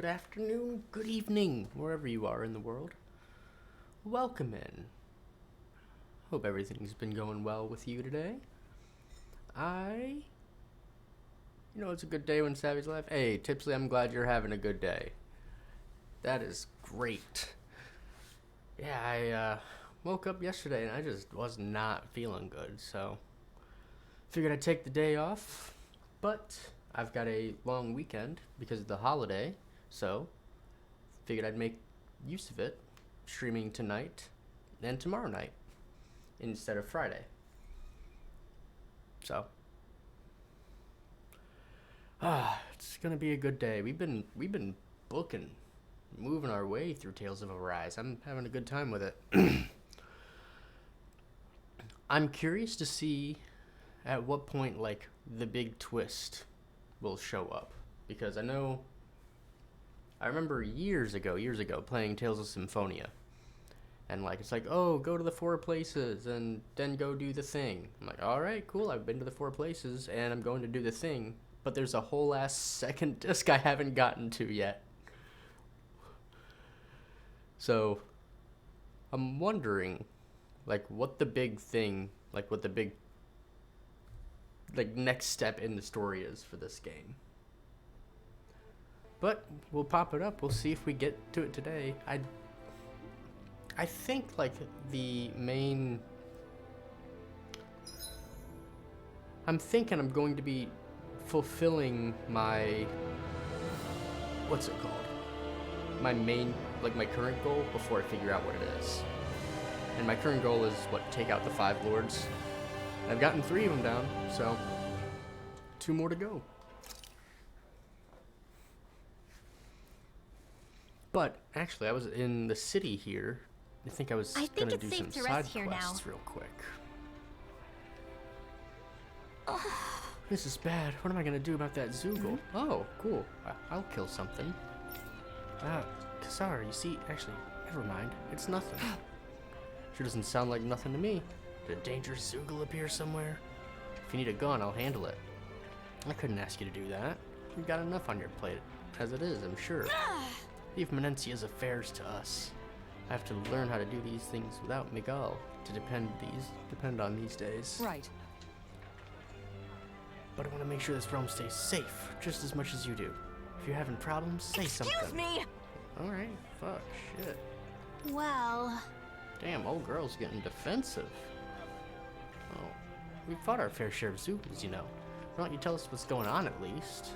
good afternoon, good evening, wherever you are in the world. Welcome in. Hope everything's been going well with you today. It's a good day when Savvy's live. Hey, Tipsley, I'm glad you're having a good day. That is great. Yeah, I woke up yesterday and I just was not feeling good, so figured I'd take the day off, but I've got a long weekend because of the holiday, so figured I'd make use of it, streaming tonight and tomorrow night instead of Friday. So it's gonna be a good day. We've been moving our way through Tales of Arise. I'm having a good time with it. I'm curious to see at what point the big twist will show up, because I remember years ago playing Tales of Symphonia, and it's oh, go to the 4 places and then go do the thing. I'm like, all right, cool, I've been to the 4 places and I'm going to do the thing, but there's a whole ass second disc I haven't gotten to yet. So I'm wondering what the big thing, what the big next step in the story is for this game. But we'll pop it up. We'll see if we get to it today. I think the main, I'm thinking I'm going to be fulfilling my, what's it called? My main, my current goal before I figure out what it is. And my current goal is take out the 5 lords. I've gotten 3 of them down, so 2 more to go. But actually, I was in the city here. I think I was gonna do some side quests real quick. This is bad. What am I gonna do about that Zoogle? Oh, cool. I'll kill something. Saar, you see, actually, never mind. It's nothing. Sure doesn't sound like nothing to me. Did a dangerous Zoogle appear somewhere? If you need a gun, I'll handle it. I couldn't ask you to do that. You've got enough on your plate, as it is, I'm sure. Leave Menencia's affairs to us. I have to learn how to do these things without Miguel to depend on these days. Right. But I want to make sure this realm stays safe, just as much as you do. If you're having problems, say something. Excuse me! Alright, fuck, shit. Well... Damn, old girl's getting defensive. Oh, we've fought our fair share of Zoogles, you know. Why don't you tell us what's going on at least?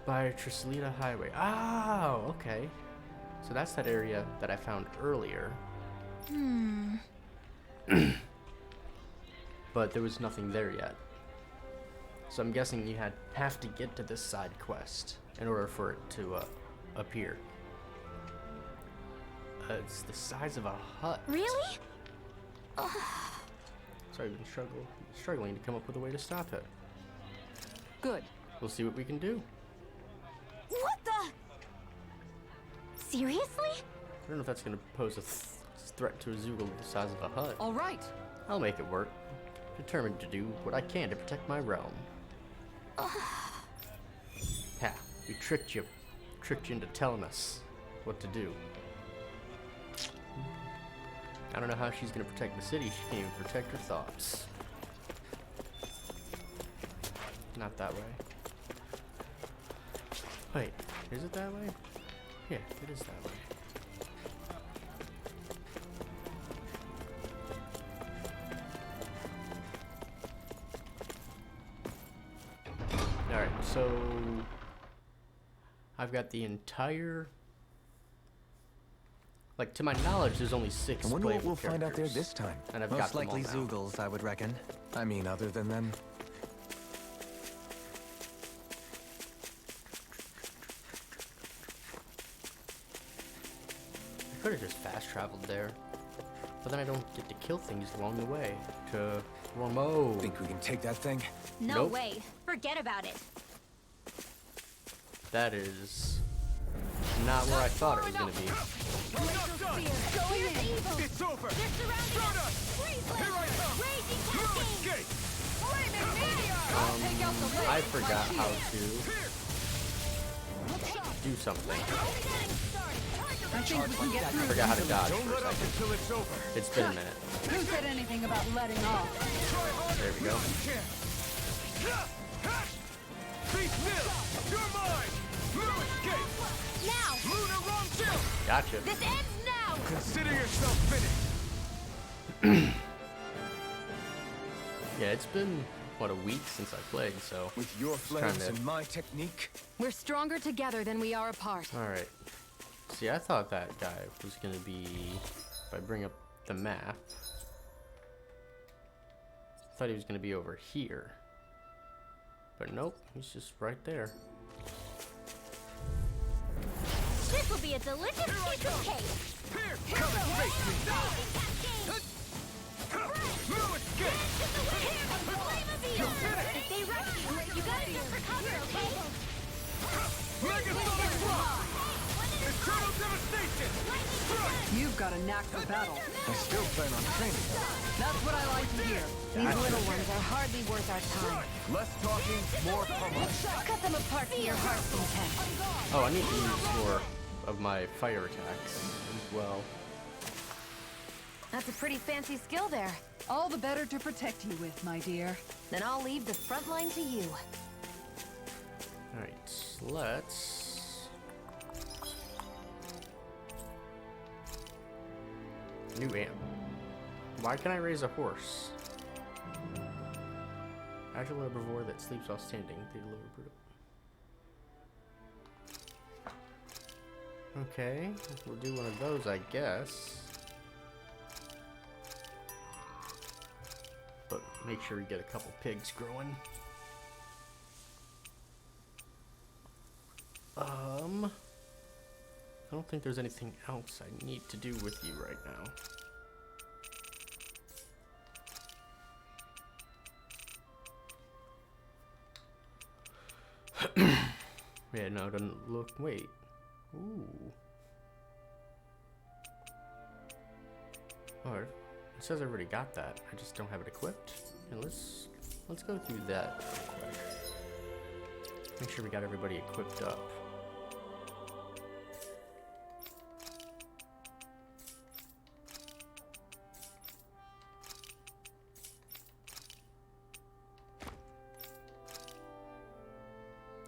By Trislita Highway. Oh, okay. So that's that area that I found earlier. But there was nothing there yet. So I'm guessing you have to get to this side quest in order for it to appear. It's the size of a hut. Really? Sorry, I've been struggling to come up with a way to stop it. Good. We'll see what we can do. What the? Seriously? I don't know if that's going to pose a threat to a Zoogle the size of a hut. All right. I'll make it work. Determined to do what I can to protect my realm. Ha! We tricked you into telling us what to do. I don't know how she's gonna protect the city. She can't even protect her thoughts. Not that way. Wait, is it that way? Yeah, it is that way. Alright, so I've got the entire, like, to my knowledge, there's only 6 I wonder playable what we'll find out there characters. this time. And I've Most got them likely all now. Zoogles, I would reckon. I mean, other than them. I could have just fast traveled there, but then I don't get to kill things along the way. To Romo. Think we can take that thing? No Nope. way. Forget about it. That is not where I thought it was gonna be. It's over! They're surrounding Start us. us! Freeze Here I come! Raging No cascade. escape! I forgot how to do something. I think we can get I through. forgot how to dodge Don't for a let up second. until it's over! It's been a minute. Who said anything about letting off? Try harder! There we go. You can! Be still! You're mine! No escape! Now. Lunar wrong chill! Gotcha. This ends now. Consider yourself finished! Yeah, it's been, what, a week since I played, so. With your trying flames to- and my technique? We're stronger together than we are apart. Alright. See, I thought that guy was gonna be, if I bring up the map, I thought he was gonna be over here. But nope, he's just right there. This will be a delicious piece of cake. Here! Come and face me! No escape! If they rush you, you gotta jump for cover, okay? Megasonic rock! Eternal devastation! Strike! You've got a knack for battle. I still plan on training. That's what I like to hear. These little ones are hardly worth our time. Less talking, more pummeling. Cut them apart to your heart's content. Oh, I need to use more of my fire attacks as well. That's a pretty fancy skill there. All the better to protect you with, my dear. Then I'll leave the front line to you. Alright, let's... New amp. Why can I raise a horse? Agile herbivore that sleeps while standing. They deliver brutal. Okay, we'll do one of those, I guess. But make sure we get a couple pigs growing. I don't think there's anything else I need to do with you right now. Yeah, no, it doesn't look. Wait. Ooh. Oh, it says I already got that. I just don't have it equipped. And let's go through that real quick. Make sure we got everybody equipped up.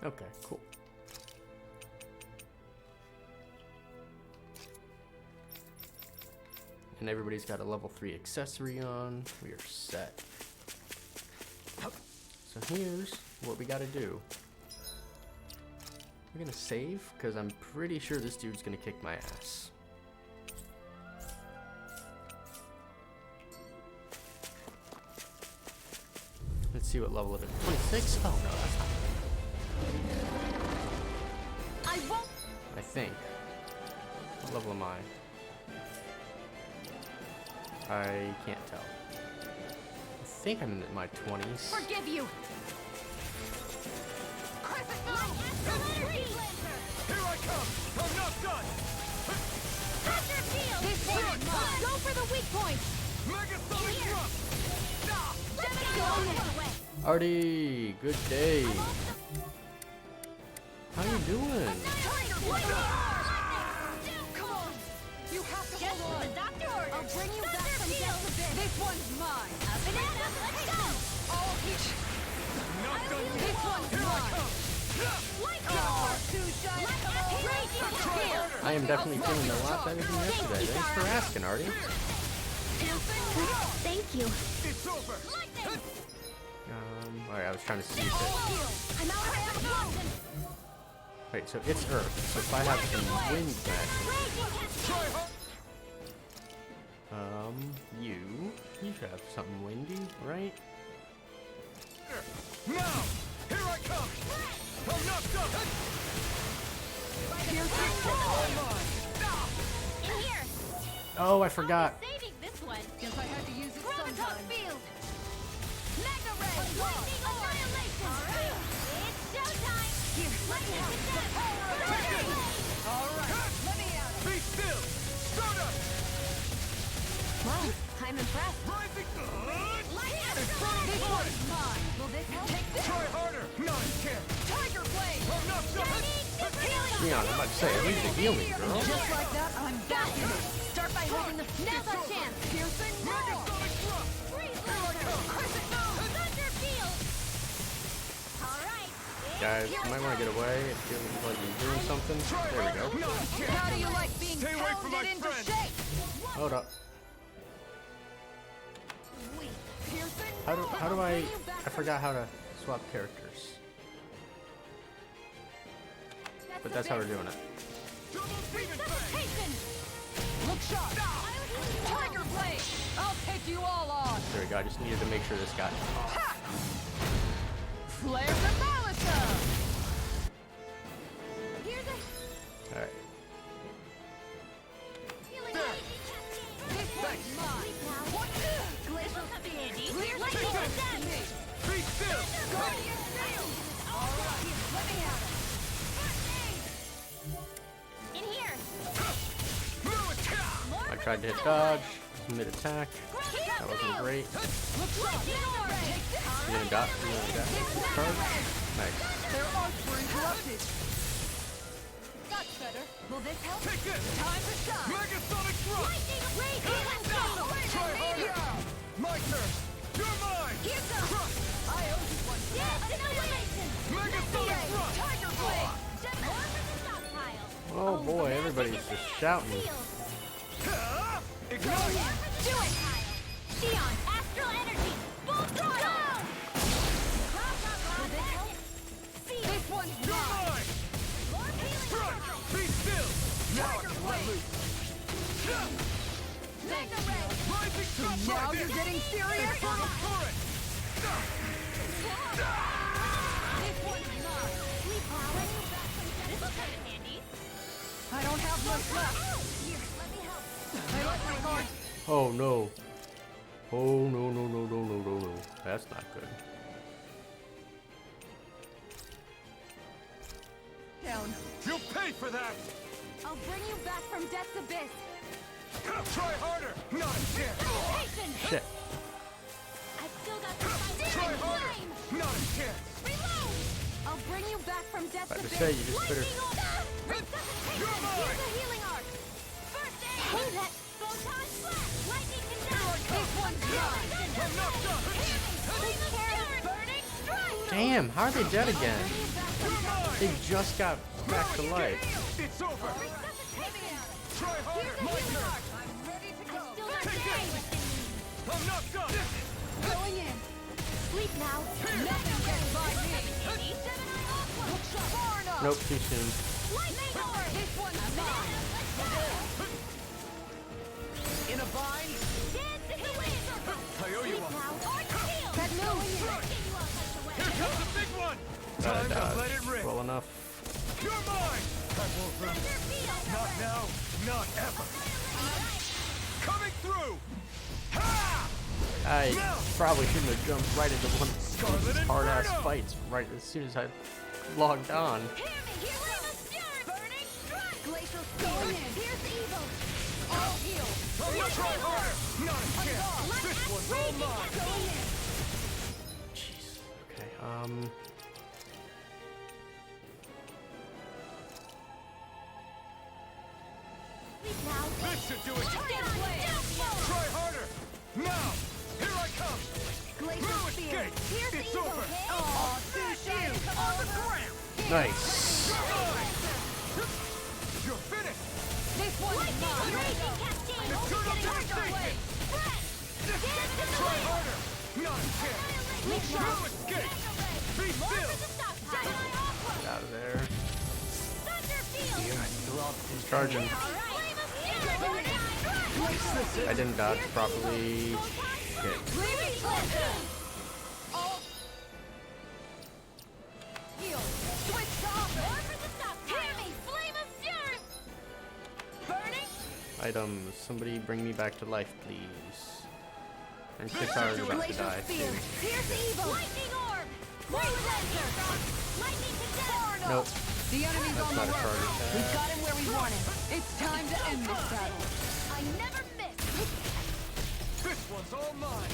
Okay, cool. And everybody's got a level 3 accessory on. We are set. So here's what we gotta do. We're gonna save, because I'm pretty sure this dude's gonna kick my ass. Let's see what level it is. 26? Oh no, that's not. I won't. I think. What level am I? I can't tell. I think I'm in my 20s. Forgive you. Here I come! I'm not done! This one's mine. Go for the weak point. Mega Sonic Thrust! Artie, good day. How you doing? Come on. You have to hold on. I'll bring you back from death a bit. This one's mine. Let's go. Not done yet! This one's Here I mine. come! I am definitely feeling a lot better than yesterday. Thanks for asking, Artie. Thank you. It's over! Alright, I was trying to see if it... I'm out of poison. Wait, so it's Earth. So if I have some wind magic, you have something windy, right? Now! Here I come! I'm not done! In here. Oh, I forgot. Saving this one. Guess I had to use it Graviton sometime. field. Mega ray. Lightning annihilation. All right. It's showtime. Here, let me have the power of lightning. All right, let me out. Be still! Start up! Wow, I'm impressed. Rising! This one's mine. Will this help? Take this. Try harder! No, you can't! Tiger blade. I'm not done! Yeah, I'm about to say, at least you heal me, girl. Just like that, I'm back in it. Start by holding the. Now's our chance. Piercing Mega roar. Sonic Thrust! Freeze laser. Crescent moon. Thunder field. All right. Guys, you might want to get away. It feels like you're doing something. There we go. No, you can't! How do you like being Stay away from pounded my into friend. shape? Hold up. Piercing How do I forgot how to swap characters. But that's how we're doing it. Double Demon Fang! Look sharp. Tiger blade. I'll take you all on. There we go. I just needed to make sure this got Ha! Flare the Malisa. Here's a alright. healing. This one's mine. Glacial Sandy. Clear Let's space. go with them. Be still! Guardian Sail. All right, let me have it. In here. I tried to hit dodge, mid attack. That wasn't great. Look sharp. You gonna got charge? Nice. Their arcs were interrupted. That's better. Will this help? Take this! Time to shine. Mega Sonic Thrust! Lightning Ray. Try harder! My turn! You're mine! Here's the I owe you one. Yes, annihilation. Mega Sonic Thrust! Tiger blade. More for the stockpile. Oh boy, everybody's just shouting. Ignite! Do it. Xion, astral energy. Full throttle. This one's You're mine. mine! Strike! Be still! Tiger blade. Thank you. Rising Sun Now Lightning! you're getting serious. Infernal Torrent! This one's mine. This will come in handy. I don't have much left. Here, let me help. I like my card. Oh no. Oh no no no no no no no. That's not good. down. You'll pay for that! I'll bring you back from death's abyss. Try harder! Not a chance! Hasten! Shit. I've still got the fight. Try harder! Flame! Not a chance! Reload! I'll bring you back from death's About to abyss. say, you just better- Lightning orb! Resuscitation! You're mine! Here's a healing arc. First aid! Hey, that photon flash! Lightning conduct! Here I come! This one's mine! I'm not done! Flame of fury! Burning strike! Damn, how are they dead again? Bring you back from You're mine! They just got back to life. It's over! resuscitation! Try harder! Here's a healing arc. I'm ready to go. Still got days. I'm not done! Going in. Sleep now. Nothing gets by me. Far enough. Nope, too soon. Lightning orb. This one's mine. In a bind? Dance in the wind. I owe you Sleep one. now. Arch shield. That moves. Here comes the big one! Gotta Time to dodge. let it rip! Well enough. You're mine! I won't lose. Not now, not ever. Coming through! Ha! I probably shouldn't have jumped right into one of Scarlet these hard-ass Inferno! fights right as soon as I logged on. Hear me. Flame of fury. Burning strike. Glacial storm. Here's evil. All heal. I'm gonna try harder! Not a chance! This one's all mine! Jeez. Okay, Sleep now. This should do it! Down. Try harder! Now! Here I come! Glacial No spear. escape! Here's It's evil. over! Oh, two shields. On the ground! nice. You're mine! You're finished! This one's mine. Raging cascade. Eternal Getting hard devastation! away. Dance in the Try wind. harder! Not a chance! Sleep No now. escape! Be More for still! the stop sign. Get out of there. Thunder field. He's charging. All right. Flame of fury. I didn't dodge properly. Shit. Flaming blessing. Heal. Switch to offense. More for the stop sign. Hear me. Flame of fury. Burning. Items. Somebody bring me back to life, please. And Qatar is about to Glacial die. spear. too. Pierce evil. Lightning orb. Lightning conduct. Nope. The enemy's That's on not the a run. charge We've attack. got him where we want him. It's time to end this battle. I never miss. This one's all mine!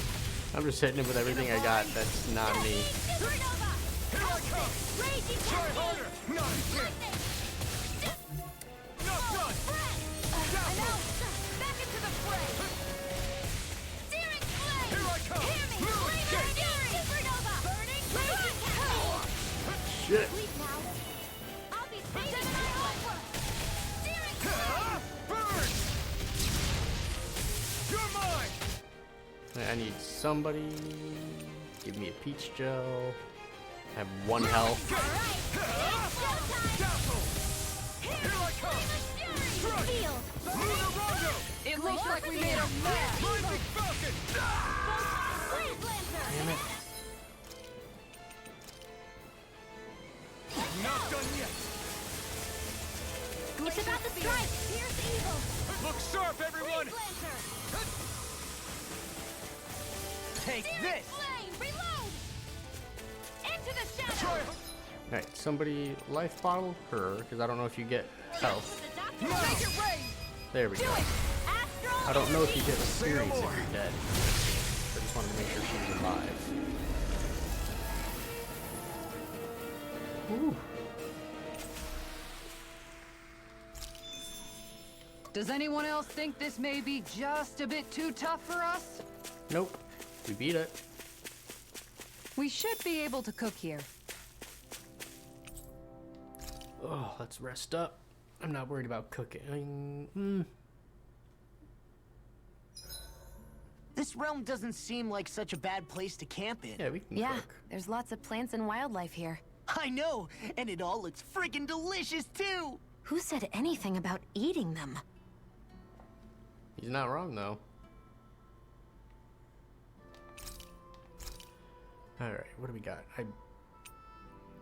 I'm just hitting him with everything I got. That's not me. Supernova. Here I come! Raging Try cascade. harder! Not a chance! Not done! Announce. Back into the fray. Searing flame. Here I come! Hear me. No Flame of escape! fury. Supernova. Burning. Raging cascade. Shit. Sleep now. I'll be patient. Searing flame. Burn! You're mine! I need somebody. Give me a peach gel. I have 1 health. All right. It's showtime. Dazzle! Here I come! Strike! Field. Lunarando! It looks like we made a mess. Rising Falcon! Blaze Lancer. Damn it. Not done yet! It's about to strike. Here's evil. Look sharp, everyone! Blaze Lancer. Take Searing this! flame. Reload. Into the Try! shadows. Alright, somebody life bottle her, because I don't know if you get health. The doctor. Make it rain. There we go. Astral. I don't know if you get a series if more. you're dead. I just wanted to make sure she was alive. Woo. Does anyone else think this may be just a bit too tough for us? Nope. We beat it. We should be able to cook here. Oh, let's rest up. I'm not worried about cooking. This realm doesn't seem like such a bad place to camp in. Yeah, we can Yeah, cook. there's lots of plants and wildlife here. I know, and it all looks friggin' delicious too! Who said anything about eating them? He's not wrong, though. Alright, what do we got? I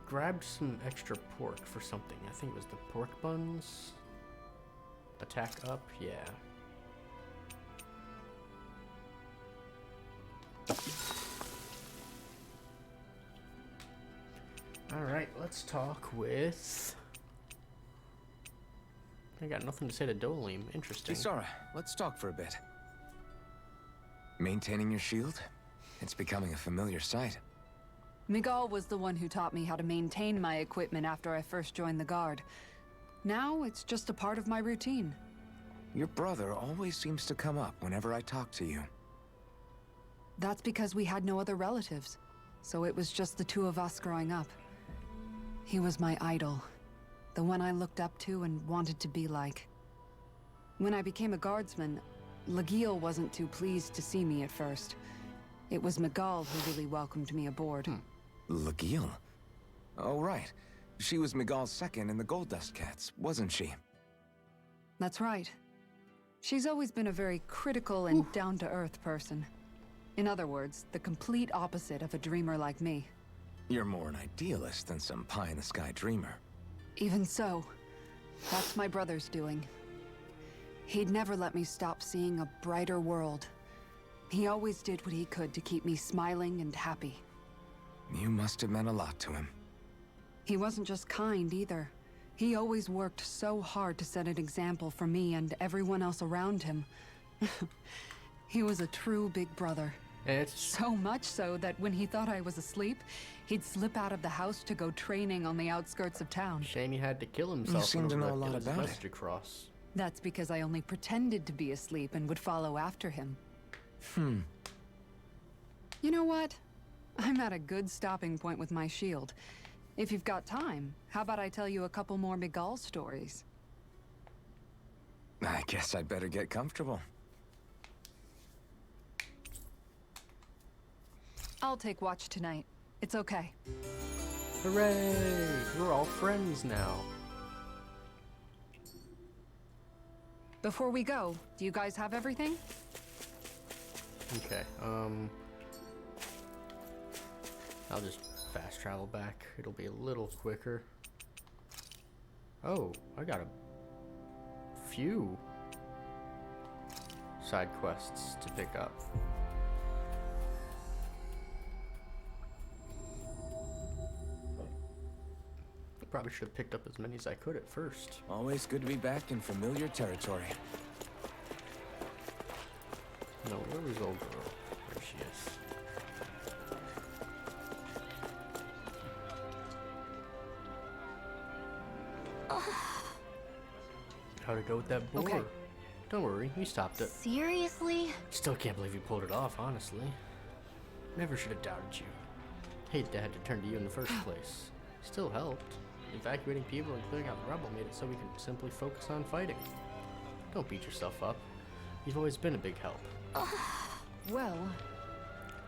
grabbed some extra pork for something. I think it was the pork buns. Attack up, yeah. Alright, let's talk with I got nothing to say to Dolim. Interesting. Kisara, let's talk for a bit. Maintaining your shield? It's becoming a familiar sight. Miguel was the one who taught me how to maintain my equipment after I first joined the Guard. Now, it's just a part of my routine. Your brother always seems to come up whenever I talk to you. That's because we had no other relatives. So it was just the two of us growing up. He was my idol. The one I looked up to and wanted to be like. When I became a guardsman, Lagiel wasn't too pleased to see me at first. It was Miguel who really welcomed me aboard. Lagiel? Oh, right. She was Miguel's second in the Gold Dust Cats, wasn't she? That's right. She's always been a very critical and down-to-earth person. In other words, the complete opposite of a dreamer like me. You're more an idealist than some pie-in-the-sky dreamer. Even so, that's my brother's doing. He'd never let me stop seeing a brighter world. He always did what he could to keep me smiling and happy. You must have meant a lot to him. He wasn't just kind either. He always worked so hard to set an example for me and everyone else around him. He was a true big brother. It's So much so that when he thought I was asleep, he'd slip out of the house to go training on the outskirts of town. shame he had to kill himself. seem in to order know a lot get his about it. message across. That's because I only pretended to be asleep and would follow after him. You know what? I'm at a good stopping point with my shield. If you've got time, how about I tell you a couple more Miguel stories? I guess I'd better get comfortable. I'll take watch tonight. It's okay. Hooray! We're all friends now. Before we go, do you guys have everything? Okay, I'll just fast travel back. It'll be a little quicker. Oh, I got a few side quests to pick up. Probably should have picked up as many as I could at first. Always good to be back in familiar territory. No, where was old girl? There she is. How to go with that boar? Okay. Don't worry, we stopped it. Seriously? Still can't believe you pulled it off, honestly. Never should have doubted you. Hate to have to turn to you in the first place. Still helped. Evacuating people and clearing out the rubble made it so we could simply focus on fighting. Don't beat yourself up. You've always been a big help. Well,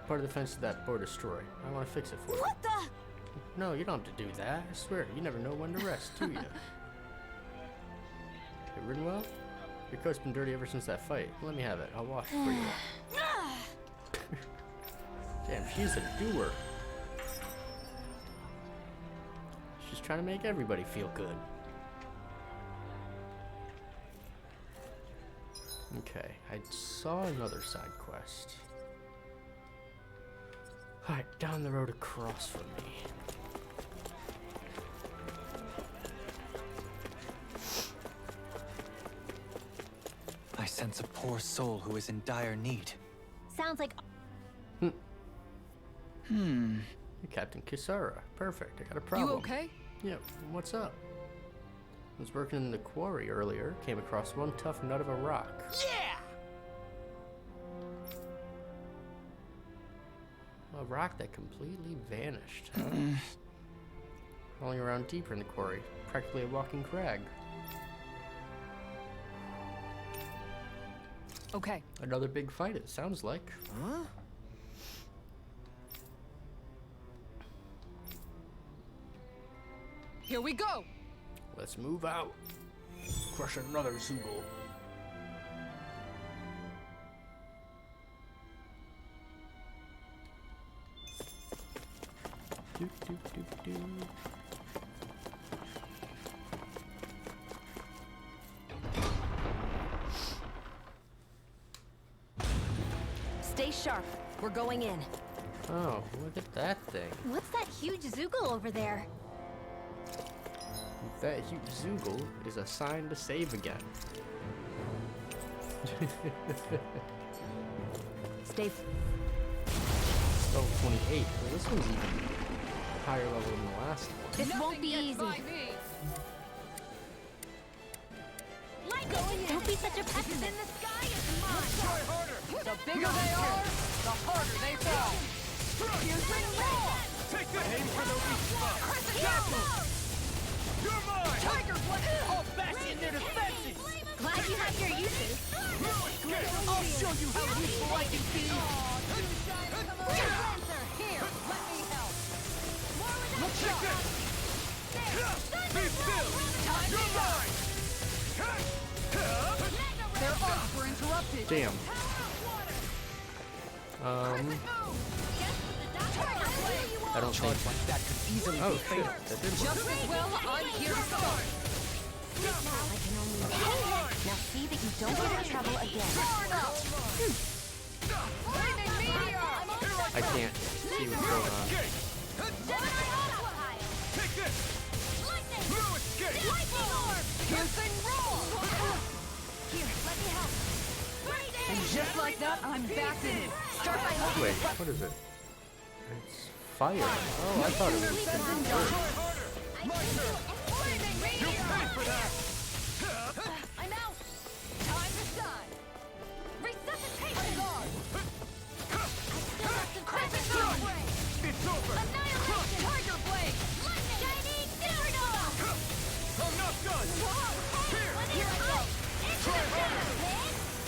Part of the fence to that boar destroyed. I want to fix it for you. What the? No, you don't have to do that. I swear, you never know when to rest, do you? It ridden well? Your coat's been dirty ever since that fight. Let me have it. I'll wash it for you. Damn, she's a doer. She's trying to make everybody feel good. Okay, I saw another side quest. Alright, down the road across from me. I sense a poor soul who is in dire need. Sounds like Captain Kisara. Perfect, I got a problem. you okay? Yep, what's up? I was working in the quarry earlier, came across one tough nut of a rock. Yeah! A rock that completely vanished, huh? Rolling around deeper in the quarry, practically a walking crag. Okay. Another big fight, it sounds like. Huh? Here we go! Let's move out. Crush another Zoogle. Do, do, do, do. Stay sharp. We're going in. Oh, look at that thing. what's that huge Zoogle over there? That huge Zoogle is assigned to save again. Stay. Oh, 28. Well, this one's even higher level than the last one. This won't be easy. Don't be such a pessimist. In the sky is mine. Try harder! The bigger they are, the harder they fall. Take this! Aim for the weak spot! You're mine! Tiger Blade! I'll bash in their defenses! Glad you have your uses. I'll show you how useful I can be! Here, let me help. Look Take sharp! this! Be still! You're mine! Their arms were interrupted! Damn. I don't think. Like that could easily Oh be shit! fatal. That did work. Just as well, I'm here to start! I can only wait. Now see that you don't get in trouble again. I can't see what's going on. Take this! No escape! Piercing roar! Here, let me help. And just like that, I'm back in it! Start by holding Wait, what is it? It's fire. Oh, I thought it was. Try harder! My turn! You paid for that! I'm out. Time to shine. Resuscitation. Crescent moon. It's over! Annihilation. Tiger blade. Lightning. Shining supernova. I'm not done! Here! Here I go. Into the shadow.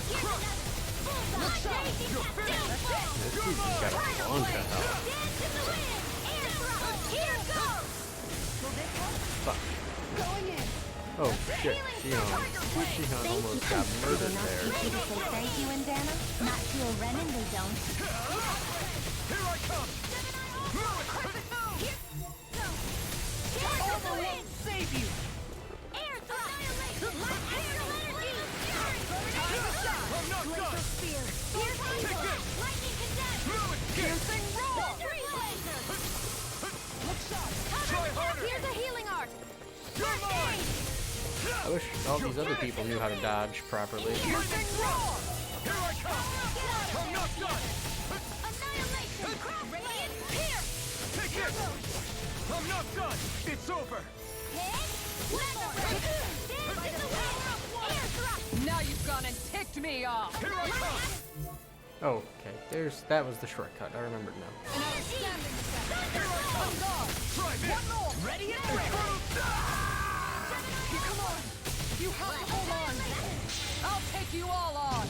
Here's another. Bullseye. You're finished! This dude's got a bunch of health. Dance in the wind. Air thrust. Here goes. Will this help? Fuck. Going in. Oh shit! Shihan almost got murdered there. Teach you to say thank you in Dana? Not to a Renin, they don't. Here I come! Armor won't save you! Air thrust! Astral energy! I'm not done! Spear! Pierce evil! Lightning condense! No escape! Piercing roar! Thundery blazer! Look sharp! Try harder! Here's a healing art! You're mine! I wish all these other people knew how to dodge properly. Piercing roar! Here I come! I'm not done! Annihilation! Radiant pierce! Take this! I'm not done! It's over! Air thrust! Now you've gone and ticked me off! Here I come! Oh, okay. That was the shortcut. I remembered now. An outstanding defense! On guard! Try this! One more! Ready and ready! Come on! You have to hold on! I'll take you all on!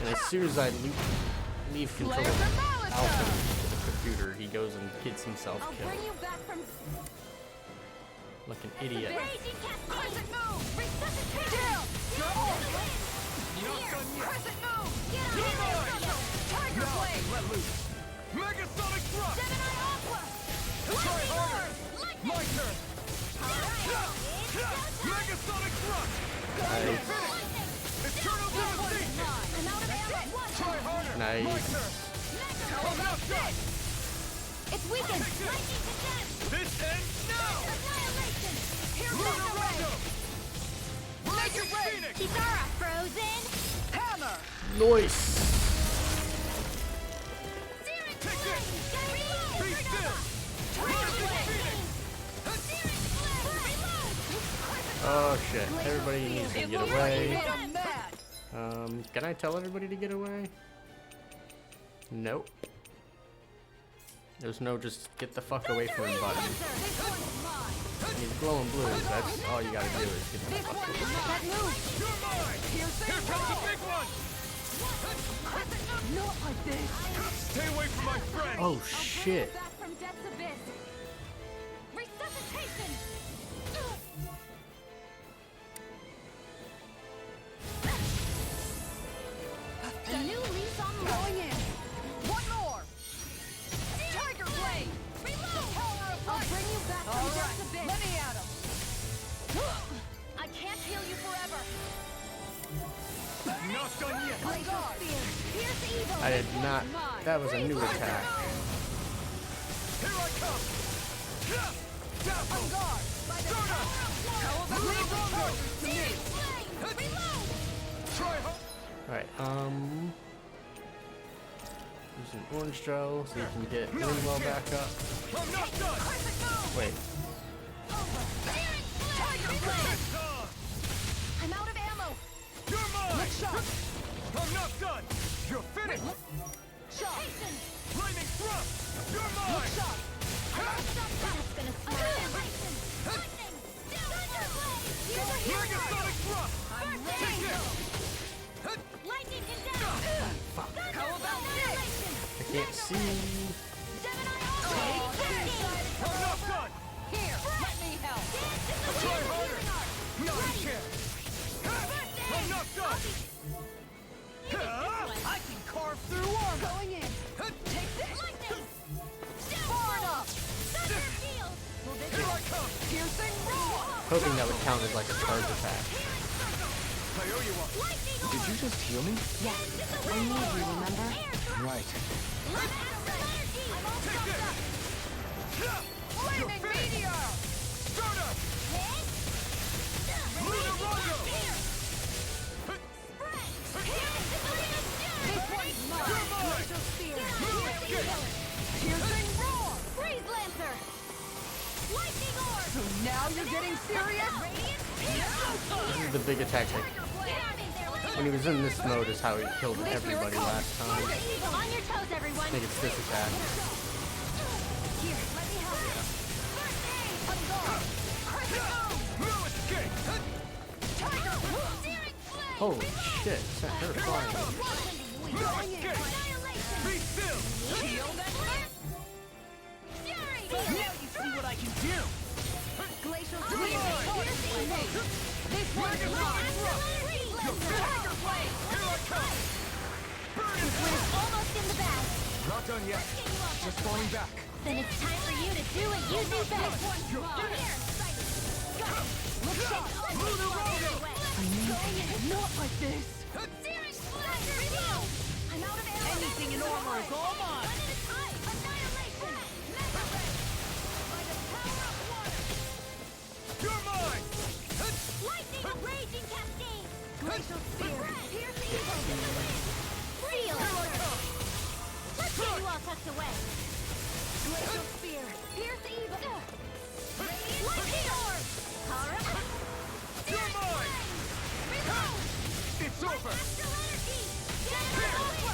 And as soon as I leave control Flares of and Malachite! Alphen to the computer, he goes and gets himself I'll killed. bring you back from Like an idiot. raging cascade! Crescent move! Resuscitation! Down! You're Go! Not done yet! Crescent move! Get out You're of mine! here! Tiger Now I blade! can let loose! Megasonic thrust! Gemini Aqua! Try Lightning harder! orb! Lightning! My turn! Alright! Megasonic thrust! Nice. Eternal devastation! I'm out of ammo! One! Try harder! Nice. My turn! I'm not done! It's weakened! Lightning condense! This ends now! Annihilation! Here Lunar goes Rondo! Rising ready. Phoenix! Kisara frozen! Hammer! Nice. Searing Take flame! this! Be still! Rising Phoenix! Searing flame! Reload! Oh shit. Everybody needs to It get looks like you away. made 'em mad! Can I tell everybody to get away? Nope. There's no just get the fuck away from him button. And he's glowing blue. That's all you gotta do is get the fuck away. That move! You're mine! Piercing Here comes the roar! big one! Not like this! Stay away from my friend! Oh shit. Back from death's abyss! Resuscitation! A new lease on life! Going in! One more! Tiger blade! Reload! Power of I'll light! bring you back from All death's right, abyss! let me at him! I can't heal you forever! Not done yet! Blaze your spear! Pierce evil! I did not. That was a new attack. Here I come! Dazzle! On guard! Alright, use an orange gel so you can get Ringwell back up. I'm not done! Wait. I'm out of ammo. You're mine! I'm not done! You're finished! Hasten. Lightning thrust! You're mine! That's gonna smell. Hasten. Lightning. Megasonic thrust! Take this! Lightning condemned. How about this? I can't see. I'm not done! Here, let me help. Try harder! No, you can't! I'm not done! I can carve through armor. Going in. Take this. Lightning. Far enough. Thunder field. Here I come! Piercing roar. Hoping that would count as like a charge attack. I owe you one! Lightning Did you just heal me? Yes. I need you, remember? Right. Take this! You're finished! Start up! Lunar Rondo! You're mine! Move escape! Piercing roar! Freeze Lancer! Lightning orb! So now you're getting serious? Radiant This is the big attack. When he was in this mode is how he killed everybody last time. On your toes, everyone! I think it's this attack. Here, let me help you. First aid! On guard! No escape! Tiger! Searing flame! Holy shit, sent her flying. No escape! Be still! Shield and Fury! Now you see what I can do. Glacial Mine! This one's Tiger Blade! Here I come! Burn in hell! Almost in the bag. Not done yet. Just falling back. Then it's time for you to do what you do best. Here! Look sharp! Lunar Rondo! Not like this. Searing flame! Reload! I'm out of ammo. Anything in armor is all mine. One at a time. Annihilation! Mega ray! By the power of water! You're mine! Lightning raging cascade! Glacial spear! Pierce the evil in the wind! Real! Let's get you all tucked away! Glacial spear! Pierce the evil! Lightning orb! Kara! You're mine! Reload! It's over! Astral energy! Generate ultra!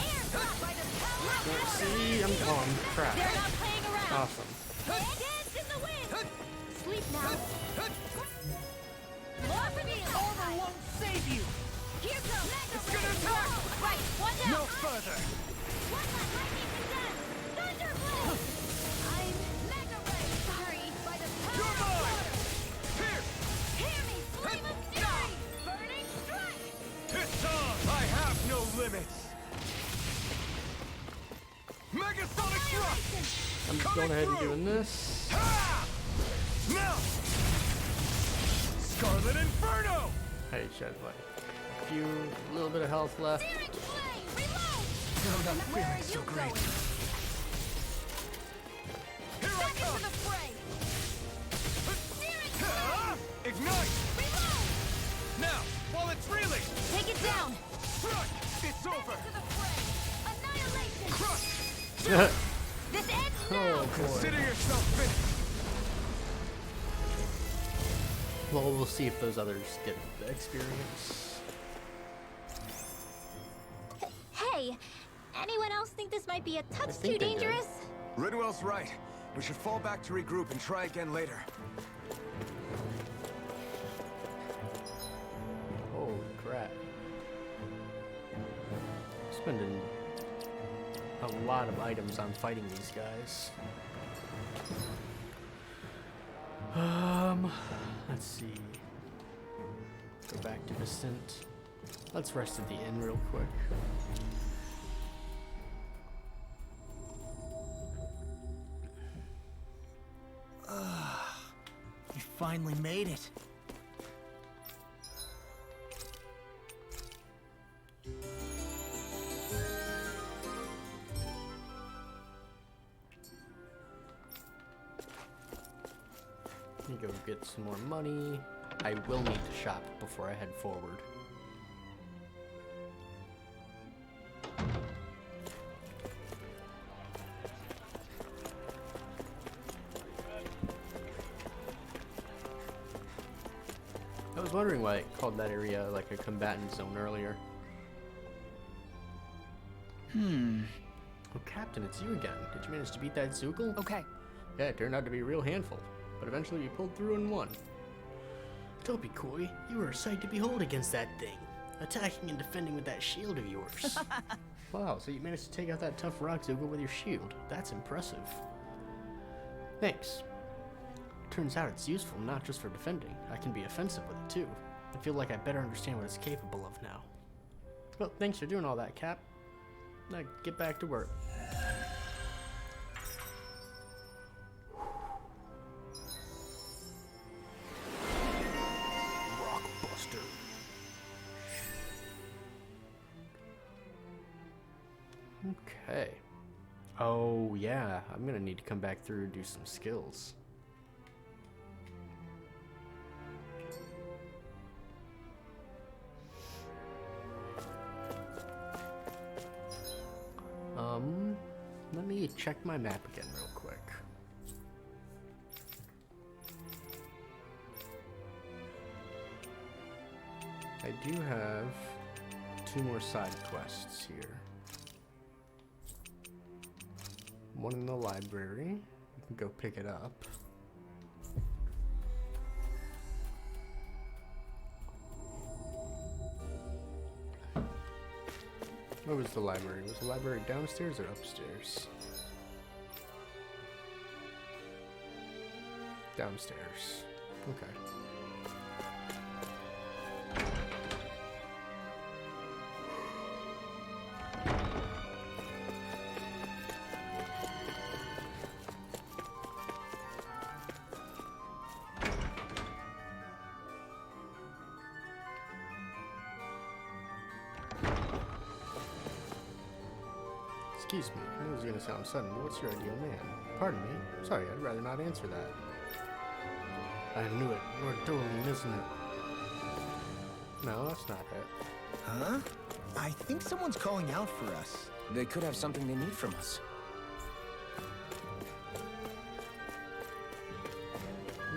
Air blast! By the power of Let's water! see, I'm gone. Crap. They're not playing around! Awesome. Dance in the wind! Sleep now! More for the Armor won't save you. Here goes! It's gonna attack! Right, one down! No further! One left, lightning condemned! Thunder blade! I'm Mega Ray! Sorry, by the power You're of mine! water! Here! Hear me, flame of fury! Burning strike! It's on! I have no limits! Megasonic thrust! I'm just going ahead and doing this. Ha! Now! Scarlet Inferno! Hey, she has like a little bit of health left. Searing flame! Reload! I'm not Where are feeling so you great. going? Here I Back into come! the fray! Searing Ha! Ignite! Reload! Now, while it's reeling! Take it down! Crush! It's over! To the fray! Annihilation! Crush! This ends now! Oh boy. Consider yourself finished! Well, we'll see if those others get the experience. Hey, anyone else think this might be a touch think too they did. dangerous? Ridwell's right. We should fall back to regroup and try again later. Holy crap. Spending a lot of items on fighting these guys. Let's see. Go back to Descent. Let's rest at the inn real quick. You finally made it. Go get some more money. I will need to shop before I head forward. I was wondering why it called that area like a combatant zone earlier. Oh, Captain, it's you again. Did you manage to beat that Zoogle? Okay. Yeah, it turned out to be a real handful, but eventually we pulled through and won. Don't be coy. You were a sight to behold against that thing. Attacking and defending with that shield of yours. Wow, so you managed to take out that tough rock Zoogle with your shield. That's impressive. Thanks. Turns out it's useful not just for defending. I can be offensive with it too. I feel like I better understand what it's capable of now. Well, thanks for doing all that, Cap. Now get back to work. Rockbuster. Okay. Oh yeah, I'm gonna need to come back through and do some skills. Let me check my map again real quick. I do have 2 more side quests here. One in the library. You can go pick it up. Where was the library? Was the library downstairs or upstairs? Downstairs. Okay. Excuse me, I know this is gonna sound sudden, but what's your ideal man? Pardon me? Sorry, I'd rather not answer that. I knew it. We're Dahnans, isn't it? No, that's not it. Huh? I think someone's calling out for us. They could have something they need from us.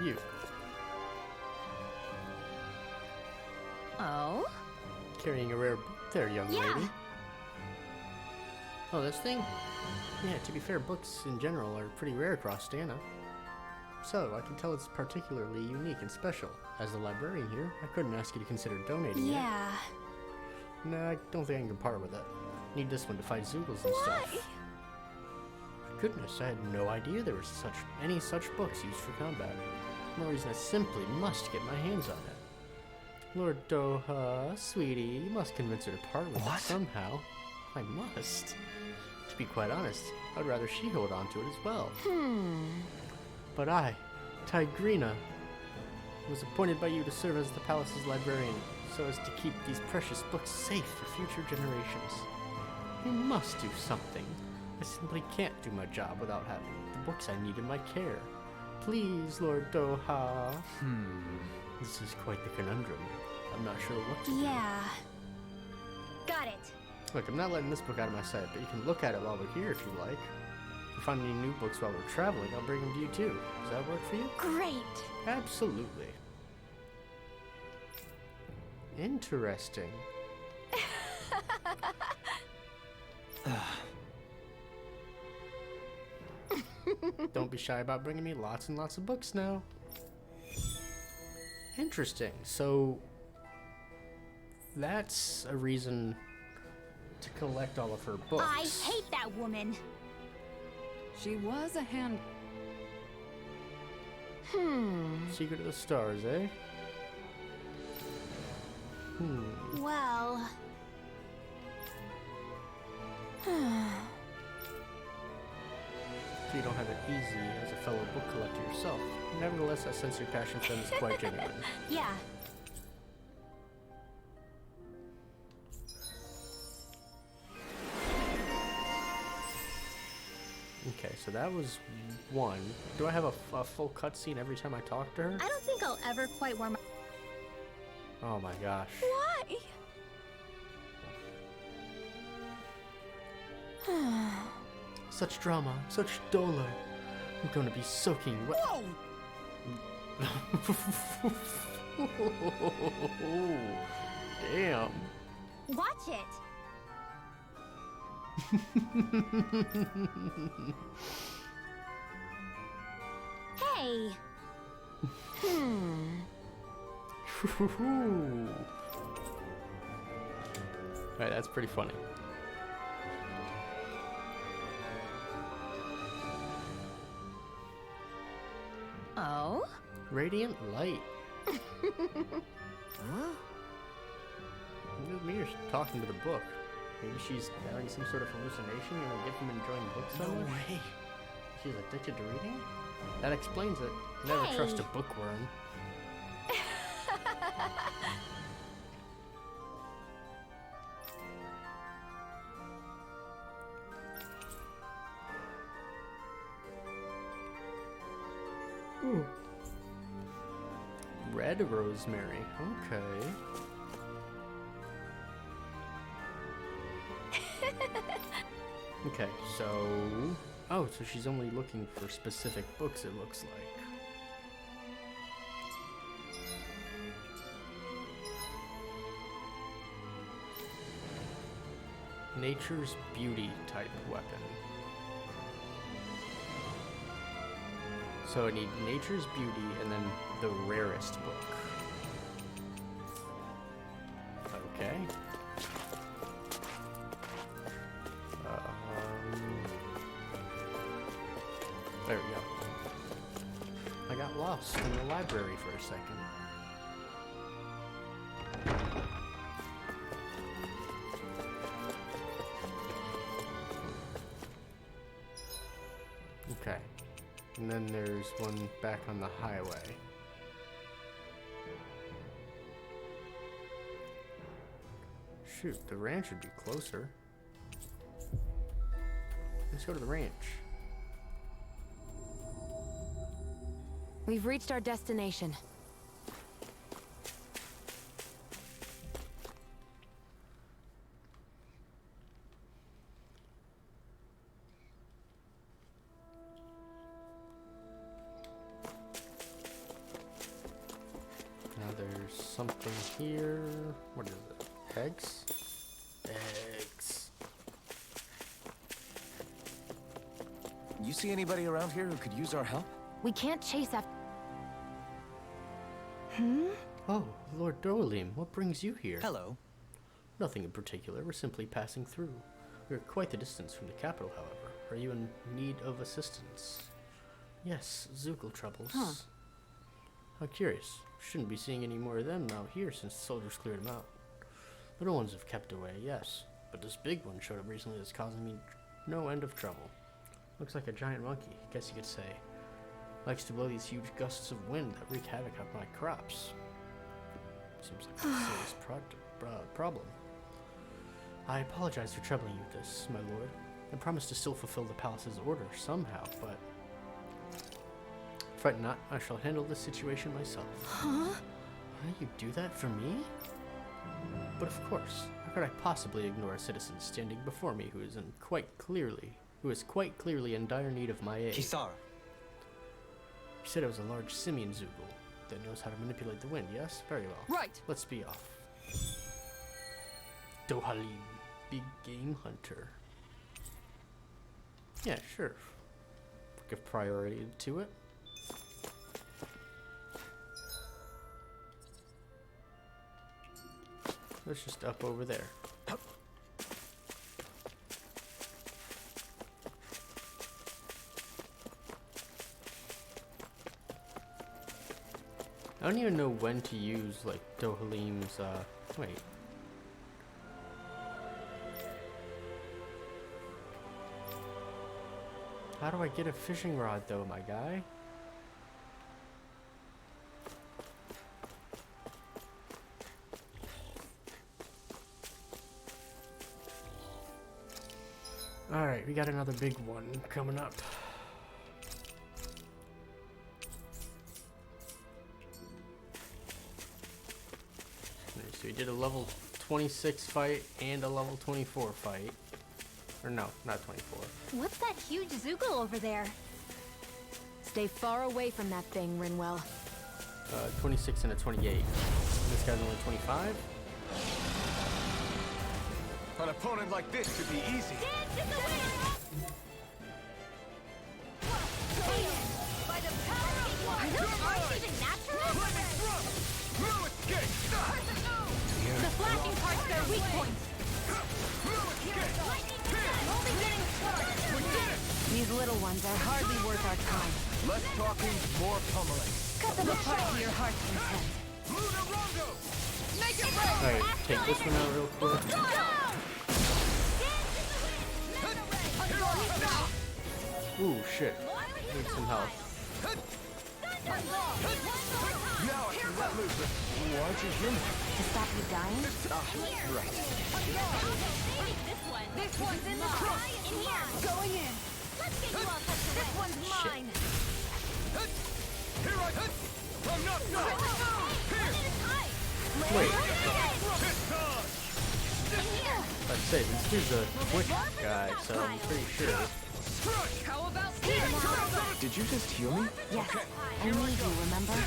You. Oh? Carrying a rare book there, young lady. Oh, this thing? Yeah, to be fair, books in general are pretty rare across Dana. So, I can tell it's particularly unique and special. As the librarian here, I couldn't ask you to consider donating it. Yeah. Nah, I don't think I can part with it. Need this one to fight Zoogles and stuff. Goodness, I had no idea there was any such books used for combat. For no reason, I simply must get my hands on it. Lord Doha, sweetie, you must convince her to part with it somehow. I must. To be quite honest, I'd rather she hold on to it as well. But I, Tigrina, was appointed by you to serve as the palace's librarian, so as to keep these precious books safe for future generations. You must do something. I simply can't do my job without having the books I need in my care. Please, Lord Doha. This is quite the conundrum. I'm not sure what to do. Yeah. Got it. Look, I'm not letting this book out of my sight, but you can look at it while we're here if you like. If you find any new books while we're traveling, I'll bring them to you too. Does that work for you? Great. Absolutely. Interesting. Don't be shy about bringing me lots and lots of books now. Interesting. So that's a reason to collect all of her books. I hate that woman. She was a hand. Secret of the Stars, eh? Well... So you don't have it easy as a fellow book collector yourself. Nevertheless, I sense your passion for them is quite genuine. yeah. Okay, so that was one. Do I have a full cutscene every time I talk to her? I don't think I'll ever quite warm up. Oh my gosh. Why? Such drama, such dolor. I'm gonna be soaking wet. Whoa! Damn. Watch it. Hey. Alright, that's pretty funny. Oh? Radiant light. Huh? Maybe you're talking to the book. Maybe she's having some sort of hallucination, you know, get from enjoying books so much. way. She's addicted to reading? That explains it. Never trust a Hey. bookworm. Ooh. Red rosemary. Okay. Okay, so... Oh, so she's only looking for specific books, it looks like. Nature's Beauty type weapon. So I need Nature's Beauty and then the rarest book. Okay. There we go. I got lost in the library for a second. Okay. And then there's one back on the highway. Shoot, the ranch would be closer. Let's go to the ranch. We've reached our destination. Now there's something here. What is it? Eggs? Eggs. You see anybody around here who could use our help? We can't chase after. Oh, Lord Dolim, what brings you here? Hello. Nothing in particular. We're simply passing through. We're quite the distance from the capital, however. Are you in need of assistance? Yes, Zoogle troubles. Huh. How curious. Shouldn't be seeing any more of them out here since the soldiers cleared them out. Little ones have kept away, yes. But this big one showed up recently that's causing me no end of trouble. Looks like a giant monkey, guess you could say. Likes to blow these huge gusts of wind that wreak havoc on my crops. Seems like a serious problem. I apologize for troubling you with this, my lord. I promise to still fulfill the palace's order somehow, but... Fret not, I shall handle this situation myself. Huh? You do that for me? But of course, how could I possibly ignore a citizen standing before me who is quite clearly in dire need of my aid? Saar. You said it was a large simian Zoogle that knows how to manipulate the wind, yes? Very well. Right. Let's be off. Dohalim, big game hunter. Yeah, sure. Give priority to it. Let's just up over there. I don't even know when to use, like, Dohalim's, wait. How do I get a fishing rod, though, my guy? Alright, we got another big one coming up. So we did a level 26 fight and a level 24 fight. Or no, not 24. What's that huge Zuko over there? Stay far away from that thing, Rinwell. 26 and a 28. This guy's only 25? An opponent like this should be easy. Dance in the wind! By the power of one! Are those arms even natural? No escape! The flashing parts their weak points. Only getting started. These little ones are hardly worth our time. Less talking, more pummeling. Cut them apart to your heart's content. Make it Alright, take this one out real quick. Ooh, shit. Need some help. Now I can let loose. Why'd you hear me? To stop you dying? Right. This one's in the fry in here. Going in. Let's get you all tucked away. This one's mine. Here I come. I'm not done. Here. Wait, In here. let's say this dude's a quick guy, so I'm pretty sure. How about here now? Did you just heal me? Yes. I need you, remember?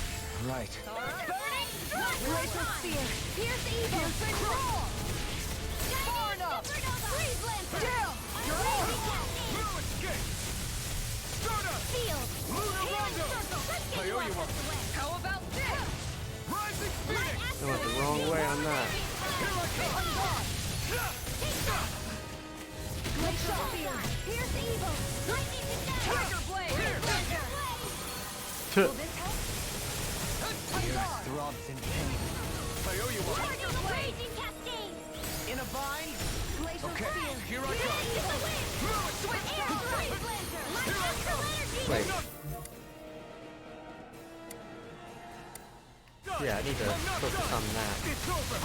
Right. Burning glacial spear. Pierce evil. Piercing roar. Far enough. Freeze lantern. Down. You're all. No escape. Stardust. Field. Lunar Rondo. I owe you one. How about this? Rising Phoenix. I went the wrong way on that. Here I come. Glacial spear. Pierce evil. Lightning Tiger blade. Tuh. Throbs in pain. I owe you one. Target raging cascade. In a bind? Glacial Okay, spear. here I go. Switch. Air freeze laser. Light astral energy. Wait. Yeah, I need to focus on that. It's over.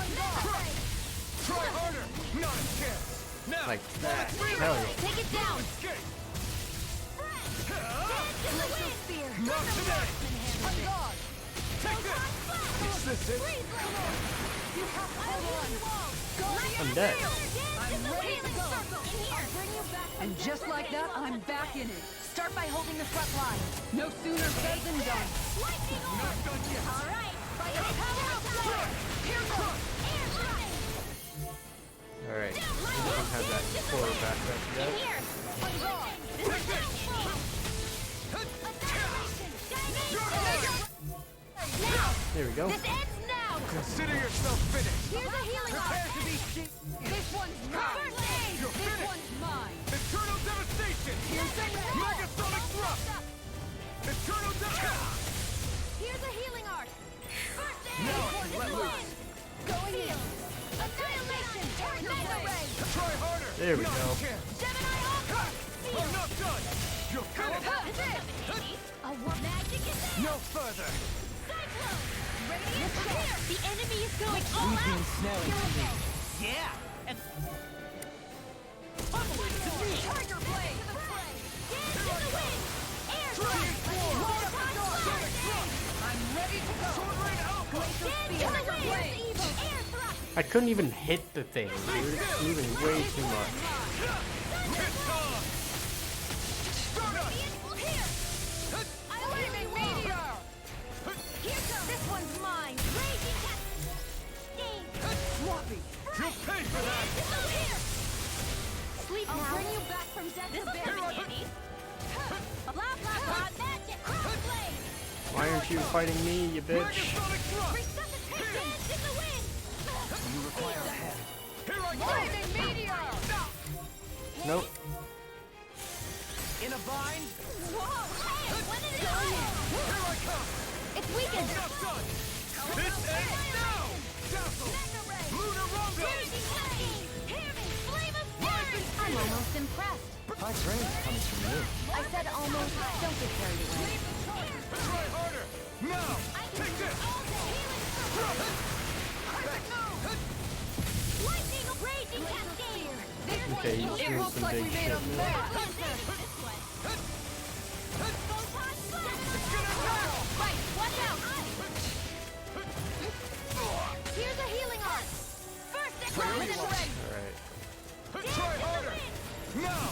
Try harder. Not a chance. Now. Like that. Hell yeah. Take it down. Escape. Glacial spear. Not today. On guard. Take this. Is this it? Freeze laser. You have to hold on. I'm dead. I'm ready to go. In here. I'll bring you back. And just like that, I'm back in it. Start by holding the front line. No sooner said than done. Lightning orb. Not done yet. All right. By the power of fire. Here goes. Air strike. Alright. We don't have that forward backtrack In yet. here. On guard. This is not annihilation. Now. There we go. This ends now. Consider yourself finished. Here's a healing Prepare arc. to be This one's mine. First aid. You're This finished. one's mine. Eternal devastation. Megasonic thrust. Eternal devastation. Here's a healing arc. First aid. Now I This can let one's loose. mine. Going in. Annihilation. Mega ray. Try harder. There we Not go. a chance. Gemini Ultra. I'm not done. You're finished. Magic is there. No further. Cyclone. Radiant here. The enemy is going all Sleepy out. and smelly to me. Yeah. And Tiger blade. Dance in the wind. Air strike. I'm ready to go. Sword Rain Alpha. Dance in the wind. Evil. Air thrust. I couldn't even hit the thing, dude. It's moving way too much. It's on. Stardust. Here. Lightning meteor. Here comes. This one's mine. Raging cascade. Floppy. You'll pay for that. Here. Sleep I'll now. bring you back from death to bed. Blah blah blah. Magic. Crossblade. Why aren't you fighting me, you bitch? Megasonic thrust. Resuscitate. Dance in the wind. You require a hand. Here I go. Lightning meteor. Nope. In a bind? Whoa. Hey, when did it go? Here I come. It's weakened. Not done. This ends now. Dazzle. Lunar Rondo. Raging cascade. Hear me. Flame of fury. I'm almost impressed. High praise comes from you. I said almost. Don't get carried away. Try harder. Now. Take this. Lightning raging cascade. Here's Okay, he's It doing looks some like big we made shit a now. mess. Right, watch out! Here's a healing art! First Finish ready. Alright. Try harder! Now!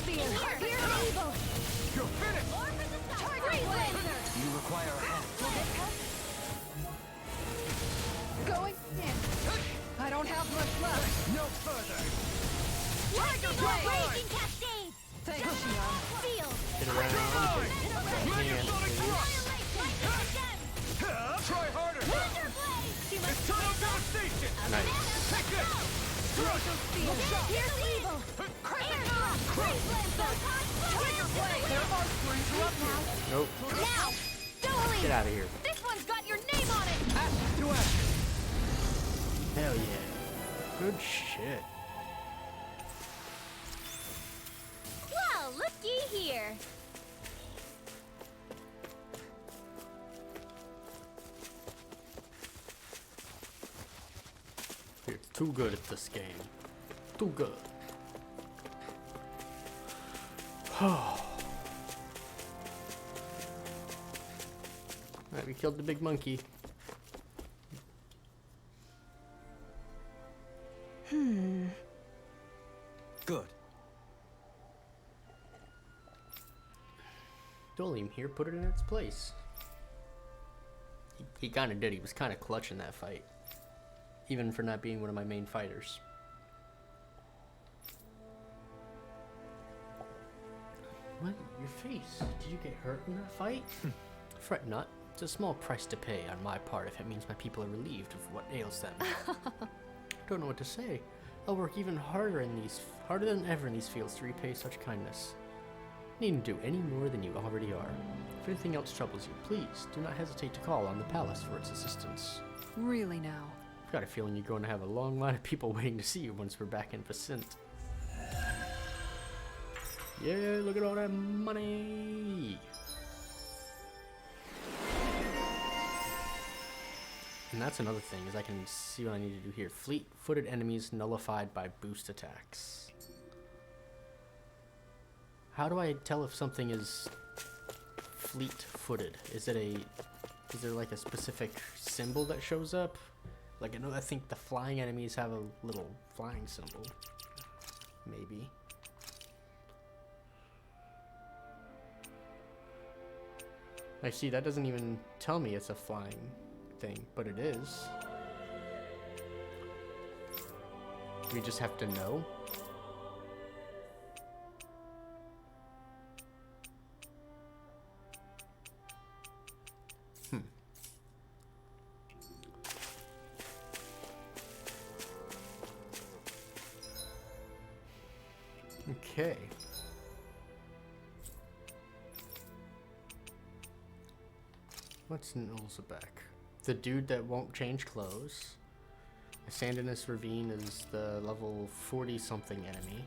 Here's evil! You're finished! Freeze laser! You require a hand. Going in. I don't have much left. No further! Tiger blade! Raging cascades! Thanks, Shion. Seal! Get around. Megasonic thrust! Try harder! Thunder blade! It's total devastation! Nice. Take this! Here's evil! Air drop! Freeze laser! Tiger blade! There are springs up now. Nope. Now! Dueling! Get out of here. This one's got your name on it! Action to action. Hell yeah. Good shit. Well, looky here. You're too good at this game. Too good. Alright, we killed the big monkey. Good. Dolium here put it in its place. He kind of did. He was kind of clutch in that fight. Even for not being one of my main fighters. What? Your face? Did you get hurt in that fight? Fret not. It's a small price to pay on my part if it means my people are relieved of what ails them. Don't know what to say. I'll work even harder than ever in these fields to repay such kindness. Needn't do any more than you already are. If anything else troubles you, please do not hesitate to call on the palace for its assistance. Really now. I've got a feeling you're going to have a long line of people waiting to see you once we're back in Vicent. Yeah, look at all that money! And that's another thing, is I can see what I need to do here. Fleet-footed enemies nullified by boost attacks. How do I tell if something is fleet-footed? Is there like a specific symbol that shows up? Like I think the flying enemies have a little flying symbol. Maybe. I see, that doesn't even tell me it's a flying thing, but it is. We just have to know. Okay. What's Nulzebek? The dude that won't change clothes. A Sandinus Ravine is the level 40-something enemy.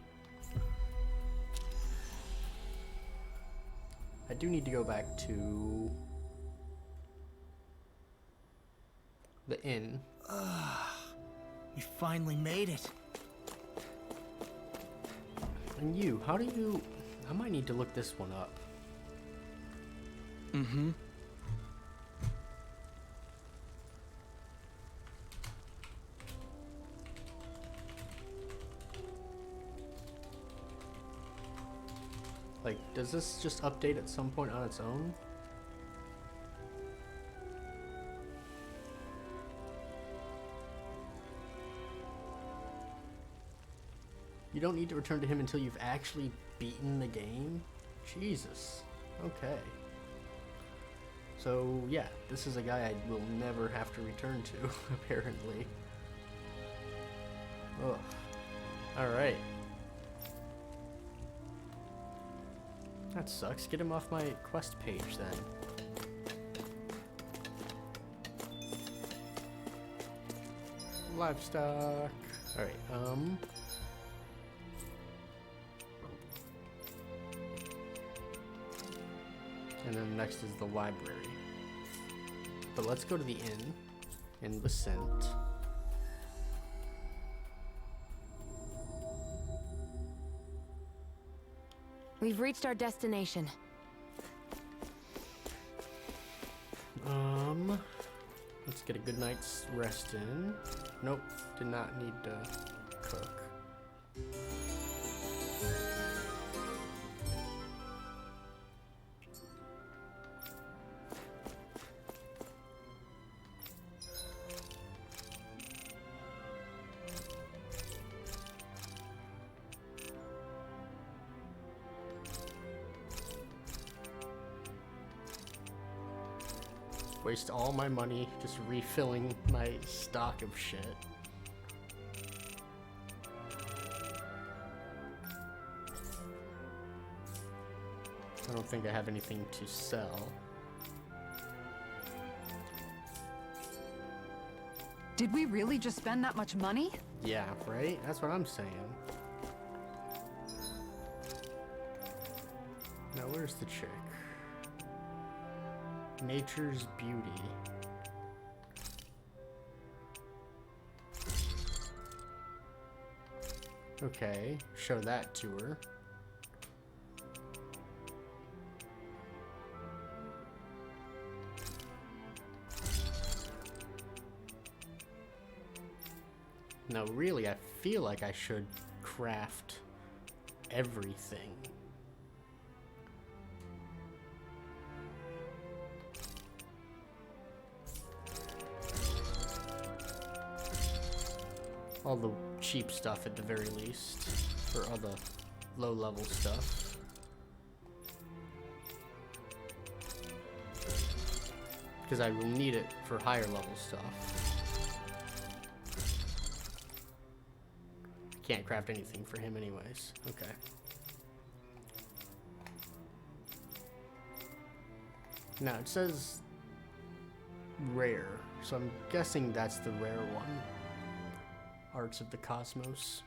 I do need to go back to the inn. We finally made it. And you, how do you... I might need to look this one up. Mm-hmm. Like, does this just update at some point on its own? You don't need to return to him until you've actually beaten the game? Jesus. Okay. So, yeah, this is a guy I will never have to return to, apparently. Ugh. Alright. That sucks. Get him off my quest page, then. Livestock. Alright, and then next is the library. But let's go to the inn in Vicent. We've reached our destination. Let's get a good night's rest in. Nope, did not need to cook. Waste all my money just refilling my stock of shit. I don't think I have anything to sell. Did we really just spend that much money? Yeah, right? That's what I'm saying. Now, where's the chick? Nature's Beauty. Okay, show that to her. Now, really, I feel like I should craft everything. All the cheap stuff at the very least, for all the low-level stuff. Because I will need it for higher level stuff. I can't craft anything for him anyways. Okay. Now it says rare, so I'm guessing that's the rare one. Arts of the Cosmos.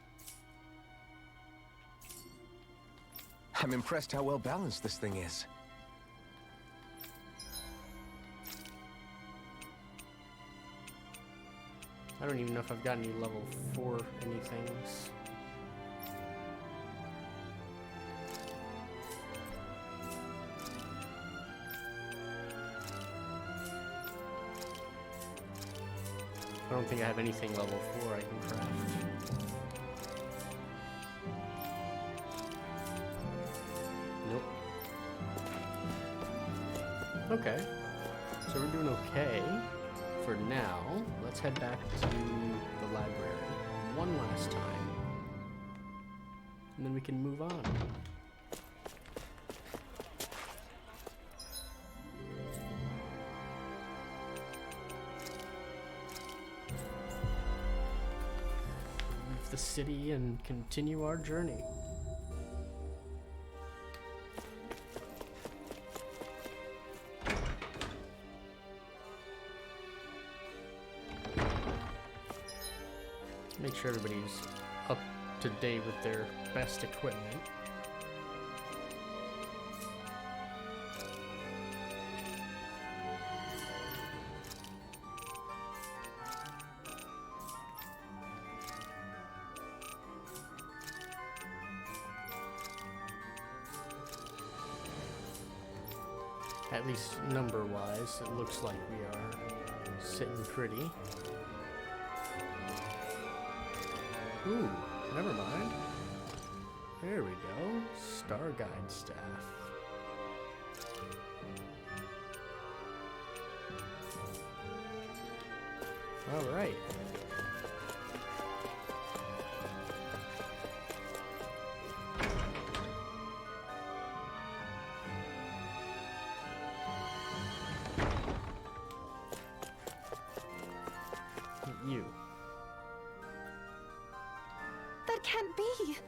I'm impressed how well balanced this thing is. I don't even know if I've got any level 4 anythings. I don't think I have anything level 4 I can craft. Nope. Okay. So we're doing okay for now. Let's head back to the library one last time. And then we can move on. The city and continue our journey. Make sure everybody's up to date with their best equipment. At least number-wise, it looks like we are sitting pretty. Ooh, never mind. There we go. Star Guide staff. All right. You. That can't be.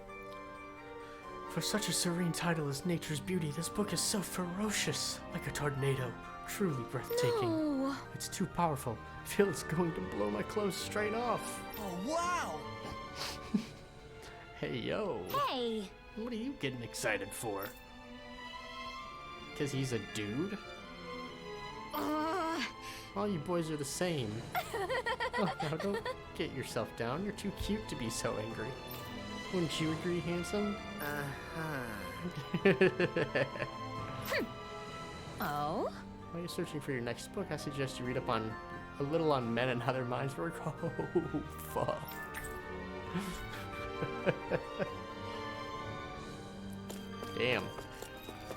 For such a serene title as Nature's Beauty, this book is so ferocious, like a tornado. Truly breathtaking. No. It's too powerful. I feel it's going to blow my clothes straight off. Oh, wow! Hey, yo. Hey! What are you getting excited for? Because he's a dude? All you boys are the same. Oh, now don't get yourself down. You're too cute to be so angry. Wouldn't you agree, handsome? Uh-huh. Oh? While you're searching for your next book, I suggest you read up on a little on men and how their minds work. Oh, fuck. Damn.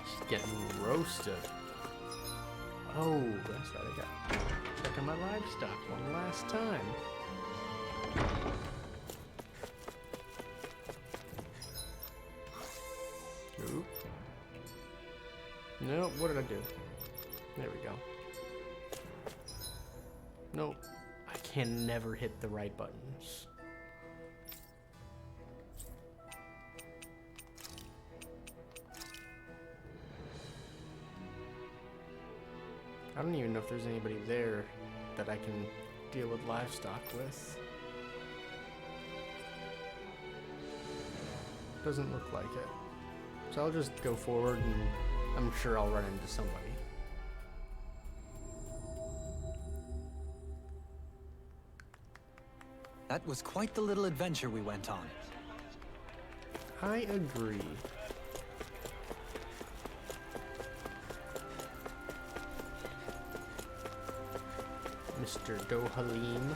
She's getting roasted. Oh, that's right. I got checking my livestock one last time. Oop. Nope, what did I do? There we go. Nope. I can never hit the right buttons. I don't even know if there's anybody there that I can deal with livestock with. Doesn't look like it. So I'll just go forward and I'm sure I'll run into somebody. That was quite the little adventure we went on. I agree. Mr. Dohalim.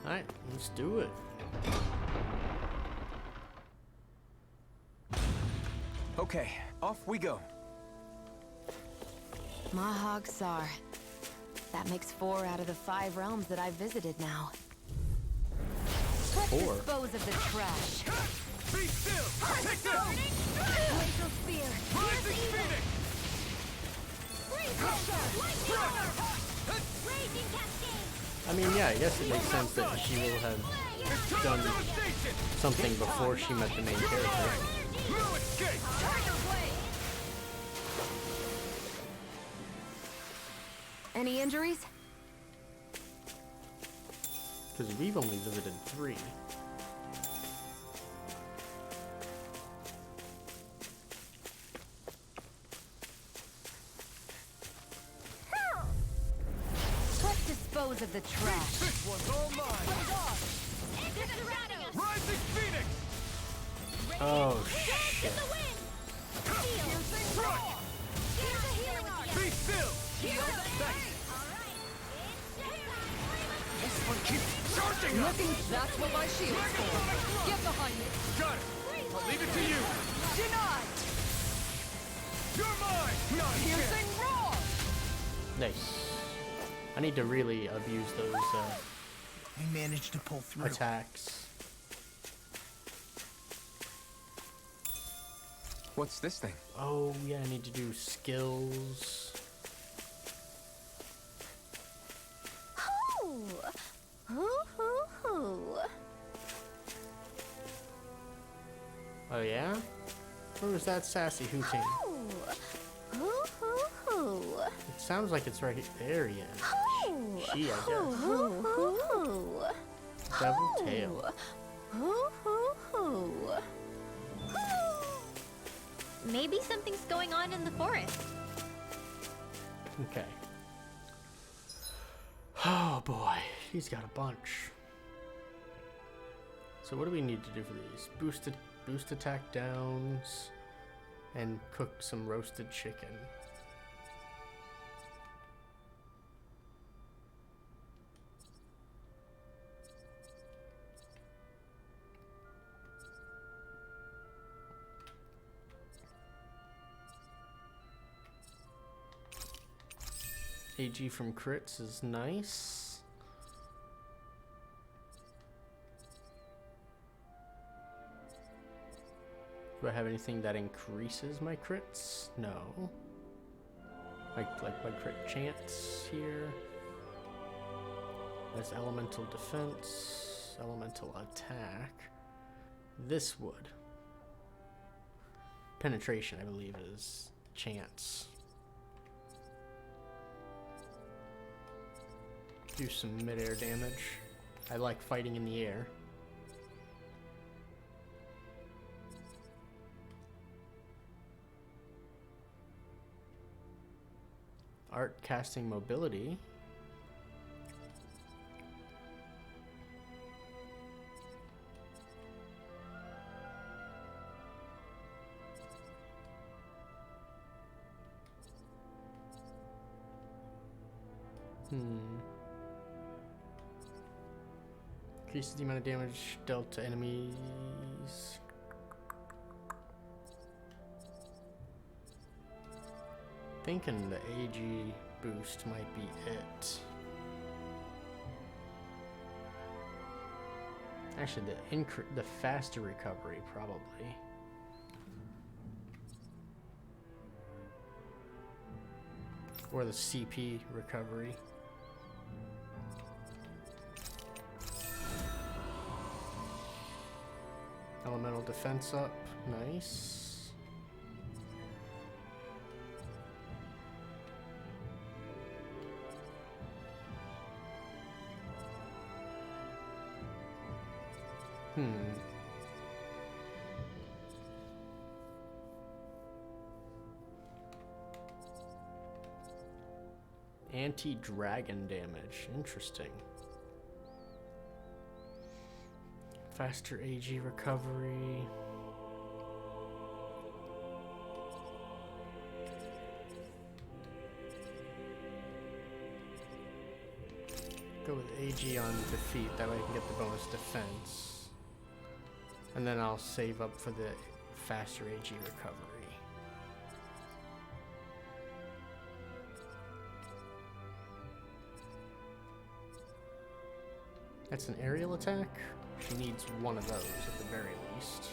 Alright, let's do it. Okay, off we go. Mahag, Saar. That makes 4 out of the 5 realms that I've visited now. Let's 4? dispose of the trash. Be still! Take this! Glacial spear. Rising Phoenix! Raging cascade! I mean, yeah, I guess it makes sense that she will have done something before she met the main character. No escape! Any injuries? Because we've only visited 3. Let's dispose of the trash. This one's all mine! Rising Phoenix! Oh, shit. Be still! Thanks! This one keeps charging us! That's what my shield's for. Get behind me. Got it! I'll leave it to you! Denied. You're mine! Not Piercing roar. Nice. I need to really abuse those We managed to pull through. attacks. What's this thing? Oh, yeah, I need to do skills. Oh, yeah? Where was that sassy hooting? It sounds like it's right there, yeah. She, I guess. Double tail. Maybe something's going on in the forest. Okay. Oh boy, he's got a bunch. So what do we need to do for these? Boost attack downs and cook some roasted chicken. AG from crits is nice. Do I have anything that increases my crits? No. Like my crit chance here. That's elemental defense, elemental attack. This would. Penetration, I believe, is chance. Do some mid-air damage. I like fighting in the air. Art casting mobility. Increases the amount of damage dealt to enemies. Thinking the AG boost might be it. Actually, the faster recovery probably. Or the CP recovery. Elemental defense up, nice. Anti-dragon damage, interesting. Faster AG recovery. Go with AG on defeat, that way I can get the bonus defense. And then I'll save up for the faster AG recovery. That's an aerial attack? She needs one of those at the very least.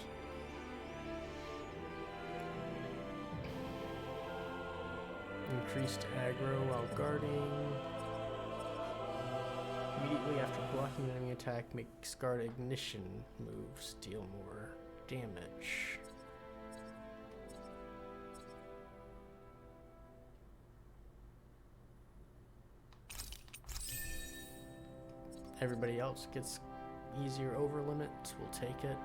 Increased aggro while guarding. Immediately after blocking an enemy attack, makes guard ignition moves deal more damage. Everybody else gets easier over limit, we'll take it.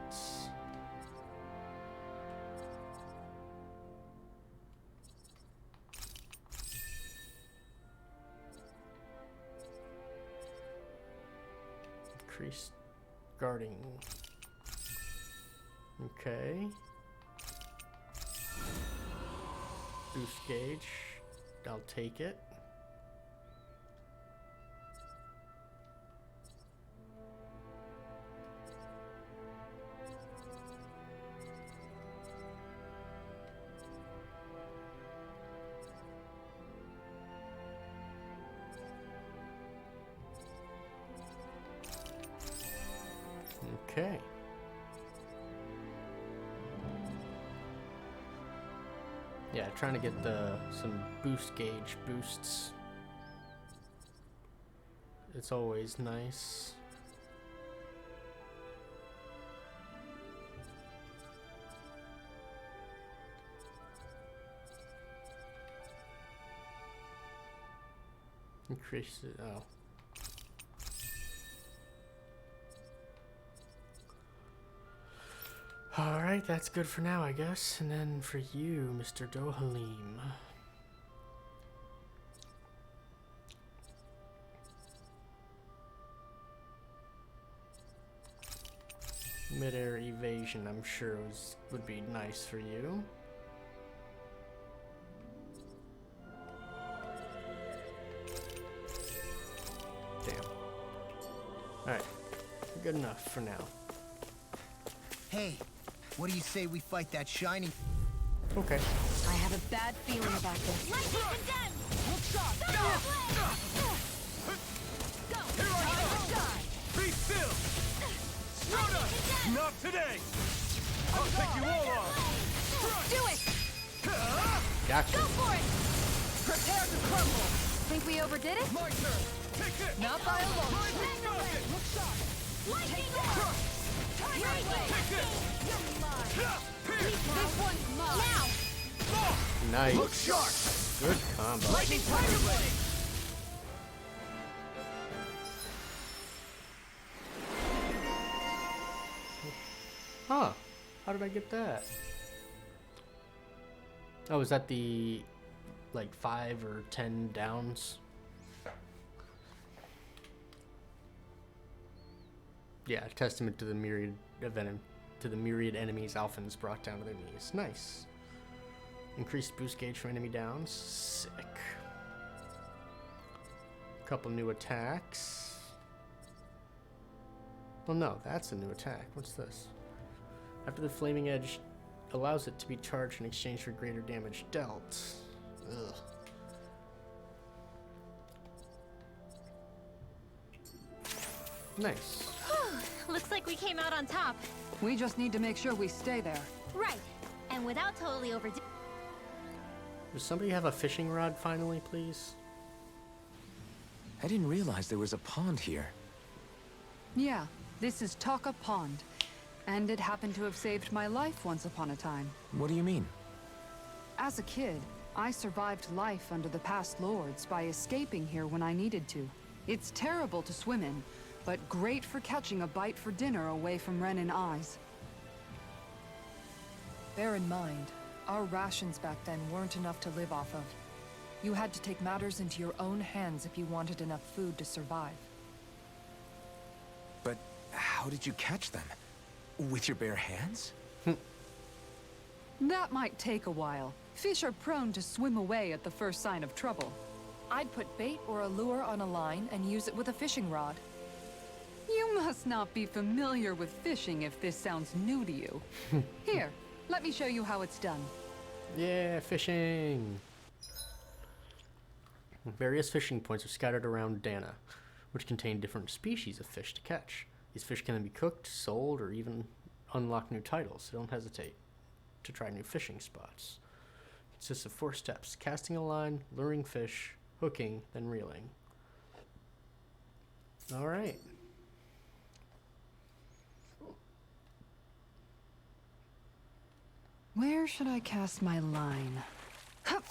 Increased guarding. Okay. Boost gauge, I'll take it. Okay. Yeah, trying to get some boost gauge boosts. It's always nice. Increase it. Oh. Alright, that's good for now, I guess. And then for you, Mr. Dohalim. Mid-air evasion, I'm sure would be nice for you. Damn. Alright, good enough for now. Hey, what do you say we fight that shiny? Okay. I have a bad feeling about this. Lightning condemned! Hook shot! Here I come! Be still! Not today! I'll take you all on! Do it! Gotcha. Go for it! Prepare to crumble! Think we overdid it? My turn! Take it! Not by a long shot. Hook shot! Lightning Your way! Take it! You're mine! This one's mine! Now! Nice. Look sharp! Good combo. Lightning tiger blade! Huh. How did I get that? Oh, is that the like 5 or 10 downs. Yeah, testament to the myriad enemies Alphens brought down to their knees. Nice. Increased boost gauge for enemy downs. Sick. Couple new attacks. Well, no, that's a new attack. What's this? After the flaming edge allows it to be charged in exchange for greater damage dealt. Ugh. Nice. Looks like we came out on top. We just need to make sure we stay there. Right. And without totally overdoing. Does somebody have a fishing rod finally, please? I didn't realize there was a pond here. Yeah, this is ToA Pond. And it happened to have saved my life once upon a time. What do you mean? As a kid, I survived life under the past lords by escaping here when I needed to. It's terrible to swim in, but great for catching a bite for dinner away from Ren and eyes. Bear in mind, our rations back then weren't enough to live off of. You had to take matters into your own hands if you wanted enough food to survive. But how did you catch them? With your bare hands? That might take a while. Fish are prone to swim away at the first sign of trouble. I'd put bait or a lure on a line and use it with a fishing rod. You must not be familiar with fishing if this sounds new to you. Here, let me show you how it's done. Yeah, fishing. Various fishing points are scattered around Dana, which contain different species of fish to catch. These fish can then be cooked, sold, or even unlock new titles, so don't hesitate to try new fishing spots. It consists of 4 steps: casting a line, luring fish, hooking, then reeling. Alright. Where should I cast my line? Hup.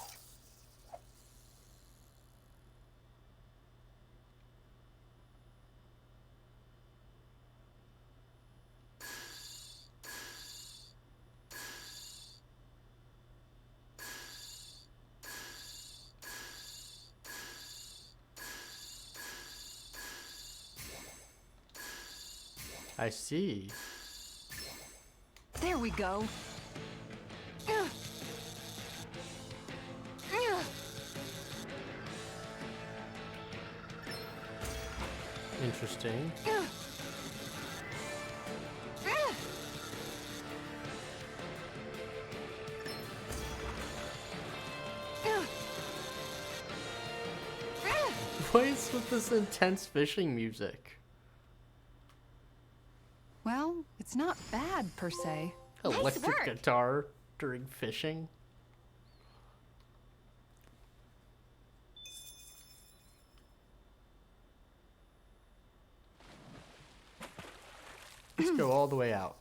I see. There we go. Interesting. What is with this intense fishing music? Well, it's not bad per se. Electric work. guitar during fishing? Let's go all the way out.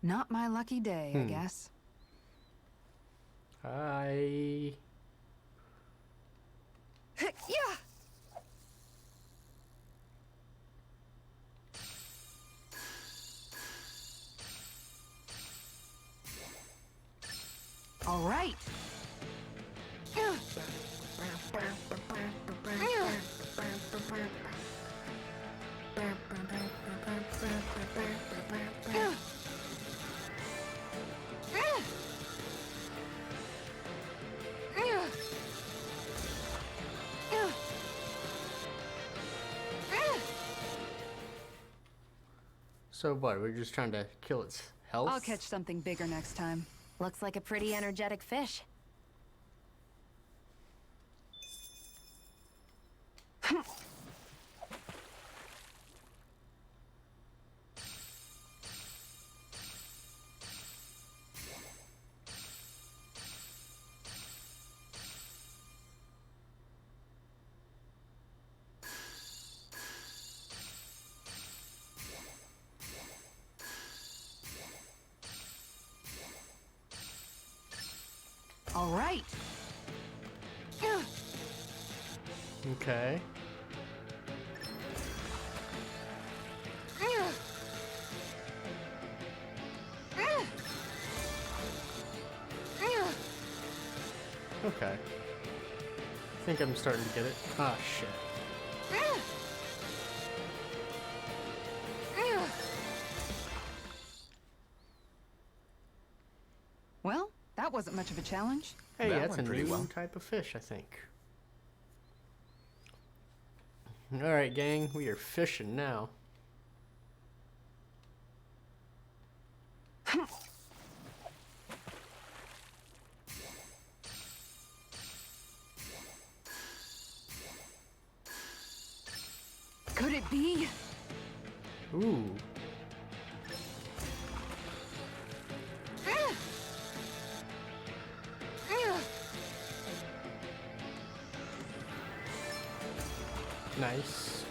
Not my lucky day, I guess. Hi. Yeah. All right. So what, we're just trying to kill its health? I'll catch something bigger next time. Looks like a pretty energetic fish. All right. Okay. Okay. I think I'm starting to get it. Ah, shit. Well, that wasn't much of a challenge. Hey, That that's a went pretty new well. type of fish, I think. Alright, gang, we are fishing now. Could it be? Ooh. Nice.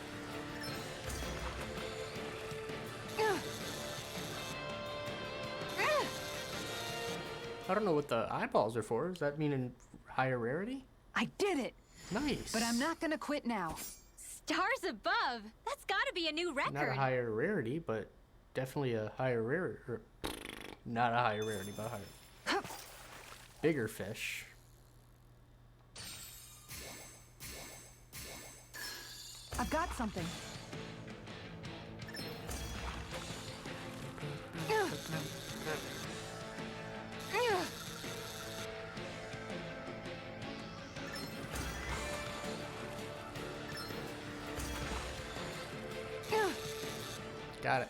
I don't know what the eyeballs are for. Does that mean in higher rarity? I did it! Nice. But I'm not gonna quit now. Stars above. That's gotta be a new record. Not a higher rarity, but definitely a higher rarity. Not a higher rarity, but a higher. Bigger fish. I've got something. Got it.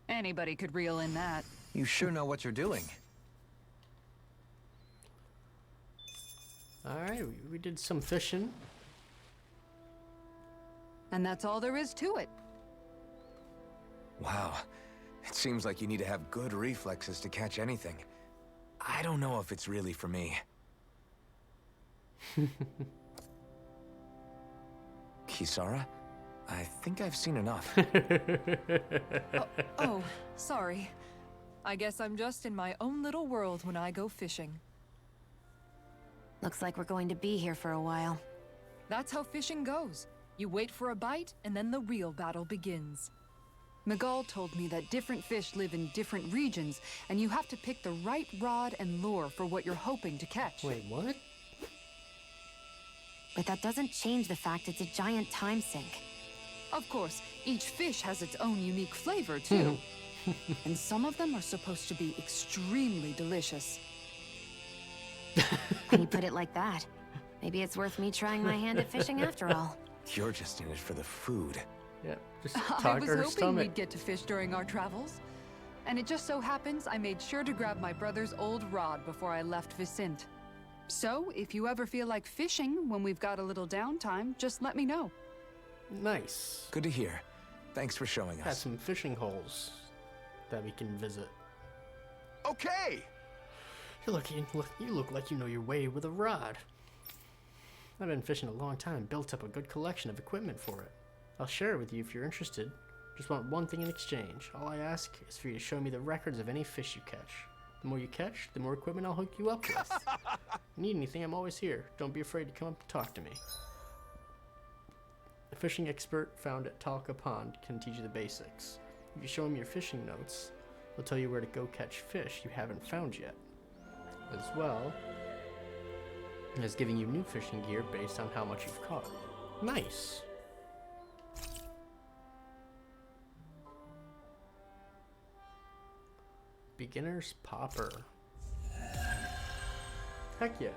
Anybody could reel in that. You sure know what you're doing. Alright, we did some fishing. And that's all there is to it. Wow. It seems like you need to have good reflexes to catch anything. I don't know if it's really for me. Kisara? I think I've seen enough. Oh, sorry. I guess I'm just in my own little world when I go fishing. Looks like we're going to be here for a while. That's how fishing goes. You wait for a bite, and then the real battle begins. Miguel told me that different fish live in different regions, and you have to pick the right rod and lure for what you're hoping to catch. Wait, what? But that doesn't change the fact it's a giant time sink. Of course, each fish has its own unique flavor, too. And some of them are supposed to be extremely delicious. When you put it like that, maybe it's worth me trying my hand at fishing after all. You're just in it for the food. Yep, just I talk was to her hoping stomach. we'd get to fish during our travels. And it just so happens I made sure to grab my brother's old rod before I left Vicente. So, if you ever feel like fishing when we've got a little downtime, just let me know. Nice. Good to hear. Thanks for showing Got us. some fishing holes that we can visit. Okay! You look like you know your way with a rod. I've been fishing a long time and built up a good collection of equipment for it. I'll share it with you if you're interested. Just want one thing in exchange. All I ask is for you to show me the records of any fish you catch. The more you catch, the more equipment I'll hook you up with. Need anything, I'm always here. Don't be afraid to come up and talk to me. A fishing expert found at Talca Pond can teach you the basics. If you show him your fishing notes, he'll tell you where to go catch fish you haven't found yet. As well as giving you new fishing gear based on how much you've caught. Nice! Beginner's Popper. Heck yeah.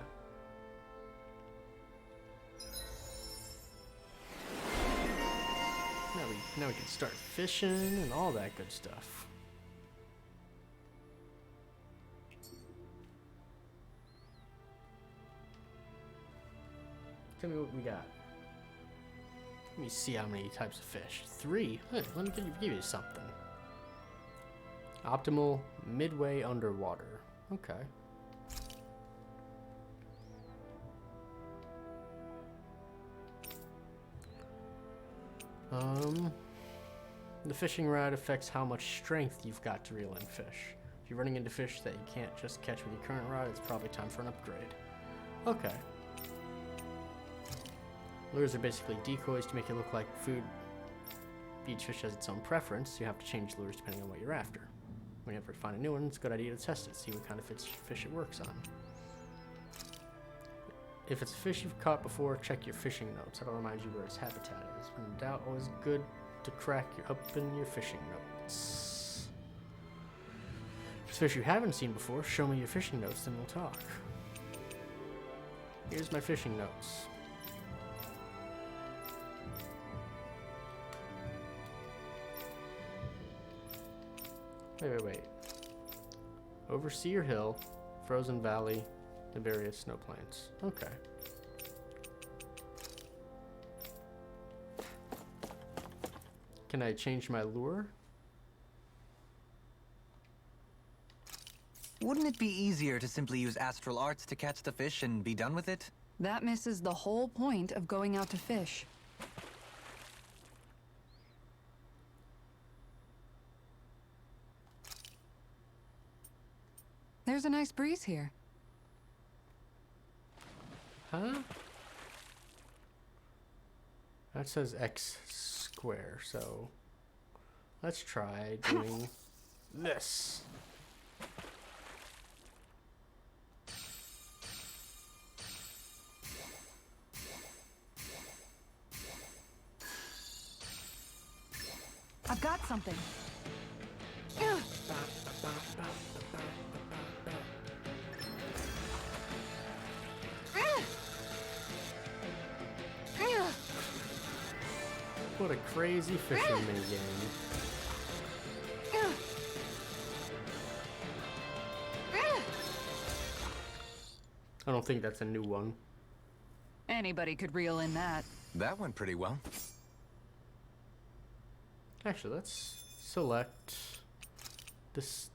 Now we can start fishing and all that good stuff. Tell me what we got. Let me see how many types of fish. 3? Huh, let me give you something. Optimal midway underwater. Okay. The fishing rod affects how much strength you've got to reel in fish. If you're running into fish that you can't just catch with your current rod, it's probably time for an upgrade. Okay. Lures are basically decoys to make it look like food. Each fish has its own preference, so you have to change lures depending on what you're after. Whenever you find a new one, it's a good idea to test it, see what kind of fish it works on. If it's a fish you've caught before, check your fishing notes. That'll remind you where its habitat is. When in doubt, always good to open your fishing notes. If it's fish you haven't seen before, show me your fishing notes, then we'll talk. Here's my fishing notes. Wait. Overseer Hill, Frozen Valley, the various snow plains. Okay. Can I change my lure? Wouldn't it be easier to simply use astral arts to catch the fish and be done with it? That misses the whole point of going out to fish. There's a nice breeze here. Huh? That says X square, so let's try doing this. I've got something. What a crazy fishing minigame. I don't think that's a new one. Anybody could reel in that. That went pretty well. Actually, let's select this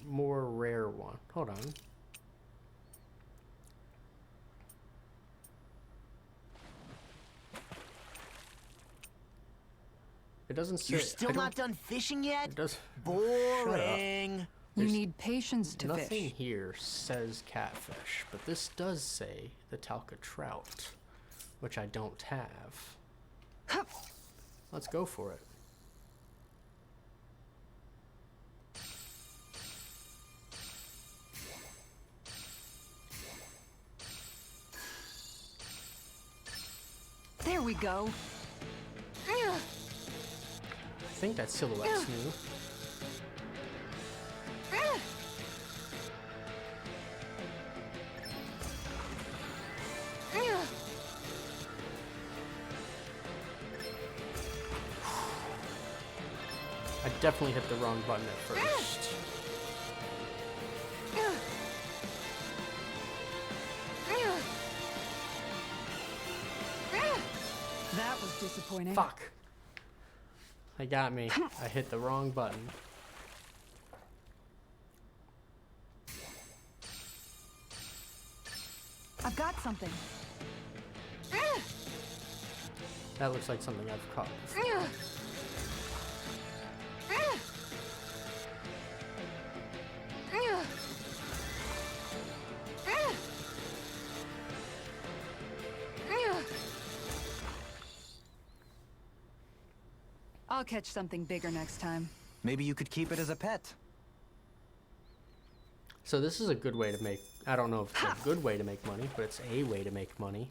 more rare one. Hold on. It doesn't say. You're still not done fishing yet? It does. Boring. You need patience to Nothing fish. here says catfish, but this does say the Talca trout, which I don't have. Let's go for it. There we go. I think that silhouette's new. I definitely hit the wrong button at first. That was disappointing. Fuck. They got me. I hit the wrong button. I've got something. That looks like something I've caught before. I'll catch something bigger next time. Maybe you could keep it as a pet. So this is a good way to make, I don't know if it's a good way to make money, but it's a way to make money.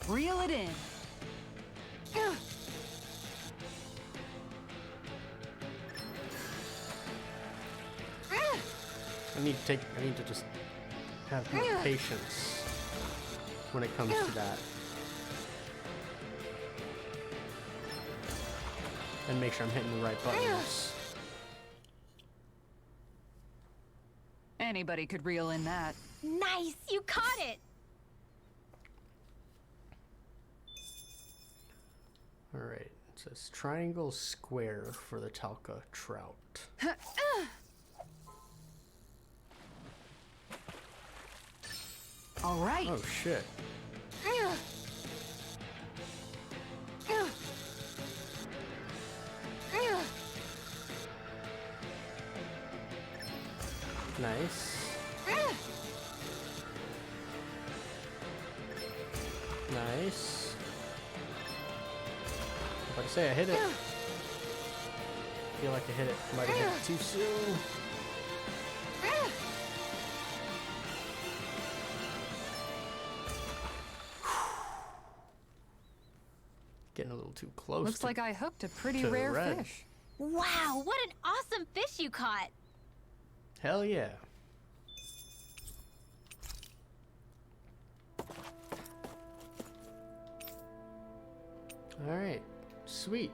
Reel it in. I need to just have more patience when it comes to that. And make sure I'm hitting the right buttons. Anybody could reel in that. Nice! You caught it! Alright, it says triangle square for the Talca trout. All right. Oh shit. Nice. Nice. I'm about to say I hit it. I feel like I hit it. Might have hit it too soon. Getting a little too close. Looks like I hooked a pretty to rare red. fish. Wow, what an awesome fish you caught! Hell yeah. Alright, sweet.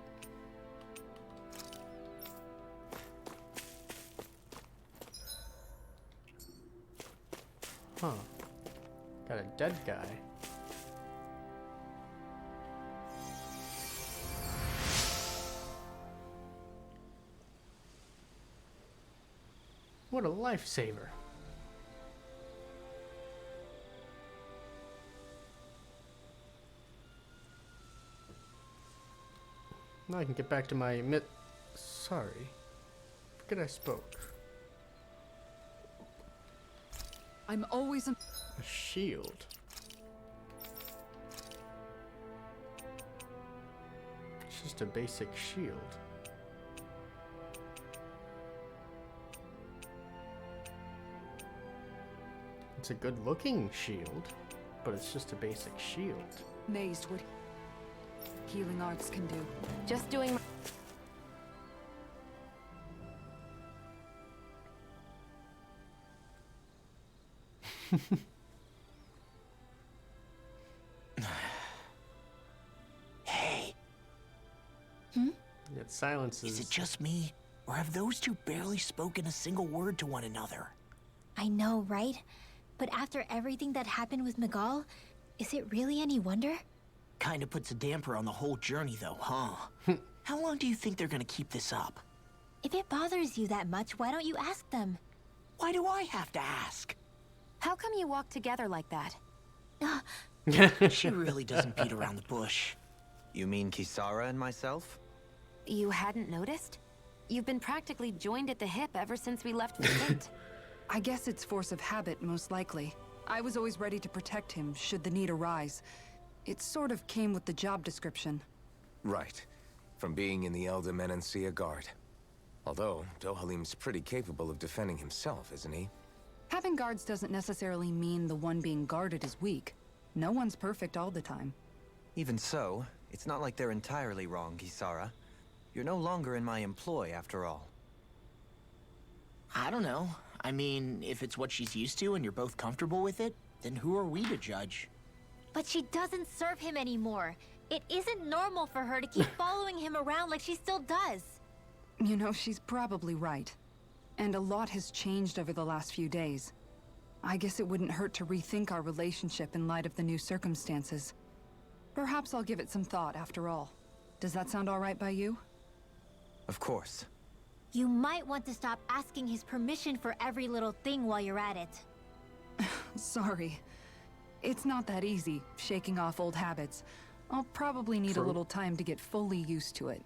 Huh. Got a dead guy. What a lifesaver. Now I can get back to my Sorry. Forget I spoke. I'm always A shield. It's just a basic shield. It's a good looking shield, but it's just a basic shield. amazed what healing arts can do. Just doing. Hey, Yet silence is it just me? Or have those two barely spoken a single word to one another? I know, right? But after everything that happened with Miguel, is it really any wonder? Kinda puts a damper on the whole journey though, huh? How long do you think they're gonna keep this up? If it bothers you that much, why don't you ask them? Why do I have to ask? How come you walk together like that? She really doesn't beat around the bush. You mean Kisara and myself? You hadn't noticed? You've been practically joined at the hip ever since we left the tent. I guess it's force of habit, most likely. I was always ready to protect him, should the need arise. It sort of came with the job description. Right. From being in the Elder Menancia Guard. Although, Dohalim's pretty capable of defending himself, isn't he? Having guards doesn't necessarily mean the one being guarded is weak. No one's perfect all the time. Even so, it's not like they're entirely wrong, Kisara. You're no longer in my employ, after all. I don't know. I mean, if it's what she's used to and you're both comfortable with it, then who are we to judge? But she doesn't serve him anymore. It isn't normal for her to keep following him around like she still does. You know, she's probably right. And a lot has changed over the last few days. I guess it wouldn't hurt to rethink our relationship in light of the new circumstances. Perhaps I'll give it some thought after all. Does that sound all right by you? Of course. You might want to stop asking his permission for every little thing while you're at it. Sorry. It's not that easy, shaking off old habits. I'll probably need a little time to get fully used to it.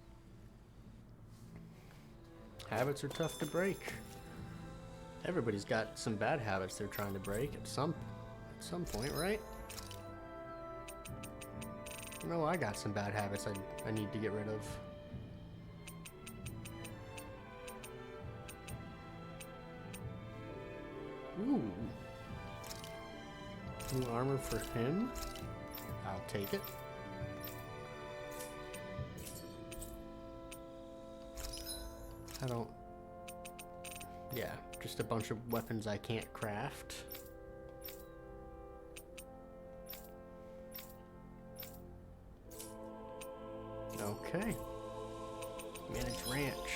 Habits are tough to break. Everybody's got some bad habits they're trying to break at some point, right? No, I got some bad habits I need to get rid of. Ooh. New armor for him? I'll take it. I don't... Yeah, just a bunch of weapons I can't craft. Okay. Manage ranch.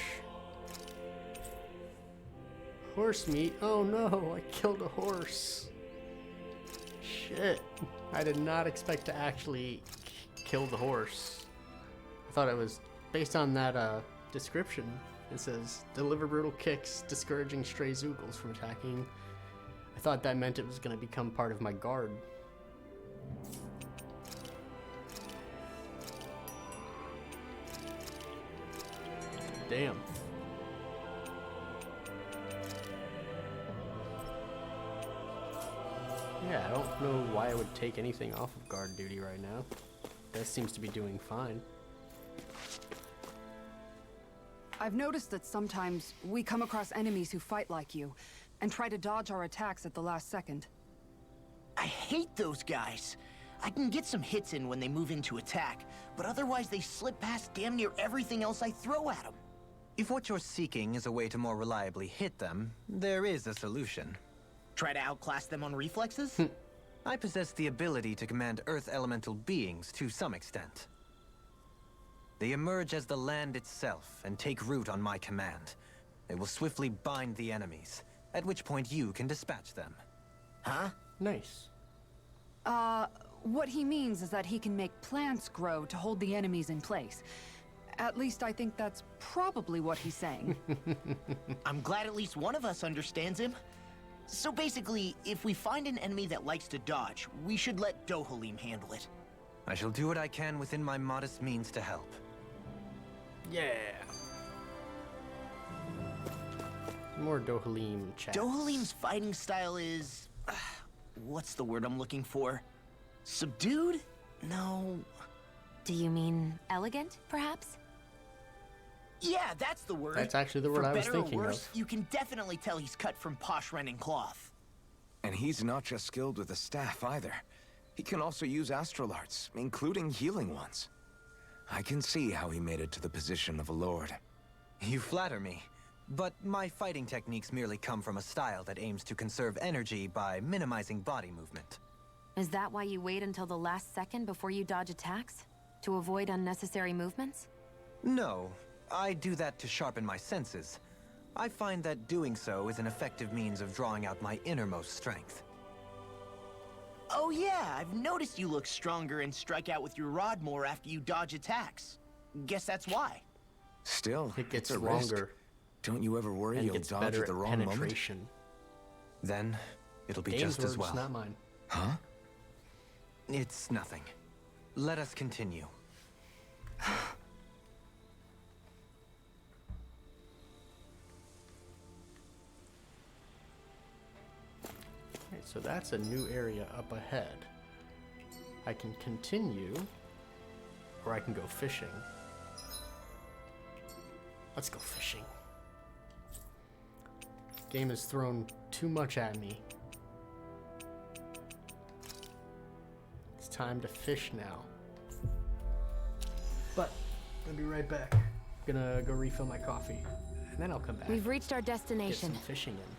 Horse meat? Oh no, I killed a horse. Shit. I did not expect to actually kill the horse. I thought it was based on that description. It says, deliver brutal kicks, discouraging stray Zoogles from attacking. I thought that meant it was going to become part of my guard. Damn. Yeah, I don't know why I would take anything off of guard duty right now. That seems to be doing fine. I've noticed that sometimes we come across enemies who fight like you, and try to dodge our attacks at the last second. I hate those guys. I can get some hits in when they move into attack, but otherwise they slip past damn near everything else I throw at them. If what you're seeking is a way to more reliably hit them, there is a solution. Try to outclass them on reflexes? I possess the ability to command Earth elemental beings to some extent. They emerge as the land itself and take root on my command. They will swiftly bind the enemies, at which point you can dispatch them. Huh? Nice. What he means is that he can make plants grow to hold the enemies in place. At least I think that's probably what he's saying. I'm glad at least one of us understands him. So basically, if we find an enemy that likes to dodge, we should let Dohalim handle it. I shall do what I can within my modest means to help. Yeah. More Dohalim chats. Dohalim's fighting style is... what's the word I'm looking for? Subdued? No... Do you mean elegant, perhaps? Yeah, that's the word. That's actually the word I was thinking For better or worse, of. you can definitely tell he's cut from posh Renin cloth. And he's not just skilled with the staff either. He can also use astral arts, including healing ones. I can see how he made it to the position of a lord. You flatter me, but my fighting techniques merely come from a style that aims to conserve energy by minimizing body movement. Is that why you wait until the last second before you dodge attacks? To avoid unnecessary movements? No, I do that to sharpen my senses. I find that doing so is an effective means of drawing out my innermost strength. Oh yeah, I've noticed you look stronger and strike out with your rod more after you dodge attacks. Guess that's why. Still, It gets it's a risk. longer Don't you ever worry and you'll gets dodge better at the at wrong moment? penetration. Then, it'll be Game's just as words, well. not mine. Huh? It's nothing. Let us continue. Alright, so that's a new area up ahead. I can continue, or I can go fishing. Let's go fishing. Game has thrown too much at me. It's time to fish now. But I'll be right back. Gonna go refill my coffee, and then I'll come back. We've reached our Get destination. some fishing in.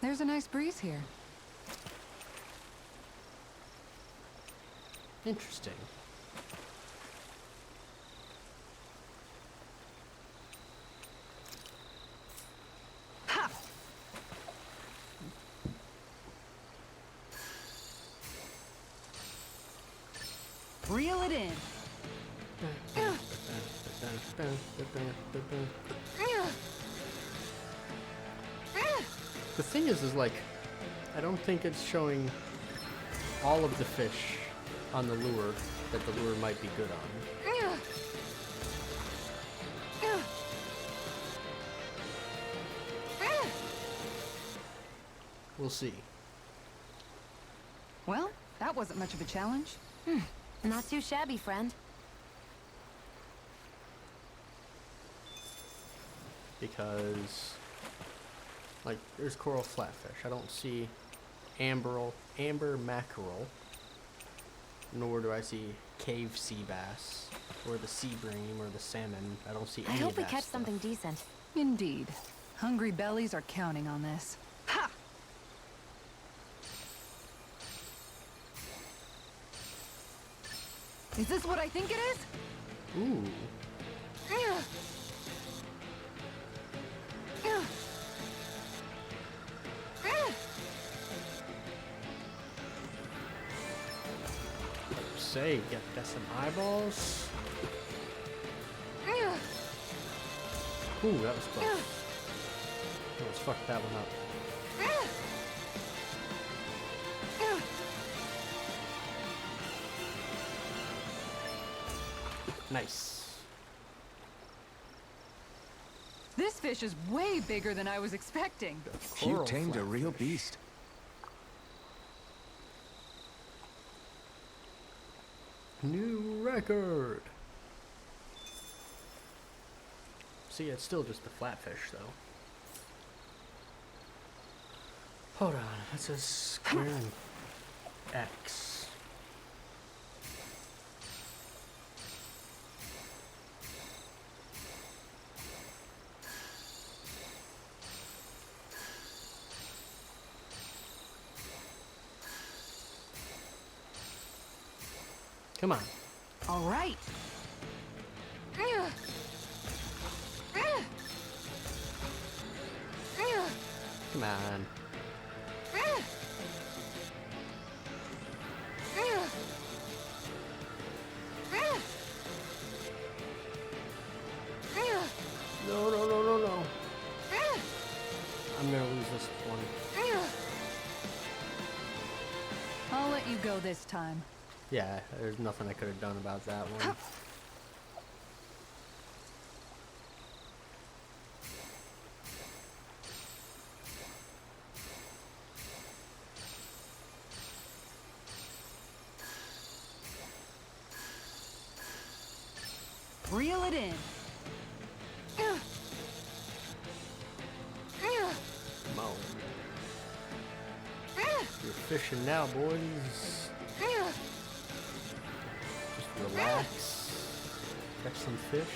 There's a nice breeze here. Interesting. Ha! Reel it in. The thing is like, I don't think it's showing all of the fish on the lure that the lure might be good on. We'll see. Well, that wasn't much of a challenge. Not too shabby, friend. Because, like, there's coral flatfish. I don't see amber mackerel, nor do I see cave sea bass, or the sea bream, or the salmon. I don't see any I of hope we that catch stuff. something decent. Indeed. Hungry bellies are counting on this. Ha! Is this what I think it is? Ooh. Say, got some eyeballs. Ooh, that was close. Let's fuck that one up. Nice. This fish is way bigger than I was expecting. You tamed a real beast. New record. See, it's still just the flatfish, though. Hold on, that says square and X. Come on. All right. Come on. No, no, no, no, no. I'm gonna lose this one. I'll let you go this time. Yeah, there's nothing I could have done about that one. Reel it in. Come on. You're fishing now, boys. Just relax. Catch some fish.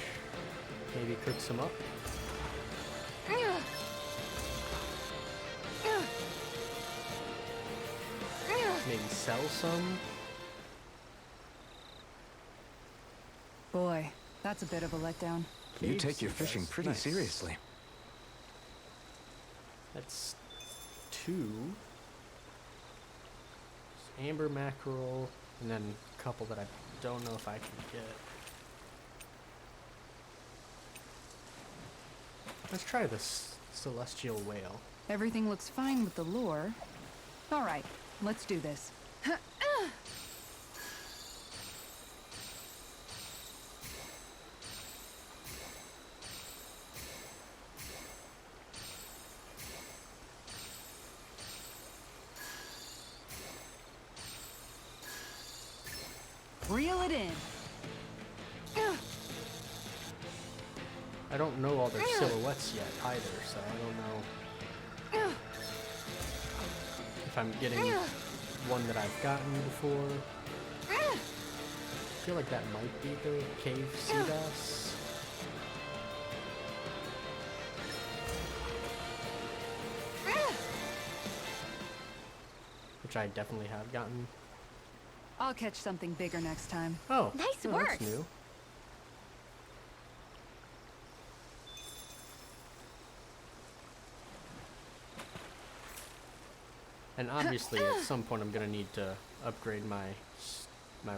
Maybe cook some up. Maybe sell some. Boy, that's a bit of a letdown. You take your fishing pretty Nice. seriously. That's 2. Amber mackerel, and then a couple that I don't know if I can get. Let's try this celestial whale. Everything looks fine with the lure. All right, let's do this. Reel it in. I don't know all their silhouettes yet either, so I don't know if I'm getting one that I've gotten before. I feel like that might be the cave sea bass. which I definitely have gotten. I'll catch something bigger next time. Oh, Nice oh, work. That's new. And obviously, at some point, I'm gonna need to upgrade my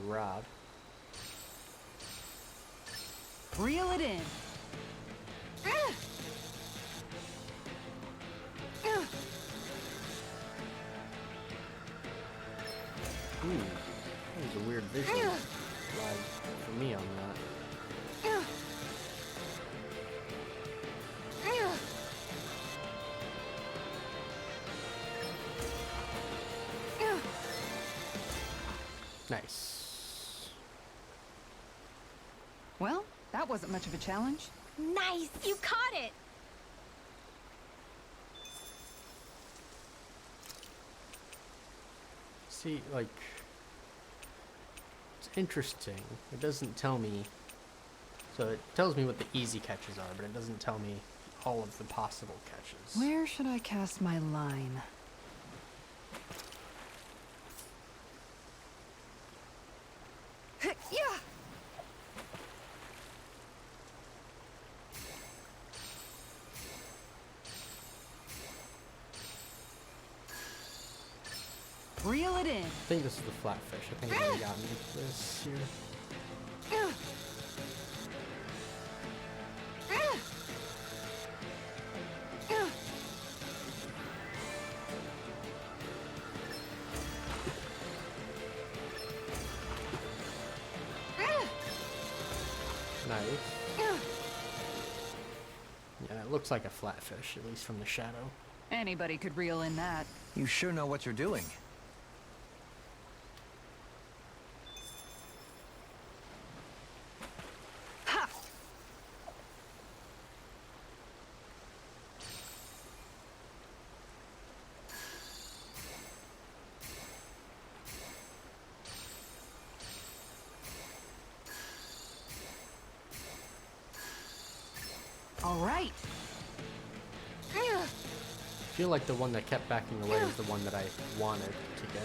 rod. Reel it in. Ooh, that was a weird vision lag for me on that. Nice. Well, that wasn't much of a challenge. Nice! You caught it! See, like, it's interesting. It doesn't tell me, so it tells me what the easy catches are, but it doesn't tell me all of the possible catches. Where should I cast my line? Yeah. Reel it in. I think this is the flatfish. I think I've already gotten this here. Nice. Yeah, it looks like a flatfish, at least from the shadow. Anybody could reel in that. You sure know what you're doing. Ha! All right. I feel like the one that kept backing away is the one that I wanted to get.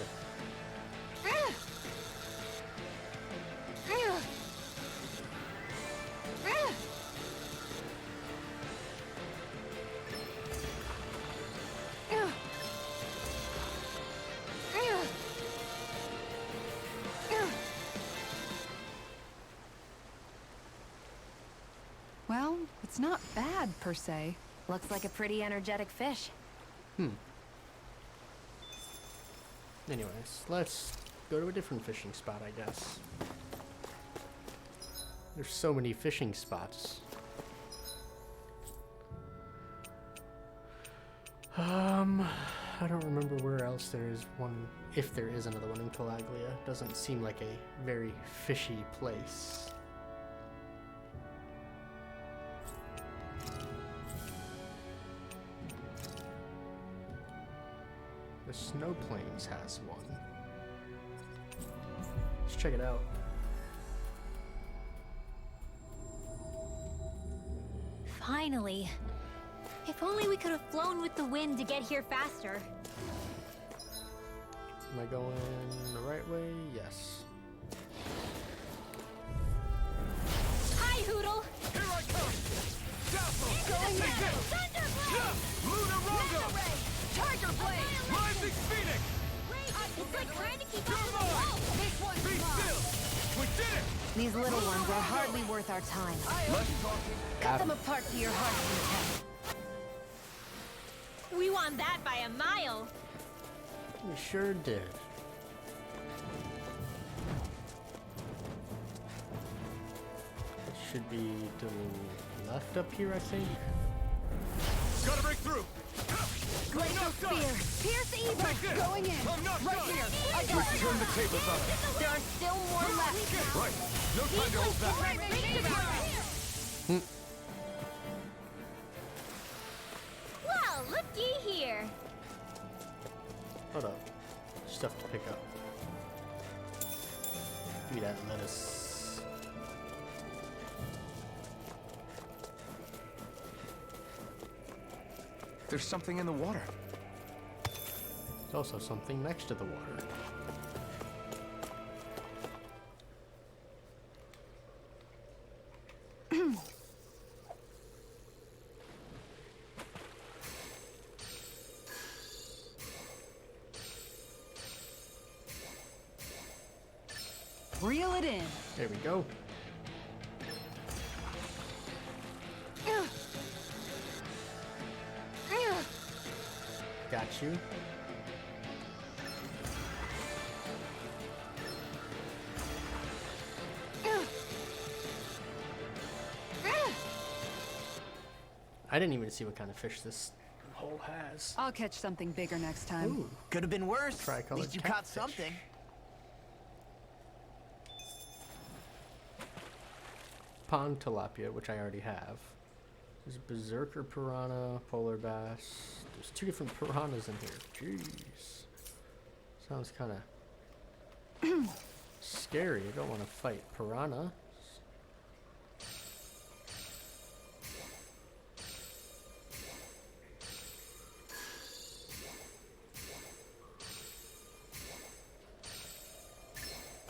Well, it's not bad per se. Looks like a pretty energetic fish. Anyways, let's go to a different fishing spot, I guess. There's so many fishing spots. I don't remember where else there is one, if there is another one in Calaglia. Doesn't seem like a very fishy place. The Snow Plains has one. Let's check it out. Finally. If only we could have flown with the wind to get here faster. Am I going the right way? Yes. Hi, Hoodle! Here I come! Dazzle! Going Take now! this! Thunderblade! Lunar Rondo! Tiger Blade! Rising Phoenix! It's like trying to keep up Come with the on! wall! This one's Be mine! still! We did it! These little ones are hardly worth our time. Less talking. Cut them apart to your heart's content. We won that by a mile. We sure did. It should be to the left up here, I think. Gotta break through! Glacial Spear! Pierce the evil! Take this! Going in. I'm not Right done! here. I got We turn the tables on it! There are still more left. Right! No time to hold back! Well, looky here. Hold up. Stuff to pick up. Give me that lettuce. There's something in the water. There's also something next to the water. Reel it in. There we go. Got you. I didn't even see what kind of fish this hole has. I'll catch something bigger next time. Ooh, Could have been worse. At Tricolored least you caught catfish. something. Pond tilapia, which I already have. There's berserker piranha, polar bass. There's 2 different piranhas in here. Jeez. Sounds kind of scary. I don't want to fight piranha.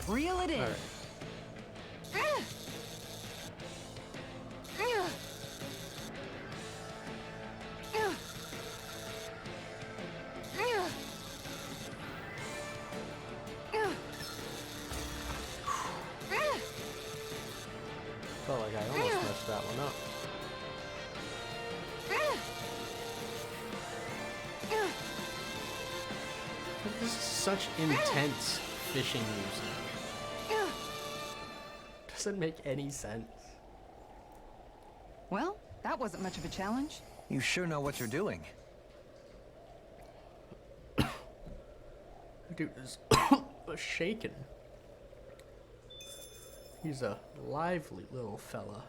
Reel it in. All right. Felt like I almost messed that one up. This is such intense fishing music. Doesn't make any sense. Well, that wasn't much of a challenge. You sure know what you're doing. Dude is shaking. He's a lively little fella.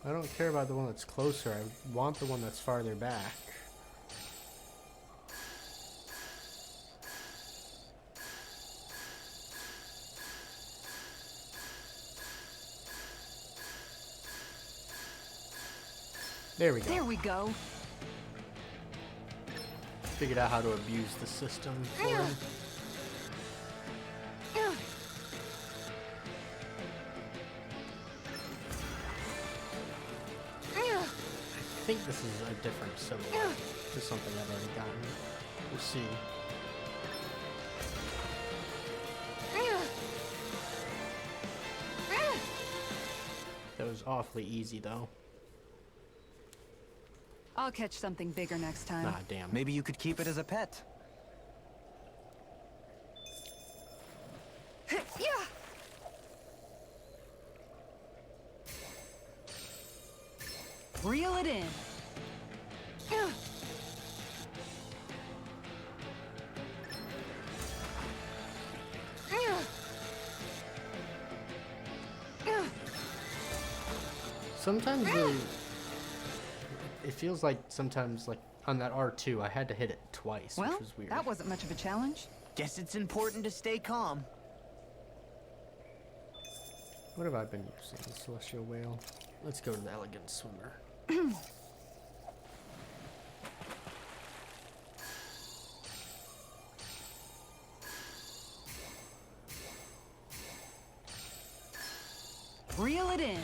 I don't care about the one that's closer. I want the one that's farther back. There we go. There we go. Figured out how to abuse the system for him. I think this is a different silhouette to something I've already gotten. We'll see. That was awfully easy though. I'll catch something bigger next time. Ah, damn. Maybe you could keep it as a pet. Reel it in. Sometimes it feels like sometimes like on that R2 I had to hit it twice, Well, which was weird. that wasn't much of a challenge. Guess it's important to stay calm. What have I been using? The celestial whale. Let's go to the elegant swimmer. Reel it in.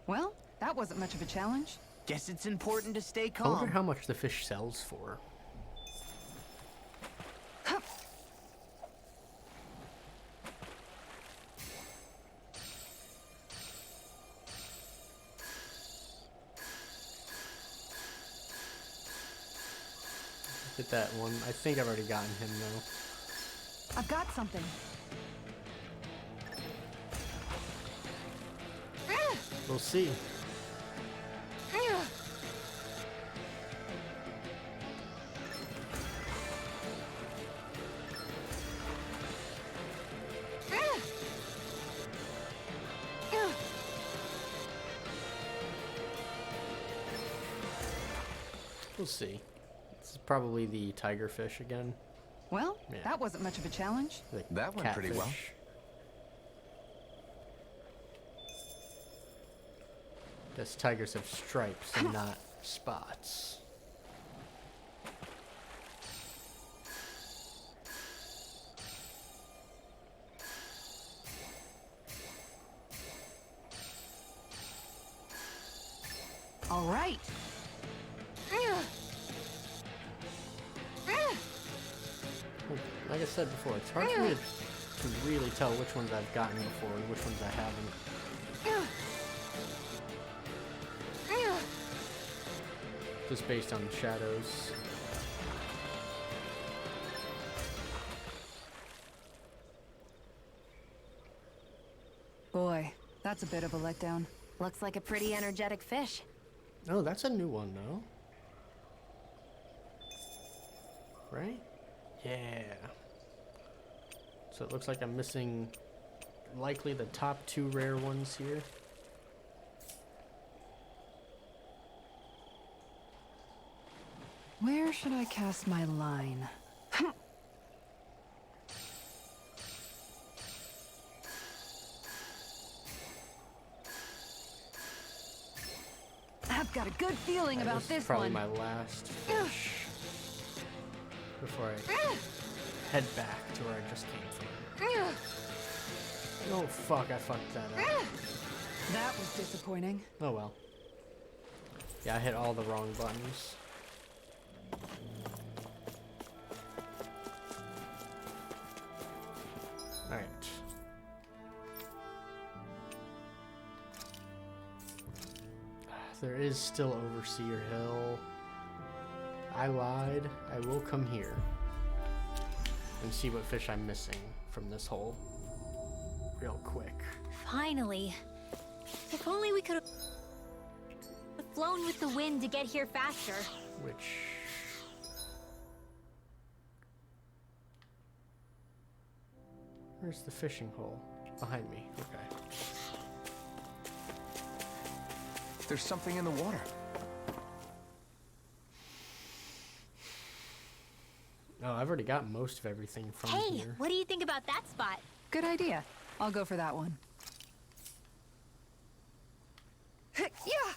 Well, that That wasn't much of a challenge. Guess it's important to stay I wonder calm. how much the fish sells for. Get that one. I think I've already gotten him though. I've got something. We'll see. We'll see. This is probably the tiger fish again. Well, Yeah. that wasn't much of a challenge. The That went pretty well. catfish. Guess tigers have stripes and not spots. All right. Like I said before, it's hard for me to really tell which ones I've gotten before and which ones I haven't. Just based on the shadows. Boy, that's a bit of a letdown. Looks like a pretty energetic fish. Oh, that's a new one, though. Right? Yeah. So it looks like I'm missing likely the top 2 rare ones here. Where should I cast my line? I've got a good feeling about This this is probably one. my last fish before I head back to where I just came from. Oh fuck, I fucked that up. That was disappointing. Oh well. Yeah, I hit all the wrong buttons. Alright. There is still Overseer Hill. I lied. I will come here and see what fish I'm missing from this hole real quick. Finally. If only we could have flown with the wind to get here faster. Which... Where's the fishing hole? Behind me. Okay. There's something in the water. Oh, I've already got most of everything from Hey, here. what do you think about that spot? Good idea. I'll go for that one. Yeah.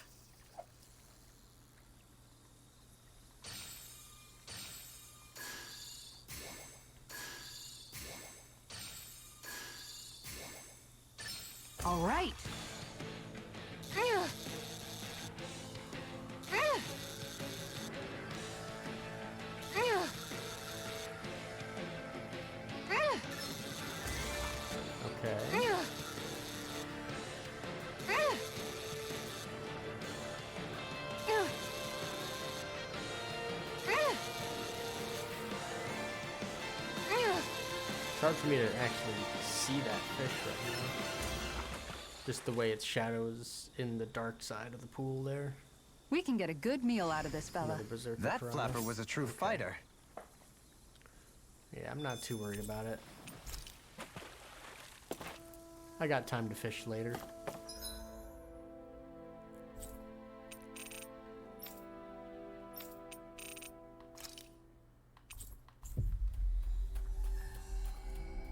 All right. Okay. It's hard for me to actually see that fish right now. Just the way its shadows in the dark side of the pool there. We can get a good meal out of this fella. Another berserker That piranha. flapper was a true fighter. Yeah, I'm not too worried about it. I got time to fish later.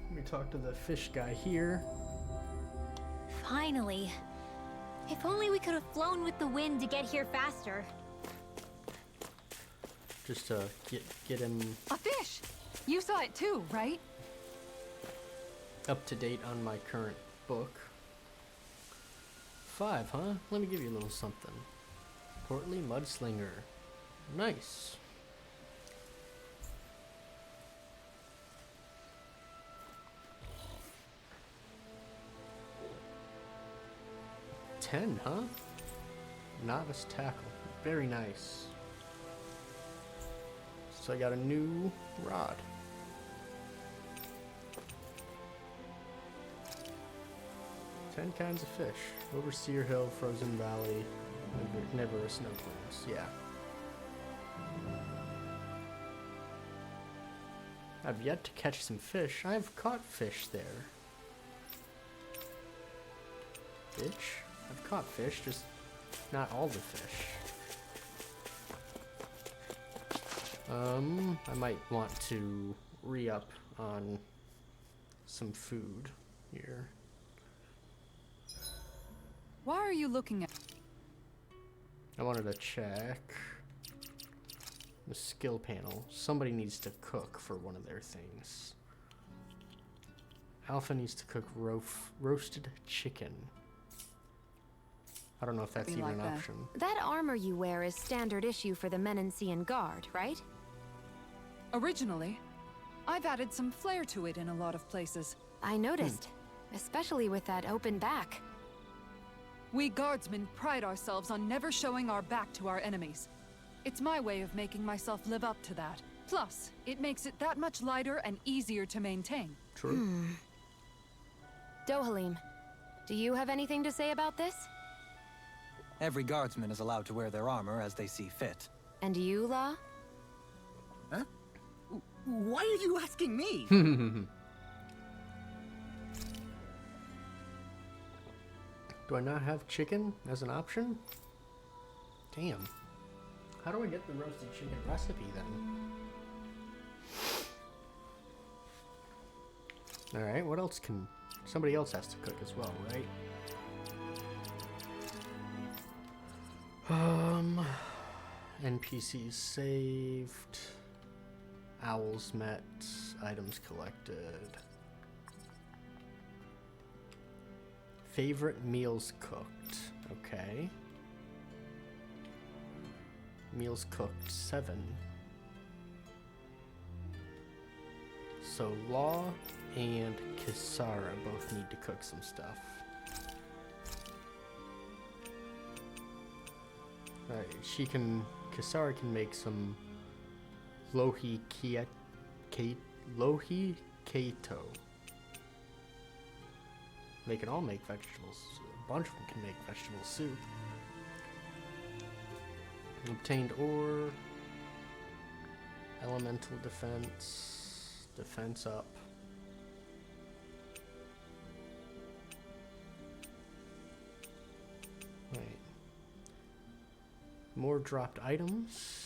Let me talk to the fish guy here. Finally. If only we could have flown with the wind to get here faster. Just to get him A fish! You saw it too, right? up to date on my current book. 5, huh? Let me give you a little something. Portly Mudslinger. Nice. $10, huh? Novice tackle. Very nice. So I got a new rod. Ten kinds of fish. Overseer Hill, Frozen Valley, never a snow plains. Yeah. I've yet to catch some fish. I've caught fish there. Bitch. I've caught fish, just not all the fish. I might want to re-up on some food here. Why are you looking at? I wanted to check the skill panel. Somebody needs to cook for one of their things. Alphen needs to cook roasted chicken. I don't know if that's even an option. That armor you wear is standard issue for the Menensian Guard, right? Originally, I've added some flair to it in a lot of places. I noticed, especially with that open back. We guardsmen pride ourselves on never showing our back to our enemies. It's my way of making myself live up to that. Plus, it makes it that much lighter and easier to maintain. True. Dohalim, do you have anything to say about this? Every guardsman is allowed to wear their armor as they see fit. And you, La? Huh? Why are you asking me? Do I not have chicken as an option? Damn. How do I get the roasted chicken recipe then? Alright, what else can... Somebody else has to cook as well, right? NPCs saved. Owls met. Items collected. Favorite meals cooked. Okay. Meals cooked 7. So Law and Kisara both need to cook some stuff. Alright, Kisara can make some lohi keto. They can all make vegetables. A bunch of them can make vegetable soup. Obtained ore. Elemental defense. Defense up. Right. More dropped items.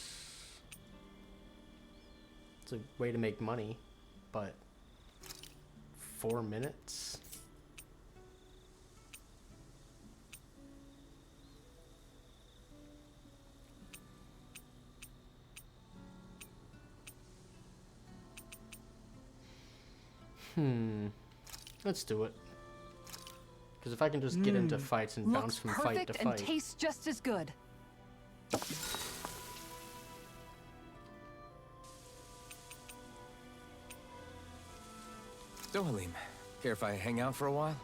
It's a way to make money, but 4 minutes? Let's do it. Because if I can just get into fights and bounce from fight to fight. Looks perfect and tastes just as good. Dohalim, care if I hang out for a while?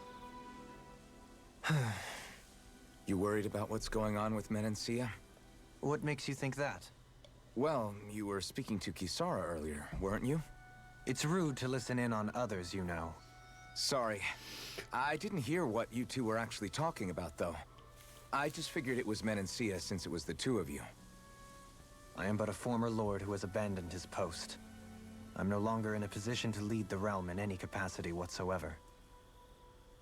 You worried about what's going on with Menencia? What makes you think that? Well, you were speaking to Kisara earlier, weren't you? It's rude to listen in on others, you know. Sorry. I didn't hear what you two were actually talking about, though. I just figured it was Menencia since it was the two of you. I am but a former lord who has abandoned his post. I'm no longer in a position to lead the realm in any capacity whatsoever.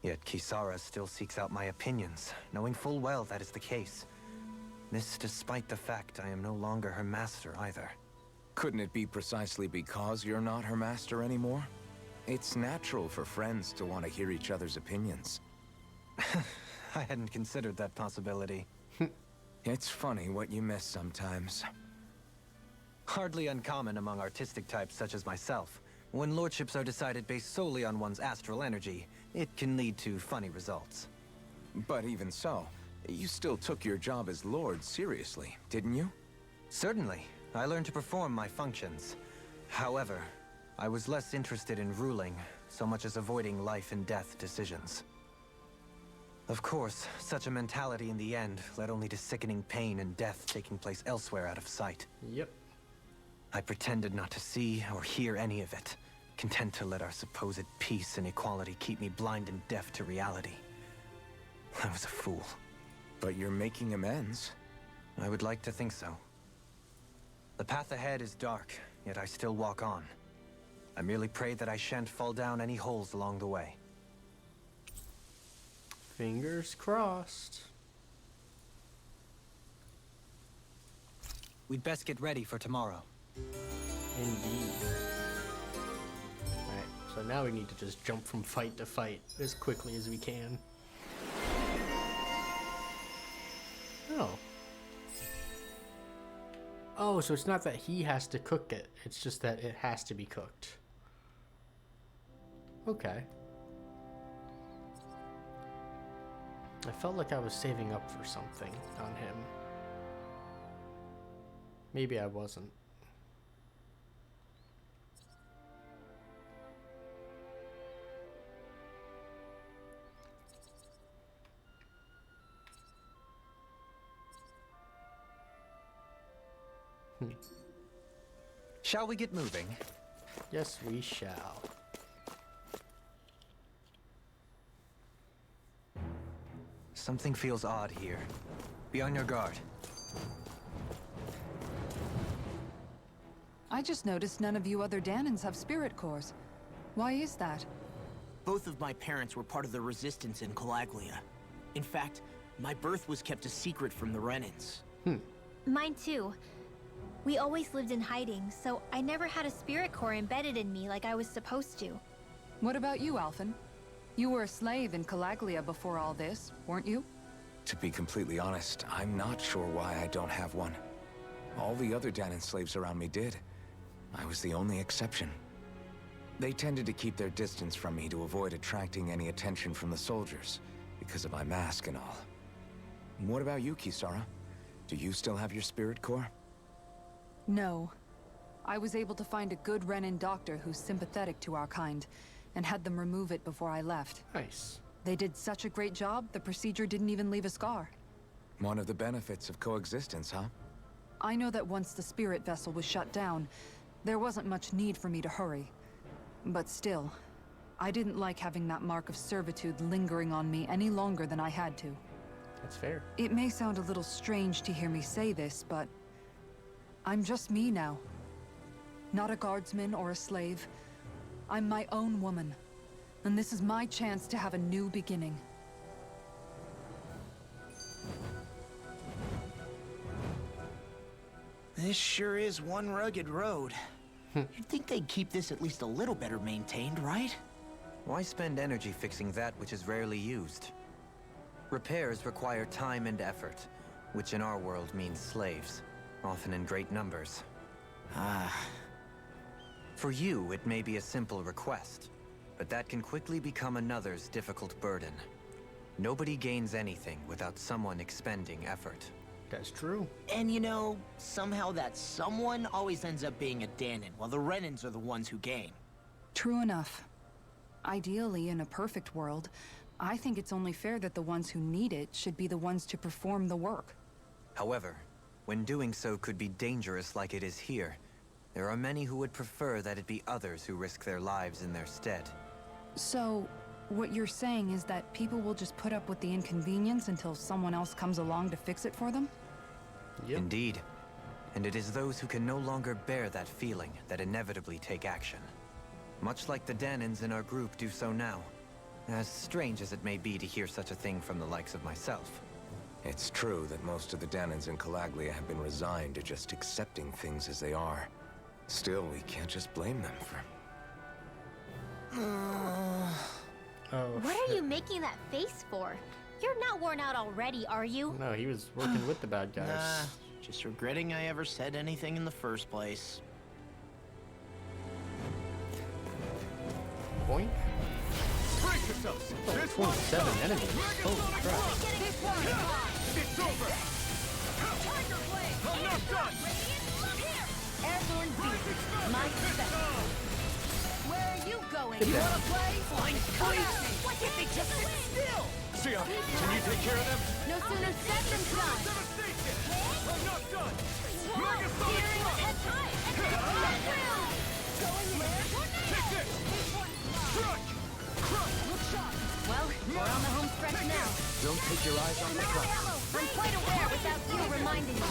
Yet Kisara still seeks out my opinions, knowing full well that is the case. This despite the fact I am no longer her master either. Couldn't it be precisely because you're not her master anymore? It's natural for friends to want to hear each other's opinions. I hadn't considered that possibility. It's funny what you miss sometimes. Hardly uncommon among artistic types such as myself. When lordships are decided based solely on one's astral energy, it can lead to funny results. But even so, you still took your job as Lord seriously, didn't you? Certainly. I learned to perform my functions. However, I was less interested in ruling, so much as avoiding life and death decisions. Of course, such a mentality in the end led only to sickening pain and death taking place elsewhere out of sight. Yep. I pretended not to see or hear any of it, content to let our supposed peace and equality keep me blind and deaf to reality. I was a fool. But you're making amends. I would like to think so. The path ahead is dark, yet I still walk on. I merely pray that I shan't fall down any holes along the way. Fingers crossed. We'd best get ready for tomorrow. Indeed. Alright, so now we need to just jump from fight to fight as quickly as we can. Oh. Oh, so it's not that he has to cook it. It's just that it has to be cooked. Okay. I felt like I was saving up for something on him. Maybe I wasn't. Shall we get moving? Yes, we shall. Something feels odd here. Be on your guard. I just noticed none of you other Dahnans have spirit cores. Why is that? Both of my parents were part of the resistance in Calaglia. In fact, my birth was kept a secret from the Renans. Mine too. We always lived in hiding, so I never had a spirit core embedded in me like I was supposed to. What about you, Alphen? You were a slave in Calaglia before all this, weren't you? To be completely honest, I'm not sure why I don't have one. All the other Dahnan slaves around me did. I was the only exception. They tended to keep their distance from me to avoid attracting any attention from the soldiers, because of my mask and all. What about you, Kisara? Do you still have your spirit core? No. I was able to find a good Renan doctor who's sympathetic to our kind, and had them remove it before I left. Nice. They did such a great job, the procedure didn't even leave a scar. One of the benefits of coexistence, huh? I know that once the spirit vessel was shut down, there wasn't much need for me to hurry. But still, I didn't like having that mark of servitude lingering on me any longer than I had to. That's fair. It may sound a little strange to hear me say this, but I'm just me now. Not a guardsman or a slave. I'm my own woman. And this is my chance to have a new beginning. This sure is one rugged road. You'd think they'd keep this at least a little better maintained, right? Why spend energy fixing that which is rarely used? Repairs require time and effort, which in our world means slaves, often in great numbers. For you, it may be a simple request, but that can quickly become another's difficult burden. Nobody gains anything without someone expending effort. That's true. And you know, somehow that someone always ends up being a Dahnan, while the Renans are the ones who gain. True enough. Ideally, in a perfect world, I think it's only fair that the ones who need it should be the ones to perform the work. However, when doing so could be dangerous like it is here, there are many who would prefer that it be others who risk their lives in their stead. So, what you're saying is that people will just put up with the inconvenience until someone else comes along to fix it for them? Yep. Indeed. And it is those who can no longer bear that feeling that inevitably take action. Much like the Dahnans in our group do so now. As strange as it may be to hear such a thing from the likes of myself. It's true that most of the Dahnans in Calaglia have been resigned to just accepting things as they are. Still, we can't just blame them for... Oh, What are you making that face for? You're not worn out already, are you? No, he was working with the bad guys. Nah, just regretting I ever said anything in the first place. Boink. yourselves. Like This one. 27 enemies. Holy crap. It's over. I'm not done. Airborne beast. My special. Where are you going? Get You down. wanna play? Fine, crazy. What if they just sit still? Sia, can you take care of them? No sooner said than done. Devastation. I'm not done. Mega steering head high. Going in. Take this. Struck. Crush. Look sharp. Well, we're on the home stretch now. Don't take your eyes off the truck. I'm quite aware without you reminding me.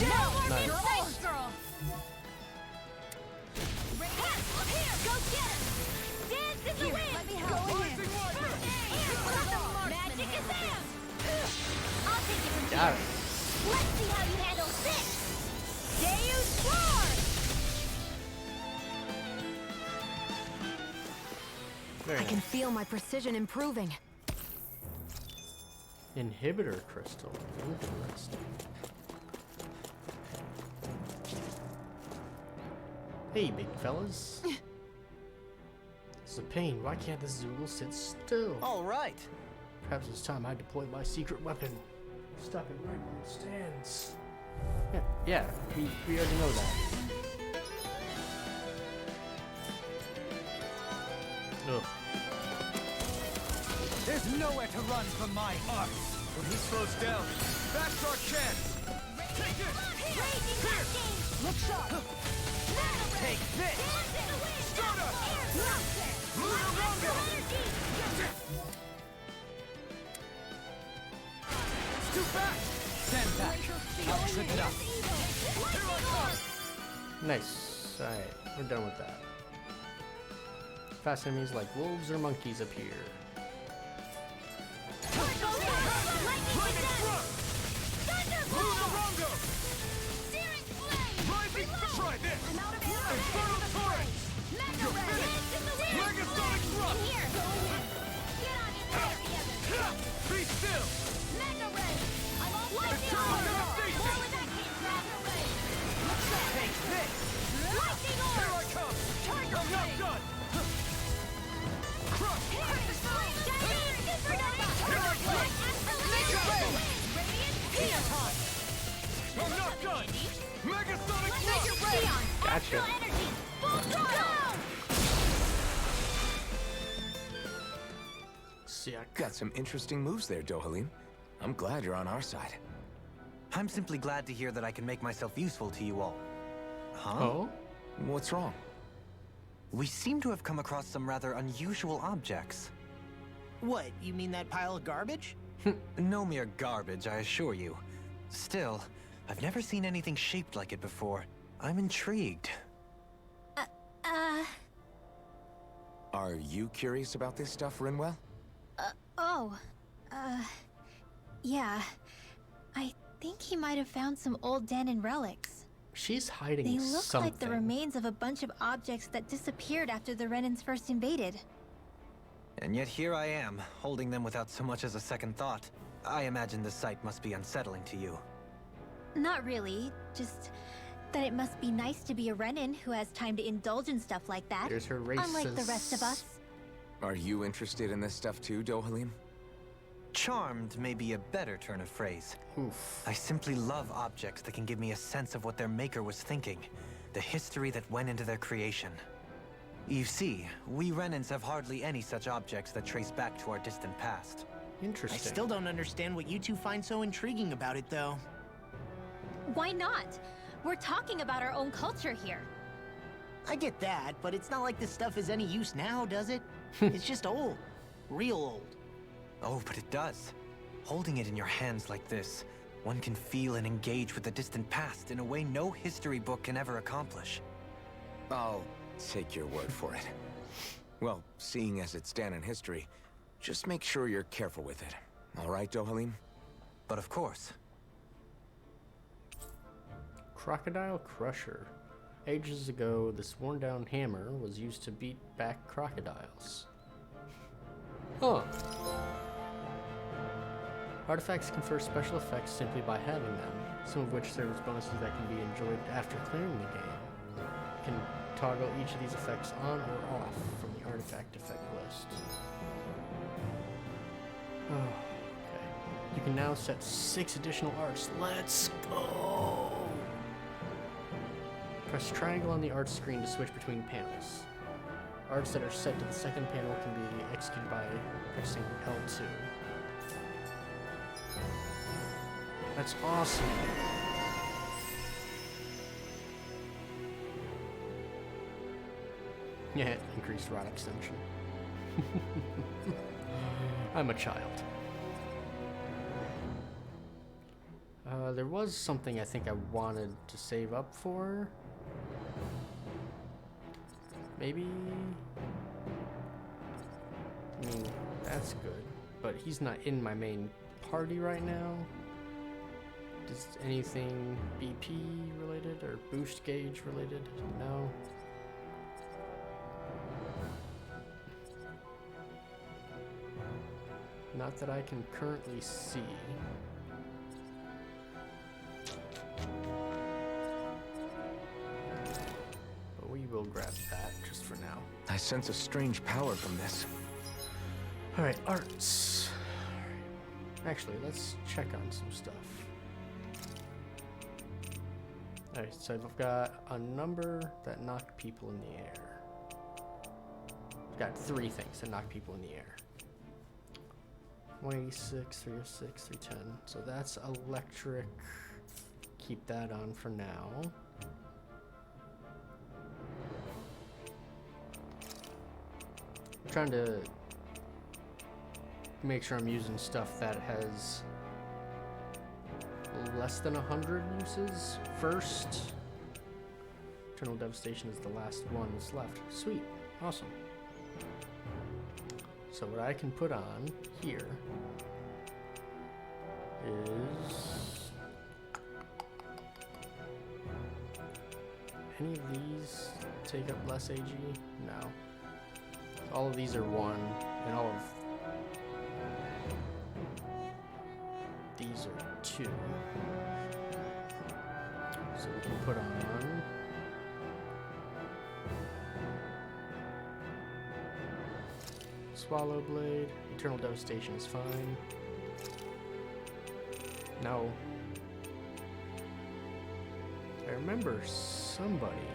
No, Nice. you're all girl. Here, go get him. Dance in the wind. Let me help. Rising water. Magic is them. I'll take it from Got here. it. Let's see how you handle this. Deus Sword. Very I can nice. feel my precision improving. Inhibitor crystal. Interesting. Hey, big fellas. This is a pain. Why can't this Zool sit still? All right. Perhaps it's time I deploy my secret weapon. Stop it right where it stands. Yeah, we already know that. Ugh. There's nowhere to run from my art. When he slows down, that's our chance. Take this. Here. Look sharp. Take this. Soda. Lunarongo. It's too fast. Stand back. I'll trip it up. Here I come. Nice. Alright, we're done with that. Fast enemies like wolves or monkeys appear. Lightning thrust. Lunarongo. Rising. Try this. Infernal torrent. You're finished. Megasonic thrust. Be still. Eternal devastation. Take this. Here I come. I'm not done. Crush. Here I come. I'm not done. Megasonic thrust. Gotcha. Sick. Got some interesting moves there, Dohalim. I'm glad you're on our side. I'm simply glad to hear that I can make myself useful to you all. Huh? Oh? What's wrong? We seem to have come across some rather unusual objects. What, you mean that pile of garbage? No mere garbage, I assure you. Still, I've never seen anything shaped like it before. I'm intrigued. Are you curious about this stuff, Rinwell? Yeah. I think he might have found some old Dahnan relics. She's hiding They look something. like the remains of a bunch of objects that disappeared after the Renans first invaded. And yet here I am, holding them without so much as a second thought. I imagine the sight must be unsettling to you. Not really, just that it must be nice to be a Renan who has time to indulge in stuff like that. There's her races. Unlike the rest of us. Are you interested in this stuff too, Dohalim? Charmed may be a better turn of phrase. Oof. I simply love objects that can give me a sense of what their maker was thinking, the history that went into their creation. You see, we Renans have hardly any such objects that trace back to our distant past. I Interesting. still don't understand what you two find so intriguing about it, though. Why not? We're talking about our own culture here. I get that, but it's not like this stuff is any use now, does it? It's just old. Real old. Oh, but it does. Holding it in your hands like this, one can feel and engage with the distant past in a way no history book can ever accomplish. I'll take your word for it. Well, seeing as it's Dahnan history, just make sure you're careful with it. All right, Dohalim? But of course. Crocodile Crusher. Ages ago, this worn-down hammer was used to beat back crocodiles. Huh. Artifacts confer special effects simply by having them, some of which serve as bonuses that can be enjoyed after clearing the game. You can toggle each of these effects on or off from the artifact effect list. Oh, okay. You can now set 6 additional arts. Let's go! Press triangle on the art screen to switch between panels. Arts that are set to the second panel can be executed by pressing L2. That's awesome. Yeah, increased rod extension. I'm a child. There was something I think I wanted to save up for. Maybe? I mean, that's good. But he's not in my main party right now. Does anything BP related or boost gauge related? No. Not that I can currently see. But we will grab that just for now. I sense a strange power from this. Alright, arts. Actually, let's check on some stuff. Alright, so I've got a number that knock people in the air. I've got 3 things that knock people in the air. 186, 306, 310. So that's electric. Keep that on for now. I'm trying to make sure I'm using stuff that has less than 100 uses first. Eternal Devastation is the last one that's left. Sweet. Awesome. So what I can put on here is any of these take up less AG? No. All of these are 1, and all of these are 2. So we can put on Swallow Blade. Eternal Devastation is fine. No. I remember somebody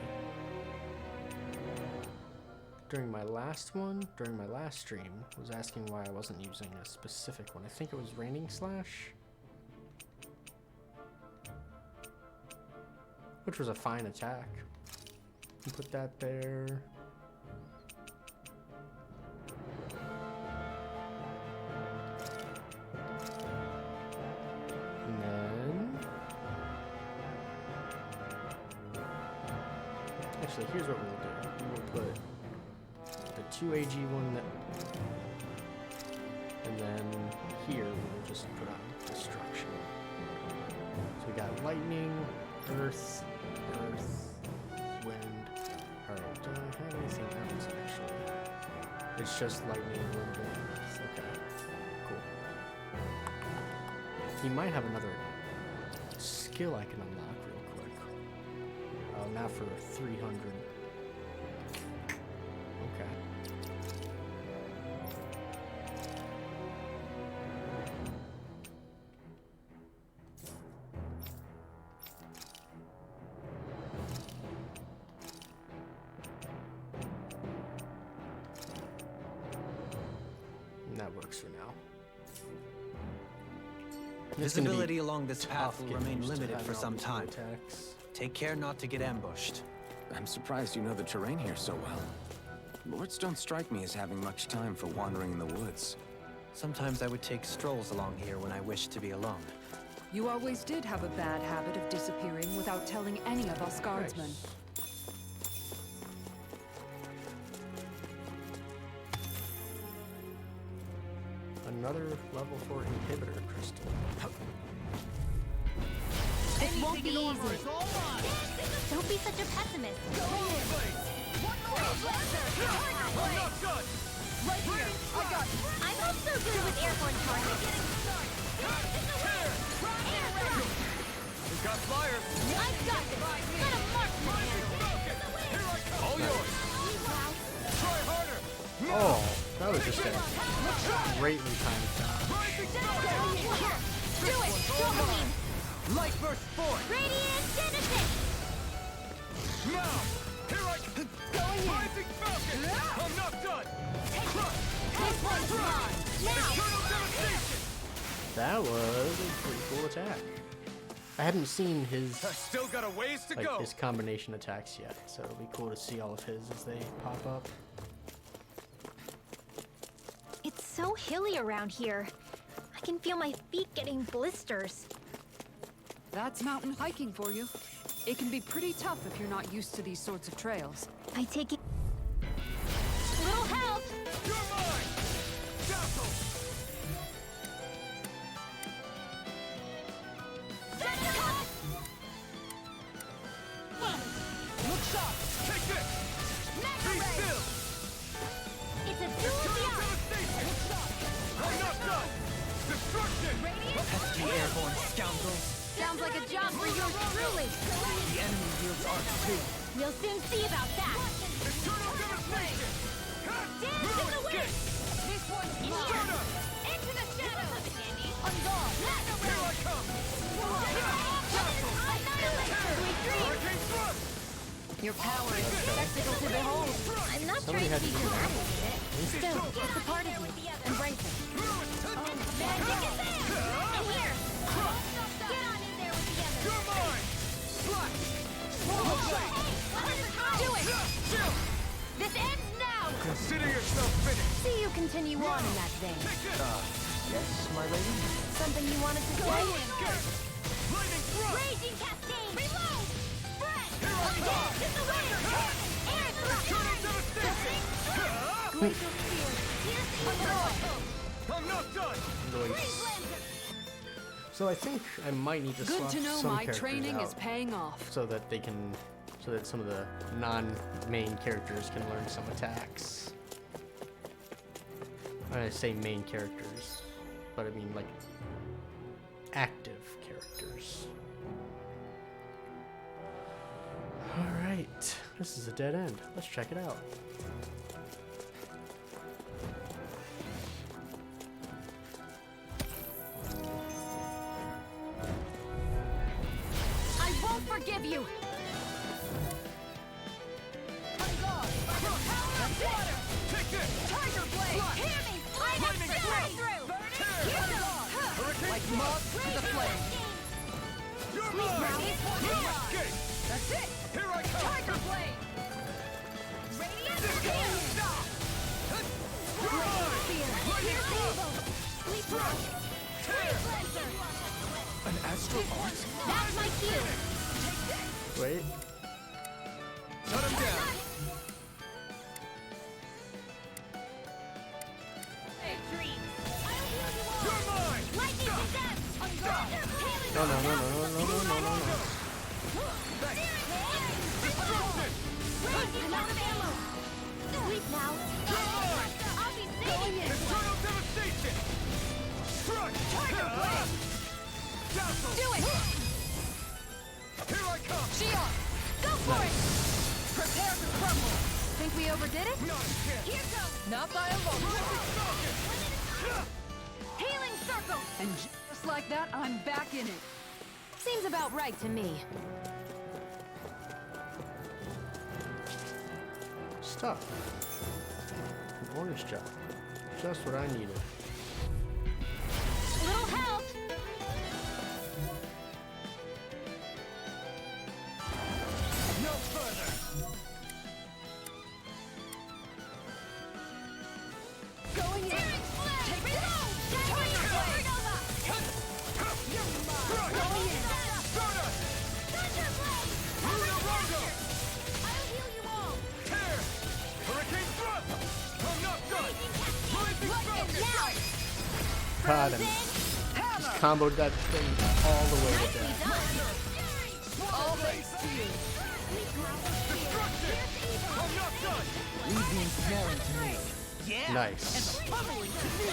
during my last stream, was asking why I wasn't using a specific one. I think it was Raining Slash, which was a fine attack. You put that there. And then, actually, here's what we'll do. We will put the 2 AG one that, and then here we'll just put on Destruction. So we got Lightning, Earth, Wind. Alright, do I have anything else actually? It's just Lightning, Wind, and Earth. Okay, cool. He might have another skill I can unlock real quick. Not for 300. Okay. And that works for now. Visibility along this path will remain limited for some time. Attacks. Take care not to get ambushed. I'm surprised you know the terrain here so well. Lords don't strike me as having much time for wandering in the woods. Sometimes I would take strolls along here when I wished to be alone. You always did have a bad habit of disappearing without telling any of us guardsmen. Nice. Another level 4 inhibitor crystal. It won't be easy. Don't be such a pessimist. I'm not done! Right here. I got you. I'm not so good with airborne targets. We've got flyers! I've got this. Let a marksman handle it. Here I come! All yours! Try harder! Oh, that was just a greatly timed dodge. Do it! Dopamine! Light burst forth! Radiant Genesis! Now! Here I Going in! Rising Falcon! I'm not done! Crush! This one's mine! Now! Eternal devastation! That was a pretty cool attack. I haven't seen his I still got a ways to go! his combination attacks yet, so it'll be cool to see all of his as they pop up. It's so hilly around here. I can feel my feet getting blisters. That's mountain hiking for you. It can be pretty tough if you're not used to these sorts of trails. I take it. Little help! You're mine! Dazzle! Look sharp! Take this! Be still! It's a duel of the Eternal eye! devastation! I'm not done! Destruction! Pesky airborne scoundrels! Sounds like a job for you truly! The enemy wields arc too. We'll soon see about that! Eternal devastation! Dance in the wind! This one's Burn us! Into the shadows! on guard! Here I come! Hurricane thrust! Your power is a spectacle to behold. I'm not Somebody trying had to be to do that. dramatic with it. Still, it's a part of you. Embrace it. Magic is there! And here! Get on in there with the others! You're mine! Slash! Do it! Chill! This ends now! Consider yourself finished! See you continue on in that vein. Take this! Yes, my lady? Something you wanted to say? Lightning thrust! Raging Cascade! Reload! Spread! Here I come! Dance in the wind! Air thrust! Eternal devastation! Glacial Spear! Pierce evil! I'm not done! Nice. So I think I might need to Good swap to know some my characters training out is paying off. so that they can, so that some of the non-main characters can learn some attacks. I say main characters, but I mean like active characters. All right, this is a dead end. Let's check it out. I won't forgive you! Take this! Tiger Blade! Hear me! Lightning thrust! Hurricane Like thrust! moth to the flame! You're mine! No escape! That's it! Here I come! Tiger Blade! Radiant Spear! You're mine! Lightning thrust! Sweep rock! An astral art? That's my cue! Wait, Shut him down! You're mine! Lightning condemned! no, no, no, no, no, no, no, no, no, no. Destruction! I'm out of ammo! Sweep now! I'll be saving you! Eternal devastation! Struck! Tiger blade! Dazzle! Do it! Here I come! Shion! Go for it! Prepare to crumble! Think we overdid it? Not a chance! Here goes! Not by a long Falcon! Healing circle! And just like that, I'm back in it. Seems about right to me. Stuff. An orange gel. Just what I needed. Little help! No further! Going in! Daring Flare! Reload! Tiger Blade! You're mine! Going in! Stardust! Thunder Blade! Luna Rondo! I'll heal you all! Tear! Hurricane thrust! I'm not done! Rising Falcon! Got him. Just comboed that thing all the way to death. All thanks to you! Destruction! I'm not done! Leave the ensnaring to me. Yeah. Nice. Pummeling to me.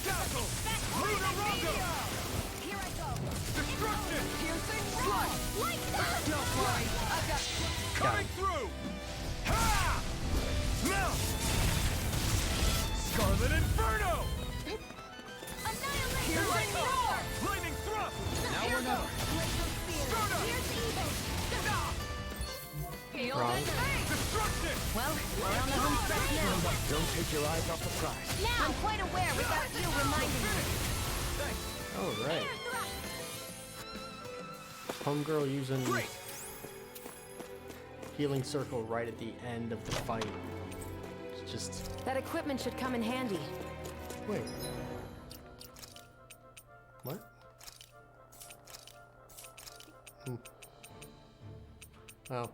Dazzle! Luna Rondo! Here I go! Destruction! Piercing strike! Don't worry, I've got Coming through! Ha! Melt! Scarlet Inferno! Annihilate! Well, we're on the home stretch now. Don't take your eyes off the prize. Now! I'm quite aware without you reminding me. All right. Homegirl using healing circle right at the end of the fight. It's just... That equipment should come in handy. Wait. What? Oh.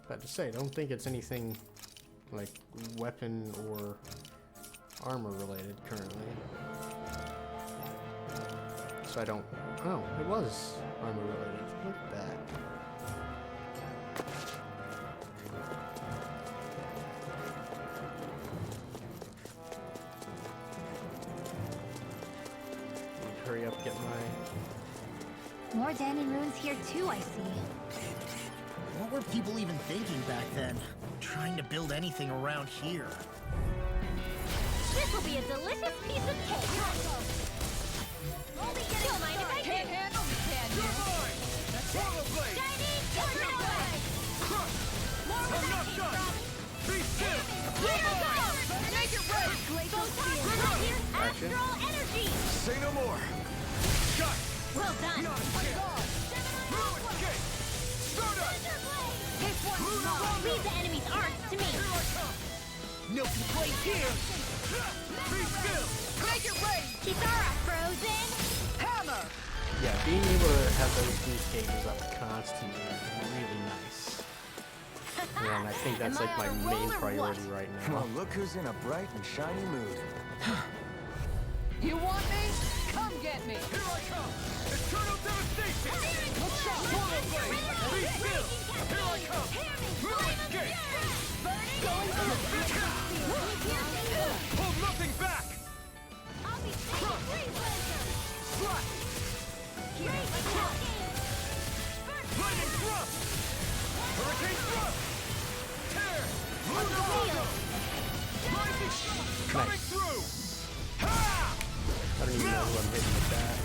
About to say, I don't think it's anything like weapon or armor related currently. So I don't... Oh, it was armor related. Look at that. Hurry up, get my... More Dahnan ruins here too, I see. What were people even thinking back then? Trying to build anything around here. This will be a delicious piece of cake. Only don't mind if I Can't do. handle me, can you? Swallow blade! Chinese, turn it away. Crush! More where I'm that not came done! from. Be still! Here it goes. Make it rain! Photon here's astral energy. Say no more! Shut! Well done. Not a chance! Ruin gate! Stardust! This one's mine. Leave the enemy's arts to me. Here I come! No complaints here! Be still! Make it rain! Kisara, frozen. Hammer! Yeah, being able to have those boost gauges up constantly is really nice. And I think that's like my main priority right now. Well, look who's in a bright and shiny mood. You want me? Come get me! Here I come! Eternal devastation! Swallow blade! Be still! Here I come! Ruin gate! Hold nothing back! I'll be taking free pleasure. Slap! Lightning thrust! Hurricane thrust! Tear! Lunar Rondo! Rising sun! Coming through! Ha! I don't even know who I'm hitting with that.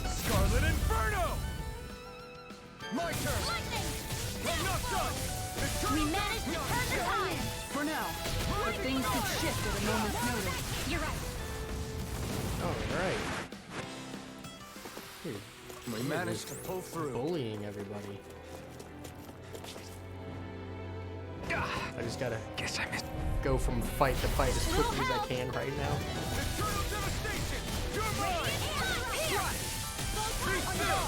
Scarlet Inferno! My turn! Lightning. I'm not done! We Eternal managed to turn the tide. For now, but things could shift at a moment's notice. You're right. Alright. We managed to pull through. Bullying everybody. I just gotta Guess I missed. go from fight to fight as quickly as I can right now. Eternal devastation! You're mine! Be still!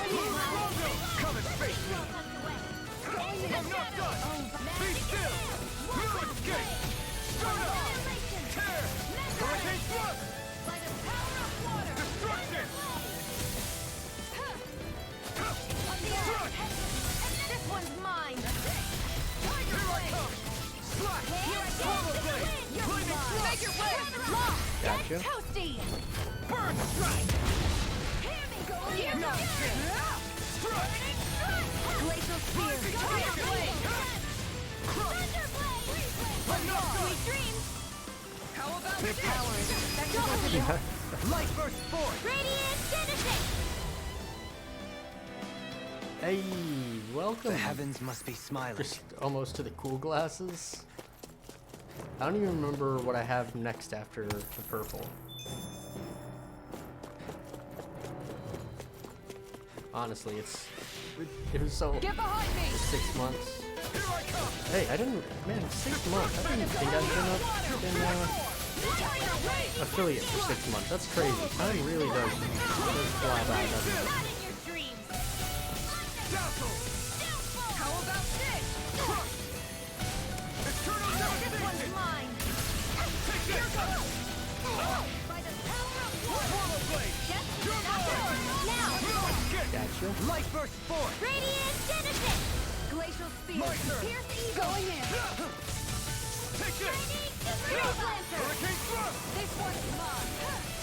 Lunar Rondo! Come and face me! I'm not done! Be still! Ruin gate! Stardust! Tear! Hurricane thrust! Destruction! This one's mine. Here I come! Slash! Swallow blade! Lightning thrust! Make it rain! Lost! Gotcha. Toasty! Burn strike! Here Not goes! yet! Strike! Glacial spear! Thunder blade! Crush! I'm not done! How about Your this? power is respectable. Light burst forth! Radiant Genesis. Hey, welcome. The heavens must be smiling. Just almost to the cool glasses. I don't even remember what I have next after the purple. Honestly, it was so Get behind me! 6 months. Here I come! Hey, I didn't, man, 6 months. I didn't think I'd been affiliate for 6 months. That's crazy. Time really does fly by, doesn't it? Not in your dreams. Dazzle! How about this? Crush! Eternal devastation! Mine. Take this! By the power of water. Swallow blade! You're mine! Now. Ruin gate! Gotcha. Light burst forth! Radiant Genesis. Glacial spear! My turn! Pierce evil! Going in! Take this! Freeze Lancer. Hurricane thrust! This one's mine!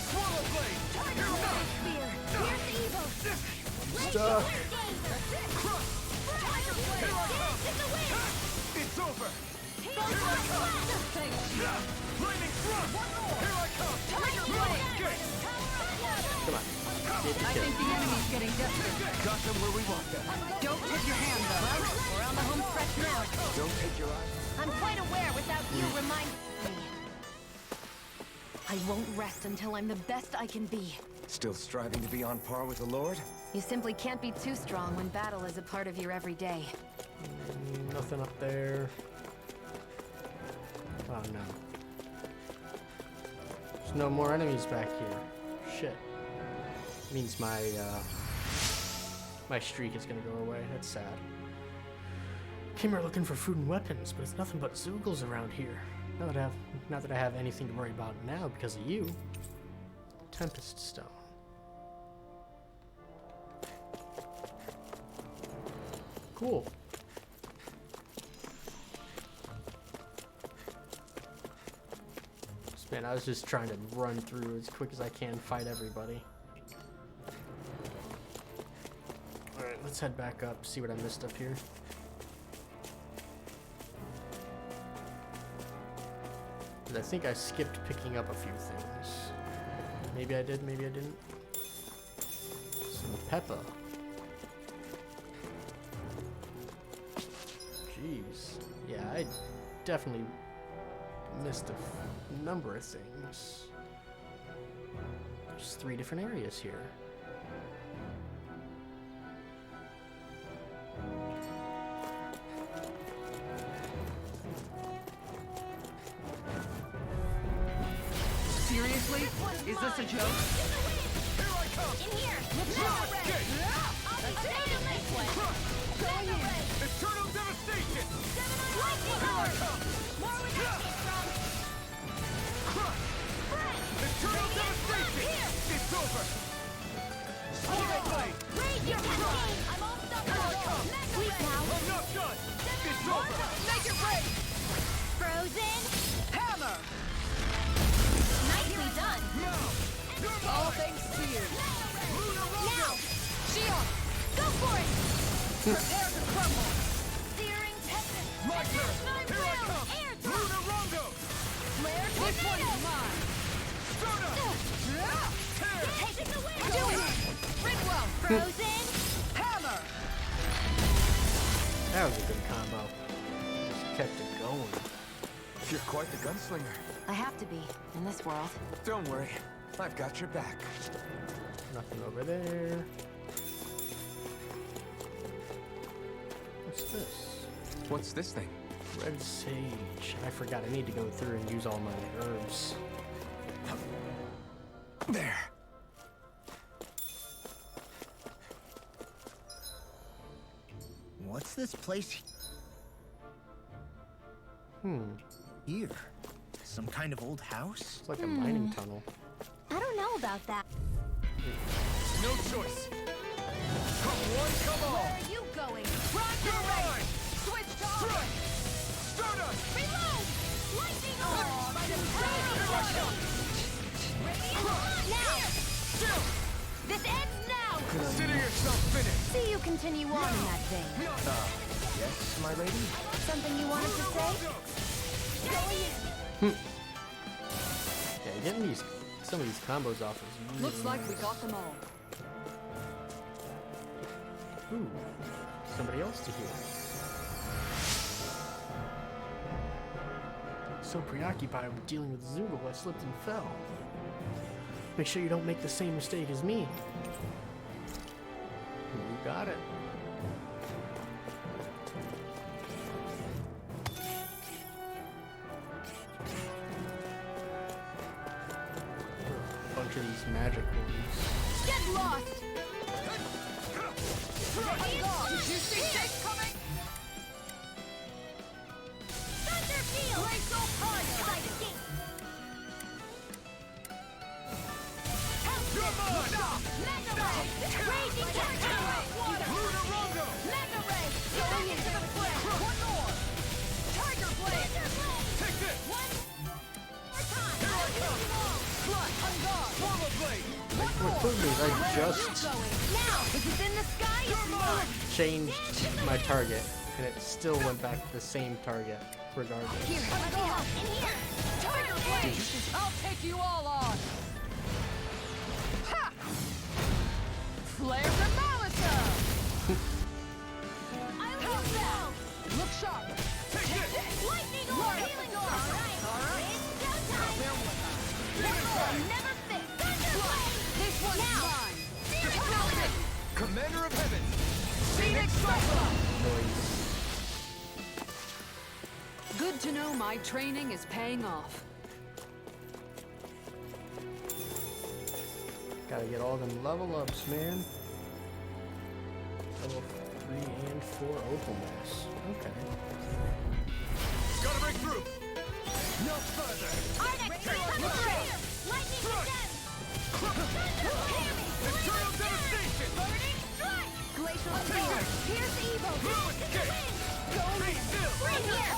Swallow blade! You're mine! Spear! Pierce evil! Stuff. Crush! Here I come! It's over! Here I come! Lightning thrust! Here I come! Ruin gate! Come on. appreciate the I tip. think the enemy's getting desperate. Got them where we want them. Don't tip your hand, though. We're on the home stretch now. Don't take your eyes. I'm quite aware without you remind me. I won't rest until I'm the best I can be. Still striving to be on par with the Lord? You simply can't be too strong when battle is a part of your everyday. Nothing up there. Oh no. There's no more enemies back here. Shit. Means my my streak is gonna go away. That's sad. Came here looking for food and weapons, but it's nothing but Zoogles around here. Not that I have anything to worry about now because of you. Tempest Stone. Cool. Man, I was just trying to run through as quick as I can, fight everybody. Alright, let's head back up, see what I missed up here. I think I skipped picking up a few things. Maybe I did, maybe I didn't. Some pepper. Jeez. Yeah, I definitely missed a number of things. There's 3 different areas here. Seriously? Is this a joke? Here I come! In here! Going in! Eternal devastation! Lightning Here I orb! come! More where that came from! Eternal devastation! It's over! Sword blade! Raise your cascade! I'm all stuck up! Weak now! I'm not done! It's over! Make it rain! Frozen! Hammer! Nicely done! Now! You're All mine! things feared. Now! Shield! Go for it! Prepare to crumble! Searing tempest! My turn! Here I come! Air drop! Luna Rondo! Flare this one is mine! Sona! Tear! Taking the wind! Do it! Ringwell! Frozen! Hammer! That was a good combo. Just kept it going. You're quite the gunslinger. I have to be, in this world. Don't worry, I've got your back. Nothing over there. What's this? What's this thing? Red sage. I forgot I need to go through and use all my herbs. There. What's this place here? Some kind of old house? It's like a mining tunnel. I don't know about that. No choice! Come one, come all! Where are you going? You're mine! Switch to Strike! Stardust! Reload! Lightning orb! Now! Still! This ends now! Consider yourself finished! See you continue on in that vein. Yes, my lady? Something you wanted to say? Yeah, getting some of these combos off is really Looks like we nice. got them all. Ooh, somebody else to heal. So preoccupied with dealing with Zoogle, I slipped and fell. Make sure you don't make the same mistake as me. You got it. A bunch of these magic ones. Get lost! Did you see this coming? Thunder field! Glacial fire! Side escape! You're mine! Mega ray! Raging cascade! Water! Luna Rondo! Mega ray! Going into the fray! One more! Tiger blade! Thunder blade! Take this! One more time! Here I I'll come. use you all! Blood on guard! Formal blade! One My more! thing is, I Where are you just going? Now! If it's in the sky, it's mine! changed my target, and it still went back to the same target, regardless. Here, let me help! In here! Tiger blade! I'll take you all on! Ha! Flares of Malisa! I love that! Look sharp! Take this! Lightning orb! Healing orb! Alright, it's showtime! Never fit! Thunderblade! This one's Now! mine! Phoenix! Commander of Heaven! Phoenix Cyclone! Noise. Good to know my training is paying off. Gotta get all them level ups, man. Level 3 and 4 opalness. Okay. Gotta break through! No further! Ardex! Thunderblade! Lightning condemned! Eternal devastation! Burning strike! Glacial Spear! Here's Evo! Fluid escape! Be still! Right here!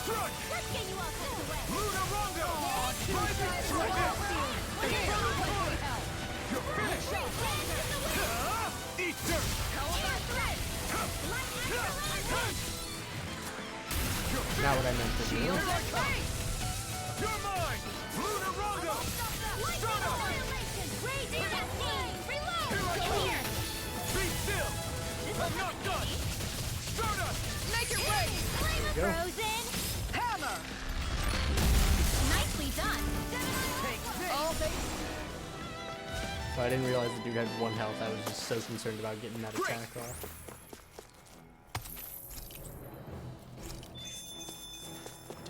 Struck! Let's get you all tucked away! Luna Rondo! Rising strike! You're finished! Eat dirt! Not what I meant to do. You're mine! Luna Rondo! Stun up! Raging Cascade! Reload! Here! Be still! I'm not done! Start us! Make it rain! Flame of Go. Frozen! Hammer! Nicely done! All base! Oh, I didn't realize the dude had 1 health. I was just so concerned about getting that attack off.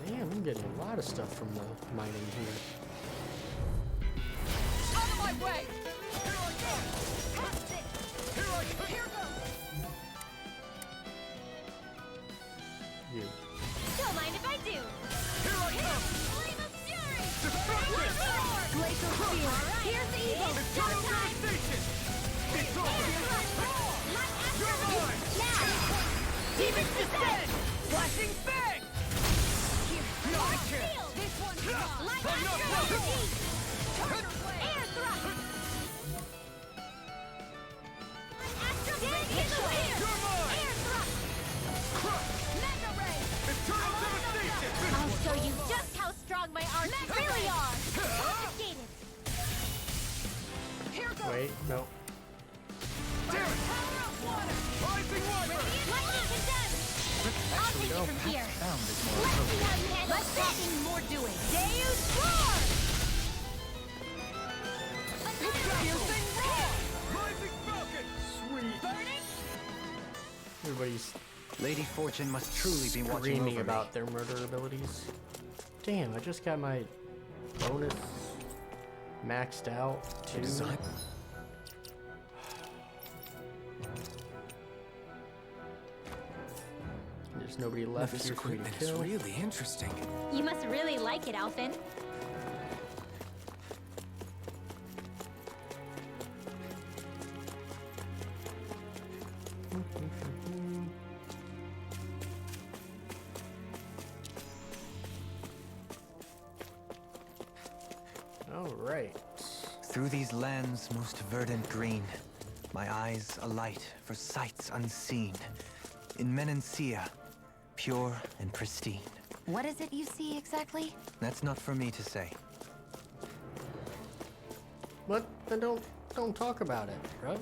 Damn, I'm getting a lot of stuff from the mining here. Out of my way! Here I come! Here goes! You. Don't mind if I do! Here I come! Flame of Fury! Destruction! Glacial Spear! Here's Evo! Eternal devastation! It's over! You're mine! Now! Demons descend! Flashing Fang! I can't! This one's Light I'm not Astro done. Energy! Air thrust! Astro Blade in the wind! You're mine! Air thrust! Crush! Mega Ray! Eternal devastation! I'll show you just how strong my arms really are! Confiscated! Here goes! Wait, no. Damn it! Rising Wyvern! Lightning condemned! I'll take it from here! Found is more Let's see how you handle Less talking, more doing! Deus Roar! Piercing roar! Rising Falcon! Sweet. Burning! Everybody's Lady Fortune must truly be watching screaming over about me. their murder abilities. Damn, I just got my bonus maxed out too. Design. There's nobody left This here for me to equipment is kill. really interesting. You must really like it, Alphen. All right. Through these lands most verdant green, my eyes alight for sights unseen. In Menancia, pure and pristine. What is it you see exactly? That's not for me to say. But then don't talk about it, bro.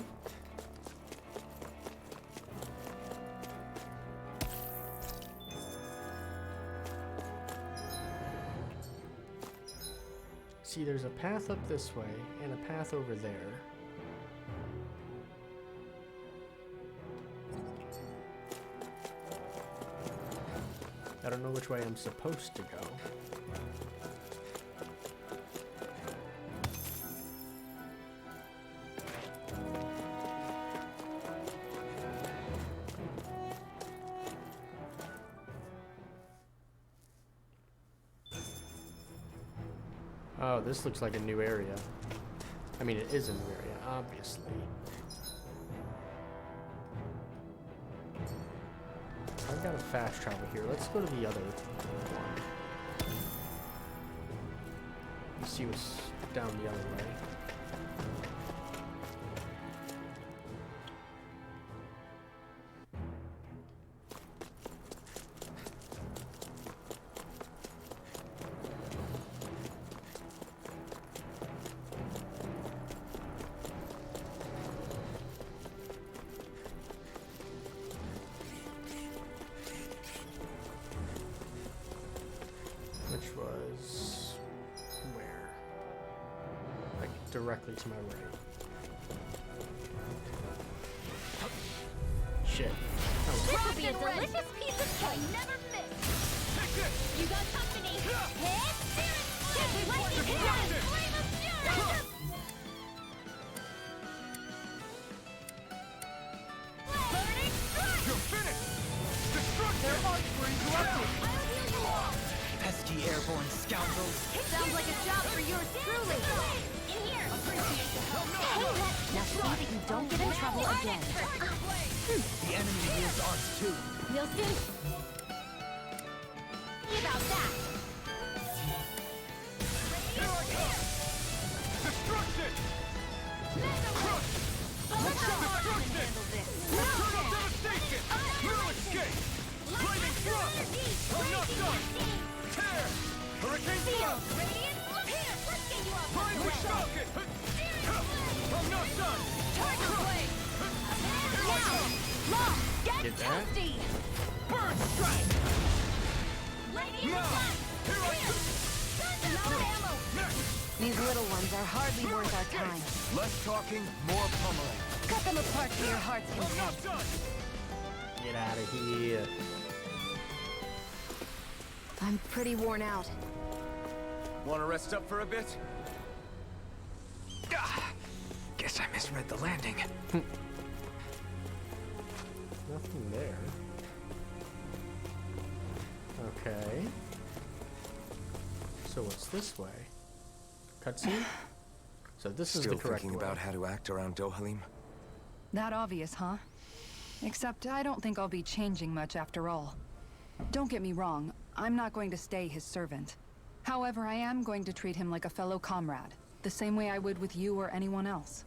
See, there's a path up this way and a path over there. I don't know which way I'm supposed to go. Oh, this looks like a new area. I mean, it is a new area, obviously. I've got a fast travel here. Let's go to the other one. Let's see what's down the other way. directly to my right. Shit. This will be a delicious piece of cake. Never miss. Take this! You got company. Hit! Spirit! Lightning hit! Destruction! Flame of fury! Burning strike! You're finished! Destruction! Their hearts were interrupted. I'll heal you all! Pesky airborne scoundrels. Sounds like a job for yours truly. In here! Now see that you don't get in trouble again. The enemy wields ours too. We'll soon see about that. Here I come! Destruction! Crush! Destruction! Eternal devastation! No escape! Flaming thrust! I'm not done! Tear! Hurricane thrust! Radiant here! Let's get you off Rising falcon! I'm not done! Tiger blade! Here I come! Law! Get that? Bird strike! Radiant Now! flash! Here I come! No ammo! Next! These little ones are hardly worth our time. Less talking, more pummeling. Cut them apart to your heart's I'm content. not done! Get out of here. I'm pretty worn out. Want to rest up for a bit? Guess I misread the landing. Nothing there. Okay. So what's this way? Cutscene? So this is Still the correct thinking way. about how to act around Dohalim? That obvious, huh? Except I don't think I'll be changing much after all. Don't get me wrong, I'm not going to stay his servant. However, I am going to treat him like a fellow comrade, the same way I would with you or anyone else.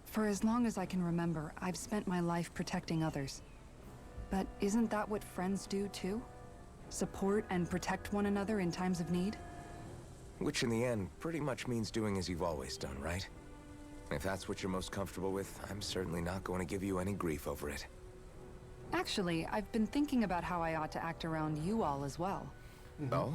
For as long as I can remember, I've spent my life protecting others. But isn't that what friends do too? Support and protect one another in times of need? Which in the end pretty much means doing as you've always done, right? If that's what you're most comfortable with, I'm certainly not going to give you any grief over it. Actually, I've been thinking about how I ought to act around you all as well. Oh?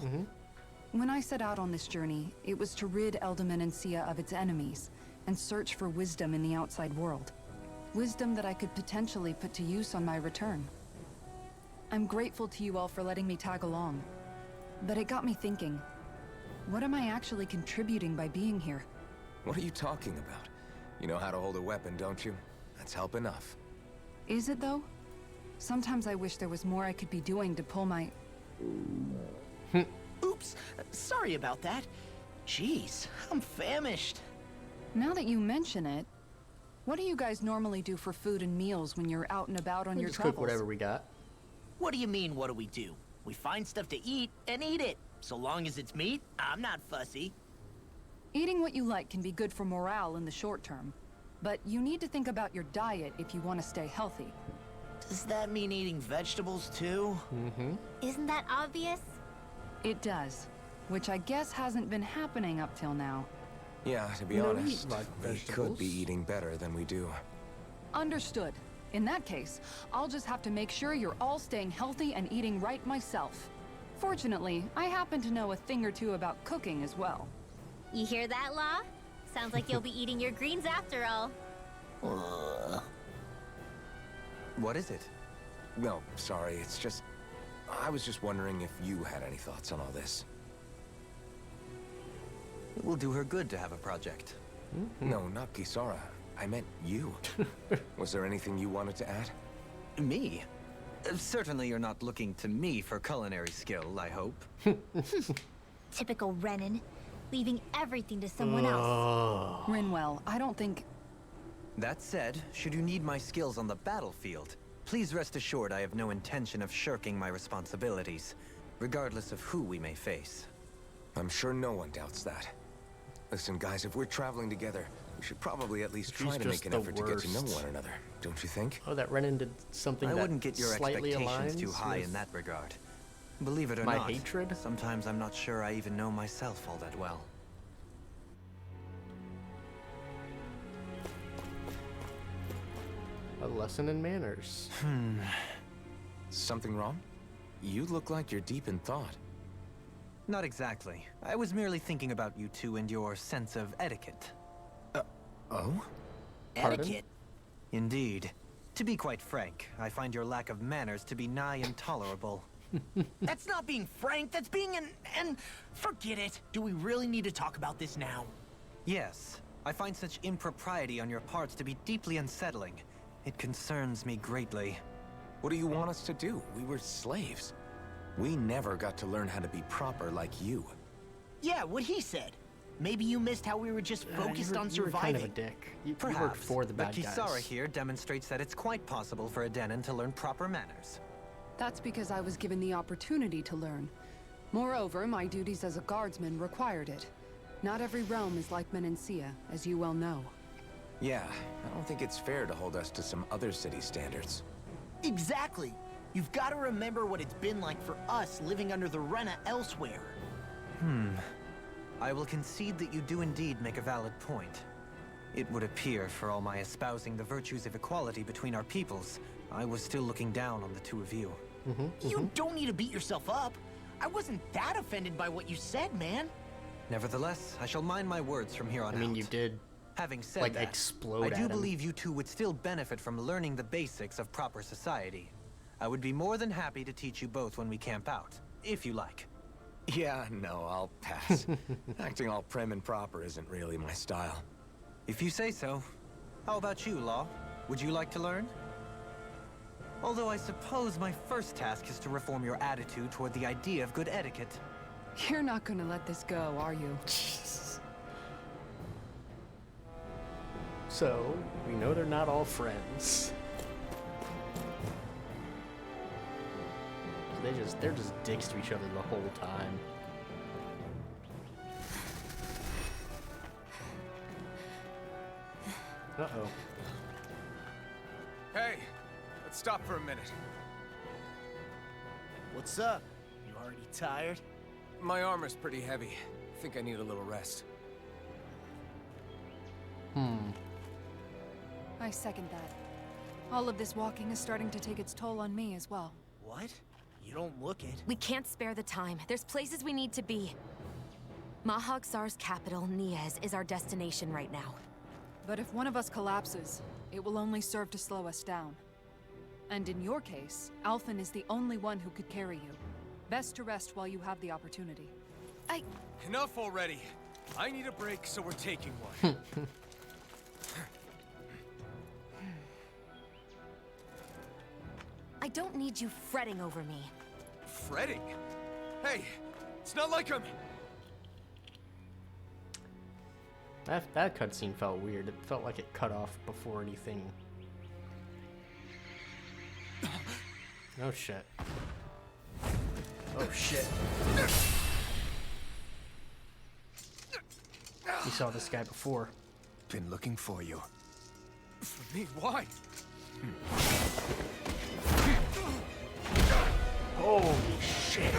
When I set out on this journey, it was to rid Eldaman and Sia of its enemies, and search for wisdom in the outside world. Wisdom that I could potentially put to use on my return. I'm grateful to you all for letting me tag along. But it got me thinking, what am I actually contributing by being here? What are you talking about? You know how to hold a weapon, don't you? That's help enough. Is it though? Sometimes I wish there was more I could be doing to pull my... Oops, sorry about that. Jeez, I'm famished. Now that you mention it, what do you guys normally do for food and meals when you're out and about on We your just travels? cook whatever we got. What do you mean, what do we do? We find stuff to eat and eat it. So long as it's meat, I'm not fussy. Eating what you like can be good for morale in the short term, but you need to think about your diet if you want to stay healthy. Does that mean eating vegetables too? Isn't that obvious? It does, which I guess hasn't been happening up till now. Yeah, to be No, we honest, eat, like, we could vegetables. be eating better than we do. Understood. In that case, I'll just have to make sure you're all staying healthy and eating right myself. Fortunately, I happen to know a thing or two about cooking as well. You hear that, Law? Sounds like you'll be eating your greens after all. What is it? No, sorry, it's just... I was just wondering if you had any thoughts on all this. It will do her good to have a project. No, not Kisara. I meant you. Was there anything you wanted to add? Me? Certainly you're not looking to me for culinary skill, I hope. Typical Renan, leaving everything to someone else. Rinwell, I don't think... That said, should you need my skills on the battlefield, please rest assured I have no intention of shirking my responsibilities, regardless of who we may face. I'm sure no one doubts that. Listen, guys, if we're traveling together, we should probably at least try She's to just make an the effort to get to know worst. one another, don't you think? Oh, that Renan did something I that wouldn't get your slightly expectations aligns too high with in that regard. Believe it or my not, hatred. sometimes I'm not sure I even know myself all that well. A lesson in manners. Something wrong? You look like you're deep in thought. Not exactly. I was merely thinking about you two and your sense of etiquette. Oh? Pardon? Etiquette? Indeed. To be quite frank, I find your lack of manners to be nigh intolerable. That's not being frank, that's being and forget it. Do we really need to talk about this now? Yes, I find such impropriety on your parts to be deeply unsettling. It concerns me greatly. What do you want us to do? We were slaves. We never got to learn how to be proper like you. Yeah, what he said. Maybe you missed how we were just focused on You were surviving. kind of a dick. You Perhaps, worked for the but bad Kisara guys. here demonstrates that it's quite possible for a Dahnan to learn proper manners. That's because I was given the opportunity to learn. Moreover, my duties as a guardsman required it. Not every realm is like Menancia, as you well know. Yeah, I don't think it's fair to hold us to some other city standards. Exactly. You've got to remember what it's been like for us living under the Rena elsewhere. I will concede that you do indeed make a valid point. It would appear, for all my espousing the virtues of equality between our peoples, I was still looking down on the two of you. You don't need to beat yourself up. I wasn't that offended by what you said, man. Nevertheless, I shall mind my words from here on I mean, out. you did, Having said like, that, explode I at do him. believe you two would still benefit from learning the basics of proper society. I would be more than happy to teach you both when we camp out, if you like. Yeah, no, I'll pass. Acting all prim and proper isn't really my style. If you say so. How about you, Law? Would you like to learn? Although I suppose my first task is to reform your attitude toward the idea of good etiquette. You're not gonna let this go, are you? So, we know they're not all friends. They're just dicks to each other the whole time. Uh-oh. Hey, let's stop for a minute. What's up? You already tired? My armor's pretty heavy. I think I need a little rest. I second that. All of this walking is starting to take its toll on me as well. What? You don't look it. We can't spare the time. There's places we need to be. Mahag Saar's capital, Niez, is our destination right now. But if one of us collapses, it will only serve to slow us down. And in your case, Alphen is the only one who could carry you. Best to rest while you have the opportunity. Enough already. I need a break, so we're taking one. I don't need you fretting over me. Fretting? Hey, it's not like I'm... That cutscene felt weird. It felt like it cut off before anything. Oh shit. Oh shit. You saw this guy before. Been looking for you. For me? Why? Holy shit.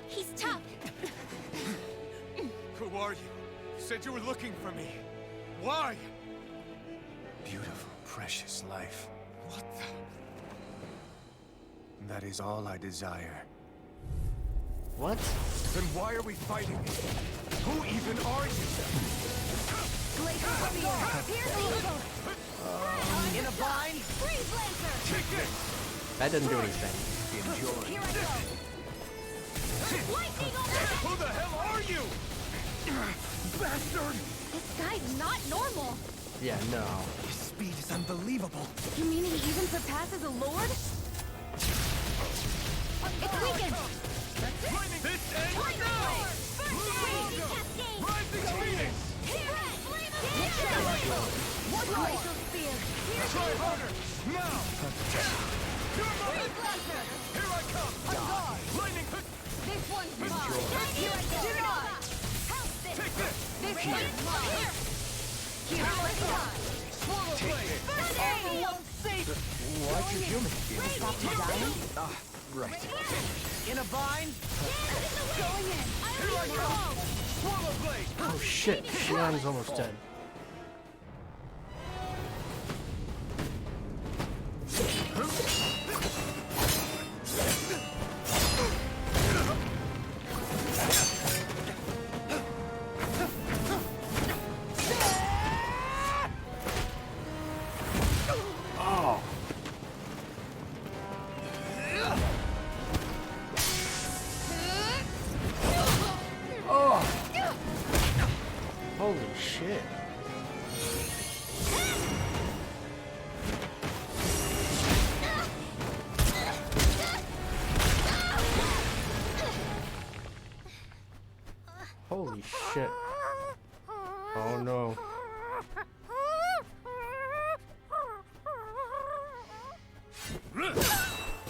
He's tough. Who are you? You said you were looking for me. Why? Beautiful, precious life. What the... That is all I desire. What? Then why are we fighting? Who even are you? In a bind? Freeze Lancer! Take this! That doesn't do anything. Here I go! Lightning overhead! Who the hell are you? Bastard! This guy's not normal! Yeah, no. His speed is unbelievable. You mean he even surpasses a lord? It's weakened! This ends Lightning now! Blade! First Raging Cascade! Rising Phoenix! One glacial spear! Try harder! Now! You're mine! Freeze Lancer! Here I come! Lightning hook! This one's mine! Here I go! House this! Take this! This one's mine! Here! Here, let's go! Swallow blade! Everyone's safe! Why'd you human? Stop you dying? Right. In a bind? Going in! I already know! Oh shit, Shion's almost dead. Holy shit. Holy shit. Oh no.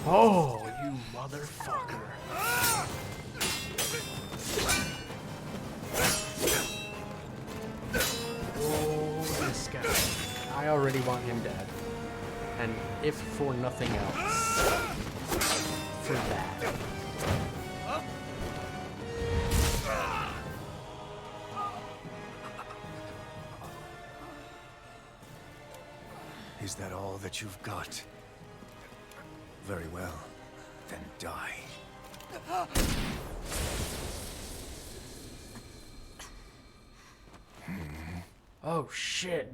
Oh, you motherfucker. Oh, this guy. I already want him dead. And if for nothing else, for that. Is that all that you've got? Very well. Then die. Oh shit.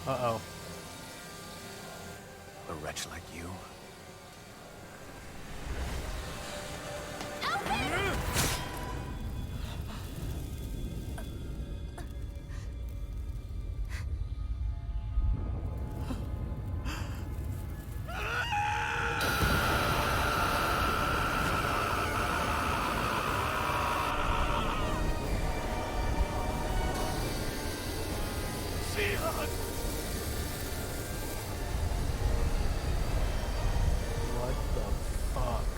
Uh-oh. A wretch like you? What the fuck?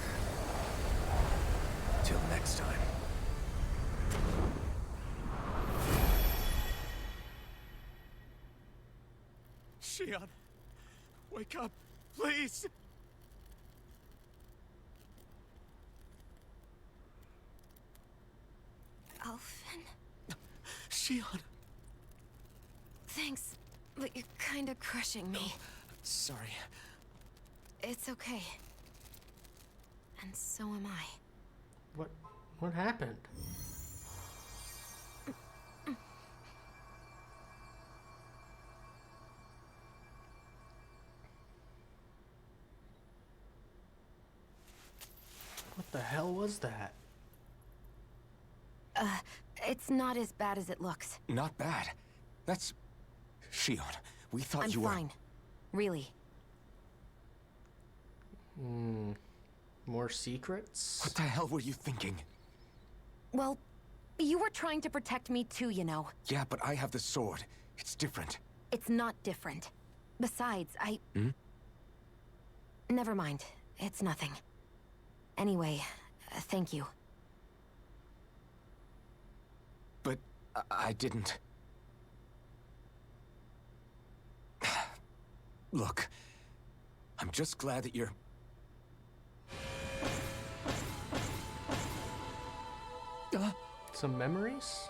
Till next time. Shion, wake up, please! Alphen, Shion! thanks, but you're kinda crushing me. Sorry. It's okay. And so am I. What happened? What the hell was that? It's not as bad as it looks. Not bad. That's... Shion, we thought I'm you were... fine. Really. More secrets? What the hell were you thinking? Well, you were trying to protect me too, you know. Yeah, but I have the sword. It's different. It's not different. Besides, Never mind. It's nothing. Anyway, thank you. But I didn't... Look, I'm just glad that you're... Some memories?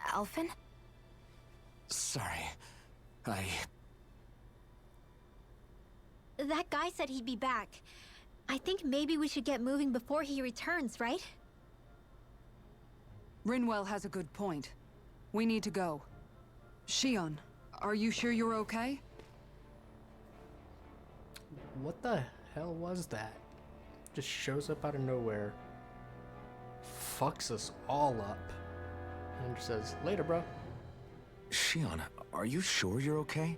Alphen? Sorry. That guy said he'd be back. I think maybe we should get moving before he returns, right? Rinwell has a good point. We need to go. Shion, are you sure you're okay? What the hell was that? Just shows up out of nowhere. Fucks us all up. And just says, later, bro. Shion, are you sure you're okay?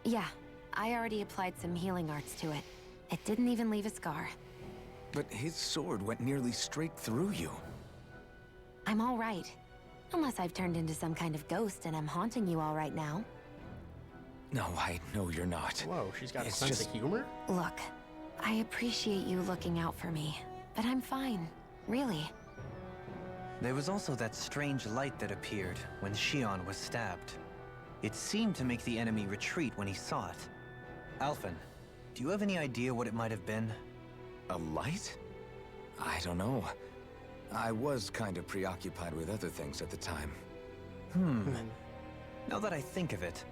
Yeah, I already applied some healing arts to it. It didn't even leave a scar. But his sword went nearly straight through you. I'm all right. Unless I've turned into some kind of ghost and I'm haunting you all right now. No, I know you're not. Whoa, she's got a It's sense just- of humor? Look, I appreciate you looking out for me, but I'm fine. Really. There was also that strange light that appeared when Shion was stabbed. It seemed to make the enemy retreat when he saw it. Alphen, do you have any idea what it might have been? A light? I don't know. I was kind of preoccupied with other things at the time. Now that I think of it,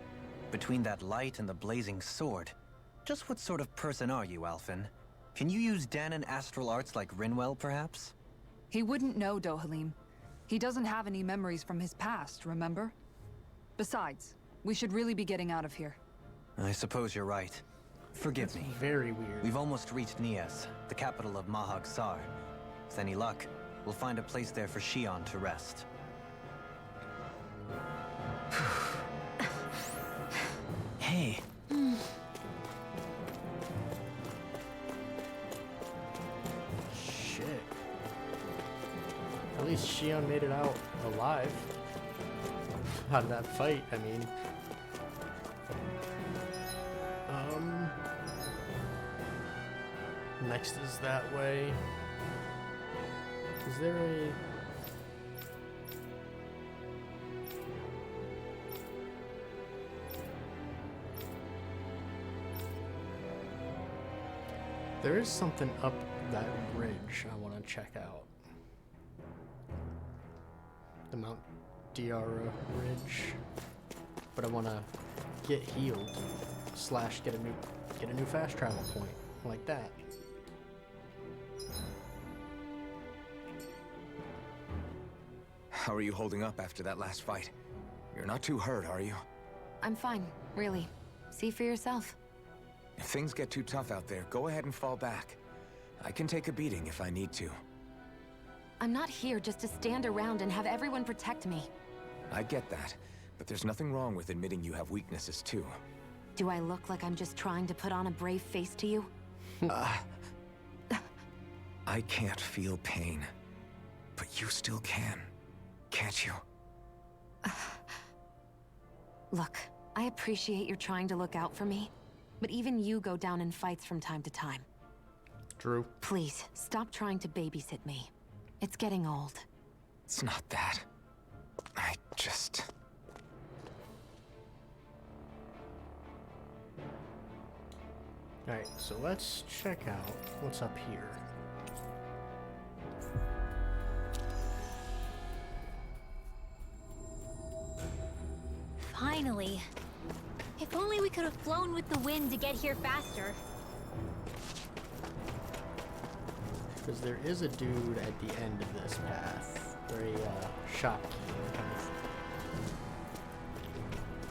between that light and the blazing sword, just what sort of person are you, Alphen? Can you use Dahnan astral arts like Rinwell, perhaps? He wouldn't know, Dohalim. He doesn't have any memories from his past, remember? Besides, we should really be getting out of here. I suppose you're right. Forgive me. Very weird. We've almost reached Niez, the capital of Mahag Saar. With any luck, we'll find a place there for Shion to rest. Hey. Shit. At least Shion made it out alive. Out of that fight, I mean. Next is that way. Is there a... There is something up that ridge I want to check out. The Mount Diara Ridge. But I want to get healed / get a new fast travel point like that. How are you holding up after that last fight? You're not too hurt, are you? I'm fine, really. See for yourself. If things get too tough out there, go ahead and fall back. I can take a beating if I need to. I'm not here just to stand around and have everyone protect me. I get that, but there's nothing wrong with admitting you have weaknesses too. Do I look like I'm just trying to put on a brave face to you? I can't feel pain, but you still can, can't you? Look, I appreciate you're trying to look out for me, but even you go down in fights from time to time. Drew. Please, stop trying to babysit me. It's getting old. It's not that. I just... Alright, so let's check out what's up here. Finally. If only we could have flown with the wind to get here faster. Because there is a dude at the end of this path. Very, shopkeeper kind of thing.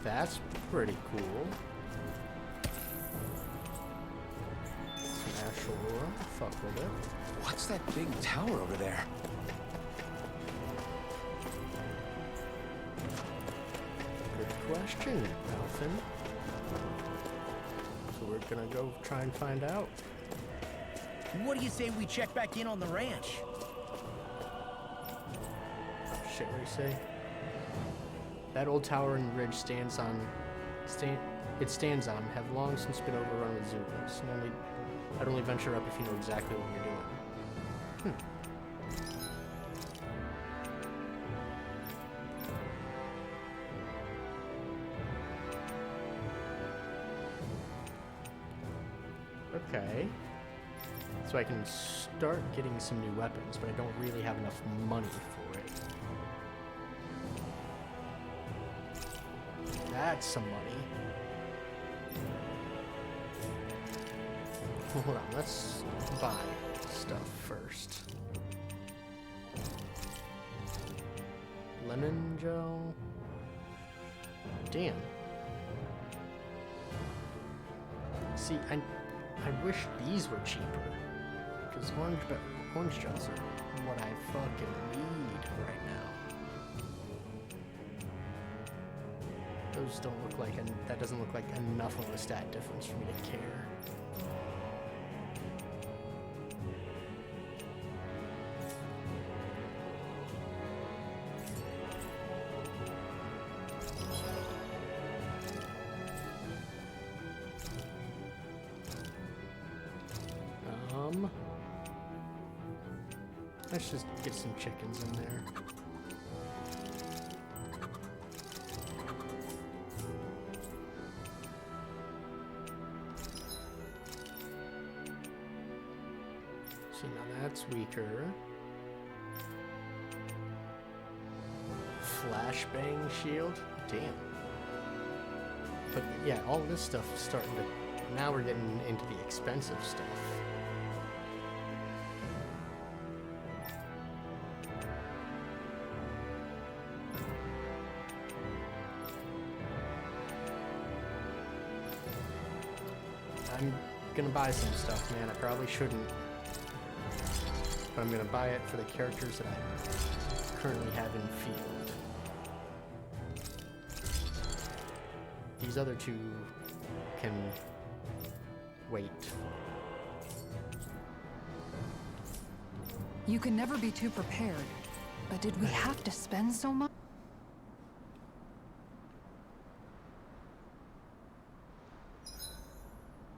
That's pretty cool. Smash Aurora. Fuck with it. What's that big tower over there? Good question, Alphen. So we're gonna go try and find out. What do you say we check back in on the ranch? Shit, what do you say? That old tower and ridge stands on have long since been overrun with Zulus. I'd only venture up if you know exactly what you're doing. Okay. So I can start getting some new weapons, but I don't really have enough money for it. That's some money. Hold on, let's buy stuff first. Lemon gel. Damn. See, I wish these were cheaper. Because orange gels are what I fucking need right now. Those don't look like, that doesn't look like enough of a stat difference for me to care. Let's just get some chickens in there. See, now that's weaker. Flashbang shield? Damn. But yeah, all this stuff is starting to... Now we're getting into the expensive stuff. I'm gonna buy some stuff, man. I probably shouldn't. But I'm gonna buy it for the characters that I currently have in field. These other two can wait. You can never be too prepared. But did we have to spend so much?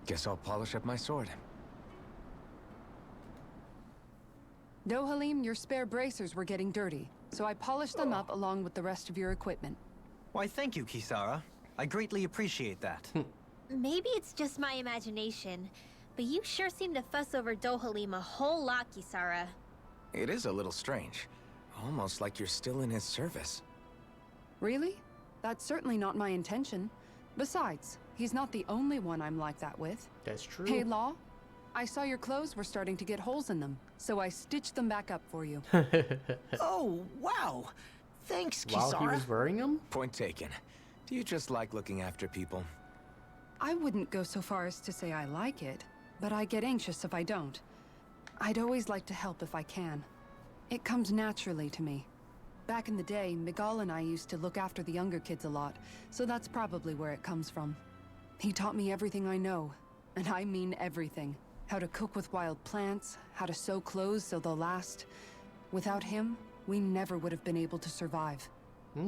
Guess I'll polish up my sword. Dohalim, your spare bracers were getting dirty, so I polished them up along with the rest of your equipment. Why, thank you, Kisara. I greatly appreciate that. Maybe it's just my imagination, but you sure seem to fuss over Dohalim a whole lot, Kisara. It is a little strange. Almost like you're still in his service. Really? That's certainly not my intention. Besides, he's not the only one I'm like that with. That's true. Hey, Law, I saw your clothes were starting to get holes in them, so I stitched them back up for you. Oh, wow. Thanks, Kisara. While he was wearing them? Point taken. Do you just like looking after people? I wouldn't go so far as to say I like it, but I get anxious if I don't. I'd always like to help if I can. It comes naturally to me. Back in the day, Miguel and I used to look after the younger kids a lot, so that's probably where it comes from. He taught me everything I know, and I mean everything. How to cook with wild plants, how to sew clothes so they'll last. Without him, we never would have been able to survive.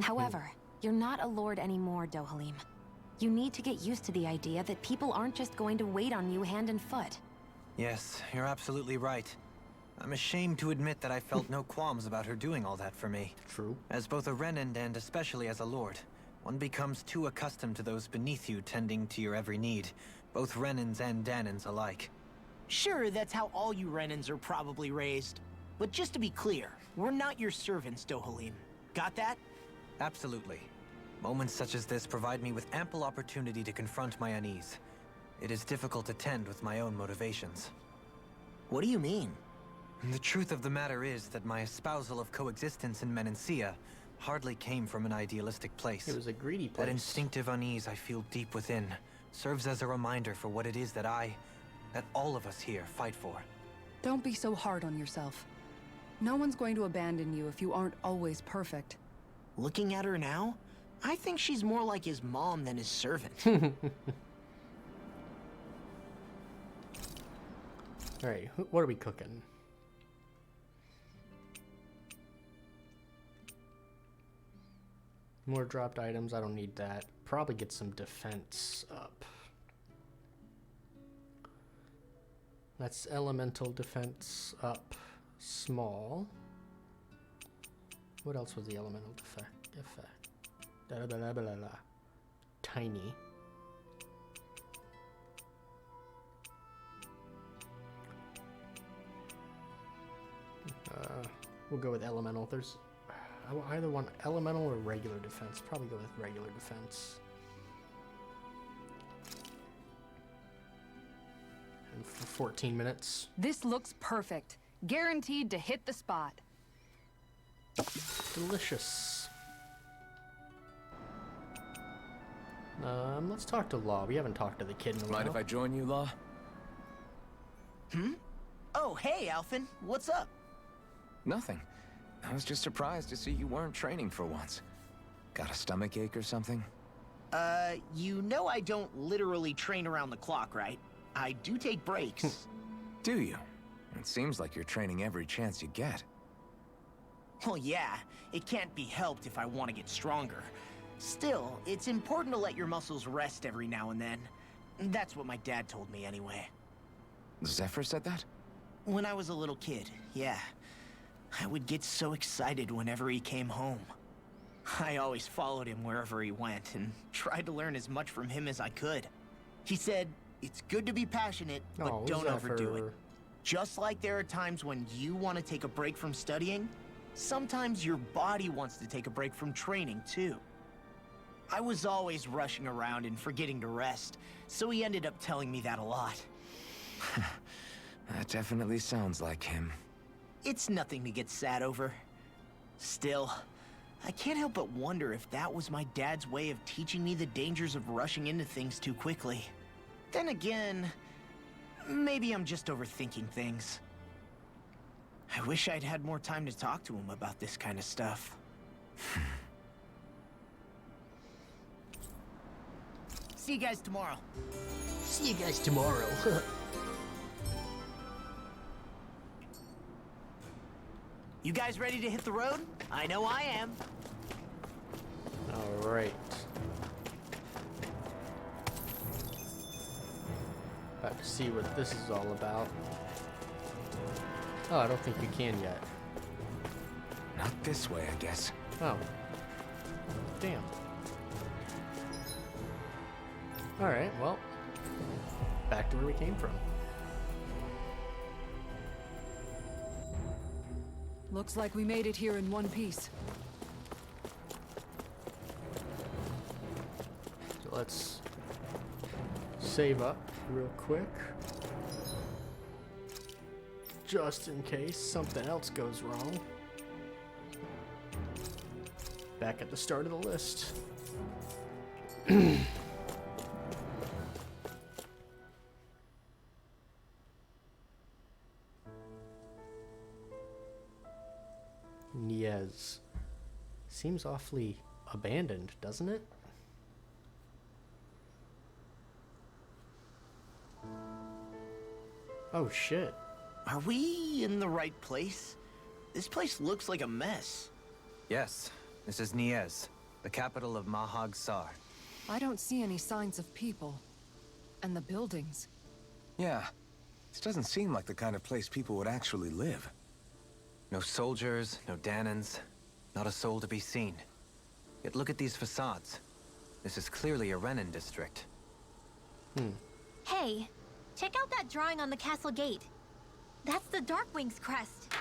However, you're not a lord anymore, Dohalim. You need to get used to the idea that people aren't just going to wait on you hand and foot. Yes, you're absolutely right. I'm ashamed to admit that I felt no qualms about her doing all that for me. True. As both a Renan and especially as a lord, one becomes too accustomed to those beneath you tending to your every need, both Renans and Dahnans alike. Sure, that's how all you Renans are probably raised. But just to be clear, we're not your servants, Dohalim. Got that? Absolutely. Moments such as this provide me with ample opportunity to confront my unease. It is difficult to tend with my own motivations. What do you mean? The truth of the matter is that my espousal of coexistence in Menancia hardly came from an idealistic place. It was a greedy place. That instinctive unease I feel deep within serves as a reminder for what it is that that all of us here fight for. Don't be so hard on yourself. No one's going to abandon you if you aren't always perfect. Looking at her now, I think she's more like his mom than his servant. Alright, what are we cooking? More dropped items, I don't need that. Probably get some defense up. That's elemental defense up small. What else was the elemental effect? Da, da, da, da, da, da. Tiny. We'll go with elemental. I either want elemental or regular defense. Probably go with regular defense. And for 14 minutes. This looks perfect. Guaranteed to hit the spot. Delicious. Let's talk to Law. We haven't talked to the kid in a while. Mind if I join you, Law? Oh, hey, Alphen. What's up? Nothing. I was just surprised to see you weren't training for once. Got a stomach ache or something? You know I don't literally train around the clock, right? I do take breaks. Do you? It seems like you're training every chance you get. Well, yeah. It can't be helped if I want to get stronger. Still, it's important to let your muscles rest every now and then. That's what my dad told me anyway. Zephyr said that? When I was a little kid, yeah. I would get so excited whenever he came home. I always followed him wherever he went and tried to learn as much from him as I could. He said, it's good to be passionate, but Oh, don't that overdo for- it. Just like there are times when you want to take a break from studying, sometimes your body wants to take a break from training too. I was always rushing around and forgetting to rest, so he ended up telling me that a lot. That definitely sounds like him. It's nothing to get sad over. Still, I can't help but wonder if that was my dad's way of teaching me the dangers of rushing into things too quickly. Then again, maybe I'm just overthinking things. I wish I'd had more time to talk to him about this kind of stuff. See you guys tomorrow. See you guys tomorrow. You guys ready to hit the road? I know I am. All right. About to see what this is all about. Oh, I don't think you can yet. Not this way, I guess. Oh. Damn. Alright, well. Back to where we came from. Looks like we made it here in one piece. So let's save up real quick. Just in case something else goes wrong. Back at the start of the list. Niez. Seems awfully abandoned, doesn't it? Oh shit. Are we in the right place? This place looks like a mess. Yes, this is Niez, the capital of Mahag Saar. I don't see any signs of people. And the buildings. Yeah. This doesn't seem like the kind of place people would actually live. No soldiers, no Dahnans, not a soul to be seen. Yet look at these facades. This is clearly a Renin district. Hey, check out that drawing on the castle gate. That's the Darkwing's crest.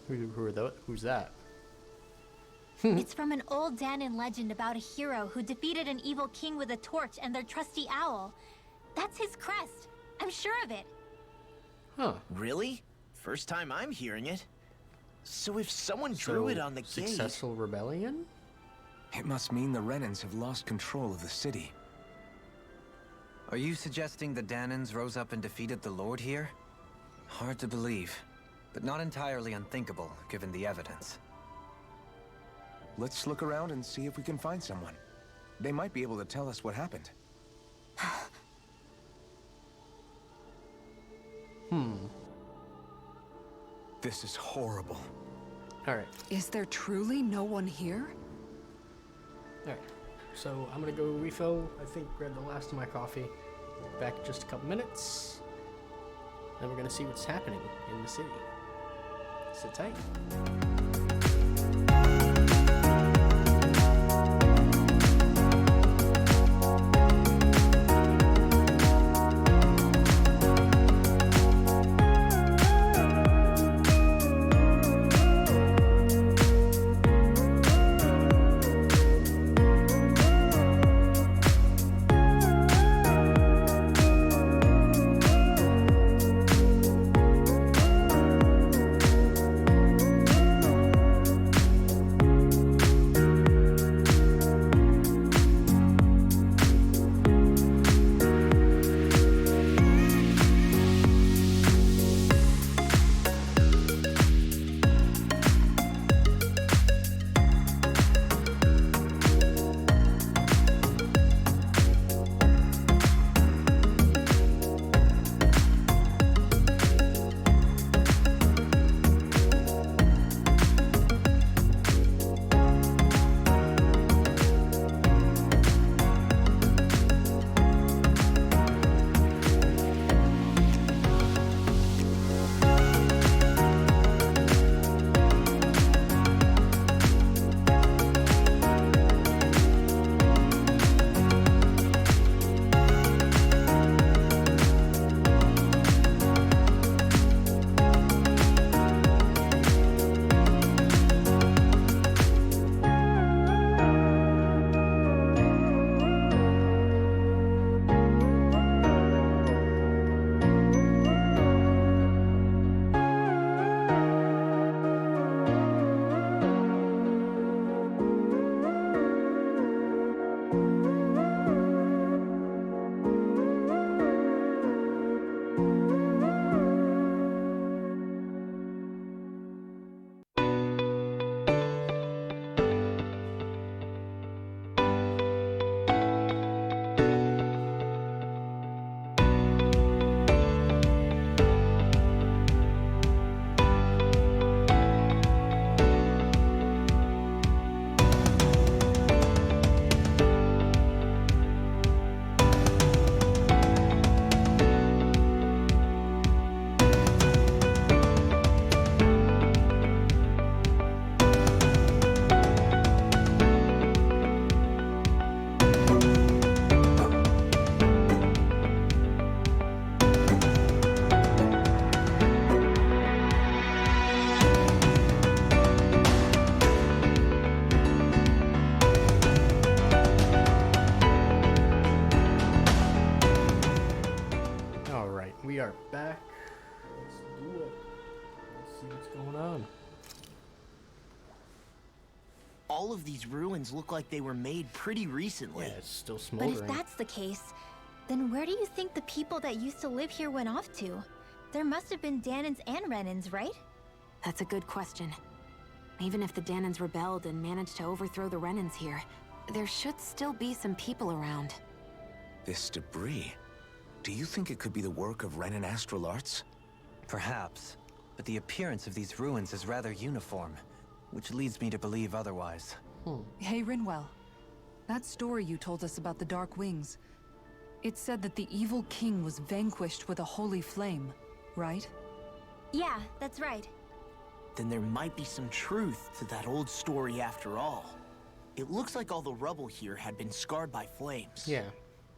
Who's that? It's from an old Dahnan legend about a hero who defeated an evil king with a torch and their trusty owl. That's his crest. I'm sure of it. Huh. Really? First time I'm hearing it. So if someone drew it on the gate... Successful rebellion? It must mean the Renins have lost control of the city. Are you suggesting the Dahnans rose up and defeated the Lord here? Hard to believe, but not entirely unthinkable, given the evidence. Let's look around and see if we can find someone. They might be able to tell us what happened. This is horrible. Alright. Is there truly no one here? Alright. So I'm gonna go refill, I think, grab the last of my coffee. Back in just a couple minutes. Then we're gonna see what's happening in the city. Sit tight. are back. Let's do it. Let's see what's going on. All of these ruins look like they were made pretty recently. Yeah, it's still But smoldering. if that's the case, then where do you think the people that used to live here went off to? There must have been Dahnans and Renans, right? That's a good question. Even if the Dahnans rebelled and managed to overthrow the Renans here, there should still be some people around. This debris. Do you think it could be the work of Renan astral arts? Perhaps, but the appearance of these ruins is rather uniform, which leads me to believe otherwise. Hey, Rinwell. That story you told us about the Dark Wings. It said that the evil king was vanquished with a holy flame, right? Yeah, that's right. Then there might be some truth to that old story after all. It looks like all the rubble here had been scarred by flames. Yeah.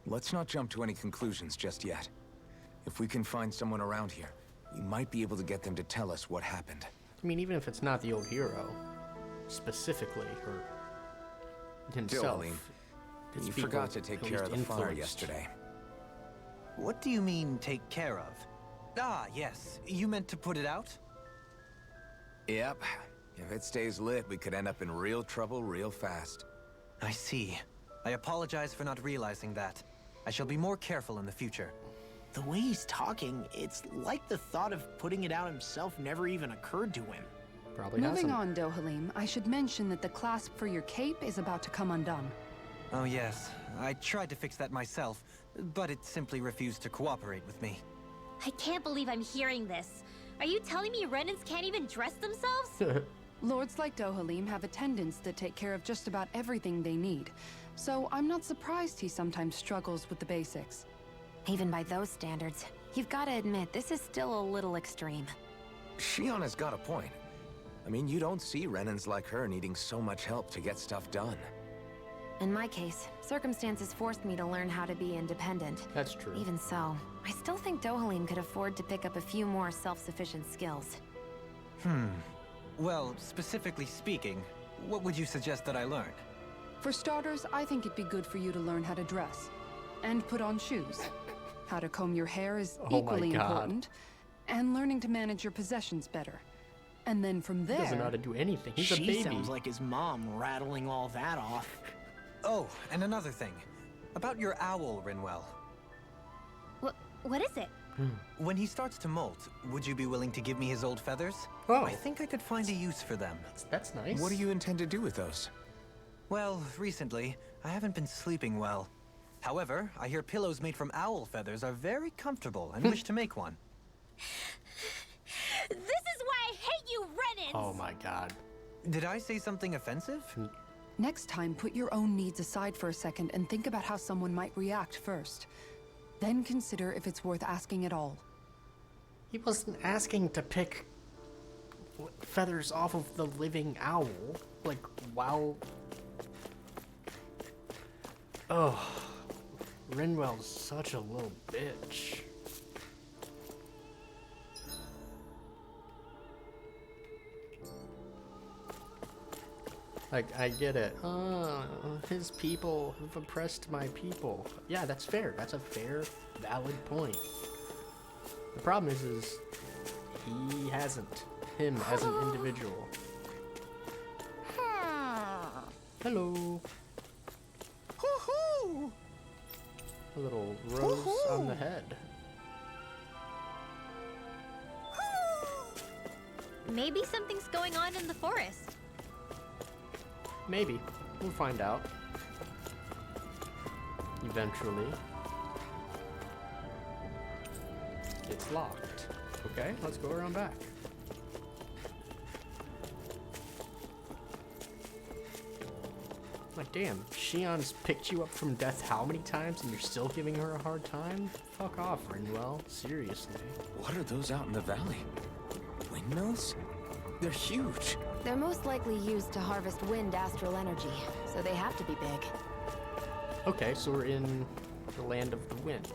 Let's not jump to any conclusions just yet. If we can find someone around here, we might be able to get them to tell us what happened. I mean, even if it's not the old hero, specifically, or himself. Dylan, it's you people forgot to take at care of least the fire influenced. yesterday. What do you mean, take care of? Ah, yes. You meant to put it out? Yep. If it stays lit, we could end up in real trouble real fast. I see. I apologize for not realizing that. I shall be more careful in the future. The way he's talking, it's like the thought of putting it out himself never even occurred to him. Probably Moving hasn't. on, Dohalim, I should mention that the clasp for your cape is about to come undone. Oh yes, I tried to fix that myself, but it simply refused to cooperate with me. I can't believe I'm hearing this. Are you telling me Renans can't even dress themselves? Lords like Dohalim have attendants that take care of just about everything they need, so I'm not surprised he sometimes struggles with the basics. Even by those standards, you've got to admit this is still a little extreme. Shion has got a point. I mean, you don't see Renans like her needing so much help to get stuff done. In my case, circumstances forced me to learn how to be independent. That's true. Even so, I still think Dohalim could afford to pick up a few more self-sufficient skills. Well, specifically speaking, what would you suggest that I learn? For starters, I think it'd be good for you to learn how to dress. And put on shoes. How to comb your hair is Oh my equally God. important. And learning to manage your possessions better. And then from He there... doesn't know how to do anything. He's a She baby. sounds like his mom rattling all that off. Oh, and another thing. About your owl, Rinwell. What is it? When he starts to molt, would you be willing to give me his old feathers? Oh. I think I could find a use for them. That's nice. What do you intend to do with those? Well, recently, I haven't been sleeping well. However, I hear pillows made from owl feathers are very comfortable and wish to make one. This is why I hate you, Renans! Oh my god. Did I say something offensive? Next time, put your own needs aside for a second and think about how someone might react first. Then consider if it's worth asking at all. He wasn't asking to pick feathers off of the living owl. Like, wow. Oh. Rinwell's such a little bitch. Like, I get it. His people have oppressed my people. Yeah, that's fair. That's a fair, valid point. The problem is he hasn't. Him as an individual. Hello. Hoo-hoo! A little rose on the head. Maybe something's going on in the forest. Maybe. We'll find out. Eventually. It's locked. Okay, let's go around back. Like, damn, Shion's picked you up from death how many times and you're still giving her a hard time? Fuck off, Rinwell. Seriously. What are those out in the valley? Windmills? They're huge. They're most likely used to harvest wind astral energy, so they have to be big. Okay, so we're in the land of the wind.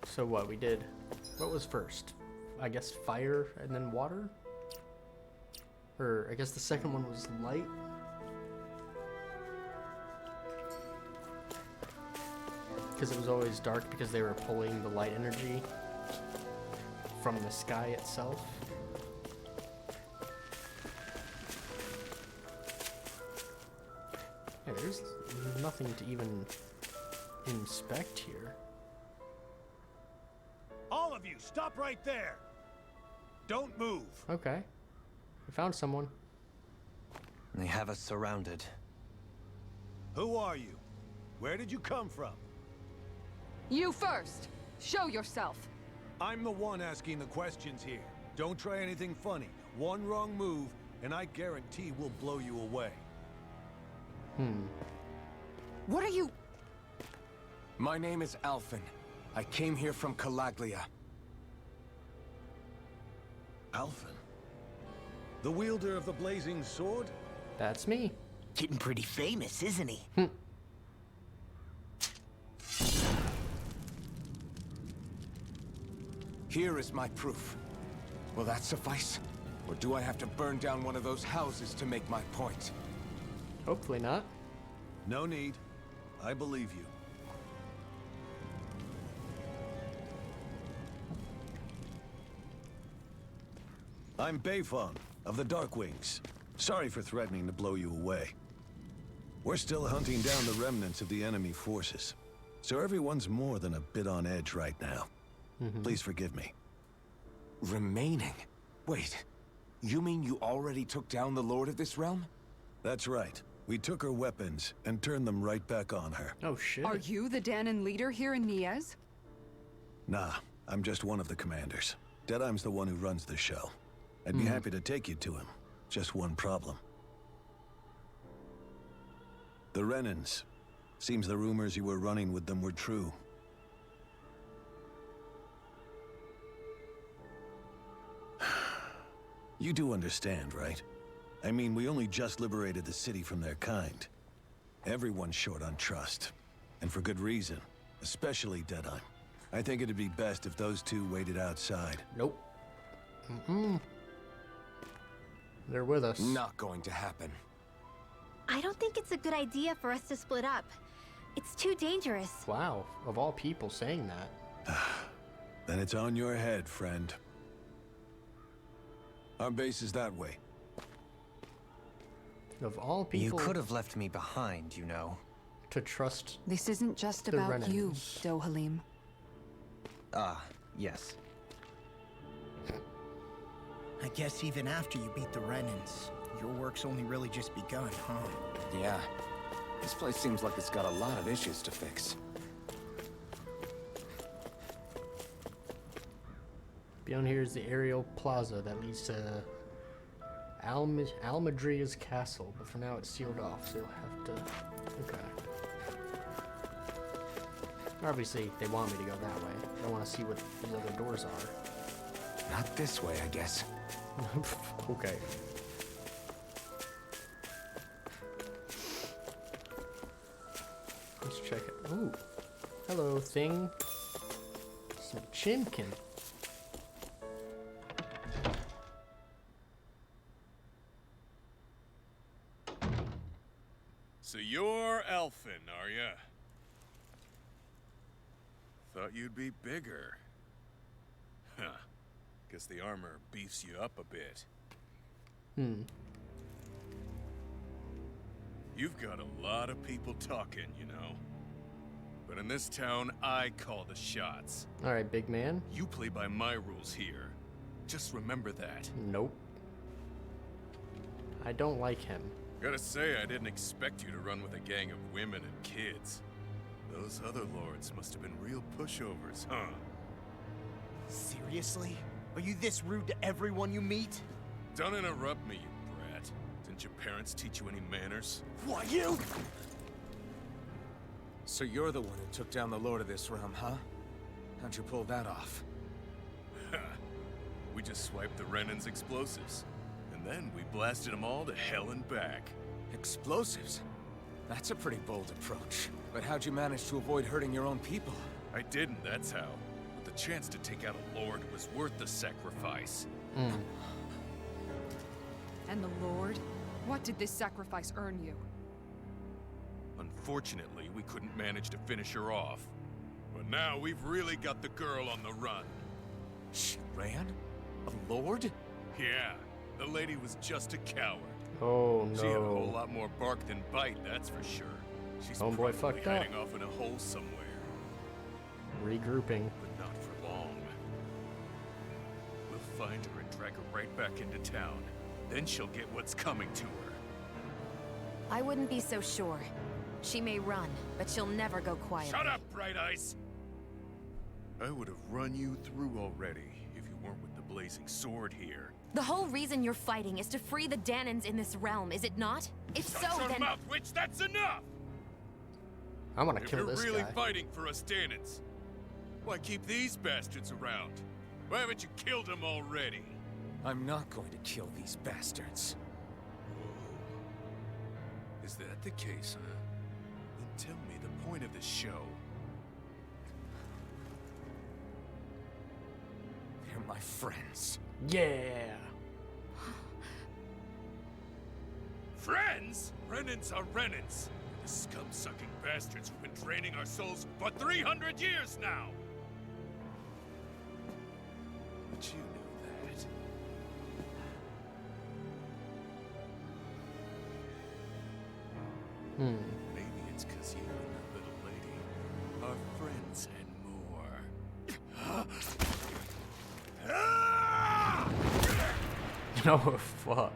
So what, we did... What was first? I guess fire and then water? Or I guess the second one was light? because it was always dark because they were pulling the light energy from the sky itself. Yeah, there's nothing to even inspect here. All of you, stop right there! Don't move! Okay. We found someone. They have us surrounded. Who are you? Where did you come from? You first! Show yourself! I'm the one asking the questions here. Don't try anything funny. One wrong move, and I guarantee we'll blow you away. What are you... My name is Alphen. I came here from Calaglia. Alphen? The wielder of the blazing sword? That's me. Getting pretty famous, isn't he? Here is my proof. Will that suffice? Or do I have to burn down one of those houses to make my point? Hopefully not. No need. I believe you. I'm Bayfong of the Darkwings. Sorry for threatening to blow you away. We're still hunting down the remnants of the enemy forces, so everyone's more than a bit on edge right now. Please forgive me. Remaining? Wait, you mean you already took down the Lord of this realm? That's right. We took her weapons and turned them right back on her. Oh shit. Are you the Dahnan leader here in Niez? Nah, I'm just one of the commanders. Deadheim's the one who runs the show. I'd be happy to take you to him. Just one problem. The Renans. Seems the rumors you were running with them were true. You do understand, right? I mean, we only just liberated the city from their kind. Everyone's short on trust. And for good reason. Especially Deadheim. I think it'd be best if those two waited outside. Nope. They're with us. Not going to happen. I don't think it's a good idea for us to split up. It's too dangerous. Wow, of all people saying that. Then it's on your head, friend. Our base is that way. Of all people. You could have left me behind, you know. To trust. This isn't just The about you, Renans. Dohalim. Ah, yes. I guess even after you beat the Renans, your work's only really just begun, huh? Yeah. This place seems like it's got a lot of issues to fix. Beyond here is the aerial plaza that leads to Almadria's castle, but for now it's sealed off, so you'll have to... Okay. Obviously, they want me to go that way. I want to see what these other doors are. Not this way, I guess. Okay. Let's check it. Ooh. Hello, thing. Some chimkin. So you're Alphen, are ya? Thought you'd be bigger. Huh. Guess the armor beefs you up a bit. You've got a lot of people talking, you know. But in this town, I call the shots. Alright, big man. You play by my rules here. Just remember that. Nope. I don't like him. Gotta say, I didn't expect you to run with a gang of women and kids. Those other lords must have been real pushovers, huh? Seriously? Are you this rude to everyone you meet? Don't interrupt me, you brat. Didn't your parents teach you any manners? What, you? So you're the one who took down the Lord of this realm, huh? How'd you pull that off? We just swiped the Renan's explosives. And then we blasted them all to hell and back. Explosives? That's a pretty bold approach. But how'd you manage to avoid hurting your own people? I didn't, that's how. But the chance to take out a lord was worth the sacrifice. And the Lord? What did this sacrifice earn you? Unfortunately, we couldn't manage to finish her off. Now we've really got the girl on the run. She ran? A lord? Yeah, the lady was just a coward. Oh She had a whole no. lot more bark than bite, that's for sure. She's Homeboy probably fucked up. hiding off in a hole somewhere, Regrouping. but not for long. We'll find her and drag her right back into town. Then she'll get what's coming to her. I wouldn't be so sure. She may run, but she'll never go quietly. Shut up, Bright Eyes! I would have run you through already if you weren't with the blazing sword here. The whole reason you're fighting is to free the Dahnans in this realm, is it not? If so, Shut your then... mouth, witch! That's enough! I'm gonna If kill you're this really guy. fighting for us Dahnans, why keep these bastards around? Why haven't you killed them already? I'm not going to kill these bastards. Is that the case, huh? Then tell me the point of the show. They're my friends. Yeah. Friends? Renans are Renans. The scum-sucking bastards who've been draining our souls for 300 years now! But you knew that. Maybe it's because you and that little lady are friends and more. No, fuck.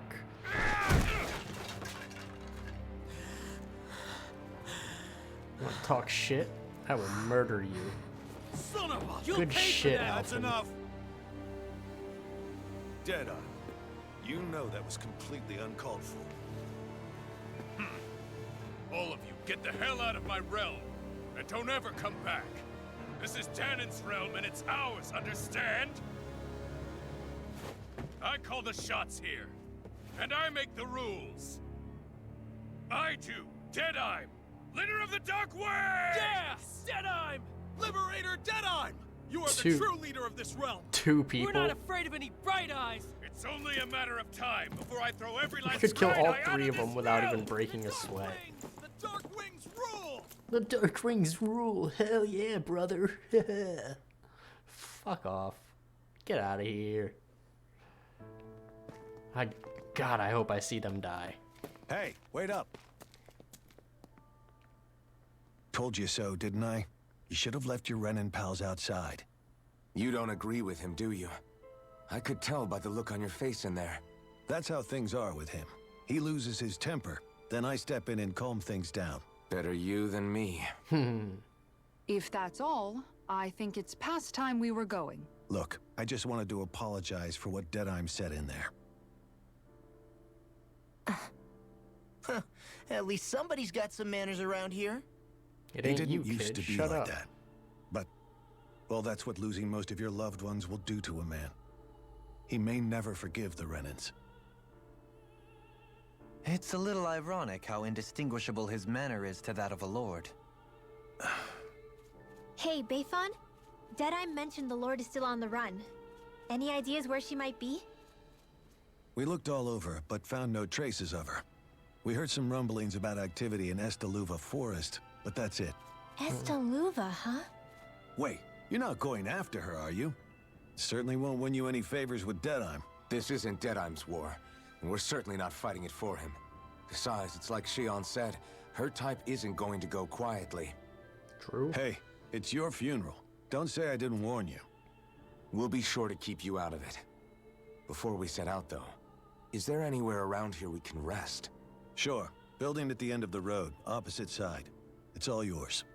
You wanna talk shit? I will murder you. Son of a... Good shit, Alphen. Deadeye, you know that was completely uncalled for. All of you, get the hell out of my realm! And don't ever come back! This is Dahnan's realm and it's ours, understand? I call the shots here. And I make the rules. I do, Deadeye, leader of the Dark Way! Yeah! Deadeye! Liberator Deadeye! You are Two. the true leader of this realm. Two people. We're not afraid of any bright eyes. It's only a matter of time before I throw every I last could kill all Bright Eye out three of this them without realm! even breaking a sweat. The Dark Wings rule! The Dark Rings rule. Hell yeah, brother. Fuck off. Get out of here. God, I hope I see them die. Hey, wait up. Told you so, didn't I? You should have left your Renan pals outside. You don't agree with him, do you? I could tell by the look on your face in there. That's how things are with him. He loses his temper, then I step in and calm things down. Better you than me. If that's all, I think it's past time we were going. Look, I just wanted to apologize for what Deadeye said in there. At least somebody's got some manners around here. It He ain't didn't you, used kid. to be Shut like up. that. But, well, that's what losing most of your loved ones will do to a man. He may never forgive the Renans. It's a little ironic how indistinguishable his manner is to that of a lord. Hey, Bayfon? Deadeye mentioned the Lord is still on the run. Any ideas where she might be? We looked all over, but found no traces of her. We heard some rumblings about activity in Estaluva Forest, but that's it. Estaluva, huh? Wait, you're not going after her, are you? Certainly won't win you any favors with Deadeye. This isn't Deadeye's war, and we're certainly not fighting it for him. Besides, it's like Shion said, her type isn't going to go quietly. True. Hey, it's your funeral. Don't say I didn't warn you. We'll be sure to keep you out of it. Before we set out, though, is there anywhere around here we can rest? Sure. Building at the end of the road, opposite side. It's all yours.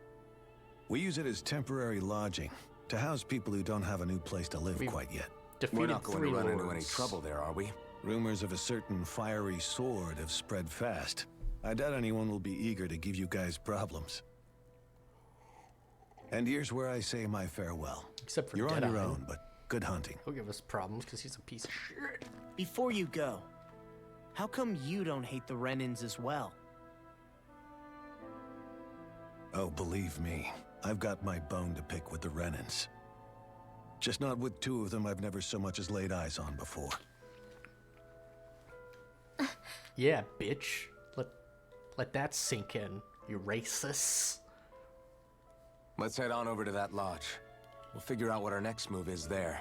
We use it as temporary lodging, to house people who don't have a new place to live quite yet. Defeated We're not going to three run into lords. any trouble there, are we? Rumors of a certain fiery sword have spread fast. I doubt anyone will be eager to give you guys problems. And here's where I say my farewell. Except for You're on your Deadeye. own, but good hunting. He'll give us problems because he's a piece of shit. Before you go, how come you don't hate the Renans as well? Oh, believe me, I've got my bone to pick with the Renans. Just not with two of them I've never so much as laid eyes on before. Yeah, bitch. Let that sink in, you racists. Let's head on over to that lodge. We'll figure out what our next move is there.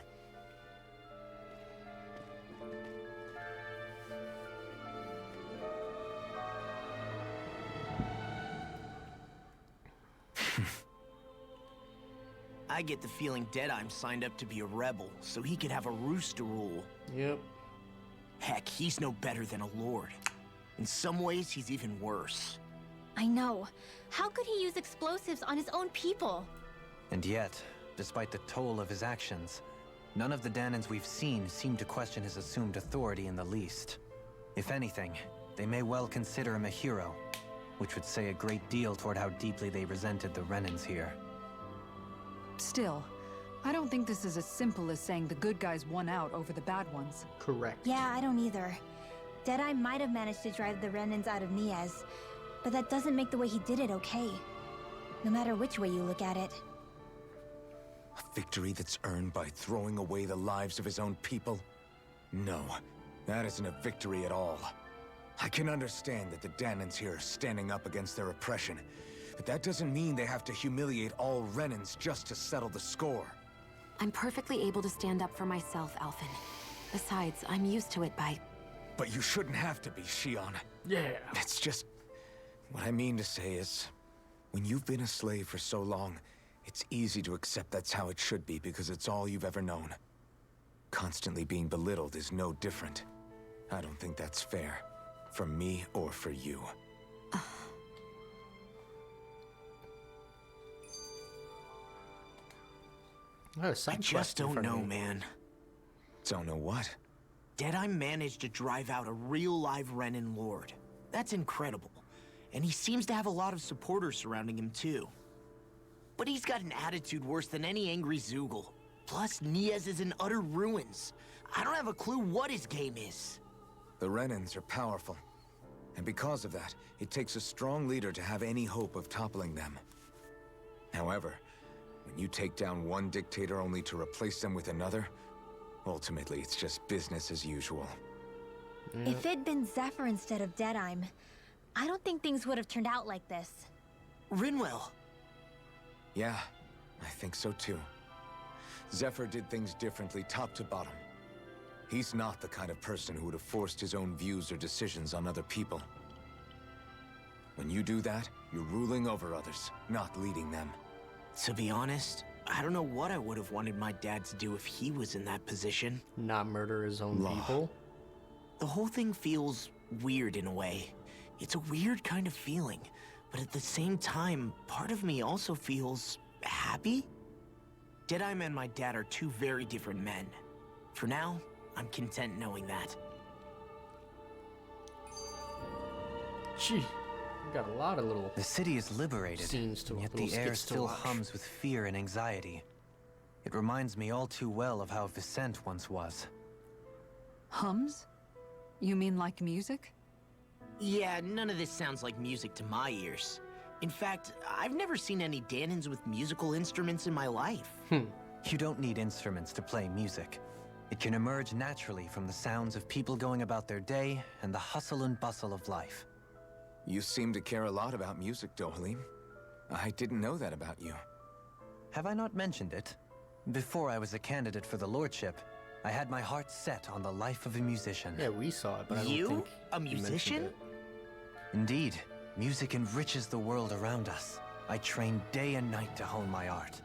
I get the feeling Deadeye's signed up to be a rebel, so he could have a roost to rule. Yep. Heck, he's no better than a lord. In some ways, he's even worse. I know. How could he use explosives on his own people? And yet, despite the toll of his actions, none of the Dahnans we've seen seem to question his assumed authority in the least. If anything, they may well consider him a hero, which would say a great deal toward how deeply they resented the Renans here. Still, I don't think this is as simple as saying the good guys won out over the bad ones. Correct. Yeah, I don't either. Deadeye might have managed to drive the Renans out of Niez, but that doesn't make the way he did it okay. No matter which way you look at it. A victory that's earned by throwing away the lives of his own people? No, that isn't a victory at all. I can understand that the Dahnans here are standing up against their oppression, but that doesn't mean they have to humiliate all Renans just to settle the score. I'm perfectly able to stand up for myself, Alphen. Besides, I'm used to it by... But you shouldn't have to be, Shion. Yeah. It's just... What I mean to say is, when you've been a slave for so long, it's easy to accept that's how it should be because it's all you've ever known. Constantly being belittled is no different. I don't think that's fair. For me or for you. Oh, I just don't know, man. Don't know what? Deadeye managed to drive out a real live Renan lord. That's incredible. And he seems to have a lot of supporters surrounding him too. But he's got an attitude worse than any angry Zoogle. Plus, Niez is in utter ruins. I don't have a clue what his game is. The Renans are powerful. And because of that, it takes a strong leader to have any hope of toppling them. However, when you take down one dictator only to replace them with another, ultimately it's just business as usual. If it'd been Zephyr instead of Deadeye, I don't think things would have turned out like this. Rinwell. Yeah, I think so too. Zephyr did things differently top to bottom. He's not the kind of person who would have forced his own views or decisions on other people. When you do that, you're ruling over others, not leading them. To be honest, I don't know what I would have wanted my dad to do if he was in that position. Not murder his own people? The whole thing feels weird in a way. It's a weird kind of feeling, but at the same time, part of me also feels happy. Deadeye and my dad are two very different men. For now, I'm content knowing that. Gee, we got a lot of little... The city is liberated, scenes to, yet the air still hums with fear and anxiety. It reminds me all too well of how Vicente once was. Hums? You mean like music? Yeah, none of this sounds like music to my ears. In fact, I've never seen any Dahnans with musical instruments in my life. You don't need instruments to play music. It can emerge naturally from the sounds of people going about their day and the hustle and bustle of life. You seem to care a lot about music, Dohalim. I didn't know that about you. Have I not mentioned it? Before I was a candidate for the lordship, I had my heart set on the life of a musician. Yeah, we saw it, but I don't think a musician? Indeed, music enriches the world around us. I trained day and night to hone my art.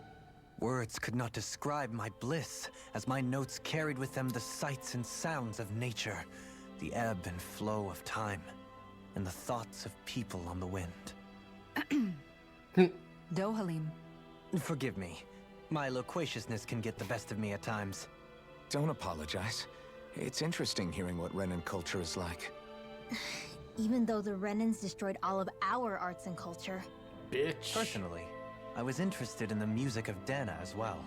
Words could not describe my bliss, as my notes carried with them the sights and sounds of nature, the ebb and flow of time, and the thoughts of people on the wind. Dohalim. Forgive me. My loquaciousness can get the best of me at times. Don't apologize. It's interesting hearing what Renan culture is like. Even though the Renans destroyed all of our arts and culture. Bitch. Personally, I was interested in the music of Dana as well.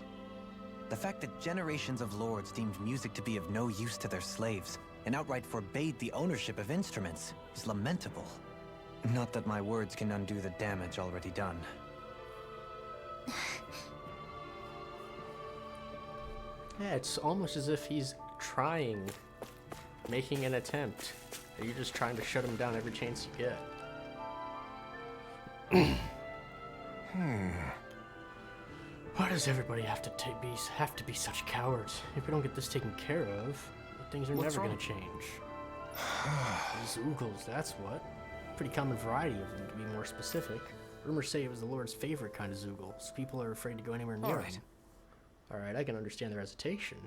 The fact that generations of lords deemed music to be of no use to their slaves and outright forbade the ownership of instruments is lamentable. Not that my words can undo the damage already done. Yeah, it's almost as if he's trying, making an attempt. Are you just trying to shut him down every chance you get? Why does everybody have to be such cowards? If we don't get this taken care of, things are never going to change. Zoogles, that's what. Pretty common variety of them, to be more specific. Rumors say it was the Lord's favorite kind of Zoogle, so people are afraid to go anywhere near him. Alright, I can understand their hesitation.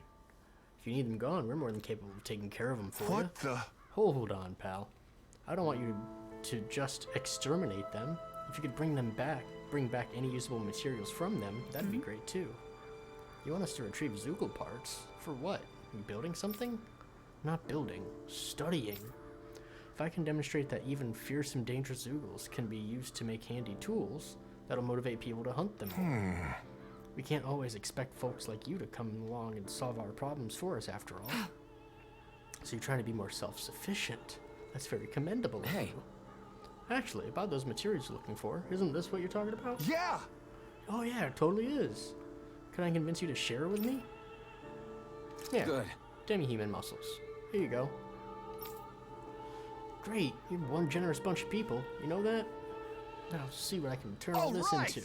If you need them gone, we're more than capable of taking care of them for you. What the? Hold on, pal. I don't want you to just exterminate them. If you could bring back any usable materials from them, that'd be great too. You want us to retrieve Zoogle parts? For what? You building something? Not building, studying. If I can demonstrate that even fearsome, dangerous Zoogles can be used to make handy tools, that'll motivate people to hunt them more. We can't always expect folks like you to come along and solve our problems for us, after all. So you're trying to be more self-sufficient. That's very commendable. Hey. Actually, about those materials you're looking for, isn't this what you're talking about? Yeah! Oh yeah, it totally is. Can I convince you to share with me? Yeah. Good. Demi-human muscles. Here you go. Great, you're one generous bunch of people. You know that? Now see what I can turn all this into.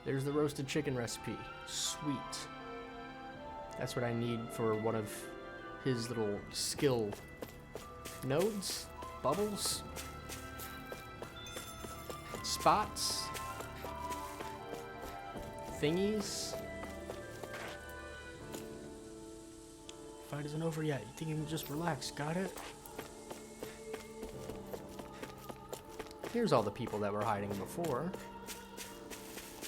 There's the roasted chicken recipe. Sweet. That's what I need for one of his little skill nodes, bubbles, spots, thingies. Fight isn't over yet. You think you can just relax? Got it? Here's all the people that were hiding before.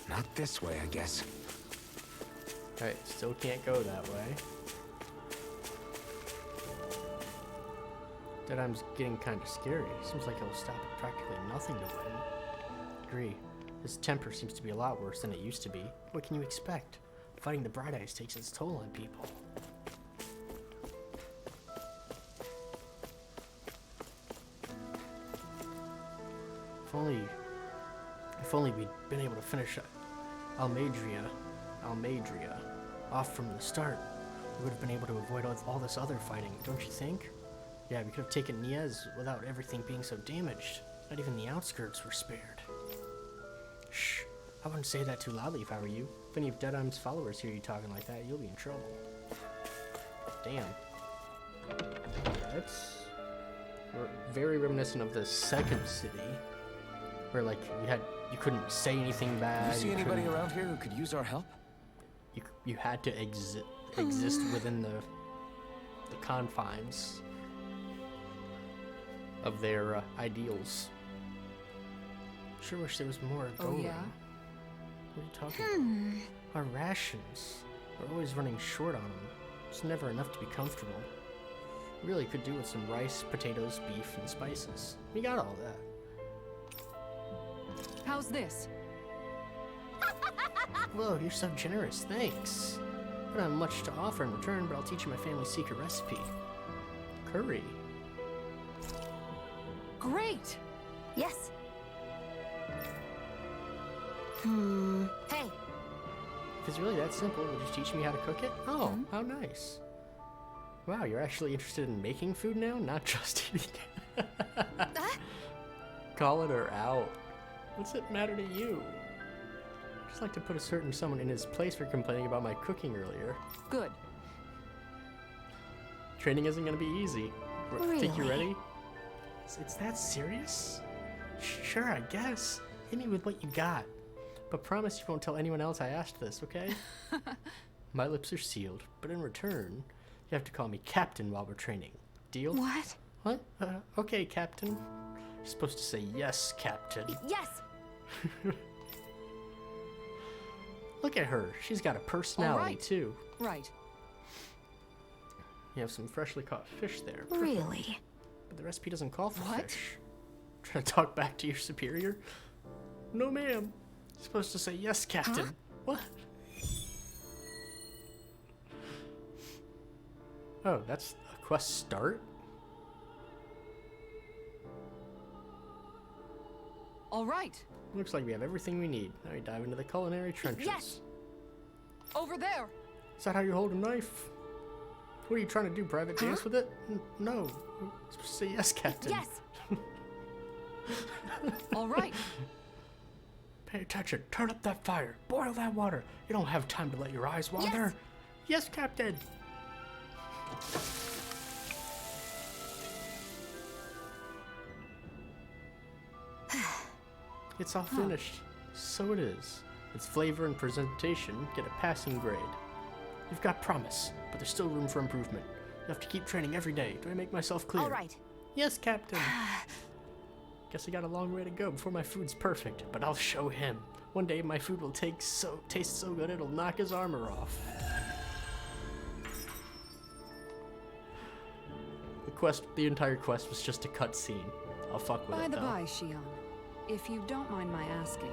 Not this way, I guess. Alright, still can't go that way. Dahnans getting kind of scary. Seems like he'll stop at practically nothing to win. Agree. His temper seems to be a lot worse than it used to be. What can you expect? Fighting the Bright Eyes takes its toll on people. If only we'd been able to finish Almadria off from the start, we would have been able to avoid all this other fighting, don't you think? Yeah, we could have taken Niez without everything being so damaged. Not even the outskirts were spared. Shh, I wouldn't say that too loudly if I were you. If any of Dahnans' followers hear you talking like that, you'll be in trouble. Damn. That's very reminiscent of the second city, where like you couldn't say anything bad. You see anybody around here who could use our help? You had to exist within the confines of their ideals. Sure wish there was more going. Oh yeah? What are you talking about? Our rations. We're always running short on them. It's never enough to be comfortable. We really could do with some rice, potatoes, beef, and spices. We got all that. How's this? Whoa, you're so generous, thanks. I don't have much to offer in return, but I'll teach you my family's secret recipe. Curry. Great! Yes. Hey. If it's really that simple, would you teach me how to cook it? Oh, how nice. Wow, you're actually interested in making food now, not just eating it. Calling her out. What's it matter to you? I'd just like to put a certain someone in his place for complaining about my cooking earlier. Good. Training isn't gonna be easy. Really? Think you're ready? It's that serious? Sure, I guess. Hit me with what you got. But promise you won't tell anyone else I asked this, okay? My lips are sealed, but in return, you have to call me Captain while we're training. Deal? What? What? Okay, Captain. You're supposed to say yes, Captain. Yes! Look at her. She's got a personality, too. Right. You have some freshly caught fish there. Really? But the recipe doesn't call for fish. Trying to talk back to your superior? No, ma'am. You're supposed to say yes, Captain. Huh? What? Oh, that's a quest start? All right. Looks like we have everything we need. Now we dive into the culinary trenches. Yes. Over there. Is that how you hold a knife? What are you trying to do, private dance with it? No. You're supposed to say yes, Captain. Yes. All right. Pay attention. Turn up that fire. Boil that water. You don't have time to let your eyes wander. Yes, Captain. It's all finished. So it is. Its flavor and presentation get a passing grade. You've got promise, but there's still room for improvement. You have to keep training every day. Do I make myself clear? All right. Yes, Captain. Guess I got a long way to go before my food's perfect, but I'll show him. One day my food will taste so good it'll knock his armor off. The entire quest was just a cutscene. I'll fuck with it though. By the by, Xion, if you don't mind my asking,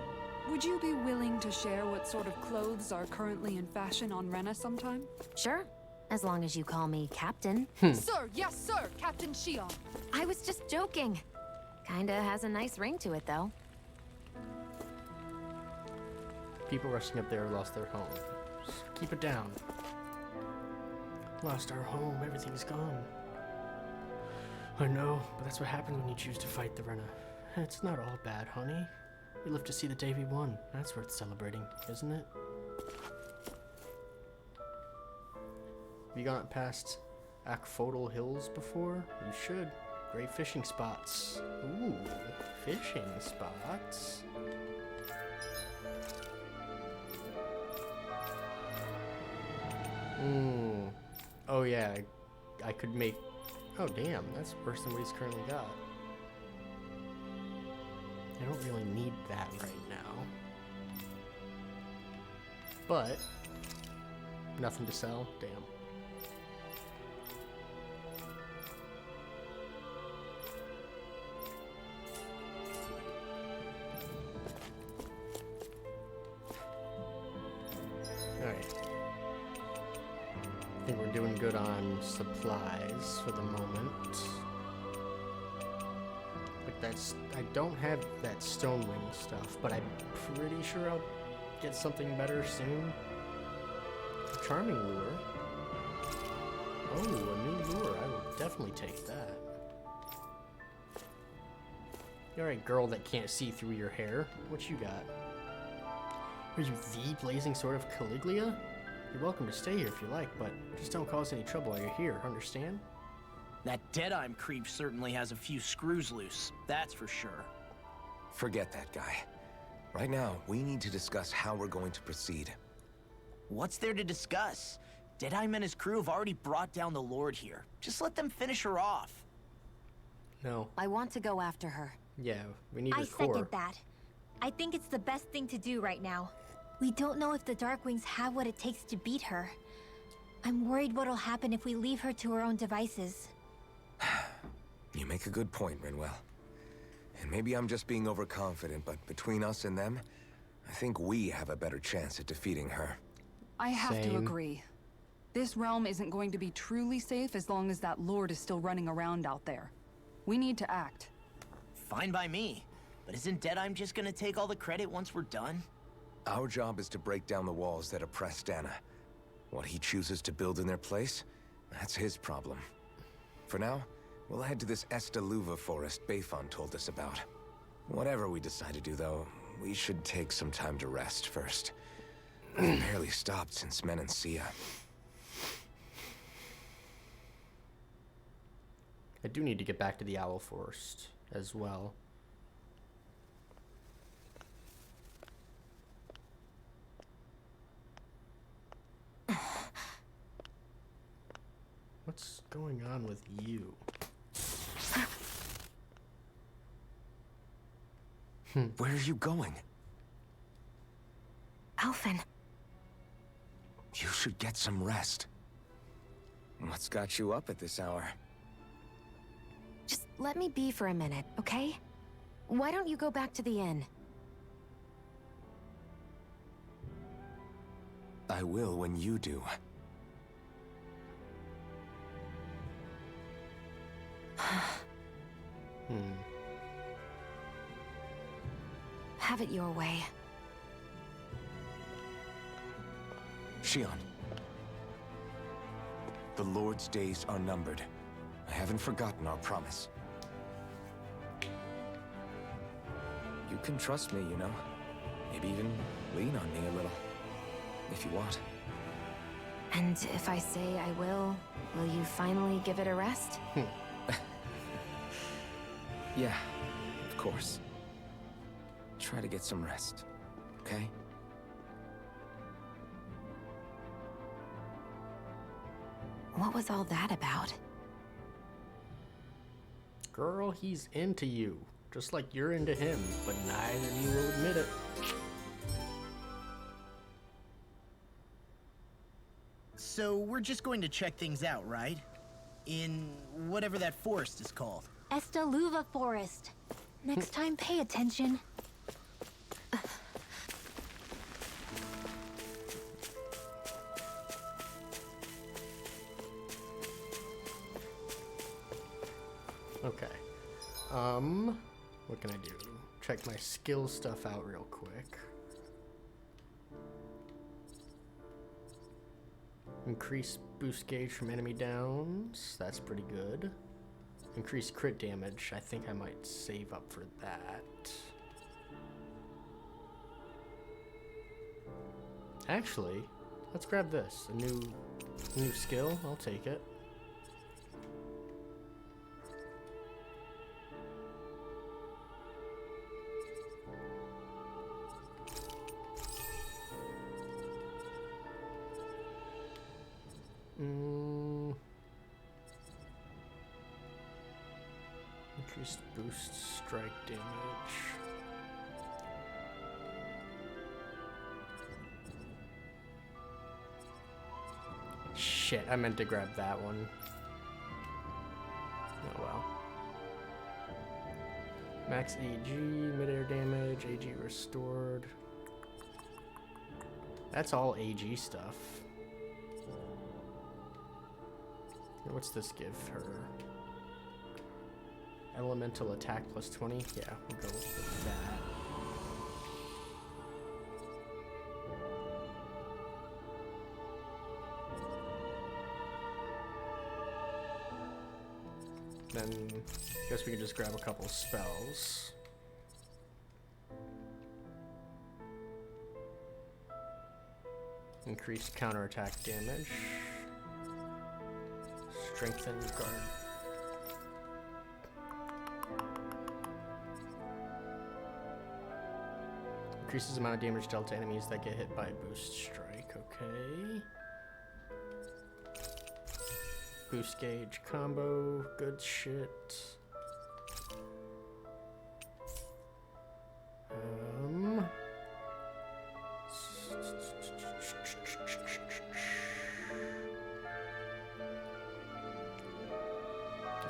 would you be willing to share what sort of clothes are currently in fashion on Rena sometime? Sure, as long as you call me Captain. Sir, yes, sir, Captain Xion. I was just joking. Kinda has a nice ring to it, though. People rushing up there lost their home. Just keep it down. Lost our home, everything's gone. I know, but that's what happens when you choose to fight the Rena. It's not all bad, honey. We live to see the day we won. That's worth celebrating, isn't it? Have you gone past Akfodal Hills before? You should. Great fishing spots. Ooh, fishing spots. Oh yeah, I could make... Oh damn, that's worse than what he's currently got. I don't really need that right now. But nothing to sell, damn. Alright. I think we're doing good on supplies for the moment. I don't have that Stonewing stuff, but I'm pretty sure I'll get something better soon. A charming lure. Oh, a new lure. I will definitely take that. You're a girl that can't see through your hair. What you got? Are you the blazing sword of Caligula? You're welcome to stay here if you like, but just don't cause any trouble while you're here, understand? That Deadeye creep certainly has a few screws loose, that's for sure. Forget that guy. Right now, we need to discuss how we're going to proceed. What's there to discuss? Deadeye and his crew have already brought down the Lord here. Just let them finish her off. No. I want to go after her. Yeah, we need her I core. second that. I think it's the best thing to do right now. We don't know if the Darkwings have what it takes to beat her. I'm worried what'll happen if we leave her to her own devices. You make a good point, Rinwell. And maybe I'm just being overconfident, but between us and them, I think we have a better chance at defeating her. I have to Same. agree. This realm isn't going to be truly safe as long as that Lord is still running around out there. We need to act. Fine by me. But isn't Deadeye just gonna take all the credit once we're done? Our job is to break down the walls that oppress Dana. What he chooses to build in their place, that's his problem. For now, we'll head to this Estaluva forest Bayfon told us about. Whatever we decide to do, though, we should take some time to rest first. We've barely stopped since Menancia. I do need to get back to the Owl Forest as well. What's going on with you? Where are you going? Alphen. You should get some rest. What's got you up at this hour? Just let me be for a minute, okay? Why don't you go back to the inn? I will when you do. Have it your way. Xion. The Lord's days are numbered. I haven't forgotten our promise. You can trust me, you know. even lean on me a little, if you want. And if I say I will you finally give it a rest? Yeah, of course. Try to get some rest, okay? What was all that about? Girl, he's into you. Just like you're into him, but neither of you will admit it. So we're just going to check things out, right? In whatever that forest is called. Estaluva Forest. Next time, pay attention. Okay. What can I do? Check my skill stuff out real quick. Increase boost gauge from enemy downs. That's pretty good. Increase crit damage. I think I might save up for that. Actually, let's grab this. A new skill. I'll take it. Increased boost strike damage. Shit, I meant to grab that one. Oh well. Max AG, mid-air damage, AG restored. That's all AG stuff. What's this give her? Elemental attack plus 20? Yeah, we'll go with that. Then, I guess we can just grab a couple spells. Increased counterattack damage. Strengthen guard. Increases the amount of damage dealt to enemies that get hit by a boost strike. Okay. Boost gauge combo. Good shit.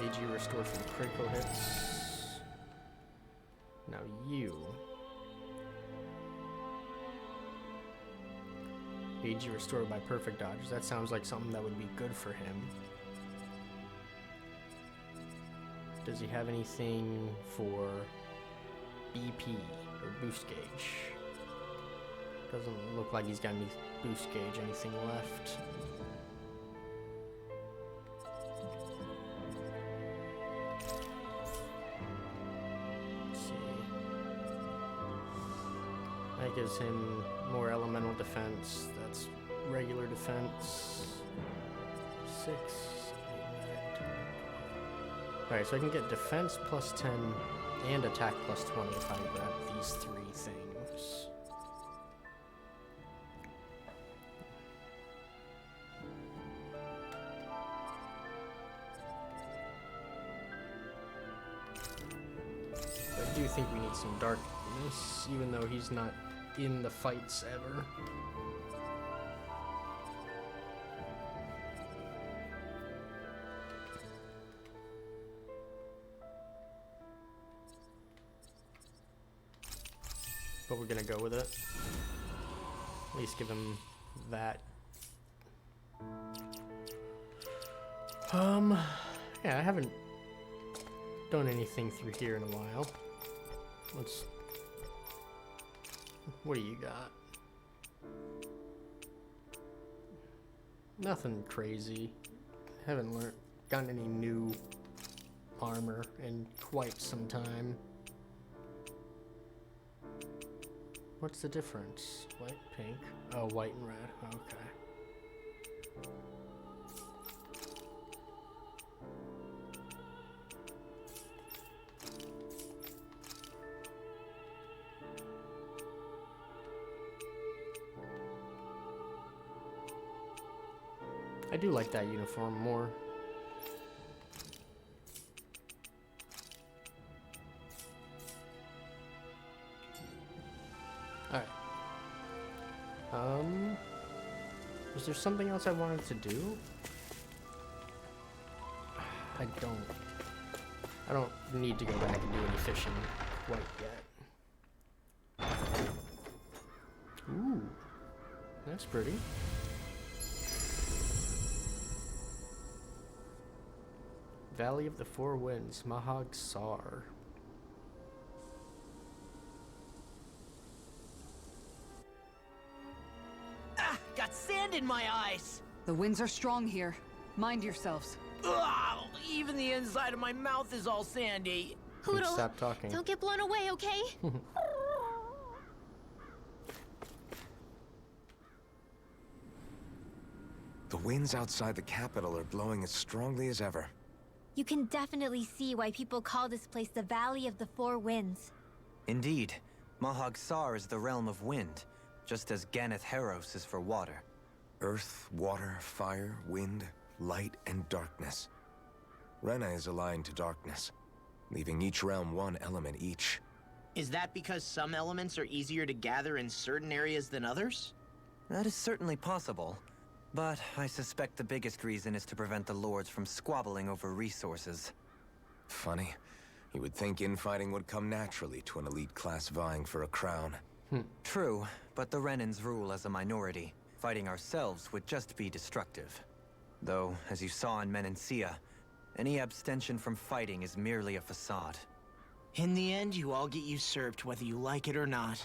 AG restored from critical hits. Now you. AG restored by perfect dodges. That sounds like something that would be good for him. Does he have anything for BP or boost gauge? Doesn't look like he's got any boost gauge, anything left. Let's see. That gives him more elemental defense. That's regular defense. 6. Alright, so I can get defense plus 10 and attack plus 20 if I grab these 3 things. I do think we need some darkness, even though he's not in the fights ever. But we're gonna go with it. At least give him that. Yeah, I haven't done anything through here in a while. What do you got? Nothing crazy. Haven't gotten any new armor in quite some time. What's the difference? White, pink? Oh, white and red. Okay. I do like that uniform more. Alright. Was there something else I wanted to do? I don't need to go back and do any fishing quite yet. Ooh. That's pretty. Valley of the Four Winds, Mahag, Saar. Ah! Got sand in my eyes! The winds are strong here. Mind yourselves. Ugh, even the inside of my mouth is all sandy. Hoodle, Stop talking. don't get blown away, okay? The winds outside the capital are blowing as strongly as ever. You can definitely see why people call this place the Valley of the Four Winds. Indeed. Mahag Saar is the realm of wind, just as Ganeth Heros is for water. Earth, water, fire, wind, light, and darkness. Rena is aligned to darkness, leaving each realm one element each. Is that because some elements are easier to gather in certain areas than others? That is certainly possible. But I suspect the biggest reason is to prevent the lords from squabbling over resources. Funny. You would think infighting would come naturally to an elite class vying for a crown. True, but the Renans rule as a minority. Fighting ourselves would just be destructive. Though, as you saw in Menancia, any abstention from fighting is merely a facade. In the end, you all get usurped whether you like it or not.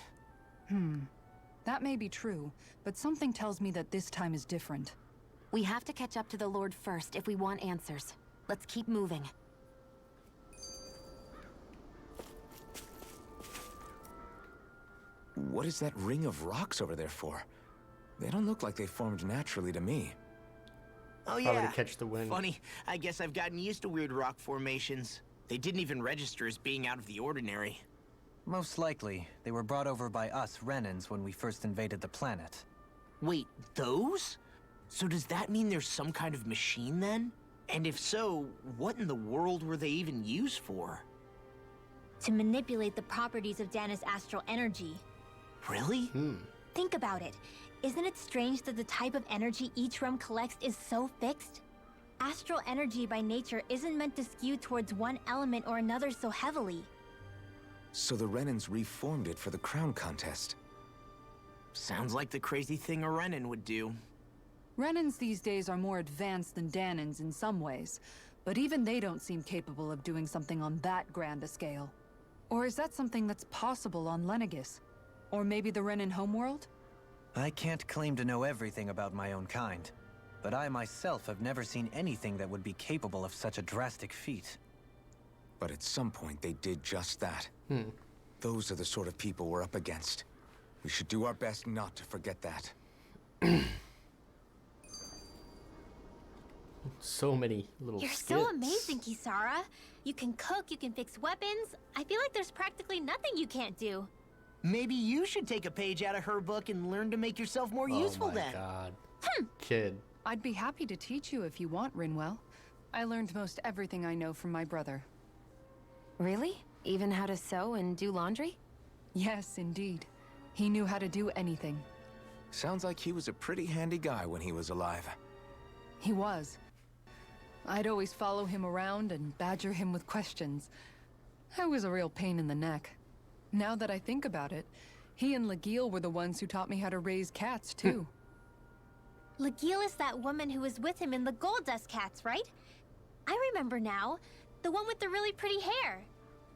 That may be true, but something tells me that this time is different. We have to catch up to the Lord first if we want answers. Let's keep moving. What is that ring of rocks over there for? They don't look like they formed naturally to me. Oh Probably yeah, to catch the wind. Funny, I guess I've gotten used to weird rock formations. They didn't even register as being out of the ordinary. Most likely, they were brought over by us Renans when we first invaded the planet. Wait, those? So does that mean there's some kind of machine then? And if so, what in the world were they even used for? To manipulate the properties of Dahnans' astral energy. Really? Think about it. Isn't it strange that the type of energy each realm collects is so fixed? Astral energy by nature isn't meant to skew towards one element or another so heavily. So the Renans reformed it for the crown contest. Sounds like the crazy thing a Renan would do. Renans these days are more advanced than Dahnans in some ways, but even they don't seem capable of doing something on that grand a scale. Or is that something that's possible on Lenegis? Or maybe the Renan homeworld? I can't claim to know everything about my own kind, but I myself have never seen anything that would be capable of such a drastic feat. But at some point they did just that. Those are the sort of people we're up against. We should do our best not to forget that. So many little You're skits. so amazing, Kisara. You can cook, you can fix weapons. I feel like there's practically nothing you can't do. Maybe you should take a page out of her book and learn to make yourself more useful then. Oh my god. Kid. I'd be happy to teach you if you want, Rinwell. I learned most everything I know from my brother. Really? Even how to sew and do laundry? Yes, indeed. He knew how to do anything. Sounds like he was a pretty handy guy when he was alive. He was. I'd always follow him around and badger him with questions. I was a real pain in the neck. Now that I think about it, he and Legil were the ones who taught me how to raise cats, too. Legil is that woman who was with him in the Gold Dust Cats, right? I remember now. The one with the really pretty hair.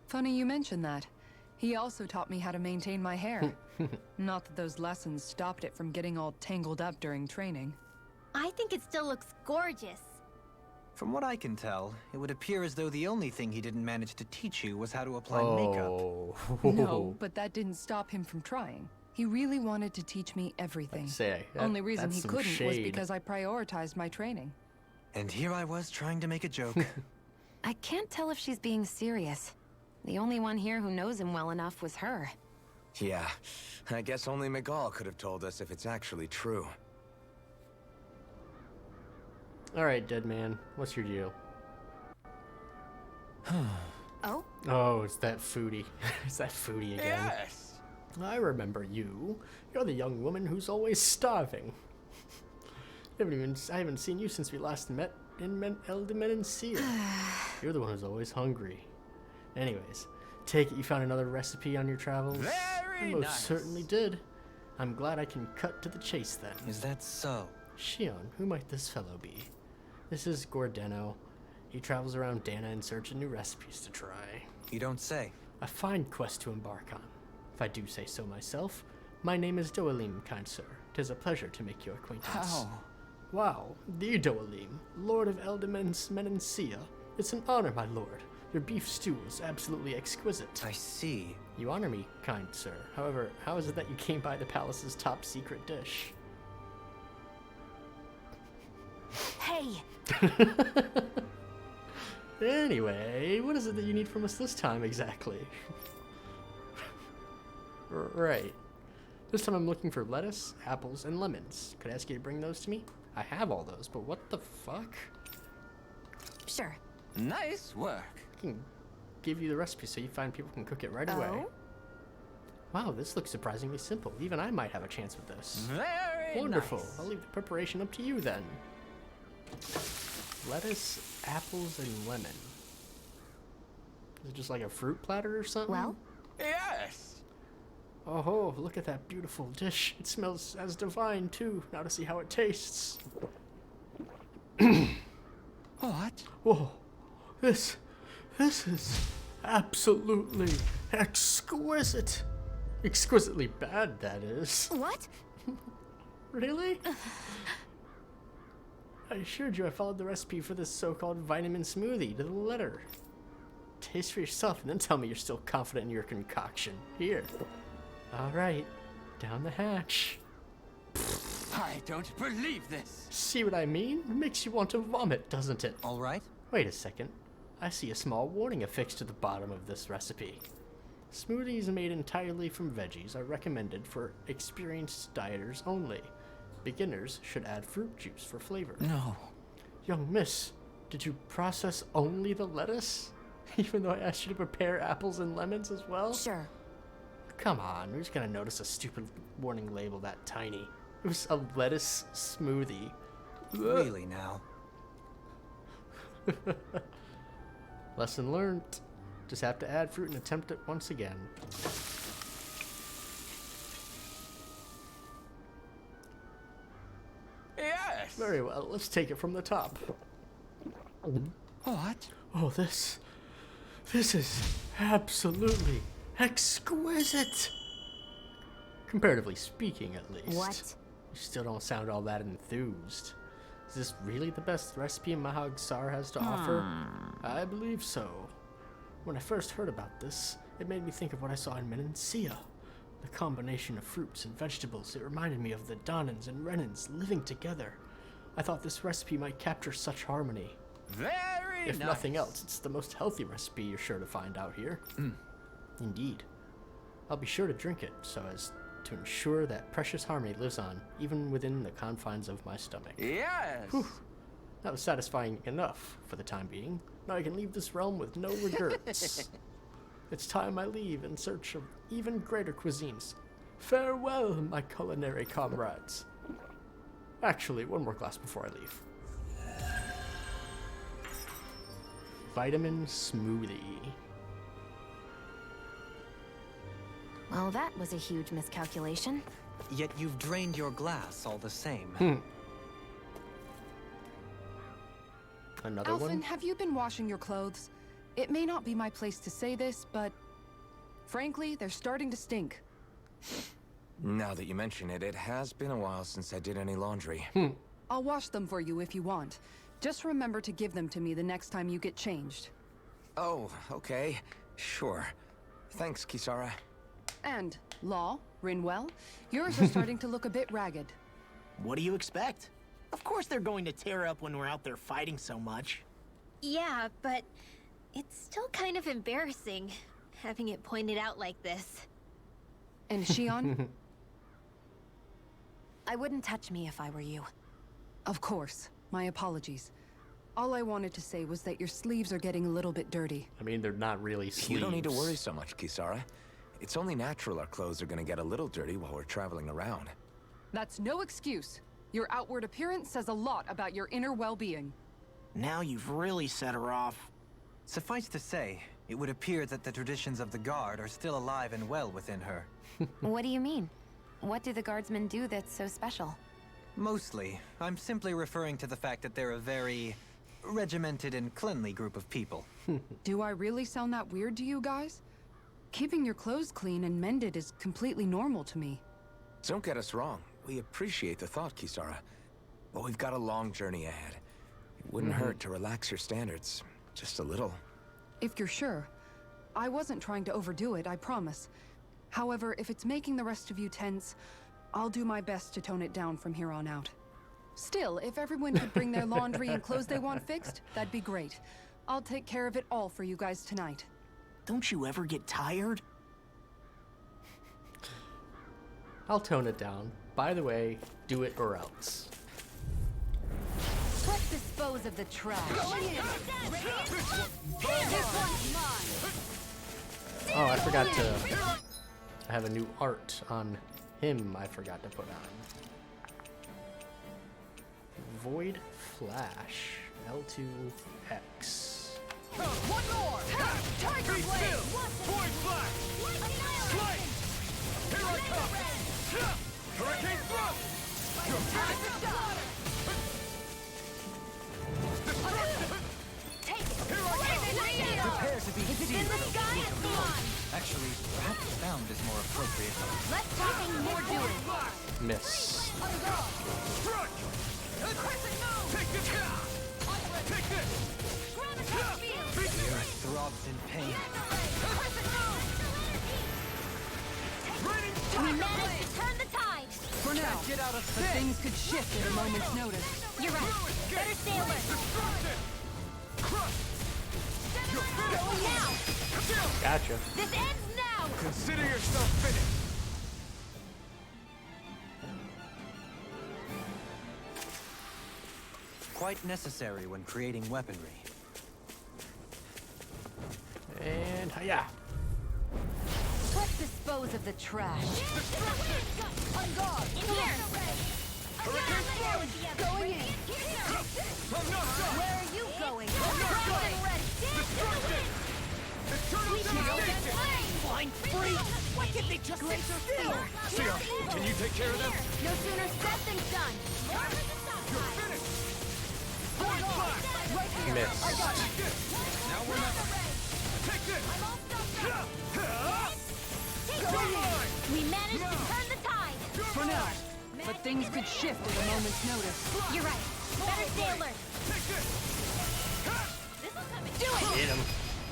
Funny you mention that. He also taught me how to maintain my hair. Not that those lessons stopped it from getting all tangled up during training. I think it still looks gorgeous. From what I can tell, it would appear as though the only thing he didn't manage to teach you was how to apply makeup. No, but that didn't stop him from trying. He really wanted to teach me everything. Only reason he couldn't was because I prioritized my training. And here I was trying to make a joke. I can't tell if she's being serious. The only one here who knows him well enough was her. Yeah, I guess only Miguel could have told us if it's actually true. Alright, dead man. What's your deal? Oh? Oh, it's that foodie. It's that foodie again. Yes! I remember you. You're the young woman who's always starving. I haven't seen you since we last met in Eldemenencia. You're the one who's always hungry. Anyways, take it you found another recipe on your travels? Very I most nice. certainly did. I'm glad I can cut to the chase then. Is that so? Shion, who might this fellow be? This is Gordeno. He travels around Dana in search of new recipes to try. You don't say. A fine quest to embark on, if I do say so myself. My name is Doalim, kind sir. 'Tis a pleasure to make your acquaintance. How? Wow, the Doalim, Lord of Eldemenencia. It's an honor, my lord. Your beef stew is absolutely exquisite. I see. You honor me, kind sir. However, how is it that you came by the palace's top secret dish? Hey! Anyway, what is it that you need from us this time exactly? Right. This time I'm looking for lettuce, apples, and lemons. Could I ask you to bring those to me? I have all those, but what the fuck? Sure. Nice work. I can give you the recipe so you find people can cook it right away. Oh? Wow, this looks surprisingly simple. Even I might have a chance with this. Very Wonderful. nice. I'll leave the preparation up to you then. Lettuce, apples, and lemon. Is it just like a fruit platter or something? Well? Yes! Oh, look at that beautiful dish. It smells as divine, too. Now to see how it tastes. What? Whoa. This is absolutely exquisite. Exquisitely bad, that is. What? Really? I assured you I followed the recipe for this so-called vitamin smoothie to the letter. Taste for yourself and then tell me you're still confident in your concoction. Here. Alright. Down the hatch. I don't believe this. See what I mean? It makes you want to vomit, doesn't it? All right. Wait a second. I see a small warning affixed to the bottom of this recipe. Smoothies made entirely from veggies are recommended for experienced dieters only. Beginners should add fruit juice for flavor. No. Young miss, did you process only the lettuce? Even though I asked you to prepare apples and lemons as well? Sure. Come on, who's gonna notice a stupid warning label that tiny? It was a lettuce smoothie. Really now? Lesson learned. Just have to add fruit and attempt it once again. Yes! Very well, let's take it from the top. What? Oh, this is absolutely exquisite. Comparatively speaking, at least. What? You still don't sound all that enthused. Is this really the best recipe Mahag Saar has to offer? I believe so. When I first heard about this, it made me think of what I saw in Menencia. The combination of fruits and vegetables, it reminded me of the Dahnans and Renans living together. I thought this recipe might capture such harmony. Very If nice. nothing else, it's the most healthy recipe you're sure to find out here. Indeed. I'll be sure to drink it so as to ensure that precious harmony lives on, even within the confines of my stomach. Yes! Whew. That was satisfying enough for the time being. Now I can leave this realm with no regrets. It's time I leave in search of even greater cuisines. Farewell, my culinary comrades. Actually, one more glass before I leave. Vitamin smoothie. Well, that was a huge miscalculation. Yet you've drained your glass all the same. Another Alphen, one? have you been washing your clothes? It may not be my place to say this, but frankly, they're starting to stink. Now that you mention it, it has been a while since I did any laundry. I'll wash them for you if you want. Just remember to give them to me the next time you get changed. Oh, okay. Sure. Thanks, Kisara. And, Law, Rinwell, yours are starting to look a bit ragged. What do you expect? Of course they're going to tear up when we're out there fighting so much. Yeah, but it's still kind of embarrassing having it pointed out like this. And Shion? I wouldn't touch me if I were you. Of course. My apologies. All I wanted to say was that your sleeves are getting a little bit dirty. I mean, they're not really sleeves. You don't need to worry so much, Kisara. It's only natural our clothes are gonna get a little dirty while we're traveling around. That's no excuse. Your outward appearance says a lot about your inner well-being. Now you've really set her off. Suffice to say, it would appear that the traditions of the Guard are still alive and well within her. What do you mean? What do the guardsmen do that's so special? Mostly, I'm simply referring to the fact that they're a very regimented and cleanly group of people. Do I really sound that weird to you guys? Keeping your clothes clean and mended is completely normal to me. Don't get us wrong. We appreciate the thought, Kisara. But we've got a long journey ahead. It wouldn't hurt to relax your standards. Just a little. If you're sure. I wasn't trying to overdo it, I promise. However, if it's making the rest of you tense, I'll do my best to tone it down from here on out. Still, if everyone could bring their laundry and clothes they want fixed, that'd be great. I'll take care of it all for you guys tonight. Don't you ever get tired? I'll tone it down. By the way, do it or else. Let's dispose of the trash. Oh, I forgot to have a new art on him. I forgot to put on. Void Flash. L2X. One more! Tiger Blade! Void Flash! Slay! Here I come! Hurricane Thrust! You're finished! Take it! Here I come! Prepare to be seized. In the sky, it's mine! Actually, perhaps found is more appropriate. Less talking, more doing. Miss. Strike! Take this! Take this! The earth throbs in pain. We managed to turn the tide! For now, but things could shift at a moment's notice. You're right. Better stay alert. Going now! Gotcha. This ends now! Consider yourself finished! Quite necessary when creating weaponry. And hiya. Let's dispose of the trash. On guard! In here! Going in! I'm not done! Where are you going? Flying free! Why can't they just sit still? Saar, can you take care of them? No sooner said than done. You're finished! Void Flash! Right here. Miss. I got it. Now we're not... Take this! We managed to turn the tide. For now, but things could shift at a moment's notice. You're right. Better stay alert. Take this! Do it! Hit him.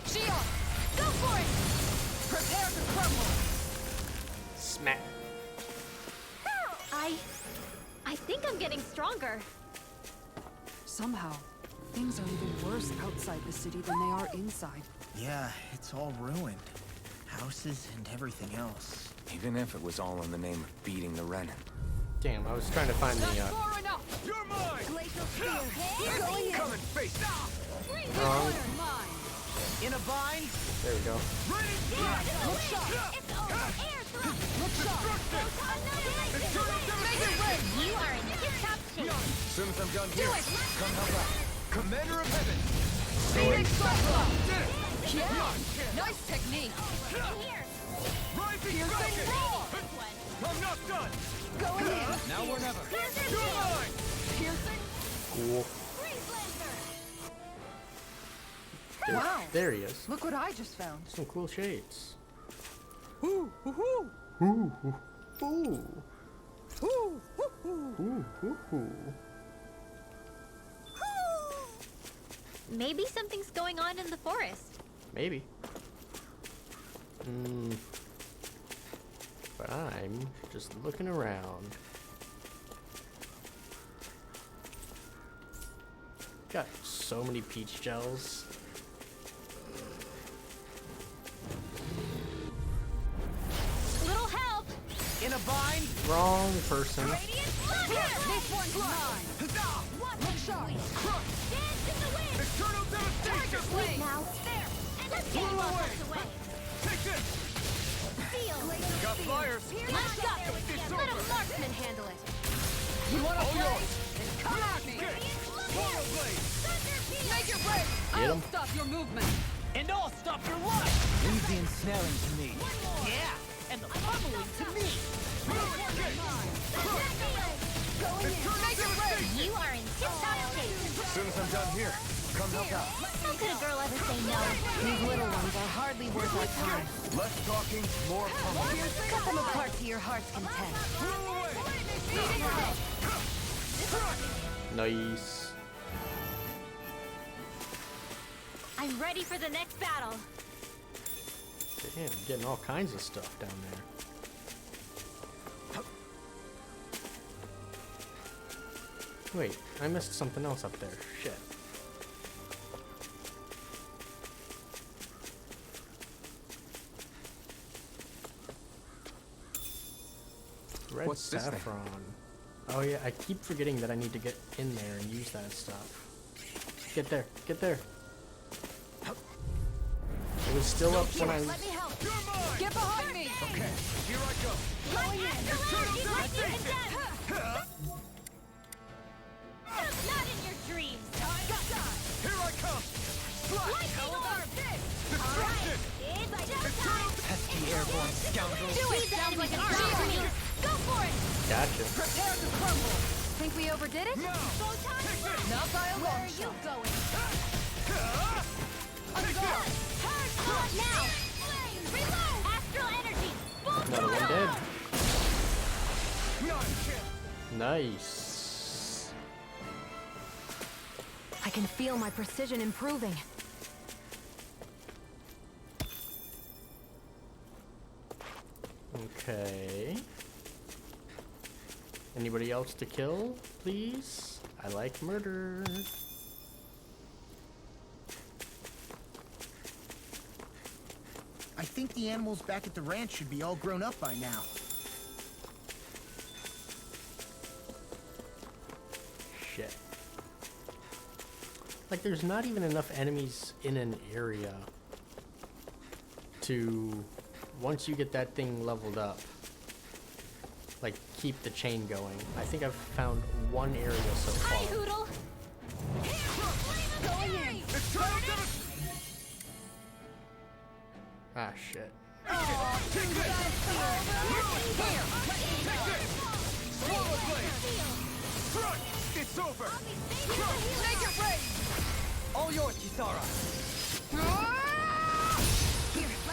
Shion, Go for it! prepare to crumble! Smack. I think I'm getting stronger. Somehow, things are even worse outside the city than they are inside. Yeah, it's all ruined. Houses and everything else. Even if it was all in the name of beating the Renin. Damn, I was trying to find the Far enough! You're mine! Glacial spear. Going in. Come and face it! wrong. In a bind? There we go. Ready? Look sharp. It's over. Air thrust. Look sharp! You are in tip-top shape. As soon as I'm done here, come help out. Commander of Heaven! Phoenix Cyclone! Did it! Yeah! Nice technique! In here. Rising Piercing Falcon! roar! I'm not done! Going in! Now or never! You're mine! Piercing! Cool. Wow! There he is. Look what I just found. Some cool shades. Ooh, ooh, ooh. Ooh. Ooh. Ooh. Ooh, ooh, ooh. Ooh. Ooh. Maybe something's going on in the forest. Maybe. But I time just looking around. Got so many peach gels. Little help! In a bind? Wrong person. This one's mine! Look sharp! Dance in the wind! Eternal devastation! Wait now! There! And let's get you all tucked away! Take this! Seal! Got flyers! I've got this! Let a marksman handle it! You want to All play? yours. Come at me! Swallow blade! Make it break! Get I'll 'em. stop your movement! And I'll stop your life! Leave the ensnaring to me. Yeah, and the pummeling to me. You are in tip-top shape. As soon as I'm done here, come help out. How could a girl ever say no? These little ones are hardly worth our time. Less talking, more pummeling. Cut them apart to your heart's content. Nice. I'm ready for the next battle. Damn, getting all kinds of stuff down there. Wait, I missed something else up there. Shit. Red What's this thing? saffron. Oh yeah, I keep forgetting that I need to get in there and use that stuff. Get there, get there. It was still up when I... Let me help. Get behind me! Okay, here I go. Not in your dreams. Here I come. Lightning orb. Destruction! It's just time. Pesky airborne scoundrels. Squeeze the enemy like an army. Go for it. Gotcha. Prepare to crumble! Think we overdid it? No! Not by a Where long are you shot. going? Unguard! Now. Reload. Astral energy. Full Another one throttle. dead. Nice. I can feel my precision improving. Okay. Anybody else to kill, please? I like murder. I think the animals back at the ranch should be all grown up by now. Shit. Like, there's not even enough enemies in an area to, once you get that thing leveled up, like, keep the chain going. I think I've found one area so Hi, far. Hoodle. Going in. Ah, shit. It's over! Make it rain! All yours, Kisara.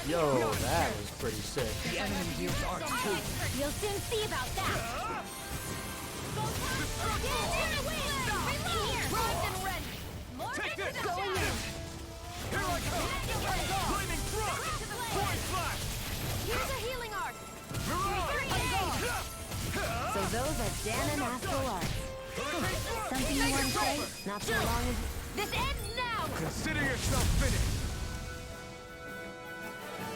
Yo, that was pretty sick. The enemy here's ours too. You'll soon see about that. Take this! Going in! Here I come! Flaming thrust! Void flash! Here's a healing arc. So those are Dahnans astral arts. Something you want to say? Not so long as... This ends now. Consider yourself finished!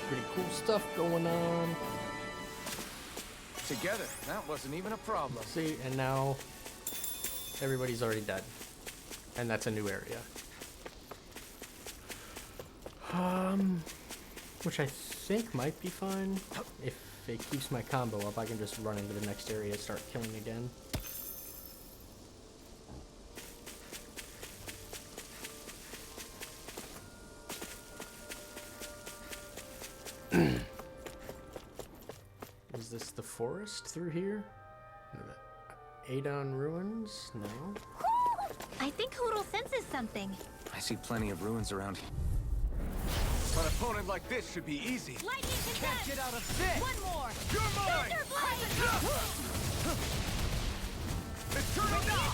Pretty cool stuff going on. Together, that wasn't even a problem. See, and now everybody's already dead. And that's a new area. Which I think might be fine. If it keeps my combo up, I can just run into the next area and start killing again. Is this the forest through here? Adon ruins? No. I think Hoodle senses something. I see plenty of ruins around here. An opponent like this should be easy. Lightning Can't contest. get out of this. One more. You're mine! Thunder blade. Eternal now!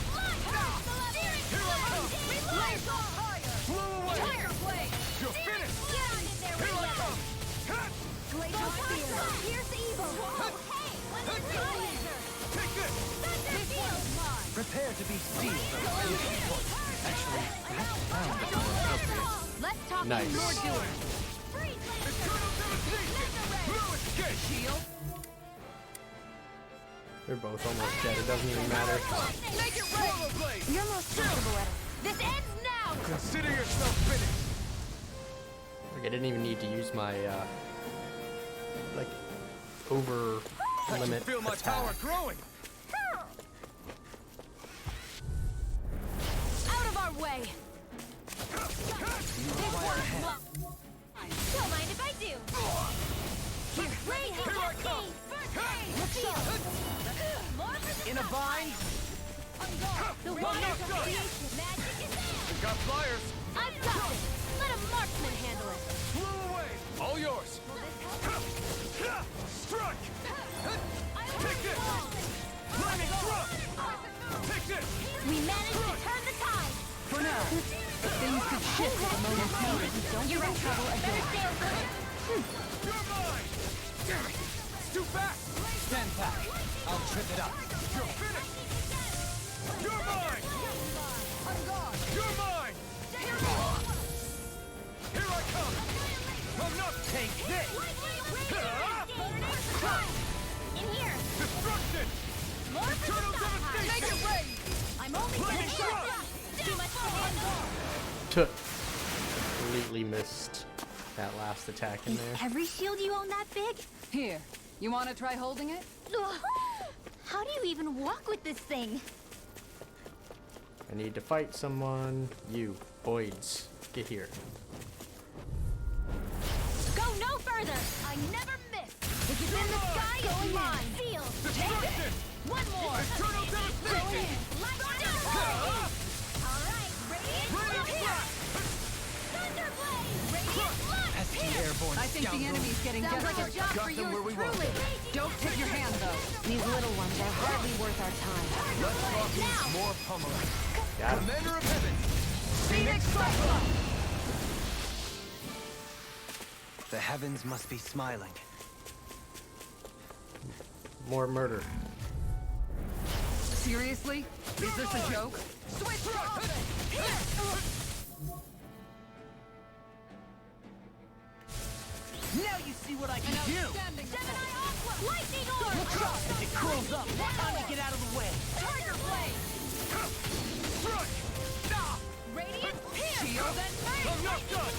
Here I come! Blow away! Fire blade. You're finished! Get on in there, Here I Radiant. come! Ha! Glacial spear. Here's the evil. Hey, Take this! Prepare to be sealed. Actually, perhaps found is more appropriate. Let's talk Nice. more doers. Eternal devastation! No escape! Shield. They're both almost dead. It doesn't even matter. Make it swallow blade! You're most comfortable at it. This ends now! Consider yourself finished! Like, I didn't even need to use my, like, over I can limit feel my attack. power growing! Out of our way. Don't mind if I do. Here, raging cascade. In a bind? The One waters knocked of done. creation. Magic is there. We got flyers! I've got it. Let a marksman handle it. Blow away! All yours! Strike! Take this! Lightning thrust! Take this! We managed to turn the tide. For now, things could shift at a moment's notice. You're in trouble again. Better stay alert. You're mine! It's too fast! Stand back. I'll trip it up. You're finished! You're mine! You're mine! Here I come! I'm not... Take this! In here. Destruction! More for the Eternal devastation! Make it rain. I'm only Lightning getting thrust! too much to handle. Took. Completely missed that last attack in Is there. every shield you own that big? Here, you want to try holding it? Ugh. How do you even walk with this thing? I need to fight someone. You, Boyds, get here. Go no further. I never miss. If it's in the sky, it's mine. Seal. Destruction! One more. Eternal devastation! All right. Radiant Radiant blast! Thunderblade. Radiant blast. ST airborne I think the scoundrel. enemy's getting Sounds like a desperate. job Got for them yours where we want truly. them. Don't tip your hand, though. These little ones are hardly worth our time. Let's rock Now. more pummeling. Got him. Commander of Heaven! Phoenix Cyclone! The heavens must be smiling. More murder. Seriously? Is this a joke? Switch to offense. Now you see what I can do! Gemini Aqua. Lightning Orb. As it curls up, time to get out of the way! Tiger Blade. Strike! Radiant Pierce. Shield and I'm mace! not done!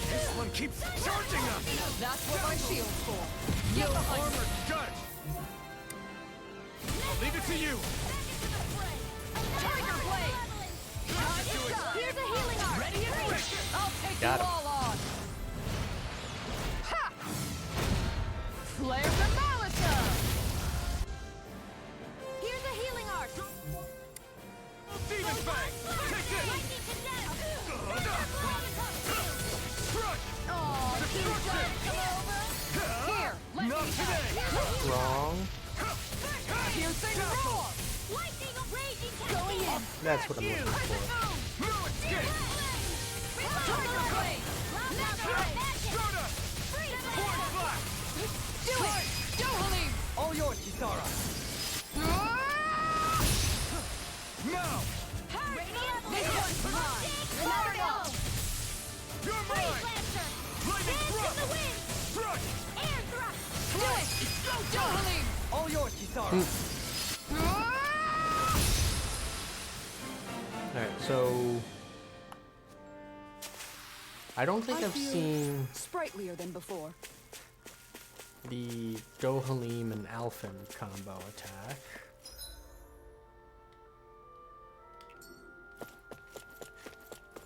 This one keeps charging us! That's what my shield's for. No armor, got it! I'll leave it to you! Tiger Blade. Here's a healing art. Ready and ready. I'll take Got you him. all on! Ha! Flare the Malisa! Here's a healing art. Demon Fang! Take this! Lightning condemned. Strike! Aw, Destruction! here, let Not me today! Wrong. piercing roar! Lightning raging cascade. That's what I'm looking for. No escape! Tiger Blade. Stardust! Point flash! Do it! Dohalim! All yours, Kisara. Now! This one's mine. Remember You're mine! Lightning thrust! Strike! Air thrust. Do it! Dohalim! All yours, Kisara. Alright, so... I don't think I I've feel seen sprightlier than before. the Dohalim and Alphen combo attack.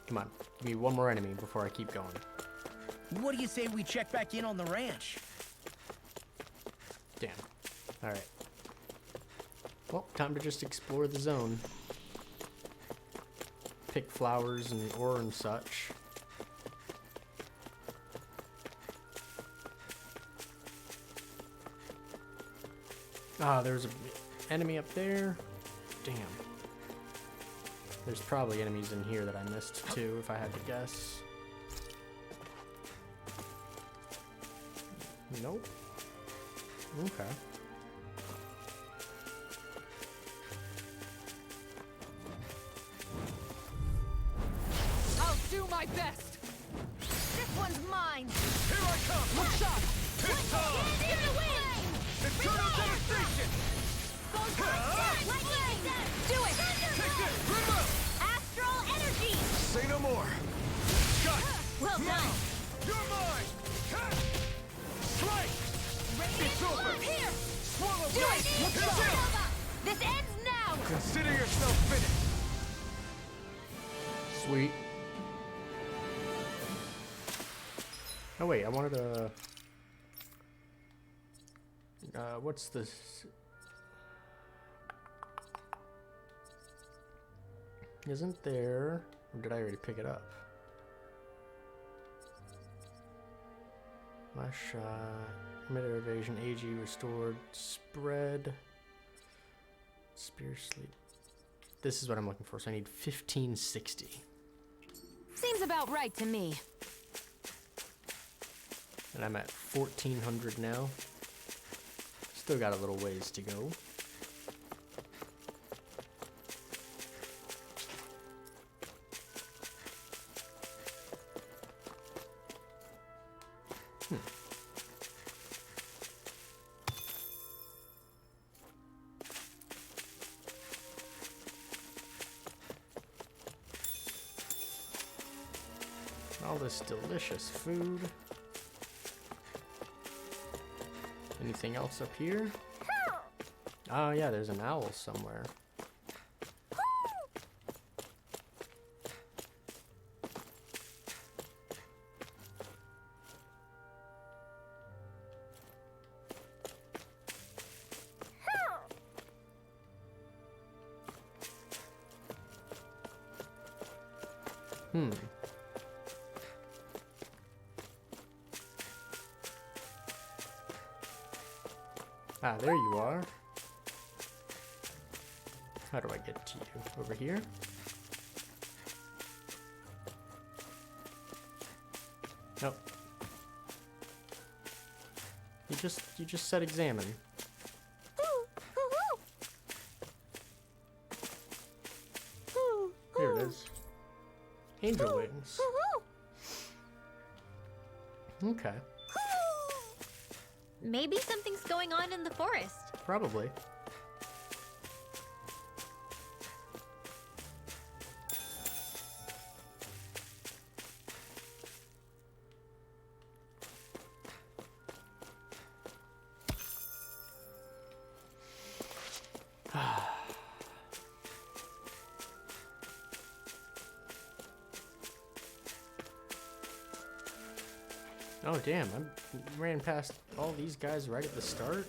Come on, give me one more enemy before I keep going. What do you say we check back in on the ranch? Damn. Alright. Well, time to just explore the zone. Pick flowers and ore and such. Ah, there's an enemy up there. Damn. There's probably enemies in here that I missed too, if I had to guess. Nope. Okay. do my best. This one's mine. Here I come! Look sharp. It's time! Get in the wind! Eternal devastation! Lightning attack! Do it! Take this! Bring him out! Astral energy! Say no more. Got it! Well done! You're mine! Strike! It's over! Here! Swallow Do blade! it! It's it! This ends now! Consider yourself finished! Sweet. Oh wait, I wanted to... what's this? Isn't there... Or did I already pick it up? Last shot... Emitter evasion, AG restored, spread... Spear sleep. This is what I'm looking for, so I need 1560. Seems about right to me. And I'm at 1400 now. Still got a little ways to go. All this delicious food. Anything else up here? Oh yeah, there's an owl somewhere. Ah, there you are. How do I get to you? Over here? Nope. You just said examine. Here it is. Angel wings. Okay. Maybe something's going on in the forest. Probably. Oh damn, I ran past all these guys right at the start.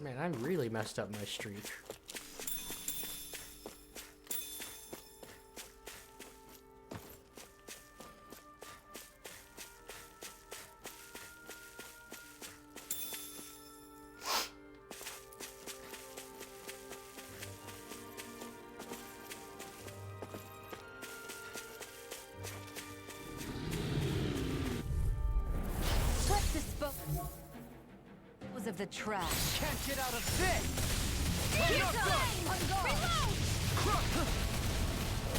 Man, I really messed up my streak. Of the trash. Can't get out of this! Reload!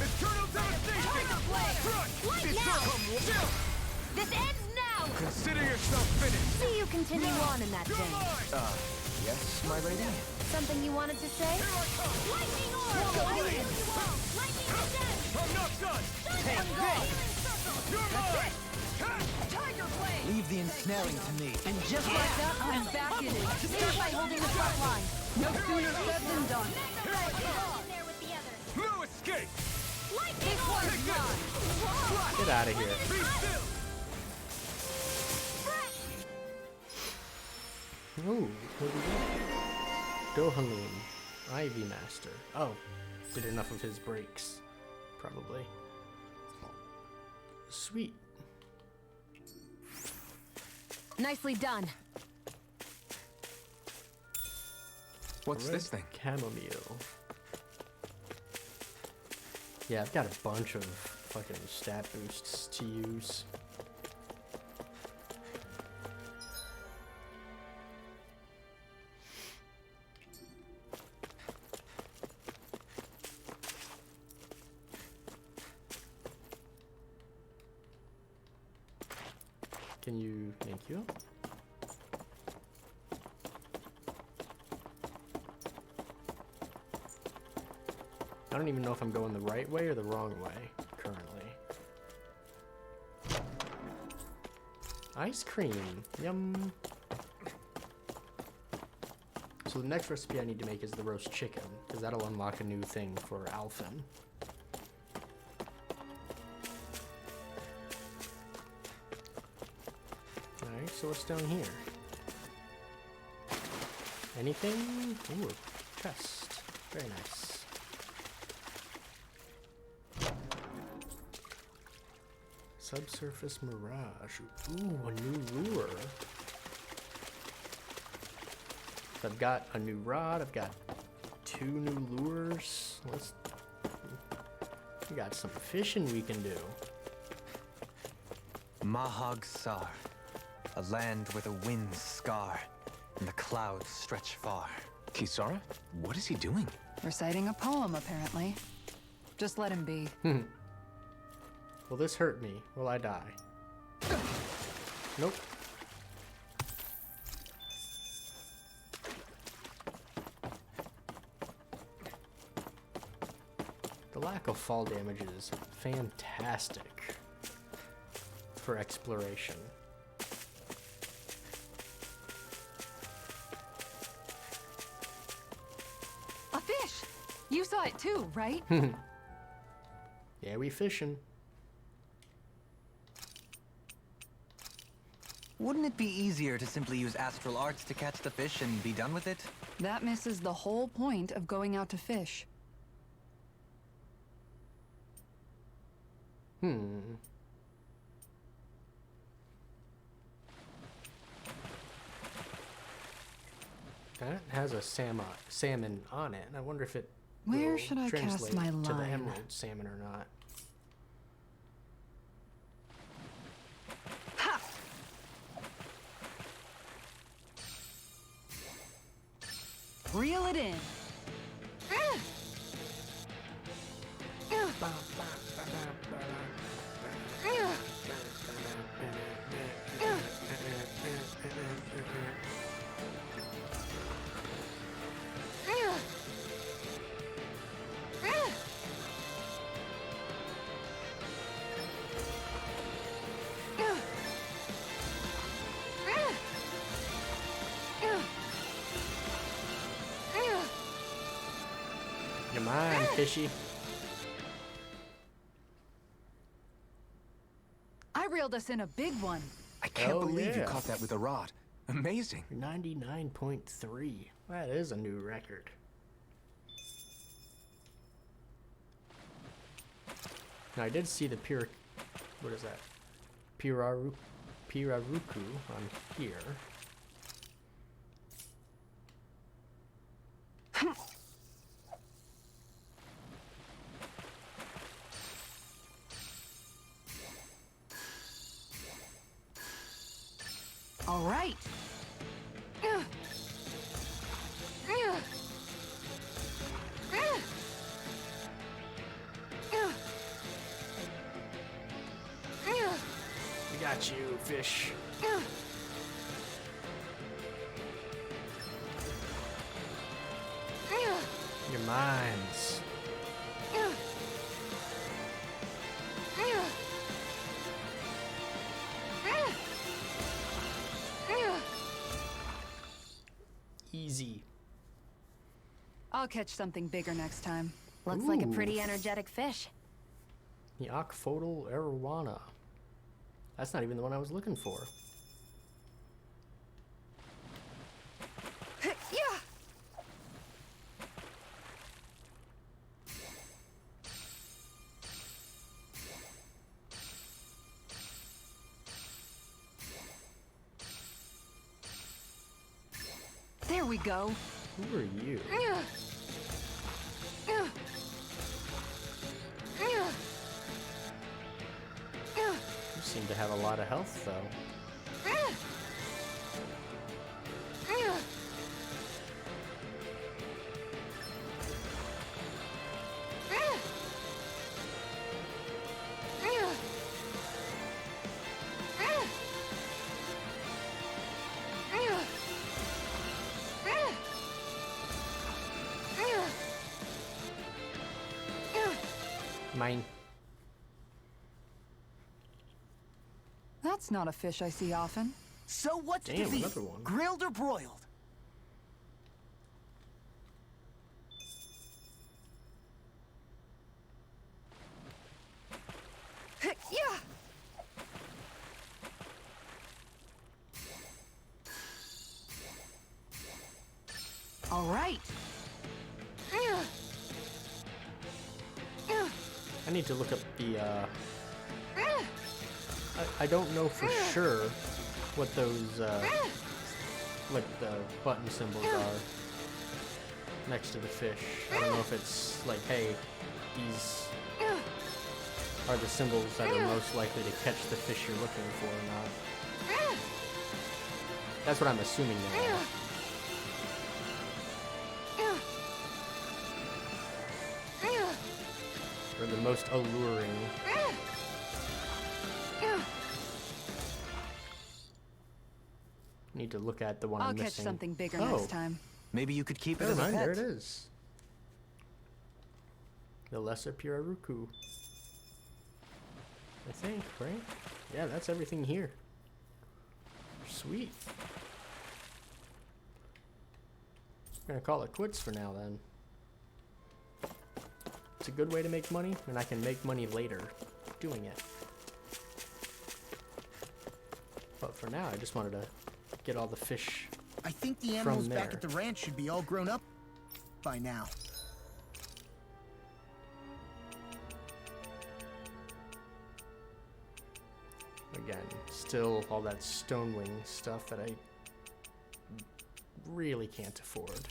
Eternal devastation! What It's now? chill! This ends now! Consider yourself finished! See you continue on in that You're vein. mine! Yes, my lady? Something you wanted to say? Here I come! Lightning orb! Swallow Lightning blade! attack! I'm not done! Take this! You're mine! Tiger blade. Leave the ensnaring to me. And just like that, I'm back in it. Start by holding the front line. No sooner said than done. Here I come! In there with the others. No escape! Lightning This orb! one's mine. Get out of here. Be still! Ooh, what do we got? Dahnans, Ivy Master. Oh, did enough of his breaks. Probably. Sweet. Nicely done. What's Red this thing? Chamomile. Yeah, I've got a bunch of fucking stat boosts to use. Can you... Thank you. I don't even know if I'm going the right way or the wrong way, currently. Ice cream. Yum. So the next recipe I need to make is the roast chicken, because that'll unlock a new thing for Alphen. Alright, so what's down here? Anything? Ooh, a chest. Very nice. Subsurface Mirage. Ooh, a new lure. So I've got a new rod. I've got 2 new lures. We got some fishing we can do. Mahag Saar, a land where the winds scar and the clouds stretch far. Kisara? What is he doing? Reciting a poem, apparently. Just let him be. Will this hurt me? Will I die? Nope. The lack of fall damage is fantastic for exploration. A fish! You saw it too, right? Yeah, we fishing. Wouldn't it be easier to simply use astral arts to catch the fish and be done with it? That misses the whole point of going out to fish. That has a salmon on it, and I wonder if it Where will should I cast translate my to the line? emerald salmon or not. Ha! Reel it in. You're mine, fishy. I reeled us in a big one. I can't Oh, believe you yeah. caught that with a rod. Amazing. 99.3. That is a new record. Now I did see the what is that? Piraruku on here. All right. We got you, fish. Your mines. Easy. I'll catch something bigger next time. Looks like a Ooh. pretty energetic fish. The Akfodal arowana. That's not even the one I was looking for. Yeah. There we go. Who are you? You seem to have a lot of health, though. Mine. That's not a fish I see often. So what's Damn, to be? another one. Grilled or broiled? Yeah. All right. I need to look up the, I don't know for sure what those, like the button symbols are next to the fish. I don't know if it's like, hey, these are the symbols that are most likely to catch the fish you're looking for or not. That's what I'm assuming they are. Or the most alluring. Need to look at the one I'll I'm catch missing. something bigger Oh. next time. Maybe you could keep it Never as a mind, pet. there it is. The Lesser Piraruku. I think, right? Yeah, that's everything here. Sweet. I'm gonna call it quits for now then. It's a good way to make money, and I can make money later doing it. But for now, I just wanted to get all the fish. I think the animals From back there. at the ranch should be all grown up by now. Again, still all that Stonewing stuff that I really can't afford.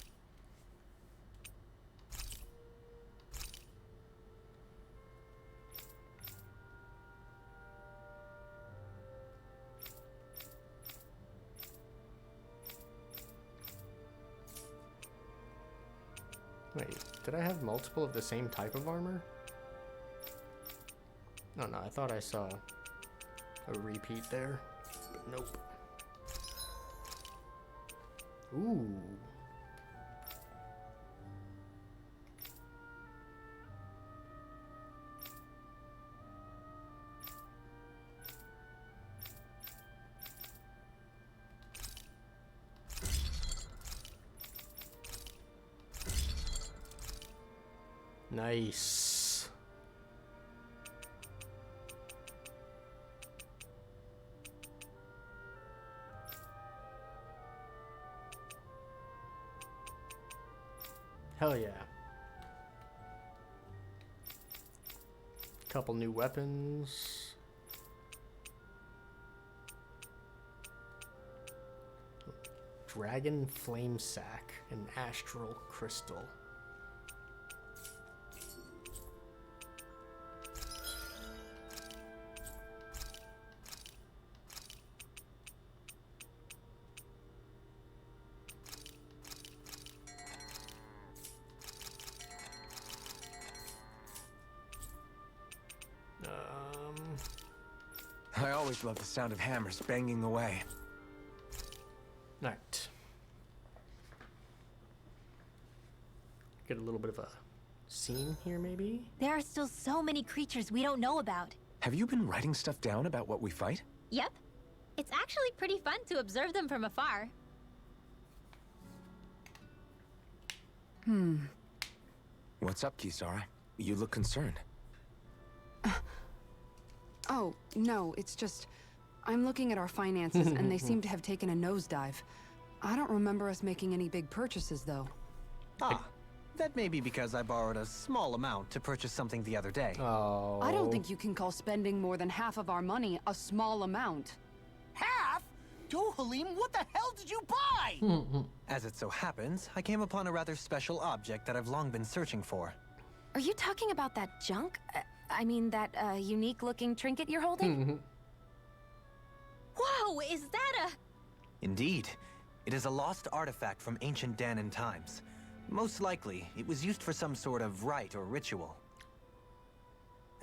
Wait, did I have multiple of the same type of armor? No, I thought I saw a repeat there, but nope. Ooh. Nice. Hell yeah. Couple new weapons. Dragon Flame Sack and Astral Crystal. I always love the sound of hammers banging away. Right. Get a little bit of a scene here, maybe? There are still so many creatures we don't know about. Have you been writing stuff down about what we fight? Yep. It's actually pretty fun to observe them from afar. What's up, Kisara? You look concerned. Oh, no, it's just... I'm looking at our finances, and they seem to have taken a nosedive. I don't remember us making any big purchases, though. Ah, that may be because I borrowed a small amount to purchase something the other day. Oh. I don't think you can call spending more than half of our money a small amount. Half? Halim, what the hell did you buy? As it so happens, I came upon a rather special object that I've long been searching for. Are you talking about that junk? I mean, that unique-looking trinket you're holding? Whoa, is that a... Indeed. It is a lost artifact from ancient Dahnan times. Most likely, it was used for some sort of rite or ritual.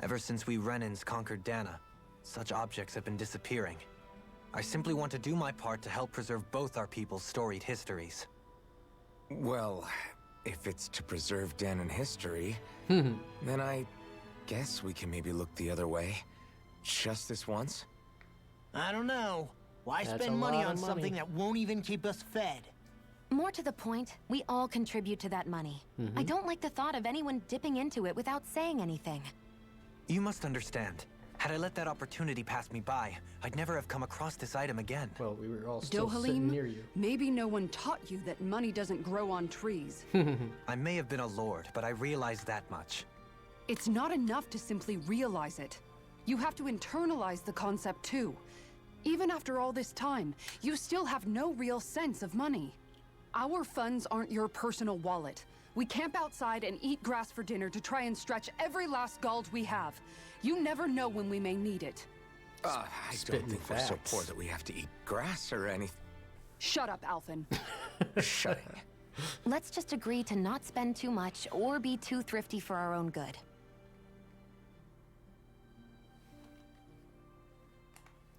Ever since we Renans conquered Dahna, such objects have been disappearing. I simply want to do my part to help preserve both our people's storied histories. Well, if it's to preserve Dahnan history, then I guess we can maybe look the other way. Just this once? I don't know. Why That's spend a money lot on of something money. that won't even keep us fed? More to the point, we all contribute to that money. I don't like the thought of anyone dipping into it without saying anything. You must understand. Had I let that opportunity pass me by, I'd never have come across this item again. Well, we were all still sitting near you. Maybe no one taught you that money doesn't grow on trees. I may have been a lord, but I realize that much. It's not enough to simply realize it. You have to internalize the concept too. Even after all this time, you still have no real sense of money. Our funds aren't your personal wallet. We camp outside and eat grass for dinner to try and stretch every last gold we have. You never know when we may need it. I Spitting don't think we're so facts. poor that we have to eat grass or anything. Shut up, Alphen. Shutting. Let's just agree to not spend too much or be too thrifty for our own good.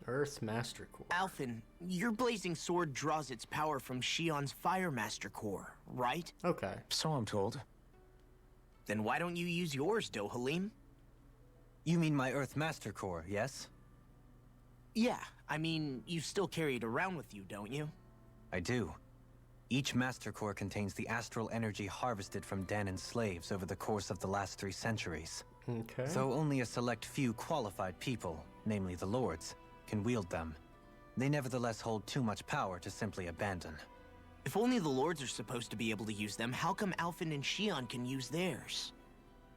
Earth Master Core. Alphen, your blazing sword draws its power from Shion's Fire Master Core, right? Okay. So I'm told. Then why don't you use yours, Dohalim? You mean my Earth Master Core, yes? Yeah, I mean, you still carry it around with you, don't you? I do. Each Master Core contains the astral energy harvested from Dahnans slaves over the course of the last 3 centuries. Okay. Though only a select few qualified people, namely the lords, can wield them, they nevertheless hold too much power to simply abandon. If only the lords are supposed to be able to use them, how come Alphen and Shion can use theirs?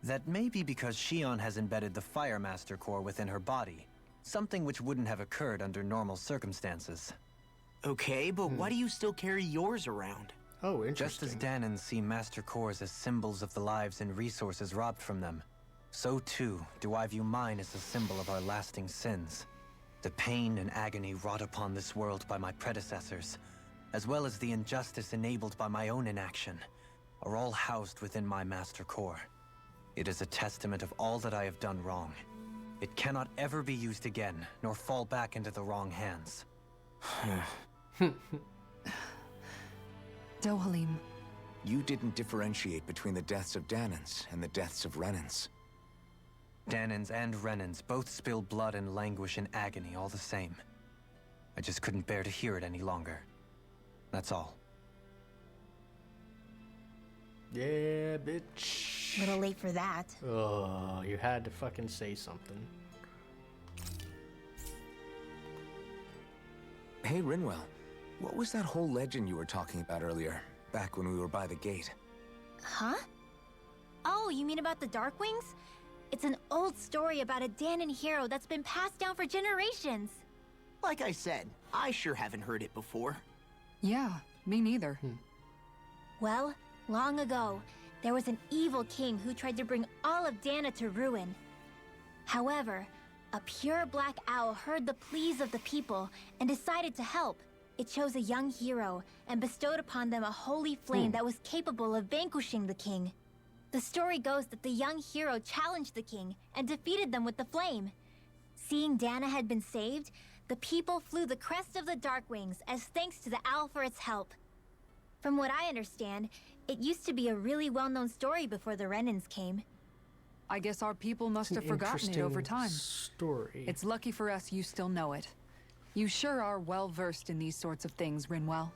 That may be because Shion has embedded the Fire Master Core within her body, something which wouldn't have occurred under normal circumstances. Okay, but why do you still carry yours around? Oh, Just interesting. as Dahnans see Master Cores as symbols of the lives and resources robbed from them, so too do I view mine as a symbol of our lasting sins. The pain and agony wrought upon this world by my predecessors, as well as the injustice enabled by my own inaction, are all housed within my Master Core. It is a testament of all that I have done wrong. It cannot ever be used again, nor fall back into the wrong hands. Dohalim. You didn't differentiate between the deaths of Dahnans and the deaths of Renans. Dahnans and Renans both spill blood and languish in agony all the same. I just couldn't bear to hear it any longer. That's all. Yeah, bitch. Little late for that. Oh, you had to fucking say something. Hey, Rinwell. What was that whole legend you were talking about earlier, back when we were by the gate? Huh? Oh, you mean about the Darkwings? It's an old story about a Dahnan hero that's been passed down for generations. Like I said, I sure haven't heard it before. Yeah, me neither. Well, long ago, there was an evil king who tried to bring all of Dahna to ruin. However, a pure black owl heard the pleas of the people and decided to help. It chose a young hero and bestowed upon them a holy flame that was capable of vanquishing the king. The story goes that the young hero challenged the king and defeated them with the flame. Seeing Dahna had been saved, the people flew the crest of the Darkwings as thanks to the owl for its help. From what I understand, it used to be a really well-known story before the Renans came. I guess our people must have forgotten it over time. Story. It's lucky for us you still know it. You sure are well-versed in these sorts of things, Rinwell.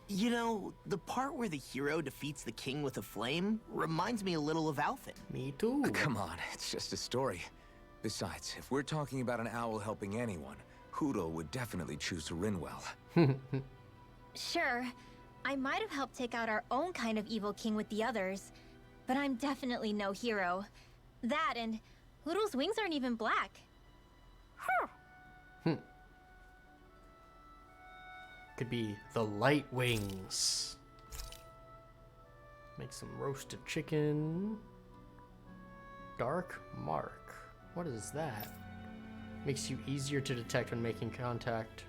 You know, the part where the hero defeats the king with a flame reminds me a little of Alphen. Me too. Come on, it's just a story. Besides, if we're talking about an owl helping anyone, Hoodle would definitely choose Rinwell. Sure, I might have helped take out our own kind of evil king with the others, but I'm definitely no hero. That and Hoodle's wings aren't even black. Could be the light wings. Make some roasted chicken. Dark mark. What is that? Makes you easier to detect when making contact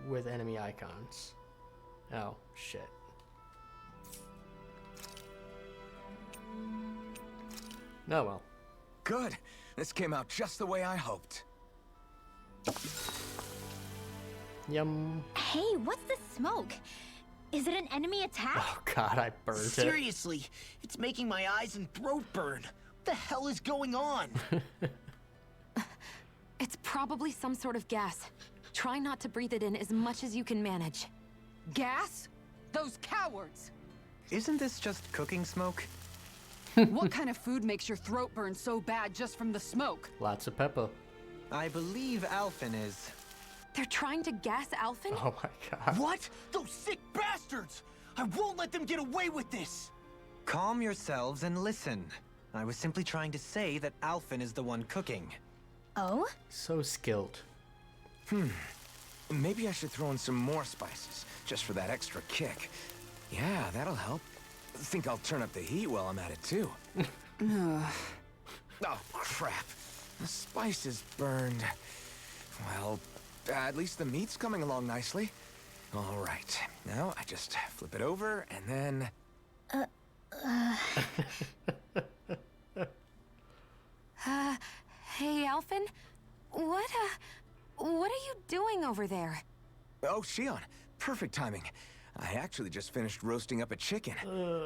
with enemy icons. Oh, shit. Oh well. Good. This came out just the way I hoped. Yum. Hey, what's the smoke? Is it an enemy attack? Oh god, I burned it. Seriously, it's making my eyes and throat burn. The hell is going on? It's probably some sort of gas. Try not to breathe it in as much as you can manage. Gas? Those cowards! Isn't this just cooking smoke? What kind of food makes your throat burn so bad just from the smoke? Lots of pepper. I believe Alphen is... They're trying to gas Alphen? Oh my god. What? Those sick bastards! I won't let them get away with this! Calm yourselves and listen. I was simply trying to say that Alphen is the one cooking. Oh? So skilled. Maybe I should throw in some more spices, just for that extra kick. Yeah, that'll help. Think I'll turn up the heat while I'm at it, too. Oh, crap. The spices burned. Well, at least the meat's coming along nicely. All right. Now I just flip it over, and then... Hey, Alphen? What are you doing over there? Oh, Shion. Perfect timing. I actually just finished roasting up a chicken.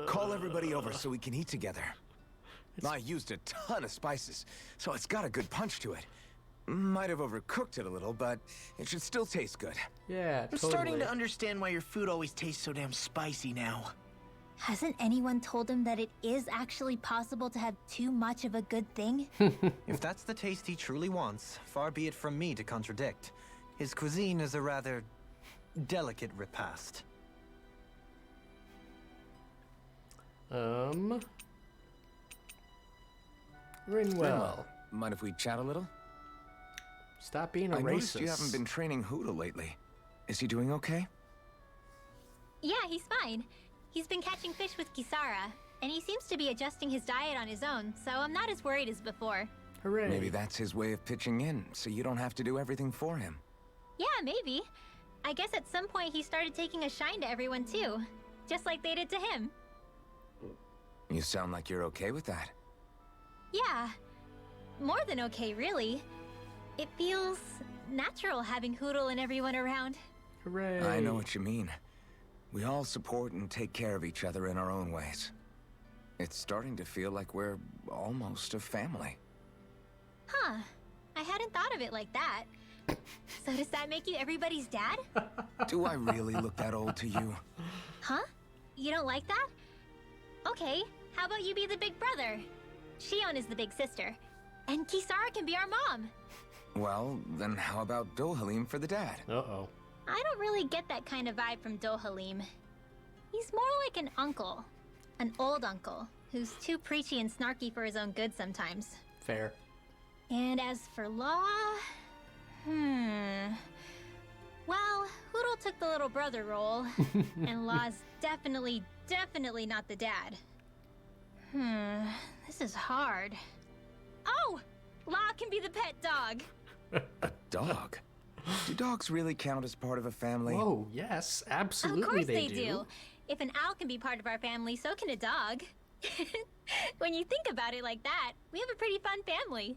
Call everybody over so we can eat together. I used a ton of spices, so it's got a good punch to it. Might have overcooked it a little, but it should still taste good. Yeah, I'm starting to understand why your food always tastes so damn spicy now. Hasn't anyone told him that it is actually possible to have too much of a good thing? If that's the taste he truly wants, far be it from me to contradict. His cuisine is a rather delicate repast. Rinwell. Mind if we chat a little? Stop being a I racist. noticed you haven't been training Hoodle lately. Is he doing okay? Yeah, he's fine. He's been catching fish with Kisara, and he seems to be adjusting his diet on his own, so I'm not as worried as before. Hooray. Maybe that's his way of pitching in, so you don't have to do everything for him. Yeah, maybe. I guess at some point he started taking a shine to everyone too, just like they did to him. You sound like you're okay with that. Yeah, more than okay, really. It feels natural having Hoodle and everyone around. Hooray. I know what you mean. We all support and take care of each other in our own ways. It's starting to feel like we're almost a family. Huh. I hadn't thought of it like that. So does that make you everybody's dad? Do I really look that old to you? Huh? You don't like that? Okay, how about you be the big brother? Shion is the big sister. And Kisara can be our mom. Well, then how about Dohalim for the dad? Uh-oh. I don't really get that kind of vibe from Dohalim. He's more like an uncle. An old uncle, who's too preachy and snarky for his own good sometimes. Fair. And as for Law... Well, Hoodle took the little brother role, and Law's definitely not the dad. This is hard. Oh! Law can be the pet dog! A dog? Do dogs really count as part of a family? Whoa, yes, absolutely Of course they they do. If an owl can be part of our family, so can a dog. When you think about it like that, we have a pretty fun family.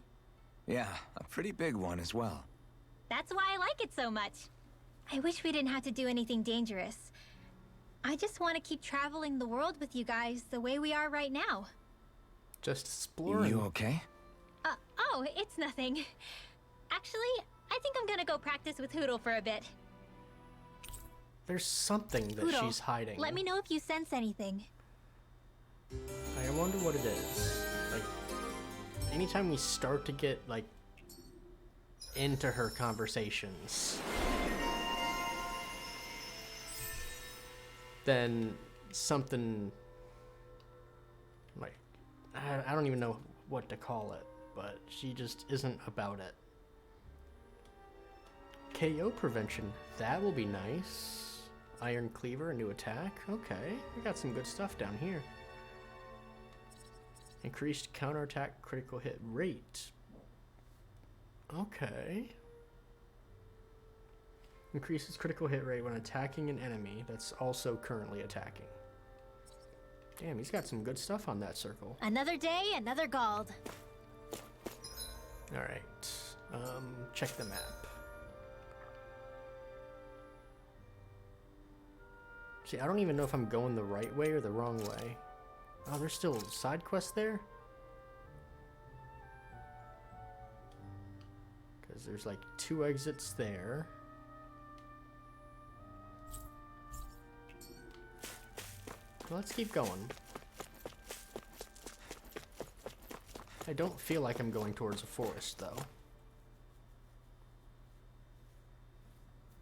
Yeah, a pretty big one as well. That's why I like it so much. I wish we didn't have to do anything dangerous. I just want to keep traveling the world with you guys the way we are right now. Just exploring. You okay? Oh, it's nothing. Actually, I think I'm gonna go practice with Hoodle for a bit. There's something that Hoodle, she's hiding. let me know if you sense anything. I wonder what it is. Like, anytime we start to get, like, into her conversations, then something, like, I don't even know what to call it, but she just isn't about it. KO prevention, that will be nice. Iron Cleaver, a new attack. Okay, we got some good stuff down here. Increased counterattack critical hit rate. Okay. Increases critical hit rate when attacking an enemy that's also currently attacking. Damn, he's got some good stuff on that circle. Another day, another Gald. Alright. Check the map. See, I don't even know if I'm going the right way or the wrong way. Oh, there's still side quests there? Because there's like 2 exits there. Let's keep going. I don't feel like I'm going towards a forest, though.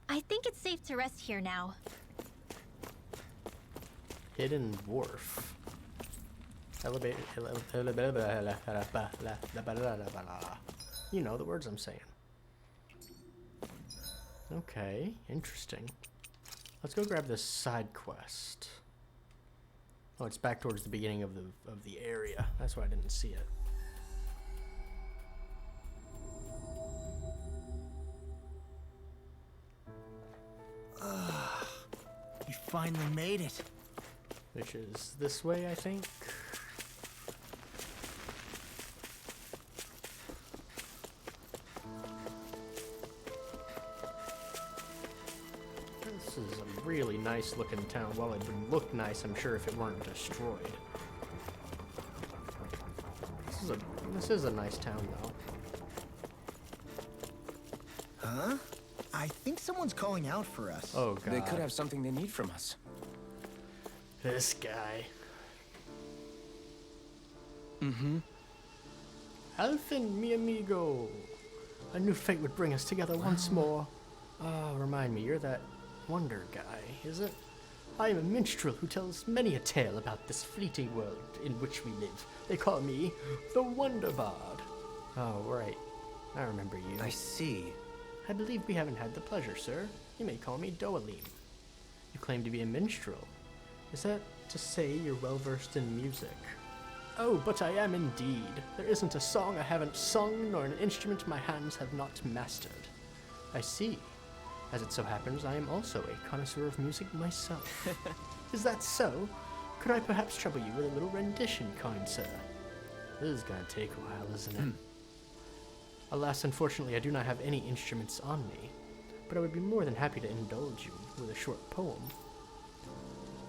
I think it's safe to rest here now. Hidden Wharf. Elevator. You know the words I'm saying. Okay, interesting. Let's go grab this side quest. Oh, it's back towards the beginning of the area. That's why I didn't see it. We finally made it. Which is this way, I think. This is a really nice looking town. Well, it would look nice, I'm sure, if it weren't destroyed. This is a nice town, though. Huh? I think someone's calling out for us. Oh, God. They could have something they need from us. This guy. Mm-hmm. Alphen, mi amigo. I knew fate would bring us together once more. Oh, remind me, you're that wonder guy, is it? I am a minstrel who tells many a tale about this fleeting world in which we live. They call me the Wonder Bard. Oh, right. I remember you. I see. I believe we haven't had the pleasure, sir. You may call me ToA. You claim to be a minstrel. Is that to say you're well-versed in music? Oh, but I am indeed. There isn't a song I haven't sung, nor an instrument my hands have not mastered. I see. As it so happens, I am also a connoisseur of music myself. Is that so? Could I perhaps trouble you with a little rendition, kind sir? This is gonna take a while, isn't it? Alas, unfortunately, I do not have any instruments on me, but I would be more than happy to indulge you with a short poem.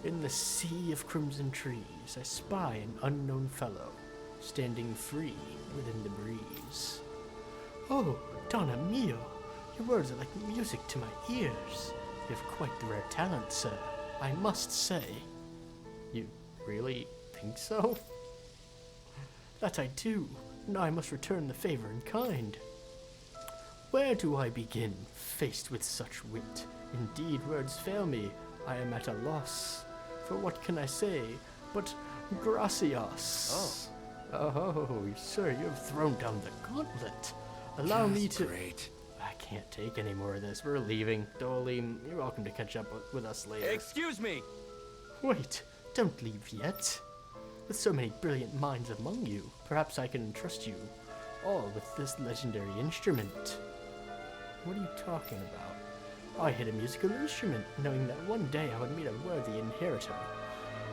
In the sea of crimson trees, I spy an unknown fellow, standing free within the breeze. Oh, Donna mio, your words are like music to my ears. You have quite the rare talent, sir, I must say. You really think so? That I do. Now I must return the favor in kind. Where do I begin, faced with such wit? Indeed, words fail me. I am at a loss. For what can I say but gracias? Oh, sir, you have thrown down the gauntlet. Allow me to... Great. I can't take any more of this. We're leaving. ToA, you're welcome to catch up with us later. Excuse me! Wait, don't leave yet. With so many brilliant minds among you, perhaps I can entrust you all with this legendary instrument. What are you talking about? I hit a musical instrument, knowing that one day I would meet a worthy inheritor.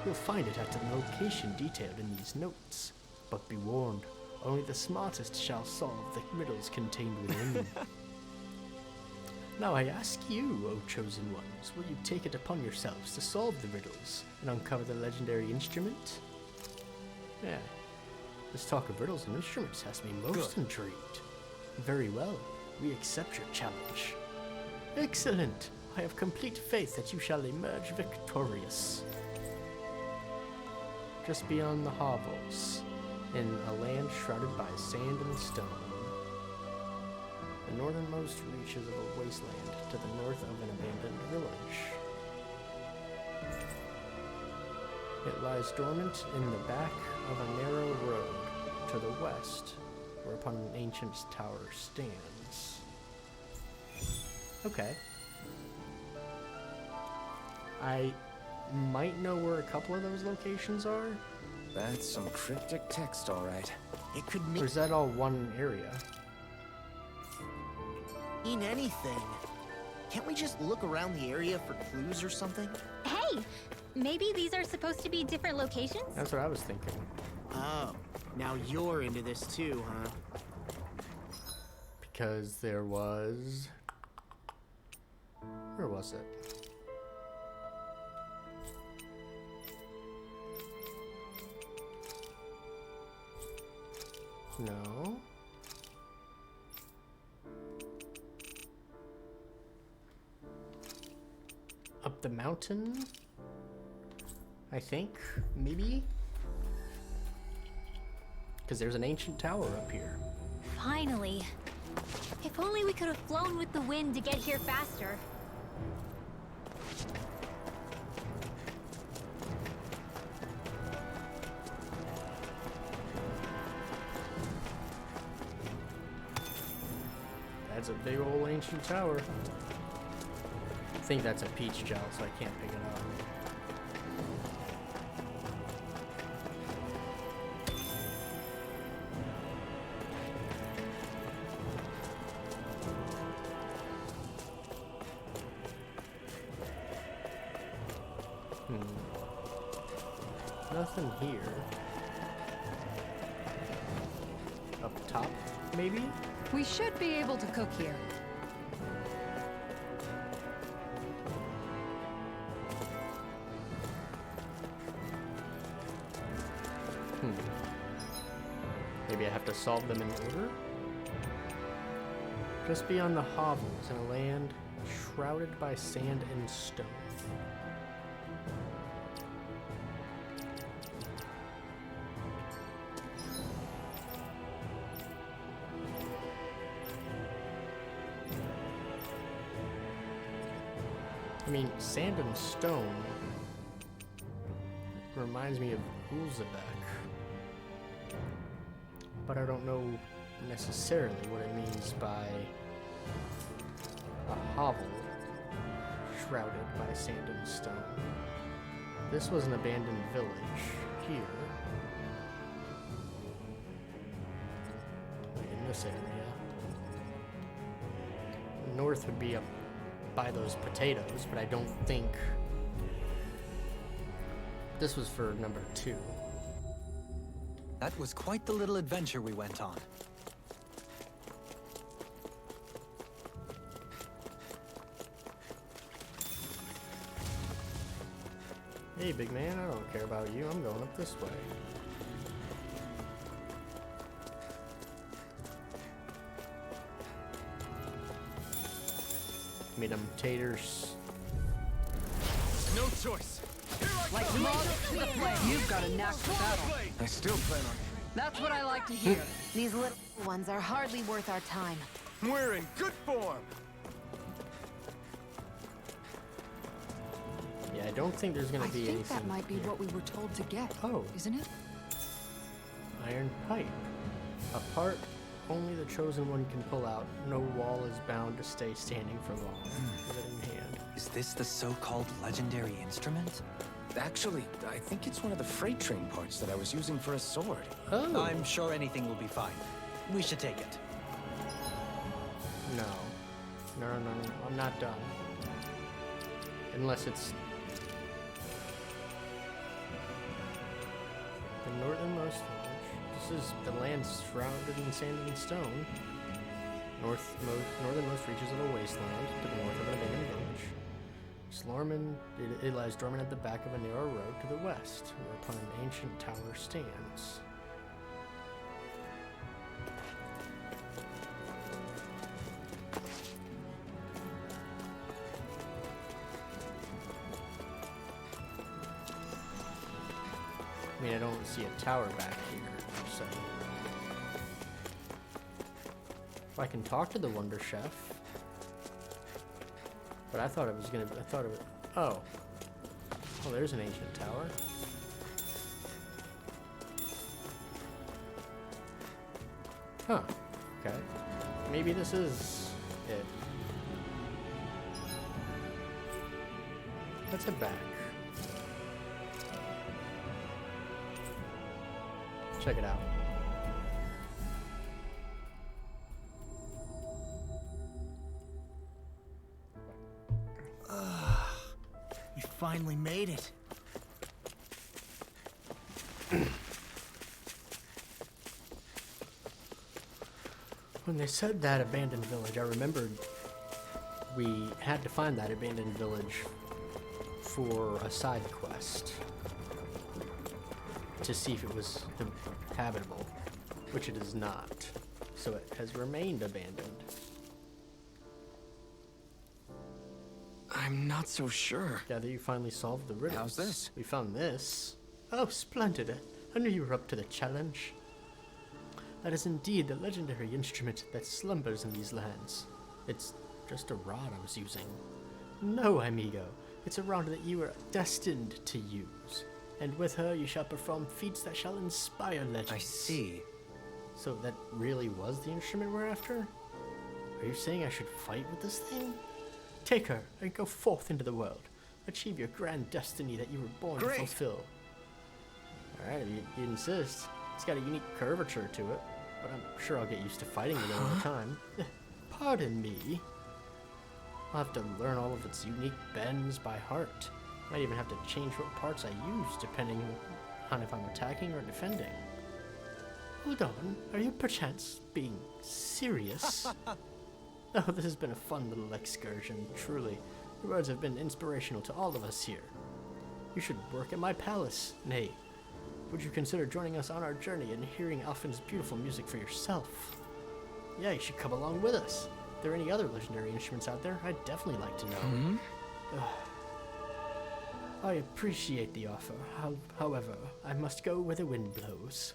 You'll find it at the location detailed in these notes. But be warned, only the smartest shall solve the riddles contained within. Now I ask you, O chosen ones, will you take it upon yourselves to solve the riddles and uncover the legendary instrument? Yeah, this talk of riddles and instruments has me most intrigued. Very well, we accept your challenge. Excellent! I have complete faith that you shall emerge victorious. Just beyond the hovels, in a land shrouded by sand and stone, the northernmost reaches of a wasteland to the north of an abandoned village. It lies dormant in the back of a narrow road to the west, whereupon an ancient tower stands. Okay. I might know where a couple of those locations are. That's some cryptic text, all right. It could Or is that all one area? mean anything. Can't we just look around the area for clues or something? Hey, maybe these are supposed to be different locations? That's what I was thinking. Oh, now you're into this too, huh? Because there was... Where was it? No. the mountain, I think, maybe? Because there's an ancient tower up here. Finally. If only we could have flown with the wind to get here faster. That's a big old ancient tower. I think that's a peach gel, so I can't pick it up. Nothing here. Up top, maybe? We should be able to cook here. Maybe I have to solve them in order? Just beyond the hovels in a land shrouded by sand and stone. I mean, sand and stone reminds me of Ulzebek, but I don't know necessarily what it means by a hovel shrouded by sand and stone. This was an abandoned village here, in this area. North would be up by those potatoes, but I don't think this was for number 2. That was quite the little adventure we went on. Hey, big man, I don't care about you. I'm going up this way. Made them taters. No choice. Like moths to the flame. You've got a knack for battle. I still plan on... That's what I like to hear. These little ones are hardly worth our time. We're in good form. Yeah, I don't think there's gonna be anything. I think that might be what we were told to get. Oh. Isn't it? Iron pipe. A part only the chosen one can pull out. No wall is bound to stay standing for long. With it in hand. Is this the so-called legendary instrument? Actually, I think it's one of the freight train parts that I was using for a sword. Oh. I'm sure anything will be fine. We should take it. No. No. I'm not done. Unless it's the northernmost village. This is the land shrouded in sand and stone. Northernmost reaches of a wasteland to the north of an abandoned village. Slorman, it lies dormant at the back of a narrow road to the west, whereupon an ancient tower stands. I mean, I don't see a tower back here, so... If I can talk to the Wonder Chef... But I thought it was gonna be... I thought it was... Oh. Oh, there's an ancient tower. Huh. Okay. Maybe this is it. Let's head back. Check it out. We finally made it. When they said that abandoned village, I remembered we had to find that abandoned village for a side quest to see if it was habitable, which it is not. So it has remained abandoned. I'm I'm not so sure. Gather you finally solved the riddle. How's this? We found this. Oh, splendid. I knew you were up to the challenge. That is indeed the legendary instrument that slumbers in these lands. It's just a rod I was using. No, amigo. It's a rod that you are destined to use. And with her you shall perform feats that shall inspire legends. I see. So that really was the instrument we're after? Are you saying I should fight with this thing? Take her and go forth into the world. Achieve your grand destiny that you were born to fulfill. Alright, if you insist. It's got a unique curvature to it, but I'm sure I'll get used to fighting with it over time. Pardon me. I'll have to learn all of its unique bends by heart. Might even have to change what parts I use depending on if I'm attacking or defending. Hold on, are you perchance being serious? Oh, this has been a fun little excursion, truly. Your words have been inspirational to all of us here. You should work at my palace. Nay, would you consider joining us on our journey and hearing Alphen's beautiful music for yourself? Yeah, you should come along with us. If there are any other legendary instruments out there, I'd definitely like to know. I appreciate the offer. However, I must go where the wind blows.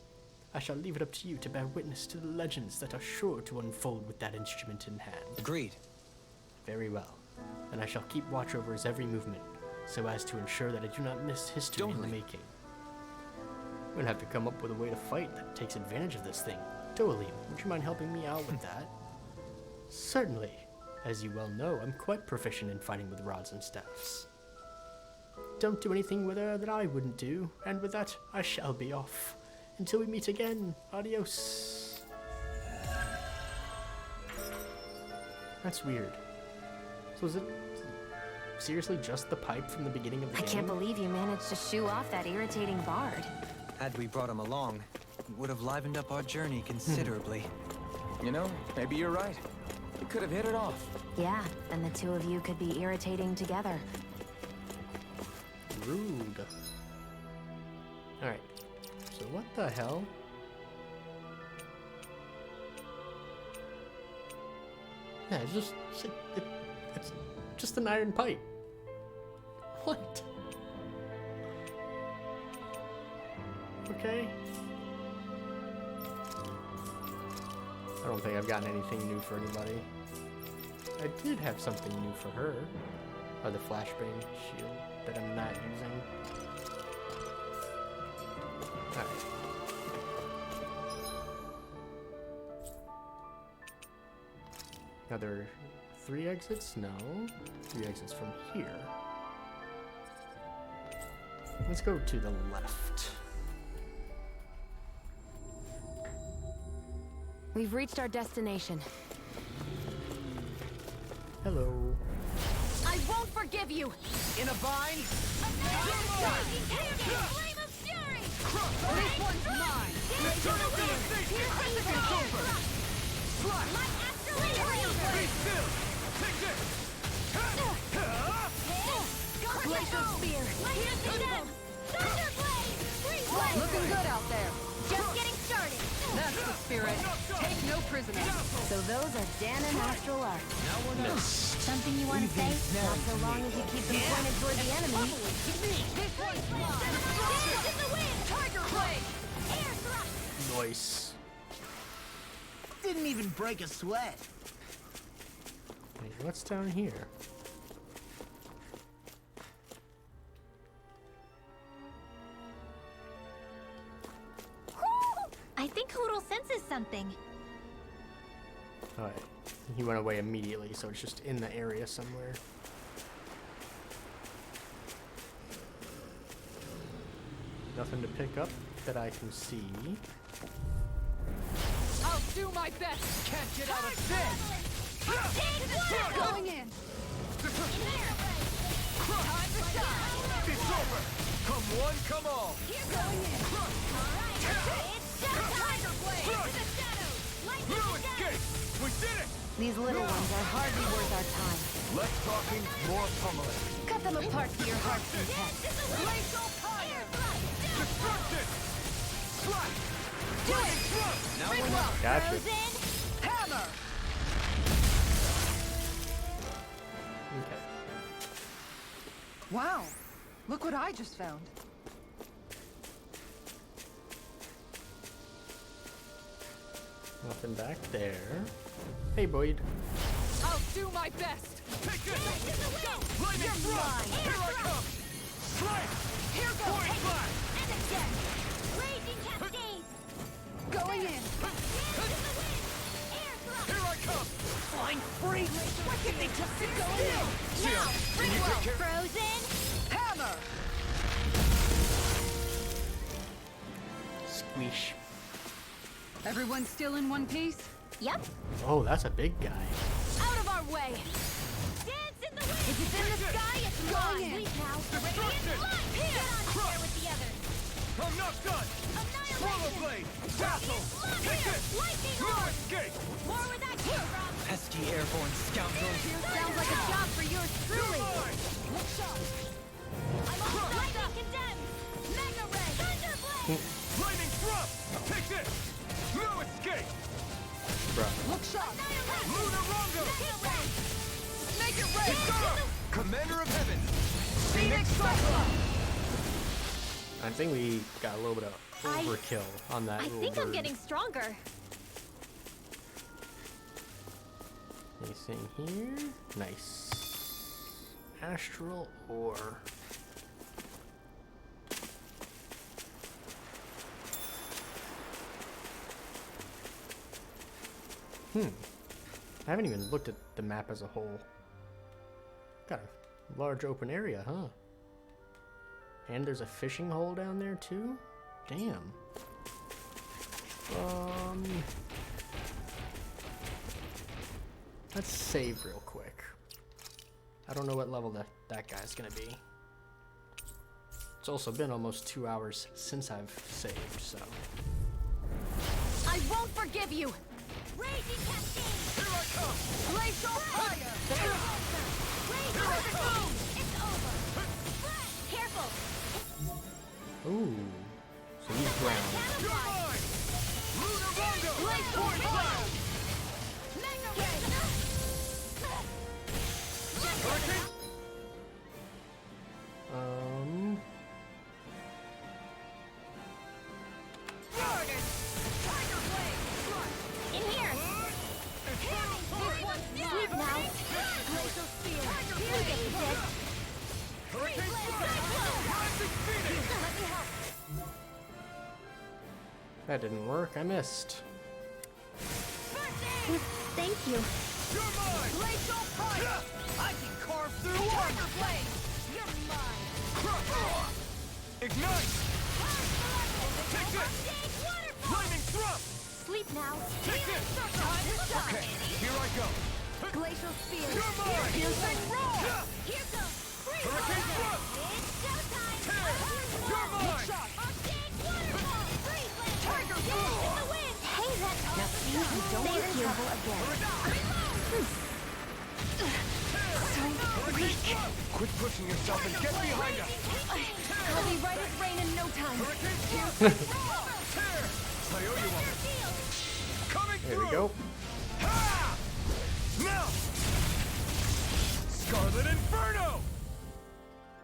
I shall leave it up to you to bear witness to the legends that are sure to unfold with that instrument in hand. Agreed. Very well. And I shall keep watch over his every movement, so as to ensure that I do not miss history in the making. We'll have to come up with a way to fight that takes advantage of this thing. ToA, would you mind helping me out with that? Certainly. As you well know, I'm quite proficient in fighting with rods and staffs. Don't do anything with her that I wouldn't do, and with that, I shall be off. Until we meet again, adios. That's weird. So is it seriously just the pipe from the beginning of the game? I can't believe you managed to shoo off that irritating bard. Had we brought him along, it would have livened up our journey considerably. You know, maybe you're right. We could have hit it off. Yeah, and the two of you could be irritating together. Rude. Alright. So what the hell? Yeah, it's just an iron pipe. What? Okay. I don't think I've gotten anything new for anybody. I did have something new for her. Oh, the flashbang shield that I'm not using. Alright. Now there are 3 exits? No. 3 exits from here. Let's go to the left. We've reached our destination. Hello. I won't forgive you! In a bind? Flame of fury! This one's mine! It's over! Slash! My astrolabium! Be still! Take this! Glacial spear! Here's the gem! Thunderblade! Freeze! Looking good out there. Just getting started! That's the spirit. Take no prisoners. So those are Dahnan astral arcs. Something you want to say? Not so long as you keep them pointed toward the enemy. This one's mine! Dance in the wind! Tiger blade! Air thrust! Nice. Didn't even break a sweat. Wait, what's down here? I think Hoodle senses something. Alright. He went away immediately, so it's just in the area somewhere. Nothing to pick up that I can see. I'll do my best. Can't get out of this! Going in. Time to shine! It's over! Come one, come all! Going in. Tiger blade! To the shadows! Lightning New again! escape! We did it! These little ones are hardly worth our time. Less talking, more pummeling. Cut them apart to your heart's content. Glacial fire! Destruction! Slash! Do it! Now Bring we're up! Gotcha. Frozen! Hammer. Okay. Wow, look what I just found. Nothing back there. Hey, Boyd. I'll do my best. Take this! Lightning thrust! Here I come! Strike! Here goes! Point flash! And again! Raging cascade! Going in. Air thrust! Here I come! Flying free! What did they just sit going in? Now! Can you take care? Frozen! Hammer! Squeesh. Everyone still in one piece? Yep. Oh, that's a big guy. Out of our way! Dance in the wind! If it's in the sky, it's Going mine! in. Leap now! Destruction! Get on there with the others! I'm not done! Swallow Annihilation! blade! Dazzle! Look Take here! this! Lightning No orb! escape! More where that came from! Pesky airborne scoundrels. Sounds like a job for yours truly! Mine! Look sharp! I'm all lightning condemned! Mega ray! Thunderblade! Lightning thrust! Take this! No escape! Bruh. Look sharp! Lunar Rongo! Mega ray! Make it rain! Commander of Heaven! Phoenix Cyclone! I think we got a little bit of overkill on that I little think I'm bird. getting stronger. Anything here? Nice. Astral ore. I haven't even looked at the map as a whole. Got a large open area, huh? And there's a fishing hole down there too? Damn. Let's save real quick. I don't know what level that guy's gonna be. It's also been almost 2 hours since I've saved, so. I won't forgive you! Raging cascade! Here I come! Glacial fire! Raging cascade! It's over! Splash! Careful! Ooh. So he's brown. You're mine! Lunar Rongo! Glacial Point flash! Mega ray! Hurricane! Tiger blade! In here! This one's sleep now! Glacial spear! You get the gist! Hurricane Cyclone! strike! Rising Phoenix! Let me help! That didn't work. I missed. Thank you. You're mine! Glacial fire! I can carve through Tiger blade! You're mine! Ignite! Take this! Waterfall! Lightning thrust! Sleep now! Take this! Okay, here I go! Glacial spear! You're mine! Piercing roar! Here goes! Hurricane thrust! It's showtime! Tear! You're mine! Arctic waterfall! Freeze land! Tiger Dance claw! in the wind! Hey, that's now see if you don't get in trouble again. Hurricane thrust! Quit pushing yourself and get behind us! I'll be right as rain in no time. Hurricane thrust! Tear! I owe you one! Coming There through! we go. Ha! Now! Scarlet Inferno!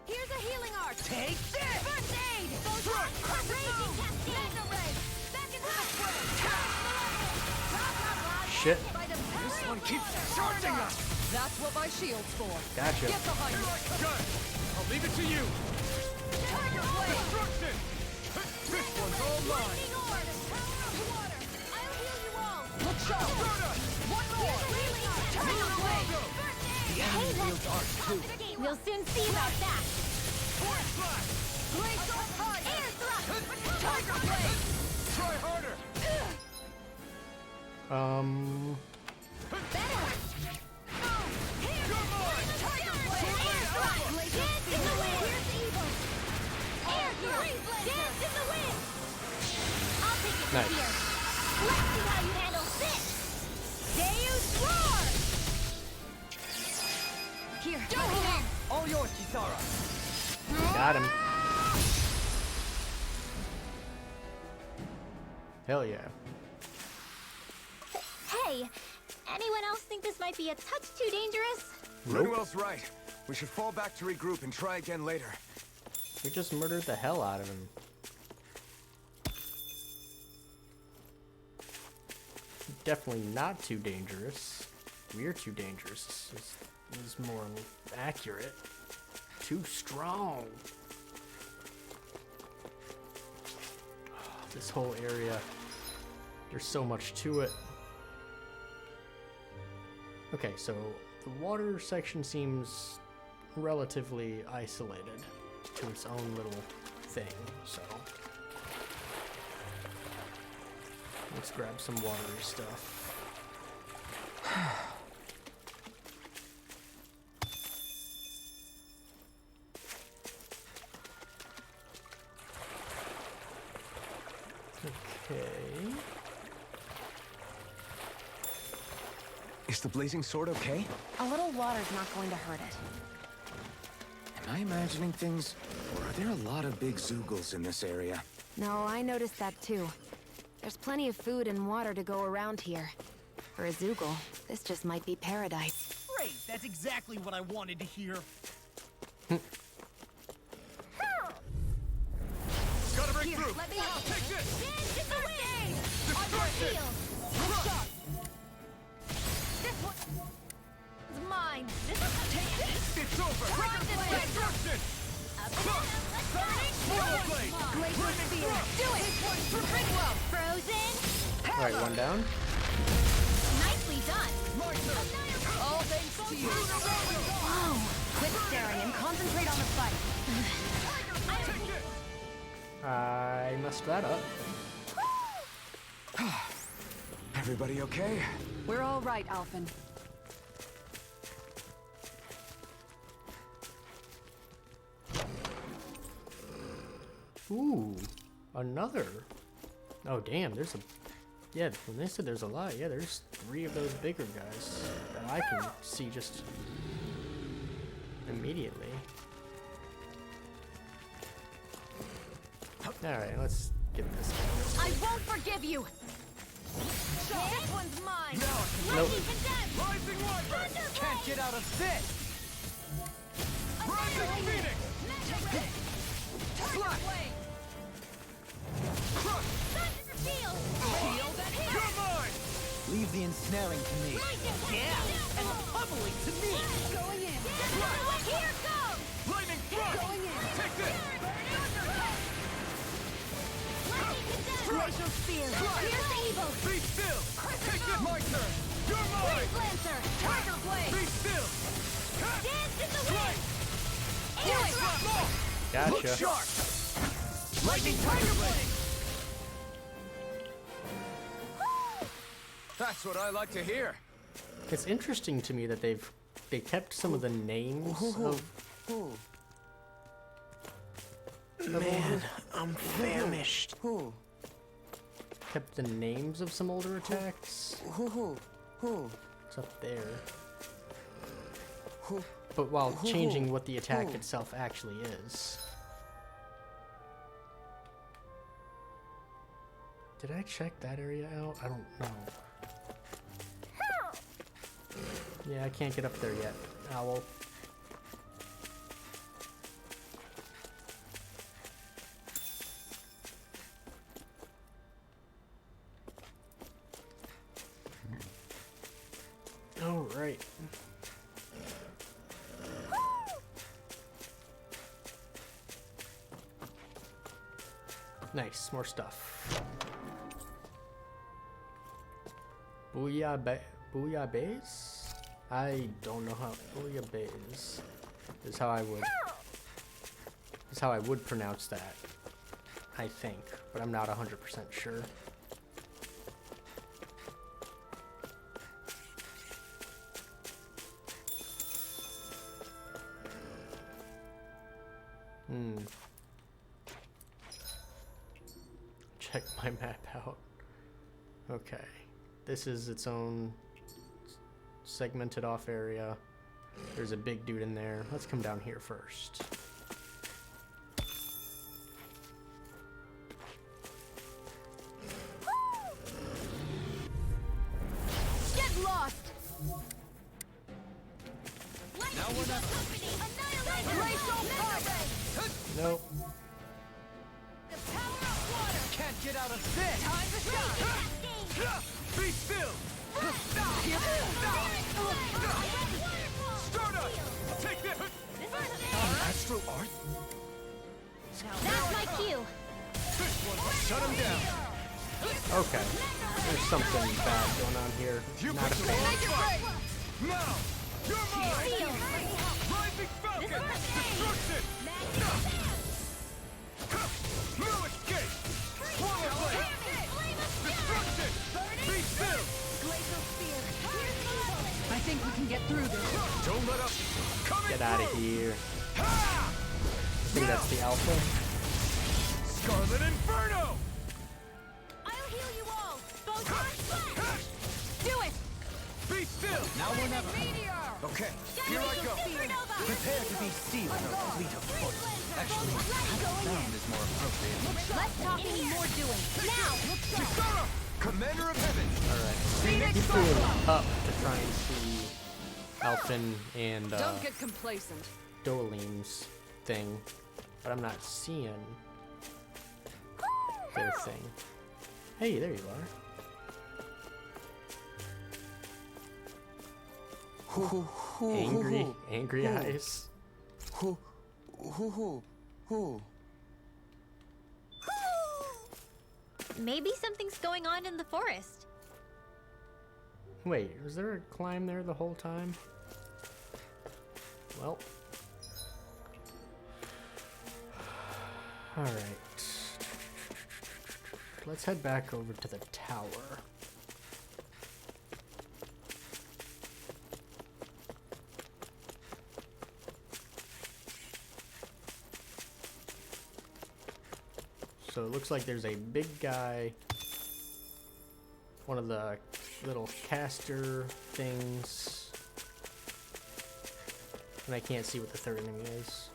Here's a healing arc. Take this! First aid! Those Thrust! raging cascade! Mega ray! Back into the fray! Shit. By the This one keeps charging us! That's what my shield's for. Gotcha. Get behind me. Gun! I'll leave it to you! Tiger blade! Destruction! This one's all mine! Lightning orb! Power of water! I'll heal you all! Look sharp! One more! Healing arc! Tiger blade! First aid! enemy wields art too. We'll soon see about that! Force flash! Glacial fire! Air thrust! Tiger blade! Try harder! Better! You're mine! Tiger blade! Air thrust! Dance in the wind! Here's evil! Air thrust! Dance in the wind! I'll take it Nice. from here! Let's see how you handle this! Deus Roar! Here, Donating! All yours, Kisara. Got him. Hell yeah. Hey, anyone else think this might be a touch too dangerous? Ridwell's right. We should fall back to regroup and try again later. We just murdered the hell out of him. Definitely not too dangerous. We're too dangerous. Is more accurate. Too strong. This whole area, there's so much to it. Okay, so the water section seems relatively isolated to its own little thing, so let's grab some watery stuff. Okay. Is the blazing sword okay? A little water's not going to hurt it. Am I imagining things, or are there a lot of big Zoogles in this area? No, I noticed that too. There's plenty of food and water to go around here. For a Zoogle, this just might be paradise. Great, that's exactly what I wanted to hear. Gotta break through! Let me help. Take this! Dance in the wind! Distraction! Shot! This one is mine. This is It's over! Run this way. Destruction! Up and down. Let's go! Mortal blade! Glacial spear. Do it! For Bridwell. Frozen. Alright, one down. Nicely done. All thanks to you! Whoa! Quit staring and concentrate on the fight. Take it! I messed that up. Everybody okay? We're all right, Alphen. Ooh, another. Oh damn, there's a. Yeah, when they said there's a lot, yeah, there's 3 of those bigger guys that I can see just immediately. Alright, let's get this guy. I won't forgive you. This one's mine. Nope. Lightning condemned. Rising Wyvern! Thunderblade. Can't get out of this! Rising Phoenix! Mega Slash! Crush! Thunder field. You're mine! Leave the ensnaring to me. Yeah, And the pummeling to me! going in. Here goes. Lightning thrust! Take this! Lightning condemned. Glacial spear. Slash! Here's the evil. Be still! Take this! My turn! You're mine! Blaze Lancer. Tiger blade. Be still! Dance in the wind. Do it! Look Gotcha. sharp! Lightning Tiger Blade! That's what I like to hear. It's interesting to me that they kept some of the names of. Man, I'm famished. Kept the names of some older attacks. It's up there. But while changing what the attack itself actually is. Did I check that area out? I don't know. Yeah, I can't get up there yet, Owl. All right. Nice, more stuff. Bouillabaisse? I don't know how bouillabaisse is how I would pronounce that. I think, but I'm not 100% sure. Check my map out. Okay. This is its own segmented off area. There's a big dude in there. Let's come down here first. Get lost. Now we're not. get out of this! Time to shine! Be still! Start up! Take this! Astral art? That's my cue. This one will shut him down! Okay. There's something bad going on here. Not a fan. Now! You're mine! Rising Falcon! Destruction! No escape! Swallow blade! Destruction! Be still! I think we can get through this. Don't let up! Coming Get out of through! here. Ha! I think that's the Alphen. Scarlet Inferno! I'll heal you all. Photon flash. Do it. Be still! Now or never! Okay, here I go! Prepare to be sealed or fleet of foot. Actually, sound is more appropriate. Less talking and more doing. Now. Chisara! Commander of Heaven! Alright. Keep going up to try and see Alphen and Don't get complacent. Doleem's thing. But I'm not seeing their thing. Hey, there you are. Angry eyes. Maybe something's going on in the forest. Wait, was there a climb there the whole time? Well. Alright. Let's head back over to the tower. So it looks like there's a big guy, one of the little caster things, and I can't see what the third enemy is.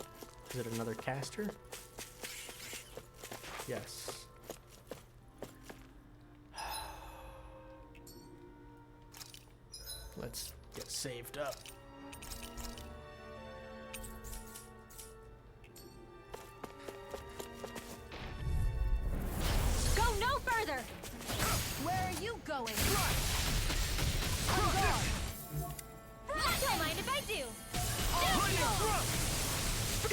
Is it another caster? Yes. Let's get saved up. Go no further. Where are you going? Don't mind if I do.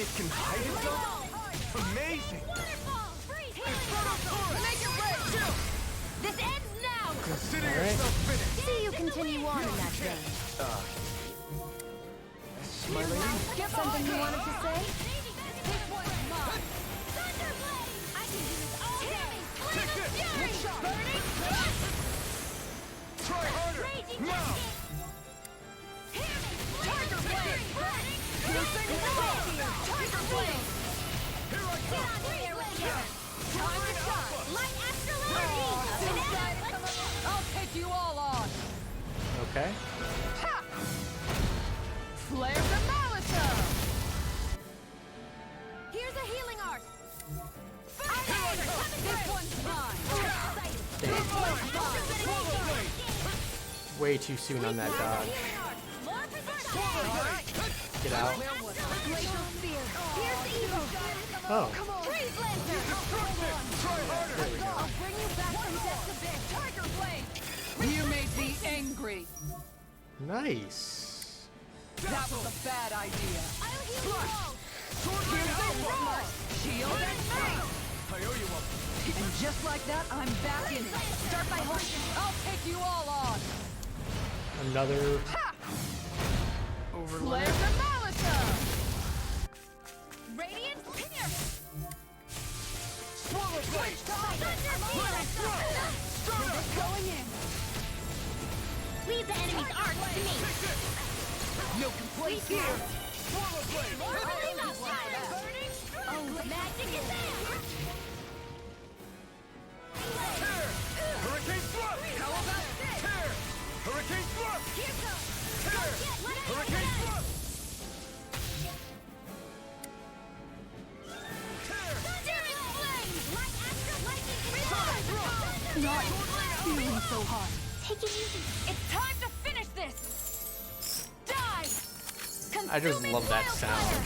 It can hide itself? Amazing! Waterfall. Freeze. Make it red! This ends now. Consider yourself finished! See you continue on in that vein. My lady? Something you wanted to say? This one's mine. Thunderblade. I can do this all day. Take this! Fury. Burning thrust. Try harder! Raging Now! Tiger blade. Burning. Tiger blade. Here I Get come! on there with you. Time to shine. Light astral energy. I'll take you all on. Okay. Ha! Flare the Malisa! Here's a healing art. This one's mine. Way too soon on that dodge. Get out. Oh. There we go. I'll bring you back from death to Tiger blade. You made me angry. Nice. That was a bad idea. I'll heal you all. Shield and face! I owe you one. And just like that, I'm back in it. Start by holding. I'll take you all on. Another Ha! overlay. Flare the Malisa! Radiant pierce. Swallow blade! Going in. Leave the enemy's art to me. No complaints here. Swallow blade! Oh, magic is there. Tear! Hurricane thrust! How about tear? Hurricane thrust! Here goes. Tear! Hurricane thrust! Tear! Thundering flames. Light astral lightning. Not feeling so hot. Take it easy. It's time to finish this. Die. I just love that sound.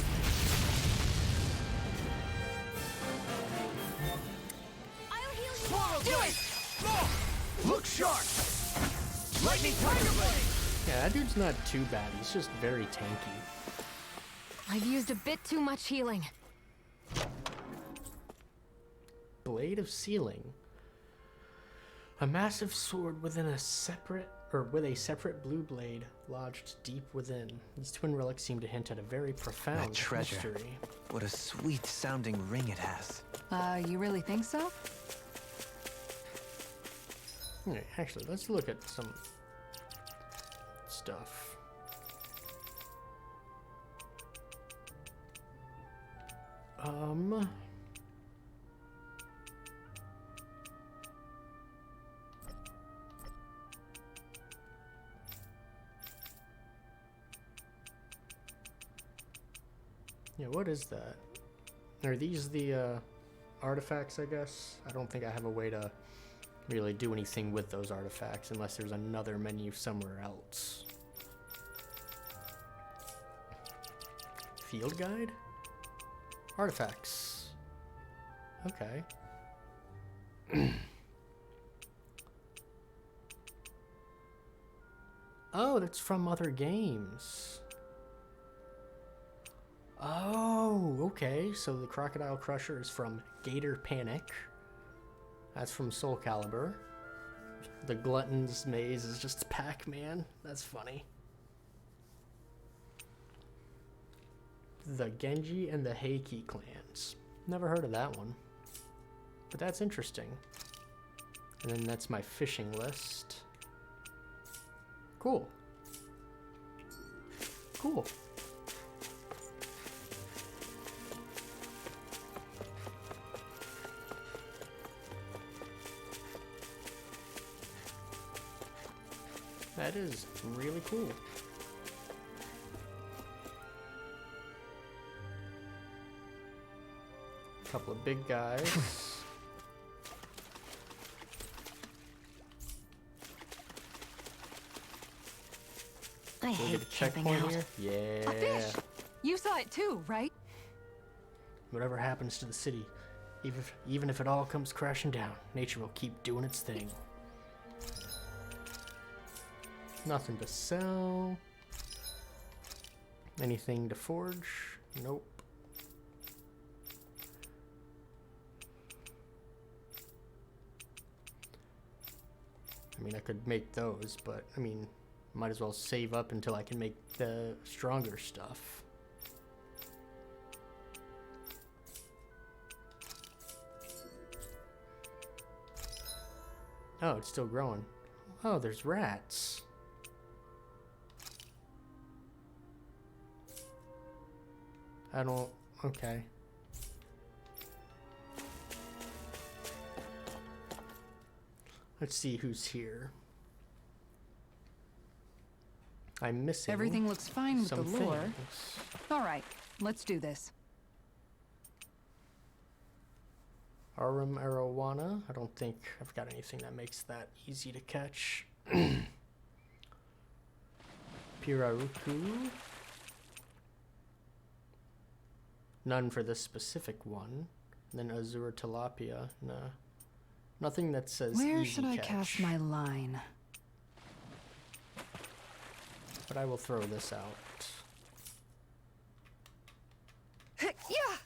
I'll heal you all. Do it! Look sharp! Lightning Tiger Blade! Yeah, that dude's not too bad. He's just very tanky. I've used a bit too much healing. Blade of Sealing. A massive sword with a separate blue blade lodged deep within. These twin relics seem to hint at a very profound That treasure. mystery. What a sweet sounding ring it has. You really think so? Yeah, actually, let's look at some stuff. Yeah, what is that? Are these the artifacts, I guess? I don't think I have a way to really do anything with those artifacts unless there's another menu somewhere else. Field guide? Artifacts. Okay. Oh, that's from other games. Oh, okay. So the Crocodile Crusher is from Gator Panic. That's from Soul Calibur. The Glutton's Maze is just Pac-Man. That's funny. The Genji and the Heiki clans. Never heard of that one. But that's interesting. And then that's my fishing list. Cool. Cool. That is really cool. Couple of big guys. I We'll hate get a camping checkpoint out. here. Yeah. A fish! You saw it too, right? Whatever happens to the city, even if it all comes crashing down, nature will keep doing its thing. Nothing to sell. Anything to forge? Nope. I mean, I could make those, but I mean, might as well save up until I can make the stronger stuff. Oh, it's still growing. Oh, there's rats. I don't... Okay. Let's see who's here. I'm missing Everything looks fine with the some lure. things. All right, let's do this. Arum arowana. I don't think I've got anything that makes that easy to catch. Piraruku. None for this specific one. And then Azure Tilapia. No. Nothing that says Where easy should I catch. cast my line? But I will throw this out. Yeah!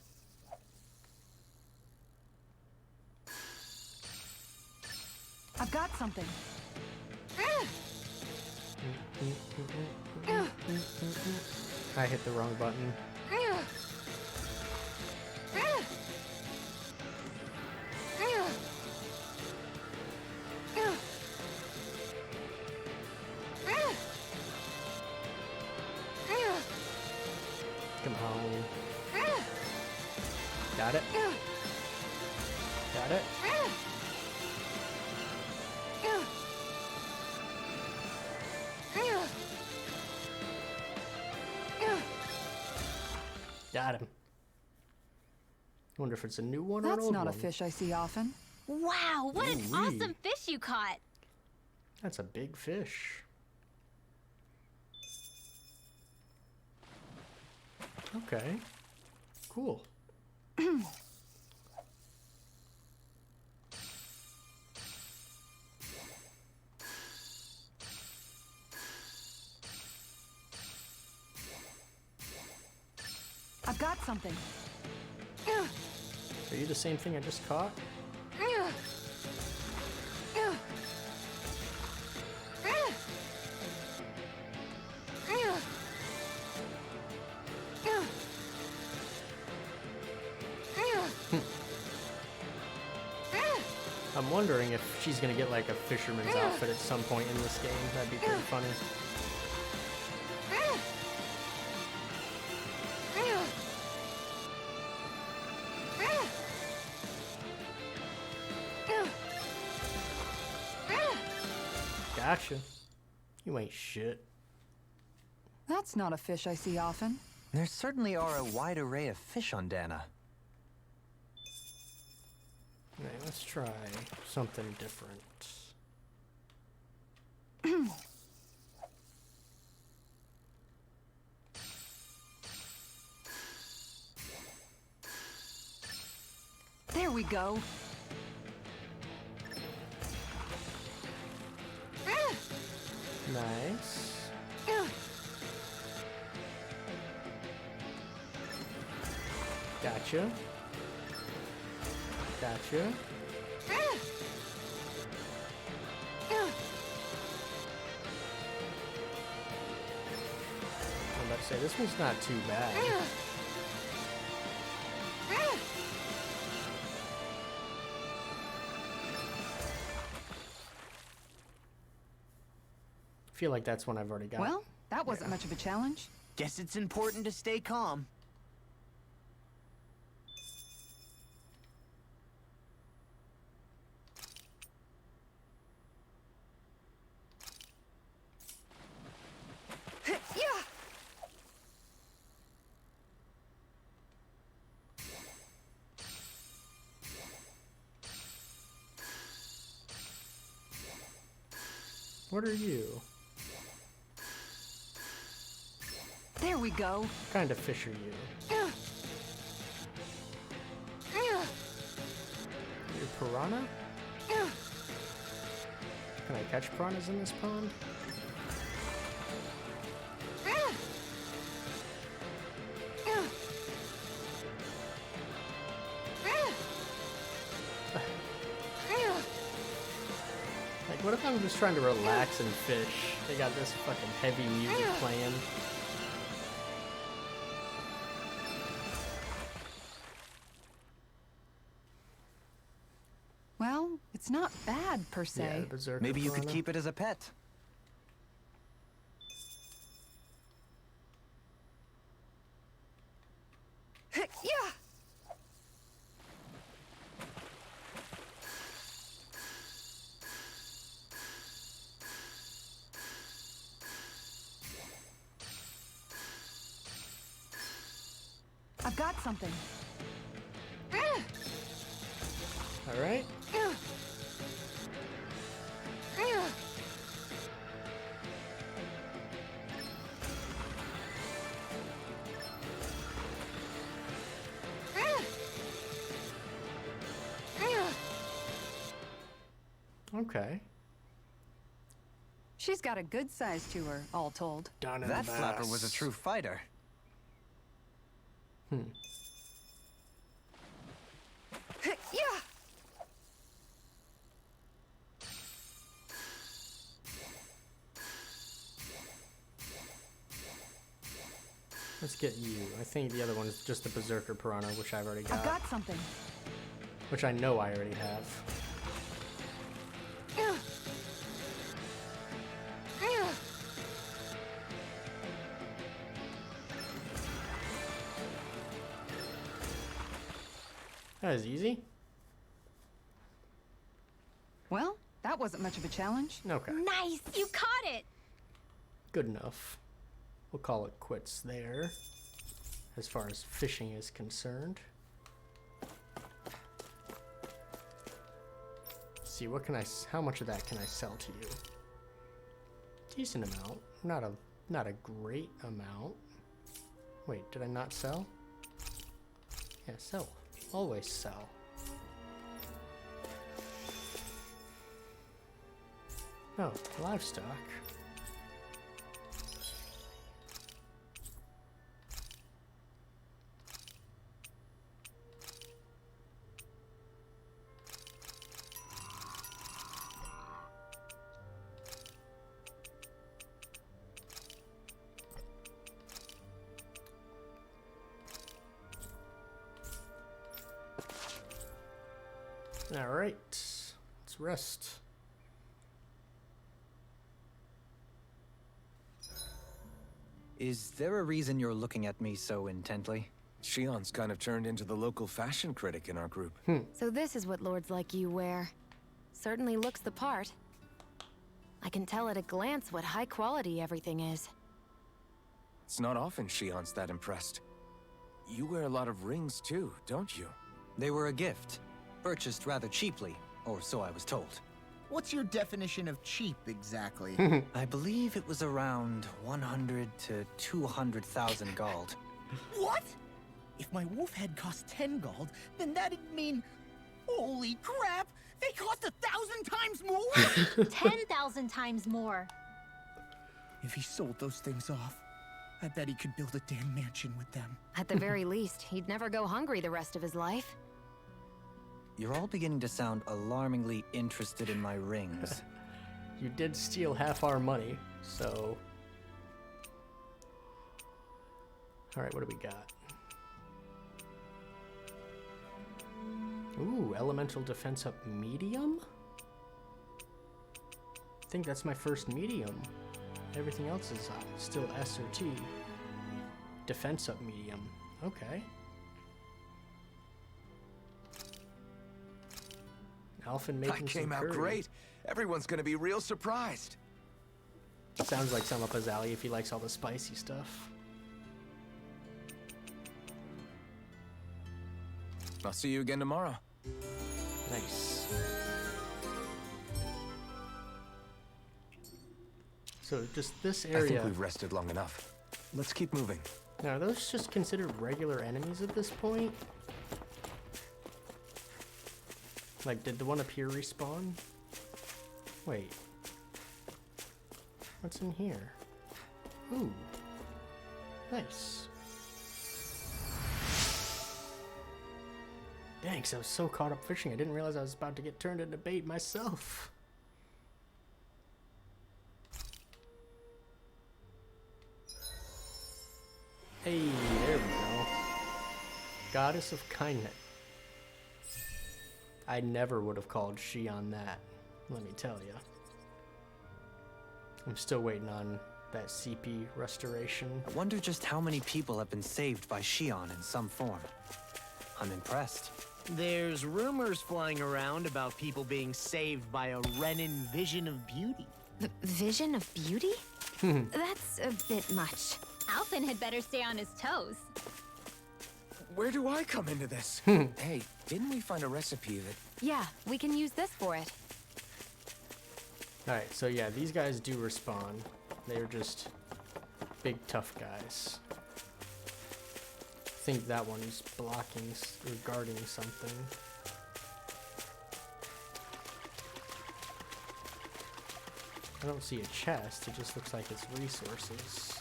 I've got something. I hit the wrong button. Come on. Got it? Got it? Got him. Wonder if it's a new one or an That's old not one. a fish I see often. Wow, what an Ooh-wee. awesome fish you caught! That's a big fish. Okay. Cool. got something. Are you the same thing I just caught? I'm wondering if she's gonna get like a fisherman's outfit at some point in this game. That'd be pretty funny. Gotcha. You ain't shit. That's not a fish I see often. There certainly are a wide array of fish on Dana. Alright, let's try something different. There we go. Nice. Gotcha. Gotcha. I'm about to say, this one's not too bad. I feel like that's one I've already got. Well, that wasn't much of a challenge. Guess it's important to stay calm. What are you? There we go. What kind of fish are you? You're piranha? Can I catch piranhas in this pond? Like, what if I'm just trying to relax and fish? They got this fucking heavy music playing. Well, it's not bad per se. Yeah, the berserker Maybe you could piranha. keep it as a pet. Yeah. I've got something. All right. Okay. She's got a good size to her, all told. That flapper was a true fighter. Hmm. Yeah. Let's get you. I think the other one is just the berserker piranha, which I've already got. I've got something. Which I know I already have. That is easy. Well, that wasn't much of a challenge. Okay. Nice! You caught it! Good enough. We'll call it quits there, as far as fishing is concerned. Let's see, what can how much of that can I sell to you? Decent amount, not a great amount. Wait, did I not sell? Yeah, sell. Always sell. Oh, livestock. Alright. Let's rest. Is there a reason you're looking at me so intently? Shion's kind of turned into the local fashion critic in our group. So this is what lords like you wear. Certainly looks the part. I can tell at a glance what high quality everything is. It's not often Shion's that impressed. You wear a lot of rings too, don't you? They were a gift, purchased rather cheaply, or so I was told. What's your definition of cheap, exactly? I believe it was around 100 to 200,000 gold. What? If my wolf head cost 10 gold, then that'd mean... Holy crap! They cost 1,000 times more? 10,000 times more. If he sold those things off, I bet he could build a damn mansion with them. At the very least, he'd never go hungry the rest of his life. You're all beginning to sound alarmingly interested in my rings. You did steal half our money, so... Alright, what do we got? Ooh, elemental defense up medium? I think that's my first medium. Everything else is still S or T. Defense up medium. Okay. Alphen making That came some out curry. great. Everyone's gonna be real surprised. Sounds like some up his alley if he likes all the spicy stuff. I'll see you again tomorrow. Nice. So just this I area. think we've rested long enough. Let's keep moving. Now, are those just considered regular enemies at this point? Like, did the one up here respawn? Wait. What's in here? Ooh. Nice. Thanks, I was so caught up fishing, I didn't realize I was about to get turned into bait myself. Hey, there we go. Goddess of Kindness. I never would have called Shion that, let me tell you. I'm still waiting on that CP restoration. I wonder just how many people have been saved by Shion in some form. I'm impressed. There's rumors flying around about people being saved by a Renin vision of beauty. Vision of beauty? That's a bit much. Alphen had better stay on his toes. Where do I come into this? Hey, didn't we find a recipe that... Yeah, we can use this for it. Alright, so yeah, these guys do respawn. They're just big tough guys. I think that one's blocking or guarding something. I don't see a chest, it just looks like it's resources.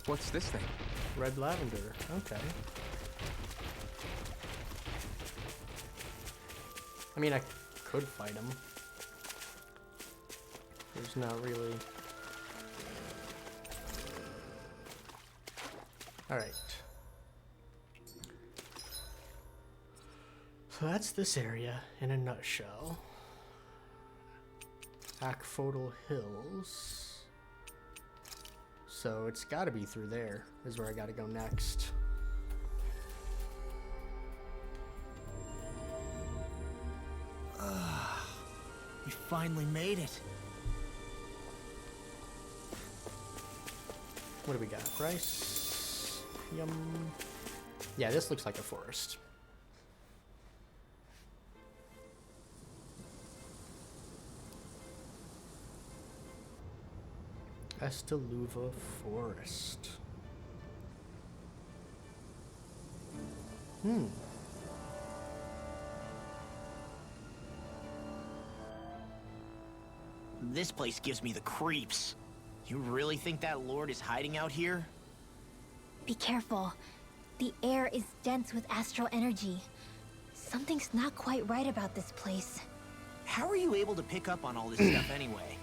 What's this thing? Red lavender, okay. I mean, I could fight him. There's not really... Alright. So that's this area in a nutshell. Akfodal Hills. So it's gotta be through there, is where I gotta go next. We finally made it. What do we got? Rice? Yum. Yeah, this looks like a forest. Estaluva Forest. This place gives me the creeps. You really think that lord is hiding out here? Be careful. The air is dense with astral energy. Something's not quite right about this place. How are you able to pick up on all this stuff anyway?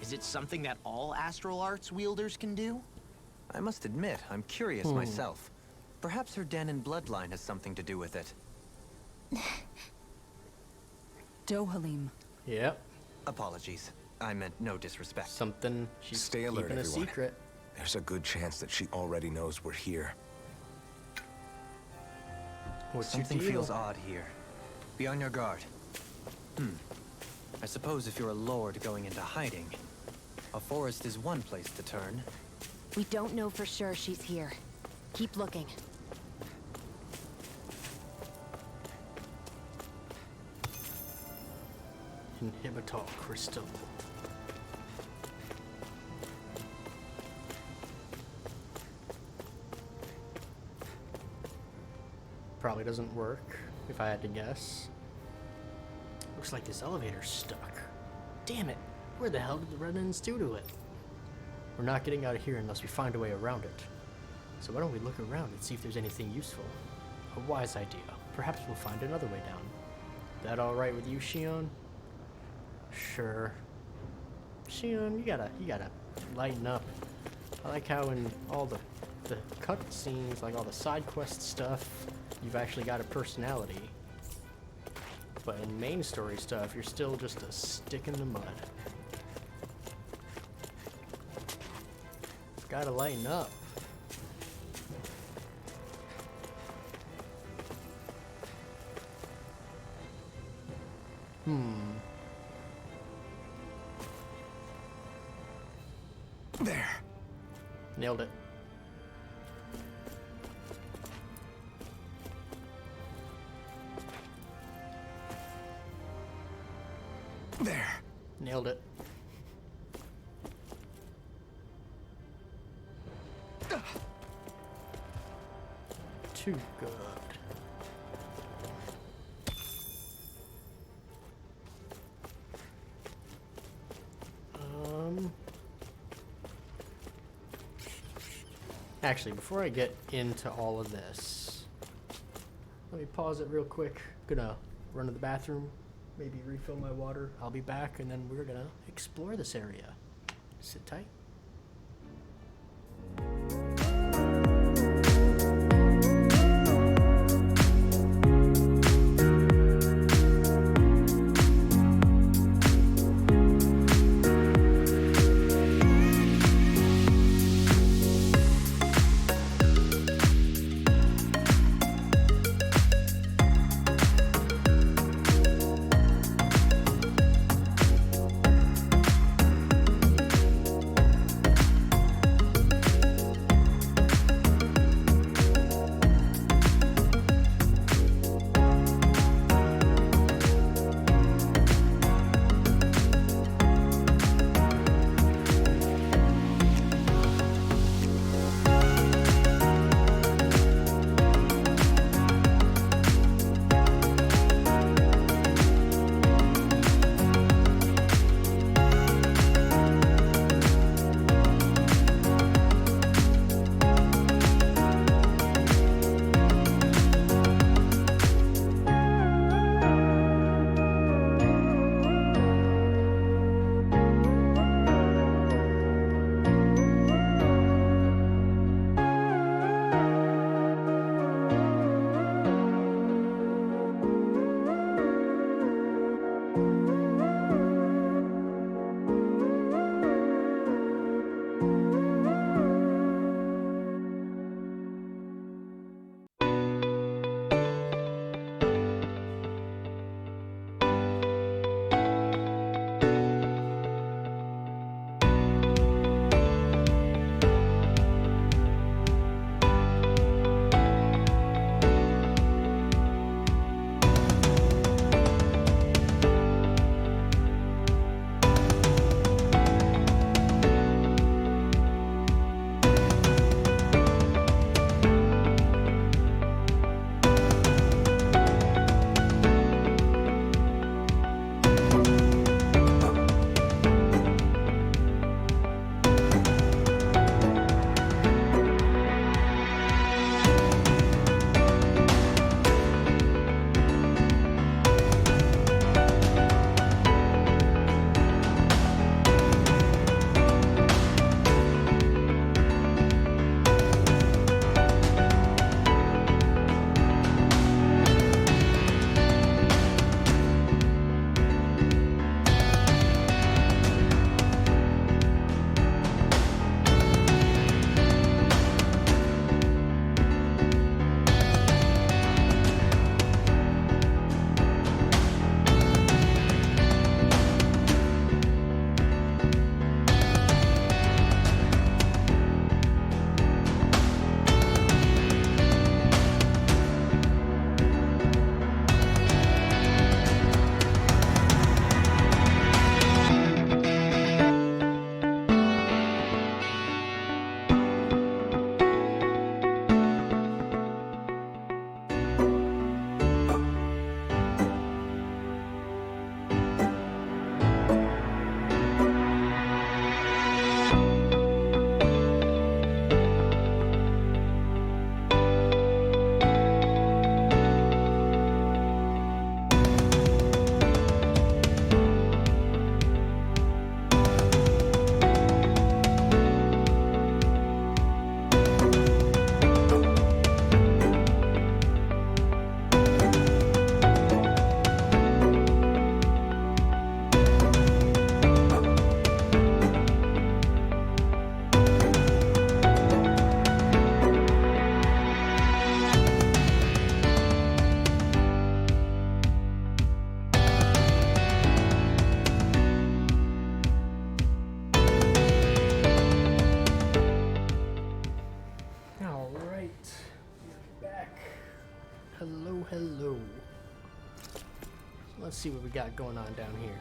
Is it something that all astral arts wielders can do? I must admit, I'm curious myself. Perhaps her Dahnan bloodline has something to do with it. Dohalim. Yep. Apologies. I meant no disrespect. Something she's Stay alert, keeping a everyone. secret. There's a good chance that she already knows we're here. What's Something your deal? feels odd here. Be on your guard. I suppose if you're a lord going into hiding, a forest is one place to turn. We don't know for sure she's here. Keep looking. Inhibitor crystal. Probably doesn't work, if I had to guess. Looks like this elevator's stuck. Damn it! Where the hell did the Dahnans do to it? We're not getting out of here unless we find a way around it. So why don't we look around and see if there's anything useful? A wise idea. Perhaps we'll find another way down. That alright with you, Shion? Sure. Shion, you gotta lighten up. I like how in all the cutscenes, like all the side quest stuff, you've actually got a personality. But in main story stuff, you're still just a stick in the mud. Gotta lighten up. There. Nailed it. There. Nailed it. Too good. Actually, before I get into all of this, let me pause it real quick. Gonna run to the bathroom, maybe refill my water. I'll be back, and then we're gonna explore this area. Sit tight. hello. So let's see what we got going on down here.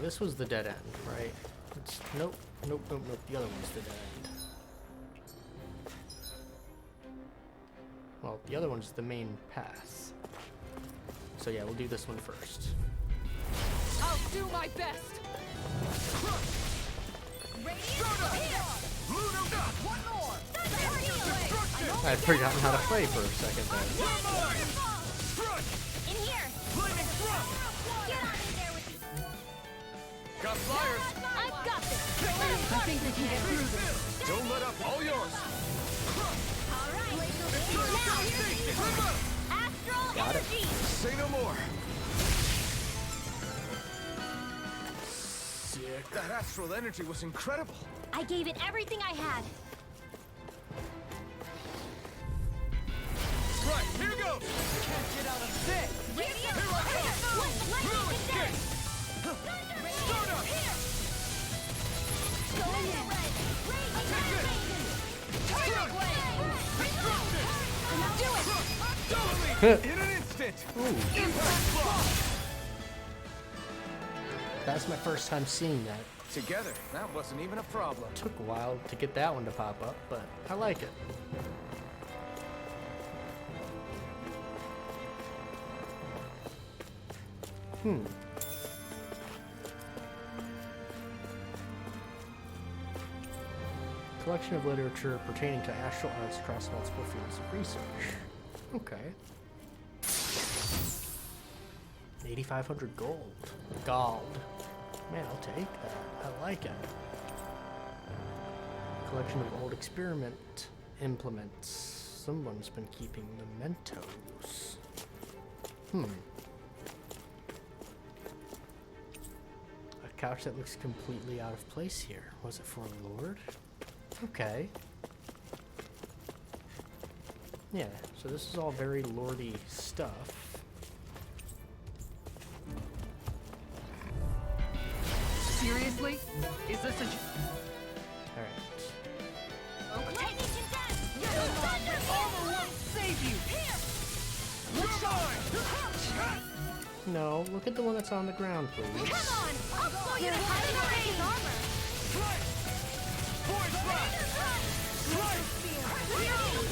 This was the dead end, right? Nope. The other one's the dead end. Well, the other one's the main path. So yeah, we'll do this one first. I'll do my best. I'd forgotten how to play for a second there. In here! Get on in there with me! Got flyers! I've got this! I think we can get through this. Don't let up. All yours. Alright! Now, Astral Got it. energy! Say no more. Sick. That astral energy was incredible. I gave it everything I had. Right, here goes. Can't get out of this. Radiant! Here I come. Ruin gate. Start up. Going in! Do it. In an instant. Impact block. That's my first time seeing that. Together, that wasn't even a problem. Took a while to get that one to pop up, but I like it. Collection of literature pertaining to astral arts across multiple fields of research. Okay. 8,500 gold. Gold. Man, I'll take that. I like it. Collection of old experiment implements. Someone's been keeping mementos. A couch that looks completely out of place here. Was it for a lord? Okay. Yeah, so this is all very lordy stuff. Seriously? Is this a... Alright. Save you! No, look at the one that's on the ground, please. Come on! I'll slow you to hiding array armor!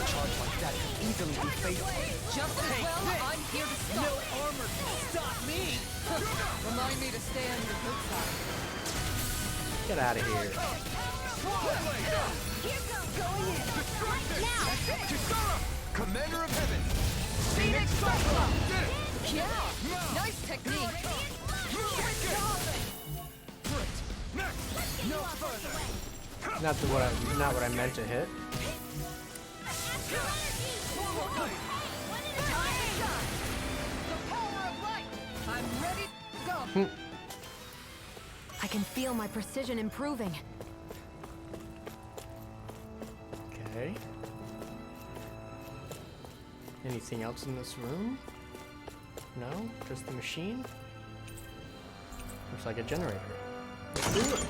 Charge like that could easily be fatal. Just as well, I'm here to stop. No armor can stop me. Remind me to stay on your good side. Get out of here. Here goes! Going in! Now! Kisara, Commander of Heaven. Phoenix Cyclone! Did it. Yeah! Nice technique! No further. Not what I meant to hit. I'm ready to go! I can feel my precision improving. Okay. Anything else in this room? No? Just the machine? Looks like a generator. Let's do it!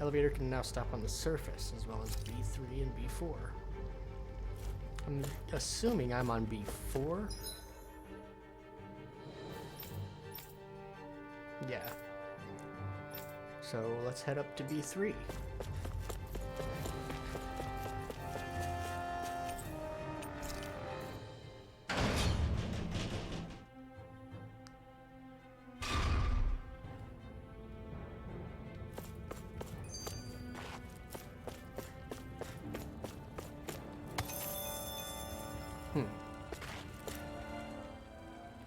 Elevator can now stop on the surface, as well as B3 and B4. I'm assuming I'm on B4. Yeah. So let's head up to B3.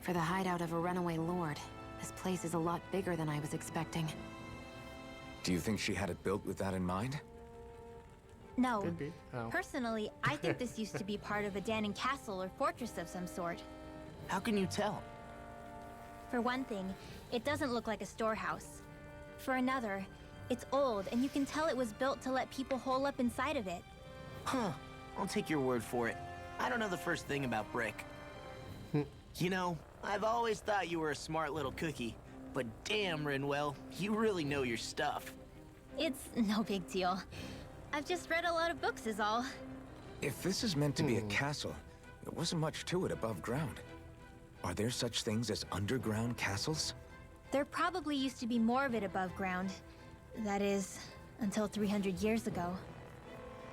For the hideout of a runaway lord, this place is a lot bigger than I was expecting. Do you think she had it built with that in mind? No. Could be. Oh. Personally, I think this used to be part of a Dahnan castle or fortress of some sort. How can you tell? For one thing, it doesn't look like a storehouse. For another, it's old, and you can tell it was built to let people hole up inside of it. Huh. I'll take your word for it. I don't know the first thing about brick. You know, I've always thought you were a smart little cookie, But damn, Rinwell, you really know your stuff. It's no big deal. I've just read a lot of books is all. If this is meant to be a castle, there wasn't much to it above ground. Are there such things as underground castles? There probably used to be more of it above ground. That is, until 300 years ago.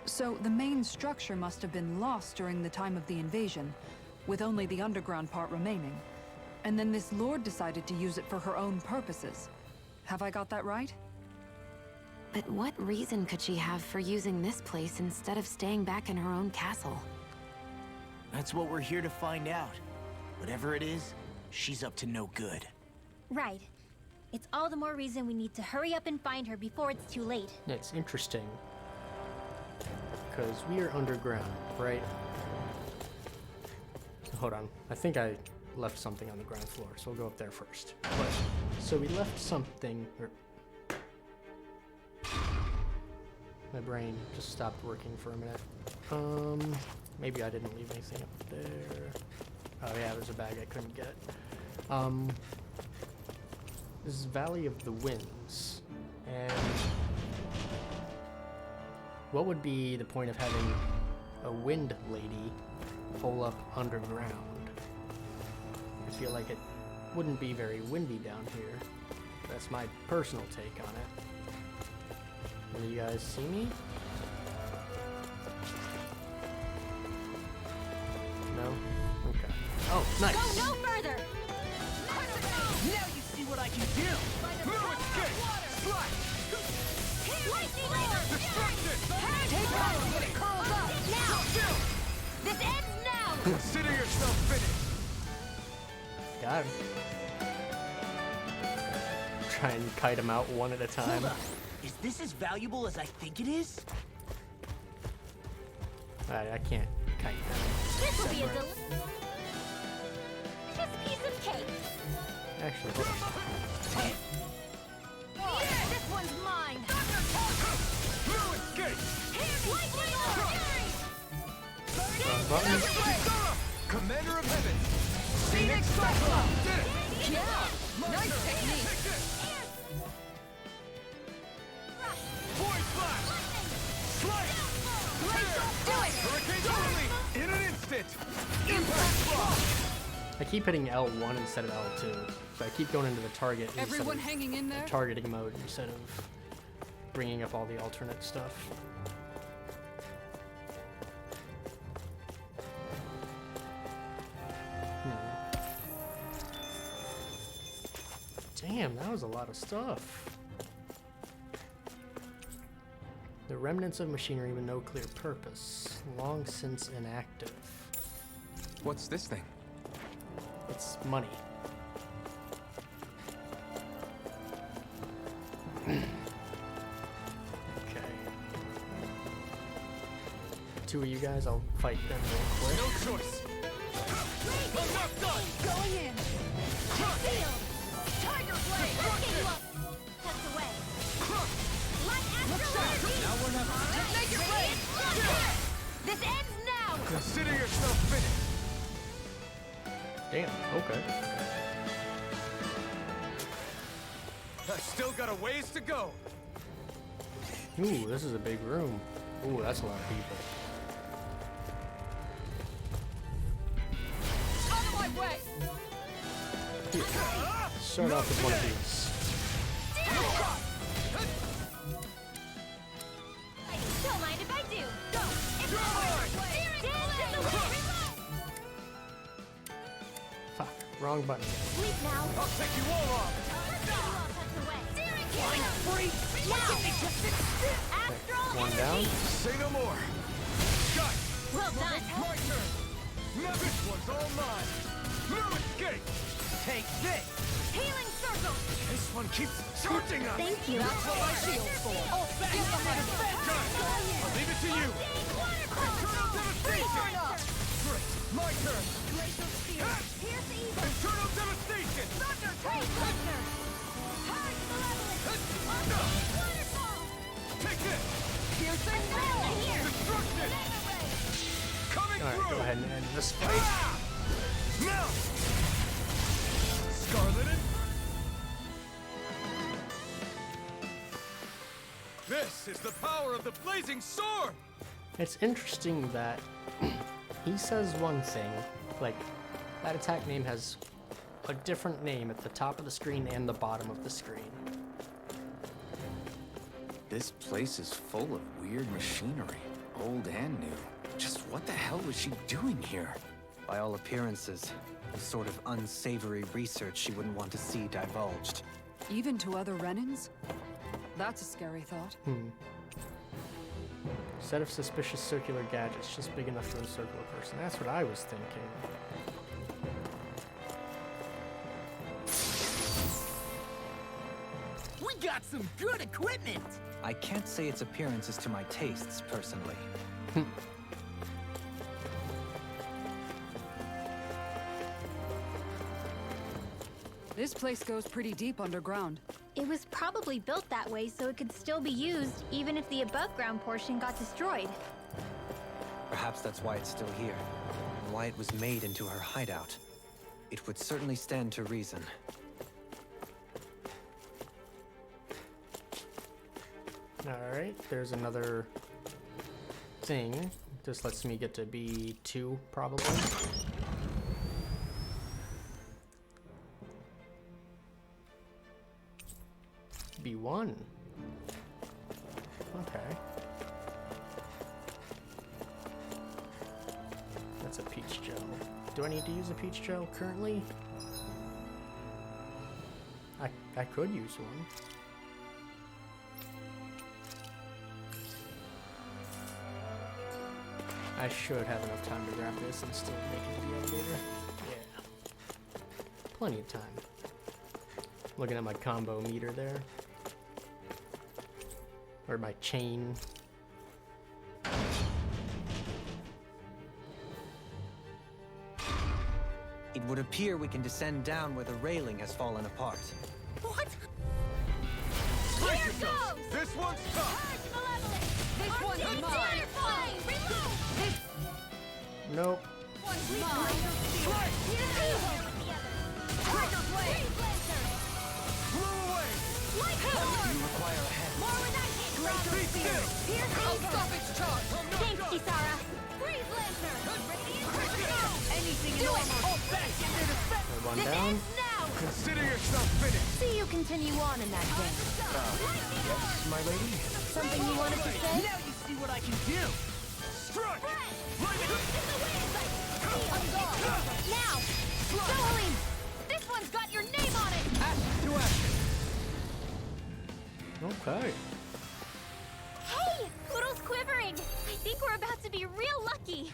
So the main structure must have been lost during the time of the invasion, with only the underground part remaining. And then this lord decided to use it for her own purposes. Have I got that right? But what reason could she have for using this place instead of staying back in her own castle? That's what we're here to find out. Whatever it is, she's up to no good. Right. It's all the more reason we need to hurry up and find her before it's too late. It's interesting. Because we are underground, right? Hold on. I think I left something on the ground floor, so we'll go up there first. But, so we left something... My brain just stopped working for a minute. Maybe I didn't leave anything up there. Oh yeah, there's a bag I couldn't get. This is Valley of the Winds. And what would be the point of having a wind lady hole up underground? I feel like it wouldn't be very windy down here. That's my personal take on it. Do you guys see me? No? Okay. Oh, nice! Go no further! Now you see what I can do! No escape! Slash! Lightning laser! Take cover when it curls up! Now! This ends now! Consider yourself finished! Got him. Try and kite him out one at a time. Hold up. Is this as valuable as I think it is? Alright, I can't kite them. This will be a delicious piece of cake! Actually, hold on. Yeah, this one's mine! No escape! Lightning Wrong button. Commander of Heaven! Phoenix Cyclone! Did it! Yeah! Nice technique! Take this! Void Flash! Slice! Do it! Hurricane only! In an instant! Impact Block! I keep hitting L1 instead of L2. So I keep going into the target instead Everyone of hanging in there? targeting mode instead of bringing up all the alternate stuff. Damn, that was a lot of stuff. The remnants of machinery with no clear purpose, long since inactive. What's this thing? It's money. Okay. Two of you guys, I'll fight them real quick. No choice! I'm not done! Going in! Field! Tiger Blade! Let's get you up! Tucked away! Light Astral Energy! Now we're not... Make it rain! This ends now! Consider yourself finished! Damn, okay. I've still got a ways to go! Ooh, this is a big room. Ooh, that's a lot of people. Out of my way! Start off with one of these. Don't mind if I do! Go! It's dance in the wind! Fuck, wrong button. Sleep now! I'll take you all on! Free! Astral One down. Energy! Say no more! Shut! Well done! My turn! Now this one's all mine! No escape! Take this! Healing Circle! This one keeps charging us! Thank you! That's what my shield's for! Oh, Good! I'll leave it to you! Internal devastation! Great! My turn! Glacial Spear! Pierce evil! Internal devastation! Thunder! Trade Thunder! Hard Malevolence! Waterfall! Take this! Piercing Rail here! Destruction! Mega Ray! Coming Alright, through! go ahead and end this fight. Ah! Now! Scarleted! This is the power of the blazing sword! It's interesting that he says one thing, like that attack name has a different name at the top of the screen and the bottom of the screen. This place is full of weird machinery, old and new. Just what the hell was she doing here? By all appearances, the sort of unsavory research she wouldn't want to see divulged. Even to other Renans? That's a scary thought. Set of suspicious circular gadgets just big enough to encircle a person. That's what I was thinking. We got some good equipment! I can't say its appearance is to my tastes, personally. This place goes pretty deep underground. It was probably built that way so it could still be used, even if the above-ground portion got destroyed. Perhaps that's why it's still here, and why it was made into her hideout. It would certainly stand to reason. Alright, there's another thing. This lets me get to B2, probably. B1. Okay. That's a peach gel. Do I need to use a peach gel currently? I could use one. I should have enough time to grab this and still make it to the elevator. Yeah. Plenty of time. Looking at my combo meter there. Or my chain. It would appear we can descend down where the railing has fallen apart. What? Brace Here yourselves! goes! This one's tough! This one's mine! Nope. One's mine! Trigger blade! Blew away! Light You require a hand. More with that hit! Be still! I'll stop its charge! I'm not Thanks, done. Kisara! Freeze Lancer! Anything Do in it! armor! Back into defense! One This down. ends now! Consider yourself finished! See you continue on in that game. Yes, my lady? Something you wanted to say? Now you see what I can do! Strike! Now! Jolene! This one's got your name on it! Action to action! Okay. Hey! Poodle's quivering! I think we're about to be real lucky!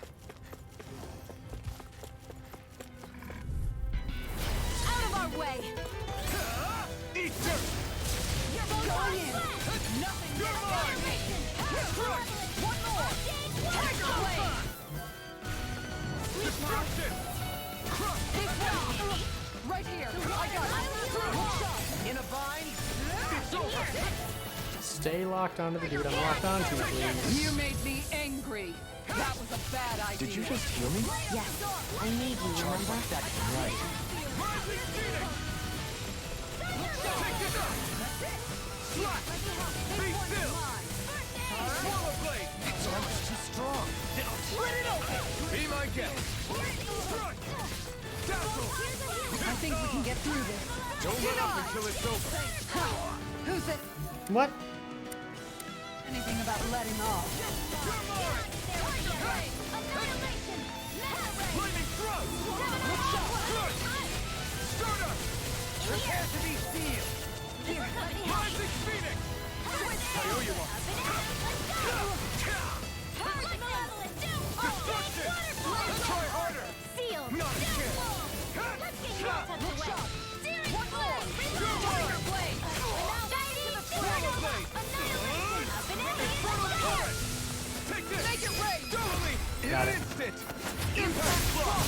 Out of our way! Eat dirt! You're going in! Nothing You're mine! One more! Tiger blade! Destruction! Right here! I got it! In a vine? It's over! Stay locked onto the dude I'm locked onto, please. You made me angry. That was a bad idea. Did you just heal me? Yes, I need you, remember? That's right. Rising Phoenix! Take this up! Slash! Be still! Swallow blade! It's almost too strong. Split it open! Be my guest! Strike! Dazzle! I think we can get through this. Don't let up until it's over! Who said What? anything about letting off? You're mine! Flaming thrust! Good! Starter! Prepare to be sealed! Rising Phoenix! Taoyama! Destruction! Try harder! Sealed! Not a chance! Let's get you all tucked away! One more! Trigger blade! Swallow blade! In front of the turret! Take this! Make it rain! Totally! In Got an it. instant! Impact block!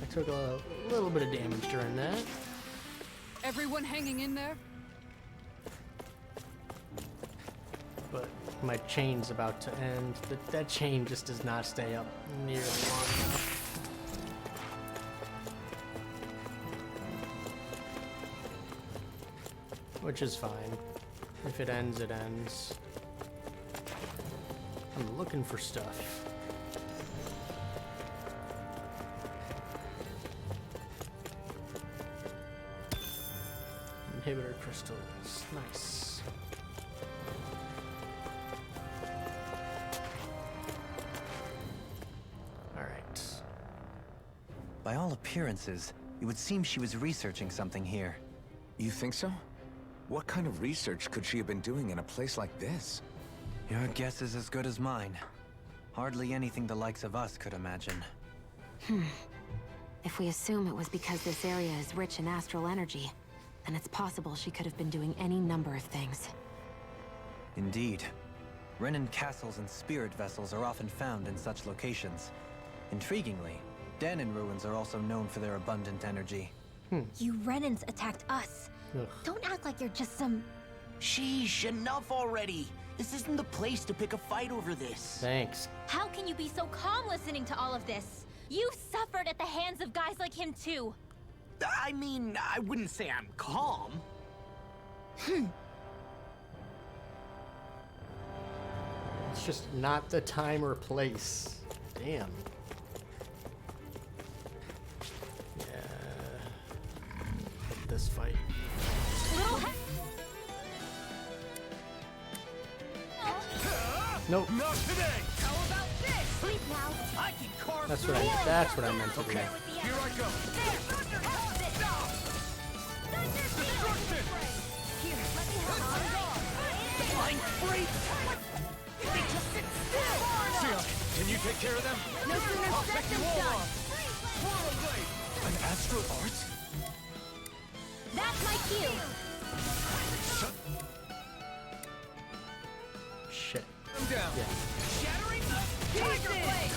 I took a little bit of damage during that. Everyone hanging in there? But my chain's about to end. That chain just does not stay up nearly long enough. Which is fine. If it ends, it ends. I'm looking for stuff. Inhibitor crystals. Nice. Alright. By all appearances, it would seem she was researching something here. You think so? What kind of research could she have been doing in a place like this? Your guess is as good as mine. Hardly anything the likes of us could imagine. If we assume it was because this area is rich in astral energy, then it's possible she could have been doing any number of things. Indeed. Renan castles and spirit vessels are often found in such locations. Intriguingly, Dahnan ruins are also known for their abundant energy. You Renans attacked us. Ugh. Don't act like you're just some... Sheesh, enough already. This isn't the place to pick a fight over this. Thanks. How can you be so calm listening to all of this? You suffered at the hands of guys like him too. I mean, I wouldn't say I'm calm. It's just not the time or place. Damn. Yeah. This fight. Nope. Not today! How about this? Sleep now. I can carve That's what I meant to do. Okay, here I go. Destruction! Here, let me help. Flying free! They just sit still! Seal, can you take care of them? No sooner I'll said take than you all done. on! Swirl blade! An astral art? That's my cue. Shit. I'm down. Yeah. Shattering tiger blade!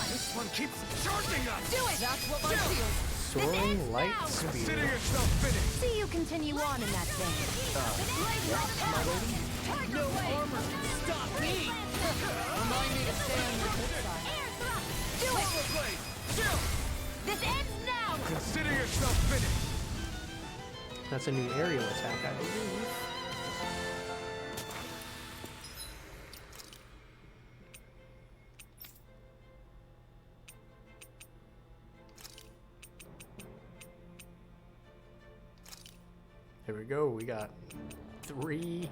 This one keeps charging us! Do it. That's what my feels. Soaring light Consider speed. yourself finished! See you continue on in that thing. No armor can stop me! Remind me to stay on your good side. Do it. Swirl blade! Chill! This ends now. Consider yourself finished! That's a new aerial attack, I believe. Here we go. We got 3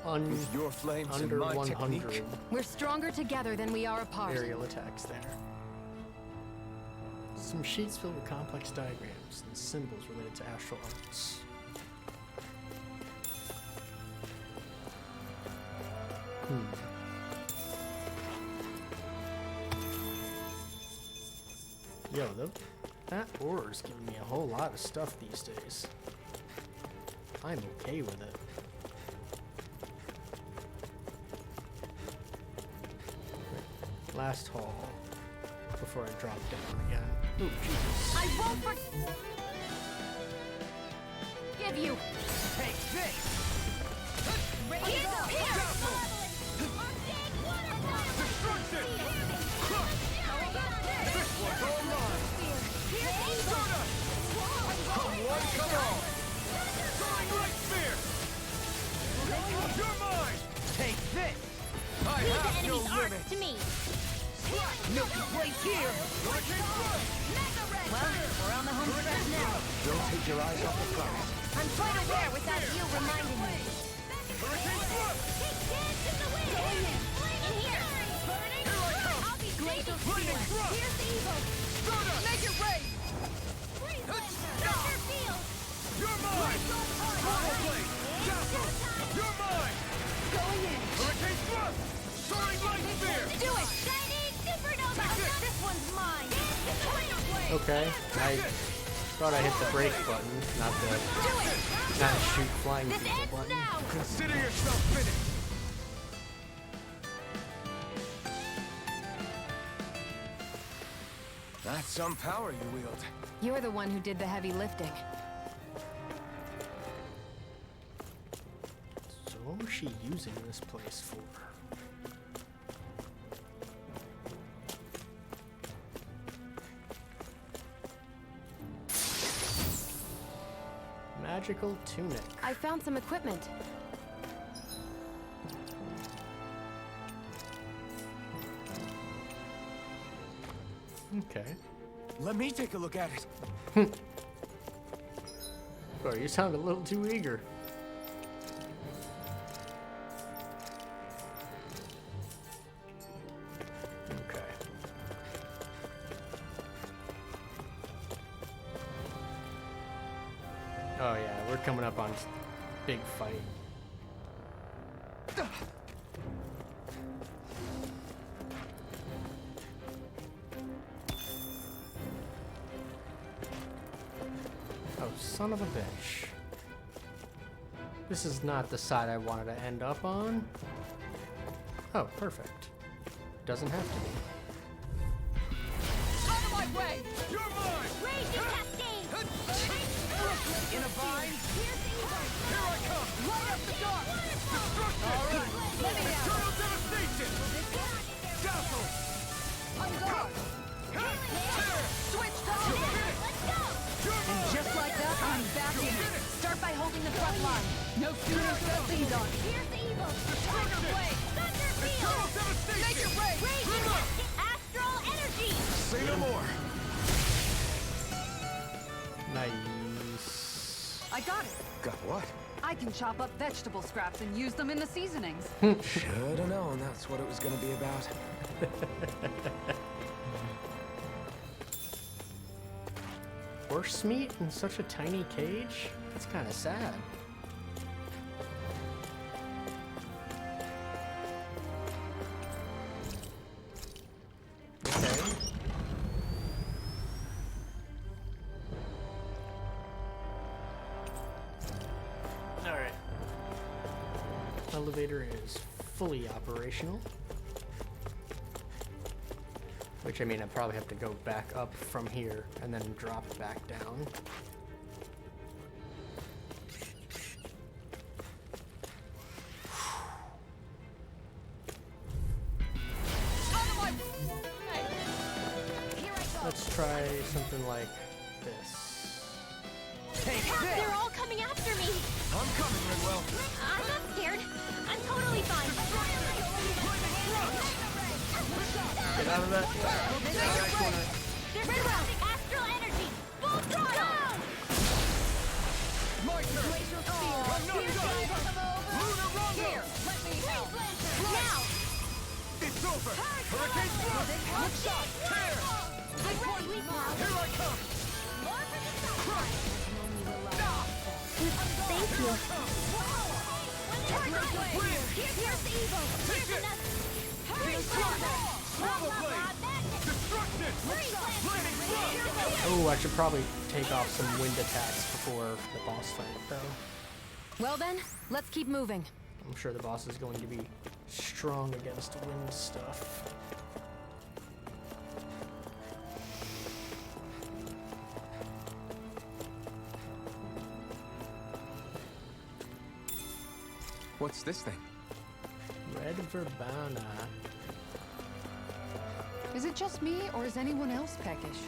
With your flames and under my 100 technique. We're stronger together than we are apart. aerial attacks there. Some sheets filled with complex diagrams and symbols related to astral arts. Yo, that aura's giving me a whole lot of stuff these days. I'm okay with it. Last haul before I drop down again. Ooh, Jesus. I won't forgive you. Take this! Here! Destruction! This one's all mine! Come one, come all! Soaring light spear! You're mine! Take this! I Leave the have no enemy's arc limits! to me. Milky blade here! Hurricane thrust! Well, we're on the home stretch now. Don't take your eyes off the prize. I'm quite aware without you reminding me. Hurricane thrust! In here. Here I come! I'll be Lightning saving you. thrust! Here's the evil. Stardust! Make it rain. Thunder field. You're mine! Swirl blade! Castle! You're mine! Going in. Hurricane thrust! Soaring light spear! Do it. Shining supernova. This one's mine. Okay, I thought I hit the brake button, not shoot flying This people ends button. now. Consider yourself finished! That's some power you wield. You're the one who did the heavy lifting. So what was she using this place for? magical tunic. I found some equipment. Okay. Let me take a look at it. Bro, you sound a little too eager. Okay. Oh yeah, we're coming up on big fight. Oh, son of a bitch. This is not the side I wanted to end up on. Oh, perfect. Doesn't have to be. Out of my way! You're mine! Raging cascade! In a vine? Here's evil! Here I come! Light up the dark! Destruction! All right, let me out! Eternal devastation! Dazzle! On guard! Switch to offense! Let's go! And just like that, I'm back in. Start by holding the front line. No sooner said than done. Here's the evil! Thunder blade! Thunder Eternal field! devastation! Make it rain! Raging cascade! Astral energy! Say no more. Nice. I got it. Got what? I can chop up vegetable scraps and use them in the seasonings. Should've known that's what it was gonna be about. Horse meat in such a tiny cage? That's kind of sad. Okay. Alright. Elevator is fully operational. Which, I mean, I probably have to go back up from here and then drop back down. Let's try something like this. They're all coming after me! I'm coming, Redwell! I'm not scared. I'm totally fine. Get out of that. They're surrounding astral energy! Full throttle! My turn! I'm not done! Lunar Rondo! Here, let me help! Now! It's over! Hurricane Thrust! Hook shot! Tear! I'm ready! Here I come! Crush! Thank you. Tornado Blade! Here's the evil! Take it! Here's Swallow Blade! Destruction! Lightning Thrust! Oh, I should probably take off some wind attacks before the boss fight, though. Well then, let's keep moving. I'm sure the boss is going to be strong against wind stuff. What's this thing? Red Verbana. Is it just me, or is anyone else peckish?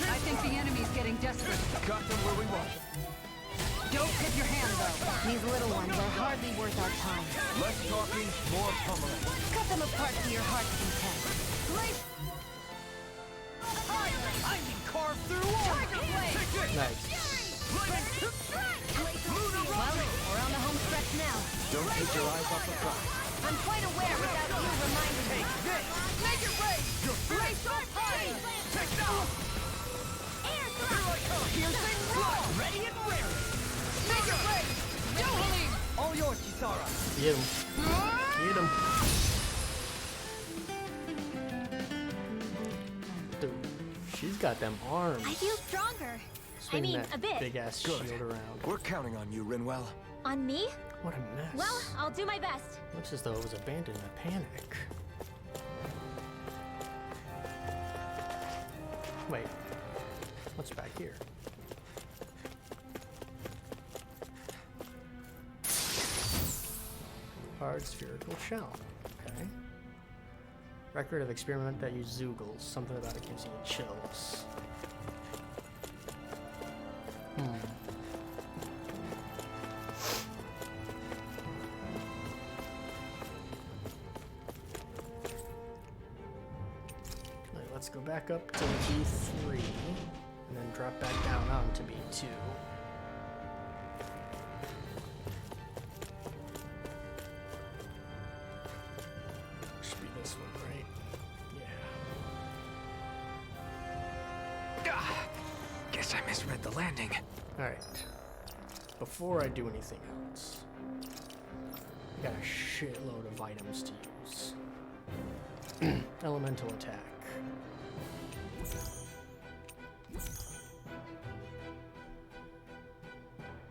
I think the enemy's getting desperate. Got them where we want. Don't tip your hand, though. These little ones are hardly worth our time. Less talking, more pummeling. Cut them apart to your heart's content. I can carve through all! Tiger Blade! Nice. Well, we're on the home stretch now. Don't take your eyes off the prize. I'm quite aware without you reminding me. This! Make it rain! Glacial fire! Take that! Air thrust! Piercing blood! Ready and ready! Make it rain! Johalim! All yours, Kisara! Get him. Get him. Dude, she's got them arms. I feel stronger. Swinging a bit. big ass shield around. We're counting on you, Rinwell. On me? What a mess. Well, I'll do my best. Looks as though it was abandoned in a panic. Wait, what's back here? Hard spherical shell. Okay. Record of experiment that used Zoogles. Something about it gives you chills. Let's go back up to B3 and then drop back down onto B2. Should be this one, right? Yeah. Guess I misread the landing. Alright. Before I do anything else, I got a shitload of items to use. Elemental attack.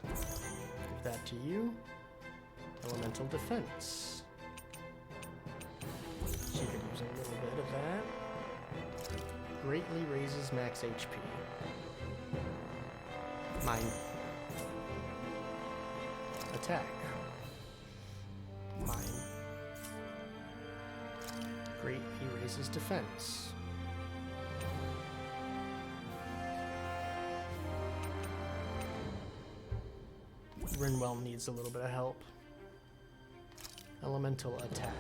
Give that to you. Elemental defense. She could use a little bit of that. Greatly raises max HP. Mine. Attack. Mine. Greatly raises defense. Rinwell needs a little bit of help. Elemental attack.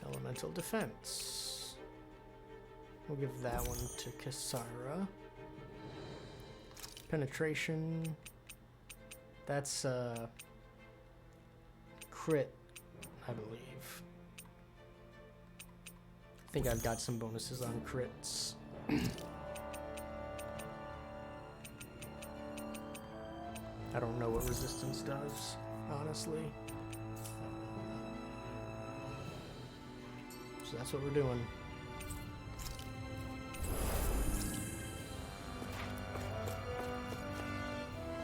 Elemental defense. We'll give that one to Kisara. Penetration. That's crit, I believe. I think I've got some bonuses on crits. I don't know what resistance does, honestly. So that's what we're doing.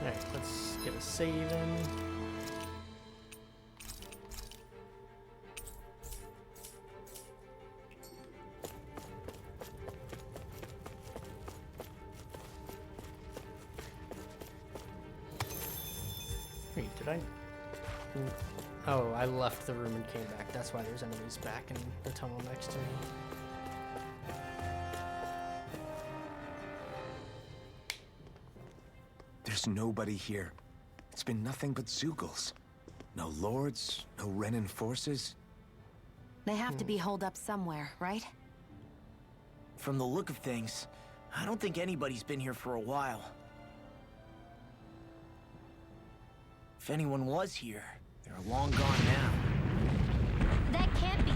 Alright, let's get a save in. Wait, did I? Oh, I left the room and came back. That's why there's enemies back in the tunnel next to me. There's nobody here. It's been nothing but Zoogles. No lords, no Renan forces. They have to be holed up somewhere, right? From the look of things, I don't think anybody's been here for a while. If anyone was here, they're long gone now. That can't be.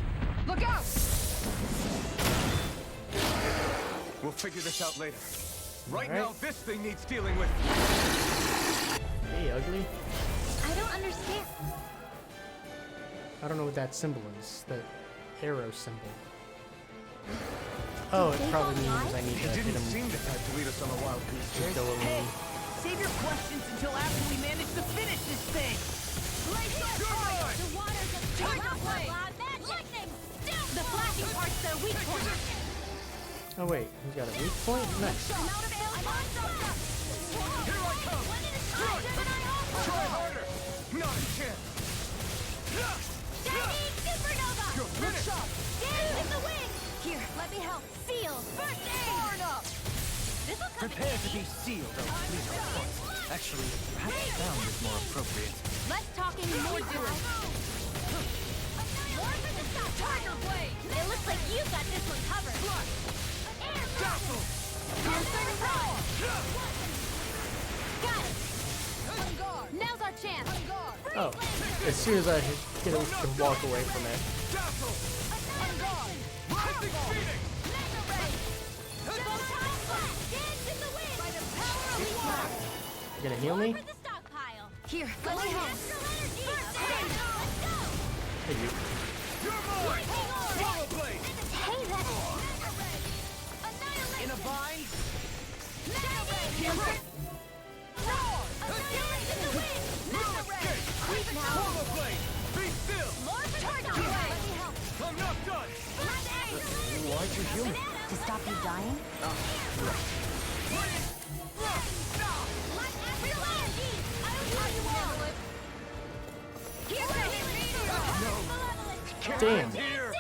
Look out! We'll figure this out later. Right now, this thing needs dealing with. Hey, ugly. I don't understand. I don't know what that symbol is. The arrow symbol. Oh, it probably means I need to hit him. Seem to have to lead us on a wild goose chase. Go alone. Save your questions until after we manage to finish this thing! The waters of Tiger magic! Lightning! The flashing part's their weak point. Oh wait, he's got a weak point? Nice. I'm out of air! I'm on something! Here I come! One at a time! Try harder! Not a chance! Shining supernova! You're finished! Dance in the wind! Here, let me help. Seal. First aid! Far enough! This'll come Prepare in to be handy. sealed, O fleet of foot. Actually, perhaps sound is more appropriate. Less talking, more doing. Tiger blade! It looks like you got this one covered. Dazzle! Got it! Now's our chance! Oh, as soon as I get him to walk away from it. You gonna heal me? Here, go ahead. Hey, you. Hey, that's In a bind? Be still! I'm not done! Why'd you heal me? To stop you dying? Damn. Here!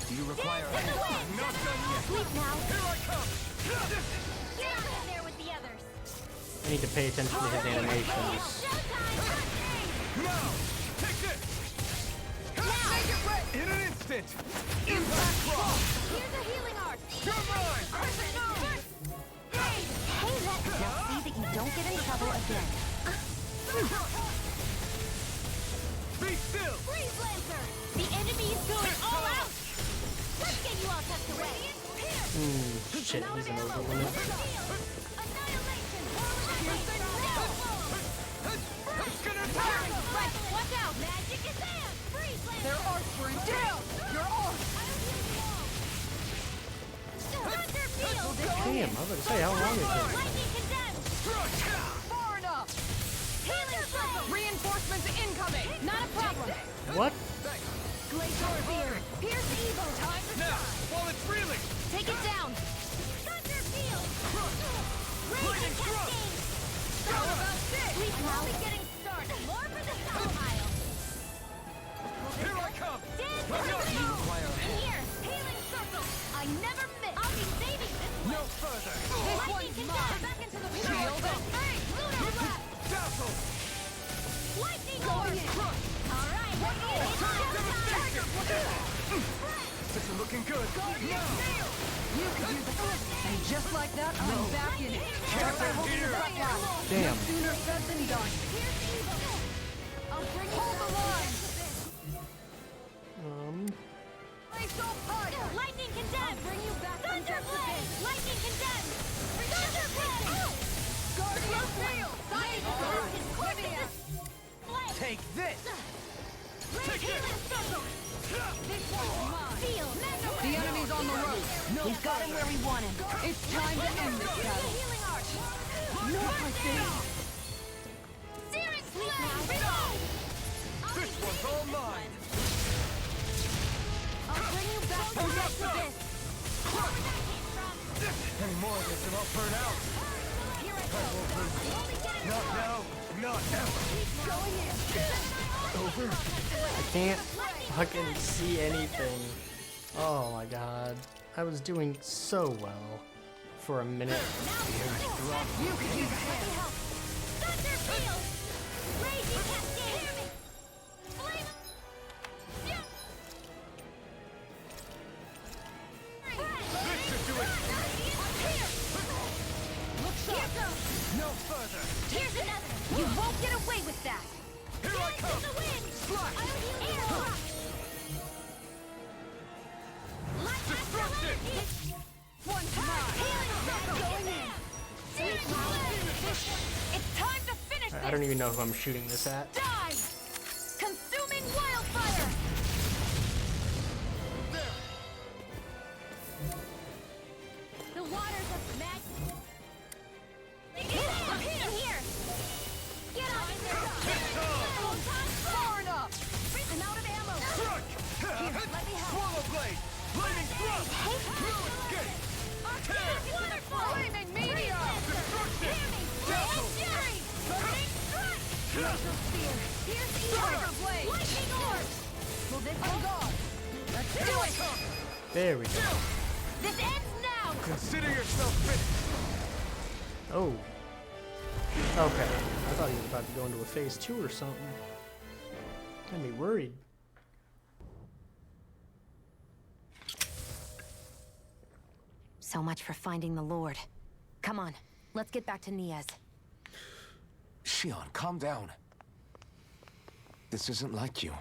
Do you require a I'm not done yet! Sleep now. Here I come! Get out of there with the others. I need to pay attention to his animations. Now! Take this! In an instant! Impact rock! Here's a healing art. You're mine! Hey, now see that you don't get in trouble again. Be still! Freeze Lancer. The enemy is going all out. Let's get you all tucked away. Shit, he's an over limit. Watch out! Magic is in! Freeze Lancer! Their arts were in down! Your arts! Thunder field! Damn, I was gonna say, how long is this? Lightning condemned! Far enough! Healing circle! Reinforcements incoming! Not a problem! What? Glacial Spear! Pierce the Evo! Time to Now, while it's reeling! take it down! Thunder field! Raging cascade! How about this? We've only getting started! More for the stockpile! Here I come! Dance in the wind! In here! Healing circle! I never miss! I'll be saving this one! No further! Lightning condemned! Back into the Shield it! Hey! Lunar left! Dazzle! Lightning orb! Alright! This is looking good! Now! You can do this. And just like that, I'm back in it. Captain here! Damn. Sooner said than done. I'll bring you Hold the line! Lightning condemned! Bring you back Thunder blade! Lightning condemned! Thunder blade! Guardian wheel! Take this! Take healing circle! This one's mine! Feel! The enemy's on the ropes. We've got him where we want him. It's time to end this battle. Healing art! Not my thing. Searing flame! Reload! This one's all mine! I'll bring you back from this abyss! Any more of this and I'll burn out! Here I go! Not now, not ever! Going in! Over? I can't fucking see anything. Oh my god. I was doing so well for a minute. You can use a hand! Thunder field! Raging cascade! Flame! This should do it! Here goes! No further! Here's another! You won't get away with that! Here I come! The wind! Slash! Air rock! Destruction! One time! Healing circle! Going in! It's time to finish I don't even know who I'm shooting this at. Die! Consuming wildfire! The waters of magic. Get in! Here! Get on! Far enough! I'm out of ammo! Here, let me help. Swallow blade! Lightning thrust! No escape! Tear! Waterfall! Flaming meteor! Destruction! Dazzle! Burning strike! Dazzle! Spear! Here's the Tiger blade! Lightning orb! Will this on guard? Let's do it! There we go. This ends now! Consider yourself finished! Oh. Okay. I thought he was about to go into a phase 2 or something. Got me worried. So much for finding the Lord. Come on, let's get back to Niez. Shion, calm down. This isn't like you.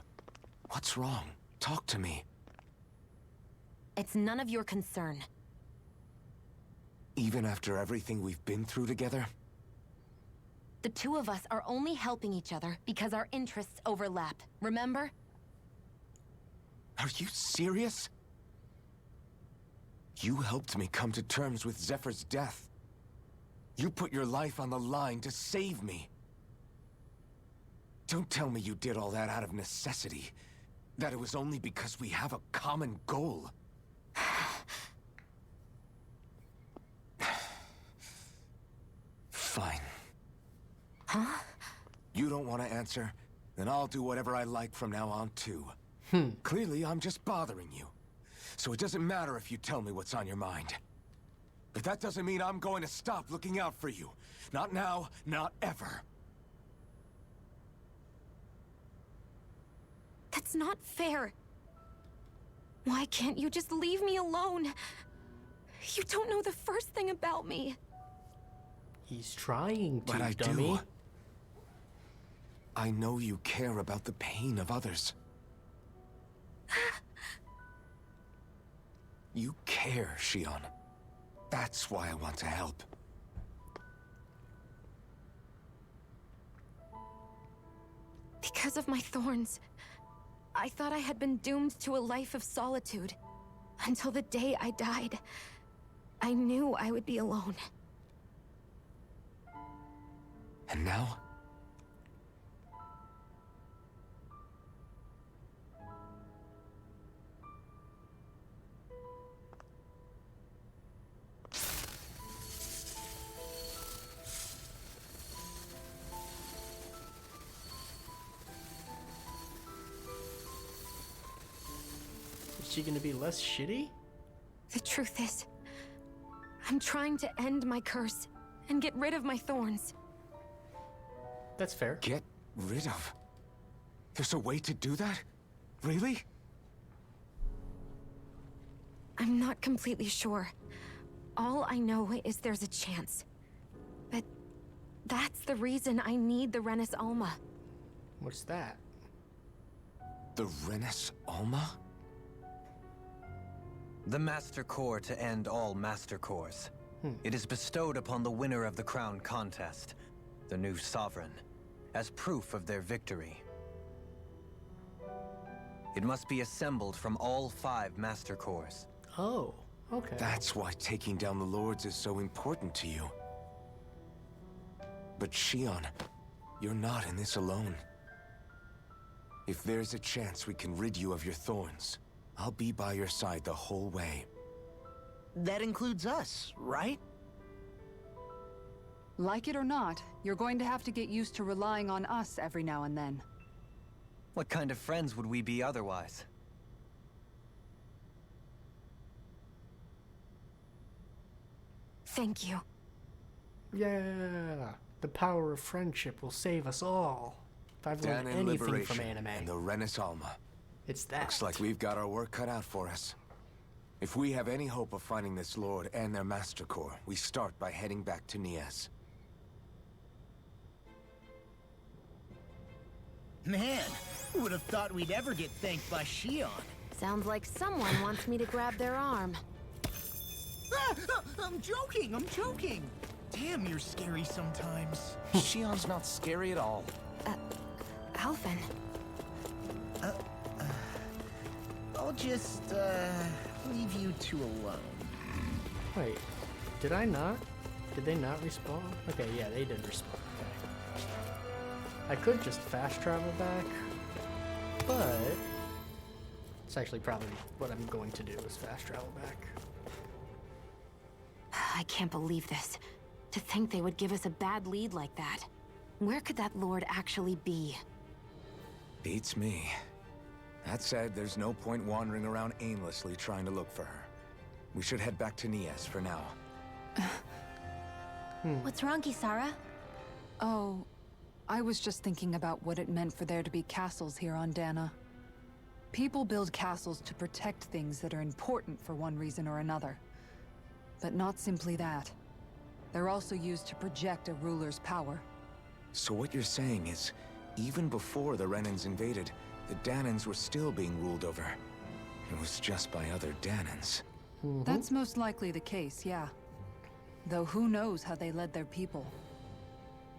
What's wrong? Talk to me. It's none of your concern. Even after everything we've been through together? The two of us are only helping each other because our interests overlap, remember? Are you serious? You helped me come to terms with Zephyr's death. You put your life on the line to save me. Don't tell me you did all that out of necessity. That it was only because we have a common goal. Fine. Huh? You don't want to answer? Then I'll do whatever I like from now on, too. Clearly, I'm just bothering you. So it doesn't matter if you tell me what's on your mind. But that doesn't mean I'm going to stop looking out for you. Not now, not ever. That's not fair. Why can't you just leave me alone? You don't know the first thing about me. He's trying to, But I dummy. do. I know you care about the pain of others. You care, Shion. That's why I want to help. Because of my thorns, I thought I had been doomed to a life of solitude. Until the day I died, I knew I would be alone. And now? Is she gonna be less shitty? The truth is, I'm trying to end my curse and get rid of my thorns. That's fair. Get rid of? There's a way to do that? Really? I'm not completely sure. All I know is there's a chance. But that's the reason I need the Renis Alma. What's that? The Renis Alma? The Master Core to end all Master Cores. It is bestowed upon the winner of the Crown Contest, the new Sovereign, as proof of their victory. It must be assembled from all 5 Master Cores. Oh, okay. That's why taking down the Lords is so important to you. But Shion, you're not in this alone. If there's a chance we can rid you of your thorns, I'll be by your side the whole way. That includes us, right? Like it or not, you're going to have to get used to relying on us every now and then. What kind of friends would we be otherwise? Thank you. Yeah, the power of friendship will save us all. If I've learned Dahnans anything from liberation anime, and the Renis Alma. it's that. Looks like we've got our work cut out for us. If we have any hope of finding this Lord and their Master Core, we start by heading back to Niez. Man, who would have thought we'd ever get thanked by Shion? Sounds like someone wants me to grab their arm. I'm joking, I'm joking. Damn, you're scary sometimes. Shion's not scary at all. Alphen. I'll just, leave you two alone. Wait, did I not? Did they not respawn? Okay, yeah, they did respawn. Okay. I could just fast travel back, but it's actually probably what I'm going to do is fast travel back. I can't believe this. To think they would give us a bad lead like that. Where could that Lord actually be? Beats me. That said, there's no point wandering around aimlessly trying to look for her. We should head back to Niez for now. What's wrong, Kisara? Oh, I was just thinking about what it meant for there to be castles here on Dana. People build castles to protect things that are important for one reason or another. But not simply that. They're also used to project a ruler's power. So what you're saying is, even before the Renans invaded, the Dahnans were still being ruled over. It was just by other Dahnans. That's most likely the case, yeah. Though who knows how they led their people.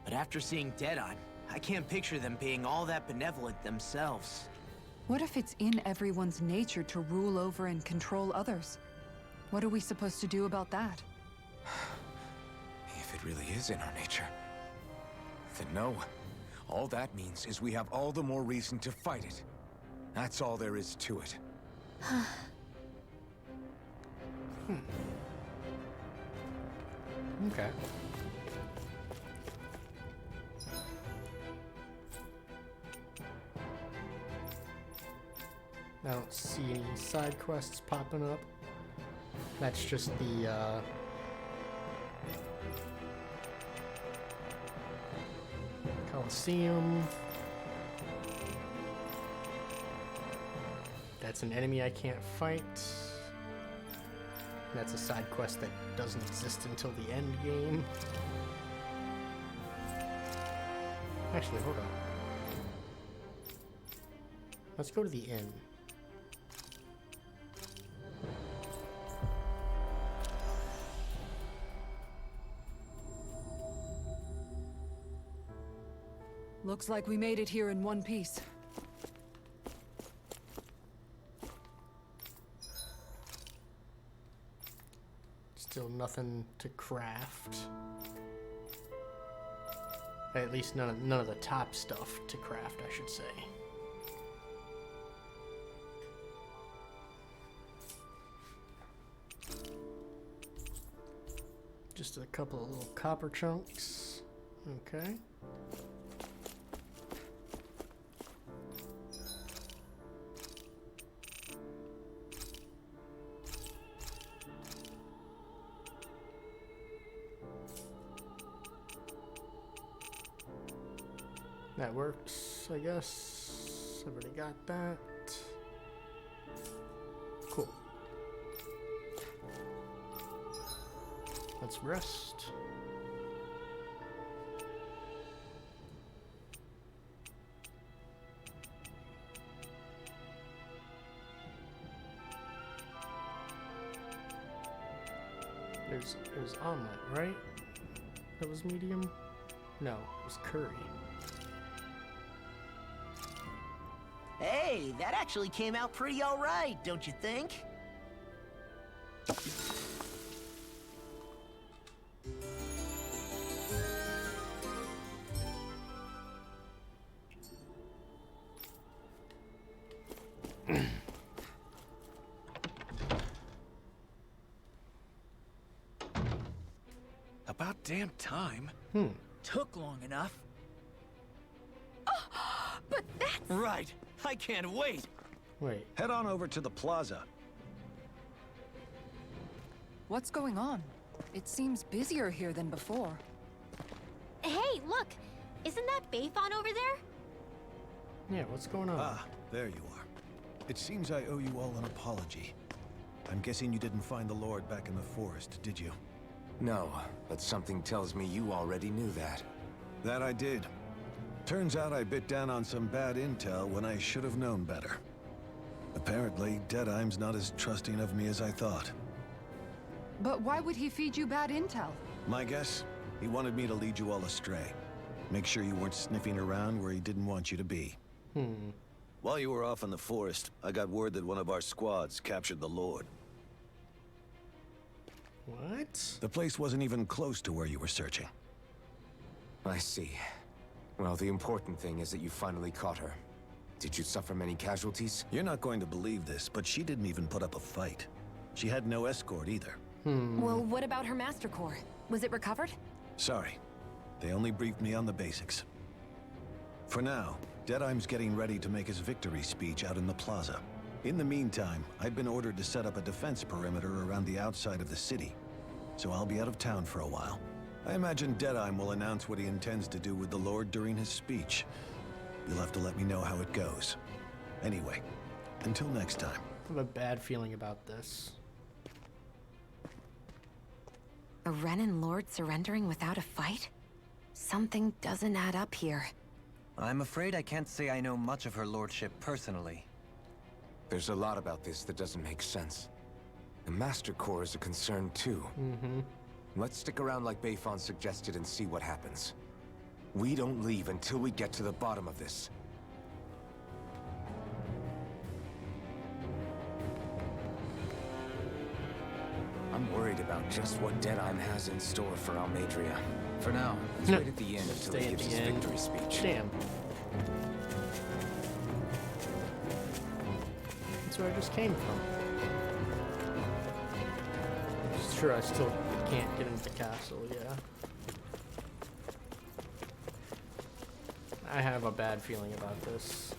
But after seeing Deadeye, I can't picture them being all that benevolent themselves. What if it's in everyone's nature to rule over and control others? What are we supposed to do about that? If it really is in our nature, then no. All that means is we have all the more reason to fight it. That's all there is to it. Okay. I don't see any side quests popping up. That's just the, Coliseum. That's an enemy I can't fight. That's a side quest that doesn't exist until the end game. Actually, hold on. Let's go to the inn. Looks like we made it here in one piece. Still nothing to craft. At least none of the top stuff to craft, I should say. Just a couple of little copper chunks. Okay. That works, I guess. I've already got that. Cool. Let's rest. There's omelet, right? That was medium? No, it was curry. Hey, that actually came out pretty all right, don't you think? About damn time. Took long enough. But that's... Right. I can't wait. Wait. Head on over to the plaza. What's going on? It seems busier here than before. Hey, look! Isn't that Bayfon over there? Yeah, what's going on? Ah, there you are. It seems I owe you all an apology. I'm guessing you didn't find the Lord back in the forest, did you? No, but something tells me you already knew that. That I did. Turns out I bit down on some bad intel when I should have known better. Apparently, Deadeye's not as trusting of me as I thought. But why would he feed you bad intel? My guess? He wanted me to lead you all astray. Make sure you weren't sniffing around where he didn't want you to be. While you were off in the forest, I got word that one of our squads captured the Lord. What? The place wasn't even close to where you were searching. I see. Well, the important thing is that you finally caught her. Did you suffer many casualties? You're not going to believe this, but she didn't even put up a fight. She had no escort either. Well, what about her master core? Was it recovered? Sorry. They only briefed me on the basics. For now, Deadeye's getting ready to make his victory speech out in the plaza. In the meantime, I've been ordered to set up a defense perimeter around the outside of the city, so I'll be out of town for a while. I imagine Deadeye will announce what he intends to do with the Lord during his speech. You'll have to let me know how it goes. Anyway, until next time. I have a bad feeling about this. A Renan Lord surrendering without a fight? Something doesn't add up here. I'm afraid I can't say I know much of her lordship personally. There's a lot about this that doesn't make sense. The Master Core is a concern too. Let's stick around like Bayfon suggested and see what happens. We don't leave until we get to the bottom of this. I'm worried about just what Deadeye has in store for Almadria. For now, let's wait at the end until Stay he at gives the his end. victory speech. Damn. That's where I just came from. Sure, I still can't get into the castle, yeah. I have a bad feeling about this.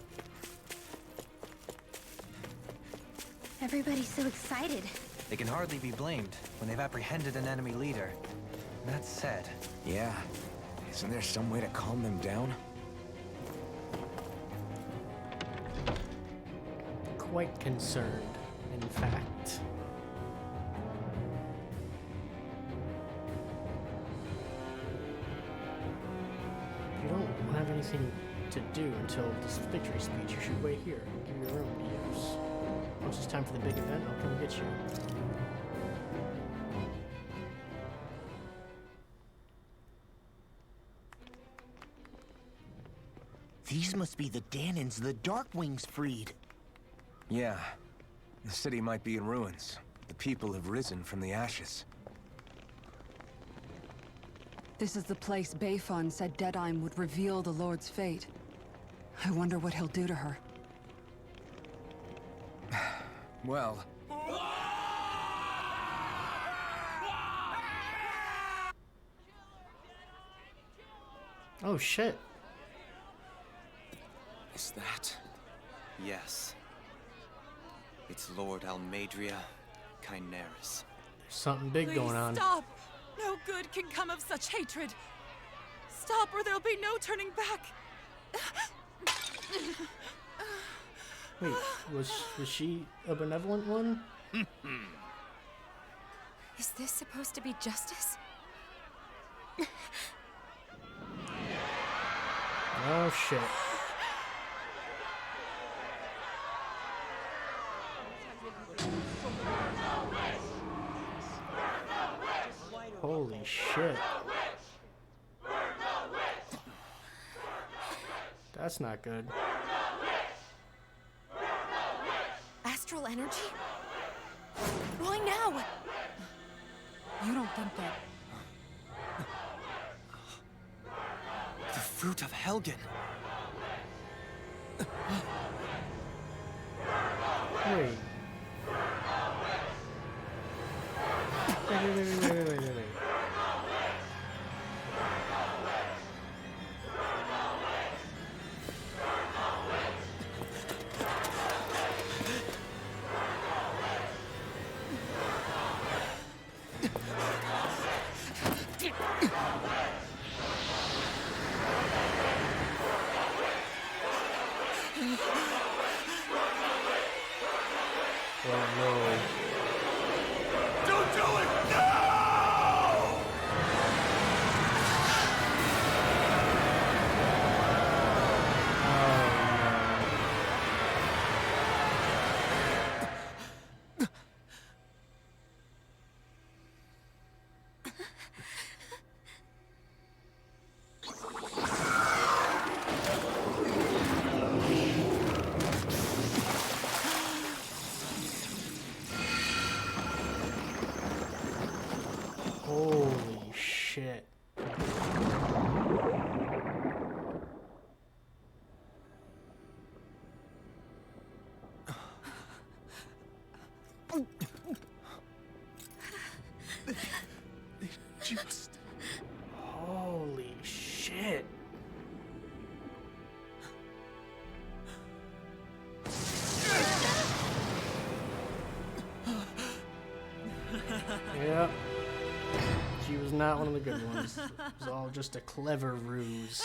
Everybody's so excited. They can hardly be blamed when they've apprehended an enemy leader. That said... Yeah. Isn't there some way to calm them down? Quite concerned, in fact. You don't have anything to do until this victory speech. You should wait here. Give you a room to use. Once it's time for the big event, I'll come get you. These must be the Dahnans the Darkwings freed. Yeah. The city might be in ruins. The people have risen from the ashes. This is the place Bayfon said Deadeye would reveal the Lord's fate. I wonder what he'll do to her. Well... Oh shit. Is that? Yes. It's Lord Almadria Kynaris. There's something big Please going on. Stop! No good can come of such hatred. Stop or there'll be no turning back. Wait, was she a benevolent one? Is this supposed to be justice? Oh shit. Holy shit. That's not good. Astral energy? Why now? You don't think that... The fruit of Helgen. Wait. Wait. Oh no. Don't do it! No! was not one of the good ones. It was all just a clever ruse.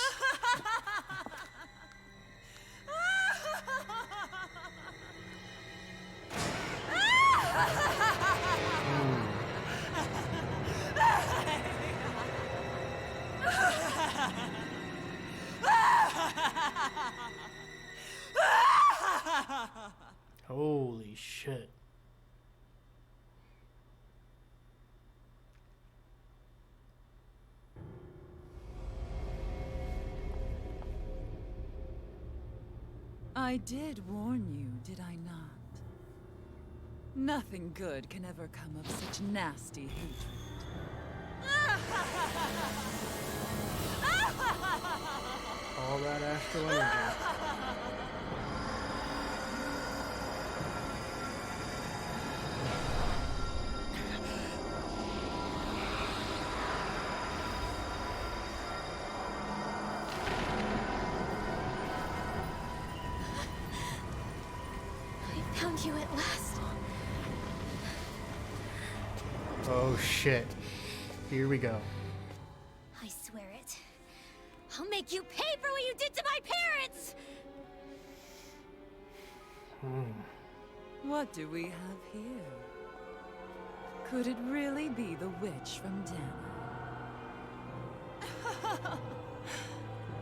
Holy shit. I did warn you, did I not? Nothing good can ever come of such nasty hatred. All that astral energy. I found you at last. Oh shit. Here we go. I swear it. I'll make you pay for what you did to my parents! What do we have here? Could it really be the witch from Dahnans?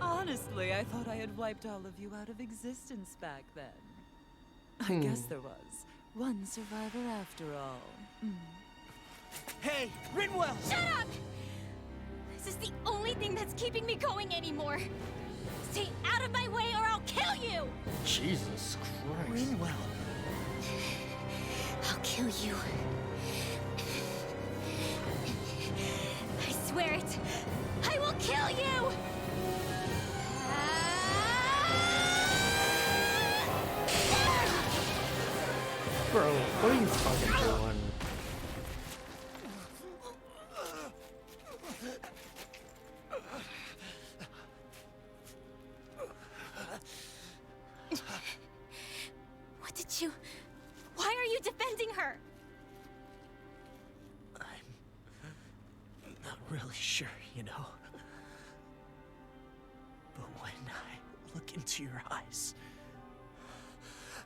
Honestly, I thought I had wiped all of you out of existence back then. I guess there was one survivor after all. Hey, Rinwell! Shut up! This is the only thing that's keeping me going anymore. Stay out of my way or I'll kill you! Jesus Christ. Rinwell. I'll kill you. I swear it. I will kill you! Bro, what are you fucking doing? What did you... Why are you defending her? I'm not really sure, you know. But when I look into your eyes,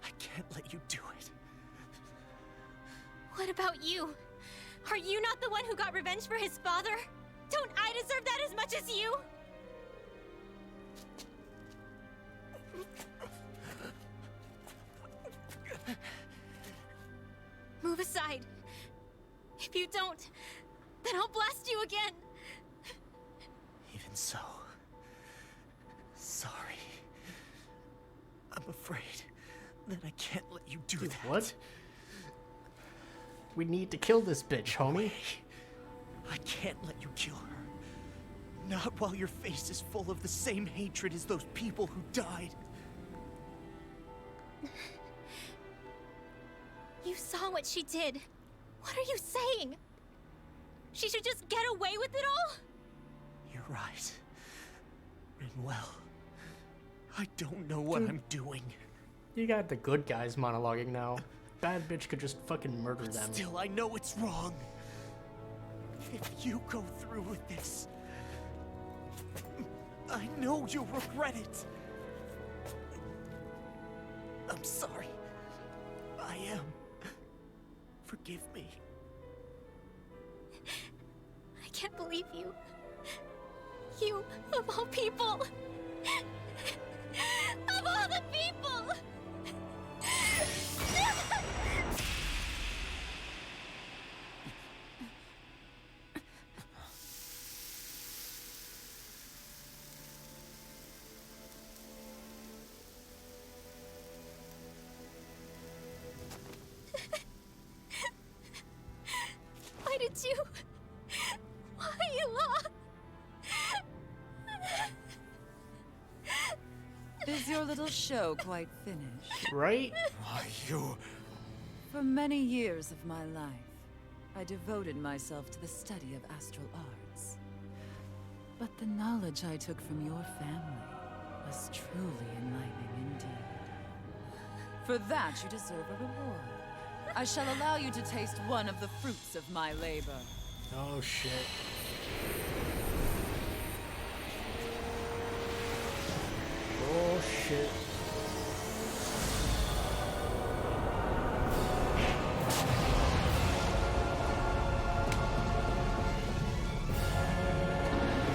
I can't let you do it. What about you? Are you not the one who got revenge for his father? Don't I deserve that as much as you? Move aside. If you don't, then I'll blast you again. Even so, sorry. I'm afraid that I can't let you do that. What? We need to kill this bitch, homie. I can't let you kill her. Not while your face is full of the same hatred as those people who died. You saw what she did. What are you saying? She should just get away with it all? You're right. Rinwell. I don't know what I'm doing. You got the good guys monologuing now. Bad bitch could just fucking murder them. Still, I know it's wrong. If you go through with this, I know you'll regret it. I'm sorry. I am. Forgive me. I can't believe you. You, of all people. Of all the people! Why did you... Why you lost? Is your little show quite finished? Right? Why, you... For many years of my life, I devoted myself to the study of astral arts. But the knowledge I took from your family was truly enlightening indeed. For that, you deserve a reward. I shall allow you to taste one of the fruits of my labor. Oh shit. Oh shit.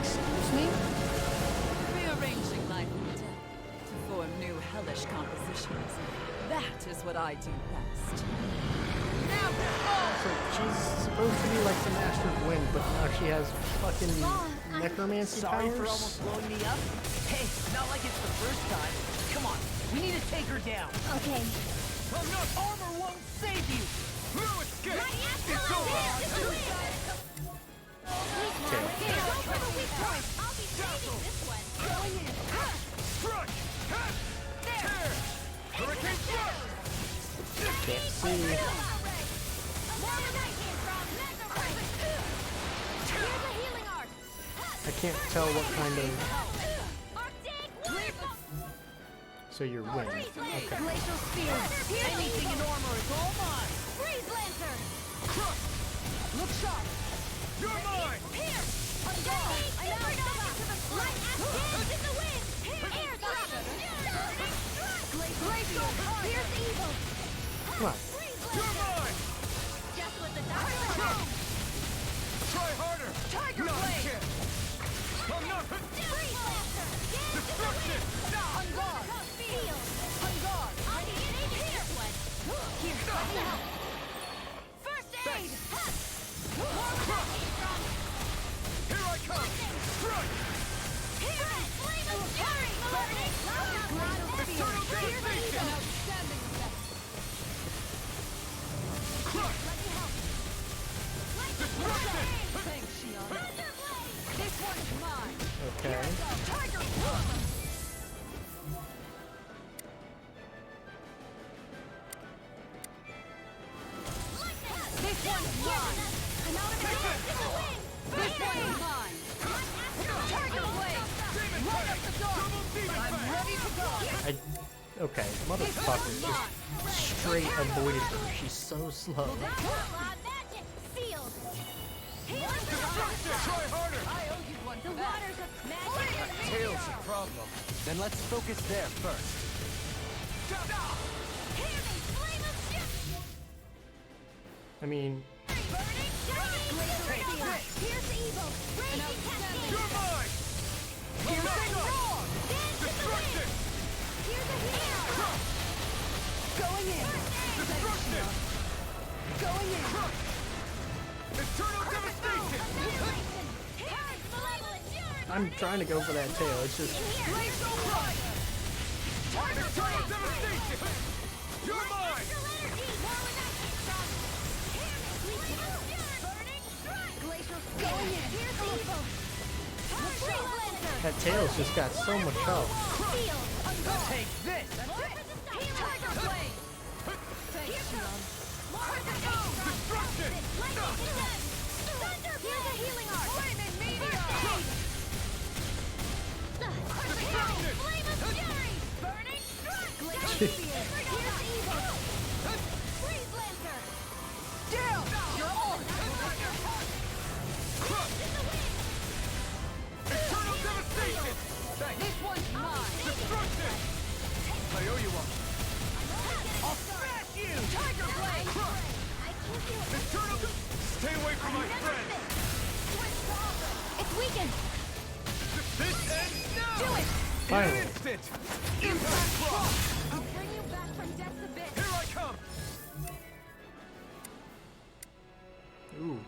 Excuse me? Rearranging life and death to form new hellish compositions. That is what I do best. So she's supposed to be like the master of wind, but now she has fucking necromancy Sorry for powers? almost blowing me up. Hey, not like it's the first time. Come on, we need to take her down. Okay. Enough armor won't save you. No escape. It's over. Go for the weak point. I'll be saving this one. Going in. Crush! Tear! Hurricane thrust! Can't see. I can't tell what kind of... So you're wind. Okay. Glacial spear. Anything in armor is all mine. Freeze lancer. Crush! Look sharp. You're mine! Here. I know. Light ash in the wind. Air thrust. Glacial. Here's evil. Come on. You're mine! Just what the doctor said. Try harder! Tiger Not blade. a chance! I'm not... Freeze lancer. Destruction! On guard. Field. On guard. I'll be in here. Here. Let me help. First aid. More came from. Here I come! Strike! Here. Flame of fury. Burning. Eternal devastation! Outstanding effect. Crush! Let me help. Destruction! Thanks, Shion. Thunderblade. This one's mine. Okay. Tiger. This one's mine. I'm out of it. In the wind. This one's mine. Tiger blade. Right up the door. I'm ready to go. Okay, motherfucker just straight avoided her. She's so slow. Magic. Sealed. Destruction! Try harder! I owe you one The back. waters of magic. Tail's the problem. Then let's focus there first. Hear me. Flame of ship. I mean, Burning. Glacial spear. Here's evil. Raging cascade. You're mine! Piercing roar. Dance in the wind. Here's a heal. Going in. Destruction! Going in. Eternal devastation! Parents malevolent. I'm trying to go for that tail. It's just... Glacial fire. Tiger Eternal blade. devastation! You're mine! Astral energy. More where that came from. Hear me. Burning strike. Glacial spear. Going in. Here's evil. Freeze lancer. That tail's just got so much health. Seal. Take this. Tiger blade. Thanks, Shion. Destruction! Thunder. Here's a healing art. Flaming meteor. Destruction. Flame of fury. Burning strike. Glacial spear. Here's evil. Freeze lancer. Down. You're on. Crush! Eternal devastation! This one's mine. Destruction! I owe you one. I'll smash you. Tiger blade. Eternal... Stay away from my friend! It's weakened. This ends now! Do it. Finally. Instant! Impact block! I'll bring you back from death's abyss. Here I come! Ooh.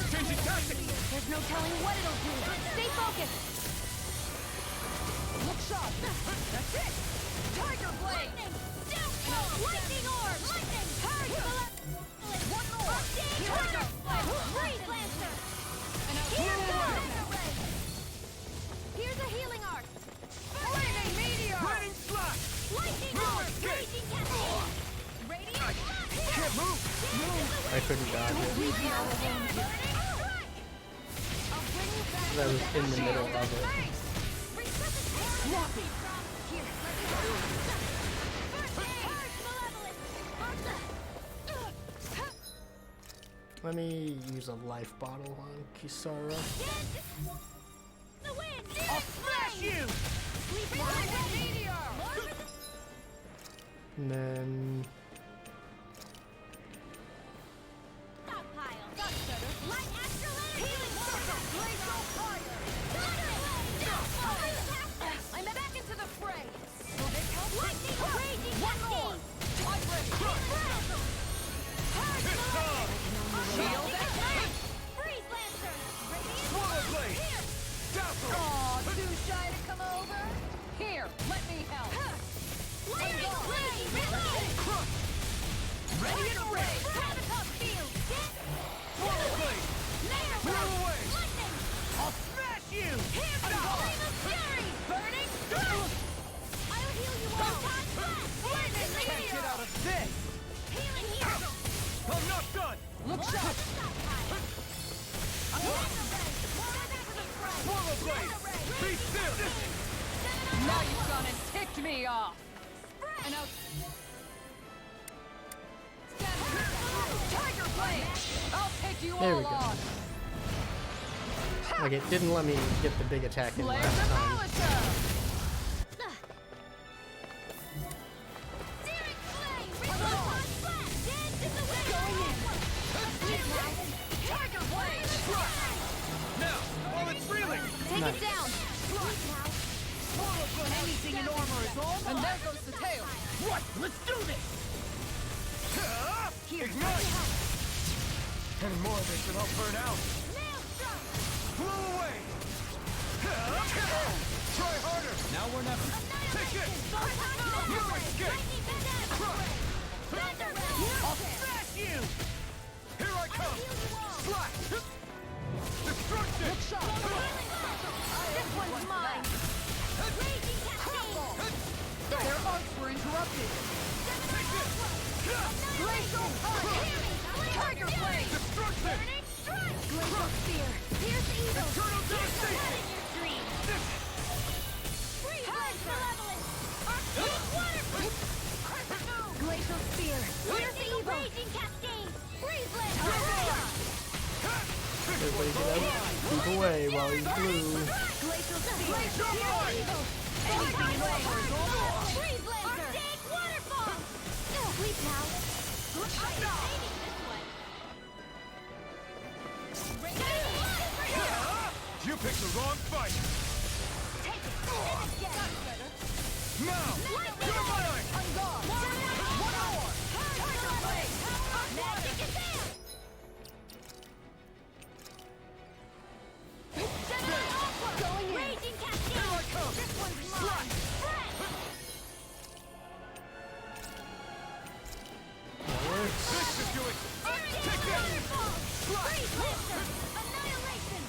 Changing tactics! There's no telling what it'll do. Stay focused. Look sharp. That's it. Tiger blade. Lightning. Downfall. Lightning orb. Lightning. Purge. One more. Tiger. Freeze lancer. Here's the ray. Here's a healing arc. Flaming meteor. Raining slash! Lightning orb. Raging cascade. Radiant. Can't move! I couldn't dodge it. Burning strike. I'll bring you back. I was in the middle of it. Snappy. Here, let me go. First aid. Purge malevolence. Let me use a life bottle on Kisara. The wind! I'll smash you! And then Stockpile! Light astral energy! Healing circle! Glacial fire! I'm back into the fray! Lightning raging cascade! I'm ready! Shield and tank! Freeze lancer! Swallow blade! Dazzle! Aw, too shy to come over? Here, let me help. Lightning raging reload! Ready and ready! Catapult field! Swallow blade! Blow away! Lightning! I'll smash you! Here for the flame of fury! Burning strike! I'll heal you all! Lightning Can't get out of this! Healing here! I'm not done! Look sharp. Swallow blade! Be still! Now you've gone and ticked me off. And now... Tiger blade! I'll take you There all we go. on. like it didn't let me get the big attack in Slayer last time. demolition! Tiger blade! Now, while it's reeling! Take Nice. it down! Anything in armor is all And there goes the tail. What? Let's do this! Ignite! Any more of this and I'll burn out! Blow away! Try harder! Now or never! Take it! No escape! I'll smash you! Here I come! Slash! Destruction! This one's mine! Raging cascade! Their arcs were interrupted. Glacial fire! Tiger blade! Destruction! Burning strike! Glacial spear! Pierce evil! Eternal devastation! In your dreams! Freeze blade malevolent! Arctic waterproof! Glacial spear! Pierce evil! Raging cascade! Freeze blade! Everybody get out. Keep away while he's blue. Glacial spear! Pierce evil! Anything in armor is all Freeze lancer! Arctic waterfall! Sleep now! You picked the wrong fight! Now! You're mine! Magic advance! Going in! Raging cascade! Here I come! This one's mine! That works. This is doing... Take that! Freeze lancer! Annihilation!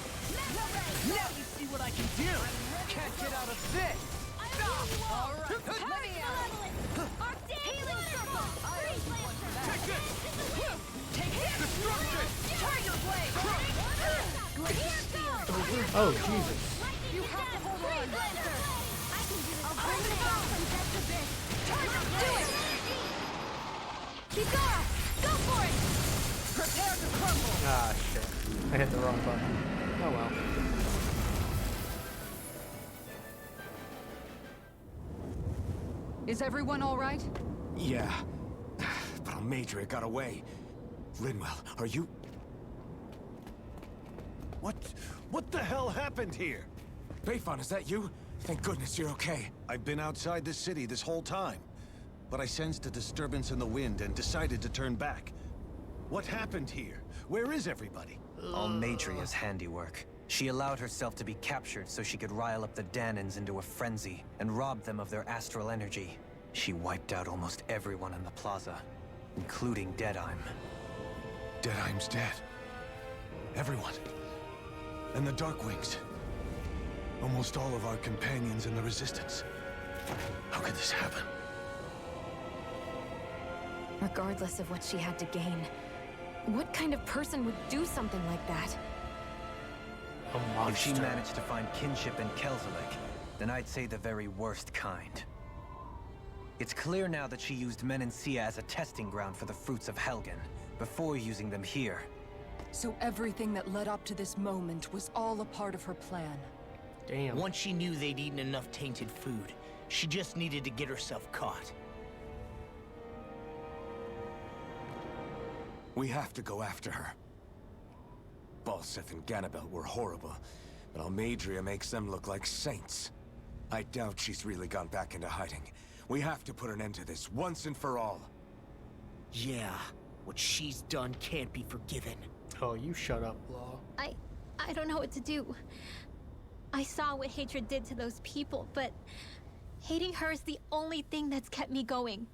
Now you see what I can do! Can't get out of this! All right, let me out! Arctic healing circle! Freeze lancer! Take this! Take it! Destruction! Tiger blade! Here goes! Oh, Jesus. You have to hold on! Lancer! I can do this! I'll bring it down from depth abyss! Tiger blade! Do it! Kisara! Go for it! Prepare to crumble! Ah, shit. I hit the wrong button. Oh well. Is everyone all right? Yeah. But on Major, it got away. Linwell, are you... What the hell happened here? Bayfon, is that you? Thank goodness you're okay. I've been outside the city this whole time, but I sensed a disturbance in the wind and decided to turn back. What happened here? Where is everybody? All Matria's handiwork. She allowed herself to be captured so she could rile up the Dahnans into a frenzy and rob them of their astral energy. She wiped out almost everyone in the plaza, including Deadheim. Deadheim's dead. Everyone. And the Darkwings. Almost all of our companions in the Resistance. How could this happen? Regardless of what she had to gain, what kind of person would do something like that? A If she monster. managed to find kinship in Kelzelik, then I'd say the very worst kind. It's clear now that she used Menancia as a testing ground for the fruits of Helgen, before using them here. So everything that led up to this moment was all a part of her plan. Damn. Once she knew they'd eaten enough tainted food, she just needed to get herself caught. We have to go after her. Balseth and Ganabelt were horrible, but Almadria makes them look like saints. I doubt she's really gone back into hiding. We have to put an end to this, once and for all. Yeah, what she's done can't be forgiven. Oh, you shut up, Law. I don't know what to do. I saw what hatred did to those people, but hating her is the only thing that's kept me going.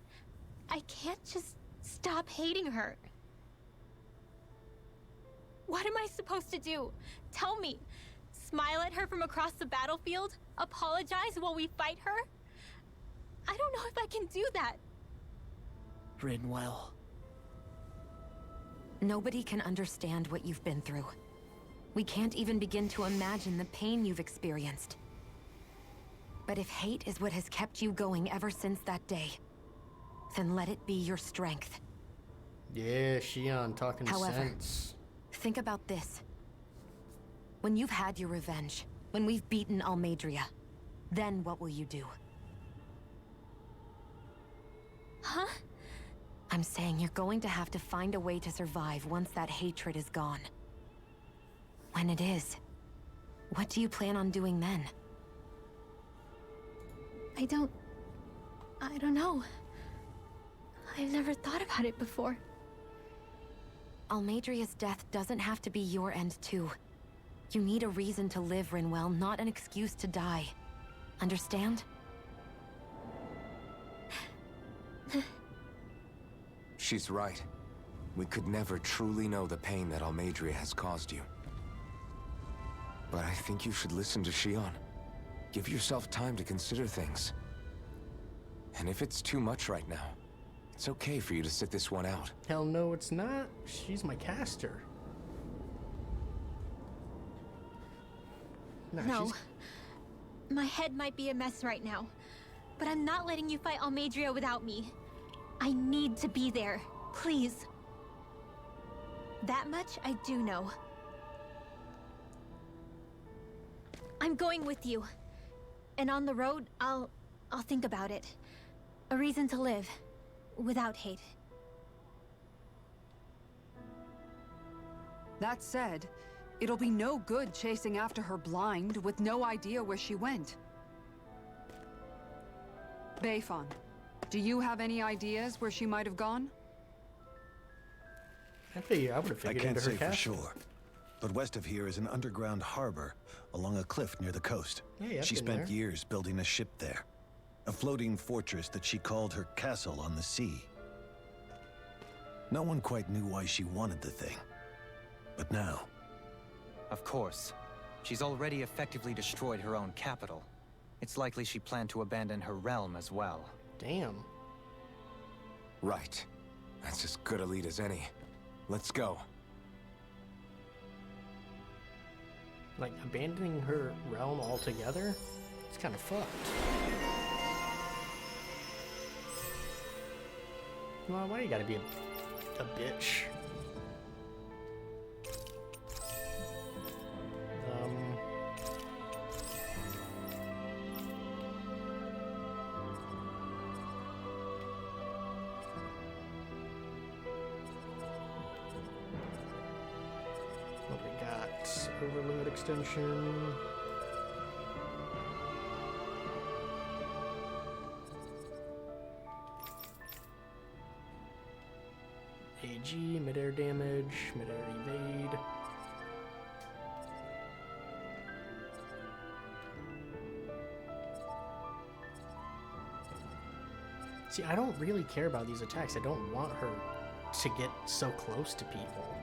I can't just stop hating her. What am I supposed to do? Tell me. Smile at her from across the battlefield? Apologize while we fight her? I don't know if I can do that. Rinwell. Nobody can understand what you've been through. We can't even begin to imagine the pain you've experienced. But if hate is what has kept you going ever since that day, then let it be your strength. Yeah, Shion talking However, sense. Think about this. When you've had your revenge, when we've beaten Almadria, then what will you do? Huh? I'm saying you're going to have to find a way to survive once that hatred is gone. When it is, what do you plan on doing then? I don't know. I've never thought about it before. Almadria's death doesn't have to be your end too. You need a reason to live, Rinwell, not an excuse to die. Understand? She's right. We could never truly know the pain that Almadria has caused you. But I think you should listen to Shion. Give yourself time to consider things. And if it's too much right now, it's okay for you to sit this one out. Hell no, it's not. She's my caster. Nah, No. My head might be a mess right now, but I'm not letting you fight Almadria without me. I need to be there. Please. That much I do know. I'm going with you. And on the road, I'll think about it. A reason to live. Without hate. That said, it'll be no good chasing after her blind with no idea where she went. Bayfon, do you have any ideas where she might have gone? I would have I figured can't into her say for castle. sure, but west of here is an underground harbor along a cliff near the coast. Yeah, She I've been spent there. years building a ship there. A floating fortress that she called her castle on the sea. No one quite knew why she wanted the thing. But now... Of course. She's already effectively destroyed her own capital. It's likely she planned to abandon her realm as well. Damn. Right. That's as good a lead as any. Let's go. Like, abandoning her realm altogether? It's kind of fucked. Well, why you gotta be a bitch? What we got? Overload extension. AG, midair damage, midair evade. See, I don't really care about these attacks. I don't want her to get so close to people.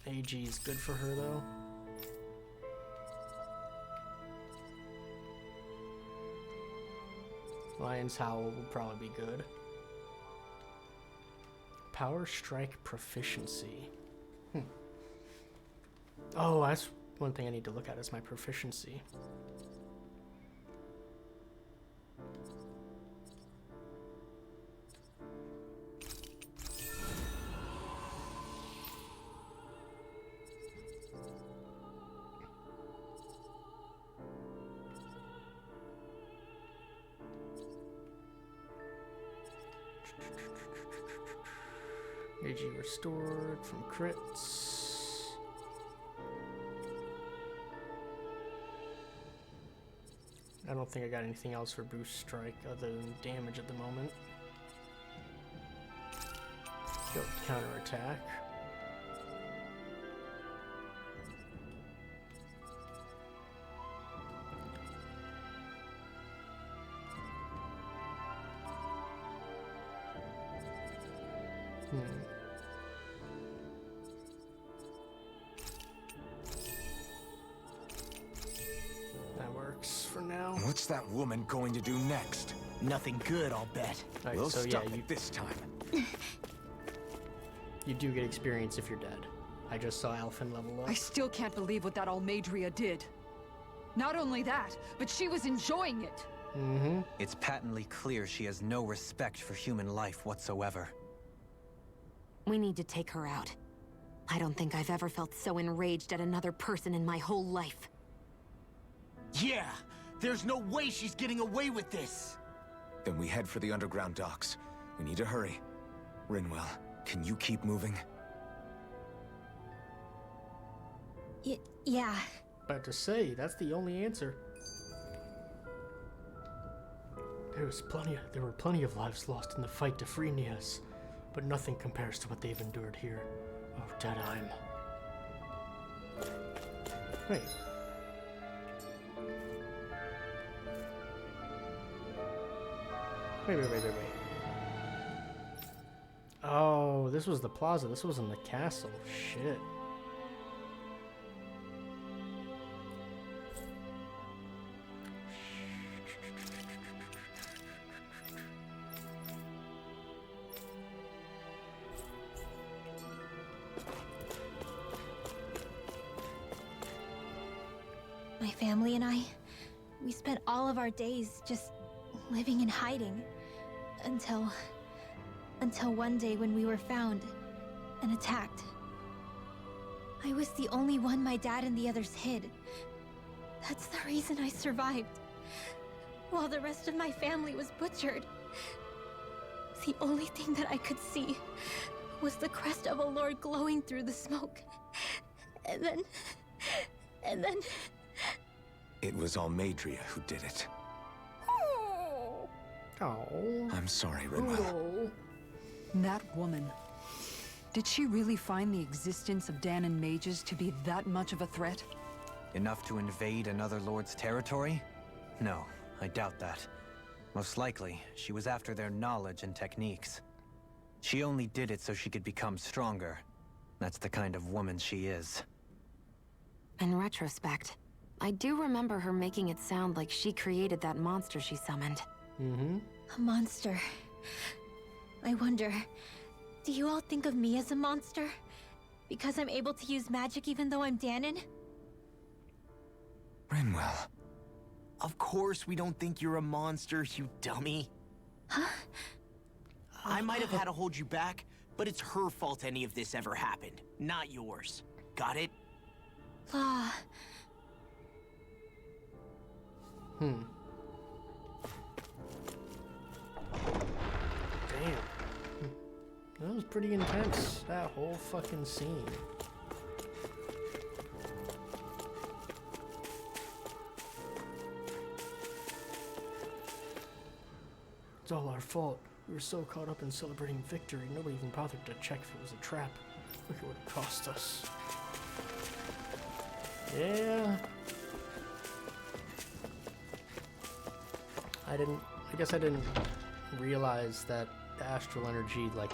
AG is good for her, though. Lion's Howl will probably be good. Power Strike Proficiency. Oh, one thing I need to look at is my proficiency. AG restored from crits. I don't think I got anything else for boost strike other than damage at the moment. Go counterattack. That works for now. What's that woman going to do next? Nothing good, I'll bet. Right, We'll so stop yeah, it this time. you do get experience if you're dead. I just saw Alphen level up. I still can't believe what that Almadria did. Not only that, but she was enjoying it. Mm-hmm. It's patently clear she has no respect for human life whatsoever. We need to take her out. I don't think I've ever felt so enraged at another person in my whole life. Yeah! There's no way she's getting away with this! Then we head for the underground docks. We need to hurry. Rinwell, can you keep moving? Yeah. About to say, that's the only answer. There were plenty of lives lost in the fight to free Niez, but nothing compares to what they've endured here. Oh, Deadheim. Wait. Wait. Oh, this was the plaza. This wasn't the castle. Shit. My family and I, we spent all of our days just living in hiding until one day when we were found and attacked. I was the only one my dad and the others hid. That's the reason I survived. While the rest of my family was butchered. The only thing that I could see was the crest of a lord glowing through the smoke. And then... It was Almadria who did it. Oh. I'm sorry, Rinwell. That woman. Did she really find the existence of Dahnan mages to be that much of a threat? Enough to invade another lord's territory? No, I doubt that. Most likely, she was after their knowledge and techniques. She only did it so she could become stronger. That's the kind of woman she is. In retrospect, I do remember her making it sound like she created that monster she summoned. Mm-hmm. A monster. I wonder, do you all think of me as a monster? Because I'm able to use magic even though I'm Dahnan? Rinwell. Of course we don't think you're a monster, you dummy. Huh? I might have had to hold you back, but it's her fault any of this ever happened, not yours. Got it? Law. Damn. That was pretty intense, that whole fucking scene. It's all our fault. We were so caught up in celebrating victory, nobody even bothered to check if it was a trap. Look at what it cost us. Yeah. I guess I didn't realize that the astral energy, like,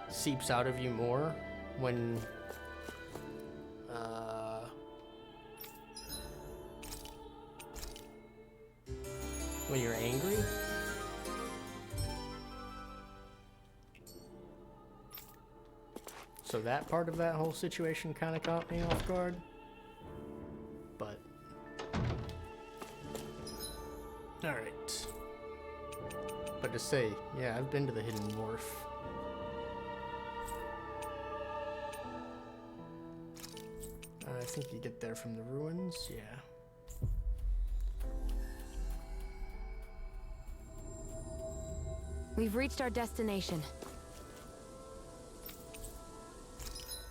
seeps out of you more when, you're angry. So that part of that whole situation kind of caught me off guard. But... alright. But to say, yeah, I've been to the Hidden Wharf. I think you get there from the ruins, yeah. We've reached our destination.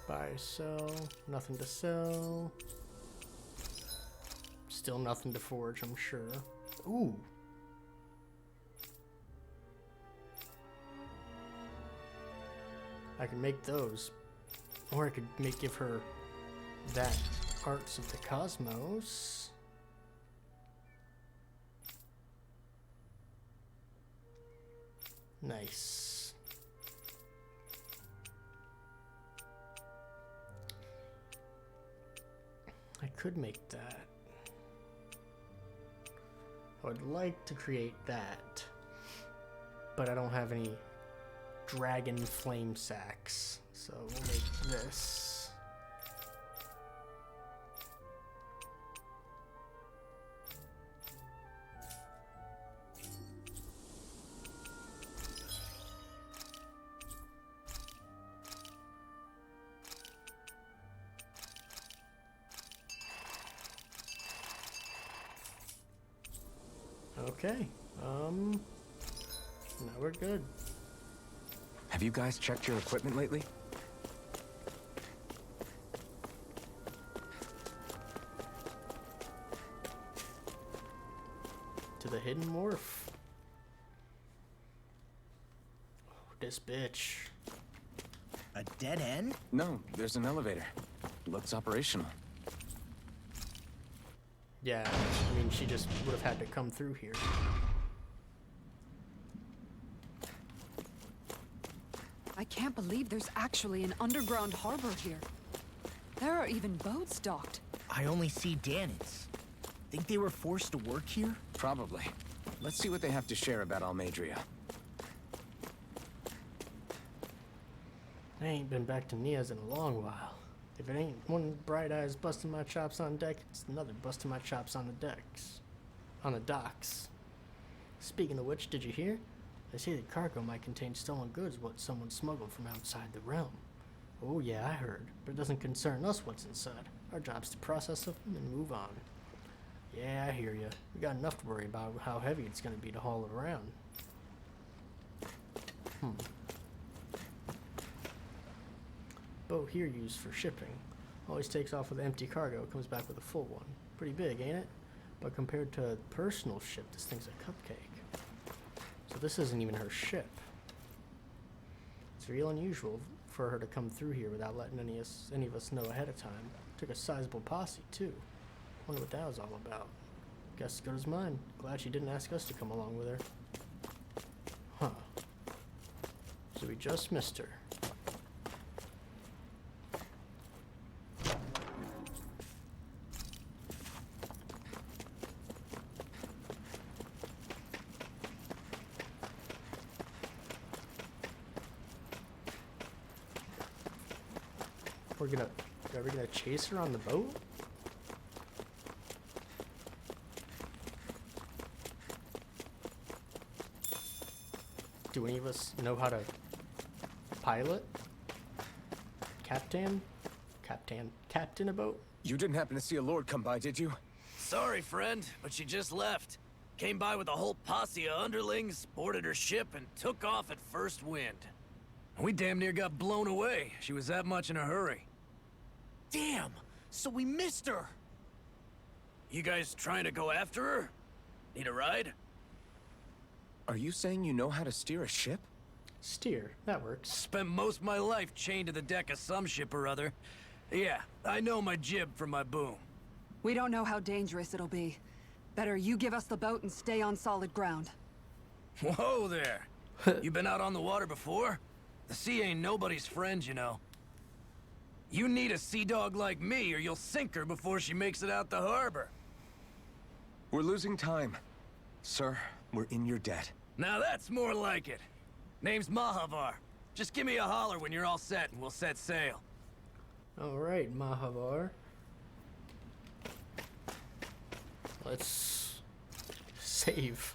Buy, sell, nothing to sell. Still nothing to forge, I'm sure. Ooh. I can make those. Or I could give her that Arts of the Cosmos. Nice. I could make that. I would like to create that, but I don't have any dragon flame sacks, so we'll make this. Okay, now we're good. Have you guys checked your equipment lately? To the Hidden Wharf. Oh, this bitch. A dead end? No, there's an elevator. Looks operational. Yeah, I mean, she just would have had to come through here. I can't believe there's actually an underground harbor here. There are even boats docked. I only see Dahnans. Think they were forced to work here? Probably. Let's see what they have to share about Almedria. I ain't been back to Niez in a long while. If it ain't one bright eyes busting my chops on deck, it's another busting my chops on the decks. On the docks. Speaking of which, did you hear? They say the cargo might contain stolen goods what someone smuggled from outside the realm. Oh yeah, I heard. But it doesn't concern us what's inside. Our job's to process them and move on. Yeah, I hear ya. We got enough to worry about how heavy it's gonna be to haul it around. Boat here used for shipping. Always takes off with an empty cargo, comes back with a full one. Pretty big, ain't it? But compared to a personal ship, this thing's a cupcake. So this isn't even her ship. It's real unusual for her to come through here without letting any of us know ahead of time. Took a sizable posse, too. Wonder what that was all about. Guess as good as mine. Glad she didn't ask us to come along with her. Huh. So we just missed her. Are we gonna chase her on the boat? Do any of us know how to pilot? Captain a boat? You didn't happen to see a lord come by, did you? Sorry, friend, but she just left. Came by with a whole posse of underlings, boarded her ship, and took off at first wind. We damn near got blown away. She was that much in a hurry. Damn! So we missed her! You guys trying to go after her? Need a ride? Are you saying you know how to steer a ship? Steer, that works. Spent most of my life chained to the deck of some ship or other. Yeah, I know my jib from my boom. We don't know how dangerous it'll be. Better you give us the boat and stay on solid ground. Whoa there! You been out on the water before? The sea ain't nobody's friend, you know. You need a sea dog like me, or you'll sink her before she makes it out the harbor. We're losing time. Sir, we're in your debt. Now that's more like it. Name's Mahavar. Just give me a holler when you're all set and we'll set sail. Alright, Mahavar. Let's save.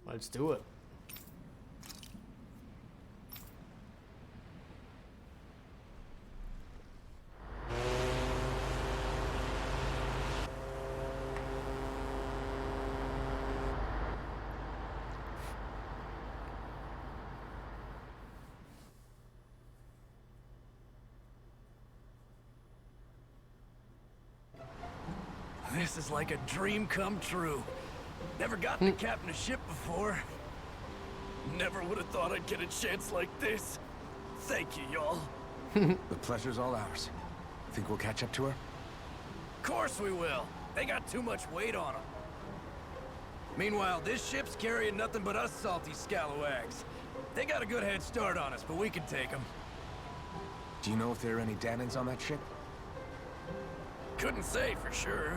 Let's do it. This is like a dream come true. Never gotten to captain a ship before. Never would have thought I'd get a chance like this. Thank you, y'all. The pleasure's all ours. Think we'll catch up to her? Of course we will. They got too much weight on them. Meanwhile, this ship's carrying nothing but us salty scalawags. They got a good head start on us, but we can take them. Do you know if there are any Dahnans on that ship? Couldn't say for sure.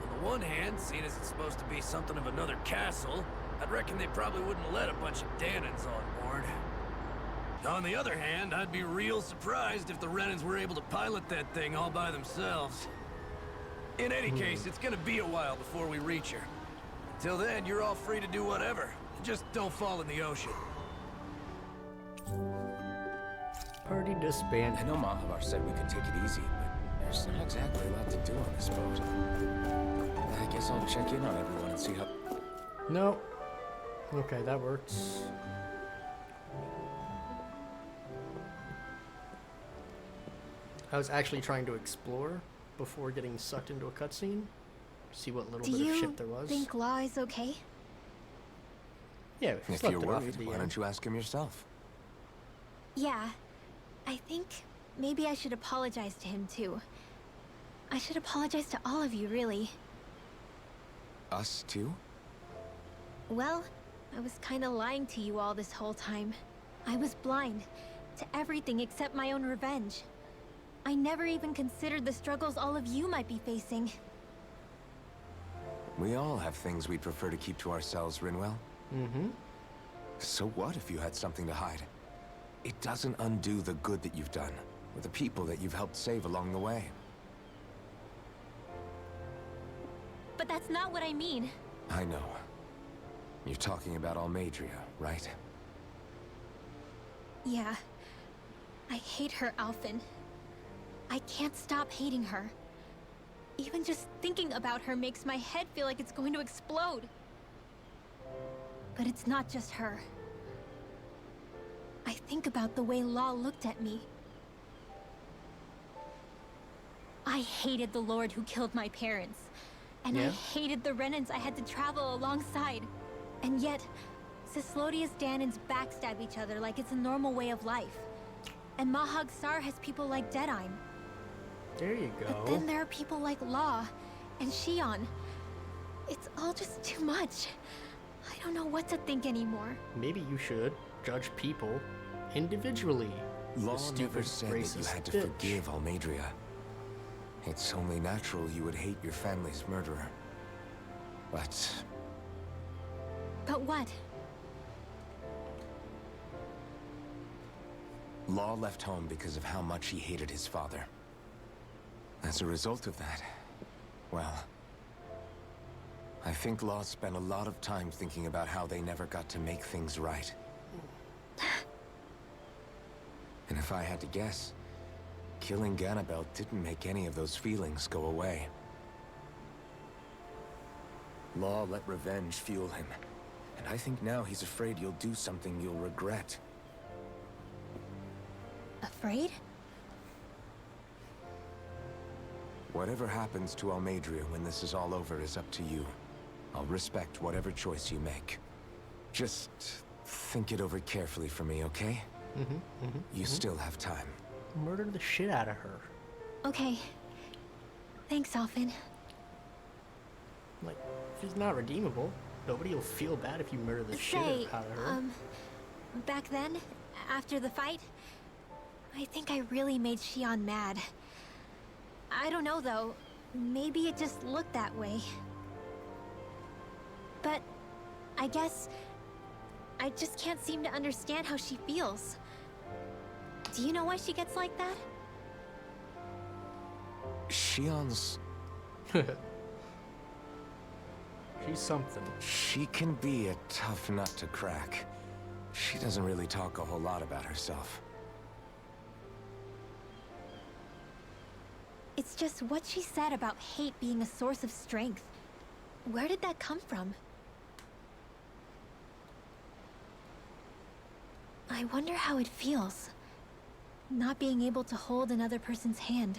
On the one hand, seeing as it's supposed to be something of another castle, I'd reckon they probably wouldn't let a bunch of Dahnans on board. On the other hand, I'd be real surprised if the Renans were able to pilot that thing all by themselves. In any case, it's gonna be a while before we reach her. Till then, you're all free to do whatever. Just don't fall in the ocean. Party disbanded. I know Mahavar said we could take it easy, but there's not exactly a lot to do on this boat. I guess I'll check in on everyone and see how... No. Okay, that works. I was actually trying to explore before getting sucked into a cutscene. See what little bit of ship there was. Do you think Law is okay? Yeah, if you're worried, why don't you ask him yourself? Yeah. I think maybe I should apologize to him too. I should apologize to all of you, really. Us too? Well, I was kinda lying to you all this whole time. I was blind to everything except my own revenge. I never even considered the struggles all of you might be facing. We all have things we'd prefer to keep to ourselves, Rinwell. Mm-hmm. So what if you had something to hide? It doesn't undo the good that you've done, or the people that you've helped save along the way. But that's not what I mean. I know. You're talking about Almadria, right? Yeah. I hate her, Alphen. I can't stop hating her. Even just thinking about her makes my head feel like it's going to explode. But it's not just her. I think about the way Law looked at me. I hated the Lord who killed my parents. And I hated the Renans I had to travel alongside. And yet, Cislodia's Dahnans backstab each other like it's a normal way of life. And Mahag Saar has people like Deadeye. There you go. But then there are people like Law and Shion. It's all just too much. I don't know what to think anymore. Maybe you should judge people individually. Law never said that you had to forgive Almadria. It's only natural you would hate your family's murderer. But what? Law left home because of how much he hated his father. As a result of that, well, I think Law spent a lot of time thinking about how they never got to make things right. And if I had to guess, killing Ganabel didn't make any of those feelings go away. Law let revenge fuel him, and I think now he's afraid you'll do something you'll regret. Afraid? Whatever happens to Almadria when this is all over is up to you. I'll respect whatever choice you make. Just think it over carefully for me, okay? You still have time. Murder the shit out of her. Okay. Thanks, Alphen. Like, she's not redeemable. Nobody will feel bad if you murder the shit out of her. Back then, after the fight, I think I really made Shion mad. I don't know, though. Maybe it just looked that way. But I guess I just can't seem to understand how she feels. Do you know why she gets like that? Shion's... She's something. She can be a tough nut to crack. She doesn't really talk a whole lot about herself. It's just what she said about hate being a source of strength. Where did that come from? I wonder how it feels, not being able to hold another person's hand.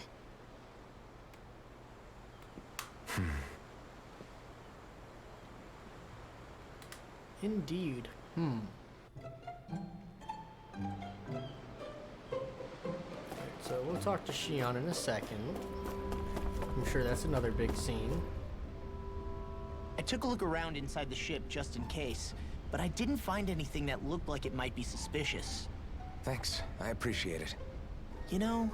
Indeed. So we'll talk to Shion in a second. I'm sure that's another big scene. I took a look around inside the ship just in case, but I didn't find anything that looked like it might be suspicious. Thanks, I appreciate it. You know,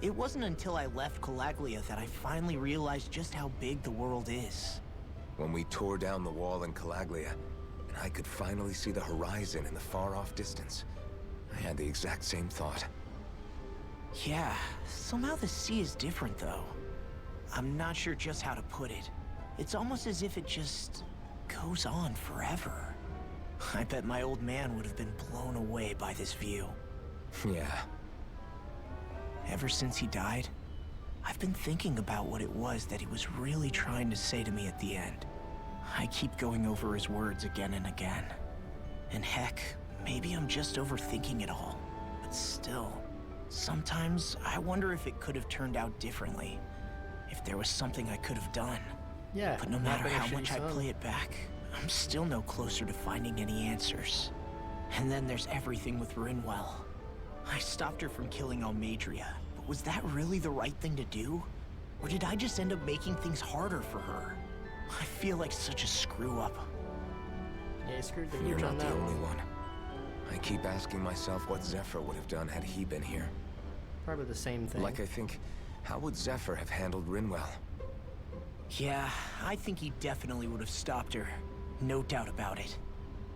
it wasn't until I left Calaglia that I finally realized just how big the world is. When we tore down the wall in Calaglia, and I could finally see the horizon in the far-off distance, I had the exact same thought. Yeah, somehow the sea is different though. I'm not sure just how to put it. It's almost as if it just goes on forever. I bet my old man would have been blown away by this view. Yeah. Ever since he died, I've been thinking about what it was that he was really trying to say to me at the end. I keep going over his words again and again. And heck, maybe I'm just overthinking it all. But still, sometimes I wonder if it could have turned out differently. If there was something I could have done. Yeah. But no matter how much I play it back, I'm still no closer to finding any answers. And then there's everything with Rinwell. I stopped her from killing Almadria, but was that really the right thing to do? Or did I just end up making things harder for her? I feel like such a screw-up. Yeah, you screwed the You're gooch on not the that only one. one. I keep asking myself what Zephyr would have done had he been here. Probably the same thing. Like I think, how would Zephyr have handled Rinwell? Yeah, I think he definitely would have stopped her. No doubt about it.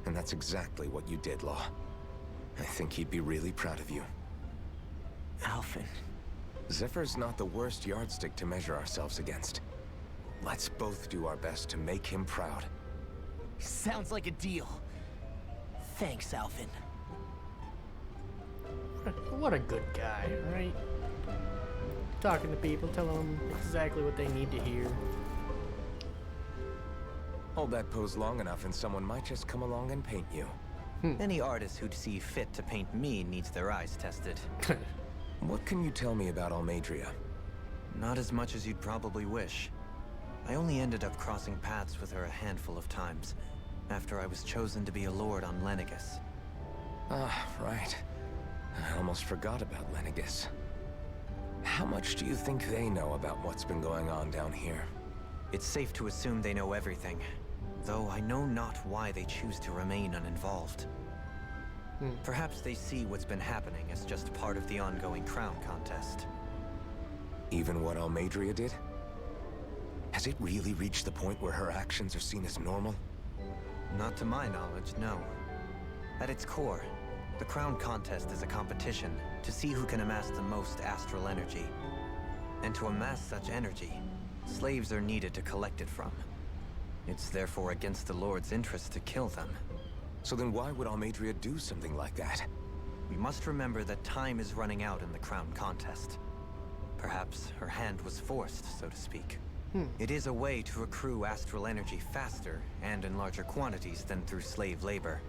And that's exactly what you did, Law. I think he'd be really proud of you. Alphen. Zephyr's not the worst yardstick to measure ourselves against. Let's both do our best to make him proud. Sounds like a deal. Thanks, Alphen. What a good guy, right? Talking to people, telling them exactly what they need to hear. Hold that pose long enough and someone might just come along and paint you. Any artist who'd see fit to paint me needs their eyes tested. What can you tell me about Almadria? Not as much as you'd probably wish. I only ended up crossing paths with her a handful of times, after I was chosen to be a lord on Lenegus. Ah, right. I almost forgot about Lenegus. How much do you think they know about what's been going on down here? It's safe to assume they know everything, though I know not why they choose to remain uninvolved. Perhaps they see what's been happening as just part of the ongoing crown contest. Even what Almadria did? Has it really reached the point where her actions are seen as normal? Not to my knowledge, no. At its core, the crown contest is a competition to see who can amass the most astral energy. And to amass such energy, slaves are needed to collect it from. It's therefore against the Lord's interest to kill them. So then why would Almadria do something like that? We must remember that time is running out in the crown contest. Perhaps her hand was forced, so to speak. It is a way to accrue astral energy faster and in larger quantities than through slave labor.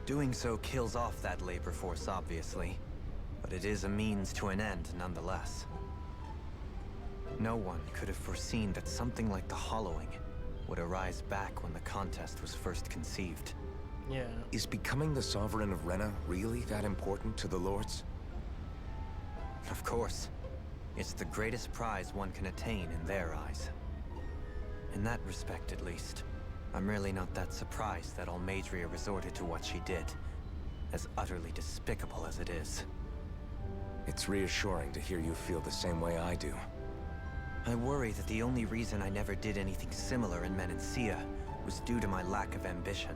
Doing so kills off that labor force, obviously, but it is a means to an end nonetheless. No one could have foreseen that something like the Hollowing would arise back when the contest was first conceived. Yeah. Is becoming the Sovereign of Rena really that important to the Lords? Of course. It's the greatest prize one can attain in their eyes. In that respect, at least, I'm really not that surprised that Almadria resorted to what she did, as utterly despicable as it is. It's reassuring to hear you feel the same way I do. I worry that the only reason I never did anything similar in Menancia was due to my lack of ambition.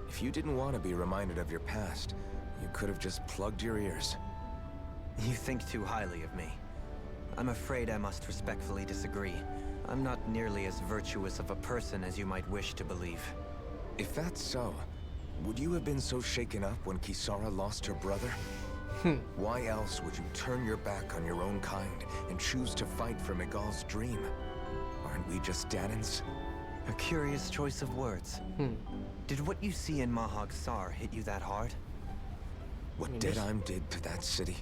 If you didn't want to be reminded of your past, you could have just plugged your ears. You think too highly of me. I'm afraid I must respectfully disagree. I'm not nearly as virtuous of a person as you might wish to believe. If that's so, would you have been so shaken up when Kisara lost her brother? Why else would you turn your back on your own kind and choose to fight for Miguel's dream? Aren't we just Dahnans? A curious choice of words. Did what you see in Mahag Saar hit you that hard? What Deadheim did to that city,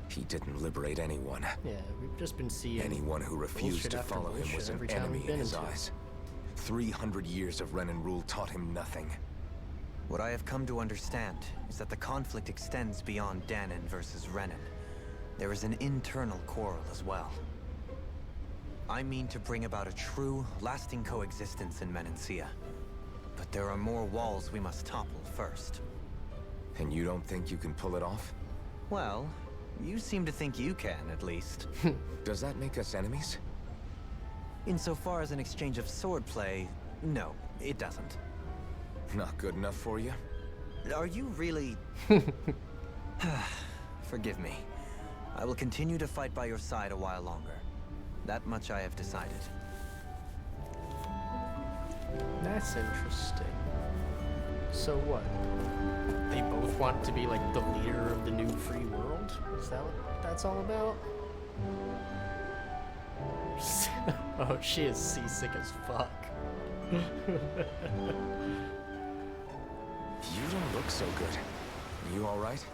he didn't liberate anyone. Yeah, we've just been seeing anyone who refused bullshit to after follow him bullshit was an every time enemy we've been in his into it. eyes. 300 years of Renan rule taught him nothing. What I have come to understand is that the conflict extends beyond Dahnan versus Renan. There is an internal quarrel as well. I mean to bring about a true, lasting coexistence in Menancia. But there are more walls we must topple first. And you don't think you can pull it off? Well, you seem to think you can, at least. Does that make us enemies? Insofar as an exchange of swordplay, no, it doesn't. Not good enough for you? Are you really... Forgive me. I will continue to fight by your side a while longer. That much I have decided. That's interesting. So what? They both want to be like the leader of the new free world? Is that what that's all about? Oh, she is seasick as fuck. You don't look so good. You all right?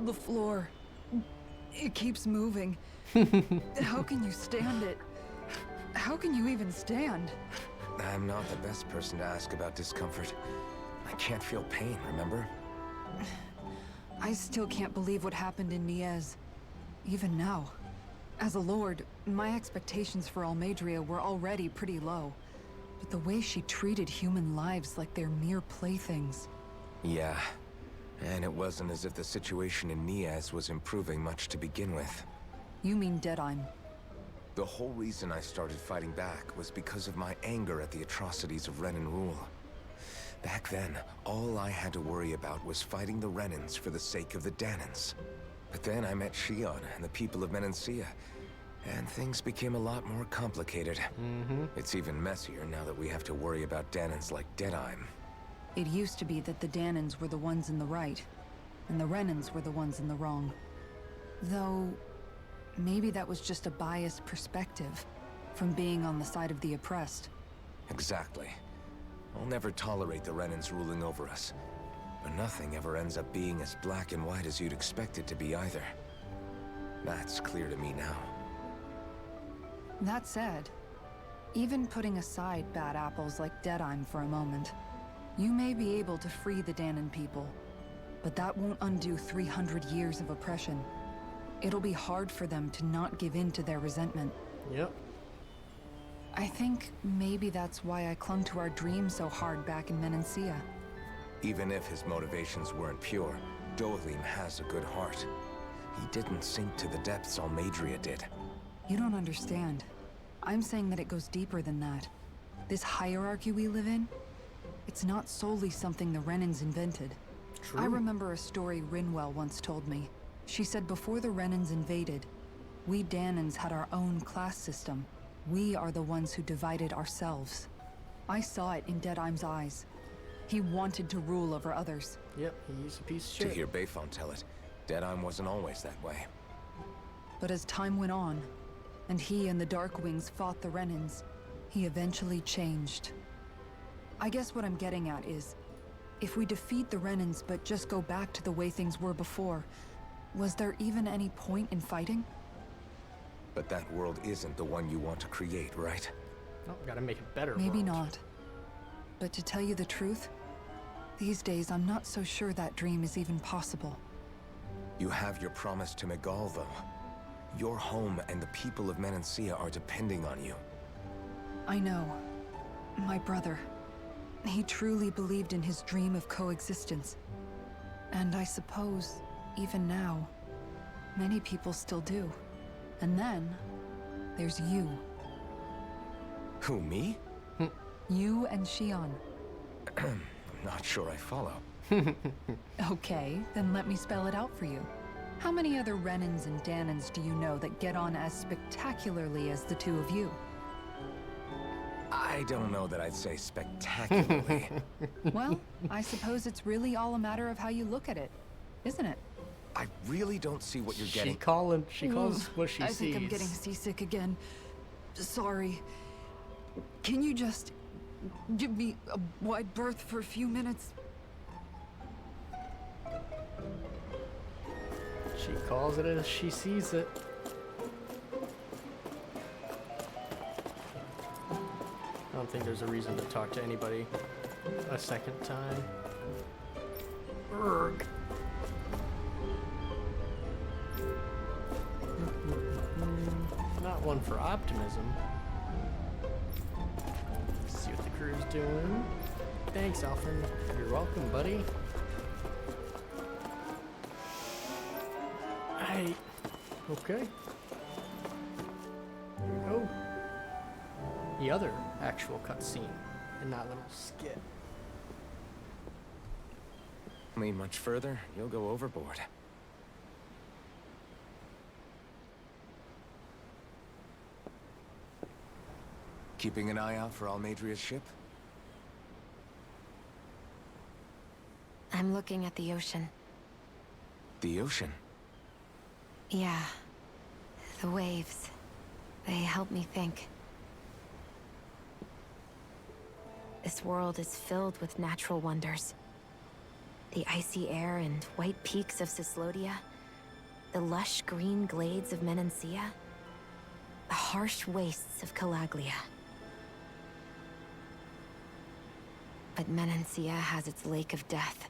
The floor. It keeps moving. How can you stand it? How can you even stand? I'm not the best person to ask about discomfort. I can't feel pain, remember? I still can't believe what happened in Niez. Even now. As a lord, my expectations for Almadria were already pretty low. But the way she treated human lives like they're mere playthings. Yeah. And it wasn't as if the situation in Niez was improving much to begin with. You mean Deadheim? The whole reason I started fighting back was because of my anger at the atrocities of Renan rule. Back then, all I had to worry about was fighting the Renans for the sake of the Dahnans. But then I met Shion and the people of Menancia, and things became a lot more complicated. It's even messier now that we have to worry about Dahnans like Deadheim. It used to be that the Dahnans were the ones in the right, and the Renans were the ones in the wrong. Though, maybe that was just a biased perspective from being on the side of the oppressed. Exactly. I'll never tolerate the Renans ruling over us. But nothing ever ends up being as black and white as you'd expect it to be either. That's clear to me now. That said, even putting aside bad apples like Deadheim for a moment, you may be able to free the Dahnan people, but that won't undo 300 years of oppression. It'll be hard for them to not give in to their resentment. Yep. I think maybe that's why I clung to our dream so hard back in Menancia. Even if his motivations weren't pure, Dohalim has a good heart. He didn't sink to the depths Almadria did. You don't understand. I'm saying that it goes deeper than that. This hierarchy we live in, it's not solely something the Renans invented. True. I remember a story Rinwell once told me. She said before the Renans invaded, we Dahnans had our own class system. We are the ones who divided ourselves. I saw it in Deadheim's eyes. He wanted to rule over others. Yep, he's a piece of To shit. hear Bayfon tell it, Deadheim wasn't always that way. But as time went on, and he and the Darkwings fought the Renans, he eventually changed. I guess what I'm getting at is, if we defeat the Renans but just go back to the way things were before, was there even any point in fighting? But that world isn't the one you want to create, right? Oh, gotta make it better. Maybe world. not. But to tell you the truth, these days I'm not so sure that dream is even possible. You have your promise to Miguel, though. Your home and the people of Menancia are depending on you. I know. My brother. He truly believed in his dream of coexistence. And I suppose, even now, many people still do. And then, there's you. Who, me? You and Shion. Not sure I follow. Okay, then let me spell it out for you. How many other Renans and Dahnans do you know that get on as spectacularly as the two of you? I don't know that I'd say spectacularly. Well, I suppose it's really all a matter of how you look at it, isn't it? I really don't see what you're getting. She calls what she I sees. think I'm getting seasick again. Sorry. Can you just give me a wide berth for a few minutes? She calls it as she sees it. I don't think there's a reason to talk to anybody a second time. Urgh. Not one for optimism. See what the crew's doing. Thanks, Alphen. You're welcome, buddy. Okay. Here we go. The other actual cutscene in that little skit. Lean much further, you'll go overboard. Keeping an eye out for Almadria's ship? I'm looking at the ocean. The ocean? Yeah. The waves. They help me think. This world is filled with natural wonders. The icy air and white peaks of Cislodia. The lush green glades of Menancia. The harsh wastes of Calaglia. But Menancia has its lake of death,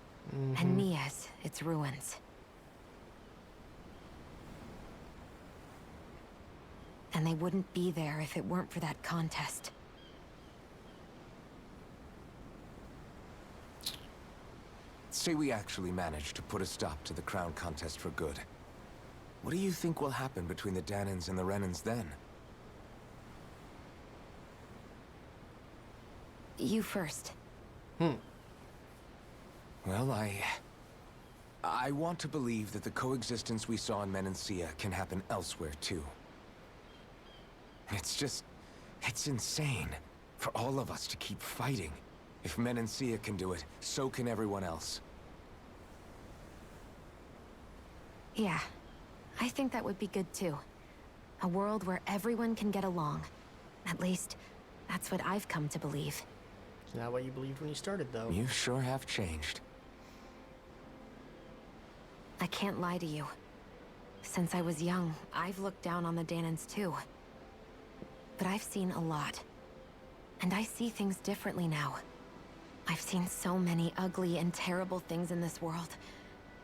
and Niez, its ruins. And they wouldn't be there if it weren't for that contest. Say we actually managed to put a stop to the crown contest for good. What do you think will happen between the Dahnans and the Renans then? You first. Well, I want to believe that the coexistence we saw in Menancia can happen elsewhere, too. It's insane for all of us to keep fighting. If Menancia can do it, so can everyone else. Yeah, I think that would be good too. A world where everyone can get along. At least, that's what I've come to believe. It's not what you believed when you started, though. You sure have changed. I can't lie to you. Since I was young, I've looked down on the Dahnans too. But I've seen a lot. And I see things differently now. I've seen so many ugly and terrible things in this world.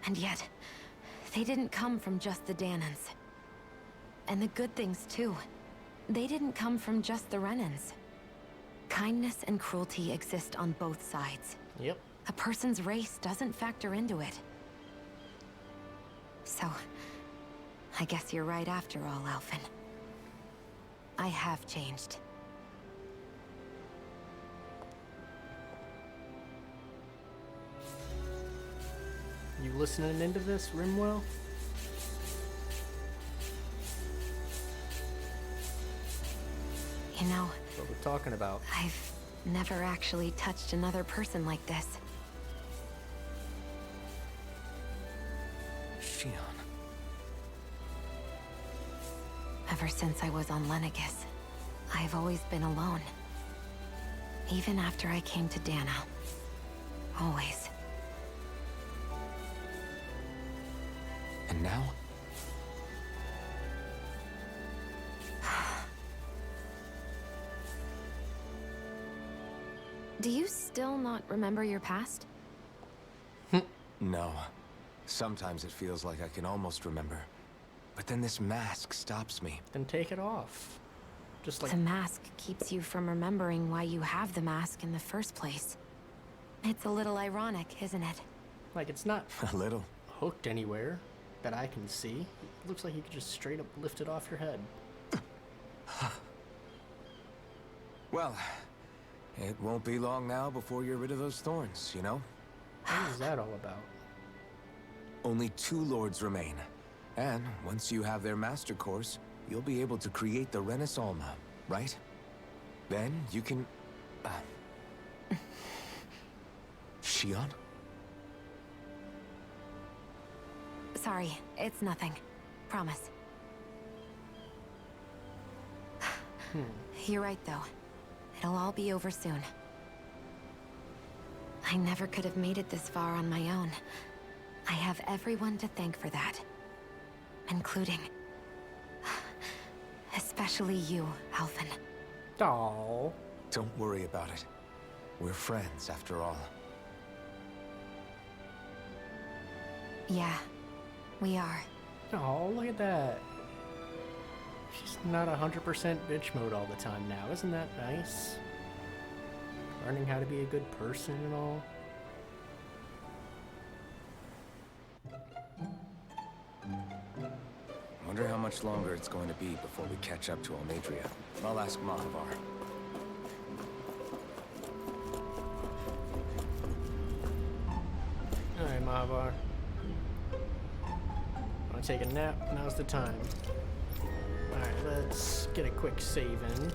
And yet, they didn't come from just the Dahnans. And the good things too. They didn't come from just the Renans. Kindness and cruelty exist on both sides. Yep. A person's race doesn't factor into it. So, I guess you're right after all, Alphen. I have changed. You listening into this, Rimwell? You know, That's what we're talking about. I've never actually touched another person like this. Shion. Ever since I was on Lenegis, I've always been alone. Even after I came to Dana. Always. And now? Do you still not remember your past? No. Sometimes it feels like I can almost remember. But then this mask stops me. Then take it off. Just like... The mask keeps you from remembering why you have the mask in the first place. It's a little ironic, isn't it? Like, it's not A little. hooked anywhere that I can see. It looks like you could just straight up lift it off your head. Well, It won't be long now before you're rid of those thorns, you know? What is that all about? Only 2 lords remain. And once you have their master course, you'll be able to create the Renaissance, right? Then you can... Shion? Sorry, it's nothing. Promise. You're right, though. It'll all be over soon. I never could have made it this far on my own. I have everyone to thank for that. Including... especially you, Alphen. Aww. Don't worry about it. We're friends, after all. Yeah, we are. Oh, look at that. She's not 100% bitch mode all the time now. Isn't that nice? Learning how to be a good person and all. Wonder how much longer it's going to be before we catch up to Almadria. I'll ask Mahavar. Alright, Mahavar. Wanna take a nap? Now's the time. Alright, let's get a quick save in.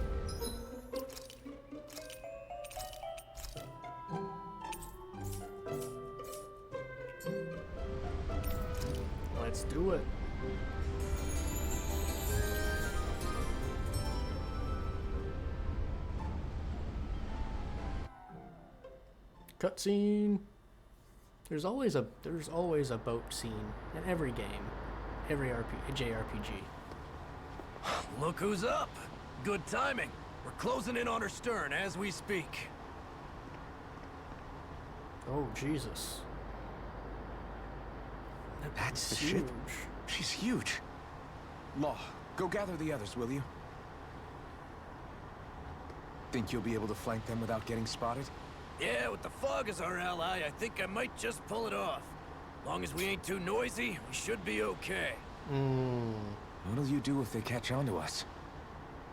Let's do it. Cutscene. There's always a boat scene in every game, every JRPG. Look who's up! Good timing. We're closing in on her stern as we speak. Oh Jesus! That's the huge. ship. She's huge. Law, go gather the others, will you? Think you'll be able to flank them without getting spotted? Yeah, with the fog as our ally, I think I might just pull it off. Long as we ain't too noisy, we should be okay. What'll you do if they catch on to us?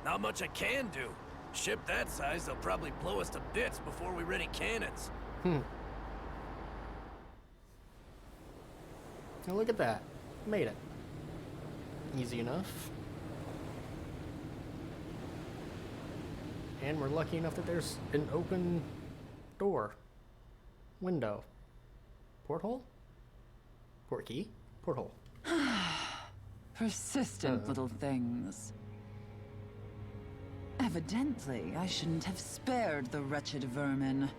Not much I can do. Ship that size, they'll probably blow us to bits before we ready cannons. Now look at that. Made it. Easy enough. And we're lucky enough that there's an open door. Window. Porthole? Portkey? Porthole. Persistent little things. Evidently, I shouldn't have spared the wretched vermin.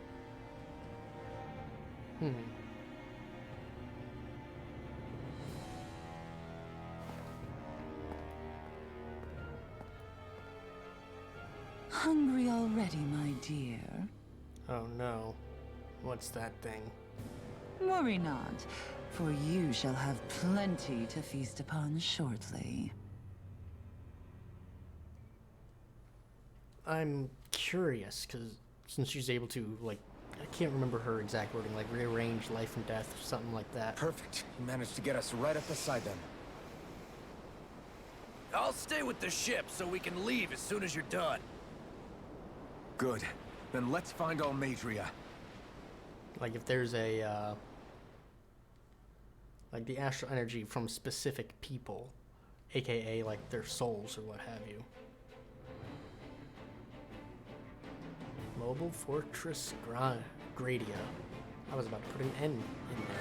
Hungry already, my dear? Oh no. What's that thing? Worry not, for you shall have plenty to feast upon shortly. I'm curious, because since she's able to, like, I can't remember her exact wording, like rearrange life and death, or something like that. Perfect. You managed to get us right up beside them. I'll stay with the ship so we can leave as soon as you're done. Good. Then let's find Almadria. Like if there's a, like the astral energy from specific people, aka like their souls or what have you. Mobile Fortress Gradia. I was about to put an N in there.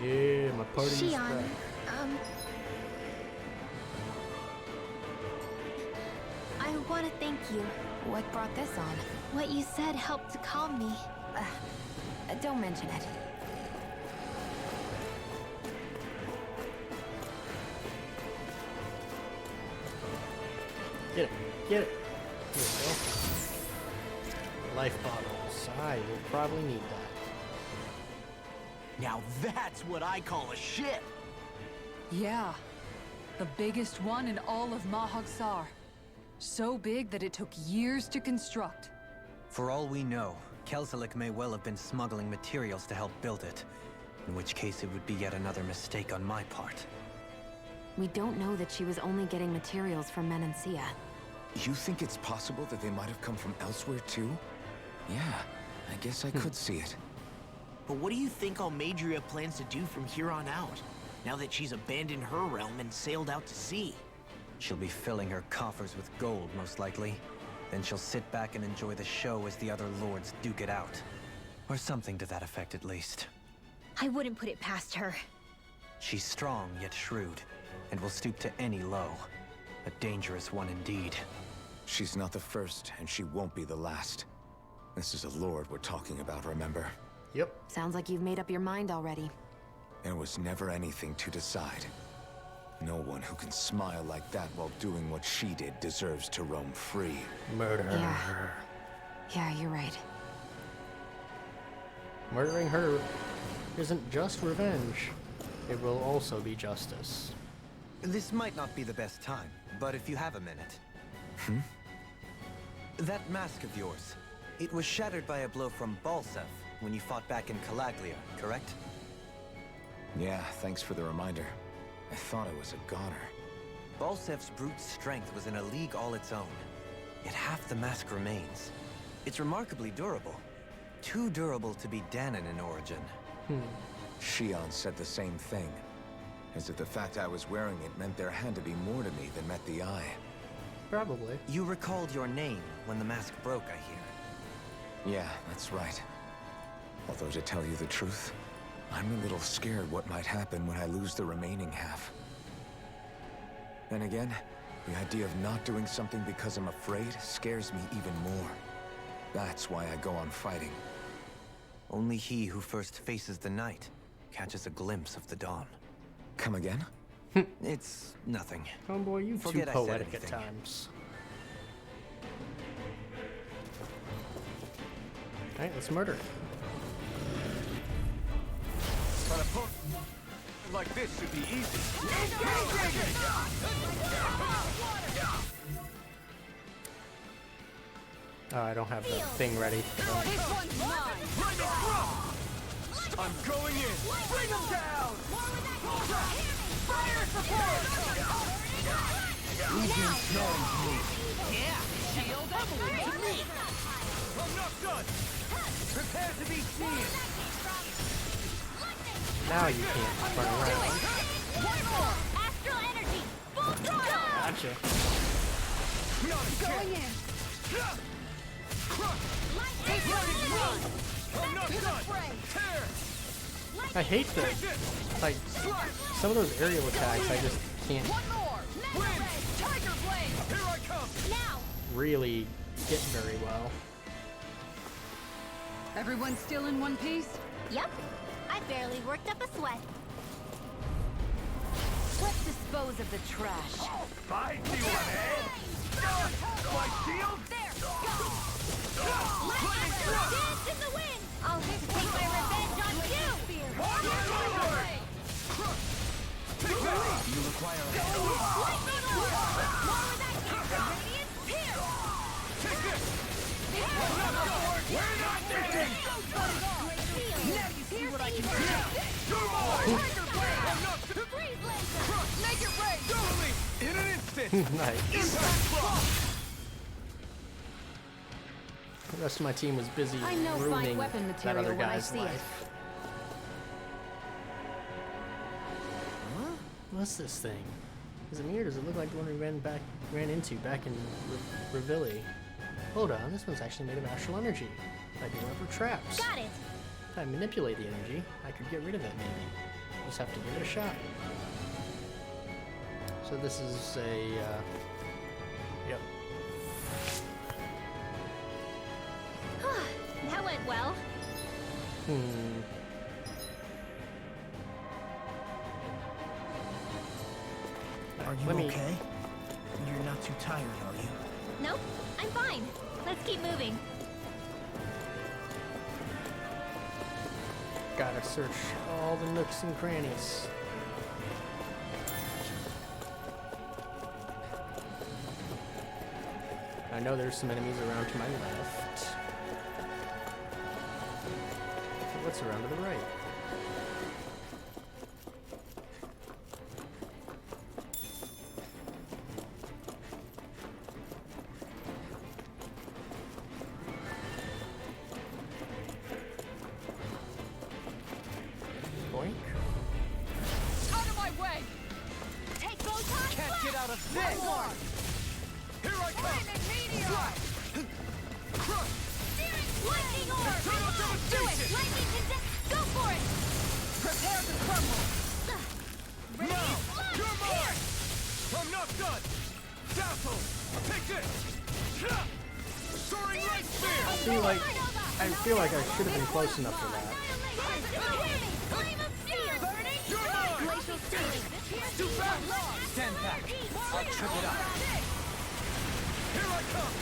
Yeah, my party's Shion, back. I want to thank you. What brought this on? What you said helped to calm me. Don't mention it. Get it. Get it. Here we go. Life bottles. I will probably need that. Now that's what I call a ship! Yeah. The biggest one in all of Mahag Saar. So big that it took years to construct. For all we know, Kelselik may well have been smuggling materials to help build it. in which case it would be yet another mistake on my part. We don't know that she was only getting materials from Menancia. You think it's possible that they might have come from elsewhere too? Yeah, I guess I could see it. But what do you think Almadria plans to do from here on out, now that she's abandoned her realm and sailed out to sea? She'll be filling her coffers with gold, most likely. Then she'll sit back and enjoy the show as the other lords duke it out. Or something to that effect, at least. I wouldn't put it past her. She's strong, yet shrewd, and will stoop to any low. A dangerous one indeed. She's not the first, and she won't be the last. This is a lord we're talking about, remember? Yep. Sounds like you've made up your mind already. There was never anything to decide. No one who can smile like that while doing what she did deserves to roam free. Murder Yeah. her. Yeah, you're right. Murdering her isn't just revenge. It will also be justice. This might not be the best time, but if you have a minute. That mask of yours, it was shattered by a blow from Balsef when you fought back in Calaglia, correct? Yeah, thanks for the reminder. I thought I was a goner. Balsef's brute strength was in a league all its own. Yet half the mask remains. It's remarkably durable. Too durable to be Dahnan in origin. Shion said the same thing. As if the fact I was wearing it meant there had to be more to me than met the eye. Probably. You recalled your name when the mask broke, I hear. Yeah, that's right. Although to tell you the truth, I'm a little scared what might happen when I lose the remaining half. Then again, the idea of not doing something because I'm afraid scares me even more. That's why I go on fighting. Only he who first faces the night catches a glimpse of the dawn. Come again? It's nothing. Homeboy, you too Forget I said poetic at anything. times. Alright, let's murder. But a punk like this should be easy. Oh, I don't have the thing ready. So. I'm going in. Bring him down. Fire support. Yeah, shield up to me. I'm not done. Prepare to be seen. Now you can't run around. One more. Astral energy. Full throttle. Gotcha. Going in. I'm not done. Tear. I hate the, like, some of those aerial attacks I just can't Tiger blade. Here I come. Now. really get very well. Everyone still in one piece? Yep. I barely worked up a sweat. Let's dispose of the trash. Fight you, man. My shield. There. Go. Dance in the wind. I'll have to take my revenge on you. You require a Lightning orb. More of that radiant pierce. Take this. We're not taking. Now you see what I can do. Tiger blade. Freeze laser. Make it rain. Totally. In an instant. Nice. Impact block. The rest of my team was busy I know fine ruining weapon that material other when I guy's see life. What's this thing? Is it me or does it look like the one we ran into back in Revilli? Hold on, this one's actually made of astral energy. I do it for traps. Got it. If I manipulate the energy, I could get rid of it maybe. Just have to give it a shot. So this is a, yep. That went well. Are you Let me- okay? You're not too tired, are you? Nope, I'm fine. Let's keep moving. Gotta search all the nooks and crannies. I know there's some enemies around to my left. What's around to the right? Boink. Out of my way! Take Botan! Can't get out of One this! more! Here I come! Lightning meteor! Crush! Lightning orb! Eternal Do it! devastation! Lightning go for it! Prepare to crumble! Now! You're mine! I'm not done! Dazzle! Take this! Soaring light spear! I feel like I should have been close enough for that. You're mine! Glacial ceiling! Too fast! Stand back! I'll trip it up! Here I come!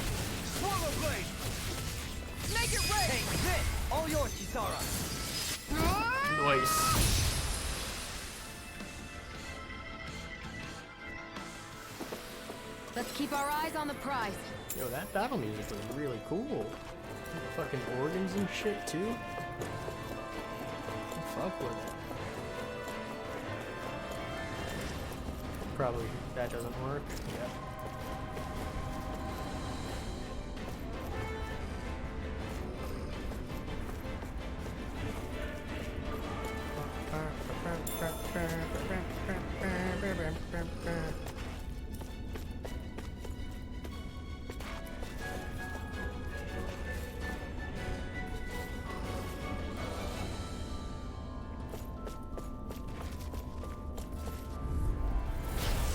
Swallow blade! Make it rain! Take this! All yours, Kisara! Nice. Let's keep our eyes on the prize. Yo, that battle music was really cool. Fucking organs and shit too. Fuck with it. Probably that doesn't work. Yep.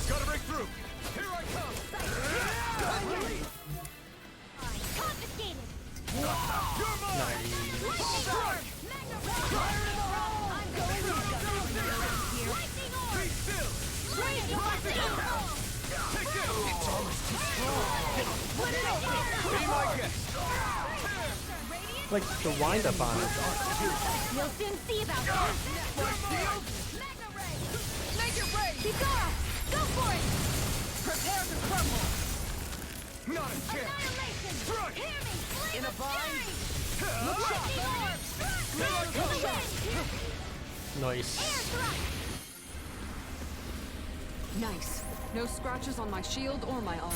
Gotta break through! Here I come! Confiscated! You're mine! Strike! I'm going Be still! Take this! It's almost too strong! Be my guest! Like the wind up on it. We'll soon see about this! Make it rain! Kisara! Go for it! Prepare to crumble! Not a chance! Annihilation! Strike! Hear me! Flame In a of bind! fury! Lightning orb! Glacial to the wind! Nice. Air thrust! Nice. No scratches on my shield or my armor.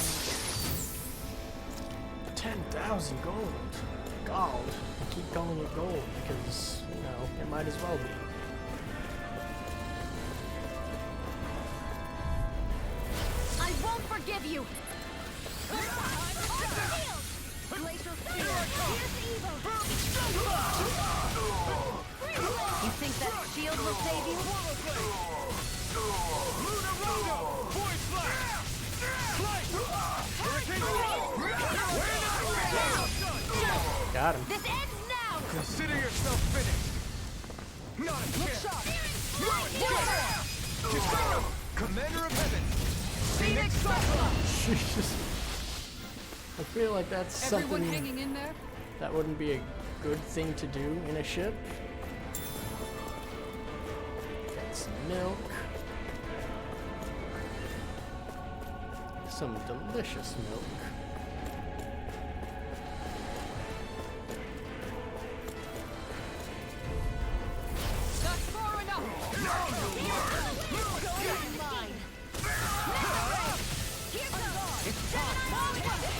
10,000 gold. Gold. I keep calling it gold because, you know, it might as well be. I won't forgive you! Glacial spear! Here's evil! You think that shield will save you? Void flash! Got him. This ends now! Consider yourself finished! Not a chance! Kisara, Commander of Heaven! Phoenix Cyclops! Jesus. I feel like that's Everyone something hanging in there? that wouldn't be a good thing to do in a ship. Got some milk. Some delicious milk. That's far enough! It's time!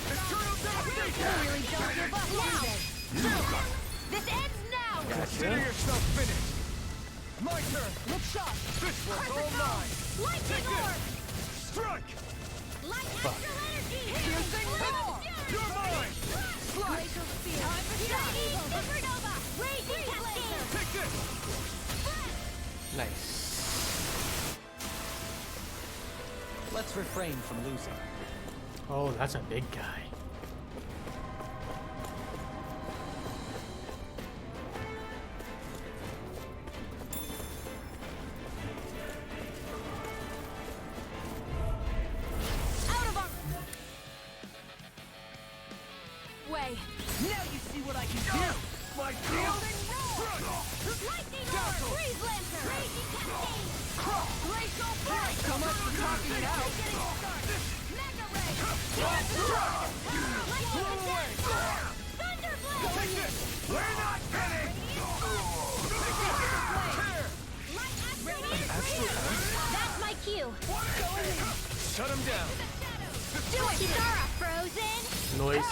Eternal devastation! Really don't give up now! This ends now! Consider yourself finished! My turn! Look shot! This one's all mine! Lightning orb! Strike! Light astral energy! Piercing power! You're mine! Glacial spear! Shining supernova! Raging cascade! Take this! Nice. Let's refrain from losing. Oh, that's a big guy. Out of our way! Now you see what I can do! My shield! Lightning orb! Freeze lancer! Raging cascade! Glacial burst! So much for talking it out! Mega ray! Lightning attack! Thunderblade! We're not finished! That's my cue. Shut him down. Do it, Zara, Frozen. Nice.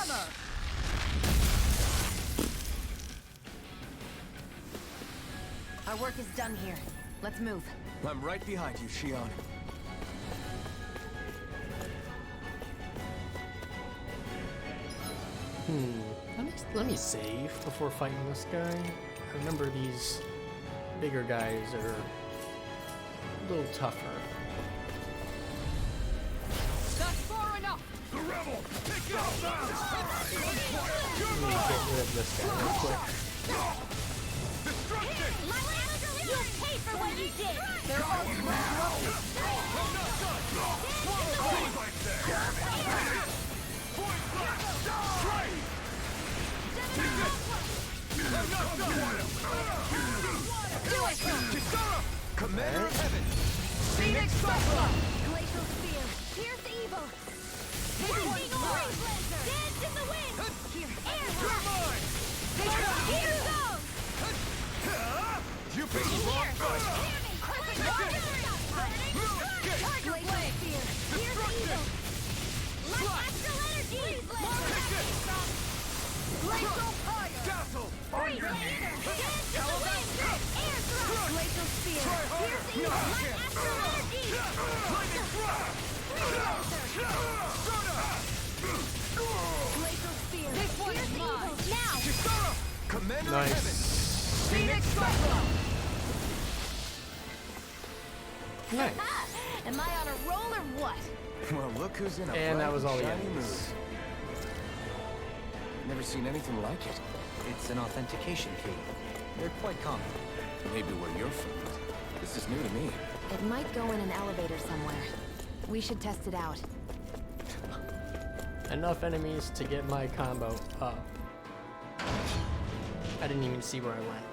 Our work is done here. Let's move. I'm right behind you, Shion. Let me save before fighting this guy. I remember these bigger guys are a little tougher. That's far enough. The rebel! Pick it up now! Let me get rid of this guy real quick. Destruction! You'll pay for what you did. They're all Commander of Heaven! Phoenix Buffalo! Glacial Spear! Pierce evil! Lightning Orange Blazer! Dance in the wind! Here! Air Blast! Here goes! You picked the wrong fight! Tiger Blade! Pierce evil! Light Astral Energy! Glacial Fire! Dazzle! Freeze! Dance in the wind! Air Thrust! Glacial Spear! Pierce evil! Light Astral Energy! Lightning Thrust! Glacial Spear! Pierce evil! Now! Commander of Nice. Heaven! Phoenix Buffalo! Nice. Am I on a roll or what? Well, look who's in a And that bright was all the shiny enemies. mood. Never seen anything like it. It's an authentication key. They're quite common. Maybe where you're from. This is new to me. It might go in an elevator somewhere. We should test it out. Enough enemies to get my combo up. I didn't even see where I went.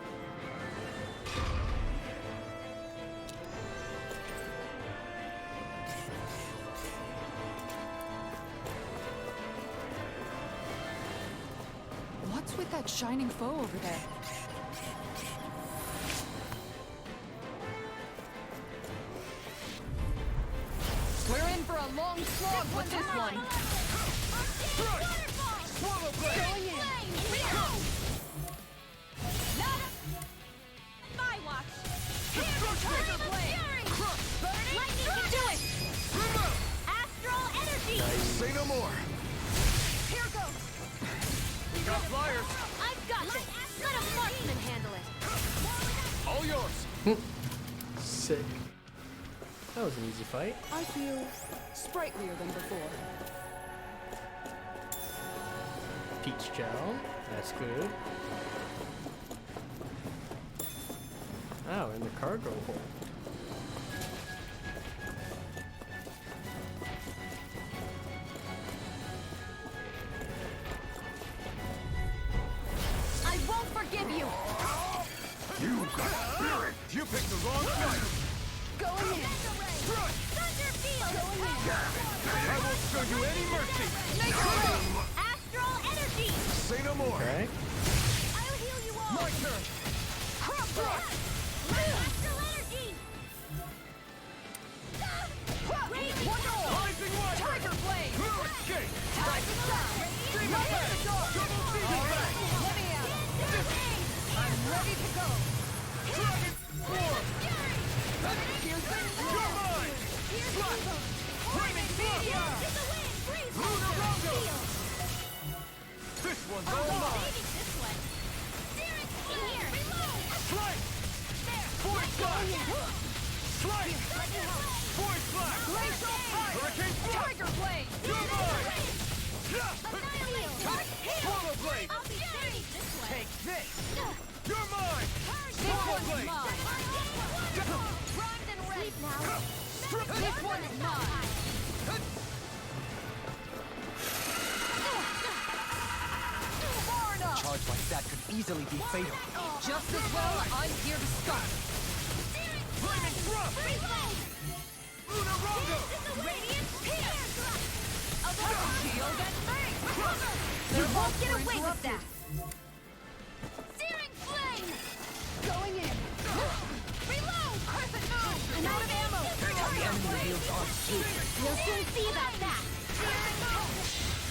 What's with that shining foe over there? We're in for a long slog with this one. Swallow Blade! Going in! My watch! Tiger Blade! Lightning! Do it! Astral Energy! Say no more! Here goes! Got flyers! I've got this! Let a marksman handle it! All yours! Sick. That was an easy fight. I feel sprightlier than before. Peach gel. That's good. Oh, in the cargo hold. I won't forgive you! You got spirit! You picked the wrong fight! Going in! Thunder Field! Going in! I won't show you any mercy! Astral Energy! Say no more! Okay. I'll heal you all! My turn! Astral Energy! Rising Light! Tiger Blade! Escape! Tiger Blade! Stream attack! Double feed! Let me out! I'm ready to go! Dragon Form! You're mine! Flaming Blood! Lunar Rondo! This one's all mine! Strike! Void Flash! Strike! Void Flash! Glacial Fire! Hurricane Thrust! Tiger Blade! You're mine! Annihilate! Swallow Blade! I'll be dirty this way! Take this! You're mine! This Swallow one's Blade! mine! Primed and ready now! This one is mine! Far enough! Charge like that could easily be fatal. Just as well, I'm here to stop. Flaming Thrust! Lunar Rondo! Radiant Pierce! Shield and bang! You won't get away with that! Searing Flame! Going in! Reload! Crescent Moon! I'm out of see about that!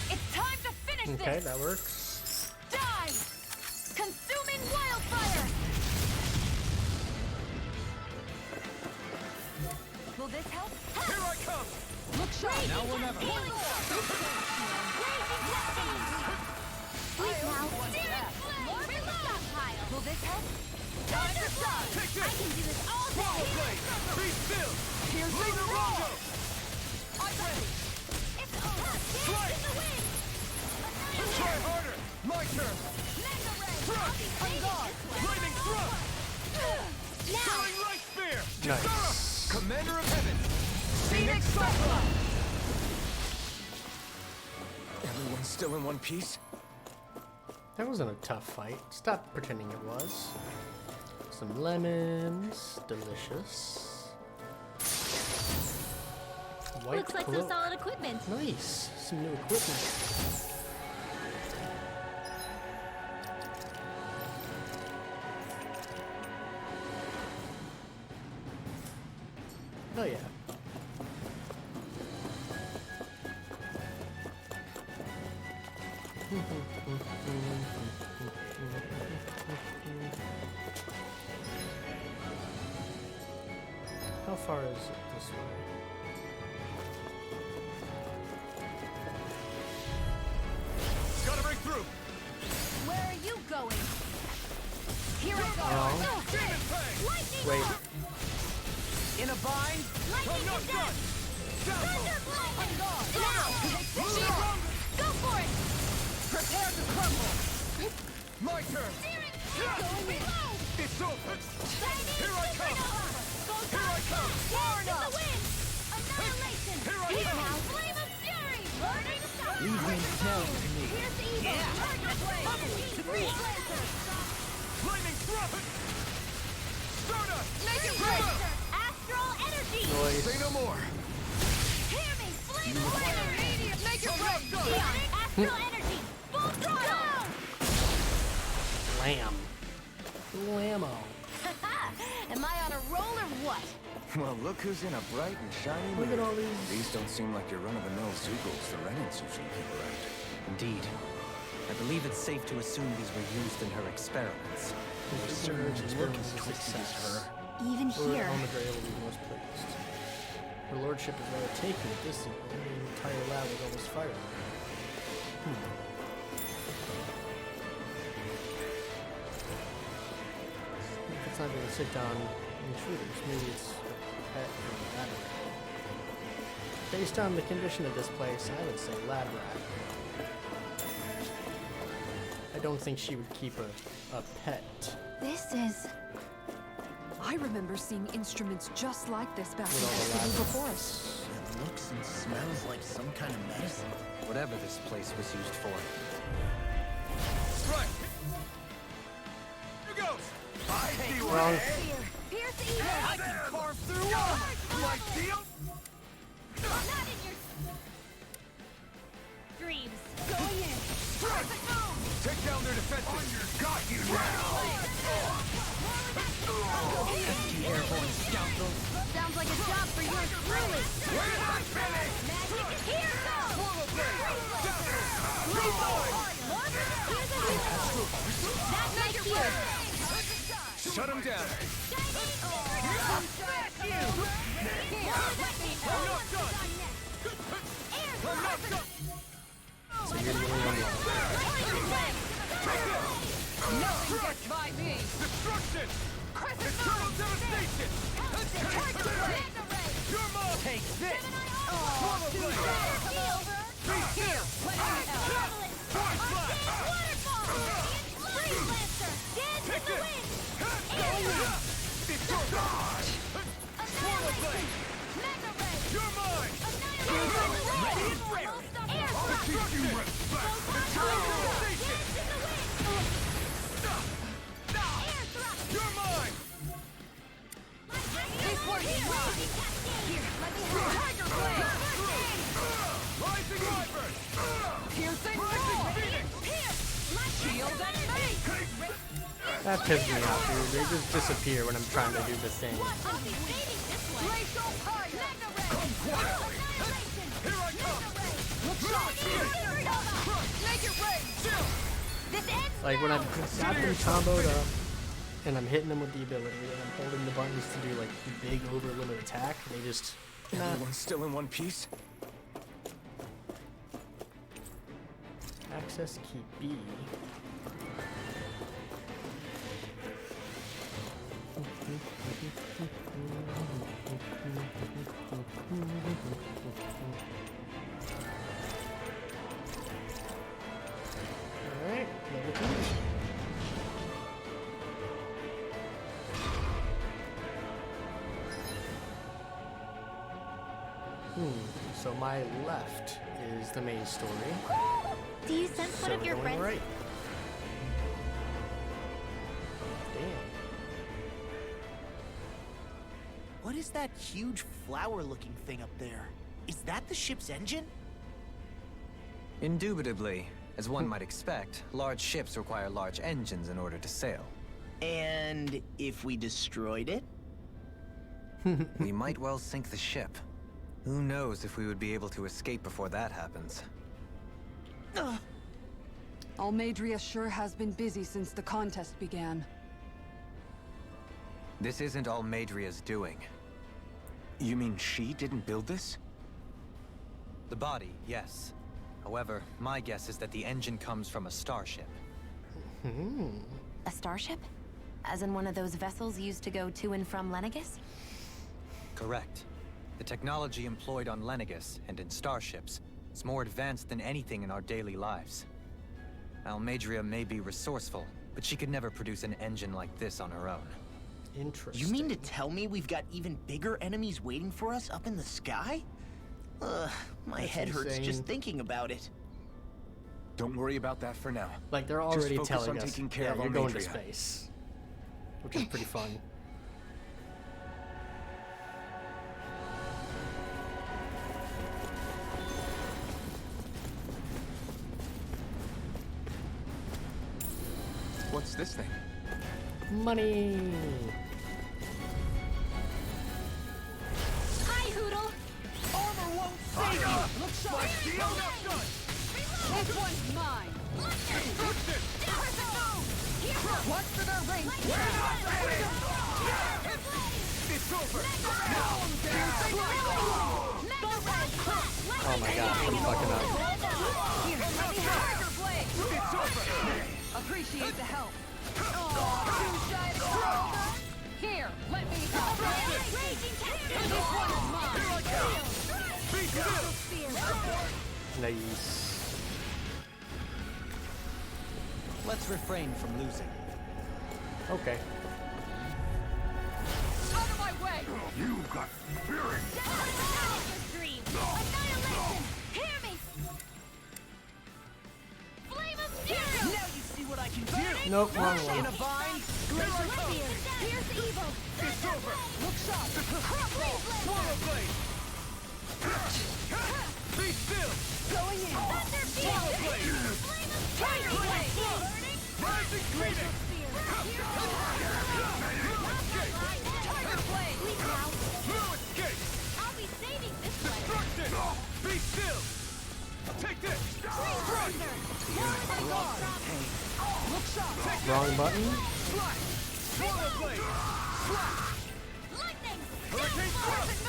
It's time to finish Okay, this! that works. Die! Consuming wildfire! Will this help? Here I come! Look sharp! Now or never. Raging cascade! Sleep now! Searing flame! Reload! Stockpile! Will this help? Time to fly! Take I this! can do this all Swallow day! blade! Be still! Piercing Lunar roar! Rondo! I'm ready! It's over! Dance in the wind! Try harder! My turn! Mega ray! Thrust! I'll be fading this way! Lightning thrust! Now! Killing light spear! Nice. Commander of heaven! Phoenix Cyclone! Everyone's still in one piece? That wasn't a tough fight. Stop pretending it was. Some lemons. Delicious. White Looks like cloak. some solid equipment. Nice. Some new equipment. Oh yeah. How far is it this way? Gotta break through! Where are you going? Here I go! Oh. No, Demon Fang! lightning Wait. orb! In a bind? Lightning I'm not is done! Thunder Dazzle! blade! gone! Now! Lunar Rondo! Go for it! Prepare to crumble! My turn! Steering! Yeah. Reload! It's over! Chinese Here I come! supernova! Here I come! Far in the wind! Annihilation! Here I Heat come! now! Flame of fury! Burning sun! Leave me now to me. Here's the evil! Yeah. Target blade! Freeze laser! Lightning thrust! Stardust! Make it break! Astral energy! Noise. Say no more! Hear me! Flame of fire! Make it I'm break! not done. Neon! Astral energy! Full throttle! Lamb. Lammo. Am I on a roll or what? Well, look who's in a bright and shiny Look mood. at all these. These don't seem like your run-of-the-mill Zeugles the Renans usually keep around. Indeed. I believe it's safe to assume these were used in her experiments. The surge is working as twisted as her. Even Lord here. Almadray will be most pleased. Her lordship is rather taken with this thing. The entire lab was almost fired. If it's not going to sit down intruders, maybe it's a pet or a lab rat. Based on the condition of this place, I would say lab rat. I don't think she would keep a pet. This is... I remember seeing instruments just like this back in With all the the city lab before us. It looks and smells like some kind of medicine. Whatever this place was used for. Strike! Here goes! I see Wrong. Pierce the evil! I can carve through one! Like steel? Not in your dreams. Going in! Strike! Take down their defenses! Got you now! Empty airborne scoundrel! Sounds like a job for yours truly. Where's my finish? Magic is here! Swallow blade! Dazzle! That's my shield! Shut him down! Smash you! I'm not done! I'm not done! So you're the only one. Nothing gets by me! Destruction! Eternal devastation! Your mom! Take this! Swallow blade! Be still! Force blast! Take this! It's your god! Swallow blade! You're mine! Ready and raring! Destruction! Eternal devastation! You're mine! This one is wrong! Here, let me have Tiger Blade! Rising Wyvern! Piercing Rising roar! Phoenix! Shield and face! That pisses me off, dude. They just disappear when I'm trying to do the thing. I'll be fading this way! Glacial fire! Come quietly! Here Like when I've got them comboed up and I'm hitting them with the ability and I'm holding the buttons to do like the big over limit attack, they just Everyone's still in one piece? access key B. Alright, level 2. So my left is the main story. Do you sense one of your going friends? right. Damn. What is that huge flower-looking thing up there? Is that the ship's engine? Indubitably. As one might expect, large ships require large engines in order to sail. And if we destroyed it? We might well sink the ship. Who knows if we would be able to escape before that happens. Almadria sure has been busy since the contest began. This isn't Almadria's doing. You mean she didn't build this? The body, yes. However, my guess is that the engine comes from a starship. A starship? As in one of those vessels used to go to and from Lenegus? Correct. The technology employed on Lenegus and in starships is more advanced than anything in our daily lives. Almadria may be resourceful, but she could never produce an engine like this on her own. Interesting. You mean to tell me we've got even bigger enemies waiting for us up in the sky? My head hurts just thinking about it. Don't worry about that for now. Like they're Just already focus telling on us, taking care yeah, of you're going to Almadria. space, which is pretty fun. What's this thing? Money. Hi, Hoodle. Armor won't save you! Looks like steel not done! This one's mine! What's to their range? It's over! Oh my gosh, I'm fucking up. Here, let me have your blade! It's over! Appreciate the help. Too shy to go. Here, let me help. This one's mine. Be still! Nice. Let's refrain from losing. Okay. Out of my way! You've got spirit! Dream. Annihilation. Hear me. Flame of fury. Now you see what I can do! Nope, wrong In one. a vine? Pierce evil. It's over! Look sharp! Swallow blade! Be still! Going in. Thunder Swallow blade! Tiger blade. Rising greeting! Tiger blade. Please now. Blue escape! I'll be saving this one. Destruction! Be still! Take this! Thrust! Look sharp! Wrong button. Slash! Swallow blade! Slash! Lightning. Hurricane thrust!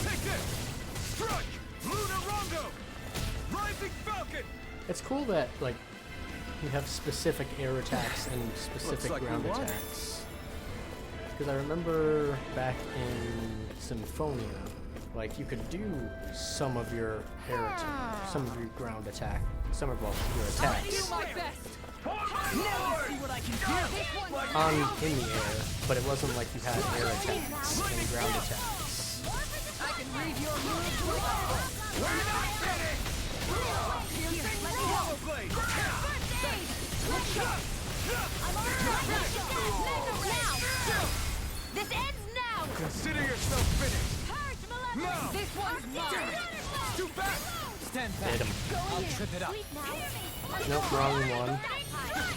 Take this! Strike! Lunar Rondo! Rising Falcon! It's cool that like you have specific air attacks and specific like we ground won. attacks. Because I remember back in Symphonia, like you could do some of your air attack, some of your ground attack, some of your attacks My best. Now you see what I can do! on in the air, but it wasn't like you had air attacks and ground attacks. I can read your moves. We're not finished! Swallow blade! This ends now. Consider yourself finished! Purge malevolence. Now! This one's mine. Too back! Stand back. Hit him. I'll trip it up. Sleep now. Nope, wrong one.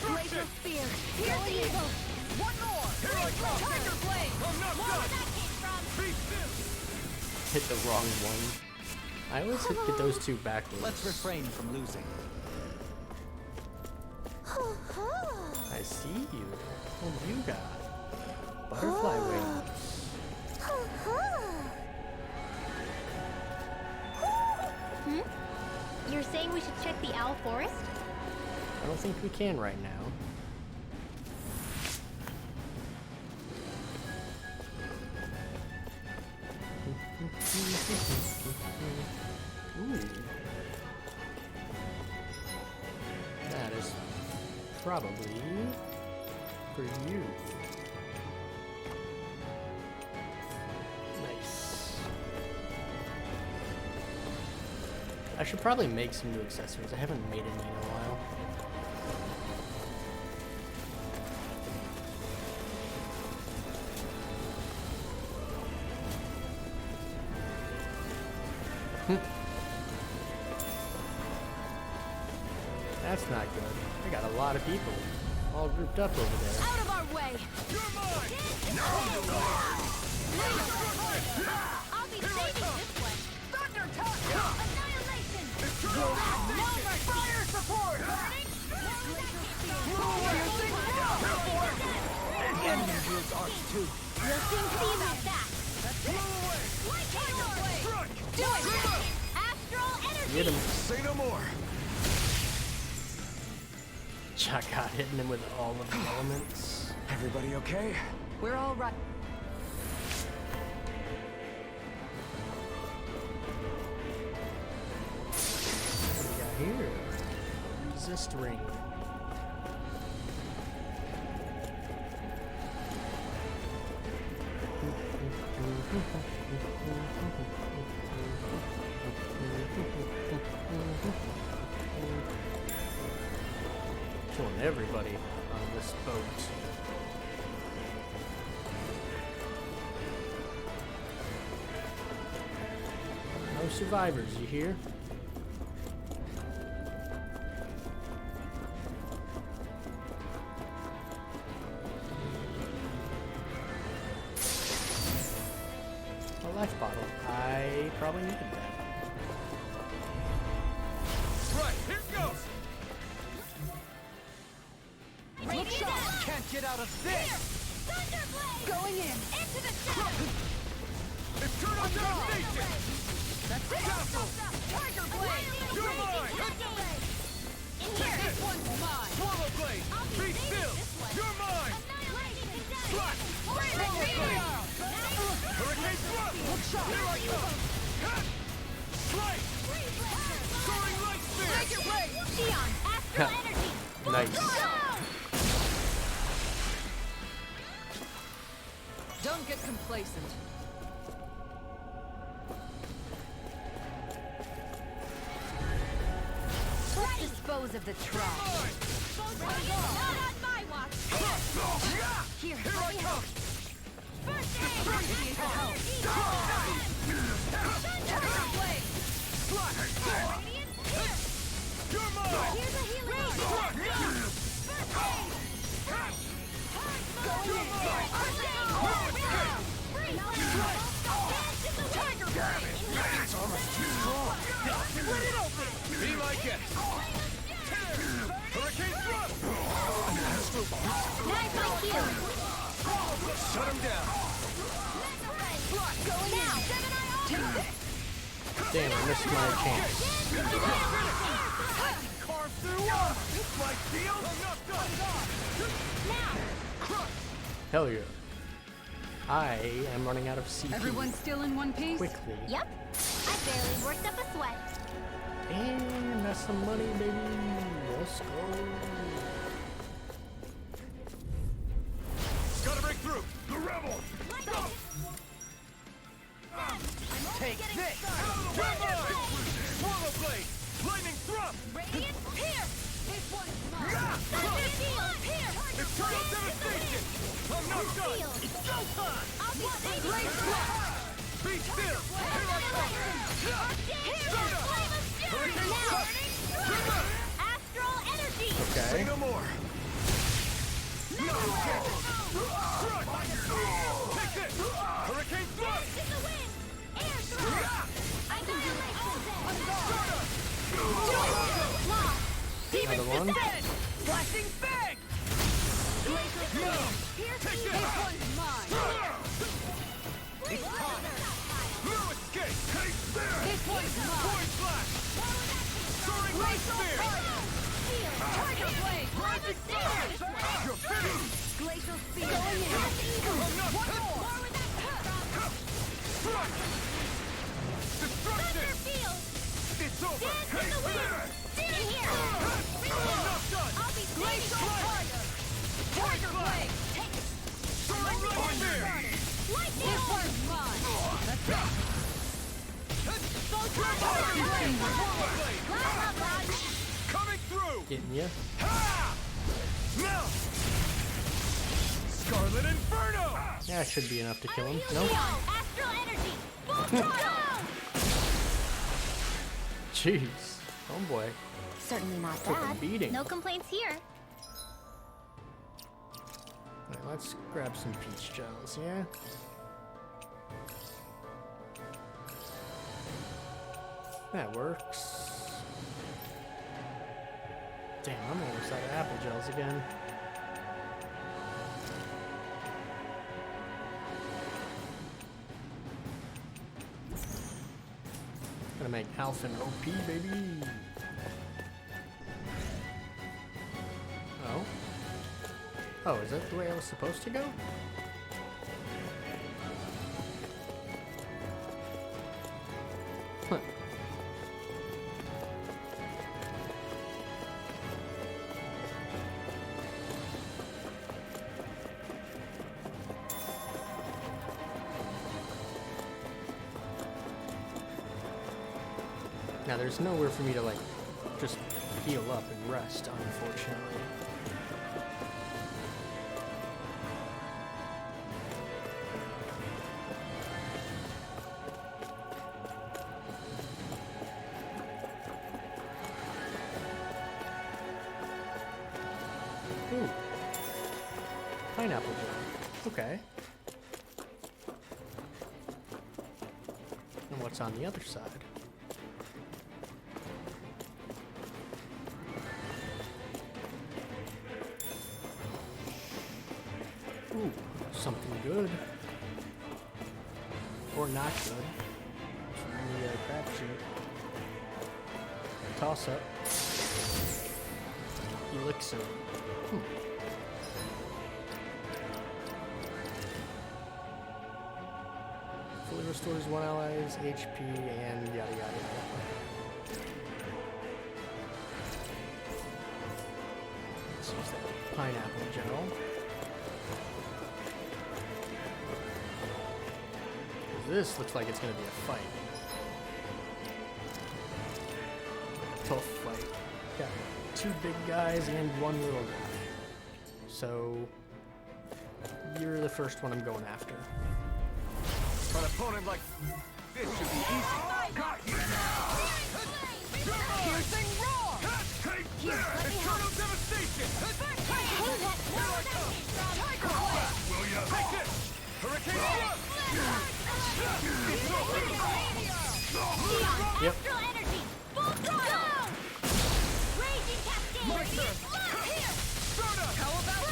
Glacial spear. Pierce evil. One more. Here I come! Tiger blade. I'm not More where done! that came from. Be still! Hit the wrong one. I always get those two backwards. Let's refrain from losing. I see you. What have you got? Butterfly wings. You're saying we should check the owl forest? I don't think we can right now. Ooh. That is probably for you. Nice. I should probably make some new accessories. I haven't made any in a while. That's not good. I got a lot of people all grouped up over there. Out of our way! You're mine! I'll be saving this one. Thunder touch! Annihilation! No mercy! Fire support! The enemy wields arcs too. We'll soon see about that. Light power! Do it! Astral energy! Get him. Say no more. I got hitting him with all of the elements. Everybody okay? We're all right. What do we got here? Resist ring. Killing everybody on this boat. No survivors, you hear? A life bottle. I probably needed that. Right, here goes! Look sharp! Can't get out of this! Thunderblade! Going in. Into the shadows! Eternal devastation! That's it! Tiger blade! You're mine! In here! This one's mine! Swallow blade! Be still! You're mine! Slash! Hurricane thrust! Look sharp! Here I come! Cut! Strike! Soaring light spear! Take it away! Neon! Astral energy! Nice. Don't get complacent. Let's dispose of the trash. Not on my watch! Here, Here I come! First aid! Thunderblade! Slash! Radiant here! You're mine! Here's a healing art! First aid! Going in! First aid! Freeze! Dance in the wind! It's almost too strong! Split it open! Be my guest! Hurricane thrust! Knife my heel! Shut him down! Going now! Seven-eye Alphen! Damn, I missed my chance. Carve through one! This might deal! I'm not done! Now! Hell yeah. I am running out of CP Everyone's still in one piece? quickly. Yep. I barely worked up a sweat. And that's some money, baby. Let's go. Gotta break through! The rebel! Take this! Swallow blade! Lightning thrust! Radiant pierce! This one's mine! Pierce! Eternal devastation! I'm not done! It's go time! I'll be saving you! Be still! Here I come! Flame of fury! Now! Astral energy! Say Okay. no more! Take this! Hurricane thrust! In the wind! Air thrust! Annihilation! Another one. Flashing bang! Glacial speed. Going in. One more. Destruction! Field. It's over! Dance in the wind. Stay here. I'll be glacial fire. Tiger blade. Take it. Soaring lightning! Lightning. This one's mine. That's it. Go tiger blade. Coming through! Getting ya. Ha! Now! Scarlet Inferno! Yeah, should be enough to kill him. No? Astral energy. Full throttle. Jeez. Oh boy. Certainly not Took a bad. beating. No complaints here. Alright, let's grab some peach gels, yeah? That works. Damn, I'm almost out of apple gels again. Gonna make Alphen OP, baby! Oh? Oh, is that the way I was supposed to go? Huh. Now there's nowhere for me to like just heal up and rest, unfortunately. Ooh. Pineapple gel. Okay. And what's on the other side? Ooh, something good. Or not good. It's really a crapshoot. Toss up. Elixir. Fully restores one ally's HP and yada yada yada. Let's use that pineapple gel. This looks like it's gonna be a fight. Tough fight. Got two big guys and one little guy. So you're the first one I'm going after. An opponent like this should be easy. Got you now! Piercing roar. Take that! Eternal devastation! Tiger blade. Will ya? Take this! Hurricane Blood! Yep. Astral energy. Full throttle. Raging cascade. My turn. Here. Stardust! How about that?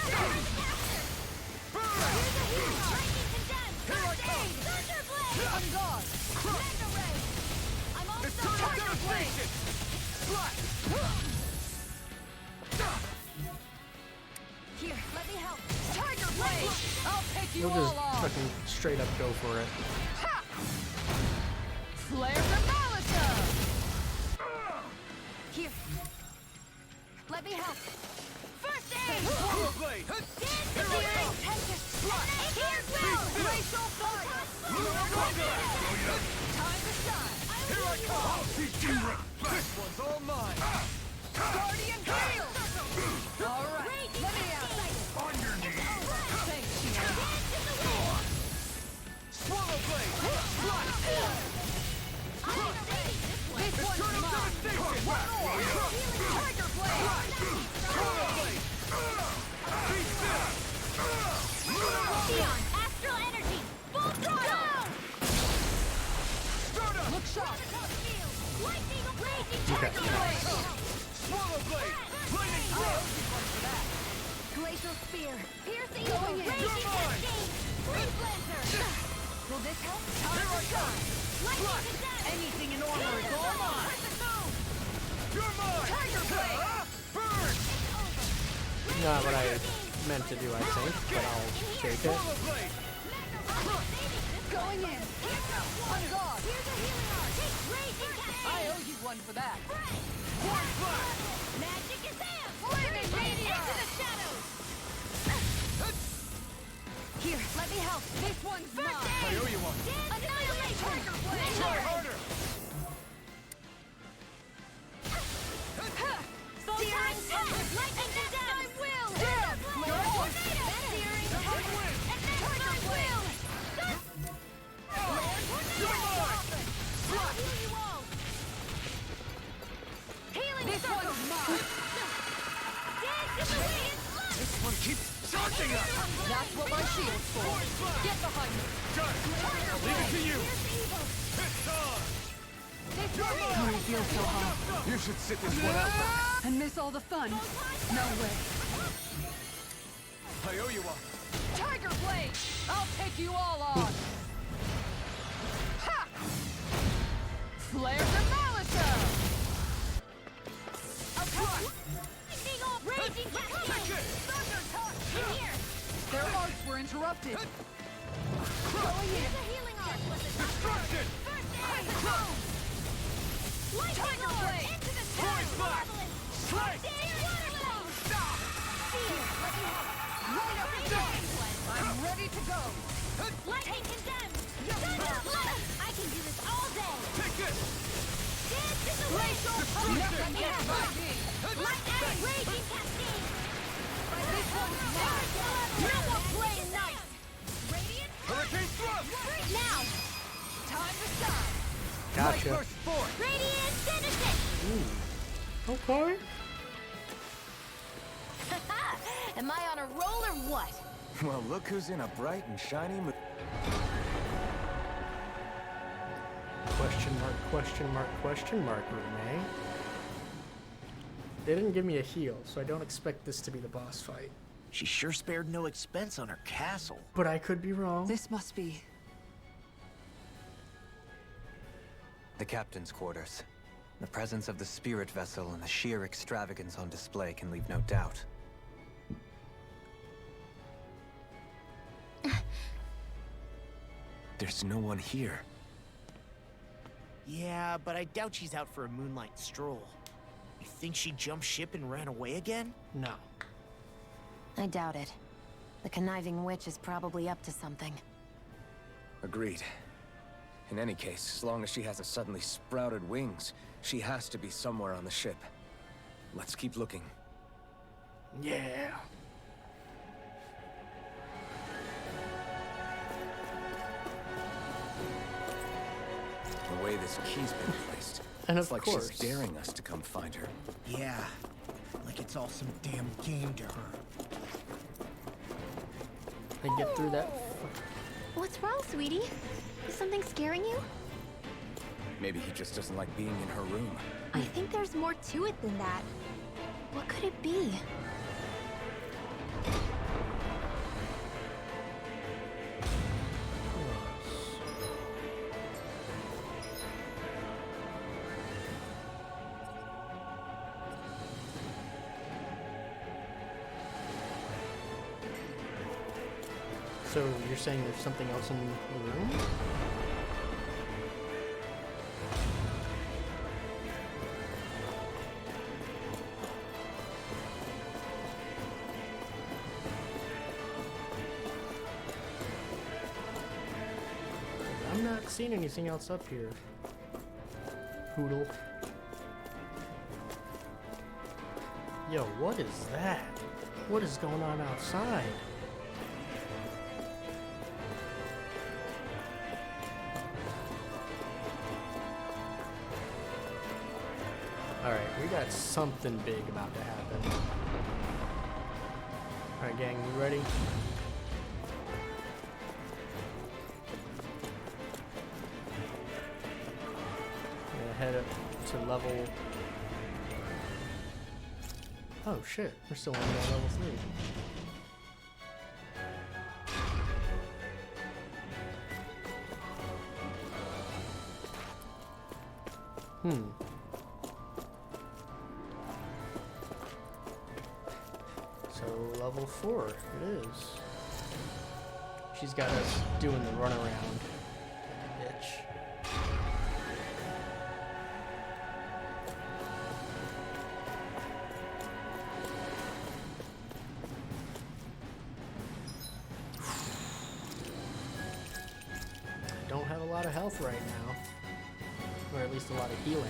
Here's a heal. Lightning condemned. First aid. Thunder blade. On guard! Mega ray. I'm all Eternal Tiger blade. devastation! Slash! Here, let me help. Tiger blade! I'll take you We'll all just on! fucking straight up go for it. Ha! Flare the Malisa! Here. Let me help. First aid. Swallow blade! Dance the fury. Tempest. Here's will. Glacial fire! Time to shine. Here I come! I'll teach you! This one's all mine! Guardian Field! All right, let me out! On your knees! Thanks, Shion. Dance in the wind. Swallow blade! This one's Eternal mine! devastation! Tiger blade! Swallow blade! Be still! Shion, astral energy. Full throttle. Stardust! Look sharp! Okay. Glacial spear. Pierce evil. Raging cascade. Flame blaster. Will this help? Here I come! Anything in armor is all mine! You're mine! Tiger blade! Burn! Not what I meant to do, I think, but I'll take it. Going in. On guard. Here's a healing art. Raging cascade. I owe you one for that. Force blast! Magic is there. Flaming meteor. Into the shadows. Here, let me help. This one's mine. I owe you one. Annihilation. Try harder! Searing touch. Lightning condemn. I will. Searing touch. And then I will. You're mine! I'll heal you all. Healing This circle. one's mine. Dance in the wind. This one keeps charging us! That's what my shield's for. Get behind me. Got it! I'll leave it to you! It's on! Oh, it feels so hot. You should sit this one out. And miss all the fun. No way. I owe you one. Tiger blade. I'll take you all on. Ha! Flare demolisher. Raging cascade. Thunder touch. Here. Their arts were interrupted. Going in. Here's a healing art. Destruction! First aid. Tiger blade. Into the Voice blast! Strike! Right up and down. I'm ready to go. Lightning condemned. I can do this all day. Take it! Dance in the wind. Nothing gets by me. Lightning raging cascade. This one's mine. Now we'll play nice. Radiant. Hurricane thrust! Now. Time to stop. Gotcha. Burst forth! Radiant finish it. Okay. Am I on a roll or what? Well, look who's in a bright and shiny mood. Question mark, question mark, question mark, Renee. They didn't give me a heal, so I don't expect this to be the boss fight. She sure spared no expense on her castle. But I could be wrong. This must be... The captain's quarters. The presence of the spirit vessel and the sheer extravagance on display can leave no doubt. There's no one here. Yeah, but I doubt she's out for a moonlight stroll. You think she jumped ship and ran away again? No. I doubt it. The conniving witch is probably up to something. Agreed. In any case, as long as she hasn't suddenly sprouted wings, she has to be somewhere on the ship. Let's keep looking. Yeah. The way this key's been placed. And it's of like course. she's daring us to come find her. Yeah, like it's all some damn game to her. I get through that. What's wrong, sweetie? Is something scaring you? Maybe he just doesn't like being in her room. I think there's more to it than that. What could it be? So you're saying there's something else in the room? I'm not seeing anything else up here. Poodle. Yo, what is that? What is going on outside? Alright, we got something big about to happen. Alright, gang, you ready? Gonna head up to level... Oh shit, we're still only at level 3. So level 4 it is. She's got us doing the runaround like a bitch. Don't have a lot of health right now. Or at least a lot of healing.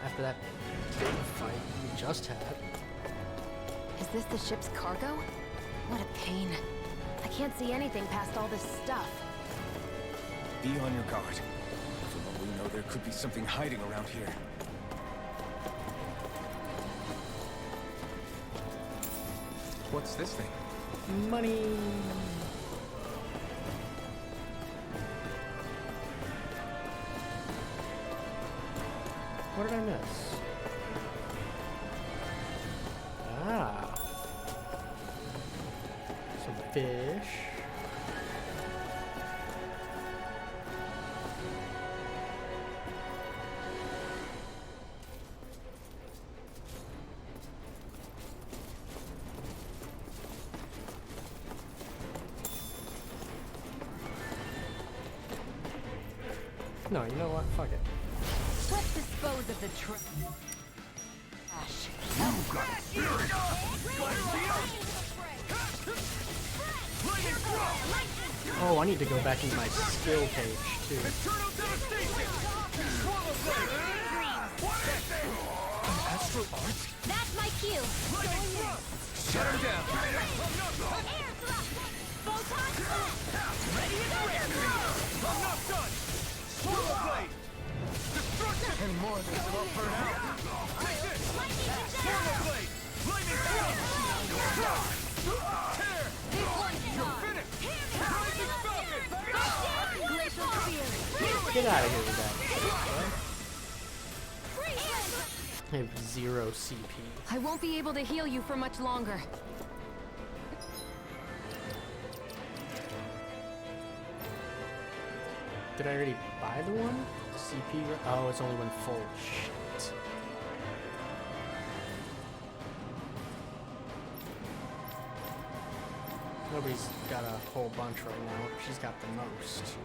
After that big fight we just had. Is this the ship's cargo? What a pain. I can't see anything past all this stuff. Be on your guard. For what we know, there could be something hiding around here. What's this thing? Money! What did I miss? Ah. Some fish. No, you know what? Fuck it. Let's dispose of the trash. Oh, I need to go back into my skill page too. Astral arts? That's my cue. Shut him down. Air thrust. Photon blast. Ready and ready! I'm not done! Swirl blade! Destruction! Any more of this will burn out. Take this! Lightning Swirl blade! Lightning down! Tear! You're finished! Rising Falcon! Glacial spear. Get out of here with that. I have 0 CP. I won't be able to heal you for much longer. Did I already buy the one? The CP? Oh, it's only when full. Shit. Nobody's got a whole bunch right now. She's got the most.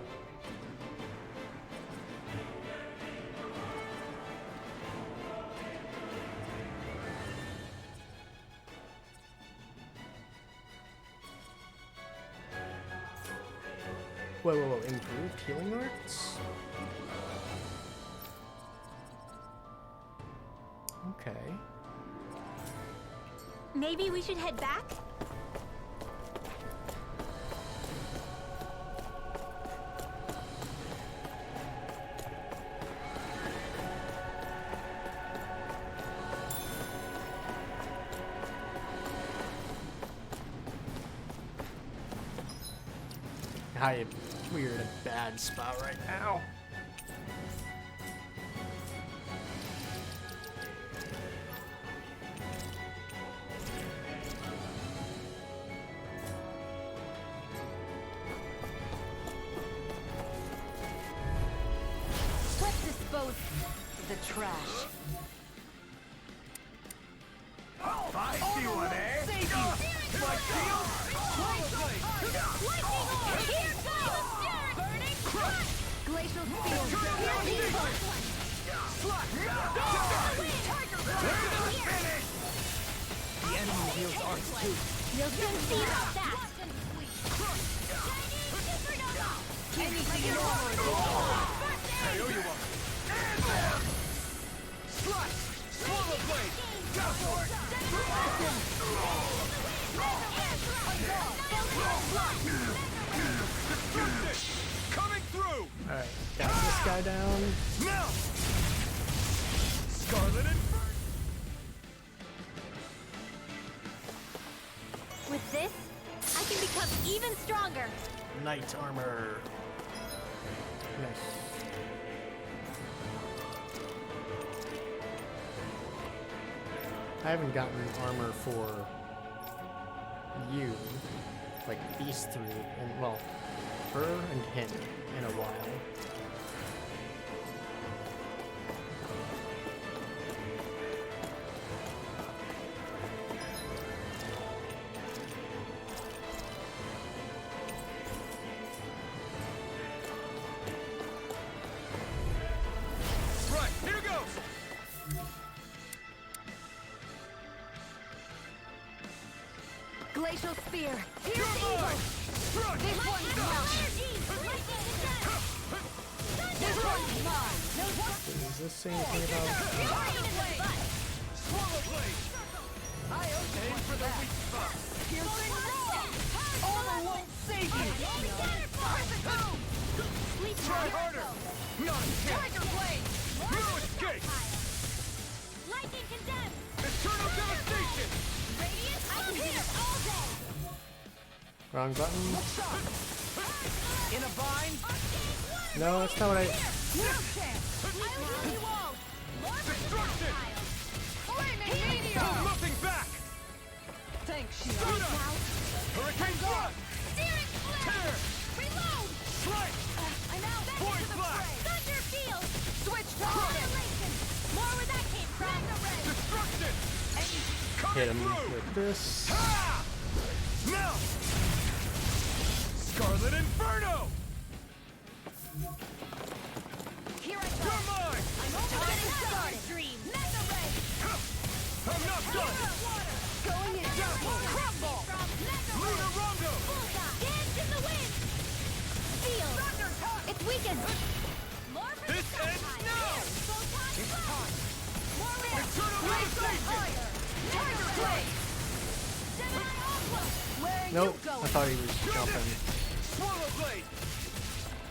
Whoa, whoa, whoa. Improved healing arts? Okay. Maybe we should head back? We're in a bad spot right now. Let's dispose of the trash. I see one, eh? My shield! Swirl blade! Here goes! Burning crush! Glacial spear. The enemy wields arts too. You'll soon see about that! Anything you want. I owe you one. Slash! Swirl blade! Go for it! Coming through! Alright, got this guy down. Melt! Scarlet Inferno! With this, I can become even stronger. Knight armor. Nice. I haven't gotten armor for you, like these three, and well, her and him in a while. Right, here goes! Glacial spear. You're Pierce mine! evil. Strike! This one's mine. This one's mine. Does this say anything about? Swallow blade! I owe you one for the weak spot. Piercing raw. Armor won't save you. Try harder! Not a chance! Tiger blade. No escape! Lightning condemned! Eternal devastation! Radiant, I can hear all day! Wrong button. In a bind? No, that's not what I. No chance! I'll heal you all! More Destruction! Flaming Hold nothing back! Thanks, Shoot Shield. up! Hurricane Blood! Searing Tear! Reload! Strike! I'm out! Back Void to the blast! fray! Thunder field! Switch to Annihilation! More where that came from! Red! Destruction! Hit him Coming through! with this. Ha! Now! Scarlet Inferno! Here I go! You're mine! I'm only getting started! Dream! Mega ray! I'm not done! Water! Going in. Crumble! Mega ray! Luna Rondo! Bullseye! Dance in the wind! Steel! Thunder touch! It's weakened! More for This the ends sunshine! now! Here! Photon blast! More red! Eternal devastation! Tiger blade! Gemini Aqua! Where are Nope. you going? I thought he was jumping. Swallow blade!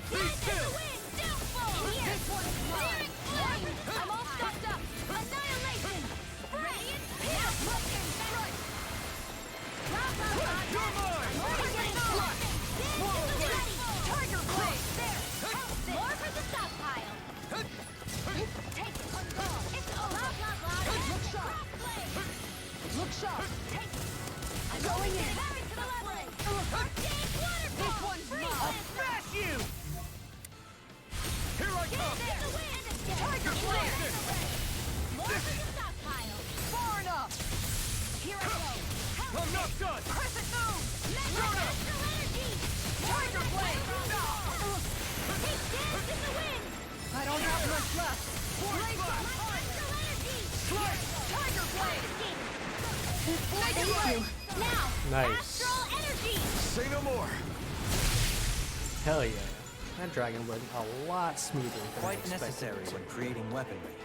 Be Dance in still! the wind! Downfall! Here! This one's mine! Flame! I'm all stuffed up! Annihilation! Radiant! Here! Looking strike! You're mine! I'm already getting close! Dance in the wind! Tiger blade! There! More for the stockpile! Take it! It's over! Look sharp! Look sharp. Take it! I'm Going in. Very to the level! Arcane waterfall! This one's Freeze mine. blast! Smash you! Here I come! Dance in the wind! Tiger blade. More for the stockpile! Far enough. Here I go! I'm not done! Press it through. Mega astral energy! Tiger blade. Take dance in the wind! I don't have much left. Void blast! Astral energy! Strike! Tiger blade. Thank you! Now! Nice. Astral energy! Say no more! Hell yeah. That dragon went a lot smoother than I Quite expected necessary it to. when creating weaponry.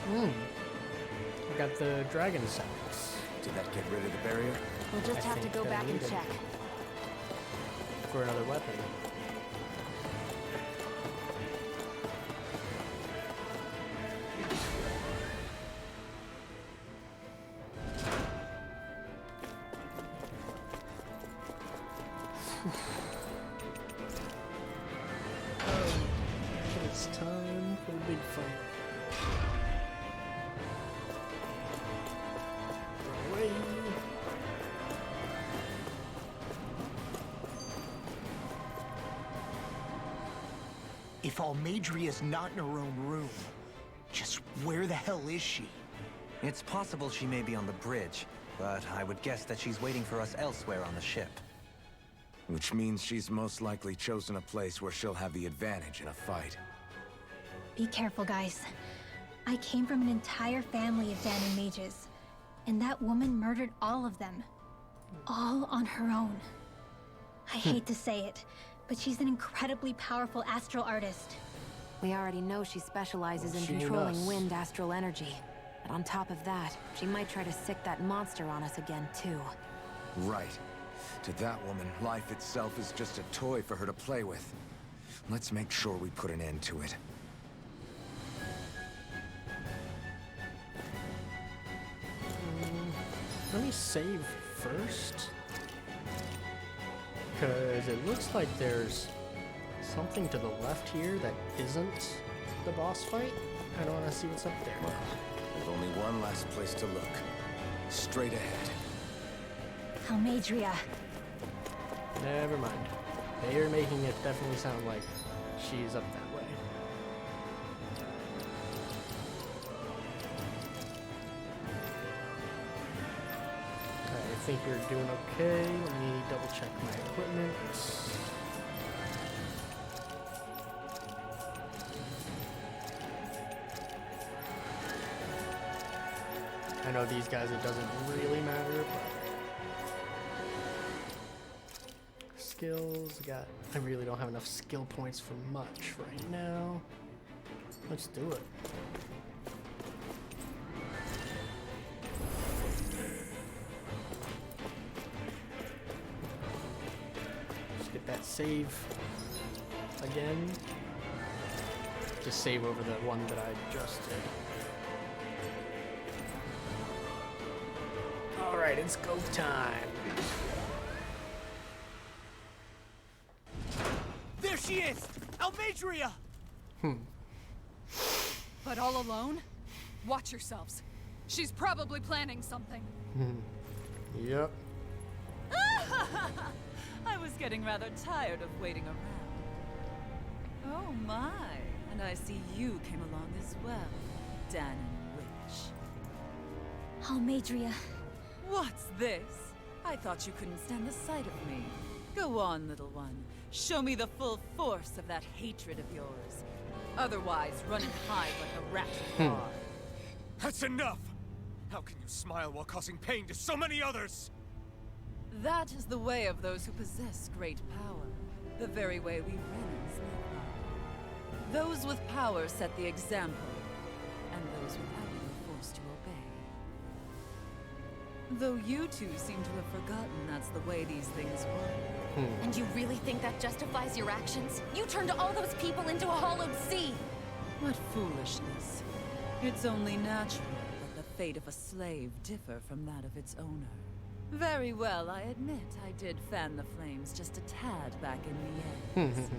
I got the dragon sacks. Did that get rid of the barrier? We'll just I have to think go they're back and needed. check. For another weapon. It's time for the big fight. Away. If Almadria's not in her own room, just where the hell is she? It's possible she may be on the bridge, but I would guess that she's waiting for us elsewhere on the ship. Which means she's most likely chosen a place where she'll have the advantage in a fight. Be careful, guys. I came from an entire family of Dahnan mages, and that woman murdered all of them. All on her own. I hate to say it, but she's an incredibly powerful astral artist. We already know she specializes in She knew controlling us. wind astral energy. But on top of that, she might try to sick that monster on us again, too. Right. To that woman, life itself is just a toy for her to play with. Let's make sure we put an end to it. Let me save first. Because it looks like there's something to the left here that isn't the boss fight. I don't want to see what's up there. Well, there's only one last place to look. Straight ahead. Almadria. Never mind. They're making it definitely sound like she's up that way. I think we're doing okay. Let me double check my equipment. I know these guys, it doesn't really matter, but skills, I really don't have enough skill points for much right now. Let's do it. Just get that save again. Just save over the one that I just did. Alright, it's go time. There she is! Almadria! But all alone? Watch yourselves. She's probably planning something. Yep. I was getting rather tired of waiting around. Oh my, and I see you came along as well, Dahnan Witch. Almadria. What's this? I thought you couldn't stand the sight of me. Go on, little one. Show me the full force of that hatred of yours. Otherwise, run and hide like a rat you are. That's enough! How can you smile while causing pain to so many others? That is the way of those who possess great power. The very way we Renans live by. Those with power set the example, and those without are forced to obey. Though you two seem to have forgotten that's the way these things work. And you really think that justifies your actions? You turned all those people into a hollowed sea! What foolishness. It's only natural that the fate of a slave differ from that of its owner. Very well, I admit I did fan the flames just a tad back in Niez.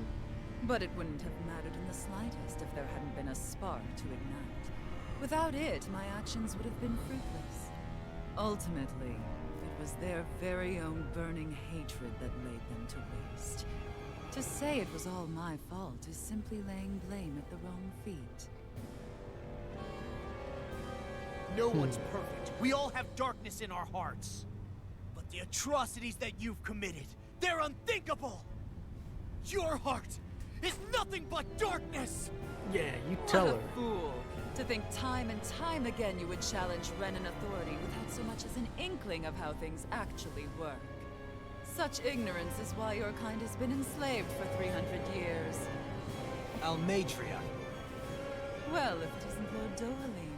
But it wouldn't have mattered in the slightest if there hadn't been a spark to ignite. Without it, my actions would have been fruitless. Ultimately, it was their very own burning hatred that laid them to waste. To say it was all my fault is simply laying blame at the wrong feet. No one's perfect. We all have darkness in our hearts. But the atrocities that you've committed, they're unthinkable! Your heart is nothing but darkness! Yeah, you tell her. What a fool! To think time and time again you would challenge Renan authority without so much as an inkling of how things actually work. Such ignorance is why your kind has been enslaved for 300 years. Almadria. Well, if it isn't Lord Dohalim.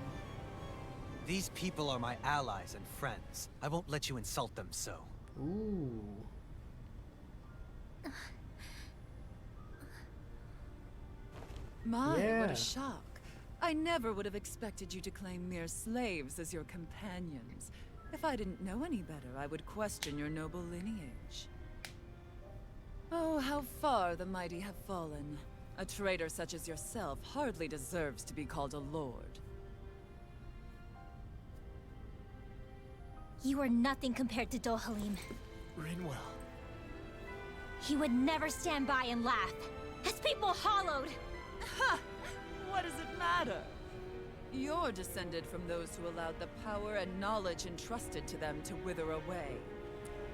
These people are my allies and friends. I won't let you insult them so. Ooh. My, Yeah. what a shock. I never would have expected you to claim mere slaves as your companions. If I didn't know any better, I would question your noble lineage. Oh, how far the mighty have fallen. A traitor such as yourself hardly deserves to be called a lord. You are nothing compared to Dohalim. Rinwell. He would never stand by and laugh. His people hollowed! Ha! What does it matter? You're descended from those who allowed the power and knowledge entrusted to them to wither away.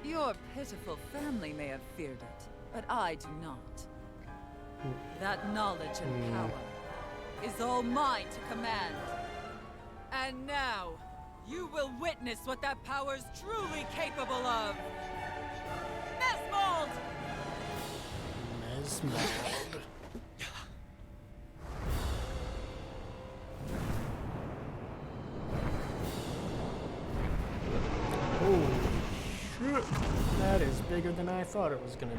Your pitiful family may have feared it, but I do not. That knowledge and power is all mine to command. And now, you will witness what that power's truly capable of. Mesmold! Mesmold. Holy shit. That is bigger than I thought it was gonna be.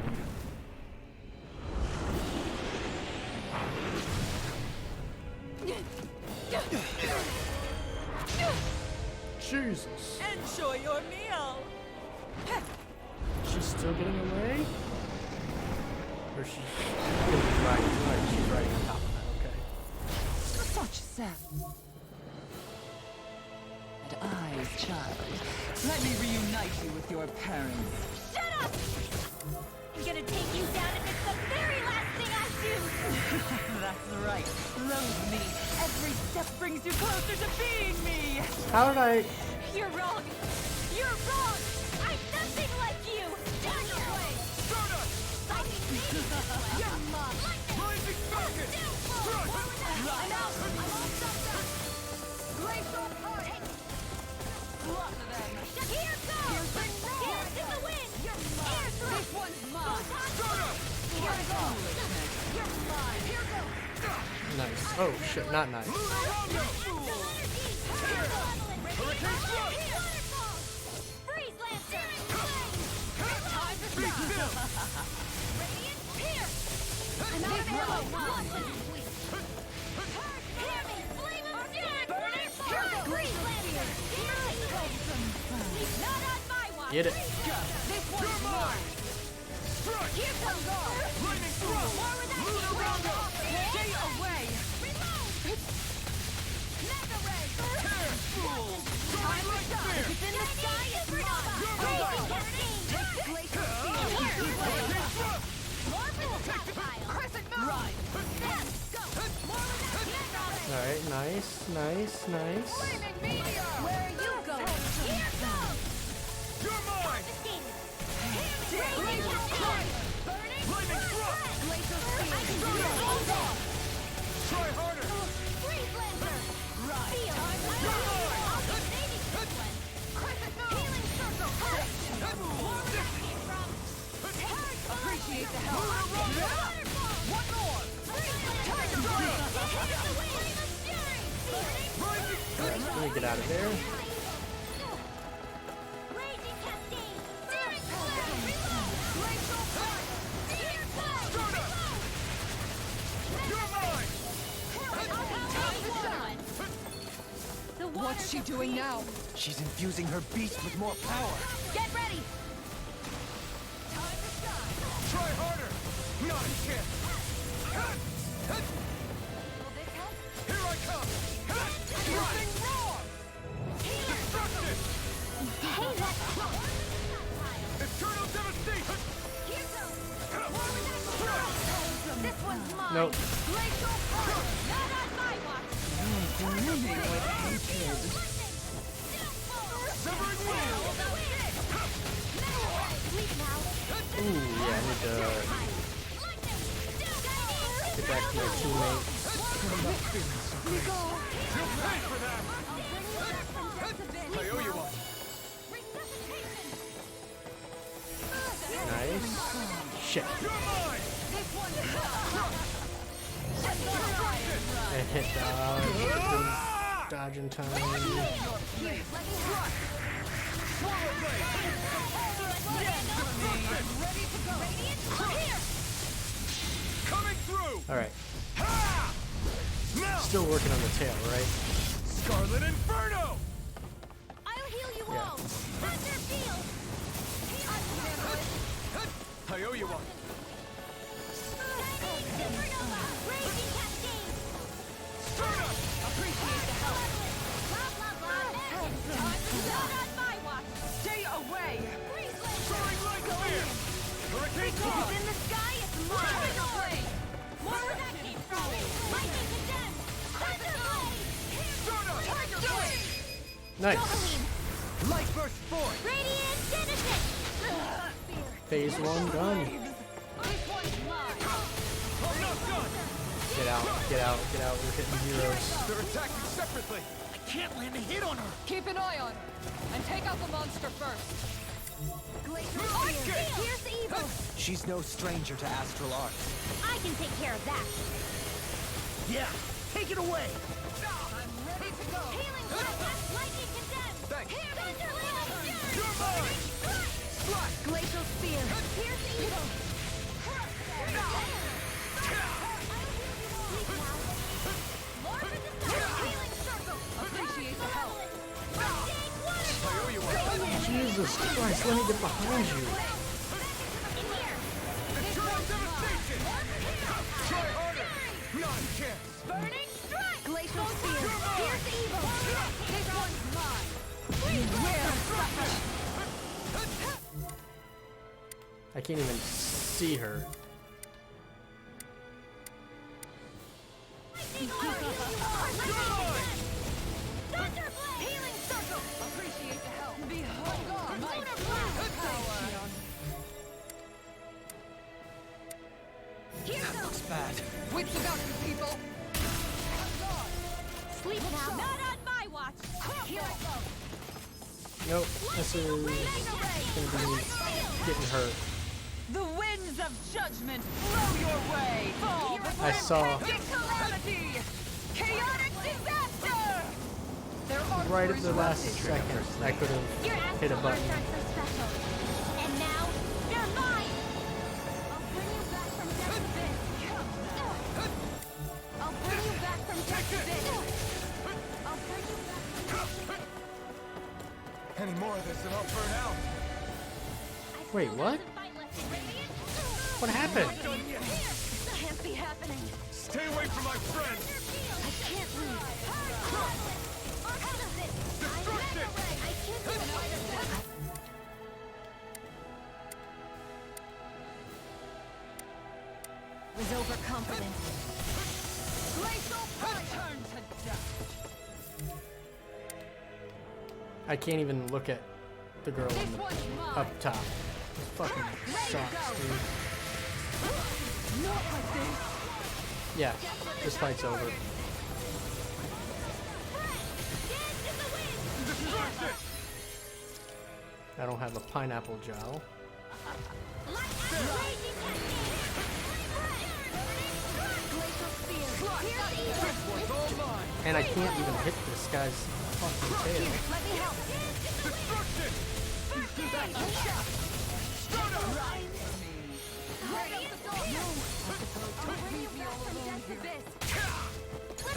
Jesus. Enjoy your meal! She's still getting away? Or she's riding on top of that, okay. Watch yourself. And eyes, child. Let me reunite you with your parents. Shut up! I'm gonna take you down if it's the very last thing I do! That's right. Loathe me. Every step brings you closer to being me. How did I? You're wrong! You're wrong! I'm nothing like you! Down your way! I mean, maybe this way. You're mine! Blazing focus! I'm out! I'm all stuffed up! Glacial punch! Lots of them. Here goes! Dance in the wind! Air thrust! This one's mine. Here goes! You're mine! Here goes! Nice. Oh shit, not nice. Freeze Lancer! Time to stop! Radiant Pierce! I'm out of ammo! Hear me! Flame of Fury! Burning Fire! Freeze Lancer! Not on my watch! Get it. This one's mine! Here comes all! Lightning throw! More with that heat! Stay away. Reload! Mega Ray! Soaring like fear! It's in the sky! It's mine! Glacial Spear! More projectile! Crescent Moon! Ride! Go! More with that heat! All right, nice. Flaming Meteor! Where are you going? Here goes! You're mine! Raging Cascade! Burning Lightning thrust! Glacial Spear! I can do it all day! Try harder! Freeze Lancer! Feel! I'll be saving this one! Crescent Moon! Healing Circle! More where that came from! Appreciate the help. Waterfall! One more. Freeze Lancer! Tiger Blade! Flame of Fury! Let me get out of there. Raging Cascade! Searing Flare! Reload! Glacial Punch! Searing Flare! Reload! You're mine! What's she doing now? She's infusing her beast with more power. Get ready! Try harder! Not a chance! Here I come! Piercing roar! Destruction! Hey, that Eternal devastation! Here goes! More with that This one's mine! Nope. Glacial Punch! Not on my watch! Brimming with hatred. Severing wheel! Leave now! Ooh, yeah, I need to get back to my teammate. You'll pay for that! I owe you one! Nice. Shit. You're mine! I hit dodge. Dodge in time. Coming through! All right. Now! Still working on the tail, right? Scarlet Inferno! I'll heal you Yeah. all! Thunder Field! I owe you one! Supernova! Raging Cascade! Start up! Appreciate the help! Blah, blah, blah! Not on my watch! Stay away. Freeze Lancer! Soaring like fear! Hurricane If Claw! it's in the sky, it's mine! Tiger Blade! More where that came from! Lightning Condemned! Thunder Blade! Start up! Tiger Blade! Nice. Light burst forth! Radiant Genesis! Phase 1 done. This one's mine! I'm not done! Get out. We're hitting zeros. They're attacking separately! I can't land a hit on her! Keep an eye on her. And take out the monster first. Glacial Spear! Here's the evil! She's no stranger to astral arts. I can take care of that! Yeah, take it away! I'm ready to go! Healing Blast! Lightning Condemned! Thanks. Here, Thunder Blade! You're mine! Strike! Glacial Spear! Here's the evil! Healing Circle! Appreciate the help. I owe you one! Jesus Christ, let me get behind you. Eternal devastation! Try harder! Not a chance! Burning Strike! Glacial I can't even see her. Healing circle! Appreciate the help. Behold my power! That looks bad. Wits about you, people! Sleep now. Not on my watch. Here I go. Nope, this is gonna be getting hurt. The winds of judgment blow your way! Fall before I saw calamity! Chaotic disaster! right at the last second I could have hit a button. And now, they're mine! I'll bring you back from death abyss. I'll bring you back from death abyss. I'll bring you back from death abyss. Any more of this and I'll burn out. Wait, what? What happened? Can't be happening. Stay away from my friend! I can't lose. Destruction! I can't do Was overconfident. Glacial return to dust! I can't even look at the girl on the, up top. This fucking sucks, dude. Not like this! Yeah, this fight's over. I don't have a pineapple gel. And I can't even hit this guy's fucking tail. Let me help.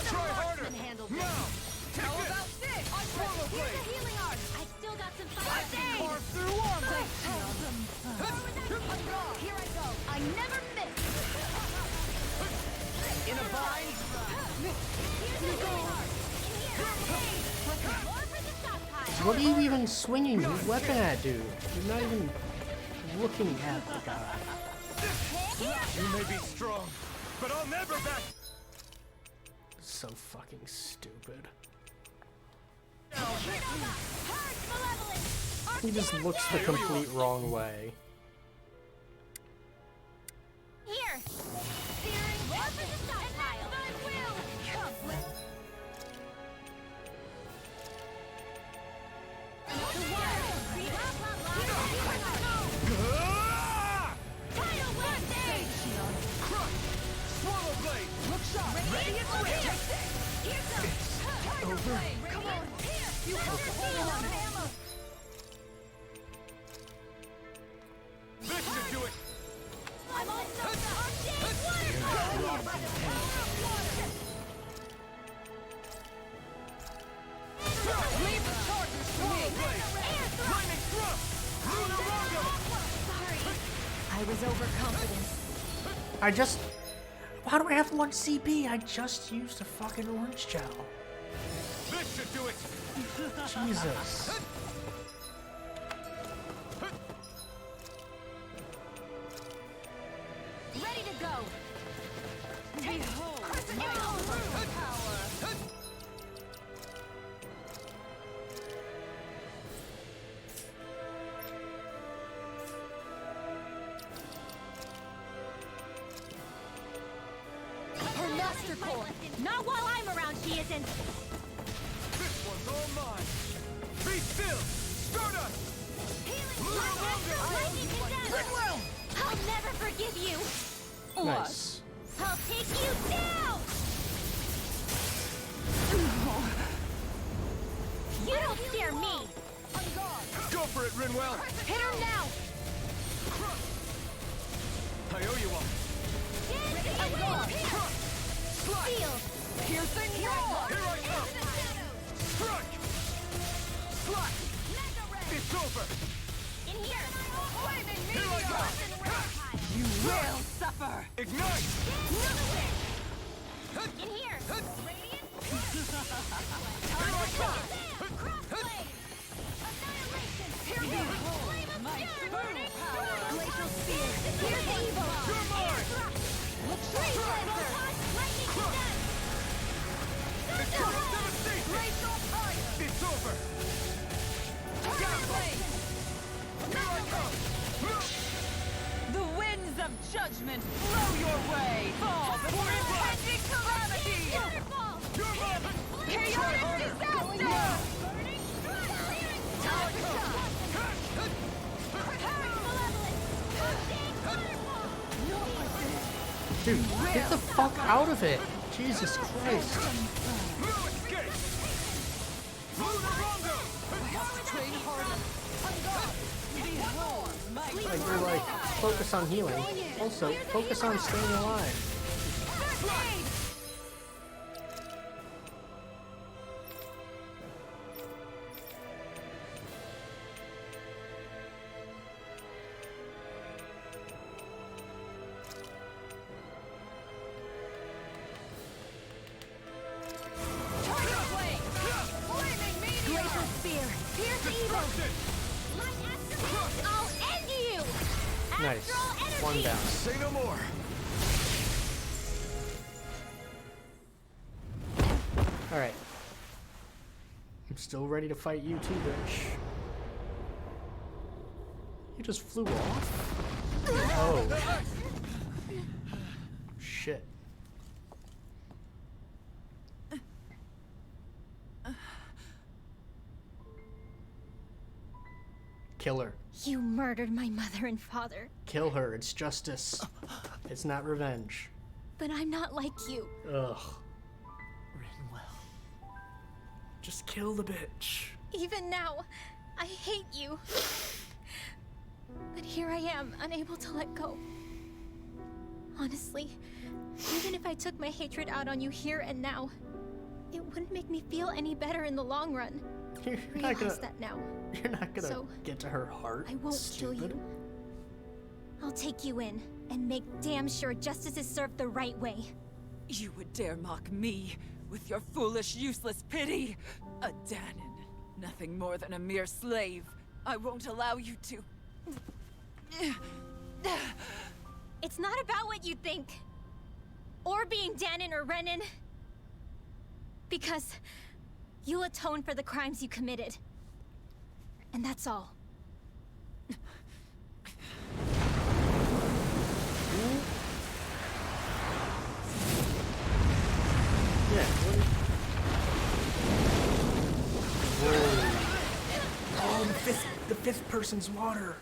Try harder! Now! How about this? Here's a healing art. I still got some fire. Carve through armor! Here I go. I never miss. In a bind? Here's a healing art. More for the stockpile. What are you even swinging your weapon at, dude? You're not even looking at the guy. You may be strong, but I'll never back. So fucking stupid. He just looks the complete wrong way. Here. Steering more for the stockpile. I will. Come with. Swallow blade! Look sharp! Ready and quick! Here goes. Over! Come on! You have to hold on! Ammo! This should do it! I'm all so water! Leave the chargers to me! Lightning thrust! Lunaraga! I was overconfident. I just... Why do I have 1 CP? I just used a fucking orange gel. This should do it! Jesus. Ready to go. Behold my true power! Her master core. Not while I'm around, she isn't. This one's all mine! Be still! Stardust! Lightning condemned. I'll never forgive you. Nice. I'll take you down. You don't scare me. Go for it, Rinwell! Hit her now. I owe you one! Seal. Piercing roar! Here I come! Strike! Slack! It's over! In here. Flaming Here I meteor! go! You will suffer! Ignite! In here. Radiant. Here I come! Crossblade. Annihilation. Behold my true power! Glacial spear. of judgment blow your way! Fall before impending calamity! Chaotic disaster! Dude, get the fuck out of it! Jesus Christ! Like we're like, focus on healing. Also, focus on staying alive. Nice. One down. Say no more. Alright. I'm still ready to fight you too, bitch. You just flew off? Oh. Shit. Kill her. You murdered my mother and father. Kill her. It's justice. It's not revenge. But I'm not like you. Ugh. Just kill the bitch. Even now, I hate you. But here I am, unable to let go. Honestly, even if I took my hatred out on you here and now, it wouldn't make me feel any better in the long run. You're Realize not gonna, that now. You're not gonna So, get to her heart. I won't stupid. kill you. I'll take you in and make damn sure justice is served the right way. You would dare mock me with your foolish, useless pity? A Dahnan, nothing more than a mere slave. I won't allow you to... It's not about what you think. Or being Dahnan or Renan. Because you'll atone for the crimes you committed. And that's all. Yeah. Whoa. Oh, the fifth person's water.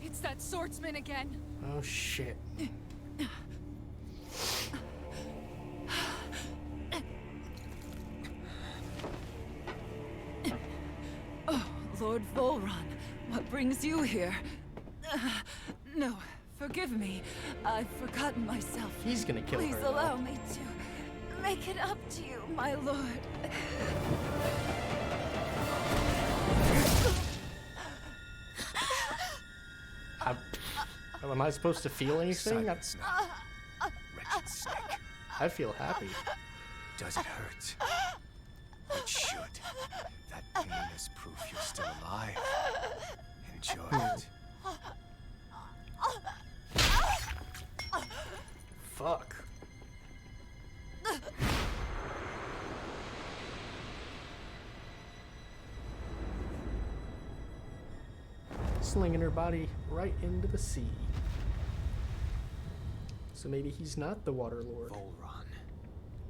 It's that swordsman again. Oh shit. Oh, Lord Volron, what brings you here? No, forgive me. I've forgotten myself. He's gonna kill Please her. allow me to make it up to you, my lord. Am I supposed to feel anything? Silence now, wretched snake. I feel happy. Does it hurt? It should. That pain is proof you're still alive. Enjoy it. Fuck. Slinging her body right into the sea. So maybe he's not the Water Lord.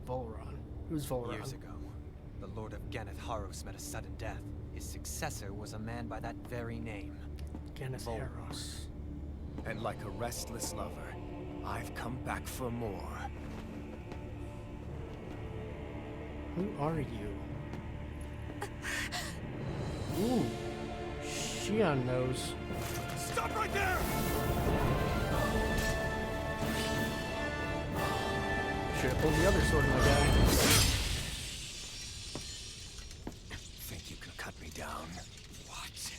Volron. Who's Volron? Years ago, the Lord of Ganeth Haros met a sudden death. His successor was a man by that very name. Ganeth Haros. And like a restless lover, I've come back for more. Who are you? Ooh. Shion knows. Stop right there! Should have pulled the other sword, my guy. Think you can cut me down? What?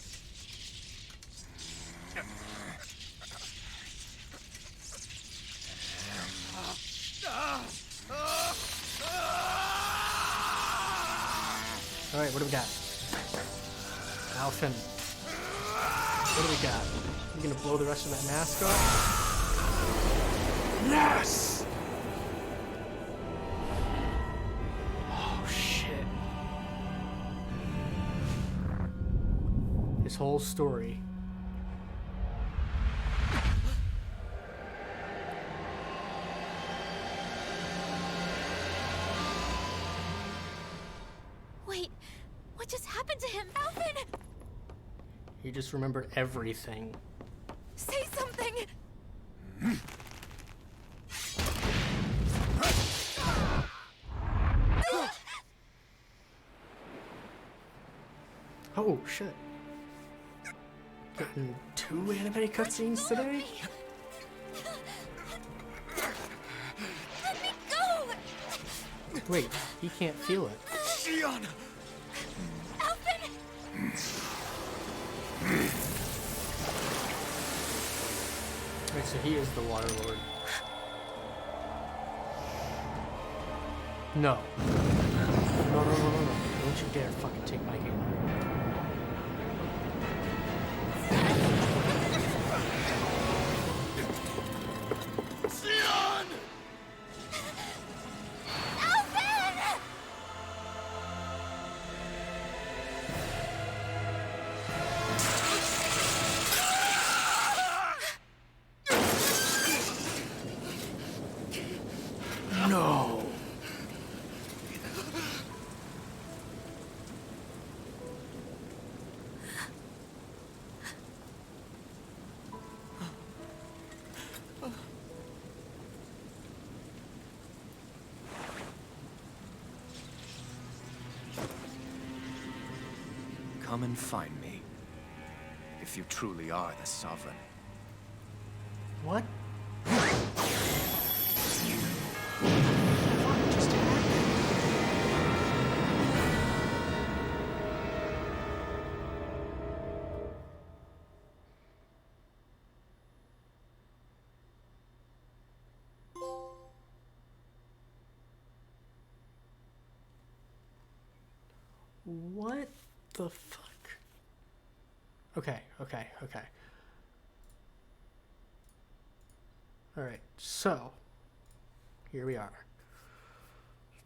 Alright, what do we got? Alphen. What do we got? You gonna blow the rest of that mask off? Yes! Oh shit. this whole story. Wait, what just happened to him? Alphen! He just remembered everything. Say something! Oh, shit. Getting 2 anime cutscenes today? Let me go! Wait, he can't feel it. Xion! Alphen! Wait, so he is the Water Lord. No. No, no, no, no, no. Don't you dare fucking take my game. Xion! Alphen! No. Come and find me. If you truly are the Sovereign. What? What the fuck? Okay. Alright, so here we are.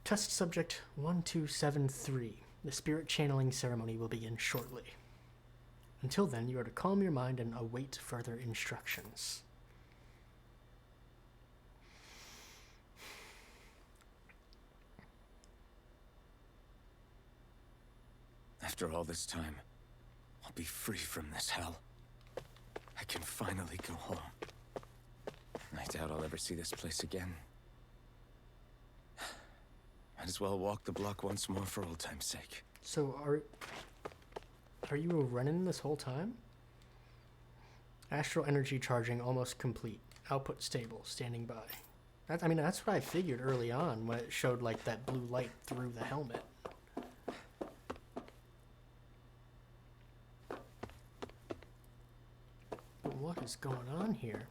Test subject 1273. The spirit channeling ceremony will begin shortly. Until then, you are to calm your mind and await further instructions. After all this time, I'll be free from this hell. I can finally go home. I doubt I'll ever see this place again. Might as well walk the block once more for old time's sake. So, are you running this whole time? Astral energy charging almost complete. Output stable, standing by. That's what I figured early on when it showed like that blue light through the helmet. But what is going on here?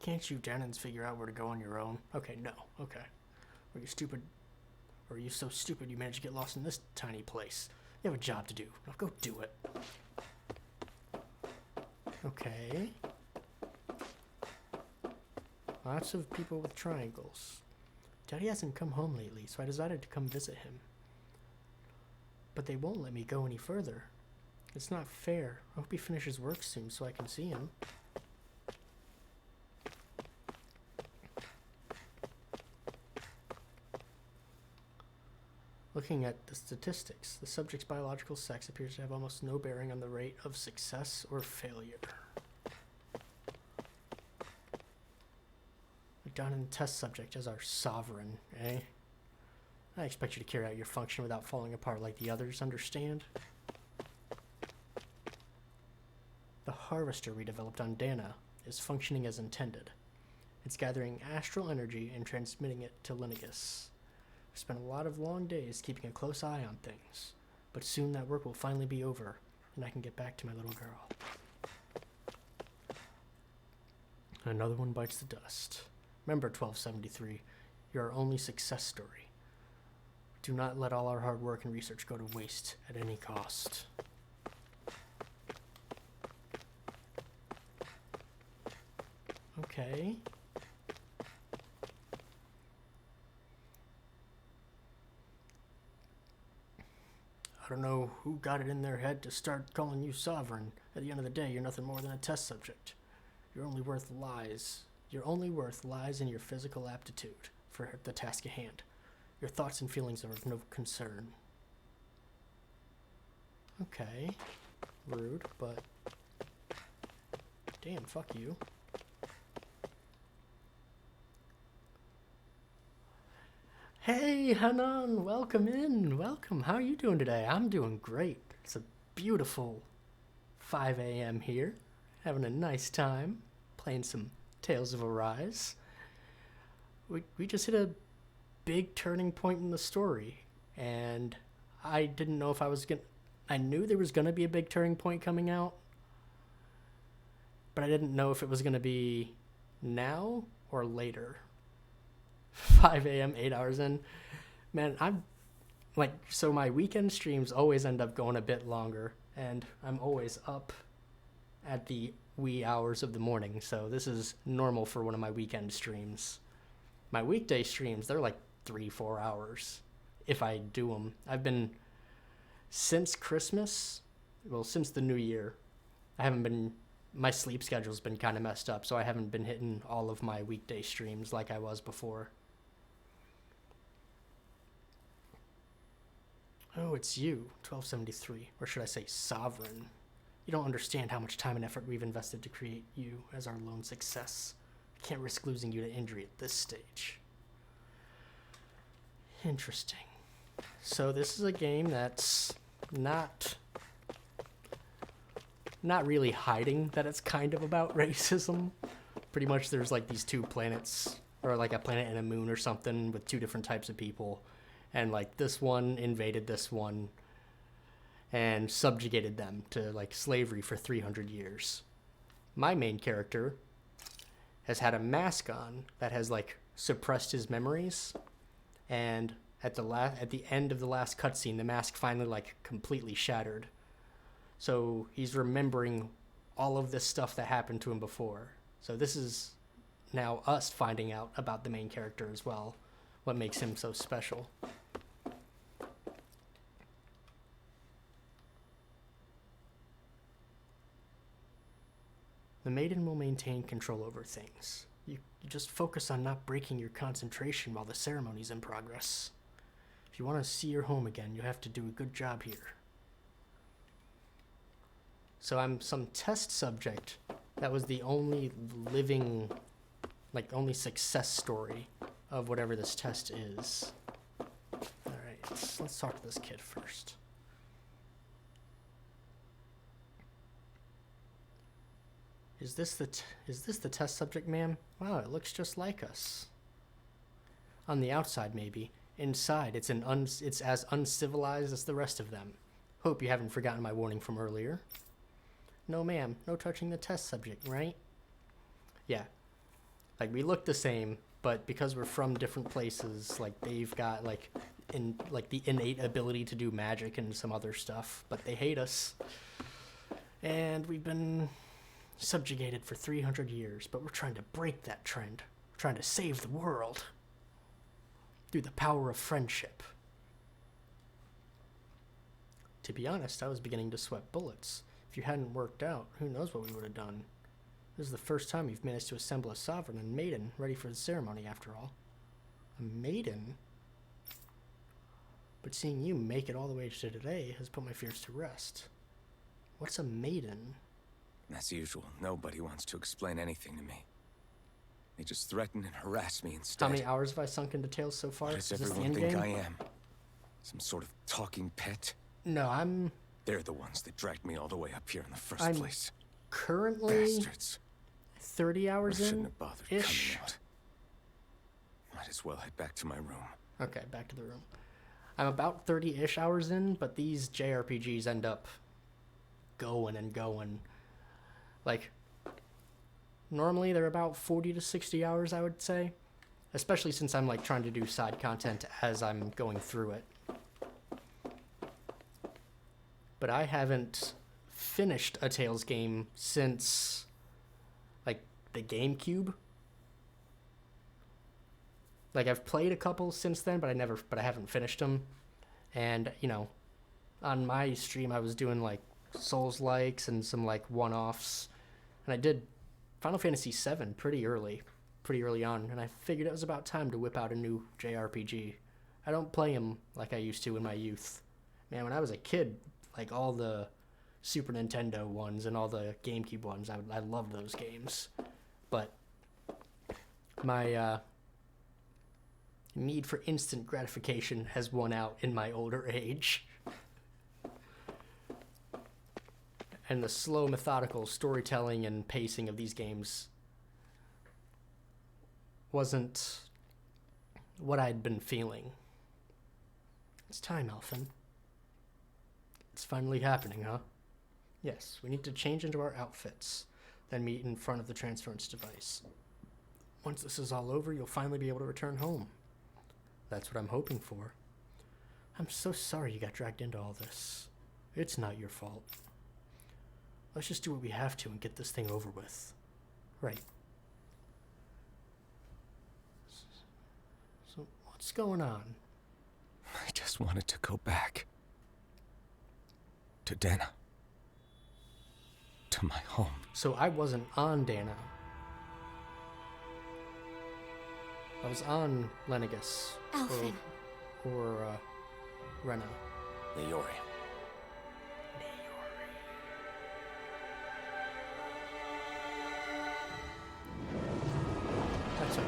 Can't you Dahnans figure out where to go on your own? Okay, no. Okay. Or you stupid... Or are you so stupid you managed to get lost in this tiny place? You have a job to do. Now go do it. Okay. Lots of people with triangles. Daddy hasn't come home lately, so I decided to come visit him. But they won't let me go any further. It's not fair. I hope he finishes work soon so I can see him. Looking at the statistics, the subject's biological sex appears to have almost no bearing on the rate of success or failure. A Dahnan test subject as our sovereign, eh? I expect you to carry out your function without falling apart like the others, understand? The harvester we developed on Dana is functioning as intended. It's gathering astral energy and transmitting it to Linegus. I've spent a lot of long days keeping a close eye on things, but soon that work will finally be over, and I can get back to my little girl. Another one bites the dust. Remember, 1273, you're our only success story. Do not let all our hard work and research go to waste at any cost. Okay. I don't know who got it in their head to start calling you sovereign. At the end of the day, you're nothing more than a test subject. Your only worth lies in your physical aptitude for the task at hand. Your thoughts and feelings are of no concern. Okay. Rude, but... Damn, fuck you. Hey, Hanan, welcome in. Welcome. How are you doing today? I'm doing great. It's a beautiful 5 a.m. here. Having a nice time. Playing some Tales of Arise. We just hit a big turning point in the story. And I didn't know if I was gonna... I knew there was gonna be a big turning point coming out. But I didn't know if it was gonna be now or later. 5 a.m., 8 hours in. Man, I'm like, so my weekend streams always end up going a bit longer, and I'm always up at the wee hours of the morning, so this is normal for one of my weekend streams. My weekday streams, they're like 3-4 hours if I do them. I've been, since Christmas, well, since the new year, my sleep schedule's been kind of messed up, so I haven't been hitting all of my weekday streams like I was before. Oh, it's you, 1273, or should I say Sovereign. You don't understand how much time and effort we've invested to create you as our lone success. I can't risk losing you to injury at this stage. Interesting. So this is a game that's not really hiding that it's kind of about racism. Pretty much there's like these two planets, or like a planet and a moon or something with two different types of people. And like this one invaded this one and subjugated them to like slavery for 300 years. My main character has had a mask on that has like suppressed his memories, and at the end of the last cutscene, the mask finally like completely shattered. So he's remembering all of this stuff that happened to him before. So this is now us finding out about the main character as well, what makes him so special. The maiden will maintain control over things. You just focus on not breaking your concentration while the ceremony's in progress. If you want to see your home again, you have to do a good job here. So I'm some test subject that was the only living, like only success story of whatever this test is. Alright, let's talk to this kid first. Is this the test subject, ma'am? Wow, it looks just like us. On the outside, maybe. Inside, it's as uncivilized as the rest of them. Hope you haven't forgotten my warning from earlier. No, ma'am. No touching the test subject, right? Yeah. Like, we look the same, but because we're from different places, like, they've got, like, the innate ability to do magic and some other stuff, but they hate us. And we've been subjugated for 300 years, but we're trying to break that trend. We're trying to save the world through the power of friendship. To be honest, I was beginning to sweat bullets. If you hadn't worked out, who knows what we would have done. This is the first time you've managed to assemble a sovereign and maiden ready for the ceremony, after all. A maiden? But seeing you make it all the way to today has put my fears to rest. What's a maiden? As usual, nobody wants to explain anything to me. They just threaten and harass me instead. How many hours have I sunk into Tales so far? What does is this the everyone end think game? I am? Some sort of talking pet? No, I'm... They're the ones that dragged me all the way up here in the 1st I'm place. Currently Bastards. 30 hours I shouldn't in have bothered ish. coming out. Might as well head back to my room. Okay, back to the room. I'm about 30-ish hours in, but these JRPGs end up going and going. Like, normally they're about 40 to 60 hours, I would say. Especially since I'm, like, trying to do side content as I'm going through it. But I haven't finished a Tales game since, like, the GameCube. Like, I've played a couple since then, but I haven't finished them. And, you know, on my stream I was doing like Souls likes and some like one-offs, and I did Final Fantasy VII pretty early on, and I figured it was about time to whip out a new JRPG. I don't play them like I used to in my youth. Man, when I was a kid, like all the Super Nintendo ones and all the GameCube ones, I loved those games. But my need for instant gratification has won out in my older age. And the slow, methodical storytelling and pacing of these games wasn't what I'd been feeling. It's time, Alphen. It's finally happening, huh? Yes, we need to change into our outfits, then meet in front of the transference device. Once this is all over, you'll finally be able to return home. That's what I'm hoping for. I'm so sorry you got dragged into all this. It's not your fault. Let's just do what we have to and get this thing over with. Right. So, what's going on? I just wanted to go back. To Dana. To my home. So I wasn't on Dana. I was on Lenegus. Alphen. Or Rena. Niori. That's a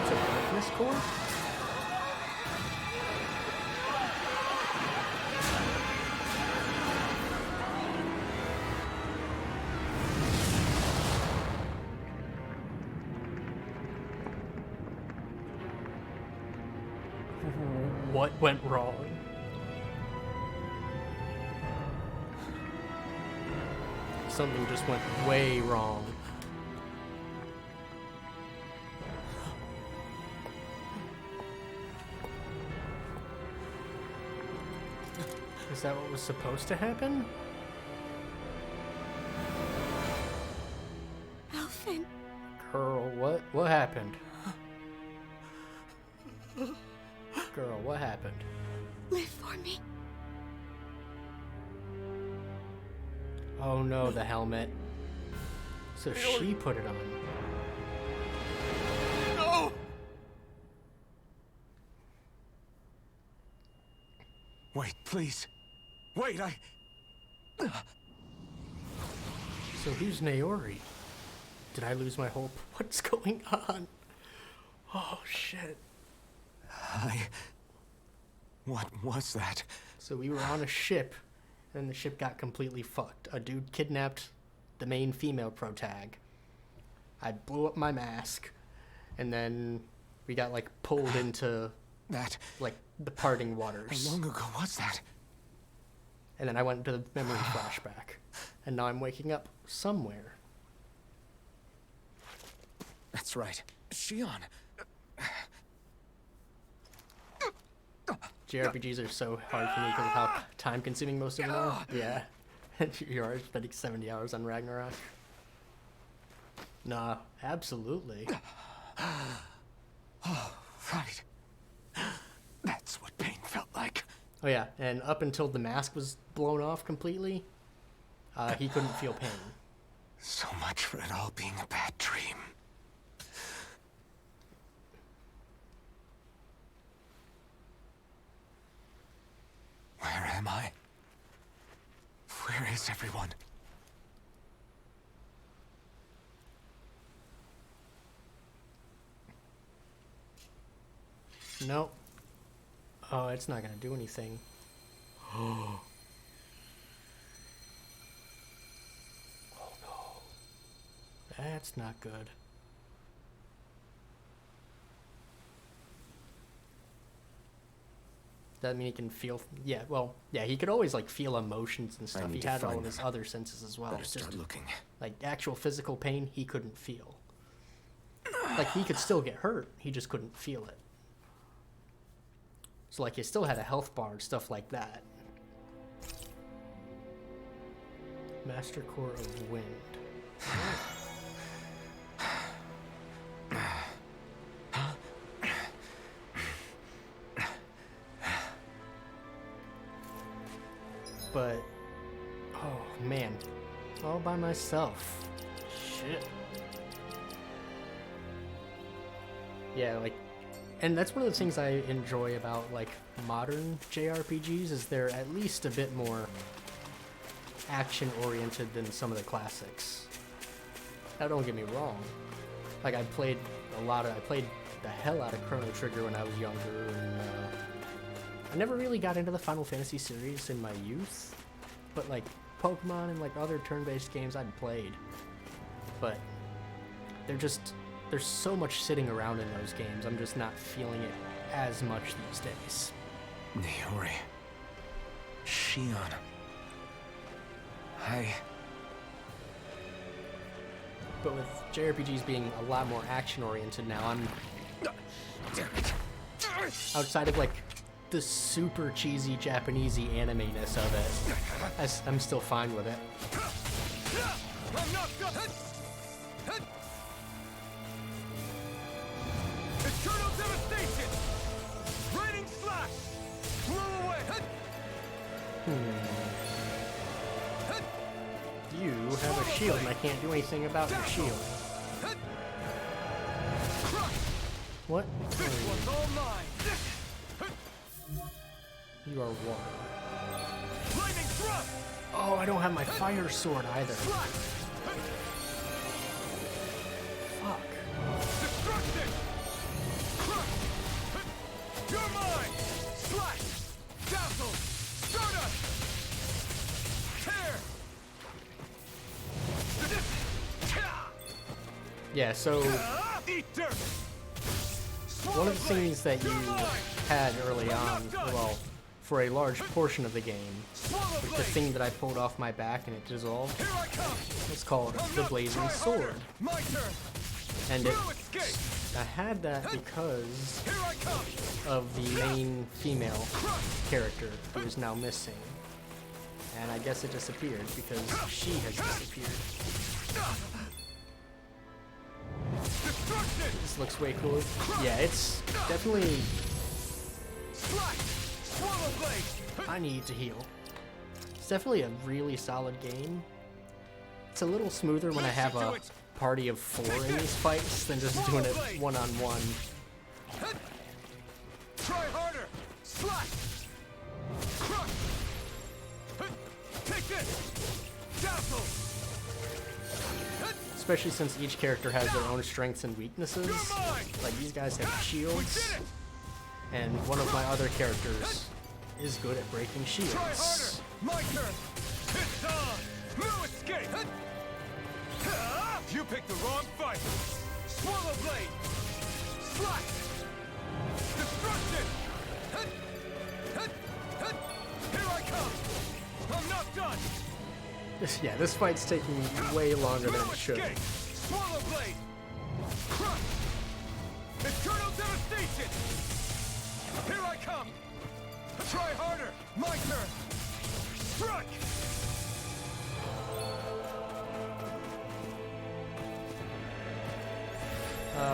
darkness core? What went wrong? Something just went way wrong. Is that what was supposed to happen? Alphen. Girl, what happened? Girl, what happened? Live for me. Oh no, the helmet. So she put it on. No! Wait, please. Wait, So who's Naori? Did I lose my hope? What's going on? Oh shit. What was that? So we were on a ship, and the ship got completely fucked. A dude kidnapped the main female protag. I blew up my mask, and then we got like pulled into that like the parting waters. How long ago was that? And then I went into the memory flashback, and now I'm waking up somewhere. That's right, Shion. JRPGs are so hard for me because of how time-consuming most of them are. Yeah. You're already spending 70 hours on Ragnarok. Nah, absolutely. Oh, right. That's what pain felt like. Oh yeah, and up until the mask was blown off completely, he couldn't feel pain. So much for it all being a bad dream. Where am I? Where is everyone? Nope. Oh, it's not gonna do anything. Oh no. That's not good. Does that mean he can feel? Yeah, well, yeah, he could always like feel emotions and stuff. He had all of his other senses as well. Better start looking. Like actual physical pain, he couldn't feel. Like he could still get hurt, he just couldn't feel it. So like he still had a health bar and stuff like that. Master Core of Wind. But, oh man, all by myself. Shit. Yeah, like, and that's one of the things I enjoy about, like, modern JRPGs, is they're at least a bit more action-oriented than some of the classics. Now, don't get me wrong. Like, I played the hell out of Chrono Trigger when I was younger, and I never really got into the Final Fantasy series in my youth, but like Pokemon and like other turn-based games I'd played. But there's so much sitting around in those games, I'm just not feeling it as much these days. Niori. Shion. But with JRPGs being a lot more action-oriented now, I'm... outside of like the super cheesy Japanesey anime-ness of it, I'm still fine with it. Eternal devastation! Raining slash! Blow away! You have a shield and I can't do anything about your shield. What? This one's all mine! You are water. Lightning thrust! Oh, I don't have my fire sword either. Fuck. Destruction! You're mine! Slash! Dazzle! Stardust! Tear! Yeah, so one of the things that you had early on, well, for a large portion of the game, was the thing that I pulled off my back and it dissolved. It's called the Blazing Sword. And I had that because of the main female character who is now missing. And I guess it disappeared because she has disappeared. This looks way cool. Yeah, it's definitely... I need to heal. It's definitely a really solid game. It's a little smoother when I have a party of 4 in these fights than just doing it one-on-one. Try harder! Slash! Crush! Take this! Dazzle! Especially since each character has their own strengths and weaknesses. Like, these guys have shields, and one of my other characters is good at breaking shields. Try harder! My turn! It's on! No escape! You picked the wrong fight! Swallow blade! Slash! Destruction! Here I come! I'm not done! This fight's taking way longer than it should. Swallow blade! Crush! Eternal devastation! Here I come! Try harder! My turn! Strike!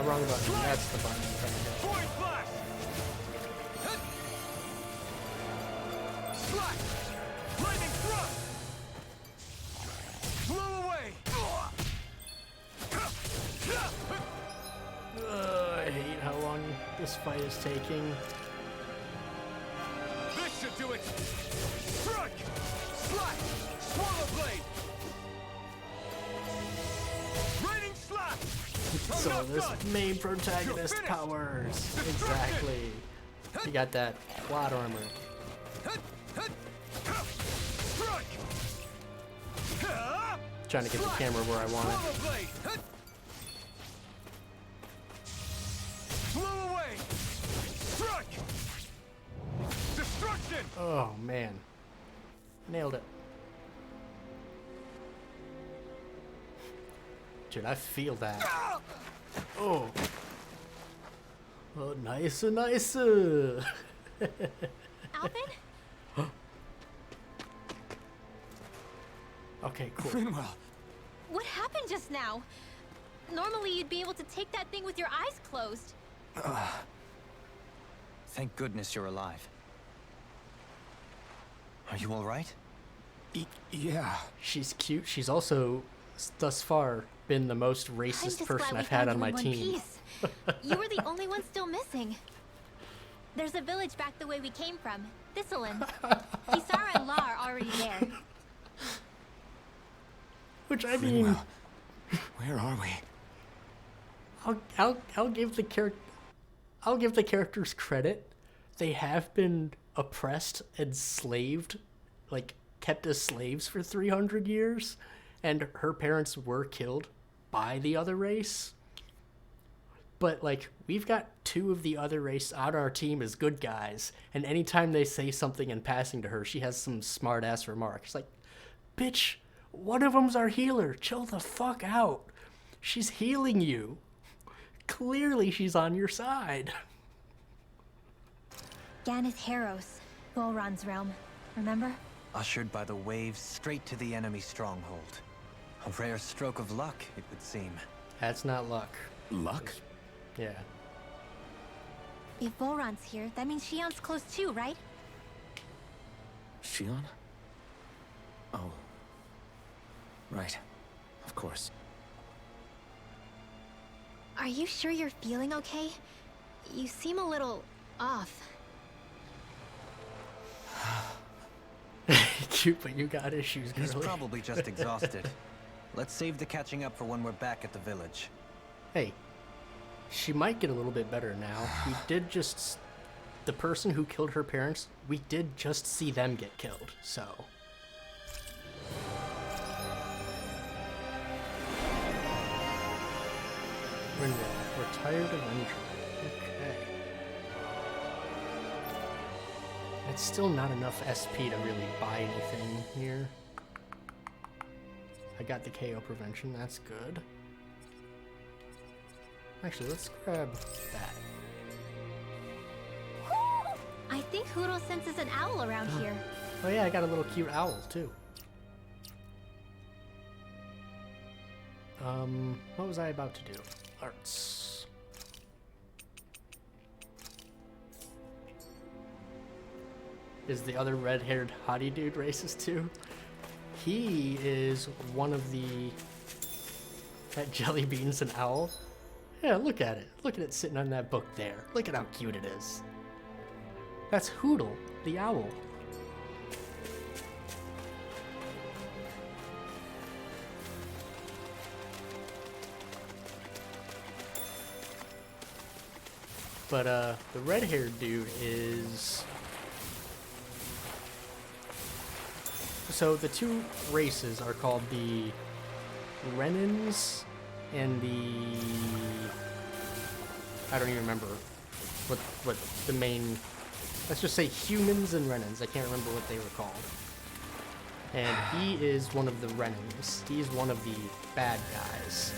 Wrong button. That's the button I'm trying to hit. Void blast! Slash! Lightning thrust! Blow away! I hate how long this fight is taking. This should do it! Strike! Slash! Swallow blade! Raining slash! So this main protagonist powers. Exactly. You got that plot armor. Trying to get the camera where I want it. Blow away! Strike! Destruction! Oh man. Nailed it. Dude, I feel that. Oh. Oh, nice. Alphen? Okay, cool. Finwell. What happened just now? Normally you'd be able to take that thing with your eyes closed. Thank goodness you're alive. Are you all right? Yeah. She's cute. She's also, thus far, been the most I'm racist just person glad we I've had found on you my in one team. piece. You were the only one still missing. There's a village back the way we came from. Thistlein. Saar and La are already there. Which I mean, Where are we? I'll give the characters credit. They have been oppressed and slaved, like kept as slaves for 300 years, and her parents were killed by the other race. But like, we've got 2 of the other race on our team as good guys, and anytime they say something in passing to her, she has some smart ass remark. She's like, bitch, one of them's our healer. Chill the fuck out. She's healing you. Clearly she's on your side. Ganith Heros, Volron's realm. Remember? Ushered by the waves straight to the enemy stronghold. A rare stroke of luck, it would seem. That's not luck. Luck? Yeah. If Volron's here, that means Shion's close too, right? Shion? Oh. Right. Of course. Are you sure you're feeling okay? You seem a little off. Cute, but you got issues, girly. He's probably just exhausted. Let's save the catching up for when we're back at the village. Hey, she might get a little bit better now. We did just... The person who killed her parents, we did just see them get killed, so... Retired Avenger. Okay. It's still not enough SP to really buy anything here. I got the KO prevention, that's good. Actually, let's grab that. I think Hoodle senses an owl around here. Oh yeah, I got a little cute owl too. What was I about to do? Arts. Is the other red-haired hottie dude racist too? He is one of the... That jelly bean's an owl? Yeah, look at it. Look at it sitting on that book there. Look at how cute it is. That's Hoodle, the owl. But, the red-haired dude is... So, the 2 races are called the Renans and the... I don't even remember what the main... Let's just say humans and Renans. I can't remember what they were called. And he is one of the Renans. He's one of the bad guys.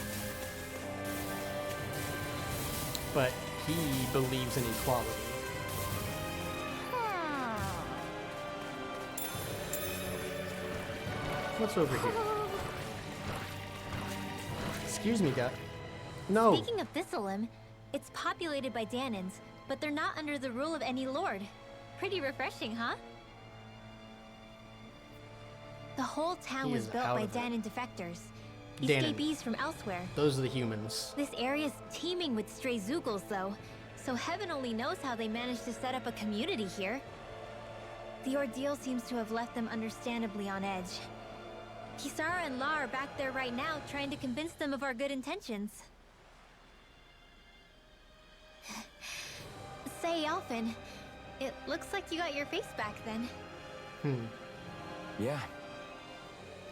But he believes in equality. What's over here? Excuse me, guy. No. Speaking of Thistlein, it's populated by Dahnans, but they're not under the rule of any lord. Pretty refreshing, huh? The whole town was built by Dahnan defectors. Escapees from elsewhere. Those are the humans. This area's teeming with stray Zoogles, though, so heaven only knows how they managed to set up a community here. The ordeal seems to have left them understandably on edge. Kisara and La are back there right now, trying to convince them of our good intentions. Say, Alphen, it looks like you got your face back then. Yeah.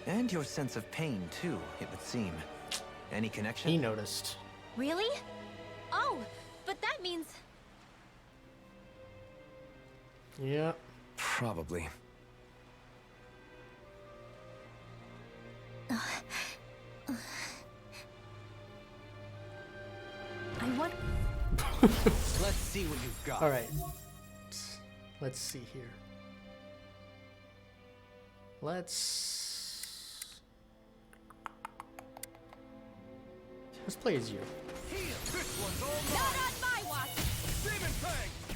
And your sense of pain, too, it would seem. Any connection? He noticed. Really? Oh, but that means... Yeah. Probably. I want... Let's see what you've got. All right. Let's see here. Let's play as you. Not on my watch!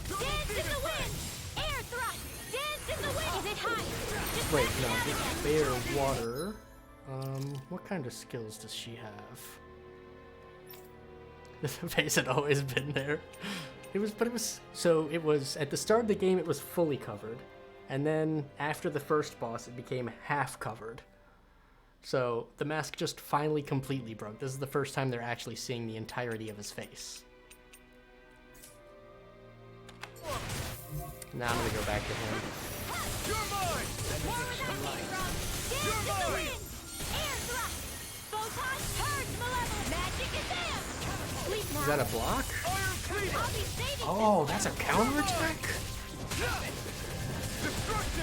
Dance in the wind! Air thrust! Dance in the wind! Is it high? Just Wait, no, bear water. What kind of skills does she have? The face had always been there. So it was, at the start of the game, it was fully covered. And then after the first boss, it became half covered. So the mask just finally completely broke. This is the first time they're actually seeing the entirety of his face. Now I'm gonna go back to him. You're mine! You're mine! Air thrust! Photon purge malevolent! Magic advance! Is that a block? Iron cleaver! I'll be saving Oh, that's a counterattack?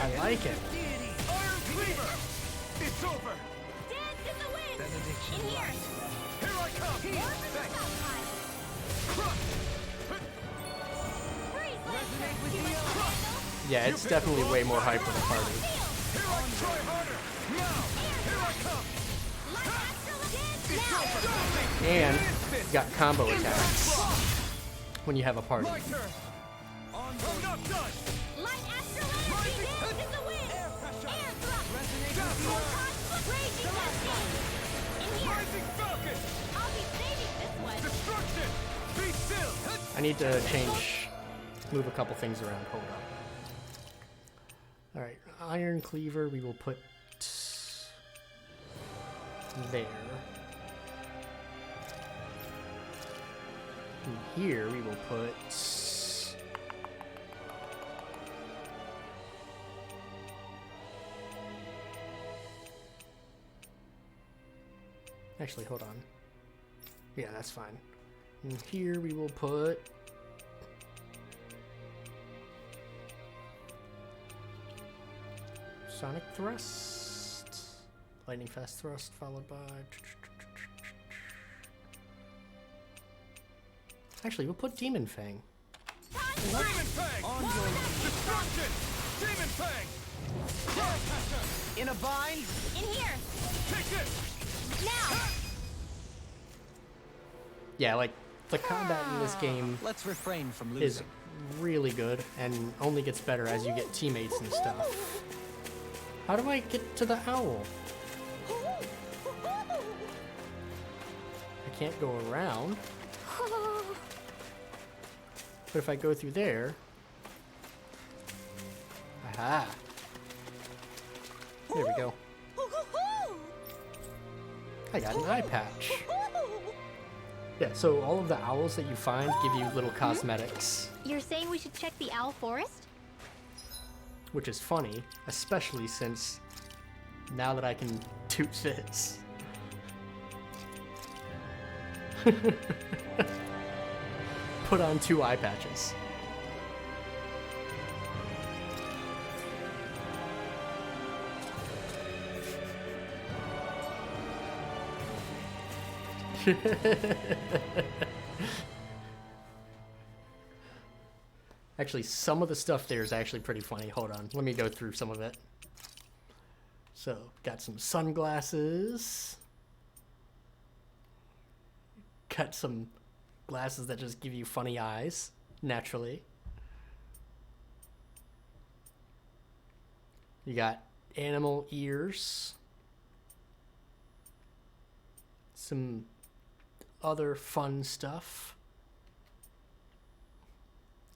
I like it. Iron cleaver! It's over! Dance in the wind! Benediction in here! Here I come! More for the top time! Resonate with the Yeah, it's definitely way more hype for the party. Here I try harder! Now! Here I come! And you got combo attacks when you have a party. My turn! I'm not done! Light astral energy! Dance in the wind! Air pressure! Air thrust! Photon raging cascade! In here! Rising falcon! I'll be saving this one! Destruction! Be still! I need to move a couple things around. Hold up. Alright, iron cleaver we will put there. And here we will put... Actually, hold on. Yeah, that's fine. And here we will put... Sonic Thrust. Lightning Fast Thrust followed by... Actually, we'll put Demon Fang. Demon Fang! On your destruction! Demon Fang! In a bind? In here! Take it! Now! Yeah, like, the combat in this game Let's refrain from is losing. really good and only gets better as you get teammates and stuff. How do I get to the owl? I can't go around. But if I go through there... Aha! There we go. I got an eye patch. Yeah, so all of the owls that you find give you little cosmetics. You're saying we should check the owl forest? Which is funny, especially since now that I can toot this. Put on 2 eye patches. Actually, some of the stuff there is actually pretty funny. Hold on, let me go through some of it. So, got some sunglasses. Got some glasses that just give you funny eyes, naturally. You got animal ears. Some other fun stuff.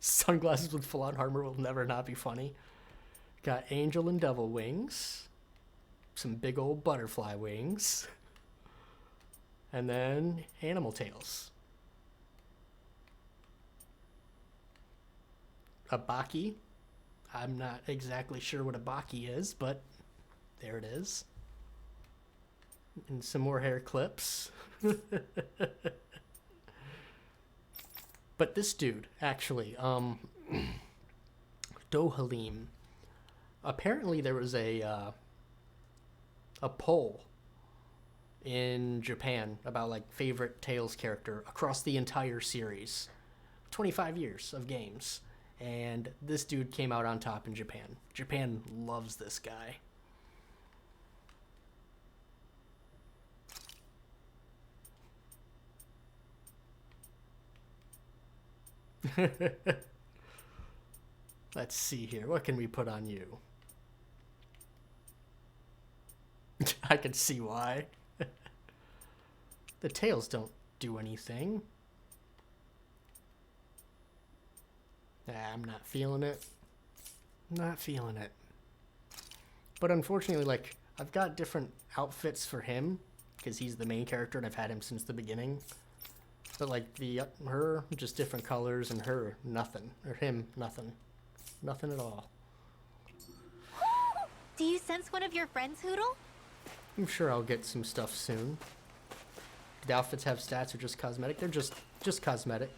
Sunglasses with full-on armor will never not be funny. Got angel and devil wings. Some big old butterfly wings. And then animal tails. A Baki. I'm not exactly sure what a Baki is, but there it is. And some more hair clips. But this dude, actually, Dohalim. Apparently there was a poll in Japan about like favorite Tales character across the entire series. 25 years of games. And this dude came out on top in Japan. Japan loves this guy. Let's see here. What can we put on you? I can see why. The tails don't do anything. I'm not feeling it. Not feeling it. But unfortunately, like, I've got different outfits for him, because he's the main character and I've had him since the beginning. But like, her, just different colors, and her, nothing. Or him, nothing. Nothing at all. Do you sense one of your friends, Hoodle? I'm sure I'll get some stuff soon. The outfits have stats or just cosmetic? They're just cosmetic.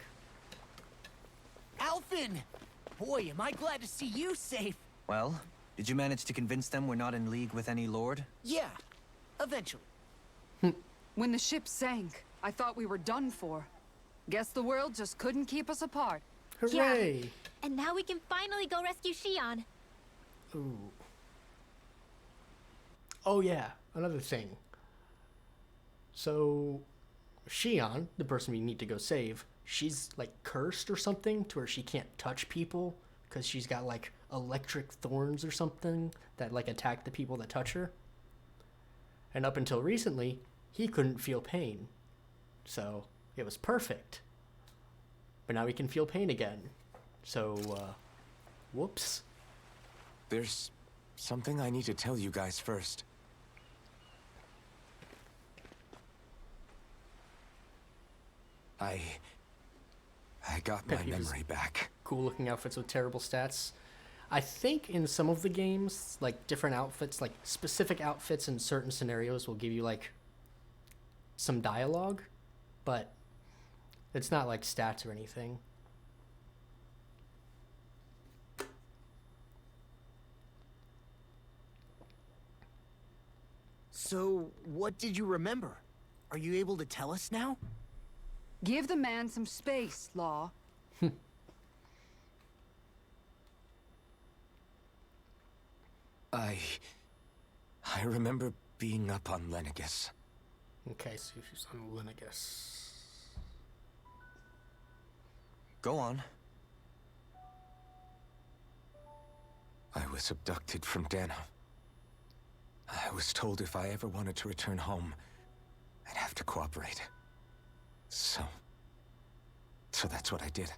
Alphen! Boy, am I glad to see you safe. Well, did you manage to convince them we're not in league with any lord? Yeah, eventually. When the ship sank, I thought we were done for. Guess the world just couldn't keep us apart. Hooray! Yeah. And now we can finally go rescue Shion. Ooh. Oh yeah, another thing. So, Shion, the person we need to go save, she's like cursed or something to where she can't touch people because she's got like electric thorns or something that like attack the people that touch her. And up until recently, he couldn't feel pain. So, it was perfect. But now he can feel pain again. So, whoops. There's something I need to tell you guys first. I got my memory back. Cool looking outfits with terrible stats. I think in some of the games, like different outfits, like specific outfits in certain scenarios will give you like some dialogue, but it's not like stats or anything. So, what did you remember? Are you able to tell us now? Give the man some space, Law. I remember being up on Lenegus. Okay, so she's on Lenegus. Go on. I was abducted from Dahna. I was told if I ever wanted to return home, I'd have to cooperate. So that's what I did.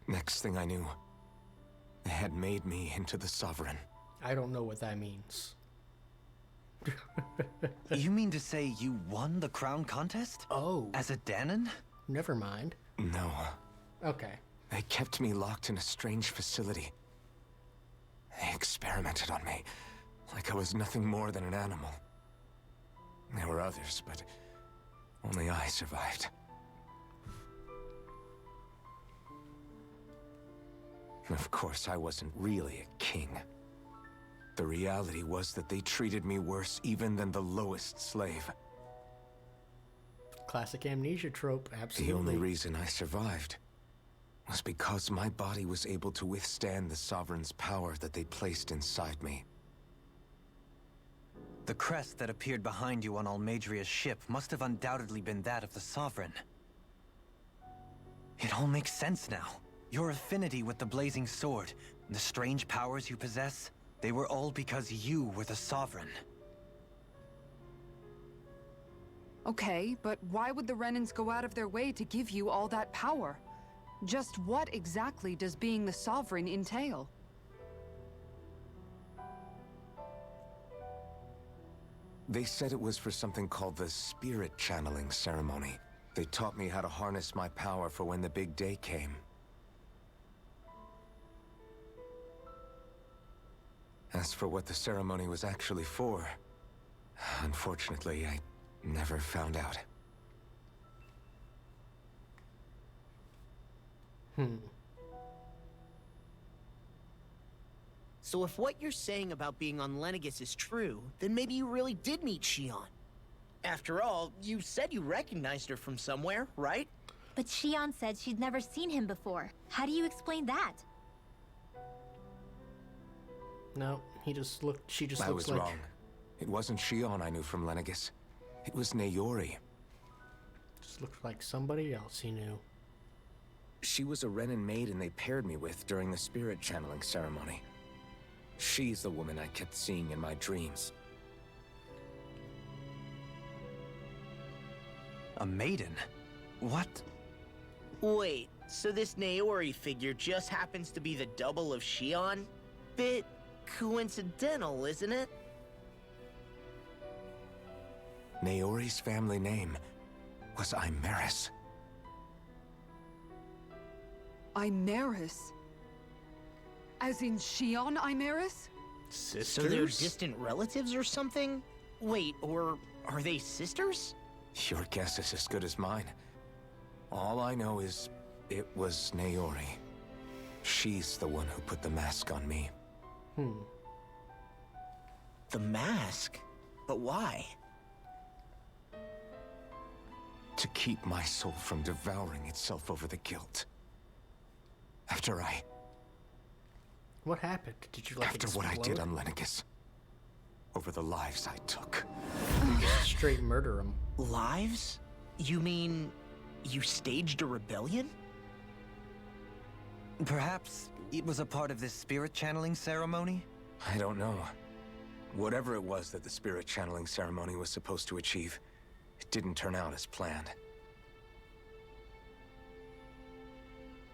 Next thing I knew, they had made me into the Sovereign. I don't know what that means. You mean to say you won the crown contest? Oh. As a Dahnan? Never mind. No. Okay. They kept me locked in a strange facility. They experimented on me, like I was nothing more than an animal. There were others, but only I survived. Of course, I wasn't really a king. The reality was that they treated me worse even than the lowest slave. Classic amnesia trope, absolutely. The only reason I survived was because my body was able to withstand the Sovereign's power that they placed inside me. The crest that appeared behind you on Almadria's ship must have undoubtedly been that of the Sovereign. It all makes sense now. Your affinity with the blazing sword, and the strange powers you possess, they were all because you were the Sovereign. Okay, but why would the Renans go out of their way to give you all that power? Just what exactly does being the Sovereign entail? They said it was for something called the Spirit Channeling Ceremony. They taught me how to harness my power for when the big day came. As for what the ceremony was actually for, unfortunately, I never found out. So if what you're saying about being on Lenegus is true, then maybe you really did meet Shion. After all, you said you recognized her from somewhere, right? But Shion said she'd never seen him before. How do you explain that? No, she just looks like... I was wrong. It wasn't Shion I knew from Lenegus. It was Naori. Just looked like somebody else he knew. She was a Renin maiden they paired me with during the spirit channeling ceremony. She's the woman I kept seeing in my dreams. A maiden? What? Wait, so this Naori figure just happens to be the double of Shion? Bit coincidental, isn't it? Naori's family name was Imeris. Imeris? As in Shion Imeris? Sisters? So they're distant relatives or something? Wait, or are they sisters? Your guess is as good as mine. All I know is it was Naori. She's the one who put the mask on me. The mask? But why? To keep my soul from devouring itself over the guilt. After What happened? Did you like After explode? what I did on Lenegis. Over the lives I took. Just straight murder him. Lives? You mean you staged a rebellion? Perhaps it was a part of this spirit channeling ceremony? I don't know. Whatever it was that the spirit channeling ceremony was supposed to achieve, it didn't turn out as planned.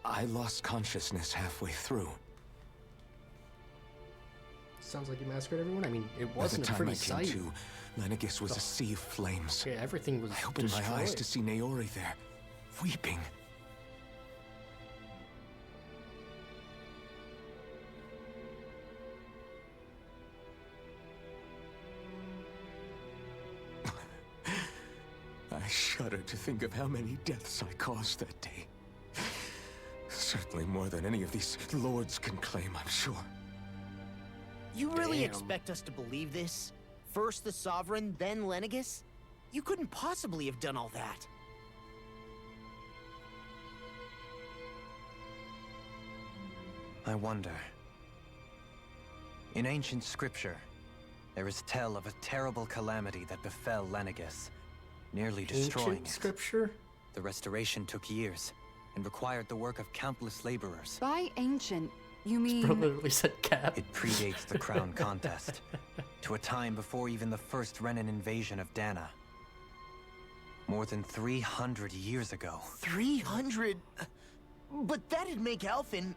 I lost consciousness halfway through. Sounds like you massacred everyone. I mean, it wasn't a pretty sight. By the time I came to, Lenegis was a sea of flames. Yeah, everything was I opened my eyes to see Naori there, weeping. I shudder to think of how many deaths I caused that day. Certainly more than any of these lords can claim, I'm sure. You really Damn. expect us to believe this? First the Sovereign, then Lenegis? You couldn't possibly have done all that. I wonder. In ancient scripture, there is tell of a terrible calamity that befell Lenegis, nearly destroying Ancient it. scripture? The restoration took years, and required the work of countless laborers. By ancient, you Bro mean... literally said cap. It predates the crown contest, to a time before even the first Renin invasion of Dana. More than 300 years ago. 300? But that'd make Alphen...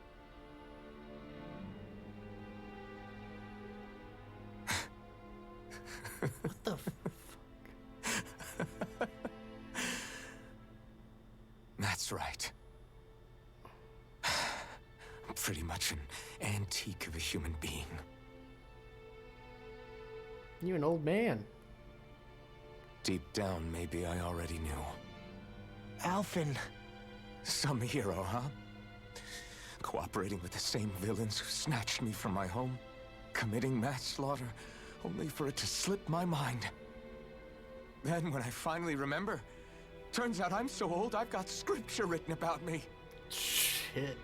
What the That's right. Pretty much an antique of a human being. You an old man. Deep down, maybe I already knew. Alphen... Some hero, huh? Cooperating with the same villains who snatched me from my home, committing mass slaughter, only for it to slip my mind. Then, when I finally remember, turns out I'm so old I've got scripture written about me. Shit.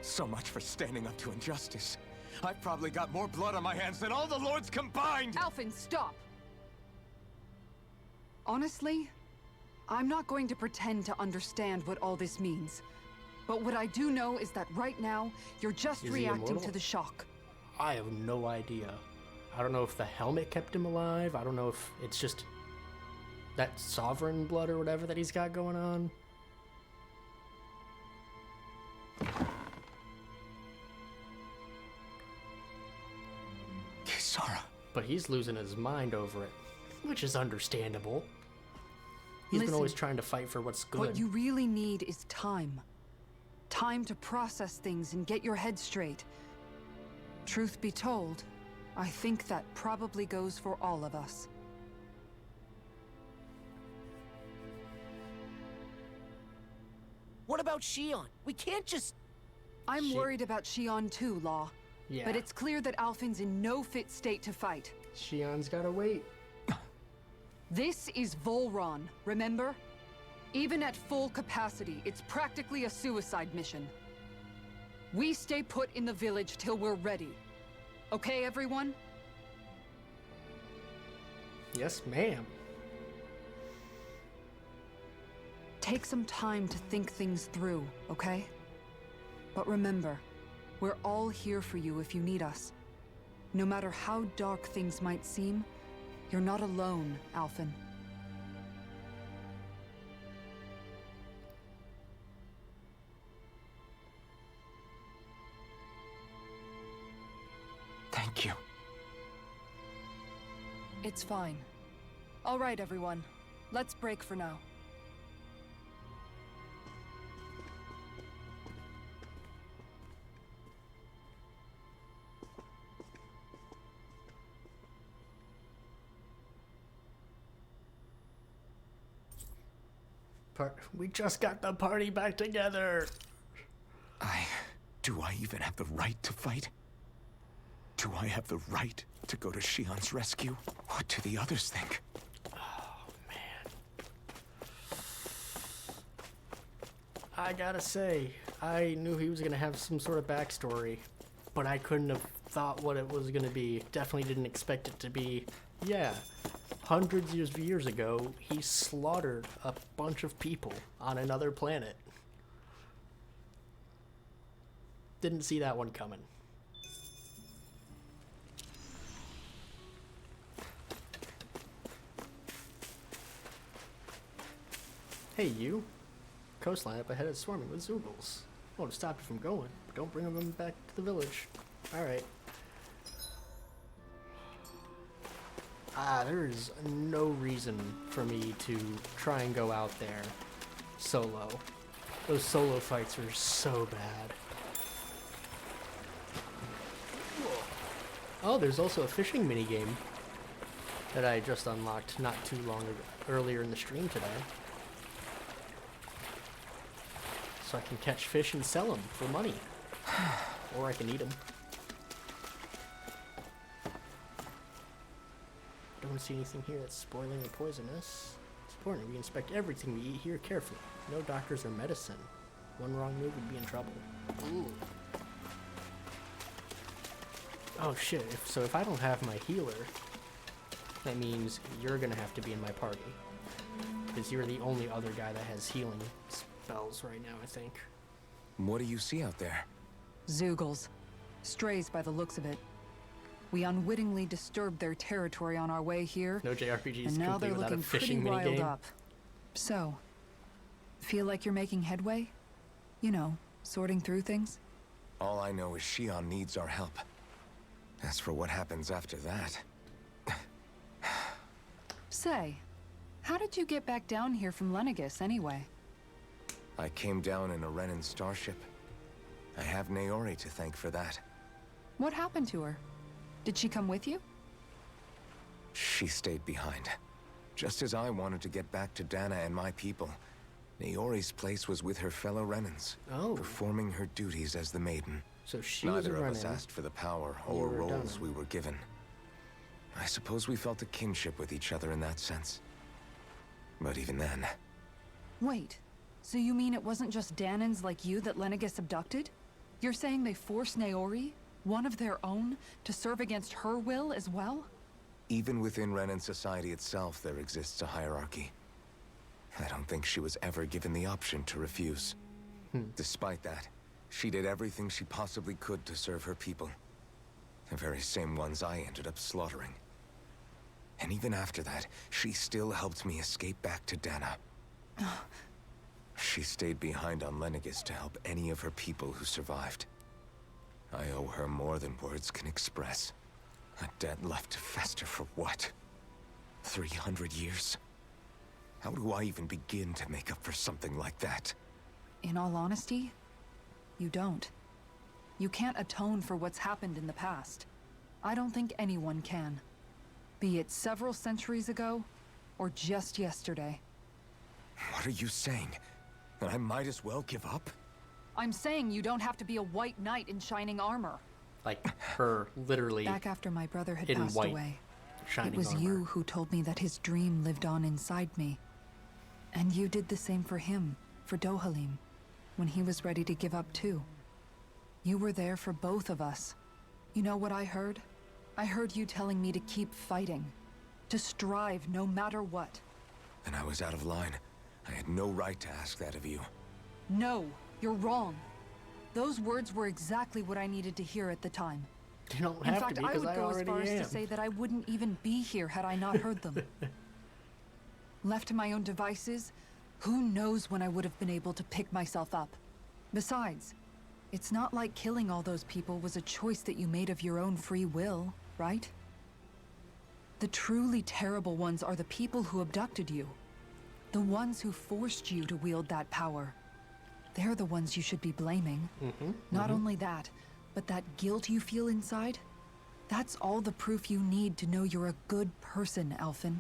So much for standing up to injustice. I've probably got more blood on my hands than all the lords combined! Alphen, stop! Honestly, I'm not going to pretend to understand what all this means. But what I do know is that right now, you're just Is he reacting immortal? to the shock. I have no idea. I don't know if the helmet kept him alive. I don't know if it's just that sovereign blood or whatever that he's got going on. Kisara. But he's losing his mind over it, which is understandable. He's been Listen, always trying to fight for what's good. What you really need is time. Time to process things and get your head straight. Truth be told, I think that probably goes for all of us. What about Shion? We can't just... I'm worried about Shion too, Law. Yeah. But it's clear that Alphen's in no fit state to fight. Shion's gotta wait. This is Volron, remember? Even at full capacity, it's practically a suicide mission. We stay put in the village till we're ready. Okay, everyone? Yes, ma'am. Take some time to think things through, okay? But remember, we're all here for you if you need us. No matter how dark things might seem, you're not alone, Alphen. Thank you. It's fine. All right, everyone. Let's break for now. We just got the party back together. Do I even have the right to fight? Do I have the right to go to Shion's rescue? What do the others think? Oh, man. I gotta say, I knew he was gonna have some sort of backstory, but I couldn't have thought what it was gonna be. Definitely didn't expect it to be, yeah, hundreds of years ago, he slaughtered a bunch of people on another planet. Didn't see that one coming. Hey, you. Coastline up ahead is swarming with Zoogles. Won't stop you from going, but don't bring them back to the village. Alright. There is no reason for me to try and go out there solo. Those solo fights are so bad. Oh, there's also a fishing minigame that I just unlocked not too long ago, earlier in the stream today. So I can catch fish and sell them for money. Or I can eat them. Don't see anything here that's spoiling or poisonous. It's important we inspect everything we eat here carefully. No doctors or medicine. One wrong move would be in trouble. Ooh. Oh shit, if I don't have my healer, that means you're gonna have to be in my party. Because you're the only other guy that has healing spells right now, I think. What do you see out there? Zoogles. Strays by the looks of it. We unwittingly disturbed their territory on our way here. No JRPGs and now they're without looking a fishing pretty riled minigame. up. So, feel like you're making headway? You know, sorting through things? All I know is Shion needs our help. As for what happens after that... Say, how did you get back down here from Lenegis anyway? I came down in a Renan starship. I have Naori to thank for that. What happened to her? Did she come with you? She stayed behind. Just as I wanted to get back to Dana and my people, Naori's place was with her fellow Renans, performing her duties as the maiden. So she was a Neither of us Renan. asked for the power or You were roles Dana. we were given. I suppose we felt a kinship with each other in that sense. But even then... Wait, so you mean it wasn't just Dahnans like you that Lenegis abducted? You're saying they forced Naori, one of their own, to serve against her will as well? Even within Renan society itself, there exists a hierarchy. I don't think she was ever given the option to refuse. Despite that, she did everything she possibly could to serve her people. The very same ones I ended up slaughtering. And even after that, she still helped me escape back to Dana. She stayed behind on Lenegis to help any of her people who survived. I owe her more than words can express. A debt left to fester for what? 300 years? How do I even begin to make up for something like that? In all honesty, you don't. You can't atone for what's happened in the past. I don't think anyone can. Be it several centuries ago, or just yesterday. What are you saying? That I might as well give up? I'm saying you don't have to be a white knight in shining armor. Like her, literally. Back after my brother had in passed white, away, shining it was armor. you who told me that his dream lived on inside me. And you did the same for him, for Dohalim, when he was ready to give up too. You were there for both of us. You know what I heard? I heard you telling me to keep fighting. To strive no matter what. And I was out of line. I had no right to ask that of you. No, you're wrong. Those words were exactly what I needed to hear at the time. You don't In have fact, to I because would I go as already far as am. to say that I wouldn't even be here had I not heard them. Left to my own devices, who knows when I would have been able to pick myself up. Besides, it's not like killing all those people was a choice that you made of your own free will, right? The truly terrible ones are the people who abducted you. The ones who forced you to wield that power. They're the ones you should be blaming. Not only that, but that guilt you feel inside, that's all the proof you need to know you're a good person, Alphen.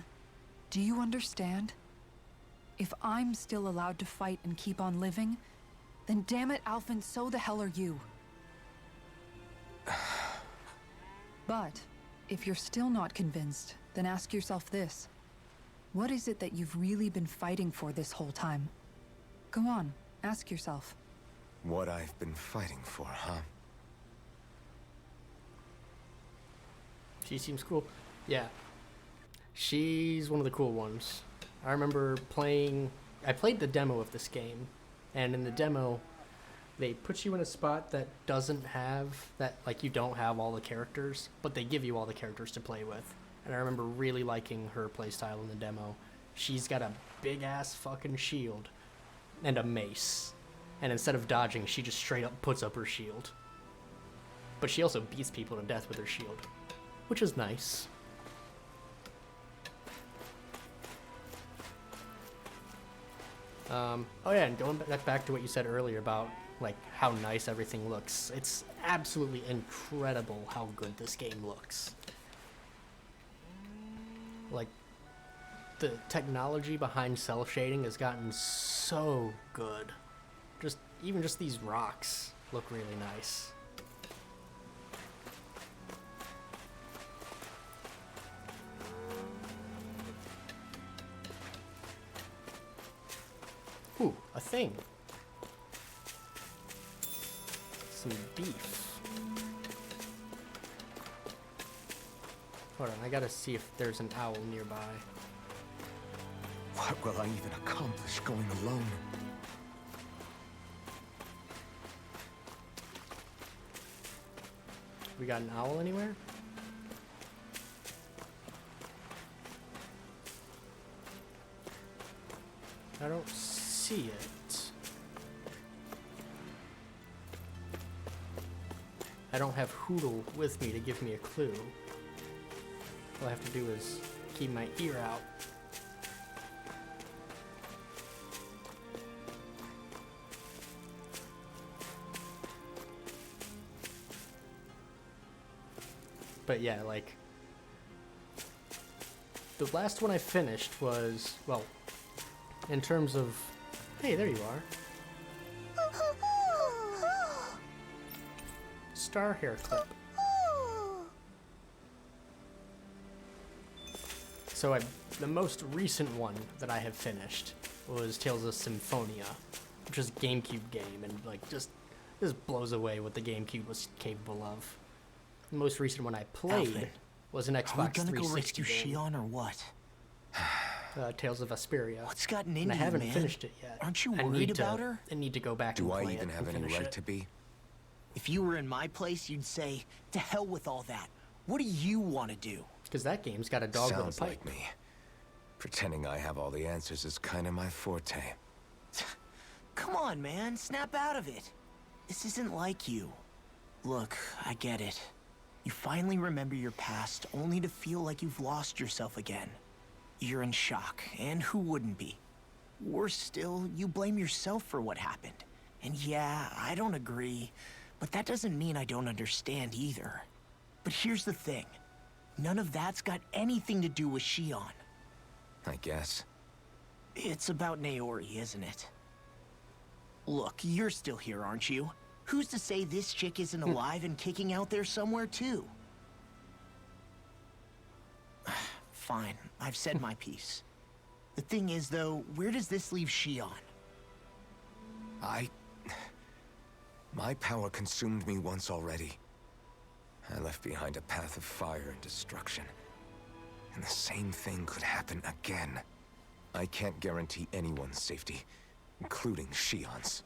Do you understand? If I'm still allowed to fight and keep on living, then damn it, Alphen, so the hell are you. But if you're still not convinced, then ask yourself this. What is it that you've really been fighting for this whole time? Go on, ask yourself. What I've been fighting for, huh? She seems cool. Yeah. She's one of the cool ones. I remember I played the demo of this game, and in the demo, they put you in a spot that doesn't have, like you don't have all the characters, but they give you all the characters to play with. And I remember really liking her playstyle in the demo. She's got a big ass fucking shield and a mace. And instead of dodging, she just straight up puts up her shield. But she also beats people to death with her shield, which is nice. Oh yeah, and going back to what you said earlier about like how nice everything looks. It's absolutely incredible how good this game looks. Like, the technology behind cell shading has gotten so good. Even just these rocks look really nice. Ooh, a thing. Some beef. Hold on, I gotta see if there's an owl nearby. What will I even accomplish going alone? We got an owl anywhere? I don't see it. I don't have Hootle with me to give me a clue. All I have to do is keep my ear out. But yeah, like, the last one I finished was, well, in terms of, hey, there you are. Star hair clip. So the most recent one that I have finished was Tales of Symphonia, which is a GameCube game, and like just blows away what the GameCube was capable of. The most recent one I played Alphen, was an Xbox 360 are we gonna go rescue game. Shion or what? Tales of Vesperia. What's gotten into and I you, haven't man? finished it yet. Aren't you worried about her? I need to go back and Do play I even it have and any finish right it. to be? If you were in my place, you'd say, to hell with all that. What do you want to do? Because that game's got a dog with a Sounds pipe. like me. Pretending I have all the answers is kind of my forte. Come on, man. Snap out of it. This isn't like you. Look, I get it. You finally remember your past, only to feel like you've lost yourself again. You're in shock, and who wouldn't be? Worse still, you blame yourself for what happened. And yeah, I don't agree, but that doesn't mean I don't understand either. But here's the thing. None of that's got anything to do with Shion. I guess. It's about Naori, isn't it? Look, you're still here, aren't you? Who's to say this chick isn't alive and kicking out there somewhere, too? Fine, I've said my piece. The thing is, though, where does this leave Shion? My power consumed me once already. I left behind a path of fire and destruction. and the same thing could happen again. I can't guarantee anyone's safety, including Shion's.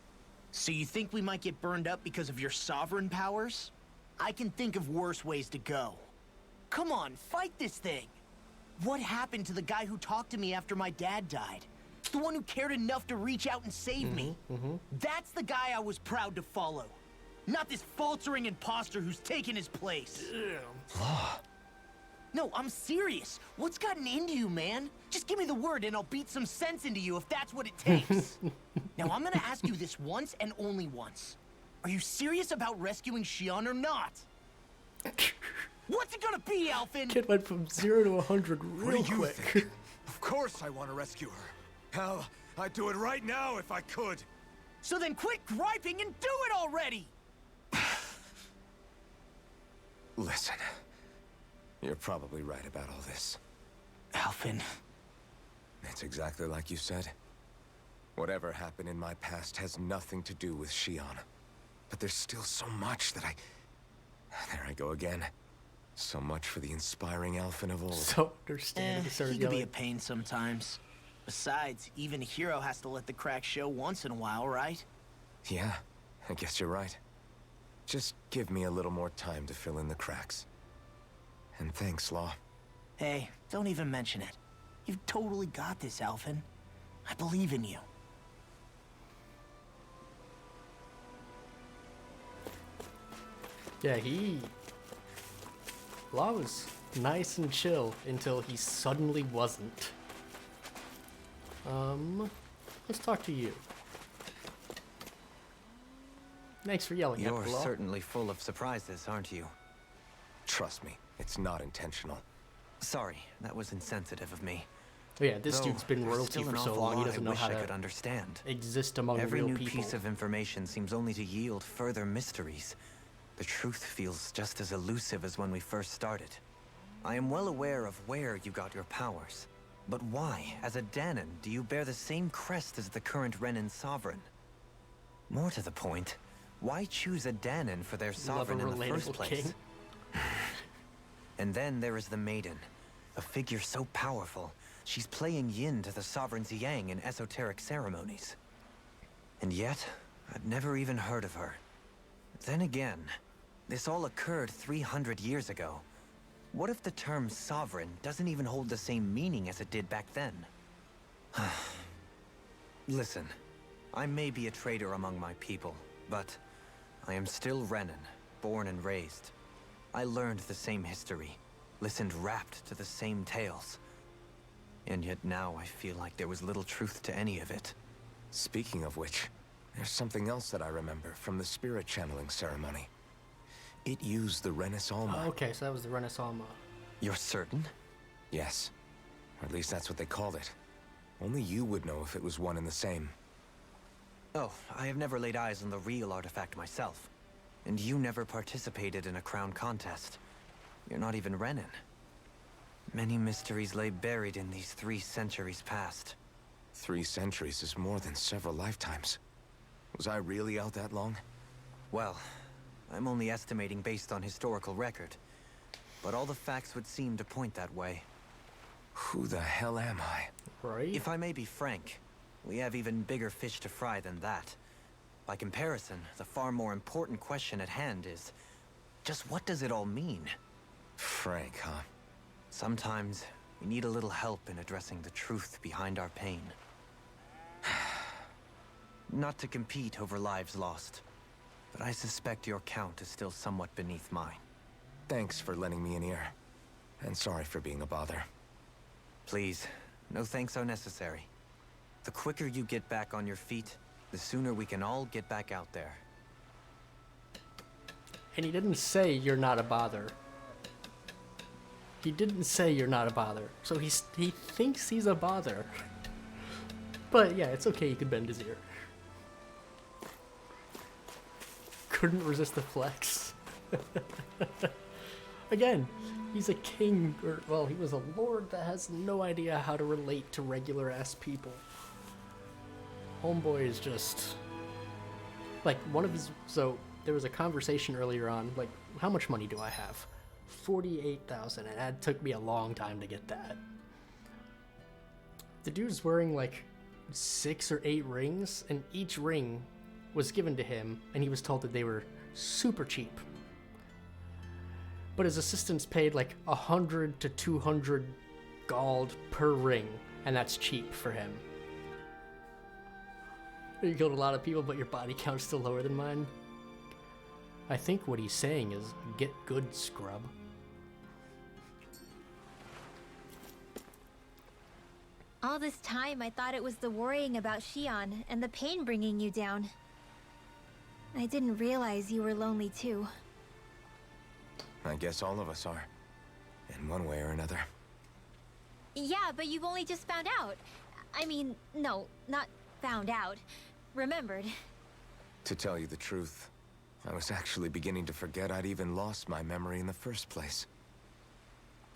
So you think we might get burned up because of your sovereign powers? I can think of worse ways to go. Come on, fight this thing! What happened to the guy who talked to me after my dad died? The one who cared enough to reach out and save me? That's the guy I was proud to follow. Not this faltering imposter who's taken his place. Law. No, I'm serious. What's gotten into you, man? Just give me the word and I'll beat some sense into you if that's what it takes. Now, I'm gonna ask you this once and only once. Are you serious about rescuing Shion or not? What's it gonna be, Alphen? Kid went from 0 to 100 real What do you quick. think? Of course I want to rescue her. Hell, I'd do it right now if I could. So then quit griping and do it already! Listen, you're probably right about all this. Alphen. It's exactly like you said. Whatever happened in my past has nothing to do with Shion. But there's still so much that There I go again. So much for the inspiring Alphen of old. So understandable. He can be a pain sometimes. Besides, even a hero has to let the cracks show once in a while, right? Yeah, I guess you're right. Just give me a little more time to fill in the cracks. And thanks, Law. Hey, don't even mention it. You've totally got this, Alphen. I believe in you. Yeah, Law was nice and chill until he suddenly wasn't. Let's talk to you. Thanks for yelling at me, You're Law. certainly full of surprises, aren't you? Trust me, it's not intentional. Sorry, that was insensitive of me. Oh yeah, this Though, dude's been there's royalty still for an so awful long, he lot doesn't know I wish how I to could understand. exist among Every real new people. piece of information seems only to yield further mysteries. The truth feels just as elusive as when we first started. I am well aware of where you got your powers. But why, as a Dahnan, do you bear the same crest as the current Renan sovereign? More to the point, why choose a Dahnan for their sovereign in the first relatable place? king. And then there is the Maiden, a figure so powerful, she's playing yin to the sovereign's yang in esoteric ceremonies. And yet, I've never even heard of her. Then again, this all occurred 300 years ago. What if the term sovereign doesn't even hold the same meaning as it did back then? Listen, I may be a traitor among my people, but I am still Renan, born and raised. I learned the same history, listened rapt to the same tales. And yet now I feel like there was little truth to any of it. Speaking of which, there's something else that I remember from the spirit channeling ceremony. It used the Renis Alma. Oh, okay, so that was the Renis Alma. You're certain? Yes. Or at least that's what they called it. Only you would know if it was one and the same. Oh, I have never laid eyes on the real artifact myself. And you never participated in a crown contest. You're not even Renan. Many mysteries lay buried in these 3 centuries past. 3 centuries is more than several lifetimes. Was I really out that long? Well, I'm only estimating based on historical record. But all the facts would seem to point that way. Who the hell am I? Right? If I may be frank, we have even bigger fish to fry than that. By comparison, the far more important question at hand is, just what does it all mean? Frank, huh? Sometimes, we need a little help in addressing the truth behind our pain. Not to compete over lives lost, but I suspect your count is still somewhat beneath mine. Thanks for lending me an ear. And sorry for being a bother. Please, no thanks are necessary. The quicker you get back on your feet, the sooner we can all get back out there. And he didn't say you're not a bother. He didn't say you're not a bother. So he thinks he's a bother. But yeah, it's okay, he could bend his ear. Couldn't resist the flex. Again, he's a king, or well, he was a lord that has no idea how to relate to regular ass people. Homeboy is just like one of his. So there was a conversation earlier on, like, how much money do I have? 48,000, and that took me a long time to get that. The dude's wearing like 6 or 8 rings, and each ring was given to him, and he was told that they were super cheap. But his assistants paid like 100 to 200 gold per ring, and that's cheap for him. You killed a lot of people, but your body count's still lower than mine. I think what he's saying is, get good, scrub. All this time, I thought it was the worrying about Xion and the pain bringing you down. I didn't realize you were lonely too. I guess all of us are. In one way or another. Yeah, but you've only just found out. I mean, no, not found out. Remembered. To tell you the truth, I was actually beginning to forget I'd even lost my memory in the first place.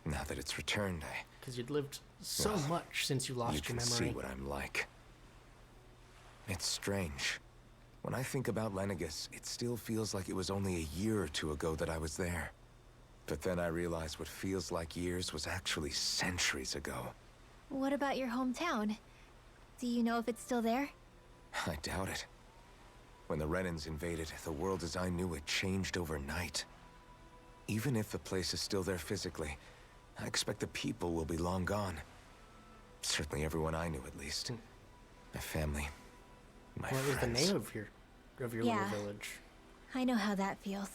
Now that it's returned, Because you'd lived so much since you lost your memory. You can see what I'm like. It's strange. When I think about Lenegus, it still feels like it was only a year or two ago that I was there. But then I realized what feels like years was actually centuries ago. What about your hometown? Do you know if it's still there? I doubt it. When the Renans invaded, the world as I knew it changed overnight. Even if the place is still there physically, I expect the people will be long gone. Certainly everyone I knew, at least. My family, my friends. What was the name of your little village? I know how that feels.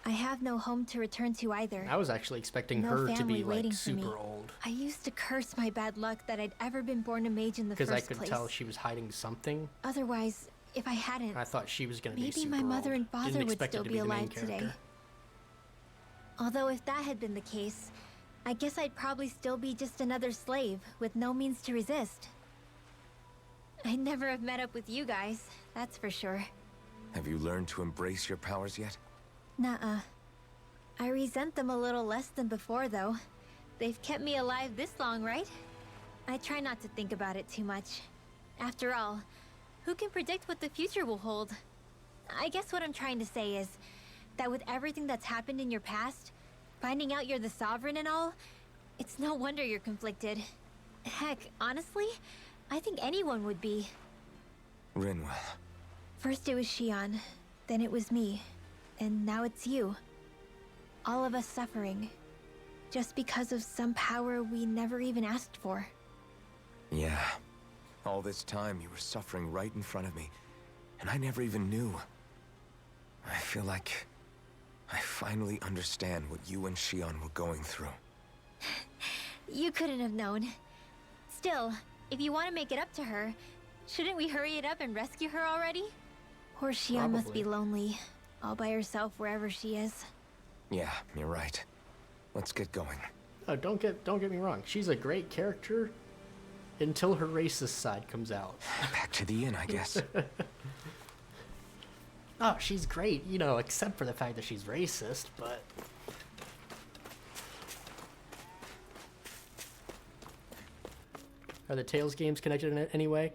I have no home to return to either. I was actually expecting No her to family be like waiting for me. super old. I used to curse my bad luck that I'd ever been born a mage in the first Because place. I could tell she was hiding something. Otherwise, if I hadn't, I thought she was going to be super maybe my mother old. and father Didn't would expect still it to be the main alive today. character. Although if that had been the case, I guess I'd probably still be just another slave with no means to resist. I'd never have met up with you guys, that's for sure. Have you learned to embrace your powers yet? Nuh-uh. I resent them a little less than before, though. They've kept me alive this long, right? I try not to think about it too much. After all, who can predict what the future will hold? I guess what I'm trying to say is that with everything that's happened in your past, finding out you're the Sovereign and all, it's no wonder you're conflicted. Heck, honestly, I think anyone would be. Rinwell. First it was Xion, then it was me, and now it's you. All of us suffering, just because of some power we never even asked for. Yeah. All this time you were suffering right in front of me, and I never even knew. I feel like I finally understand what you and Xion were going through. You couldn't have known. Still, if you want to make it up to her, shouldn't we hurry it up and rescue her already? Poor Xion must be lonely, all by herself wherever she is. Yeah, you're right. Let's get going. Oh, don't get me wrong. She's a great character until her racist side comes out. Back to the inn, I guess. Oh, she's great, you know, except for the fact that she's racist, but... Are the Tales games connected in any way?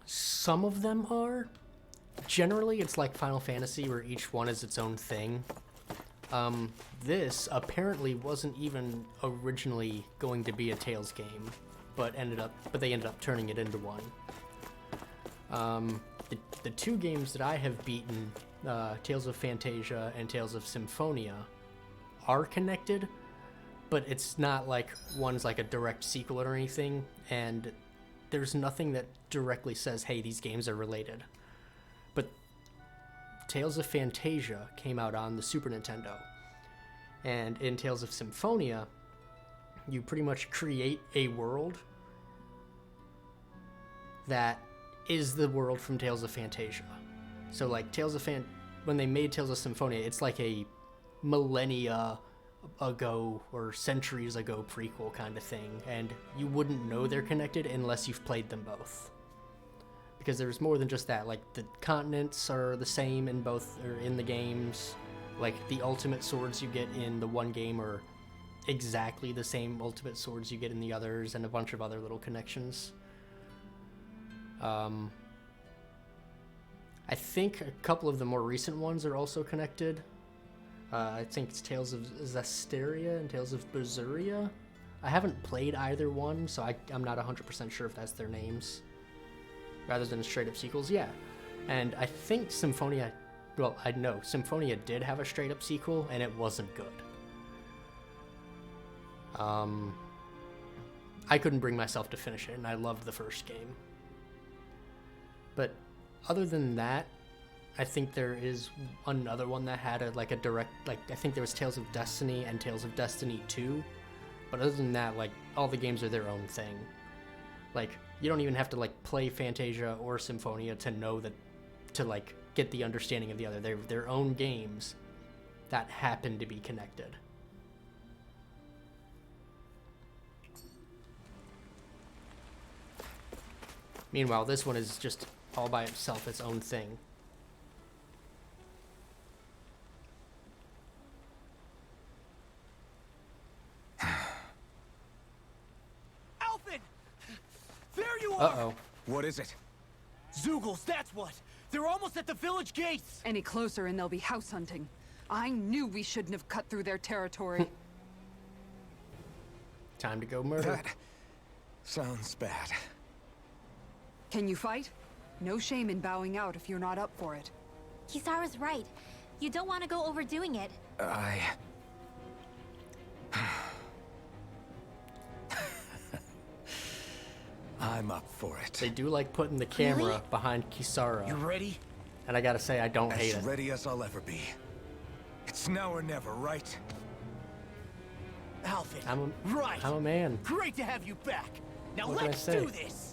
Some of them are. Generally, it's like Final Fantasy, where each one is its own thing. This apparently wasn't even originally going to be a Tales game, but they ended up turning it into one. The two games that I have beaten, Tales of Fantasia and Tales of Symphonia, are connected, but it's not like one's like a direct sequel or anything, and there's nothing that directly says, hey, these games are related. But Tales of Fantasia came out on the Super Nintendo, and in Tales of Symphonia, you pretty much create a world that is the world from Tales of Fantasia. So like when they made Tales of Symphonia, it's like a millennia ago or centuries ago prequel kind of thing, and you wouldn't know they're connected unless you've played them both. Because there's more than just that. Like the continents are the same in both, or in the games. Like the ultimate swords you get in the one game are exactly the same ultimate swords you get in the others, and a bunch of other little connections. I think a couple of the more recent ones are also connected. I think it's Tales of Zestiria and Tales of Berseria. I haven't played either one, so I'm not 100% sure if that's their names. Rather than straight up sequels, yeah. And I think Symphonia, well, I know Symphonia did have a straight up sequel, and it wasn't good. I couldn't bring myself to finish it, and I loved the first game. But other than that, I think there is another one that had a direct, I think there was Tales of Destiny and Tales of Destiny 2. But other than that, all the games are their own thing. You don't even have to, play Fantasia or Symphonia to know that, to, get the understanding of the other. They're their own games that happen to be connected. Meanwhile, this one is just all by itself, its own thing. Alphen! There you are! Uh-oh. What is it? Zeugles, that's what! They're almost at the village gates! Any closer and they'll be house hunting. I knew we shouldn't have cut through their territory. Time to go murder. That sounds bad. Can you fight? No shame in bowing out if you're not up for it. Kisara's right. You don't want to go overdoing it. I'm up for it. They do like putting the camera Really? behind Kisara. You ready? And I gotta say, I don't hate As it. ready as I'll ever be. It's now or never, right? Alphen, right! I'm a man. Great to have you back! Now What can I let's say? do this!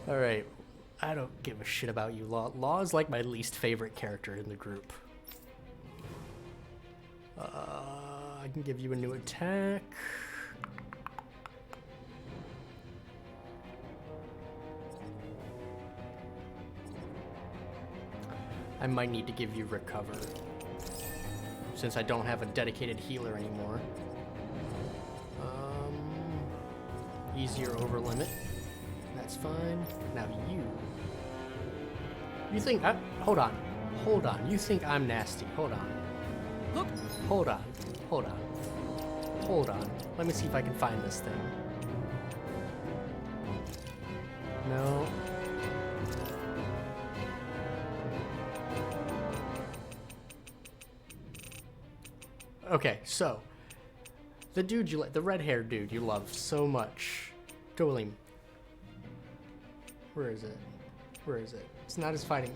Alright. I don't give a shit about you, Law. Law is like my least favorite character in the group. I can give you a new attack. I might need to give you recover, since I don't have a dedicated healer anymore. Easier over limit. That's fine. Now you think hold on. Hold on. You think I'm nasty. Hold on. Look. Hold on. Hold on. Hold on. Let me see if I can find this thing. No. Okay, so the dude you like, the red-haired dude you love so much, Dolim. Where is it? Where is it? It's not his fighting.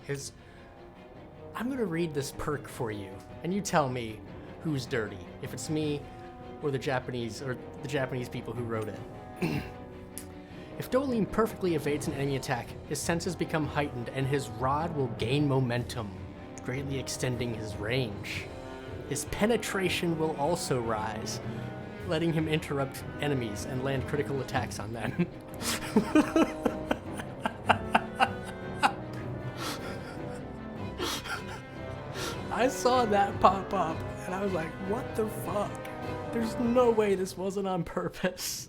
I'm gonna read this perk for you, and you tell me who's dirty. If it's me, or the Japanese people who wrote it. If Dolim perfectly evades an enemy attack, his senses become heightened, and his rod will gain momentum, greatly extending his range. His penetration will also rise, letting him interrupt enemies and land critical attacks on them. I saw that pop up, and I was like, what the fuck? There's no way this wasn't on purpose.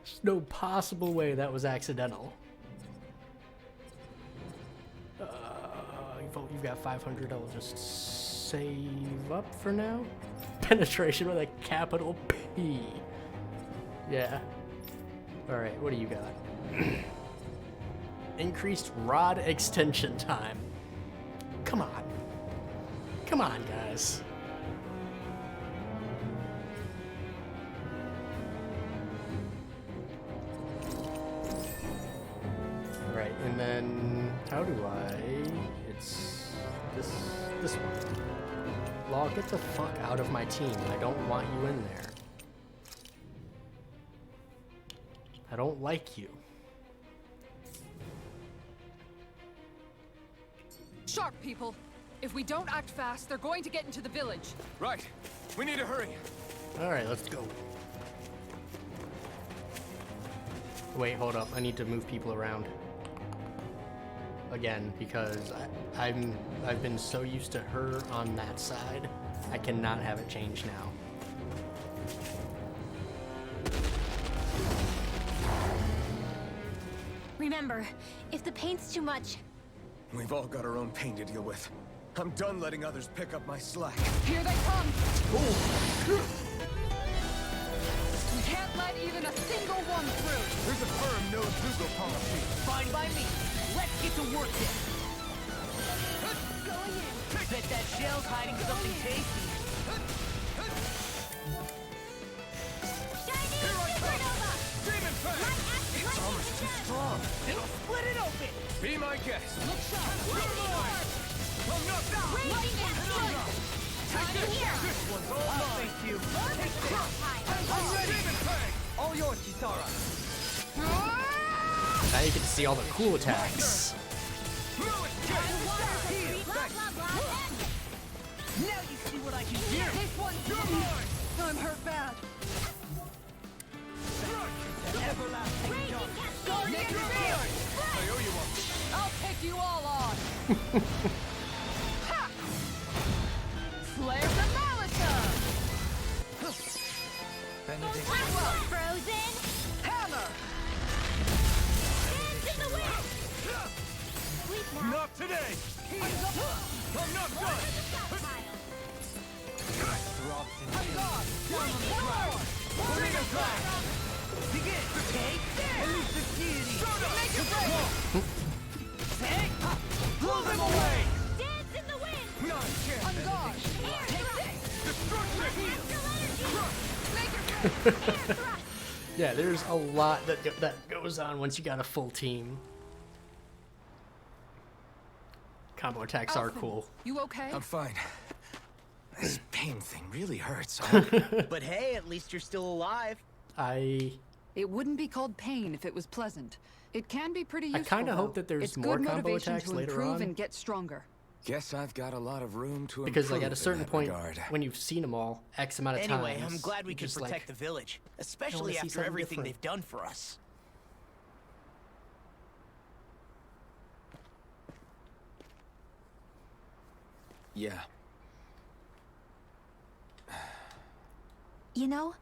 There's no possible way that was accidental. You've got 500. I'll just save up for now. Penetration with a capital P. Yeah. Alright, what do you got? Increased rod extension time. Come on. Come on, guys. Right, and then how do I... It's this one. Law, get the fuck out of my team. I don't want you in there. I don't like you. Sharp, people! If we don't act fast, they're going to get into the village. Right. We need to hurry. Alright, let's go. Wait, hold up. I need to move people around. again because I've been so used to her on that side. I cannot have it change now. Remember, if the pain's too much, We've all got our own pain to deal with. I'm done letting others pick up my slack. Here they come! We can't let even a single one through! There's a firm no-Google policy. Fine by me. Let's get to work then. Going in. Bet that shell's hiding something tasty. Shining supernova. Demon Fang! Its armor's too strong. It'll split it open. Be my guest. Look sharp. Lightning orb. Raging cascade. Time here. This one's all mine. Thank you. Take this. I'm ready. Demon Fang! All yours, Kisara. Now you get to see all the cool attacks. Blah, blah, blah. Now you see what I can do. This one's I'm hurt bad. Everlasting Raging dark. cascade. Make your choice. I owe you one. I'll take you all on! Ha! Flare the Malika! Frozen. Hammer! Dance in the wind. Sleep now. Not today. I'm not done. Stockpile. Drops in Pulling us back. Begin. Take this. Release the deity. Make it break. Take. Blow them away. Dance in the wind. Not a chance. On guard! Air thrust. Destruction. Astral energy. Air thrust. Yeah, there's a lot that goes on once you got a full team. Combo attacks are Alphen, cool. You okay? I'm fine. This pain thing really hurts, huh? But hey, at least you're still alive. It wouldn't be called pain if it was pleasant. It can be pretty I useful, kinda hope though. that there's it's more good combo motivation attacks to later improve on. and get stronger. Guess I've got a lot of room to Because like improve at a certain in that point, regard. when you've seen them all X amount of Anyway, times, I'm glad we you're could just protect like, the village, I wanna especially see after something everything different. they've done for us. Yeah. you know,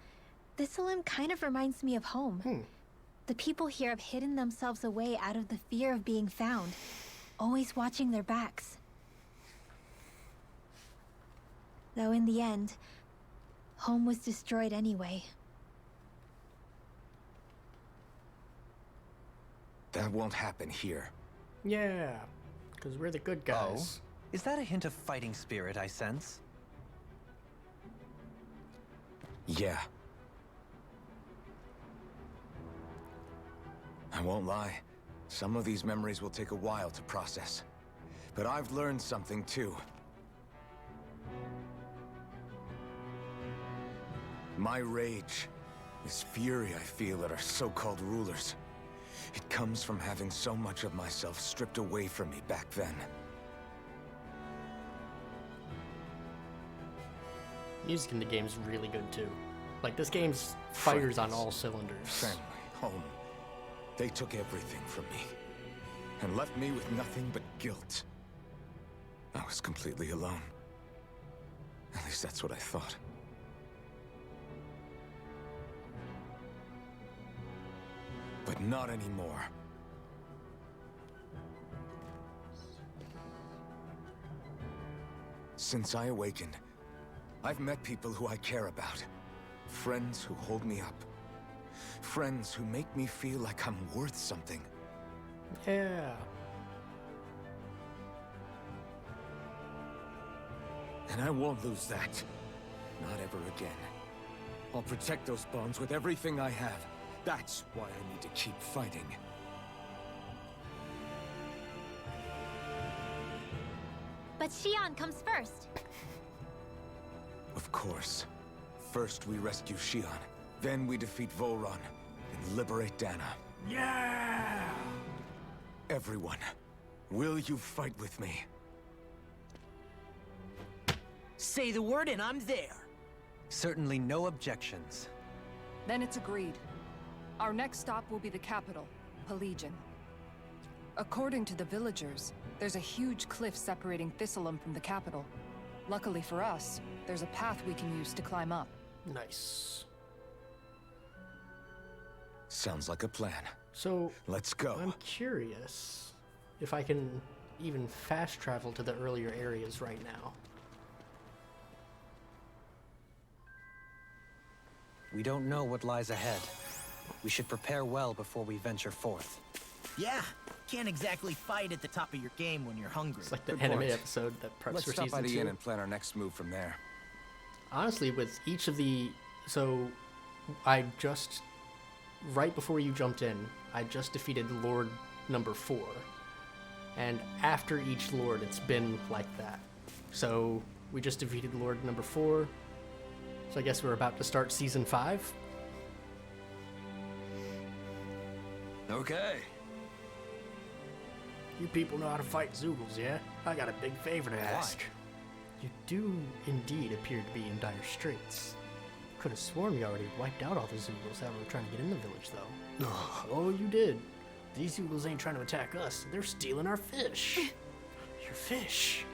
this limb kind of reminds me of home. The people here have hidden themselves away out of the fear of being found, always watching their backs. Though in the end, home was destroyed anyway. That won't happen here. yeah, because we're the good guys. Is that a hint of fighting spirit I sense? Yeah. I won't lie. Some of these memories will take a while to process. But I've learned something too. My rage, this fury I feel at our so-called rulers, it comes from having so much of myself stripped away from me back then. Music in the game's really good too. Like this game's fires on all cylinders. Family, home. They took everything from me and left me with nothing but guilt. I was completely alone. At least that's what I thought. But not anymore. Since I awakened, I've met people who I care about. Friends who hold me up. Friends who make me feel like I'm worth something. Yeah. And I won't lose that. Not ever again. I'll protect those bonds with everything I have. That's why I need to keep fighting. But Xion comes first. Of course. First we rescue Xion, then we defeat Volron and liberate Dana. Yeah! Everyone, will you fight with me? Say the word and I'm there. Certainly no objections. Then it's agreed. Our next stop will be the capital, Pelagian. According to the villagers, there's a huge cliff separating Thistleum from the capital. Luckily for us, there's a path we can use to climb up. Nice. Sounds like a plan. So, let's go. I'm curious if I can even fast travel to the earlier areas right now. We don't know what lies ahead. We should prepare well before we venture forth. Yeah, can't exactly fight at the top of your game when you're hungry. It's like the Good anime point. episode that preps Let's for stop by season the 2. inn and plan our next move from there. Honestly, with each of the... So, I just... Right before you jumped in, I just defeated Lord number 4. And after each Lord, it's been like that. So, we just defeated Lord number 4. So I guess we're about to start season 5. Okay. You people know how to fight Zoogles, yeah? I got a big favor to ask. You do indeed appear to be in dire straits. Could have sworn we already wiped out all the Zoogles that were trying to get in the village, though. Oh, you did. These Zoogles ain't trying to attack us. They're stealing our fish. Your fish.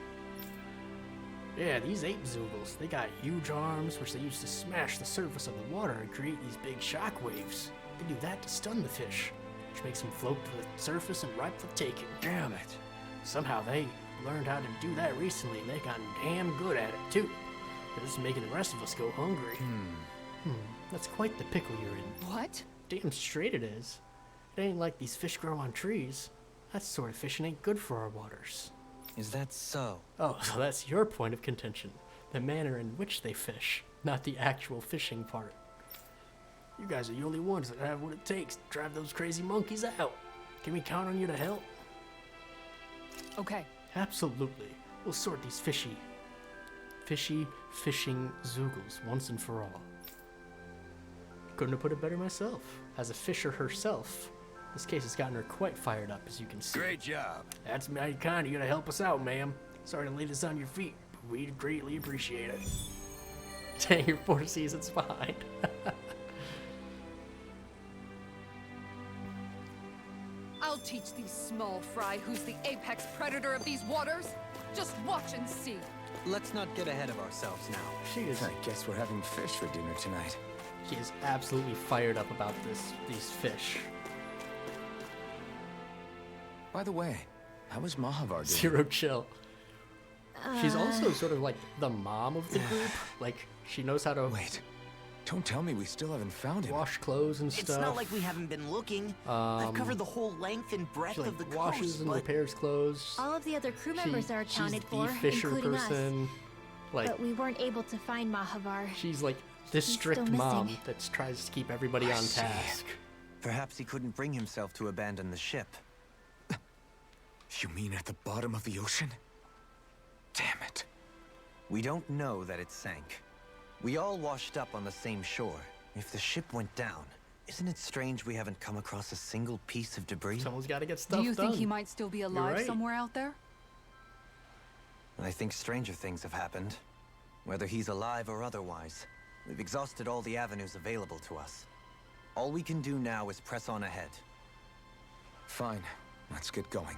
Yeah, these ape Zoogles, they got huge arms, which they use to smash the surface of the water and create these big shock waves. They do that to stun the fish, which makes them float to the surface and ripe for taking. Damn it. Somehow they learned how to do that recently, and they got damn good at it, too. But this is making the rest of us go hungry. That's quite the pickle you're in. What? Damn straight it is. It ain't like these fish grow on trees. That sort of fishing ain't good for our waters. Is that so? Oh, so that's your point of contention. The manner in which they fish, not the actual fishing part. You guys are the only ones that have what it takes to drive those crazy monkeys out. Can we count on you to help? Okay. Absolutely. We'll sort these fishing Zoogles once and for all. Couldn't have put it better myself. As a fisher herself, this case has gotten her quite fired up, as you can see. Great job. That's mighty kind of you to help us out, ma'am. Sorry to lay this on your feet, but we'd greatly appreciate it. Dang, you're 4 seasons behind. I'll teach these small fry who's the apex predator of these waters. Just watch and see. Let's not get ahead of ourselves now. I guess we're having fish for dinner tonight. She is absolutely fired up about these fish. By the way, how is Mahavar doing? Zero chill. She's also sort of like the mom of the group. Like, she knows how to... Wait, don't tell me we still haven't found him. Wash clothes and stuff. It's not like we haven't been looking. I've covered the whole length and breadth She, like, of the washes coast, and but repairs clothes. All of the other crew members are accounted she's for, the fisher including person. us. Like, But we weren't able to find Mahavar. she's like this He's strict still mom missing. that tries to keep everybody on task. Perhaps he couldn't bring himself to abandon the ship. You mean at the bottom of the ocean? Damn it. We don't know that it sank. We all washed up on the same shore. If the ship went down, isn't it strange we haven't come across a single piece of debris? Someone's got to get stuff Do you done. think he might still be alive right. somewhere out there? I think stranger things have happened. Whether he's alive or otherwise, we've exhausted all the avenues available to us. All we can do now is press on ahead. Fine, let's get going.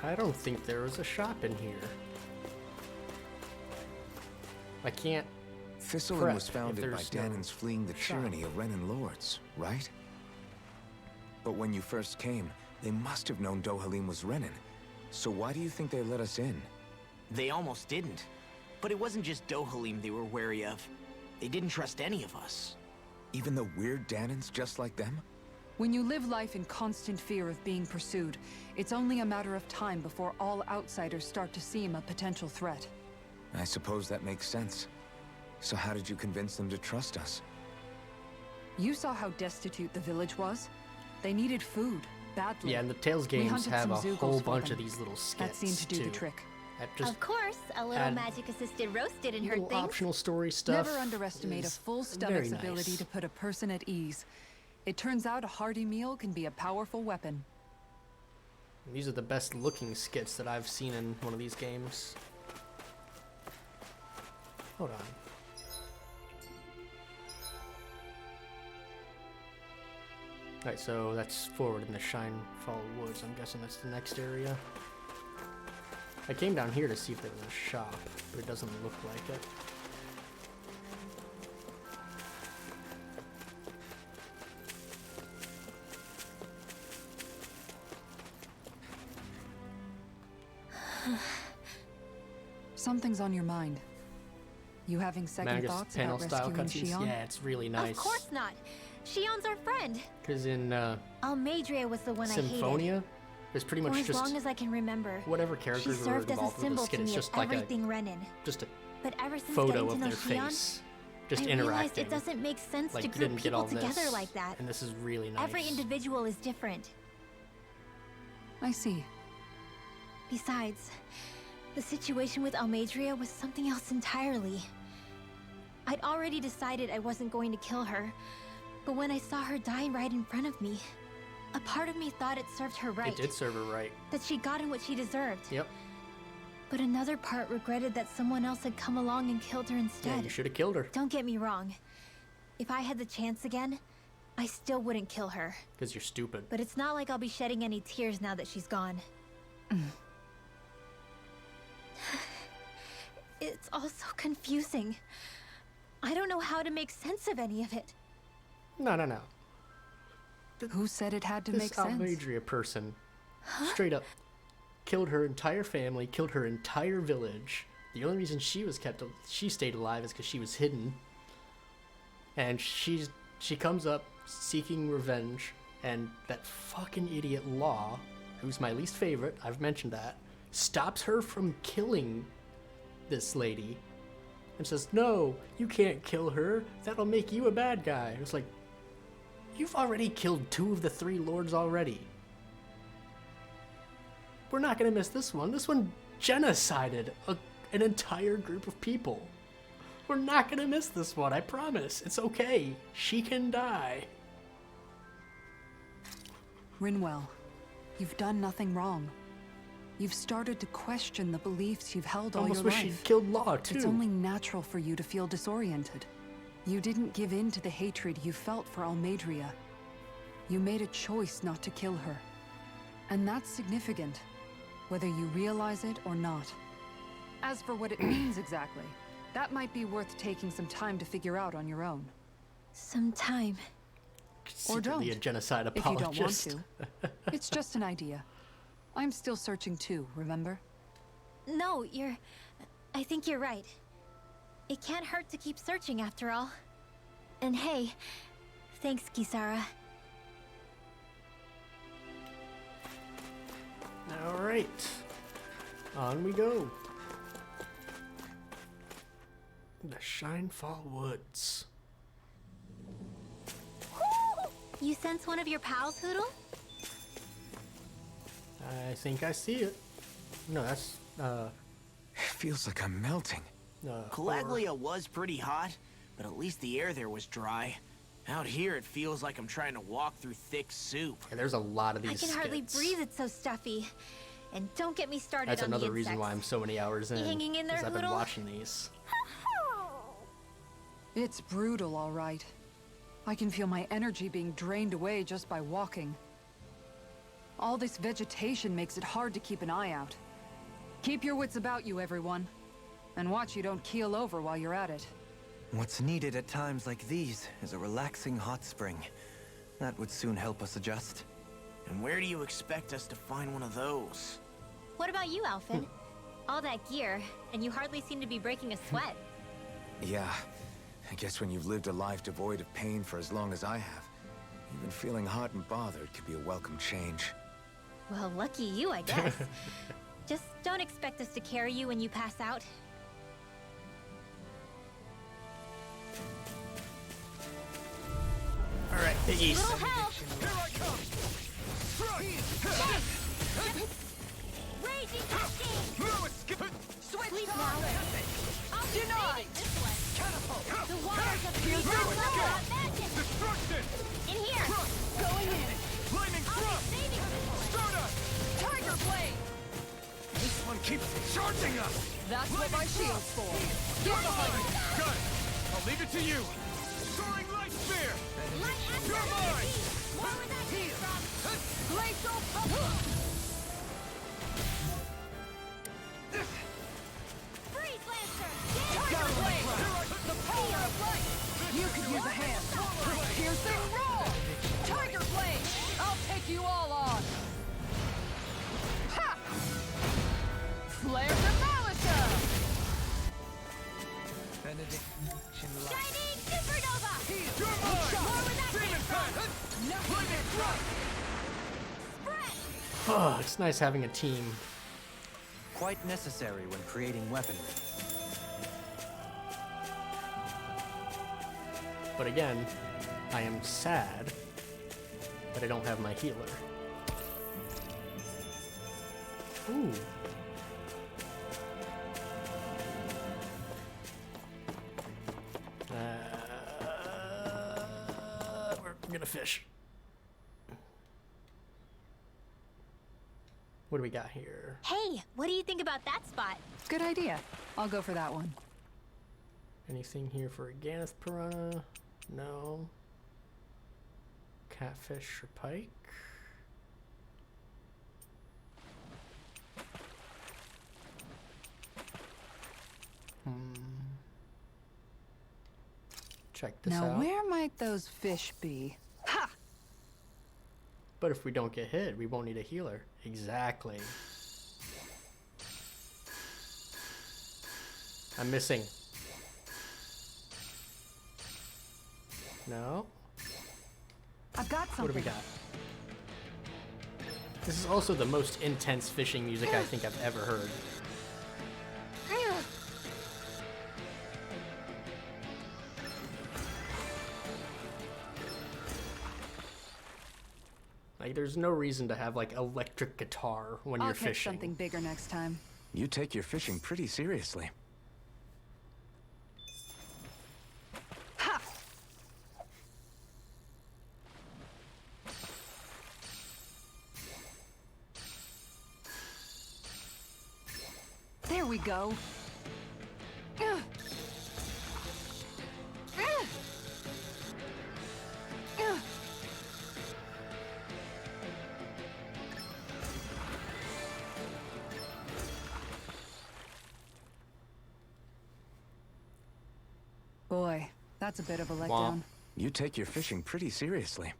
I don't think there was a shop in here. I can't. Thistleum prep was if founded by there's no Dahnans fleeing the shop. tyranny of Renan lords, right? But when you first came, they must have known Dohalim was Renan. So why do you think they let us in? they almost didn't. But it wasn't just Dohalim they were wary of. They didn't trust any of us. Even the weird Dahnans just like them? When you live life in constant fear of being pursued, it's only a matter of time before all outsiders start to seem a potential threat. I suppose that makes sense. So how did you convince them to trust us? You saw how destitute the village was. They needed food, badly. Yeah, and the Tales We games hunted have some a Zoogles whole for bunch them. of these little skits, That seemed to do too. the trick. That just Of course, a little add magic-assisted roast didn't hurt little things. optional story stuff. Never underestimate a is full very stomach's ability nice. to put a person at ease. It turns out a hearty meal can be a powerful weapon. These are the best looking skits that I've seen in one of these games. Hold on. Alright, so that's forward in the Shinefall Woods. I'm guessing that's the next area. I came down here to see if there was a shop, but it doesn't look like it. Something's on your mind. You having second thoughts about rescuing Shion? Yeah, it's really nice. Of course not. Shion's our friend. Because in Almeidrea was the one I Symphonia, there's pretty much For as just long as I can remember. whatever characters She were served as a involved with symbol this kid. to It's me just of like everything Renin. just a But ever since photo getting to of know their Shion, face, just I realized interacting. it doesn't make sense Like to you group didn't get all people together this, like that. and this is really nice. Every individual is different. I see. Besides, the situation with Almeidrea was something else entirely. I'd already decided I wasn't going to kill her, but when I saw her die right in front of me, a part of me thought it served her right. It did serve her right. That she'd gotten what she deserved. Yep. But another part regretted that someone else had come along and killed her instead. Yeah, you should have killed her. Don't get me wrong. If I had the chance again, I still wouldn't kill her. Because you're stupid. But it's not like I'll be shedding any tears now that she's gone. It's all so confusing. I don't know how to make sense of any of it. No. Who said it had to make sense? This Almeidrea person straight up killed her entire family, killed her entire village. The only reason she stayed alive is because she was hidden. And she comes up seeking revenge, and that fucking idiot Law, who's my least favorite, I've mentioned that, stops her from killing this lady and says, "No, you can't kill her. That'll make you a bad guy." It's like, you've already killed 2 of the 3 lords already. We're not gonna miss this one. This one genocided an entire group of people. We're not gonna miss this one, I promise. It's okay. She can die. Rinwell, you've done nothing wrong. You've started to question the beliefs you've held all Almost your wish life. she'd killed Law, too. It's only natural for you to feel disoriented. You didn't give in to the hatred you felt for Almeidrea. You made a choice not to kill her. And that's significant, whether you realize it or not. As for what it means exactly, that might be worth taking some time to figure out on your own. Some time. Or don't, Secretly a genocide if you don't want apologist. to. It's just an idea. I'm still searching too, remember? No, I think you're right. It can't hurt to keep searching after all. And hey, thanks, Kisara. Alright. On we go. The Shinefall Woods. You sense one of your pals, Hoodle? I think I see it. No, that's, It feels like I'm melting. Calaglia was pretty hot, but at least the air there was dry. Out here, it feels like I'm trying to walk through thick soup. Yeah, there's a lot of these I can hardly skits. breathe, it's so stuffy. And don't get me started That's on another the reason why I'm insects. so many hours in. You hanging in there, 'cause I've been Hoodle? watching these. It's brutal, all right. I can feel my energy being drained away just by walking. All this vegetation makes it hard to keep an eye out. Keep your wits about you, everyone. And watch you don't keel over while you're at it. What's needed at times like these is a relaxing hot spring. That would soon help us adjust. And where do you expect us to find one of those? What about you, Alphen? All that gear, and you hardly seem to be breaking a sweat. Yeah, I guess when you've lived a life devoid of pain for as long as I have, even feeling hot and bothered could be a welcome change. Well, lucky you, I guess. Just don't expect us to carry you when you pass out. Alright, biggies. Little help! Here I come! Raging cascade! Sleep now. I'll be saving this one. The waters of the magic! Destruction! In here! Going in! Flaming I'll thrust! be saving this one. Stardust! Tiger blade! This one keeps charging us! That's what my shield's for. Get behind me! Gun! I'll leave it to you! Soaring light spear! Light You're mine! More where that came from. Glacial Freeze Lancer. Tiger Blade! The power of light! You could use a hand. Piercing roar! Tiger Blade! I'll take you all on! Ha! Flare Demolisher! Benediction light. Shining Supernova. More where that came from. No limit thrust! Spread. Oh, it's nice having a team. Quite necessary when creating weaponry. But again, I am sad that I don't have my healer. Ooh. We're gonna fish. What do we got here? Hey, what do you think about that spot? Good idea. I'll go for that one. Anything here for a Ganeth piranha? No. Catfish or pike? Check this Now, out. where might those fish be? Ha! But if we don't get hit, we won't need a healer. Exactly. I'm missing. No? I've got something. What do we got? This is also the most intense fishing music I think I've ever heard. Like, there's no reason to have, like, electric guitar when I'll you're catch fishing. something bigger next time. You take your fishing pretty seriously. Ha! There we go. Ugh. Ugh. Ugh. Boy, that's a bit of a letdown. You take your fishing pretty seriously.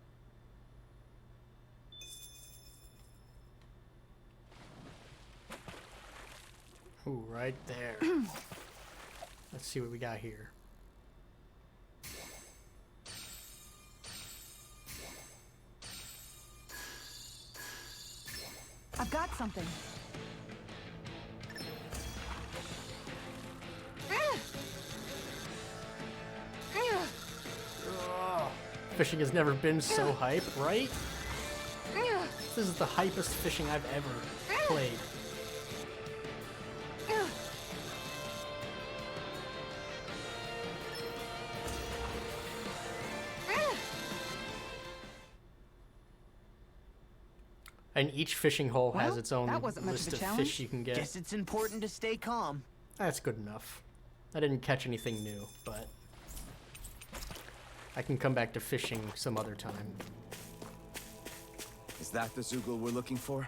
Ooh, right there. Let's see what we got here. I've got something. Ugh. Fishing has never been so hype, right? This is the hypest fishing I've ever played. And each fishing hole has Well, its own that wasn't much list of a of challenge. fish you can get. Guess it's important to stay calm. That's good enough. I didn't catch anything new, but I can come back to fishing some other time. Is that the Zoogle we're looking for?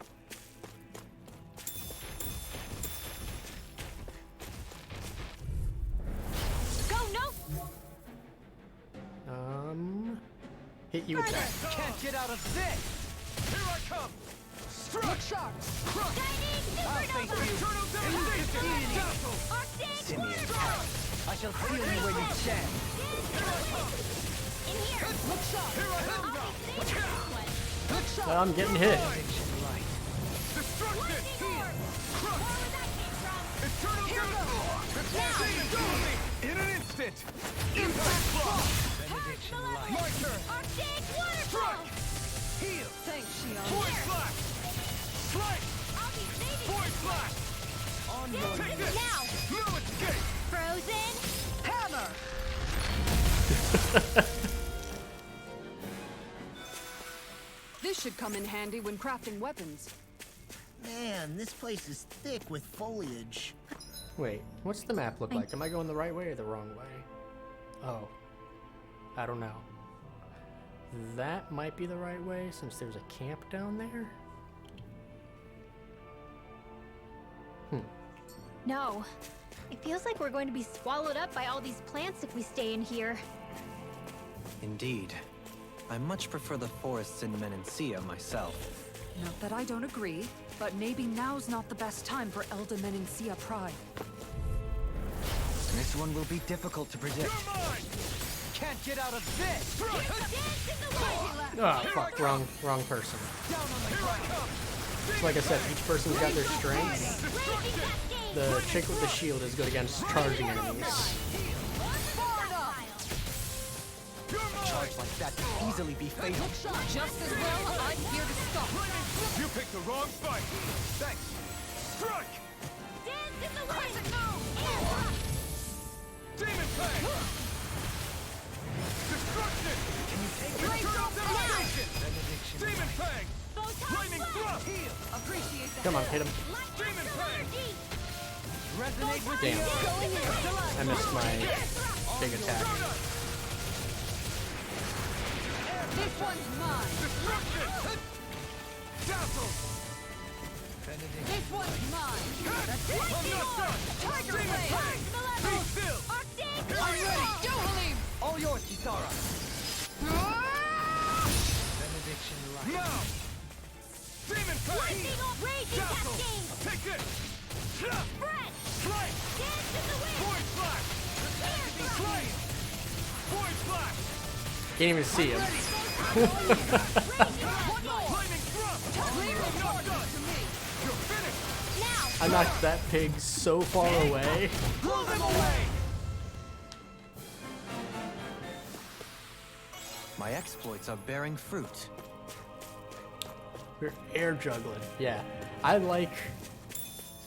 Go, no! Hit you with that. Can't get out of this! Here I come! Look sharp! Shining Supernova! Arctic Simeon, Water! I shall feel you where you stand. In here! Look sharp! I'll be safe on this one. Look sharp! Well, I'm getting hit. Lightning orb! More where that came from. Eternal Now! in an instant! Impact block! Benediction Beloved! light. My turn! Arctic Waterfall! Heal! Thanks, Shion. Void Flash! Strike! I'll be saving Void this Flash! one. Take Take this! now! No escape! Frozen! Hammer! This should come in handy when crafting weapons. Man, this place is thick with foliage. Wait, what's the map look like? Am I going the right way or the wrong way? Oh. I don't know. that might be the right way since there's a camp down there. No. It feels like we're going to be swallowed up by all these plants if we stay in here. Indeed. I much prefer the forests in Menancia myself. Not that I don't agree, but maybe now's not the best time for Elda Menancia Pride. This one will be difficult to predict. Can't get out of this! Oh, fuck. Wrong person. So like I said, each person's got their strengths. The chick with the shield is good against charging enemies. Charge like that could easily be fatal. Just as well, I'm here to stop. You picked the wrong fight. Thanks. Strike! Dance in the wind! Demon Fang! Destruction! Can you take Return of Devastation! Demon Fang! Flaming Thrust! Appreciate that. Come on, hit him. Demon Fang! resonate with Damn. you? I missed my big attack. This one's mine. Destruction! Dazzle! This one's mine. I'm not done! Tiger Demon Blade. Fang! Be still! I'm ready. Duhalim. All yours, Kisara. Benediction light. Now! Demon Fang! Raging Dazzle! cascade! Take this! Spread! Strike! Dance in the wind! Void Flash! Flame! Void Flash! Can't even see him. Flaming Thrust! I'm not done! You're finished! Now! I knocked that pig so far away. Blow them away! My exploits are bearing fruit. We're air juggling. Yeah, I like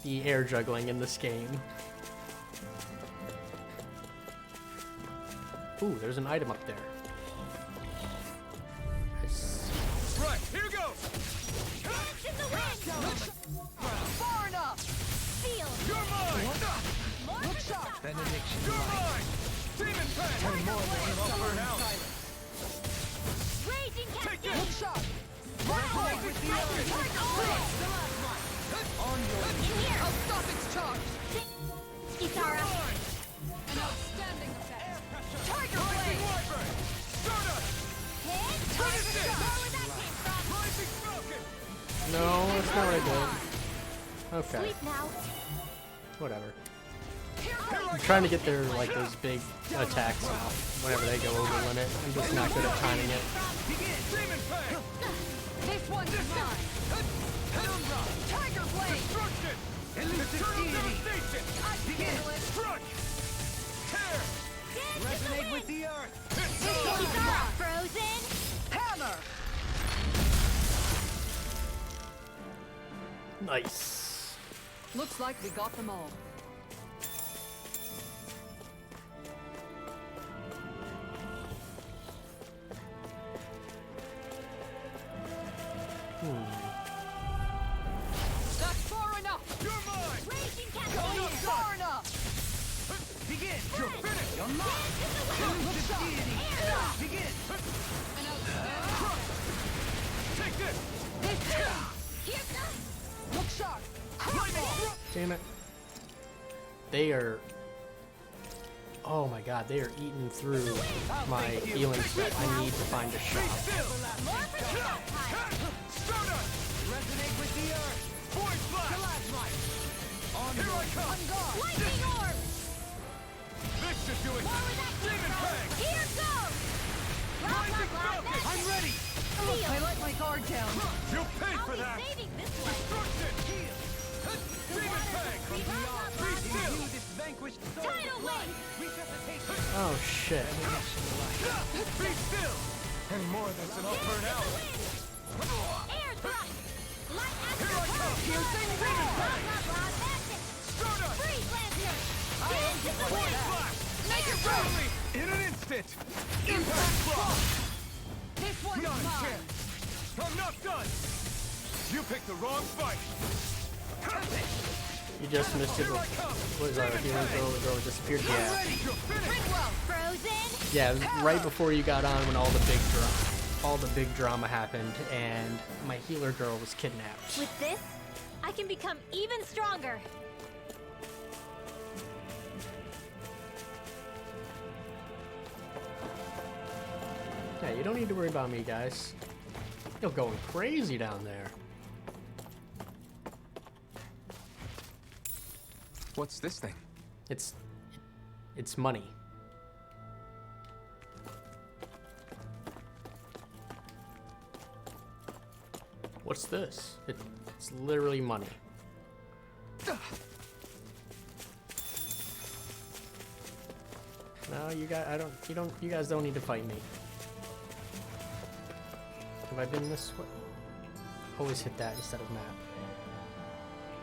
the air juggling in this game. Ooh, there's an item up there. Nice. Right, here goes! Dance in the wind! Far enough. Feel! You're mine! Look sharp! Benediction You're light. mine! Demon Fang! Upper now! Raging Take cascade! this! Sharp. Resonate with the earth! In here! I'll stop its charge. Kisara! An outstanding effect. Tiger Rising Blade. Wyvern! Stardust! Hit! Finish it! Where that came from! Rising Falcon! No, that's not what I did. Okay, Sleep now! whatever. Here I'm I trying to get their like those big attacks off whenever they go over limit. I'm just not good at timing it. Begin! Demon Fang! This one's mine. Tiger Blade. Destruction! Eternal devastation! Begin. Strike! Tear! Resonate with the earth. Kisara! Frozen! Hammer. Nice. Looks like we got them all. That's far enough. You're mine! Raging I'm cascade! not Far done! enough. Begin! You're finished! You're Dance in the wind! Air! Begin! An outstanding. Take this! Here comes! Look sharp. Damn it. They are. Oh my god, they are eating through my healing set. I need to find a Be shop. still! More for the vampire! Stardust! Resonate with the earth. Void Flash! Here I come! Lightning orb! This should do it! More where that came Demon from! Fang! Here goes! Blah, blah, Rising blah, Falcon! that's I'm it. ready! Feel! I let my guard down. You'll pay I'll for be that! saving this one! Destruction! Demon Fang! Blah, blah, Be blah, still! blah. This vanquished soul. Tidal wave! Oh shit. Be still! And more that's an upward Dance in out! the wind! Air thrust! Light after Here I come! Piercing Demon blah, Fang! blah, blah, that's it! Stardust! Freeze Lancer! Dance in the Void wind! Flash! Make it Finally! In an instant! Impact Block! This one's Not a mine. chance! I'm not done! You picked the wrong fight! You just missed it. Was our healing throw? The girl disappeared? Yeah. You're finished! Frozen! Yeah, it was right before you got on when all the big dropped. all the big drama happened and my healer girl was kidnapped. With this, I can become even stronger. Yeah, you don't need to worry about me, guys. You're going crazy down there. What's this thing? It's money. What's this? It's literally money. No, you guys don't need to fight me. Have I been this way? Always hit that instead of map.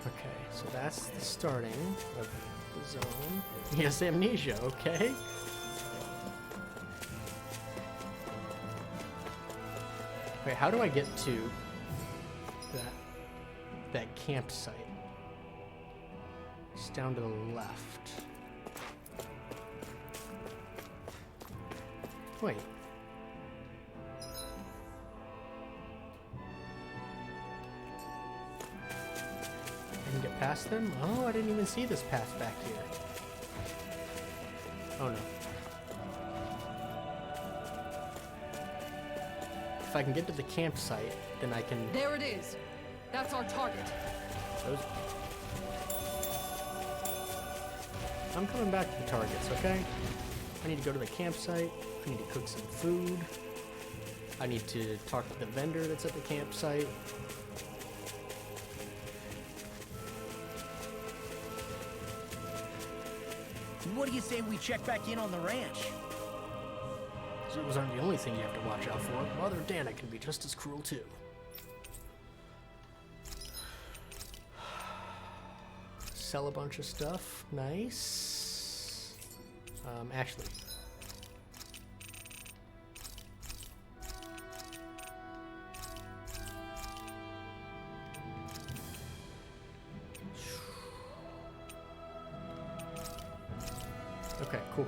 Okay, so that's the starting of the zone. Yes, amnesia, okay. Wait, how do I get to that campsite? It's down to the left. Wait. I can get past them? Oh, I didn't even see this path back here. Oh no. If I can get to the campsite, then I can... There it is. That's our target. Those... I'm coming back to the targets, okay? I need to go to the campsite. I need to cook some food. I need to talk to the vendor that's at the campsite. What do you say we check back in on the ranch? Those aren't the only thing you have to watch out for. Mother Dana can be just as cruel too. Sell a bunch of stuff. Nice. Actually. Okay, cool.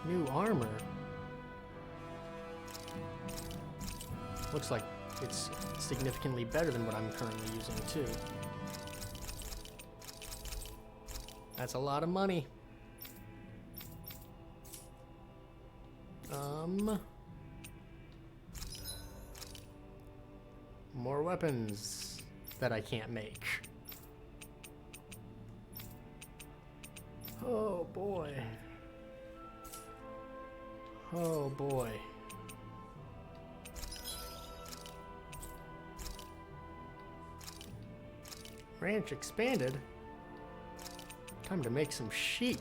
New armor. Looks like it's significantly better than what I'm currently using too. That's a lot of money. More weapons that I can't make. Oh boy. Oh boy. Ranch expanded. Time to make some sheep.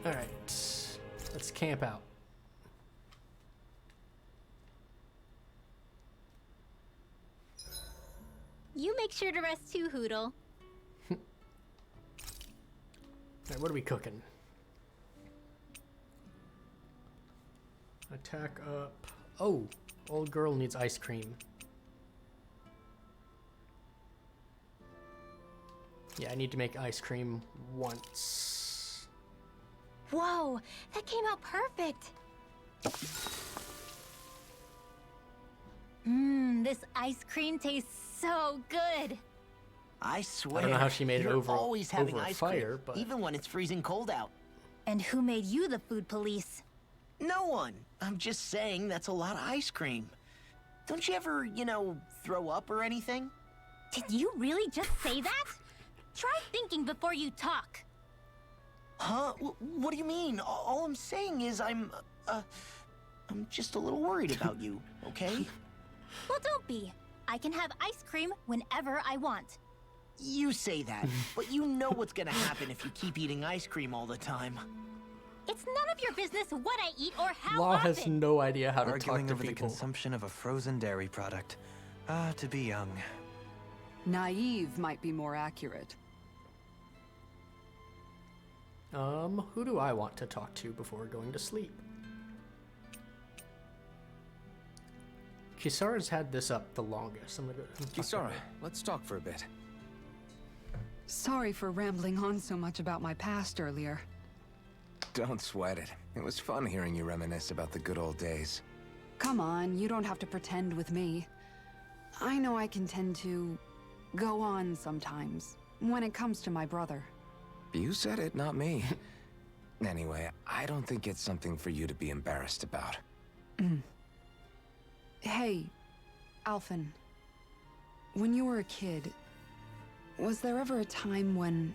All right, let's camp out. You make sure to rest too, Hoodle. All right, what are we cooking? Attack up. Oh, old girl needs ice cream. Yeah, I need to make ice cream once. Whoa, that came out perfect. This ice cream tastes so good. I swear. I don't know how she made it you're over always having over a ice fire, cream, but even when it's freezing cold out. And who made you the food police? No one. I'm just saying that's a lot of ice cream. Don't you ever, throw up or anything? Did you really just say that? Try thinking before you talk. Huh? What do you mean? All I'm saying is I'm just a little worried about you, okay? Well, don't be. I can have ice cream whenever I want. You say that, but you know what's gonna happen if you keep eating ice cream all the time. It's none of your business what I eat or how Law often. has no idea how to Arguing talk to over the people. consumption of a frozen dairy product. Ah, to be young. Naive might be more accurate. Who do I want to talk to before going to sleep? Kisara's had this up the longest. I'm gonna go. Kisara, let's talk for a bit. Sorry for rambling on so much about my past earlier. Don't sweat it. It was fun hearing you reminisce about the good old days. Come on, you don't have to pretend with me. I know I can tend to go on sometimes when it comes to my brother. You said it, not me. Anyway, I don't think it's something for you to be embarrassed about. Hey, Alphen. When you were a kid, was there ever a time when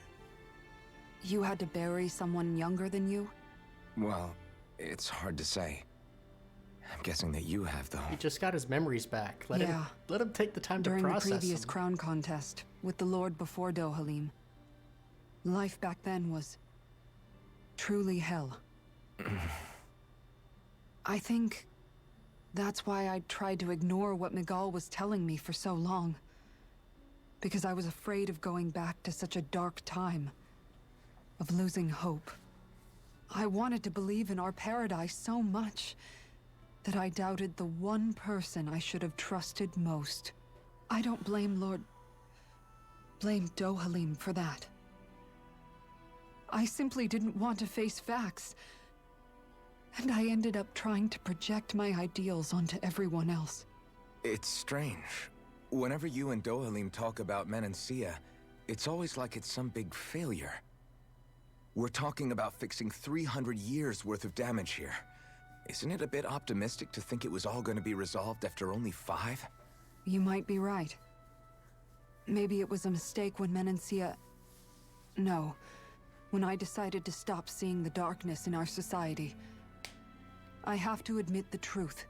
you had to bury someone younger than you? Well, it's hard to say. I'm guessing that you have, though. He just got his memories back. Let him take the time During to process the previous them. crown contest with the Lord before Dohalim, life back then was truly hell. I think that's why I tried to ignore what Miguel was telling me for so long. Because I was afraid of going back to such a dark time, of losing hope. I wanted to believe in our paradise so much that I doubted the one person I should have trusted most. I don't blame Dohalim for that. I simply didn't want to face facts. And I ended up trying to project my ideals onto everyone else. It's strange. Whenever you and Dohalim talk about Menancia, it's always like it's some big failure. We're talking about fixing 300 years worth of damage here. Isn't it a bit optimistic to think it was all going to be resolved after only 5? You might be right. Maybe it was a mistake when Menancia... No. When I decided to stop seeing the darkness in our society. I have to admit the truth.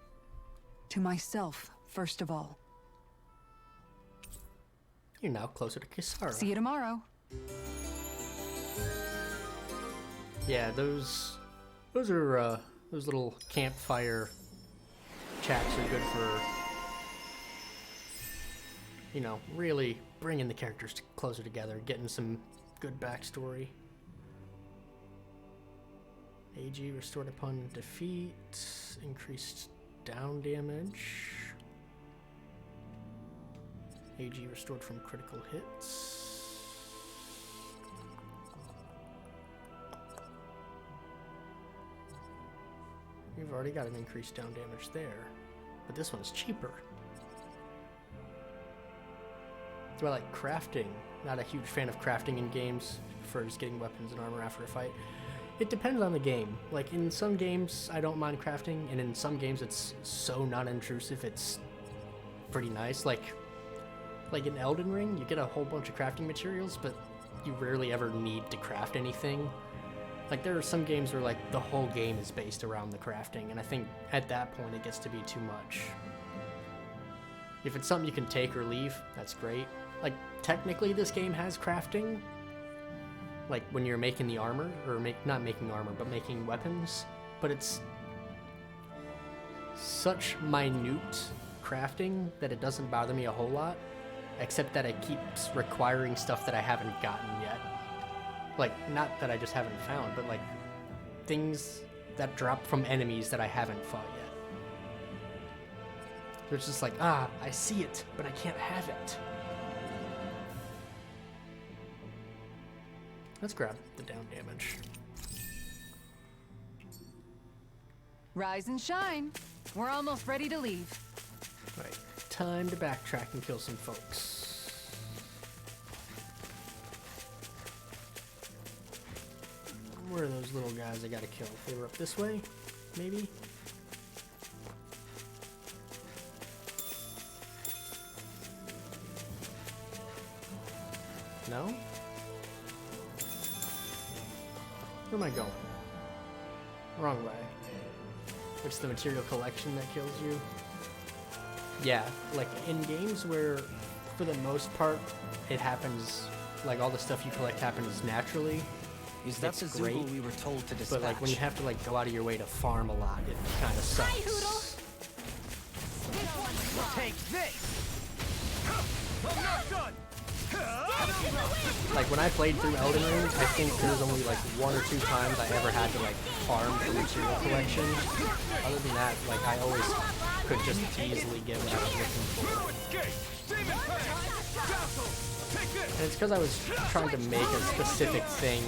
To myself, first of all. You're now closer to Kisara. See you tomorrow. Yeah, those are those little campfire chats are good for, you know, really bringing the characters closer together, getting some good backstory. AG restored upon defeat, increased down damage. AG restored from critical hits. You've already got an increased down damage there, but this one's cheaper. So I like crafting. Not a huge fan of crafting in games. Prefer just getting weapons and armor after a fight. It depends on the game. Like in some games I don't mind crafting, and in some games it's so non-intrusive it's pretty nice. Like in Elden Ring, you get a whole bunch of crafting materials, but you rarely ever need to craft anything. Like there are some games where like the whole game is based around the crafting, and I think at that point it gets to be too much. If it's something you can take or leave, that's great. Like technically this game has crafting, like when you're making the armor, or not making armor, but making weapons, but it's such minute crafting that it doesn't bother me a whole lot, except that it keeps requiring stuff that I haven't gotten yet. Like, not that I just haven't found, but like things that drop from enemies that I haven't fought yet. It's just like, I see it, but I can't have it. Let's grab the down damage. Rise and shine. We're almost ready to leave. Right, time to backtrack and kill some folks. Where are those little guys I gotta kill? They were up this way? Maybe? No? Where am I going? Wrong way. It's the material collection that kills you. Yeah, like in games where, for the most part, it happens, like all the stuff you collect happens naturally. Is that the great, Zoogle we were told to dispatch? but like when you have to like go out of your way to farm a lot, it kind of sucks. Hi, Hoodle. Take this! I'm not done! Like when I played through Elden Ring, I think there was only like 1 or 2 times I ever had to like farm for material collection. Other than that, like I always could just easily get what I was looking for. And it's because I was trying to make a specific thing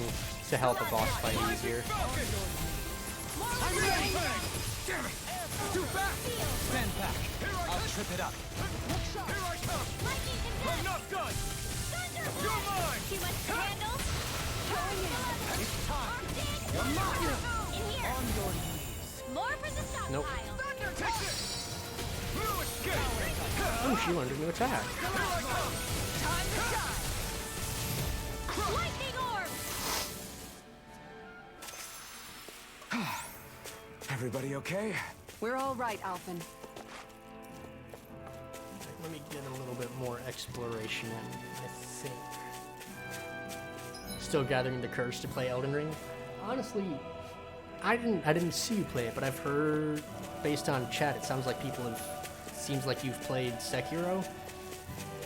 to help a boss fight easier. I'm ready! Damn it! Too fast! Stand back. I'll trip it up. Here I come! I'm not done! You're mine! Too much to handle? It's time! You're mine! In here! On your knees. More for the stockpile! Nope. Take this! Blue escape! Oh, she learned a new attack. Time to shine! Lightning orb! Everybody okay? We're all right, Alphen. Let me get a little bit more exploration in, I think. Still gathering the courage to play Elden Ring. Honestly, I didn't see you play it, but I've heard, based on chat, it sounds like seems like you've played Sekiro.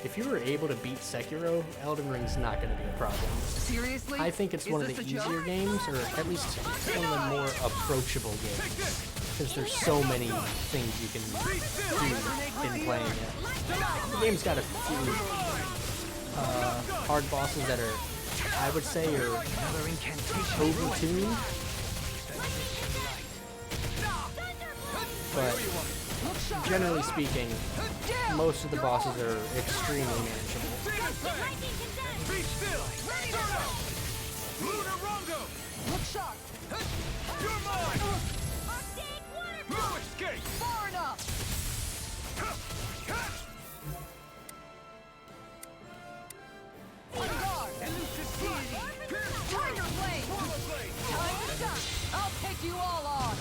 If you were able to beat Sekiro, Elden Ring's not going to be a problem. Seriously? I think it's one of the easier games, or at least one of the more approachable games, because there's so many things you can do in playing it. The game's got a few hard bosses that are, I would say, are over-tuned, but generally speaking, most of the bosses are extremely manageable. Be still! Lunar Rongo! Look sharp! You're mine! Blue escape! Far enough! On guard! Elusive deity! Tiger blade! Time to shine! I'll take you all on!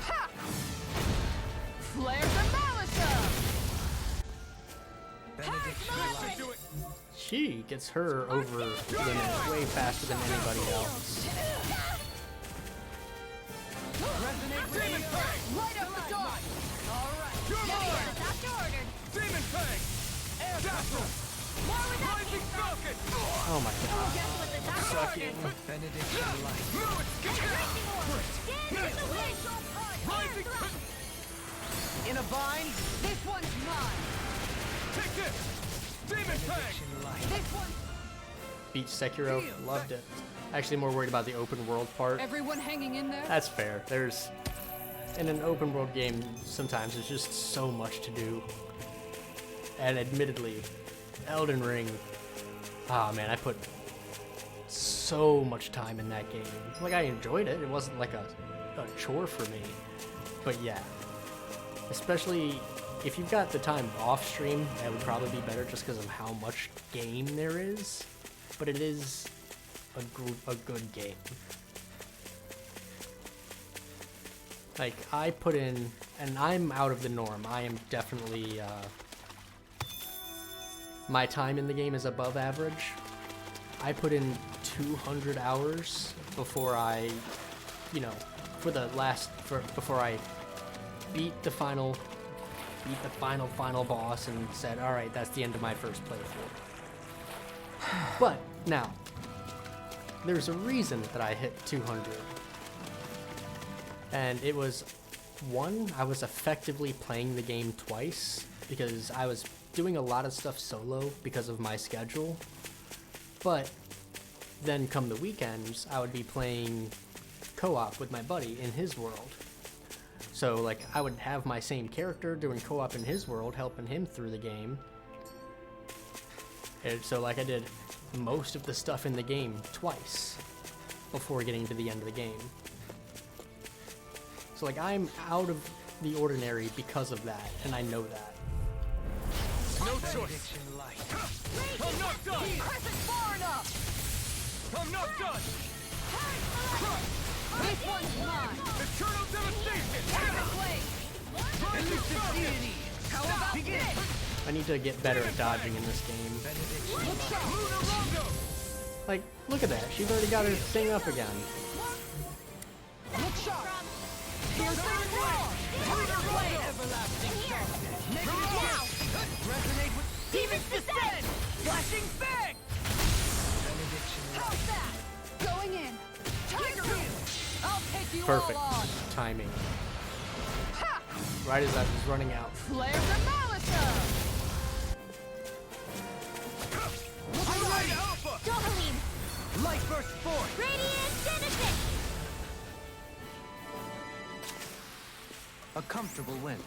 Ha! Flare the She gets her over the limit way faster than anybody else. Demon Fang! Light up the dawn! Alright! You're mine! Doctor ordered! Demon Fang! Dazzle! Rising Falcon! Oh my god. Guess what the doctor Sucking. ordered? Benediction light! Stand in the wind! Rising! In a bind? This one's mine! Take this! Demon Fang! This one! Beat Sekiro, loved it. Actually more worried about the open world part. Everyone hanging in there? That's fair. In an open world game, sometimes there's just so much to do. And admittedly, Elden Ring, man, I put so much time in that game. Like, I enjoyed it. It wasn't like a chore for me. But yeah, especially if you've got the time off stream, that would probably be better just because of how much game there is. But it is a good game. Like, I put in, and I'm out of the norm. I am definitely, my time in the game is above average. I put in 200 hours before I, before I beat the final boss and said, all right, that's the end of my first playthrough. But now, there's a reason that I hit 200. And it was, one, I was effectively playing the game twice because I was doing a lot of stuff solo because of my schedule. But then come the weekends, I would be playing co-op with my buddy in his world. So, like, I would have my same character doing co-op in his world, helping him through the game. And so, like, I did most of the stuff in the game twice before getting to the end of the game. So, like, I'm out of the ordinary because of that, and I know that. No choice. I'm not done. Crescent far enough. I'm not done. This one's mine! Eternal devastation. Elusive deity! How about this? I need to get better at dodging in this game. Like, look at that. She's already got her thing up again. Look sharp. Here's the wall. Everlasting darkness. Resonate with Demon's Descent. Flashing Fang. How's that? Going in. Tiger Wheel! I'll take you Perfect all on. timing. Ha! right as I was running out. Flare the Malisa! Dohalim! Light burst forth! Radiant Genesis! A comfortable win.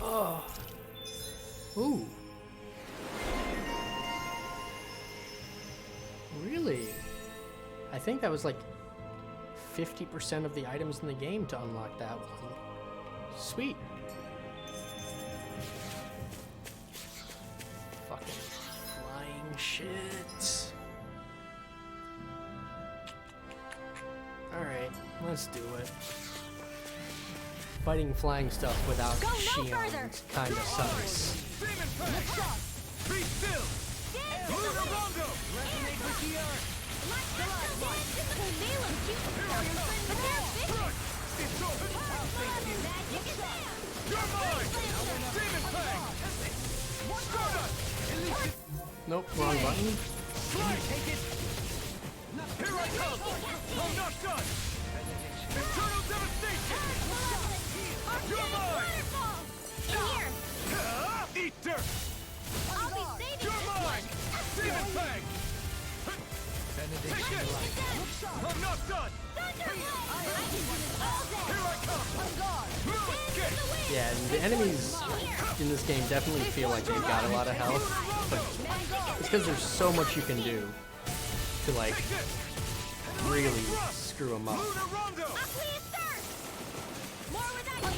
Oh. Ooh. Really? I think that was like 50% of the items in the game to unlock that one. Sweet. Fucking flying shit. Alright, let's do it. Fighting flying stuff without shields kinda sucks. Be still! Lunarongo! Resonate with the earth! You're mine! Demon Fang! Stardust! Nope, wrong button. Take it! Here I come! I'm not done! Internal devastation! You're mine! Eat dirt! I'll be saving You're this mine! Demon Fang! Take it! I'm not done! Here I come! Yeah, and the enemies in this game definitely feel like they've got a lot of health, but it's because there's so much you can do to, like, really screw them up.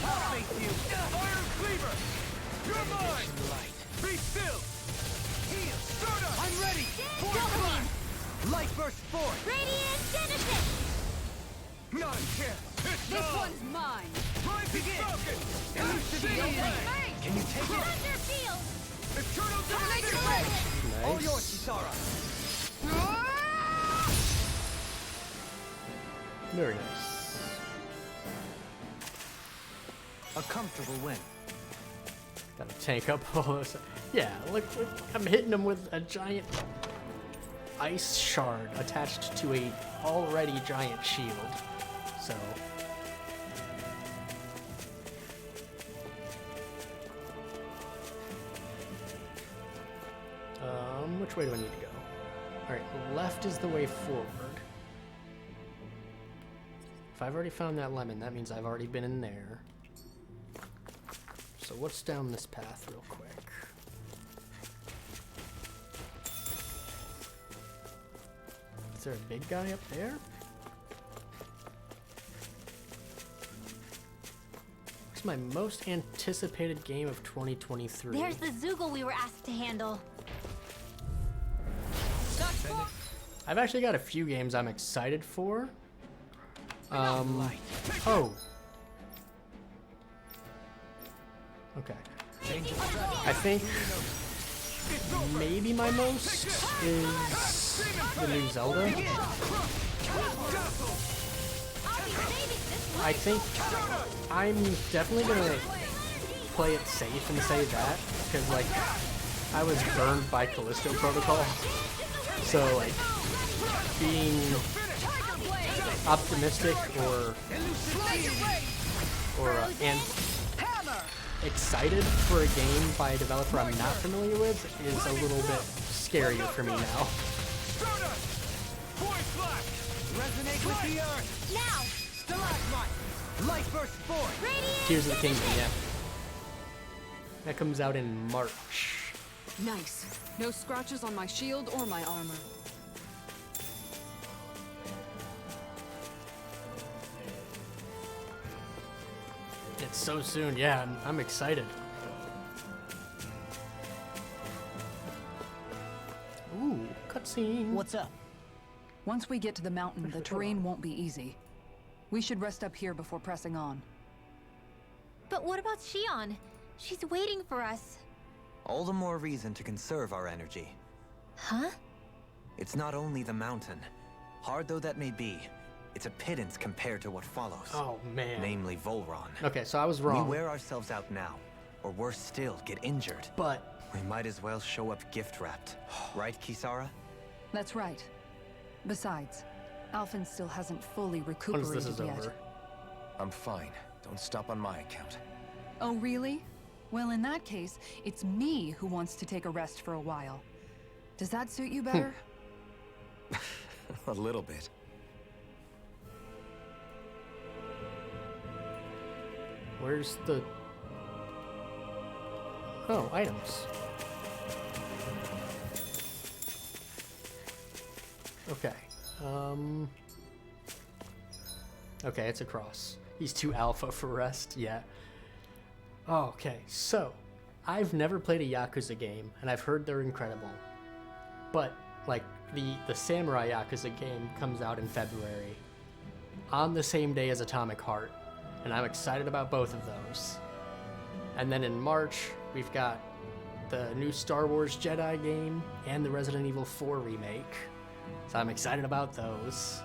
Iron Cleaver! You're mine! Be still! Heal! Stardust! I'm ready! Light burst forth! Radiant Genesis! None can! This one's mine! Rising Falcon! Can you take it? Thunder Field! Eternal Devastation! All yours, Kisara! Very nice. A comfortable win. Gotta tank up all this. Yeah, look, I'm hitting him with a giant ice shard attached to a already giant shield. So which way do I need to go? Alright, left is the way forward. If I've already found that lemon, that means I've already been in there. So what's down this path real quick? Is there a big guy up there? It's my most anticipated game of 2023. There's the Zoogle we were asked to handle. I've actually got a few games I'm excited for. Oh. Okay. I think maybe my most is the new Zelda. I think I'm definitely gonna play it safe and say that, because like I was burned by Callisto Protocol, so like being optimistic and excited for a game by a developer I'm not familiar with is a little bit scarier for me now. Resonate with the earth! Now! Stalagmite! Light burst forth! Tears of the Kingdom, yeah. That comes out in March. Nice. No scratches on my shield or my armor. It's so soon, yeah, I'm excited. Ooh, cutscene. What's up? Once we get to the mountain, the terrain won't be easy. We should rest up here before pressing on. But what about Shion? She's waiting for us. All the more reason to conserve our energy. Huh? It's not only the mountain. Hard though that may be, it's a pittance compared to what follows. Oh, man. Namely Volron. Okay, so I was wrong. We wear ourselves out now, or worse still, get injured. But we might as well show up gift-wrapped. Right, Kisara? That's right. Besides, Alphen still hasn't fully once recuperated this is yet. over. I'm fine. Don't stop on my account. Oh, really? Well, in that case, it's me who wants to take a rest for a while. Does that suit you better? A little bit. Where's the... Oh, items. Okay. Okay, it's across. He's too alpha for rest, yeah. Okay, so, I've never played a Yakuza game, and I've heard they're incredible. But, like, the Samurai Yakuza game comes out in February, on the same day as Atomic Heart, and I'm excited about both of those. And then in March, we've got the new Star Wars Jedi game and the Resident Evil 4 remake, so I'm excited about those.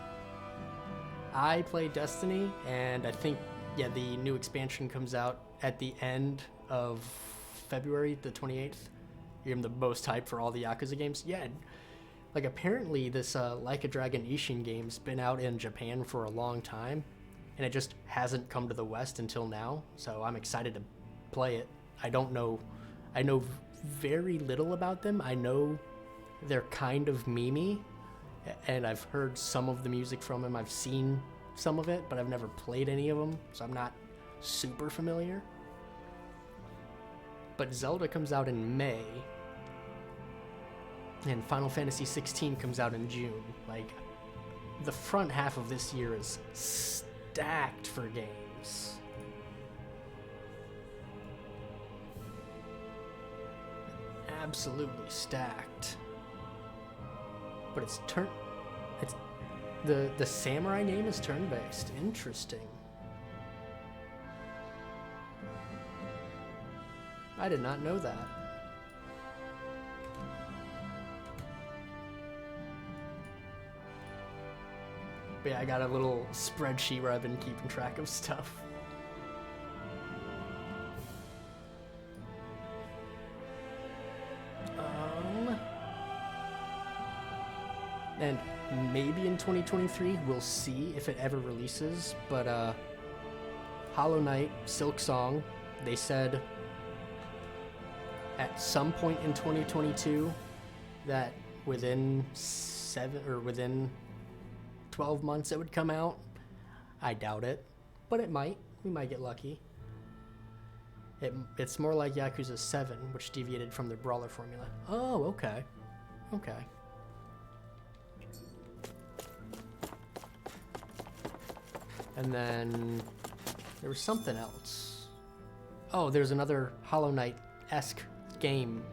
I play Destiny, and I think, yeah, the new expansion comes out at the end of February, the 28th. I'm the most hyped for all the Yakuza games. Yeah, like apparently this Like a Dragon Ishin game's been out in Japan for a long time, and it just hasn't come to the West until now, so I'm excited to play it. I know very little about them. I know they're kind of memey, and I've heard some of the music from them. I've seen some of it, but I've never played any of them, so I'm not super familiar. But Zelda comes out in May, and Final Fantasy 16 comes out in June. Like, the front half of this year is stacked for games. Absolutely stacked. But it's the samurai game is turn-based. Interesting. I did not know that. But yeah, I got a little spreadsheet where I've been keeping track of stuff. And maybe in 2023 we'll see if it ever releases, but Hollow Knight, Silk Song, they said at some point in 2022 that within 12 months it would come out. I doubt it, but it might. We might get lucky. It's more like Yakuza 7, which deviated from the brawler formula. Oh, okay. Okay. And then there was something else. Oh, there's another Hollow Knight-esque game.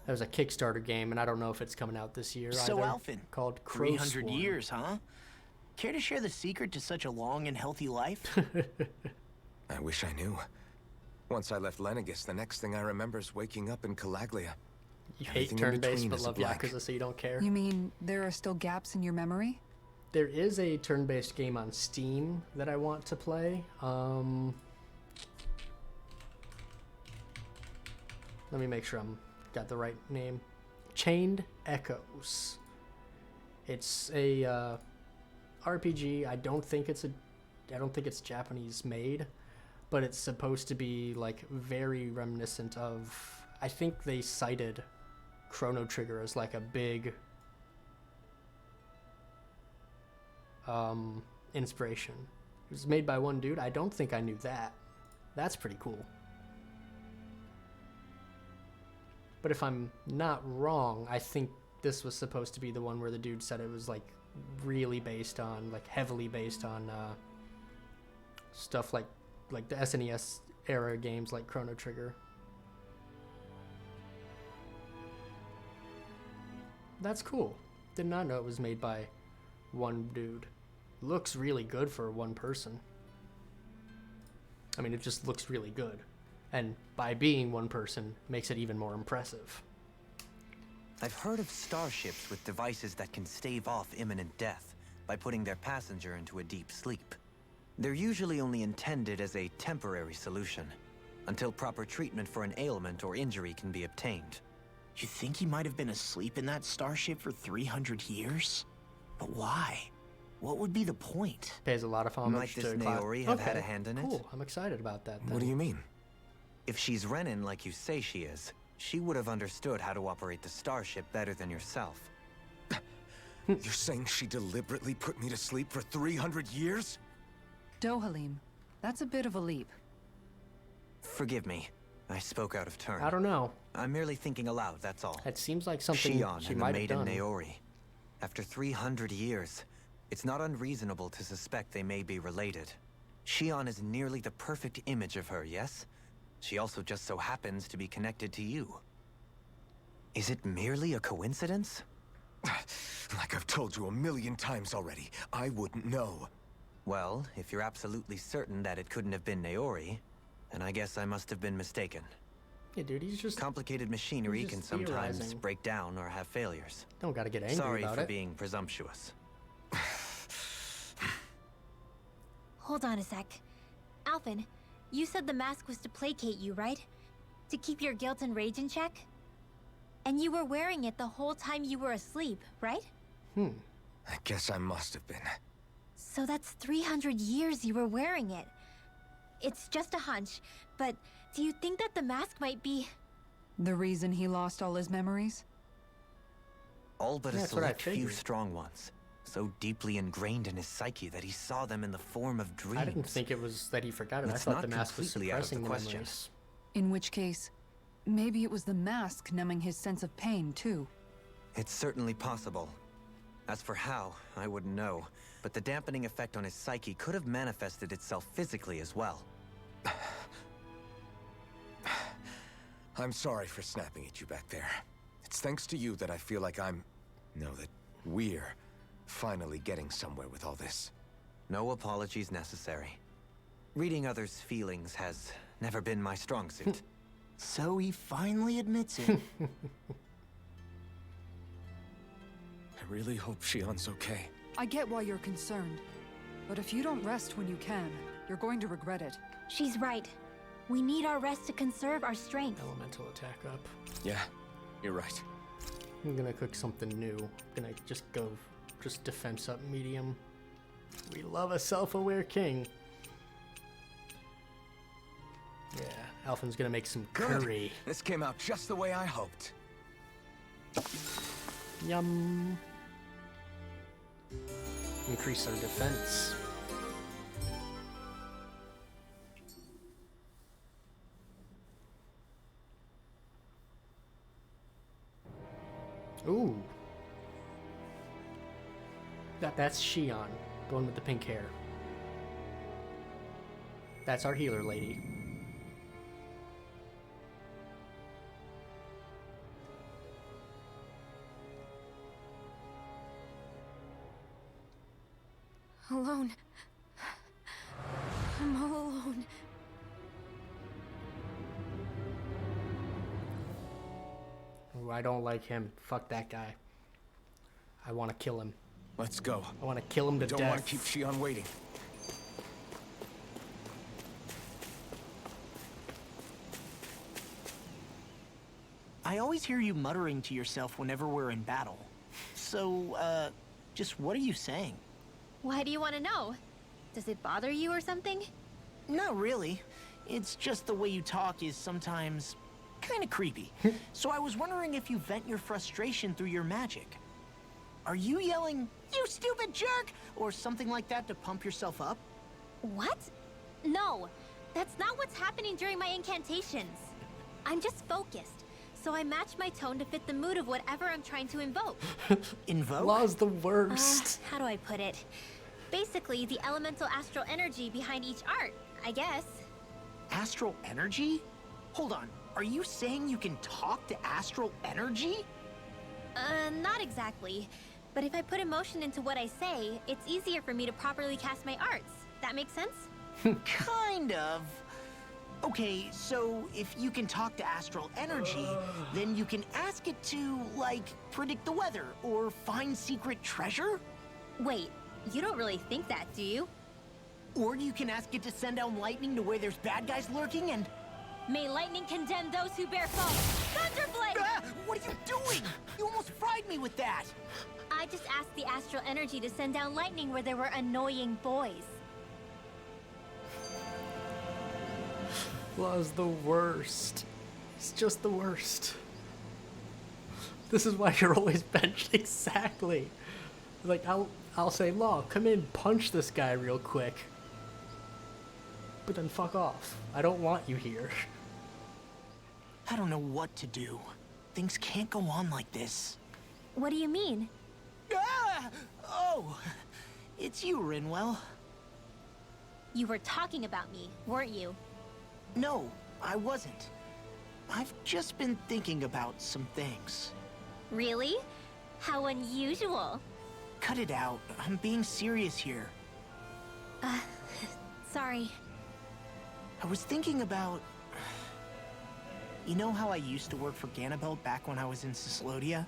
That was a Kickstarter game, and I don't know if it's coming out this year So either. Alphen, Called 300 Crowsworn. years, huh? Care to share the secret to such a long and healthy life? I wish I knew. Once I left Lenegis, the next thing I remember is waking up in Calaglia. You hate turn-based but love Yakuza, so you don't care? You mean there are still gaps in your memory? There is a turn-based game on Steam that I want to play. Let me make sure I'm got the right name. Chained Echoes. It's a RPG. I don't think it's Japanese made, but it's supposed to be like very reminiscent of. I think they cited Chrono Trigger as like a big inspiration. It was made by one dude. I don't think I knew that. That's pretty cool. But if I'm not wrong, I think this was supposed to be the one where the dude said it was like really based on, like heavily based on stuff like the SNES era games like Chrono Trigger. That's cool. Did not know it was made by one dude. Looks really good for one person. I mean, it just looks really good. And by being one person, makes it even more impressive. I've heard of starships with devices that can stave off imminent death by putting their passenger into a deep sleep. They're usually only intended as a temporary solution, until proper treatment for an ailment or injury can be obtained. You think he might have been asleep in that starship for 300 years? But why? what would be the point? Pays a lot of homage Might this to Naori have had a hand in it? Cool. I'm excited about that. What do you mean? If she's Renin like you say she is, she would have understood how to operate the starship better than yourself. You're saying she deliberately put me to sleep for 300 years? Dohalim, that's a bit of a leap. Forgive me. I spoke out of turn. I don't know. I'm merely thinking aloud, that's all. It seems like something Shion she and the might have maiden done. Naori. After 300 years, it's not unreasonable to suspect they may be related. Shion is nearly the perfect image of her, yes? She also just so happens to be connected to you. Is it merely a coincidence? Like I've told you a million times already, I wouldn't know. Well, if you're absolutely certain that it couldn't have been Naori, then I guess I must have been mistaken. Yeah, dude, he's just... Complicated machinery he's can just sometimes theorizing. break down or have failures. Don't gotta get angry Sorry about for it. being presumptuous. Hold on a sec. Alphen, you said the mask was to placate you, right? To keep your guilt and rage in check? And you were wearing it the whole time you were asleep, right? I guess I must have been. So that's 300 years you were wearing it. It's just a hunch, but do you think that the mask might be... The reason he lost all his memories? All but Yeah, a that's what I select few figured. strong ones. So deeply ingrained in his psyche that he saw them in the form of dreams. I didn't think it was that he forgot it. I It's thought not the mask was completely out of the suppressing the question. memories. In which case, maybe it was the mask numbing his sense of pain, too. It's certainly possible. As for how, I wouldn't know. But the dampening effect on his psyche could have manifested itself physically as well. I'm sorry for snapping at you back there. It's thanks to you that I feel like that we're finally getting somewhere with all this. No apologies necessary. Reading others' feelings has never been my strong suit. So he finally admits it. I really hope Shion's okay. I get why you're concerned. But if you don't rest when you can, you're going to regret it. She's right. We need our rest to conserve our strength. Elemental attack up. Yeah, you're right. I'm gonna cook something new. Gonna just go, defense up medium. We love a self-aware king. Yeah, Alphen's gonna make some curry. This came out just the way I hoped. Yum. Increase our defense. Ooh. That's Shion, going with the pink hair. That's our healer lady. Alone. I'm all alone. Ooh, I don't like him. Fuck that guy. I want to kill him. Let's go. I want to kill him to Don't death. want to keep Shion waiting. I always hear you muttering to yourself whenever we're in battle. So, just what are you saying? Why do you want to know? Does it bother you or something? Not really. It's just the way you talk is sometimes kind of creepy. So I was wondering if you vent your frustration through your magic. Are you yelling, "You stupid jerk," or something like that to pump yourself up? What? No, that's not what's happening during my incantations. I'm just focused, so I match my tone to fit the mood of whatever I'm trying to invoke. Invoke? Law's the worst. How do I put it? Basically, the elemental astral energy behind each art, I guess. Astral energy? Hold on, are you saying you can talk to astral energy? Not exactly. But if I put emotion into what I say, it's easier for me to properly cast my arts. That makes sense? Kind of. Okay, so if you can talk to astral energy, then you can ask it to, like, predict the weather or find secret treasure? Wait, you don't really think that, do you? Or you can ask it to send down lightning to where there's bad guys lurking and... May lightning condemn those who bear false. Thunderblade! What are you doing? You almost fried me with that! I just asked the astral energy to send down lightning where there were annoying boys. Law's the worst. He's just the worst. This is why you're always benched. Exactly. Like, I'll say, Law, come in, punch this guy real quick. But then fuck off. I don't want you here. I don't know what to do. Things can't go on like this. What do you mean? Ah! Oh! It's you, Rinwell. You were talking about me, weren't you? No, I wasn't. I've just been thinking about some things. Really? How unusual. Cut it out. I'm being serious here. Sorry. I was thinking about... You know how I used to work for Ganabelt back when I was in Cyslodia?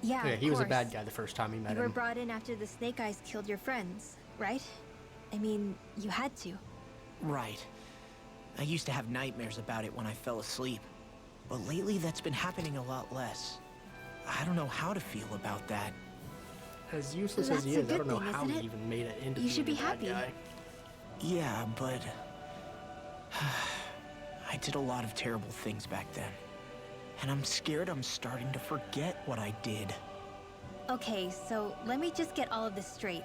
Yeah, Yeah, of he was a course. bad guy the first time he met You were him. brought in after the Snake Eyes killed your friends, right? I mean, you had to. Right. I used to have nightmares about it when I fell asleep. But lately that's been happening a lot less. I don't know how to feel about that. As useless That's as he a is, I good don't know thing, how isn't he it? even made it into You should being be a bad happy. guy. Yeah, but... I did a lot of terrible things back then. And I'm scared I'm starting to forget what I did. Okay, so let me just get all of this straight.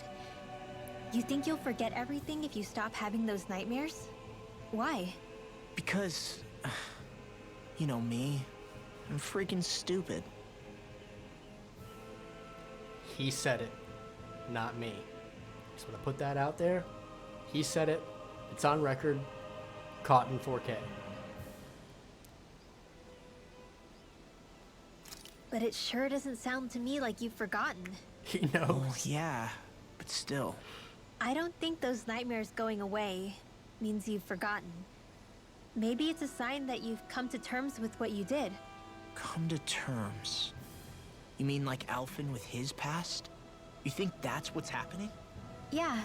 You think you'll forget everything if you stop having those nightmares? Why? Because... You know me. I'm freaking stupid. He said it, not me. Just want to put that out there. He said it. It's on record. Caught in 4K. But it sure doesn't sound to me like you've forgotten. He knows. Well, yeah, but still. I don't think those nightmares going away means you've forgotten. Maybe it's a sign that you've come to terms with what you did. Come to terms. You mean like Alphen with his past? You think that's what's happening? Yeah,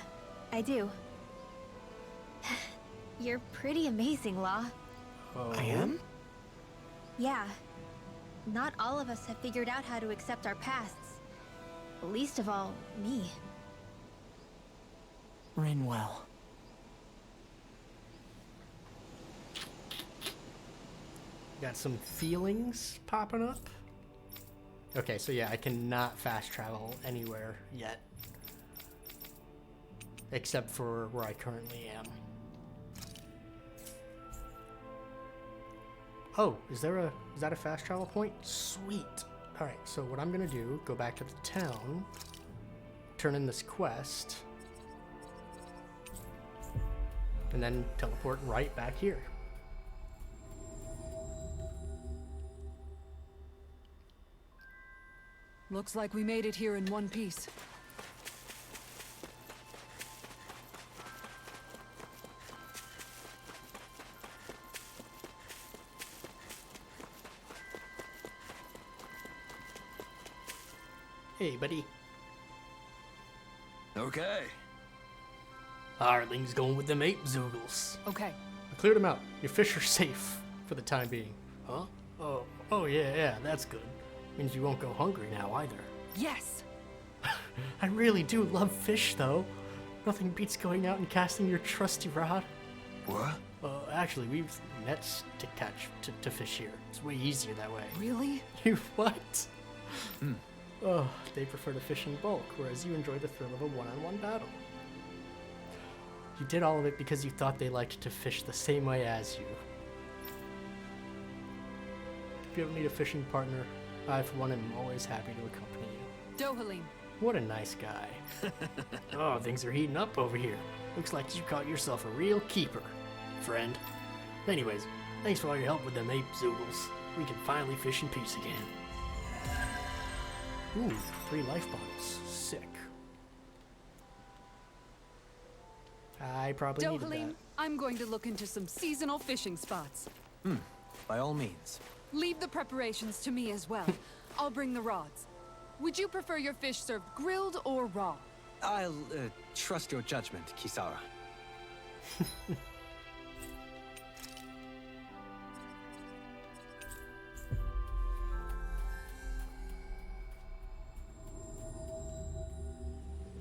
I do. You're pretty amazing, Law. Oh. I am? Yeah. Not all of us have figured out how to accept our pasts. Least of all, me. Rinwell. Got some feelings popping up. Okay, so yeah, I cannot fast travel anywhere yet. Except for where I currently am. Oh, is that a fast travel point? Sweet. Alright, so what I'm gonna do, go back to the town, turn in this quest, and then teleport right back here. Looks like we made it here in one piece. Hey, buddy. Okay. Harling's going with them ape zoogles. Okay. I cleared them out. Your fish are safe for the time being. Huh? Oh yeah, that's good. Means you won't go hungry now either. Yes! I really do love fish, though. Nothing beats going out and casting your trusty rod. What? Actually, we've nets to catch to fish here. It's way easier that way. Really? You what? Oh, they prefer to fish in bulk, whereas you enjoy the thrill of a one-on-one battle. You did all of it because you thought they liked to fish the same way as you. If you ever need a fishing partner, I, for one, am always happy to accompany you. Dohalim. What a nice guy. Oh, things are heating up over here. Looks like you caught yourself a real keeper, friend. Anyways, thanks for all your help with them ape zoogles. We can finally fish in peace again. Ooh, 3 life bottles. Sick. I probably needed Dohalim, that. I'm going to look into some seasonal fishing spots. By all means. Leave the preparations to me as well. I'll bring the rods. Would you prefer your fish served grilled or raw? I'll trust your judgment, Kisara.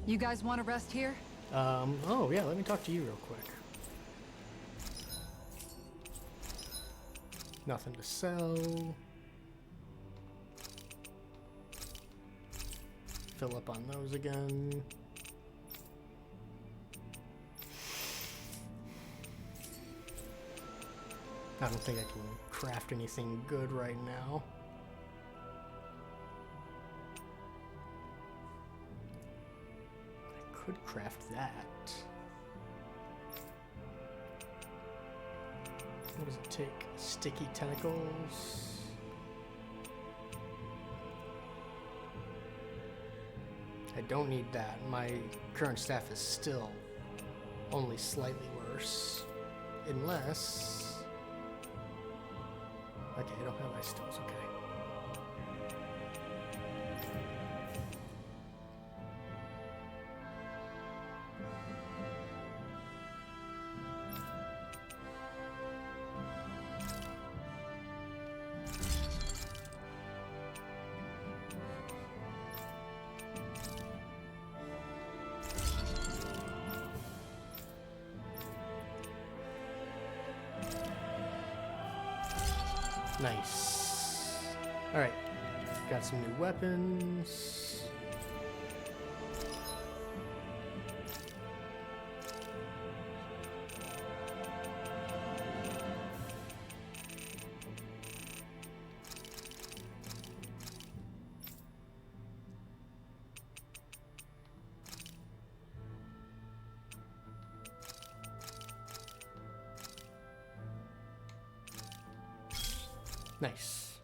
You guys want to rest here? Oh yeah, let me talk to you real quick. Nothing to sell. Fill up on those again. I don't think I can craft anything good right now. I could craft that. What does it take? Sticky tentacles. I don't need that. My current staff is still only slightly worse. Unless... Okay, I don't have my stills, okay. Nice. Alright. Got some new weapons. Nice.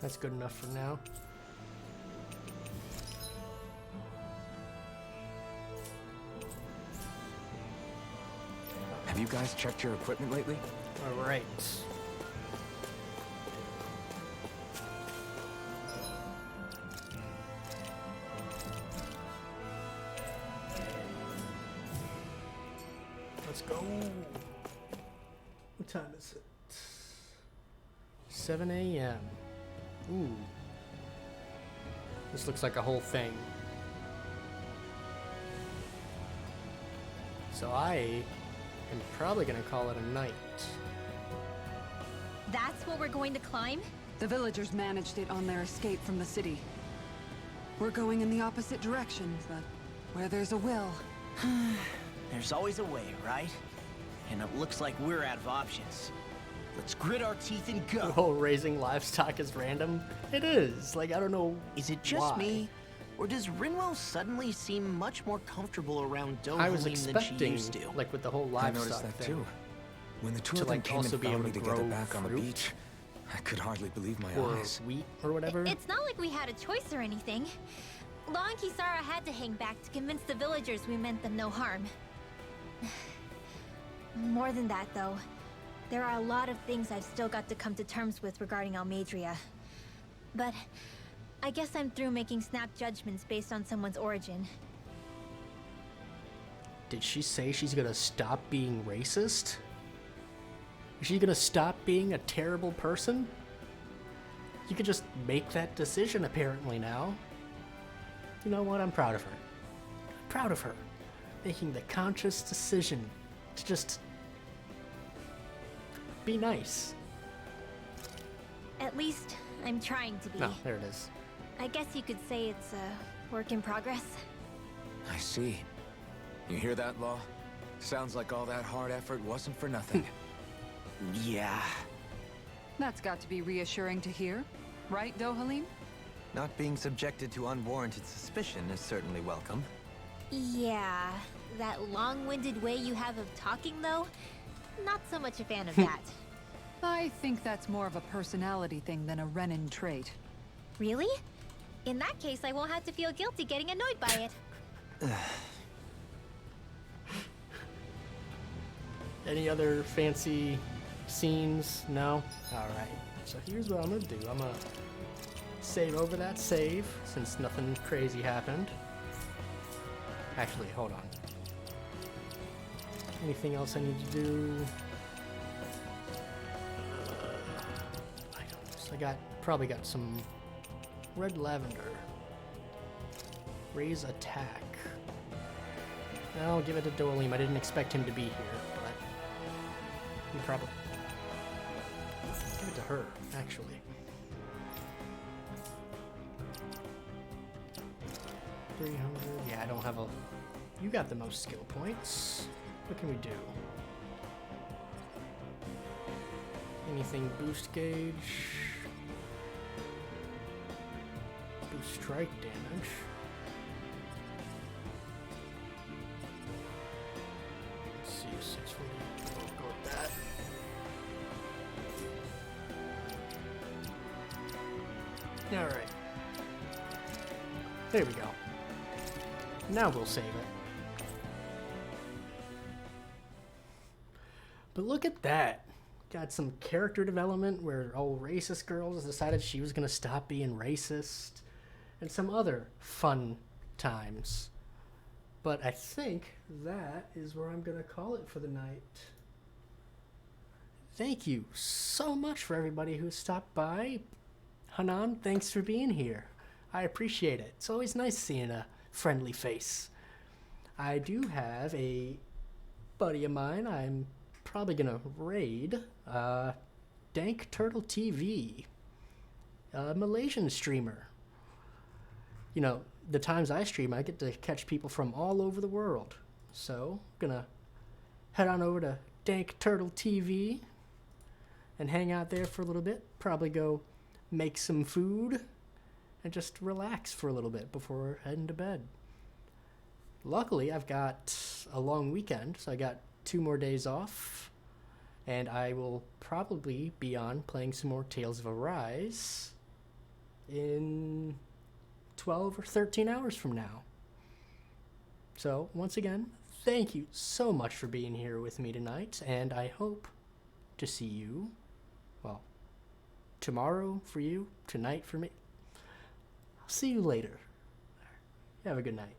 That's good enough for now. Have you guys checked your equipment lately? All right. Let's go. What time is it? 7 a.m. Ooh. This looks like a whole thing. So I am probably gonna call it a night. That's what we're going to climb? The villagers managed it on their escape from the city. We're going in the opposite direction, but where there's a will. There's always a way, right? And it looks like we're out of options. Let's grit our teeth and go. Oh, raising livestock is random? It is. Like, I don't know. Is it just why. me? Or does Rinwell suddenly seem much more comfortable around I was Dahnans than she expecting, used to? like, with the whole I livestock noticed that thing. too. When the two To, of them like, came also and be found able me to together grow back on the fruit. beach, I could hardly believe my Or eyes. wheat or whatever. It's not like we had a choice or anything. Law and Kisara had to hang back to convince the villagers we meant them no harm. More than that, though. There are a lot of things I've still got to come to terms with regarding Almadria. But I guess I'm through making snap judgments based on someone's origin. Did she say she's gonna stop being racist? Is she gonna stop being a terrible person? You could just make that decision apparently now. You know what? I'm proud of her. I'm proud of her. Making the conscious decision to just be nice. At least I'm trying to be. No, there it is. I guess you could say it's a work in progress. I see. You hear that, Law? Sounds like all that hard effort wasn't for nothing. Yeah. That's got to be reassuring to hear. Right, Dohalim? Not being subjected to unwarranted suspicion is certainly welcome. Yeah, that long-winded way you have of talking, though, not so much a fan of that. I think that's more of a personality thing than a Renin trait. Really? In that case, I won't have to feel guilty getting annoyed by it. Any other fancy scenes? No? Alright. So here's what I'm gonna do. I'm gonna save over that save, since nothing crazy happened. Actually, hold on. Anything else I need to do? probably got some red lavender. Raise attack. I'll give it to Dolim. I didn't expect him to be here, but he probably give it to her, actually. 300. Yeah, I don't have a. You got the most skill points. What can we do? Anything boost gauge? Boost strike damage. Let's see, 640. We'll go with that. Alright. There we go. Now we'll save it. But look at that. Got some character development where old racist girls decided she was going to stop being racist. And some other fun times. But I think that is where I'm going to call it for the night. Thank you so much for everybody who stopped by. Hanan, thanks for being here. I appreciate it. It's always nice seeing a friendly face. I do have a buddy of mine I'm probably gonna raid, Dank Turtle TV, a Malaysian streamer. You know, the times I stream, I get to catch people from all over the world. So, gonna head on over to Dank Turtle TV and hang out there for a little bit. Probably go make some food and just relax for a little bit before heading to bed. Luckily, I've got a long weekend, so I got 2 more days off, and I will probably be on playing some more Tales of Arise in 12 or 13 hours from now. So, once again, thank you so much for being here with me tonight, and I hope to see you, well, tomorrow for you, tonight for me. I'll see you later. Have a good night.